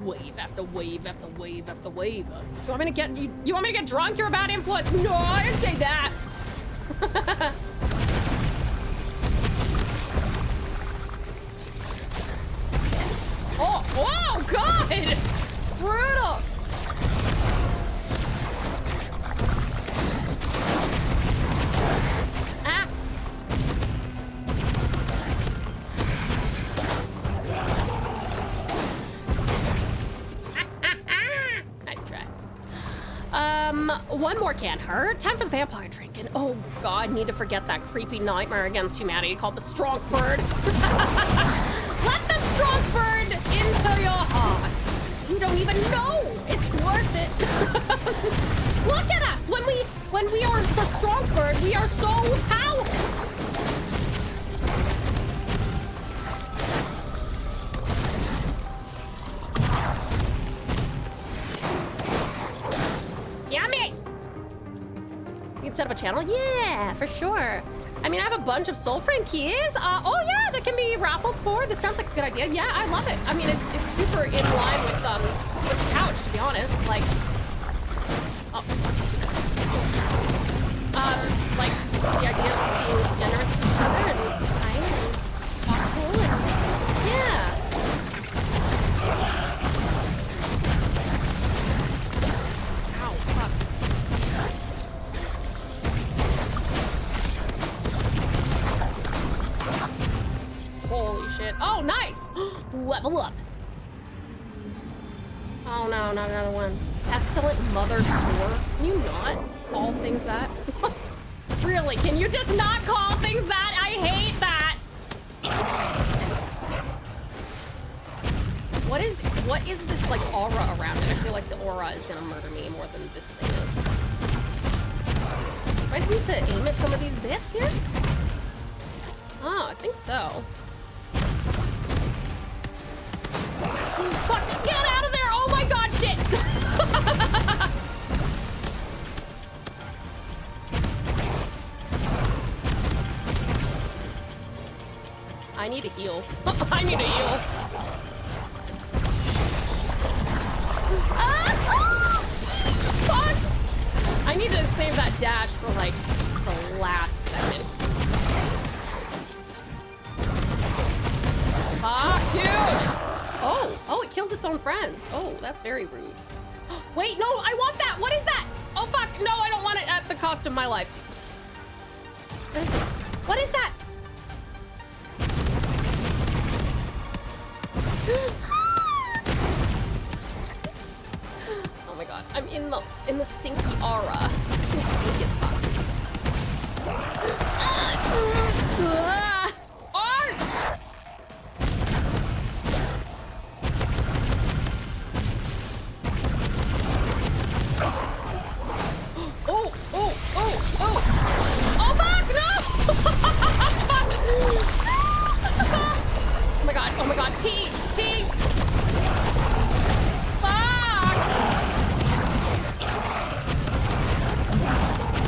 Wave after wave after wave after wave. You want me to get you want me to get drunk? You're a bad influence. No, I didn't say that. Oh God! Brutal. Ah. Nice try. One more can't hurt. Time for the vampire drink. And oh God, need to forget that creepy nightmare against humanity called the strong bird. Let the strong bird into your heart. You don't even know it's worth it. Look at us. When we are the strong bird, we are so powerful. Yummy! You can set up a channel? Yeah, for sure. I mean, I have a bunch of Soul Frame keys. Oh yeah, that can be raffled for. This sounds like a good idea. Yeah, I love it. I mean, it's super in line with the couch, to be honest. Like, like the idea of being generous to each other and kind and thoughtful and yeah. Ow, fuck. Holy shit. Oh, nice! Level up. Oh no, not another one. Pestilent Mother Sword. Can you not call things that? Really, can you just not call things that? I hate that! What is this like aura around it? I feel like the aura is gonna murder me more than this thing is. Do I need to aim at some of these bits here? Oh, I think so. Fuck, get out of there! Oh my God, shit! I need a heal. I need a heal. Ah! Fuck! I need to save that dash for like the last second. Ah, dude! Oh, it kills its own friends. Oh, that's very rude. Wait, no, I want that! What is that? Oh, fuck, no, I don't want it at the cost of my life. What is this? What is that? Oh my God, I'm in the stinky aura. This thing's stinky as fuck. Oh my God, T! Fuck!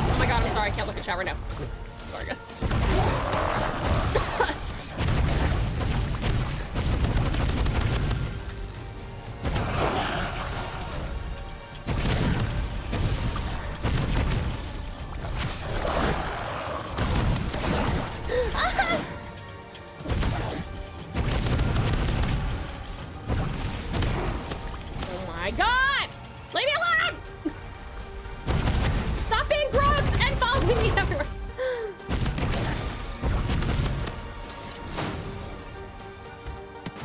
Oh my God, I'm sorry, I can't look at chat right now. Sorry, guys. my god! Leave me alone! Stop being gross and following me everywhere.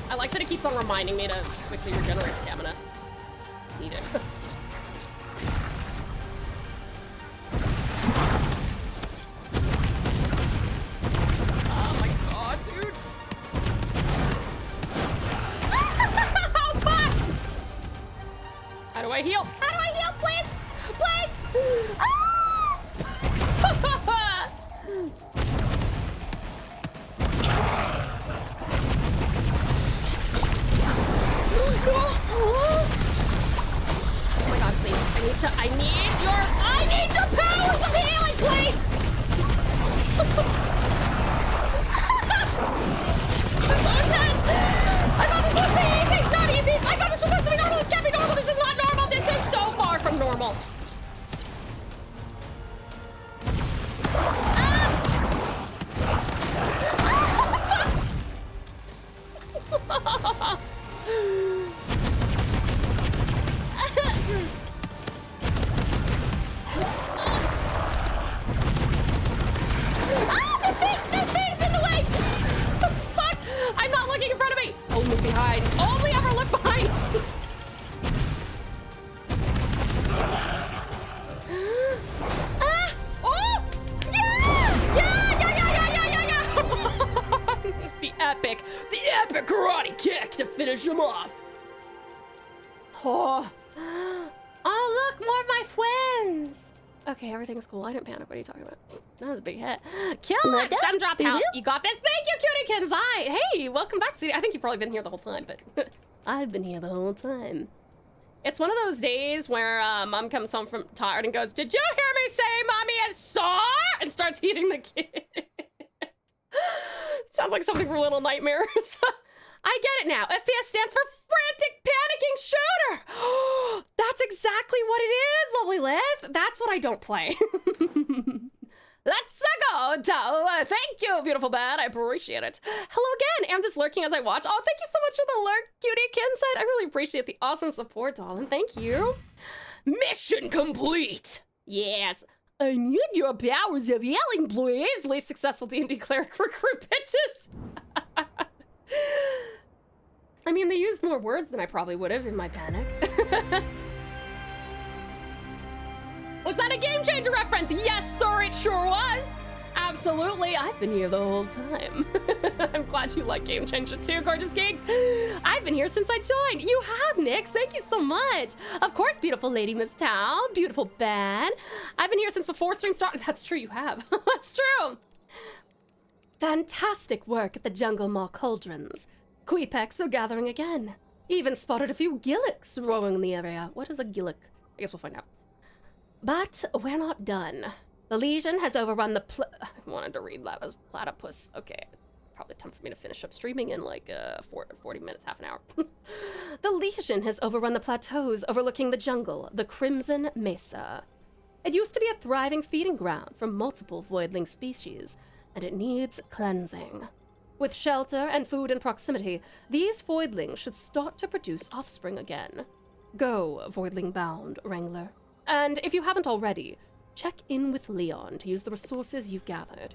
I like that it keeps on reminding me to quickly regenerate stamina. Need it. Oh my god, dude. Oh fuck! How do I heal? How do I heal, please? Please! Ah! Oh my god, please. I need your powers of healing, please! This is so intense! I thought this was easy! Not easy! I thought this was supposed to be normal! This can't be normal! This is not normal! This is so far from normal! There's things in the way! Fuck! I'm not looking in front of me! Only behind. Only ever look behind! Ah! Oh! Yeah! The epic karate kick to finish him off. Oh. Oh, look, more of my friends. Okay, everything's cool. I didn't panic. What are you talking about? That was a big hit. Kill it! Some drop house. You got this. Thank you, Cutie Kenzai. Hey, welcome back, sweetie. I think you've probably been here the whole time, but I've been here the whole time. It's one of those days where mom comes home from tired and goes, "Did you hear me say mommy is sore?" and starts eating the kid. Sounds like something from Little Nightmares. I get it now. FPS stands for Frantic Panicking Shooter. That's exactly what it is, Lovely Liv. That's what I don't play. Let's go, Tao. Thank you, beautiful bad. I appreciate it. Hello again. I'm just lurking as I watch. Oh, thank you so much for the lurk, Cutie Kinside. I really appreciate the awesome support, darling. Thank you. Mission complete. Yes. I need your powers of healing, please. Least successful D&D cleric recruit bitches. I mean, they used more words than I probably would have in my panic. Was that a Game Changer reference? Yes, sir, it sure was. Absolutely, I've been here the whole time. I'm glad you like Game Changer too, gorgeous geeks. I've been here since I joined. You have, Nix. Thank you so much. Of course, beautiful lady Miss Tao, beautiful bad. I've been here since before stream started. That's true, you have. That's true. Fantastic work at the Jungle Maw Cauldrons. Queepecs are gathering again. Even spotted a few gillicks roaming the area. What is a gillick? I guess we'll find out. But we're not done. The Legion has overrun the I wanted to read that as platypus. Okay, probably time for me to finish up streaming in like 40 minutes, half an hour. The Legion has overrun the plateaus overlooking the jungle, the Crimson Mesa. It used to be a thriving feeding ground for multiple voidling species, and it needs cleansing. With shelter and food in proximity, these voidlings should start to produce offspring again. Go, voidling-bound Wrangler. And if you haven't already, check in with Leon to use the resources you've gathered.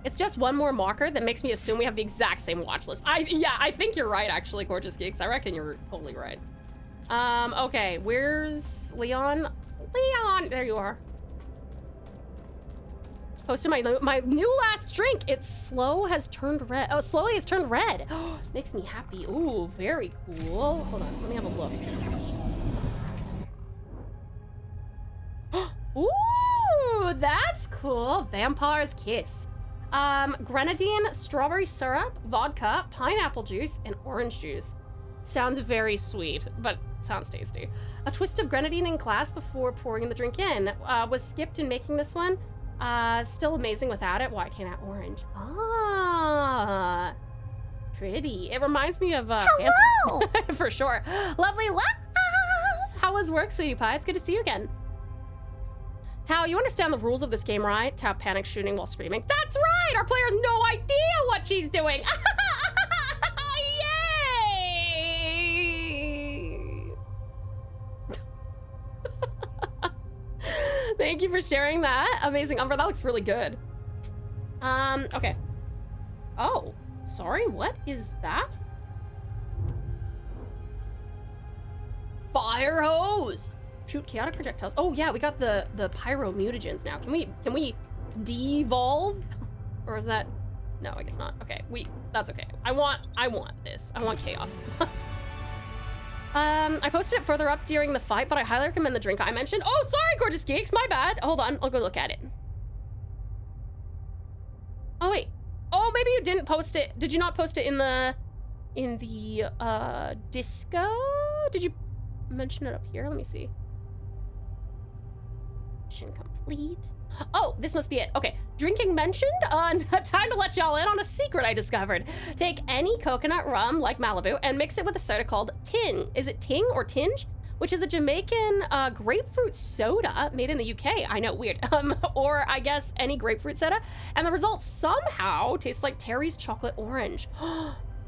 It's just one more marker that makes me assume we have the exact same watch list. Yeah, I think you're right, actually, gorgeous geeks. I reckon you're totally right. Okay, where's Leon? Leon, there you are. Posted my new last drink. It's slowly has turned red. Makes me happy. Ooh, very cool. Hold on, let me have a look. Ooh, that's cool. Vampire's Kiss. Grenadine, strawberry syrup, vodka, pineapple juice, and orange juice. Sounds very sweet, but sounds tasty. A twist of grenadine in glass before pouring the drink in. Was skipped in making this one. Still amazing without it. Why it came out orange. Ah, pretty. It reminds me of Hello! Phantom. For sure. Lovely love. How was work, sweetie pie? It's good to see you again. Tao, you understand the rules of this game, right? Tao panic shooting while screaming. That's right! Our player has no idea what she's doing! Yay! Thank you for sharing that. Amazing, Umber. That looks really good. Okay. Oh, sorry. What is that? Fire hose. Shoot chaotic projectiles. Oh yeah, we got the pyro mutagens now. Can we devolve? Or is that? No, I guess not. Okay, that's okay. I want this. I want chaos. I posted it further up during the fight, but I highly recommend the drink I mentioned. Oh, sorry, gorgeous geeks, my bad. Hold on, I'll go look at it. Oh wait. Oh, maybe you didn't post it. Did you not post it in the disco? Did you mention it up here? Let me see. Mission complete. Oh, this must be it. Okay, drinking mentioned. Time to let y'all in on a secret I discovered. Take any coconut rum like Malibu and mix it with a soda called Ting. Is it Ting or Tinge? Which is a Jamaican grapefruit soda made in the UK. I know, weird. Or I guess any grapefruit soda. And the result somehow tastes like Terry's chocolate orange.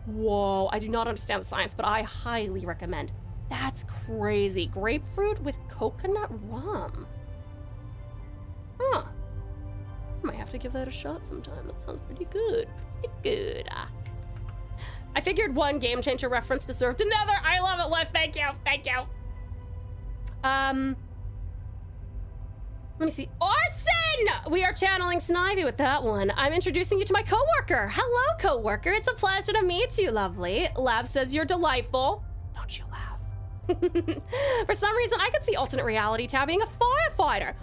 Whoa, I do not understand the science, but I highly recommend. That's crazy. Grapefruit with coconut rum. Huh. Might have to give that a shot sometime. That sounds pretty good. Pretty good. I figured one game changer reference deserved another. I love it, Liv. Thank you. Thank you. Let me see. Arson! We are channeling Snivy with that one. I'm introducing you to my coworker. Hello, coworker. It's a pleasure to meet you, lovely. Lav says you're delightful. Don't you laugh? For some reason, I could see alternate reality tab being a firefighter.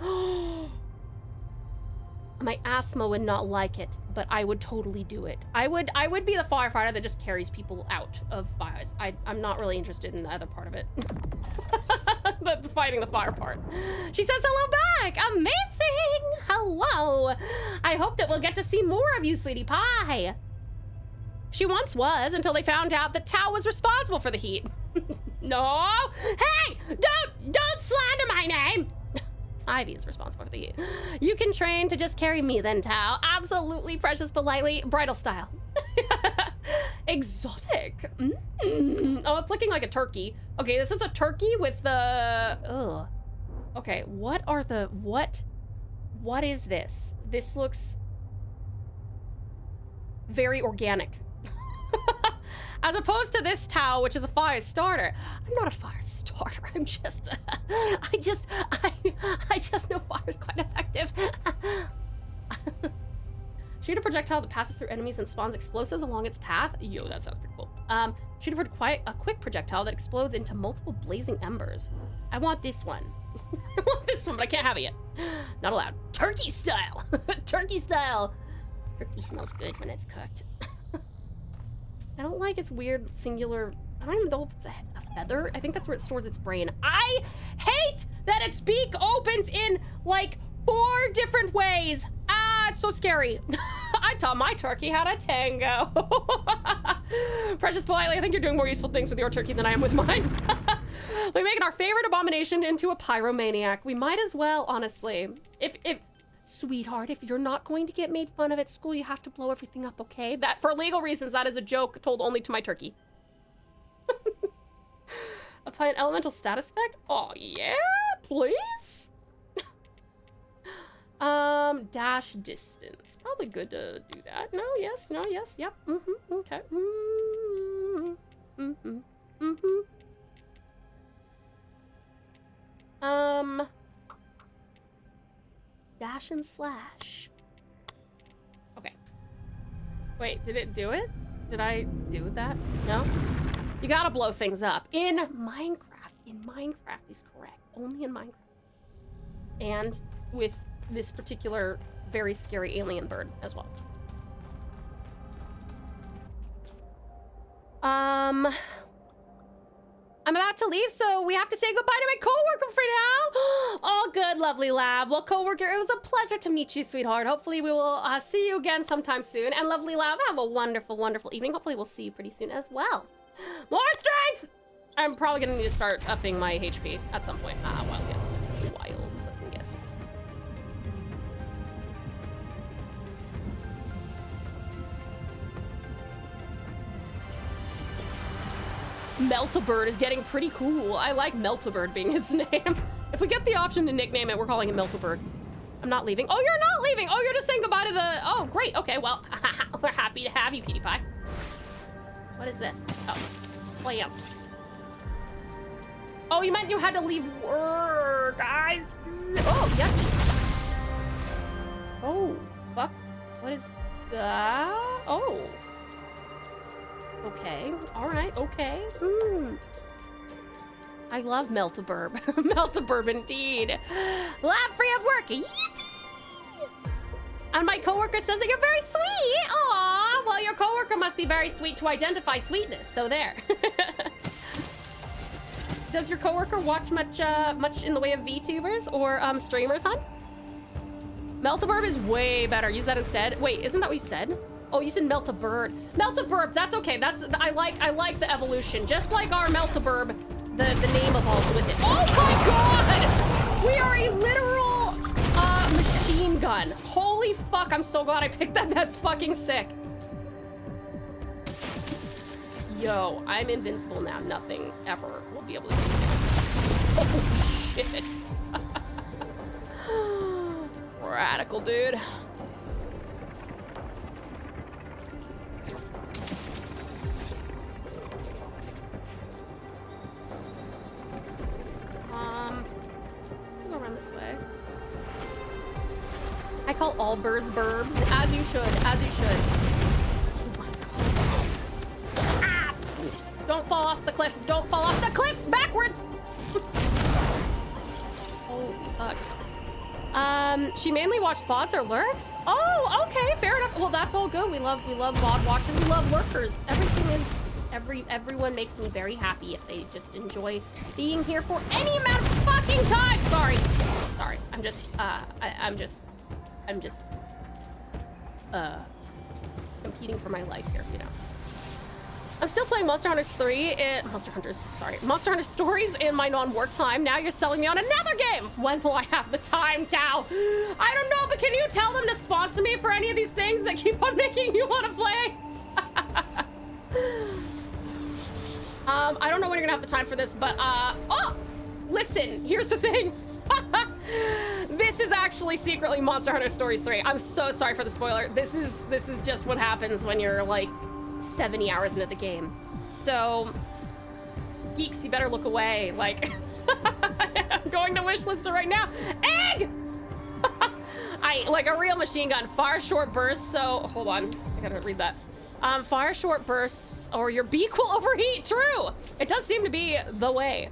My asthma would not like it, but I would totally do it. I would be the firefighter that just carries people out of fires. I'm not really interested in the other part of it. the fighting the fire part. She says hello back. Amazing. Hello. I hope that we'll get to see more of you, sweetie pie. She once was until they found out that Tau was responsible for the heat. No. Hey, don't slander my name. Ivy is responsible for the heat. You can train to just carry me then, Tau. Absolutely, precious, politely, bridal style. Exotic. Oh, it's looking like a turkey. Okay, this is a turkey with the... Ugh. Okay, what is this? This looks very organic. As opposed to this Tau, which is a fire starter. I'm not a fire starter. I'm just, I just know fire is quite effective. Shoot a projectile that passes through enemies and spawns explosives along its path. Yo, that sounds pretty cool. Shoot a quick projectile that explodes into multiple blazing embers. I want this one. I want this one, but I can't have it yet. Not allowed. Turkey style. Turkey style. Turkey smells good when it's cooked. I don't like its weird singular, I don't even know if it's a feather. I think that's where it stores its brain. I hate that its beak opens in like 4 different ways. Ah, it's so scary. I taught my turkey how to tango. Precious politely, I think you're doing more useful things with your turkey than I am with mine. We're making our favorite abomination into a pyromaniac. We might as well, honestly. Sweetheart, if you're not going to get made fun of at school, you have to blow everything up, okay? That, for legal reasons, that is a joke told only to my turkey. Apply an elemental status effect? Oh, yeah, please? Dash distance. Probably good to do that. No, yes, no, yes, yep. Okay. Dash and slash. Okay. Wait, did it do it? Did I do that? No? You gotta blow things up. In Minecraft. In Minecraft is correct. Only in Minecraft. And with this particular very scary alien bird as well. I'm about to leave, so we have to say goodbye to my coworker for now. All good, lovely Lab. Well, coworker, it was a pleasure to meet you, sweetheart. Hopefully we will see you again sometime soon. And lovely Lab, have a wonderful, wonderful evening. Hopefully we'll see you pretty soon as well. More strength! I'm probably gonna need to start upping my HP at some point. Wild guess. Wild fucking guess. Meltabird is getting pretty cool. I like Meltabird being his name. If we get the option to nickname it, we're calling it Miltibird. I'm not leaving. Oh, you're not leaving. Oh, you're just saying goodbye to the... Oh, great. Okay, well, we're happy to have you, PewDiePie. What is this? Oh, plants. Oh, you meant you had to leave work, guys. Oh, yucky. Oh, fuck. What is that? Oh. Okay. All right. Okay. I love Meltaburb. Meltaburb indeed. Laugh free of work. Yippee! And my coworker says that you're very sweet. Aw. Well, your coworker must be very sweet to identify sweetness. So there. Does your coworker watch much in the way of VTubers or streamers, hon? Meltaburb is way better. Use that instead. Wait, isn't that what you said? Oh, you said Meltaburb. Meltaburb. That's okay. I like the evolution. Just like our Meltaburb, the name evolved with it. Oh my god! We are a literal machine gun. Holy fuck! I'm so glad I picked that. That's fucking sick. Yo, I'm invincible now. Nothing ever will be able to do me. Holy shit. Radical, dude. Let's go around this way. I call all birds burbs, as you should, as you should. Ah! Don't fall off the cliff. Don't fall off the cliff backwards. Holy fuck. She mainly watched VODs or lurks? Oh, okay, fair enough. Well, that's all good. We love VOD watchers. We love lurkers. Everything is, everyone makes me very happy if they just enjoy being here for any amount of fucking time. Sorry. I'm just competing for my life here, you know. I'm still playing Monster Hunter 3 Monster Hunter Stories in my non-work time. Now you're selling me on another game. When will I have the time, Tao? I don't know, but can you tell them to sponsor me for any of these things that keep on making you want to play? I don't know when you're gonna have the time for this, but oh, listen, here's the thing. This is actually secretly Monster Hunter Stories 3. I'm so sorry for the spoiler. This is just what happens when you're like 70 hours into the game. So, geeks, you better look away. Like, I'm going to wishlist it right now. Egg! Like a real machine gun. Fire short bursts, so, hold on. I gotta read that. Fire short bursts or your beak will overheat. True. It does seem to be the way.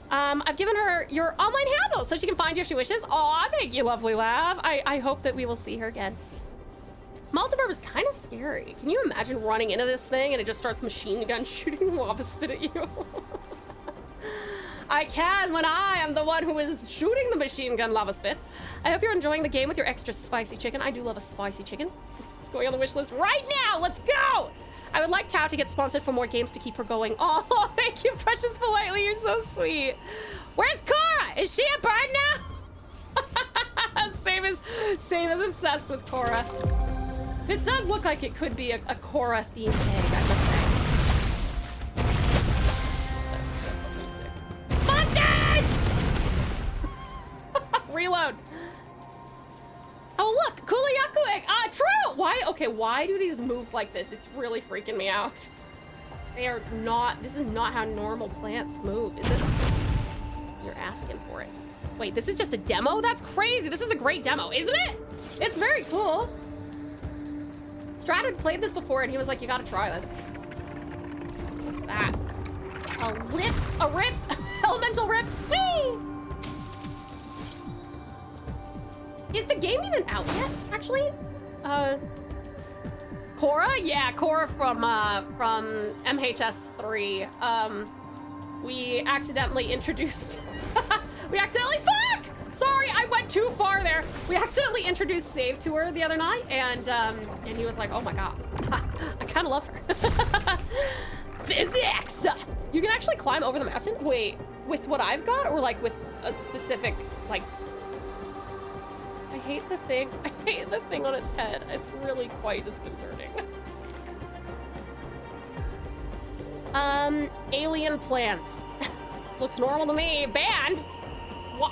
I've given her your online handle so she can find you if she wishes. Aw, thank you, lovely lab. I hope that we will see her again. Multiverb is kind of scary. Can you imagine running into this thing and it just starts machine gun shooting lava spit at you? I can when I am the one who is shooting the machine gun lava spit. I hope you're enjoying the game with your extra spicy chicken. I do love a spicy chicken. It's going on the wish list right now. Let's go. I would like Tao to get sponsored for more games to keep her going. Oh, thank you, Precious Politely. You're so sweet. Where's Cora? Is she a bird now? Same as obsessed with Cora. This does look like it could be a Cora themed egg, I must say. That's so fucking sick. Monsters! Reload. Oh look, Kulayaku egg. True. Why do these move like this? It's really freaking me out. They are not. This is not how normal plants move. Is this? You're asking for it. Wait, this is just a demo? That's crazy. This is a great demo, isn't it? It's very cool. Strat had played this before and he was like, you gotta try this. What's that? A rift, elemental rift. Whee! Is the game even out yet, actually? Cora? Yeah, Cora from MHS3. We accidentally introduced, fuck! Sorry, I went too far there. We accidentally introduced Save to her the other night, and he was like, oh my god, I kind of love her. Physics! You can actually climb over the mountain? Wait, with what I've got, or like with a specific, like, I hate the thing on its head. It's really quite disconcerting. Alien plants. Looks normal to me. Banned? What?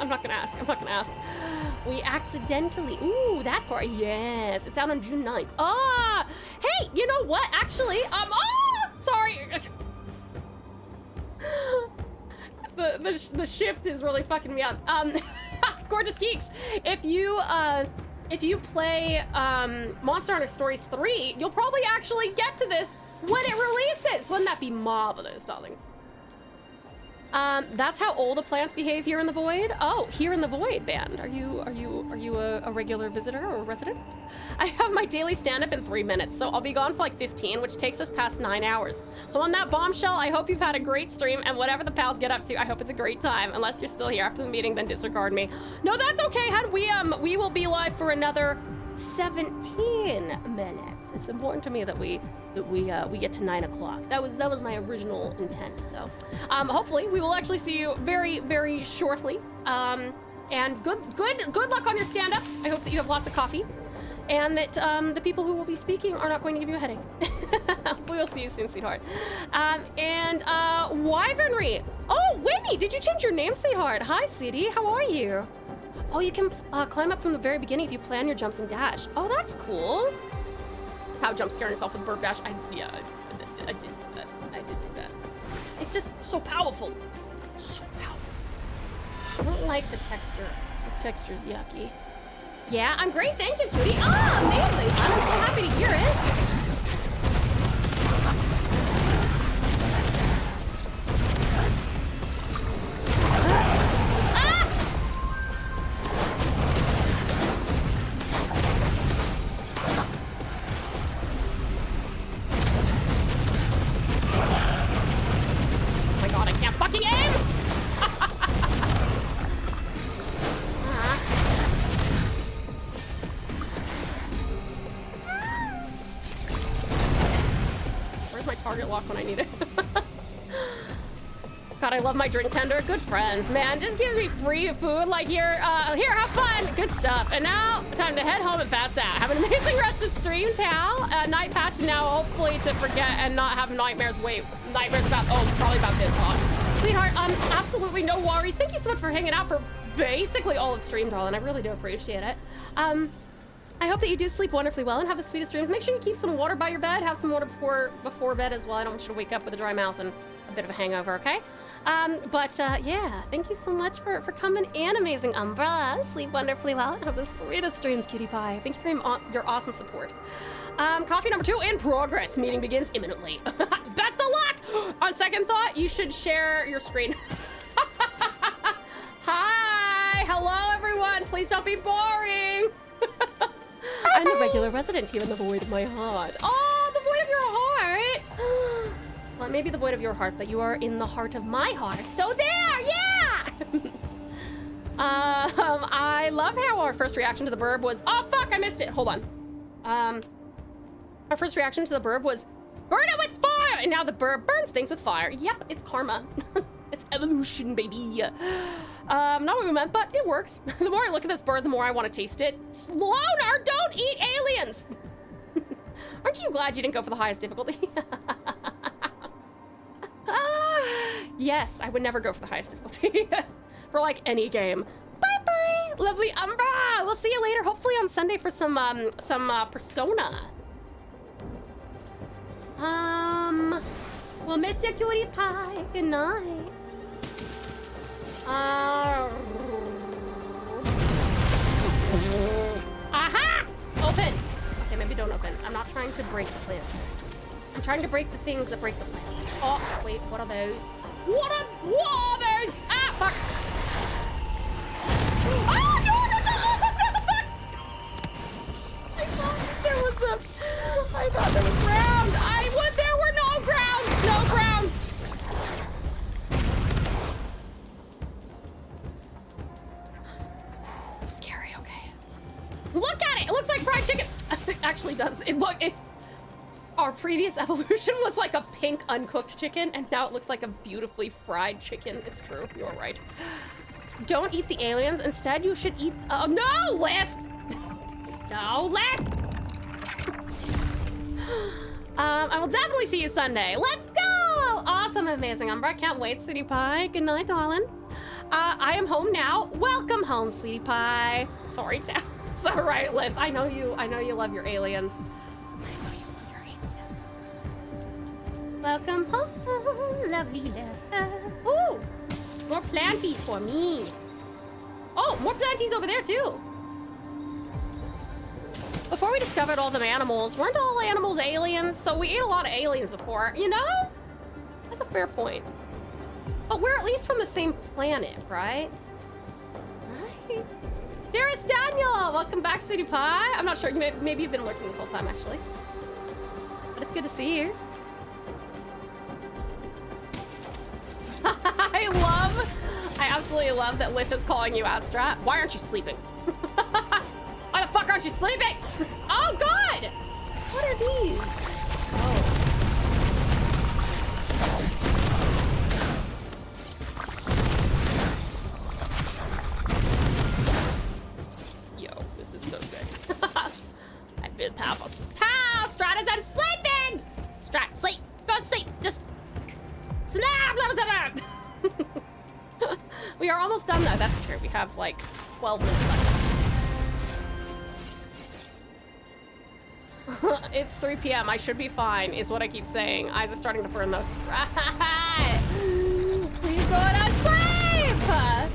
I'm not gonna ask. I'm not gonna ask. We accidentally, ooh, that car, yes. It's out on June 9th. Ah, hey, you know what? Actually, sorry. The shift is really fucking me up. Gorgeous Geeks, if you play Monster Hunter Stories 3, you'll probably actually get to this when it releases. Wouldn't that be marvelous, darling? That's how all the plants behave here in the Void. Oh, here in the Void, band. Are you a regular visitor or a resident? I have my daily stand-up in 3 minutes, so I'll be gone for like 15, which takes us past 9 hours. So on that bombshell, I hope you've had a great stream, and whatever the pals get up to, I hope it's a great time. Unless you're still here after the meeting, then disregard me. No, that's okay, hun. We will be live for another 17 minutes. It's important to me that we get to 9 o'clock. That was my original intent. So hopefully we will actually see you very, very shortly. And good luck on your stand-up. I hope that you have lots of coffee, and that the people who will be speaking are not going to give you a headache. We'll see you soon, sweetheart. Wyvernry. Oh, Winnie, did you change your name, sweetheart? Hi, sweetie. How are you? Oh, you can climb up from the very beginning if you plan your jumps and dash. Oh, that's cool. How jump scaring yourself with bird dash? I did do that. I did do that. It's just so powerful. So powerful. I don't like the texture. The texture's yucky. Yeah, I'm great. Thank you, cutie. Oh, amazing. I'm so happy to hear it. When I need it. God, I love my drink tender. Good friends, man. Just gives me free food like here, have fun. Good stuff. And now, time to head home and pass out. Have an amazing rest of stream, Tal. Night patch now, hopefully to forget and not have nightmares. Wait, nightmares about, probably about this, huh? Sweetheart, absolutely no worries. Thank you so much for hanging out for basically all of stream, darling. I really do appreciate it. I hope that you do sleep wonderfully well and have the sweetest dreams. Make sure you keep some water by your bed. Have some water before bed as well. I don't want you to wake up with a dry mouth and a bit of a hangover, okay? Yeah, thank you so much for coming in, amazing Umbra. Sleep wonderfully well and have the sweetest dreams, cutie pie. Thank you for your awesome support. Coffee number 2 in progress. Meeting begins imminently. Best of luck! On second thought, you should share your screen. Hi! Hello, everyone! Please don't be boring! I'm the regular resident here in the void of my heart. Oh, the void of your heart! Well, maybe the void of your heart, but you are in the heart of my heart. So there, yeah! I love how our first reaction to the burb was, oh fuck, I missed it, hold on. Our first reaction to the burb was, burn it with fire! And now the burb burns things with fire. Yep, it's karma. It's evolution, baby. Not what we meant, but it works. The more I look at this bird, the more I want to taste it. Loner, don't eat aliens! Aren't you glad you didn't go for the highest difficulty? Yes, I would never go for the highest difficulty. For like any game. Bye-bye, lovely Umbra! We'll see you later, hopefully on Sunday for some Persona. We'll miss you, cutie pie. Good night. Aha! Open! Okay, maybe don't open. I'm not trying to break the plant. I'm trying to break the things that break the plant. Oh, wait, what are those? What are those? Ah, fuck! Oh, no, fuck! I thought there was ground. There were no grounds! No grounds! I'm scary, okay. Look at it! It looks like fried chicken! It actually does. Our previous evolution was like a pink uncooked chicken, and now it looks like a beautifully fried chicken. It's true, you're right. Don't eat the aliens. Instead, you should eat, no, Liv! No, Liv! I will definitely see you Sunday. Let's go! Awesome, amazing Umbra. Can't wait, City Pie. Good night, darling. I am home now. Welcome home, sweetie pie. Sorry, Tao. It's all right, Liv. I know you love your aliens. Welcome home, lovely love. Ooh, more planties for me. Oh, more planties over there too. Before we discovered all the animals, weren't all animals aliens? So we ate a lot of aliens before, you know? That's a fair point. But we're at least from the same planet, right? Right. Dearest Daniel, welcome back, sweetie pie. I'm not sure, maybe you've been lurking this whole time, actually. But it's good to see you. I absolutely love that Lith is calling you out, Strat. Why aren't you sleeping? Why the fuck aren't you sleeping? Oh, God! What are these? Oh. Yo, this is so sick. I feel powerful. Pow! Strat isn't sleeping! Strat, sleep! Go sleep! Just snap! We are almost done though, that's true. We have like 12 minutes left. It's 3 p.m. I should be fine, is what I keep saying. Eyes are starting to burn though. Right. Please go to sleep! Fuck!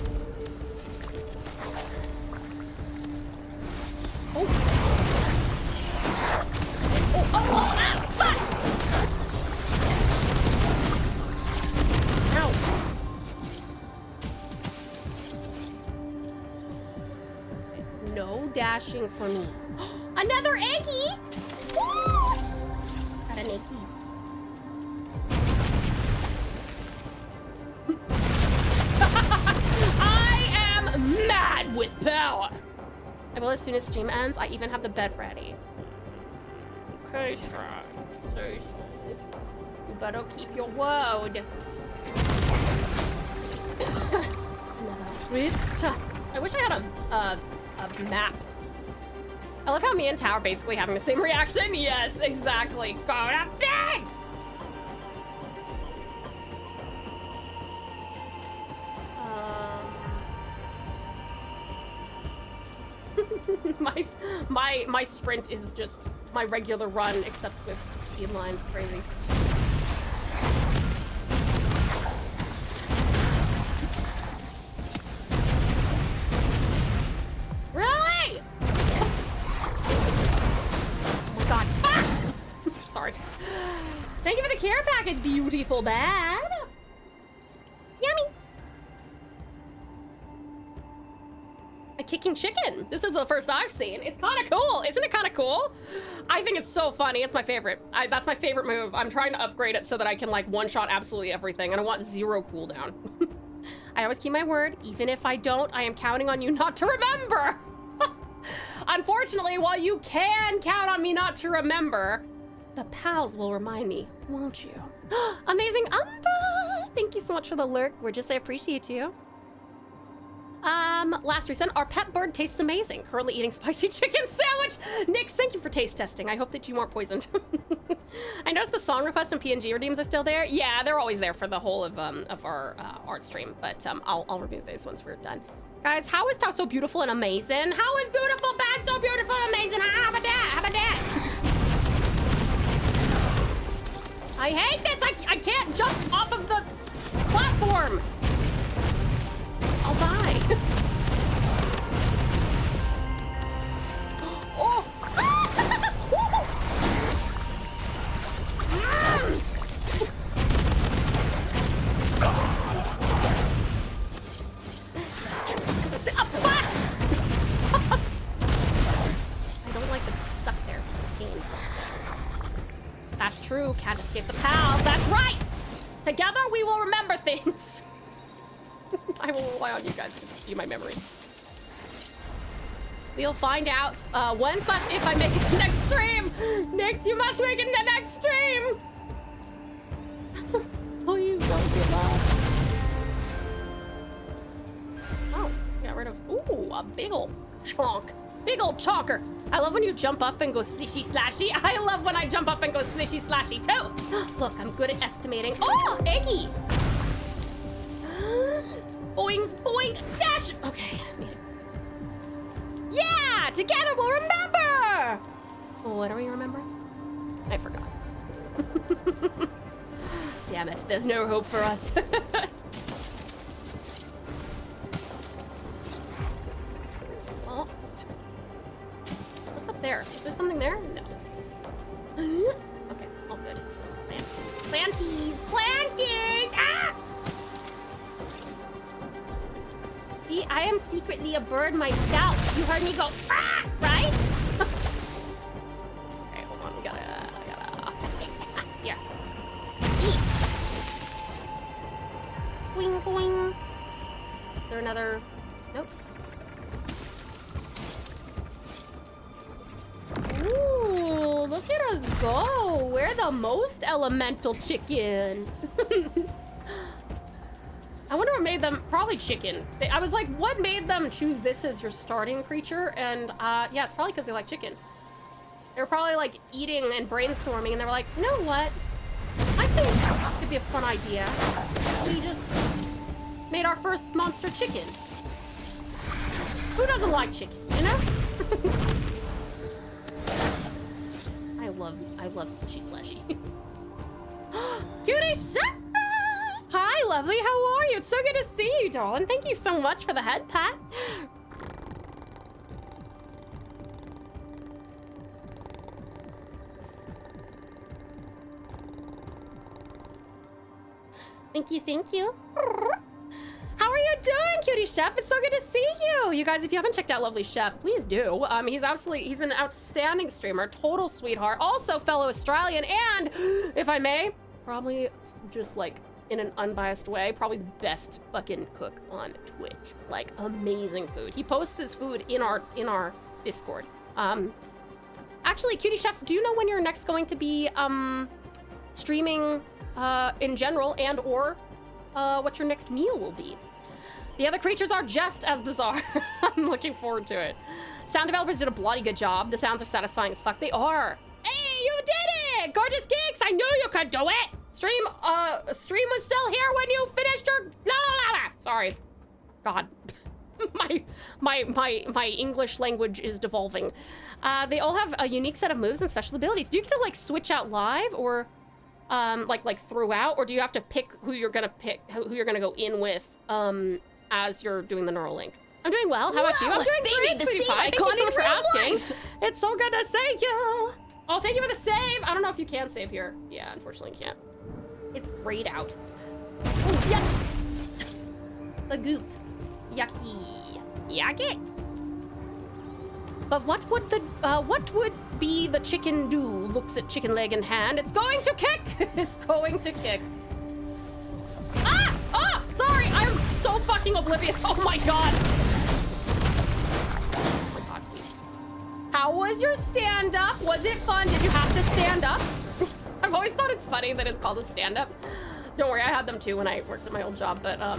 Ow. No dashing for me. Another eggie! Woo! Got an eggie. I am mad with power. I will as soon as stream ends. I even have the bed ready. Okay, Strat. Seriously. You better keep your word. I wish I had a map. I love how me and Tao are basically having the same reaction. Yes, exactly. Go to bed! My sprint is just my regular run, except with speed lines. Crazy. Really? Oh my god. Ah! Sorry. Thank you for the care package, beautiful bad. Yummy. A kicking chicken. This is the first I've seen. It's kind of cool. Isn't it kind of cool? I think it's so funny. It's my favorite. That's my favorite move. I'm trying to upgrade it so that I can like one-shot absolutely everything, and I want 0 cooldown. I always keep my word. Even if I don't, I am counting on you not to remember. Unfortunately, while you can count on me not to remember, the pals will remind me, won't you? Amazing Umba! Thank you so much for the lurk. We're just, I appreciate you. Last recent, our pet bird tastes amazing. Currently eating spicy chicken sandwich. Nix, thank you for taste testing. I hope that you weren't poisoned. I noticed the song request and PNG redeems are still there. Yeah, they're always there for the whole of our art stream, but I'll remove those once we're done. Guys, how is Tao so beautiful and amazing? How is beautiful bad so beautiful and amazing? How about that? How about that? I hate this. I can't jump off of the platform. I'll die. Oh! I don't like it stuck there. That's true. Can't escape the pals. That's right. Together we will remember things. I will rely on you guys to see my memory. We'll find out when/if I make it to next stream. Nix, you must make it to next stream. Please don't give up. Oh, got rid of, ooh, a big ol' chonk. Big ol' chonker. I love when you jump up and go slishy slashy. I love when I jump up and go slishy slashy too. Look, I'm good at estimating. Oh, eggy. Boing, boing, dash! Okay. Yeah! Together we'll remember! What do we remember? I forgot. Damn it, there's no hope for us. Oh. What's up there? Is there something there? No. Okay, all good. Planties! Planties! Ah! See, I am secretly a bird myself. You heard me go, ah! Right? Okay, hold on. We gotta... Here. Eat. Boing, boing. Is there another... Nope. Ooh, look at us go. We're the most elemental chicken. I wonder what made them, probably chicken. I was like, what made them choose this as your starting creature? And yeah, it's probably because they like chicken. They were probably like eating and brainstorming and they were like, you know what? I think it could be a fun idea. We just made our first monster chicken. Who doesn't like chicken, you know? I love slushy slushy. Cutie shut! Hi, lovely. How are you? It's so good to see you, darling. Thank you so much for the head pat. Thank you, thank you. How are you doing, Cutie Chef? It's so good to see you. You guys, if you haven't checked out Lovely Chef, please do. He's an outstanding streamer, total sweetheart, also fellow Australian, and if I may, probably just like in an unbiased way, probably the best fucking cook on Twitch. Like amazing food. He posts his food in our Discord. Actually, Cutie Chef, do you know when you're next going to be streaming in general, and or what your next meal will be? The other creatures are just as bizarre. I'm looking forward to it. Sound developers did a bloody good job. The sounds are satisfying as fuck. They are. Hey, you did it! Gorgeous Geeks, I knew you could do it! Stream was still here when you finished your... La, la, la. Sorry. God. my English language is devolving. They all have a unique set of moves and special abilities. Do you get to like switch out live or like throughout, or do you have to pick who you're gonna go in with as you're doing the neural link? I'm doing well. How about you? I'm doing great, sweetie pie. Thank you so much for asking. It's so good to see you. Oh, thank you for the save. I don't know if you can save here. Yeah, unfortunately you can't. It's grayed out. Oh, yuck. The goop. Yucky. Yucky. But what would be the chicken do? Looks at chicken leg in hand. It's going to kick. It's going to kick. Ah! Oh, sorry. I'm so fucking oblivious. Oh my god. Oh my god, please. How was your stand-up? Was it fun? Did you have to stand up? I've always thought it's funny that it's called a stand-up. Don't worry, I had them too when I worked at my old job, but I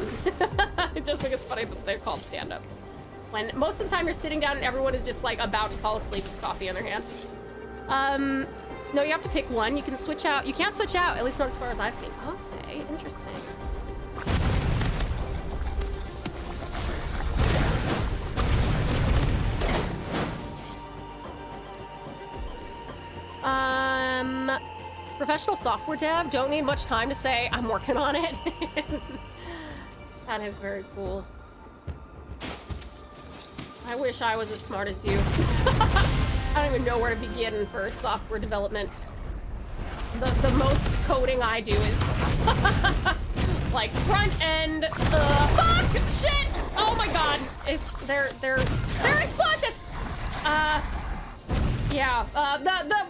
just think it's funny that they're called stand-up. When most of the time you're sitting down and everyone is just like about to fall asleep with coffee in their hand. No, you have to pick one. You can switch out. You can't switch out, at least not as far as I've seen. Okay, interesting. Professional software dev, don't need much time to say I'm working on it. That is very cool. I wish I was as smart as you. I don't even know where to begin for software development. The most coding I do is like front end. Fuck! Shit! Oh my god! They're explosive. Yeah. The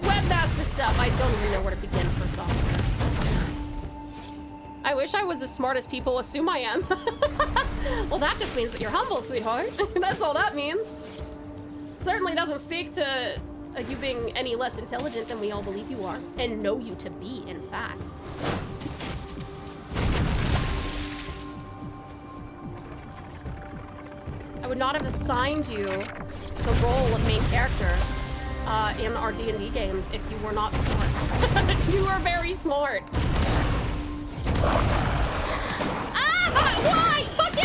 webmaster stuff. I don't even know where to begin for software. I wish I was as smart as people assume I am. Well, that just means that you're humble, sweetheart. That's all that means. Certainly doesn't speak to you being any less intelligent than we all believe you are, and know you to be, in fact. I would not have assigned you the role of main character in our D&D games if you were not smart. You are very smart. Ah! Why? Fucking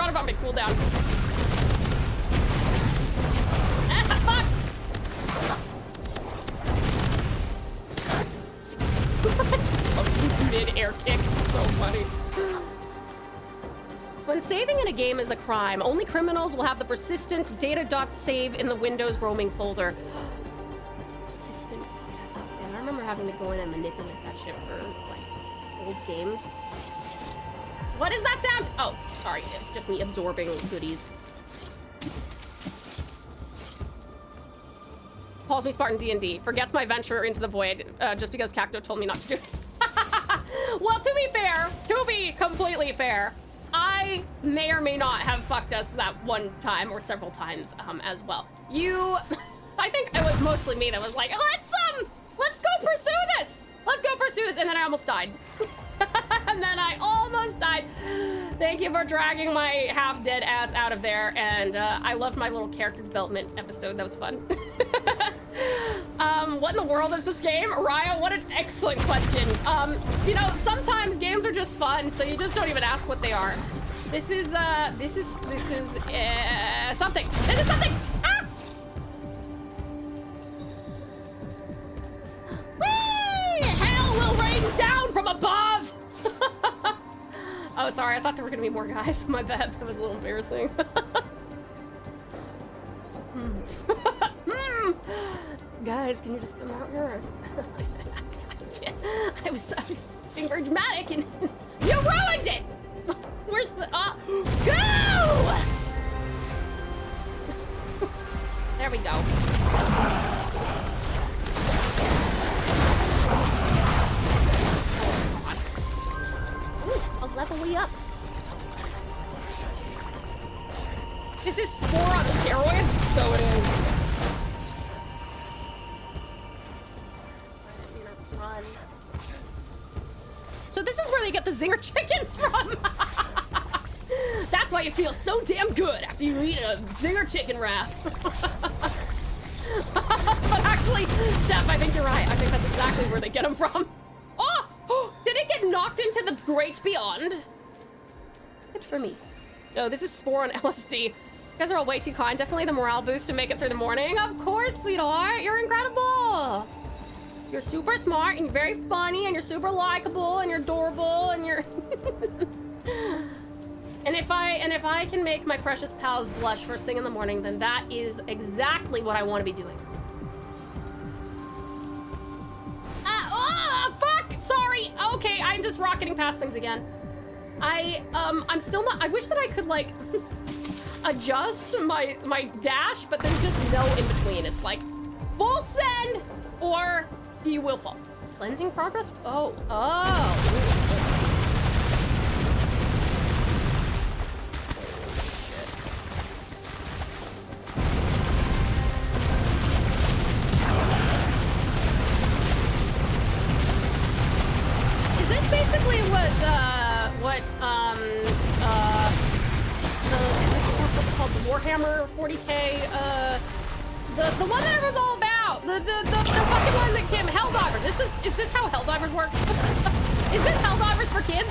forgot about my cooldown. Ah, fuck! I just love this mid-air kick. It's so funny. When saving in a game is a crime, only criminals will have the persistent data.save in the Windows roaming folder. Persistent data.save. I remember having to go in and manipulate that shit for, like, old games. What is that sound? Oh, sorry. It's just me absorbing goodies. Calls me Spartan D&D. Forgets my venture into the void just because Cacto told me not to do it. Well, to be completely fair, I may or may not have fucked us that one time or several times as well. I think it was mostly me that was like, let's go pursue this. Let's go pursue this. And then I almost died. And then I almost died. Thank you for dragging my half-dead ass out of there. And I loved my little character development episode. That was fun. What in the world is this game? Raya, what an excellent question. You know, sometimes games are just fun, so you just don't even ask what they are. This is something. This is something. Ah! Whee! Hell will rain down from above! Oh, sorry, I thought there were gonna be more guys. My bad, that was a little embarrassing. Guys, can you just come out here? I was being very dramatic and you ruined it! Where's the, go! There we go. Ooh, I'll level we up. This is Spore on steroids? So it is. So this is where they get the zinger chickens from. That's why you feel so damn good after you eat a zinger chicken wrap. But actually, Chef, I think you're right. I think that's exactly where they get them from. Oh, did it get knocked into the great beyond? Good for me. No, this is Spore on LSD. You guys are all way too kind. Definitely the morale boost to make it through the morning. Of course, sweetheart. You're incredible. You're super smart and you're very funny and you're super likable and you're adorable and you're and if I can make my precious pals blush first thing in the morning, then that is exactly what I want to be doing. Oh fuck! Sorry. Okay, I'm just rocketing past things again. I'm still not. I wish that I could like adjust my dash, but there's just no in between. It's like full send or you will fall. Cleansing progress? Oh. Is this basically what's it called? The Warhammer 40K, the one that everyone's all about. The fucking one that came, Helldivers. Is this how Helldivers works? Is this Helldivers for kids?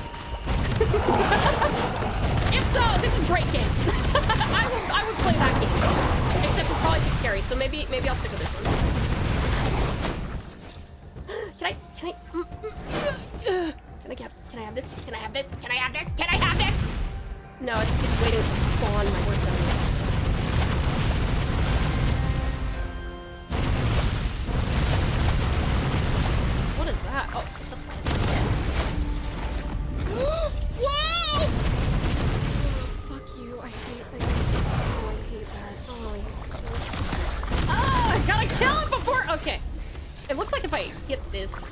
If so, this is a great game. I would play that game. Except it's probably too scary, so maybe I'll stick with this one. Can I have this? Can I have this? Can I have this? Can I have this? No, it's waiting to spawn my worst enemy. What is that? Oh, it's a plant. Whoa! Fuck you. I hate that. Oh, I gotta kill it before. Okay. It looks like if I hit this.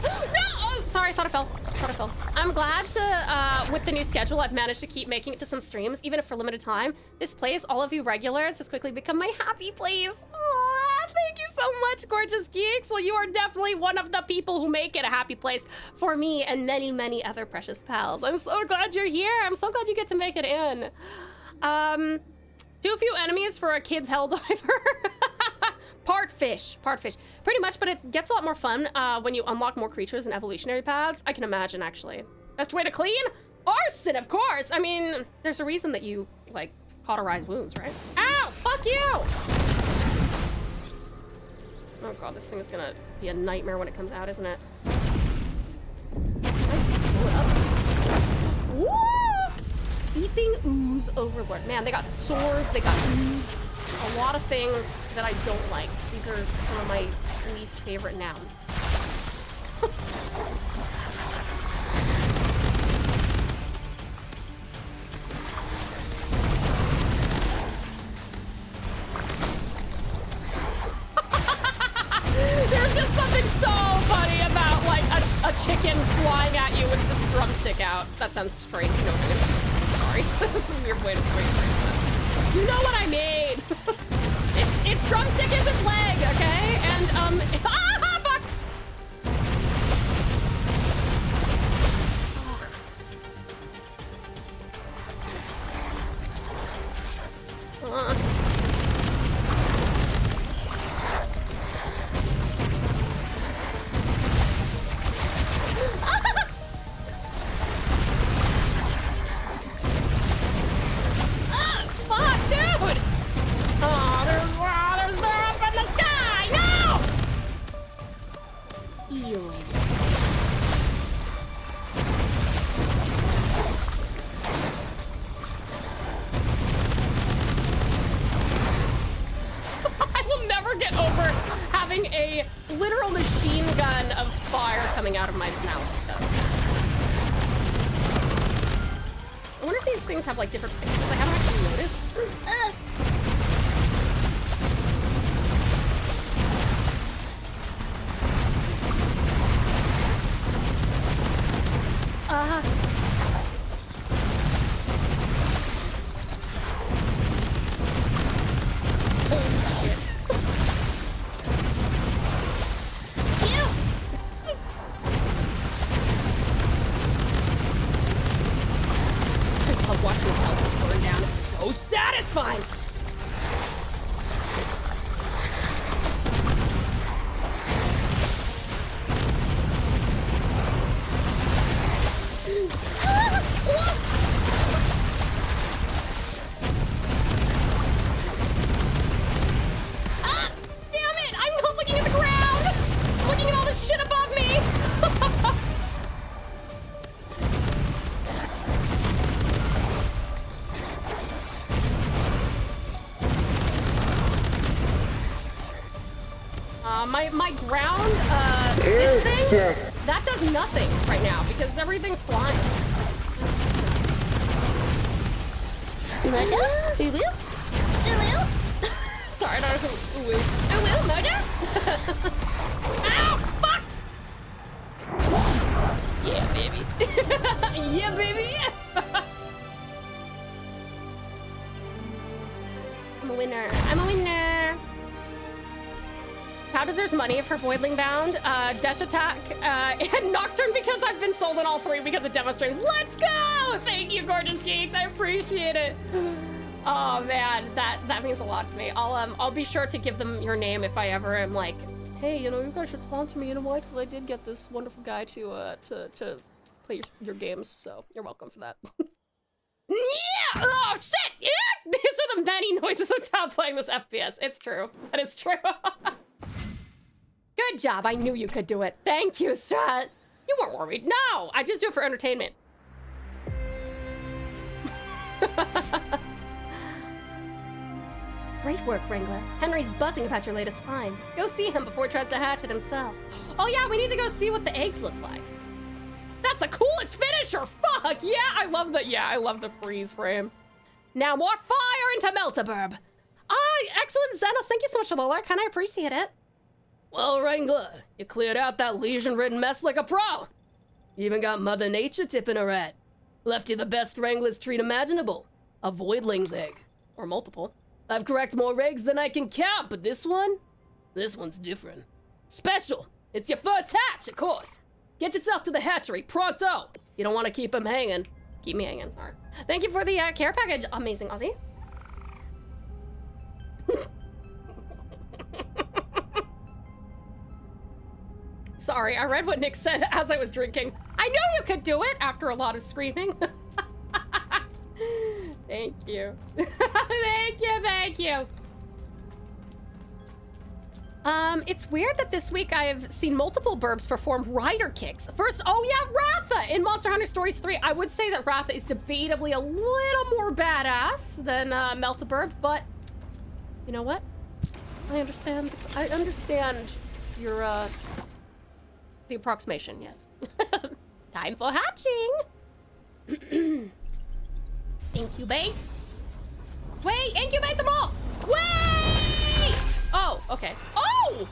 No! Oh, sorry. I thought I fell. I'm glad to, with the new schedule, I've managed to keep making it to some streams, even if for limited time. This place, all of you regulars, has quickly become my happy place. Aww, thank you so much, gorgeous geeks. Well, you are definitely one of the people who make it a happy place for me and many, many other precious pals. I'm so glad you're here. I'm so glad you get to make it in. Too few enemies for a kid's Helldiver. Part fish. Pretty much, but it gets a lot more fun when you unlock more creatures and evolutionary paths. I can imagine, actually. Best way to clean? Arson, of course! I mean, there's a reason that you, like, cauterize wounds, right? Ow! Fuck you! Oh god, this thing is gonna be a nightmare when it comes out, isn't it? Woo! Seeping ooze overlord. Man, they got sores, they got ooze. A lot of things that I don't like. These are some of my least favorite nouns. There's just something so funny about like a chicken flying at you with its drumstick out. That sounds strange. No, sorry. This is a weird way to phrase that. You know what I mean. Its drumstick is its leg, okay? And ah, fuck. Fuck, dude! Oh, there's they're up in the sky! No! Ew. I will never get over having a literal machine gun of fire coming out of my mouth. I wonder if these things have like different faces. I haven't actually noticed. Holy shit. Ew. I love watching myself burn down. It's so satisfying. Ah, damn it! I'm not looking at the ground! I'm looking at all the shit above me! My ground, this thing, that does nothing right now because everything's flying. Sorry, I don't know who. Murder? Ow! Fuck! Yeah, baby. Yeah, baby. I'm a winner. I'm a winner. Cow deserves money for Voidling Bound, Dash Attack, and Nocturne because I've been sold on all three because of demo streams. Let's go! Thank you, Gorgeous Geeks. I appreciate it. Oh man, that means a lot to me. I'll be sure to give them your name if I ever am like, hey, you know, you guys should sponsor me, you know why? Because I did get this wonderful guy to play your games, so you're welcome for that. Yeah! Oh shit! Yeah! These are the many noises of Tau playing this FPS. It's true. That is true. Good job. I knew you could do it. Thank you, Strat. You weren't worried. No, I just do it for entertainment. Great work, Wrangler. Henry's buzzing about your latest find. Go see him before he tries to hatch it himself. Oh yeah, we need to go see what the eggs look like. That's the coolest finisher! Fuck! Yeah, I love the, freeze frame. Now more fire into Meltaburb. Excellent, Xenos. Thank you so much for the lurk, and I appreciate it. Well, Wrangler, you cleared out that lesion-ridden mess like a pro. You even got Mother Nature tipping her hat. Left you the best Wrangler's treat imaginable. A voidling's egg. Or multiple. I've cracked more eggs than I can count, but this one's different. Special. It's your first hatch, of course. Get yourself to the hatchery, pronto. You don't want to keep him hanging. Keep me hanging, sorry. Thank you for the care package, amazing Aussie. Sorry, I read what Nick said as I was drinking. I knew you could do it after a lot of screaming. Thank you. Thank you, thank you. It's weird that this week I've seen multiple burbs perform rider kicks. First, oh yeah, Ratha in Monster Hunter Stories 3. I would say that Ratha is debatably a little more badass than Meltaburb, but you know what? I understand your, the approximation, yes. Time for hatching. Incubate. Wait, incubate them all. Wait! Oh, okay. Oh!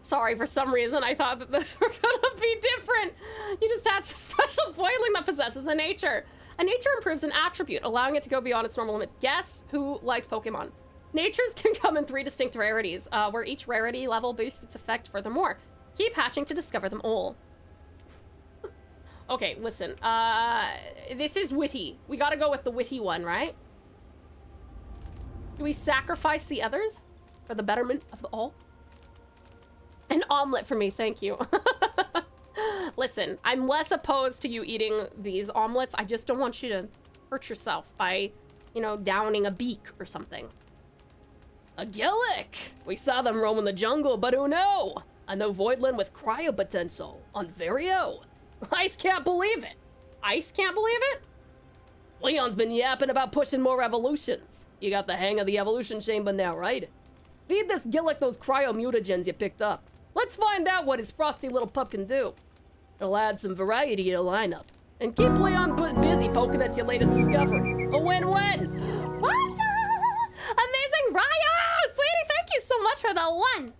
Sorry, for some reason I thought that this were gonna be different. You just hatch a special voidling that possesses a nature. A nature improves an attribute, allowing it to go beyond its normal limits. Guess who likes Pokemon? Natures can come in 3 distinct rarities, where each rarity level boosts its effect furthermore. Keep hatching to discover them all. Okay, listen, this is witty. We gotta go with the witty one, right? Do we sacrifice the others for the betterment of the all? An omelet for me, thank you. Listen, I'm less opposed to you eating these omelets. I just don't want you to hurt yourself by, you know, downing a beak or something. A Gillick! We saw them roaming the jungle, but who knew? A no voidland with cryo potential on Vario. Ice can't believe it. Ice can't believe it? Leon's been yapping about pushing more evolutions. You got the hang of the evolution chamber now, right? Feed this Gillick those cryo mutagens you picked up. Let's find out what his frosty little pup can do. It'll add some variety to the lineup. And keep Leon busy poking at your latest discovery. A win-win. Amazing Ryo! Sweetie, thank you so much for the 1, 2,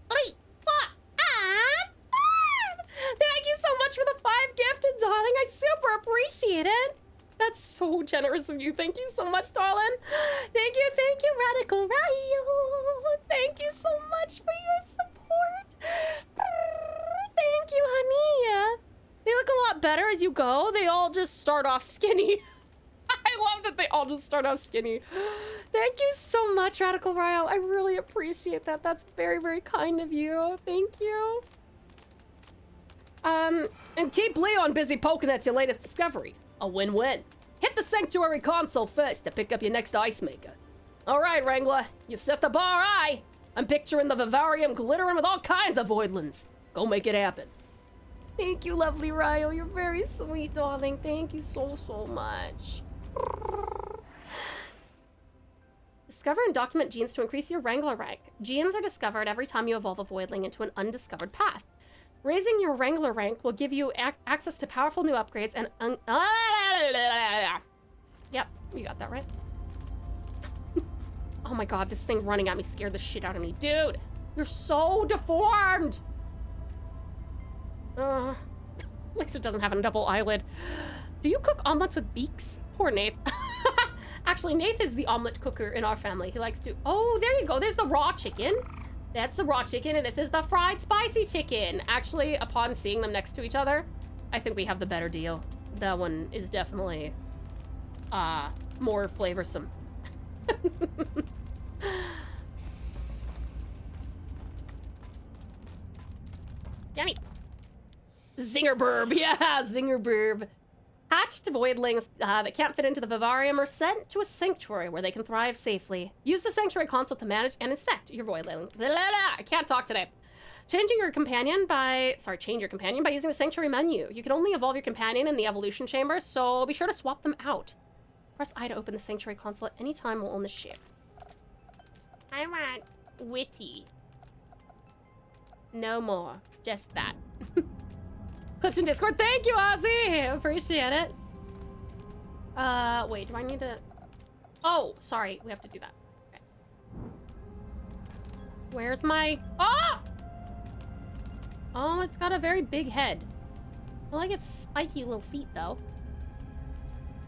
3, 4, and 5! Thank you so much for the 5 gifted, darling. I super appreciate it. That's so generous of you. Thank you so much, darling. Thank you, Radical Ryo. Thank you so much for your support. Thank you, honey. They look a lot better as you go. They all just start off skinny. I love that they all just start off skinny. Thank you so much, Radical Ryo. I really appreciate that. That's very, very kind of you. Thank you. And keep Leon busy poking at your latest discovery. A win-win. Hit the Sanctuary console first to pick up your next ice maker. All right, Wrangler, you've set the bar high. I'm picturing the vivarium glittering with all kinds of voidlands. Go make it happen. Thank you, lovely Ryo. You're very sweet, darling. Thank you so, so much. Discover and document genes to increase your Wrangler rank. Genes are discovered every time you evolve a voidling into an undiscovered path. Raising your Wrangler rank will give you access to powerful new upgrades and Yep, you got that right. Oh my god, this thing running at me scared the shit out of me. Dude, you're so deformed! At least it doesn't have a double eyelid. Do you cook omelets with beaks? Poor Nath. Actually, Nath is the omelet cooker in our family. He likes to... Oh, there you go. There's the raw chicken. That's the raw chicken, and this is the fried spicy chicken. Actually, upon seeing them next to each other, I think we have the better deal. That one is definitely more flavorsome. Yummy. Zingerburb, yeah, Zingerburb. Hatched voidlings that can't fit into the vivarium are sent to a sanctuary where they can thrive safely. Use the sanctuary console to manage and inspect your voidlings. Blah, blah, blah. I can't talk today. Change your companion by using the sanctuary menu. You can only evolve your companion in the evolution chamber, so be sure to swap them out. Press I to open the sanctuary console at any time while on the ship. I want witty. No more. Just that. Clips in Discord. Thank you, Ozzy. Appreciate it. Wait, do I need to... Oh, sorry. We have to do that. Okay. Where's my... Oh! Oh, it's got a very big head. I like its spiky little feet, though.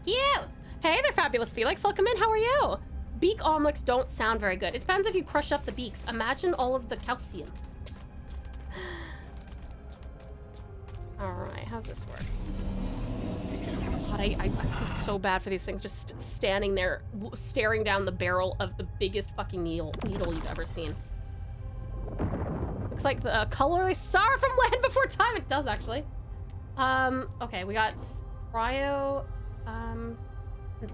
Cute! Hey there, fabulous Felix. Welcome in. How are you? Beak omelets don't sound very good. It depends if you crush up the beaks. Imagine all of the calcium. Alright, how's this work? God, I feel so bad for these things just standing there, staring down the barrel of the biggest fucking needle you've ever seen. Looks like the color I saw from Land Before Time. It does, actually. Okay, we got cryo, and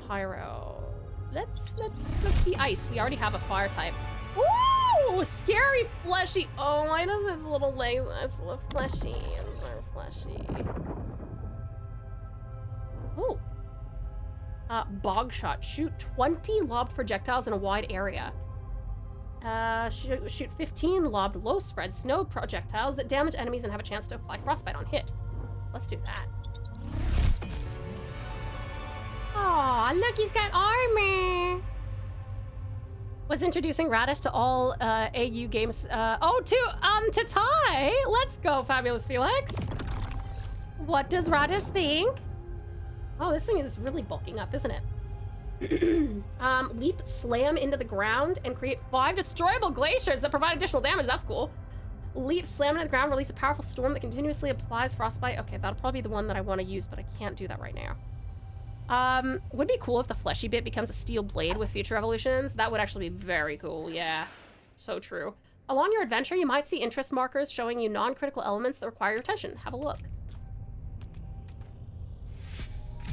pyro. Let's be ice. We already have a fire type. Ooh, scary fleshy. Oh, why does its little legs? It's a little fleshy. It's a little fleshy. Ooh. Bog shot. Shoot 20 lobbed projectiles in a wide area. Shoot 15 lobbed low spread snow projectiles that damage enemies and have a chance to apply frostbite on hit. Let's do that. Aw, look, he's got armor. Was introducing Radish to all AU games. To Ty. Let's go, Fabulous Felix. What does Radish think? Oh, this thing is really bulking up, isn't it? Leap, slam into the ground, and create 5 destroyable glaciers that provide additional damage. That's cool. Leap, slam into the ground, release a powerful storm that continuously applies frostbite. Okay, that'll probably be the one that I want to use, but I can't do that right now. Would be cool if the fleshy bit becomes a steel blade with future evolutions. That would actually be very cool, yeah. So true. Along your adventure, you might see interest markers showing you non-critical elements that require your attention. Have a look.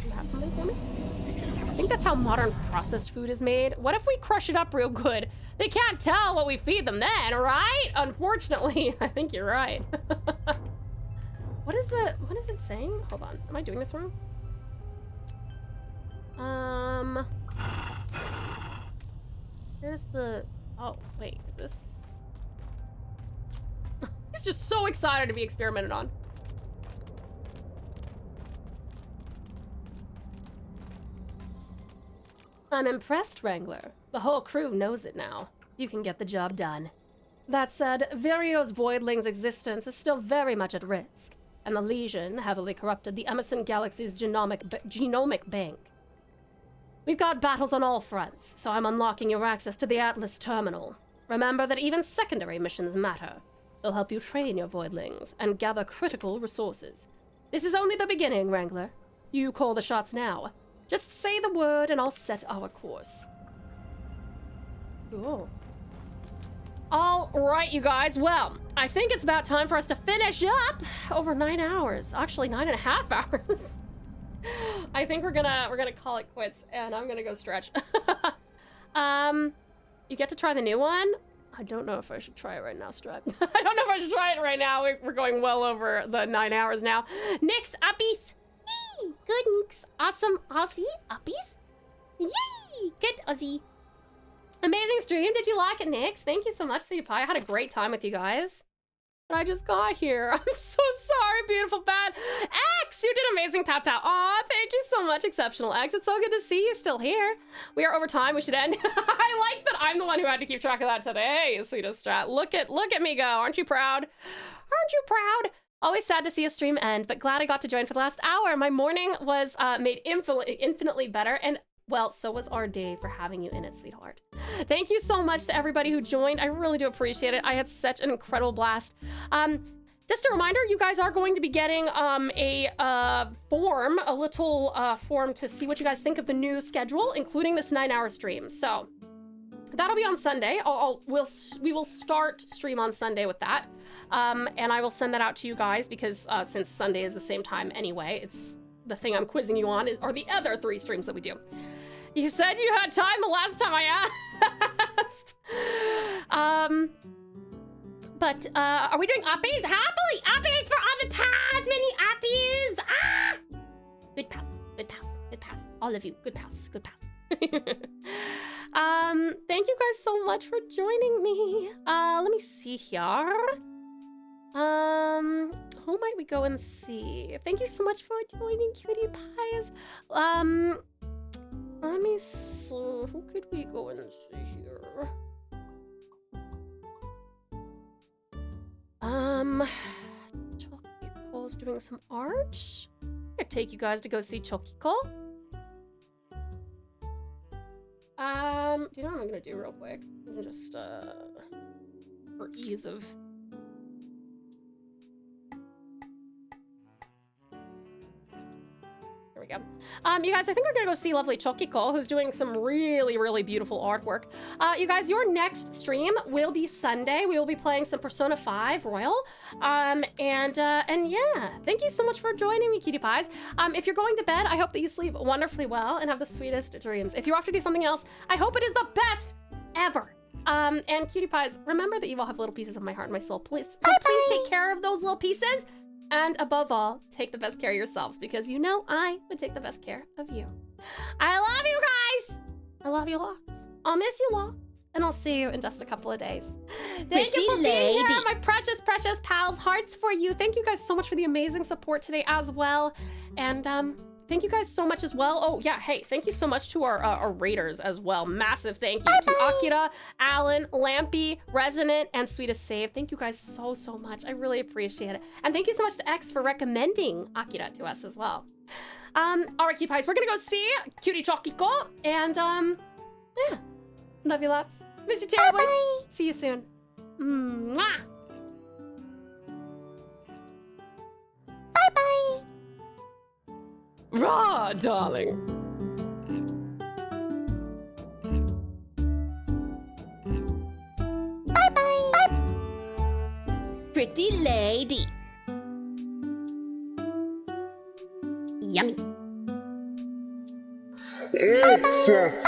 Do you have something for me? I think that's how modern processed food is made. What if we crush it up real good? They can't tell what we feed them then, right? Unfortunately, I think you're right. What is it saying? Hold on, am I doing this wrong? Here's the, oh, wait, is this? He's just so excited to be experimented on. I'm impressed, Wrangler. The whole crew knows it now. You can get the job done. That said, Virio's voidling's existence is still very much at risk, and the Legion heavily corrupted the Emerson Galaxy's genomic bank. We've got battles on all fronts, so I'm unlocking your access to the Atlas Terminal. Remember that even secondary missions matter. They'll help you train your voidlings and gather critical resources. This is only the beginning, Wrangler. You call the shots now. Just say the word and I'll set our course. Cool. All right, you guys. Well, I think it's about time for us to finish up. Over 9 hours. Actually, 9.5 hours. I think we're gonna call it quits, and I'm gonna go stretch. You get to try the new one. I don't know if I should try it right now, Strut. I don't know if I should try it right now. We're going well over the 9 hours now. Nix uppies. Yay! Good Nix. Awesome Aussie uppies. Yay! Good Aussie. Amazing stream. Did you like it, Nix? Thank you so much, Sweetie Pie. I had a great time with you guys. But I just got here. I'm so sorry, beautiful bad. X, you did amazing, tap tap. Aw, thank you so much, Exceptional X. It's so good to see you still here. We are over time. We should end. I like that I'm the one who had to keep track of that today, sweetest Strat. Look at me go. Aren't you proud? Aren't you proud? Always sad to see a stream end, but glad I got to join for the last hour. My morning was made infinitely better, and well, so was our day for having you in it, sweetheart. Thank you so much to everybody who joined. I really do appreciate it. I had such an incredible blast. Just a reminder, you guys are going to be getting a little form to see what you guys think of the new schedule, including this 9-hour stream. So that'll be on Sunday. We will start stream on Sunday with that. And I will send that out to you guys because since Sunday is the same time anyway, it's the thing I'm quizzing you on are the other 3 streams that we do. You said you had time the last time I asked. Are we doing uppies? Happily uppies for all the Tasmanian uppies! Ah! Good pass, good pass, good pass. All of you, good pass, good pass. Thank you guys so much for joining me. Let me see here. Who might we go and see? Thank you so much for joining, cutie pies. Let me see. Who could we go and see here? Chokiko's doing some art. I'll take you guys to go see Chokiko. Do you know what I'm gonna do real quick? I'm just, for ease of... There we you. You guys, I think we're gonna go see lovely Chokiko, who's doing some really, really beautiful artwork. You guys, your next stream will be Sunday. We will be playing some Persona 5 Royal. And yeah, thank you so much for joining me, cutie pies. If you're going to bed, I hope that you sleep wonderfully well and have the sweetest dreams. If you're off to do something else, I hope it is the best ever. And cutie pies, remember that you all have little pieces of my heart and my soul. Please take care of those little pieces. And above all, take the best care of yourselves, because you know I would take the best care of you. I love you guys. I love you lots. I'll miss you lots. And I'll see you in just a couple of days. Thank you for being here, my precious, precious pals. Hearts for you. Thank you guys so much for the amazing support today as well. And thank you guys so much as well. Oh yeah, hey, thank you so much to our raiders as well. Massive thank you to Akira, Alan, Lampy, Resonant, and Sweetest Save. Thank you guys so, so much. I really appreciate it. And thank you so much to X for recommending Akira to us as well. All right, cutie pies, we're gonna go see Cutie Chokiko, and yeah, love you lots. Miss you terribly. See you soon. Mwah. Bye-bye. Rah, darling. Bye-bye. Pretty lady. Yummy. Bye-bye.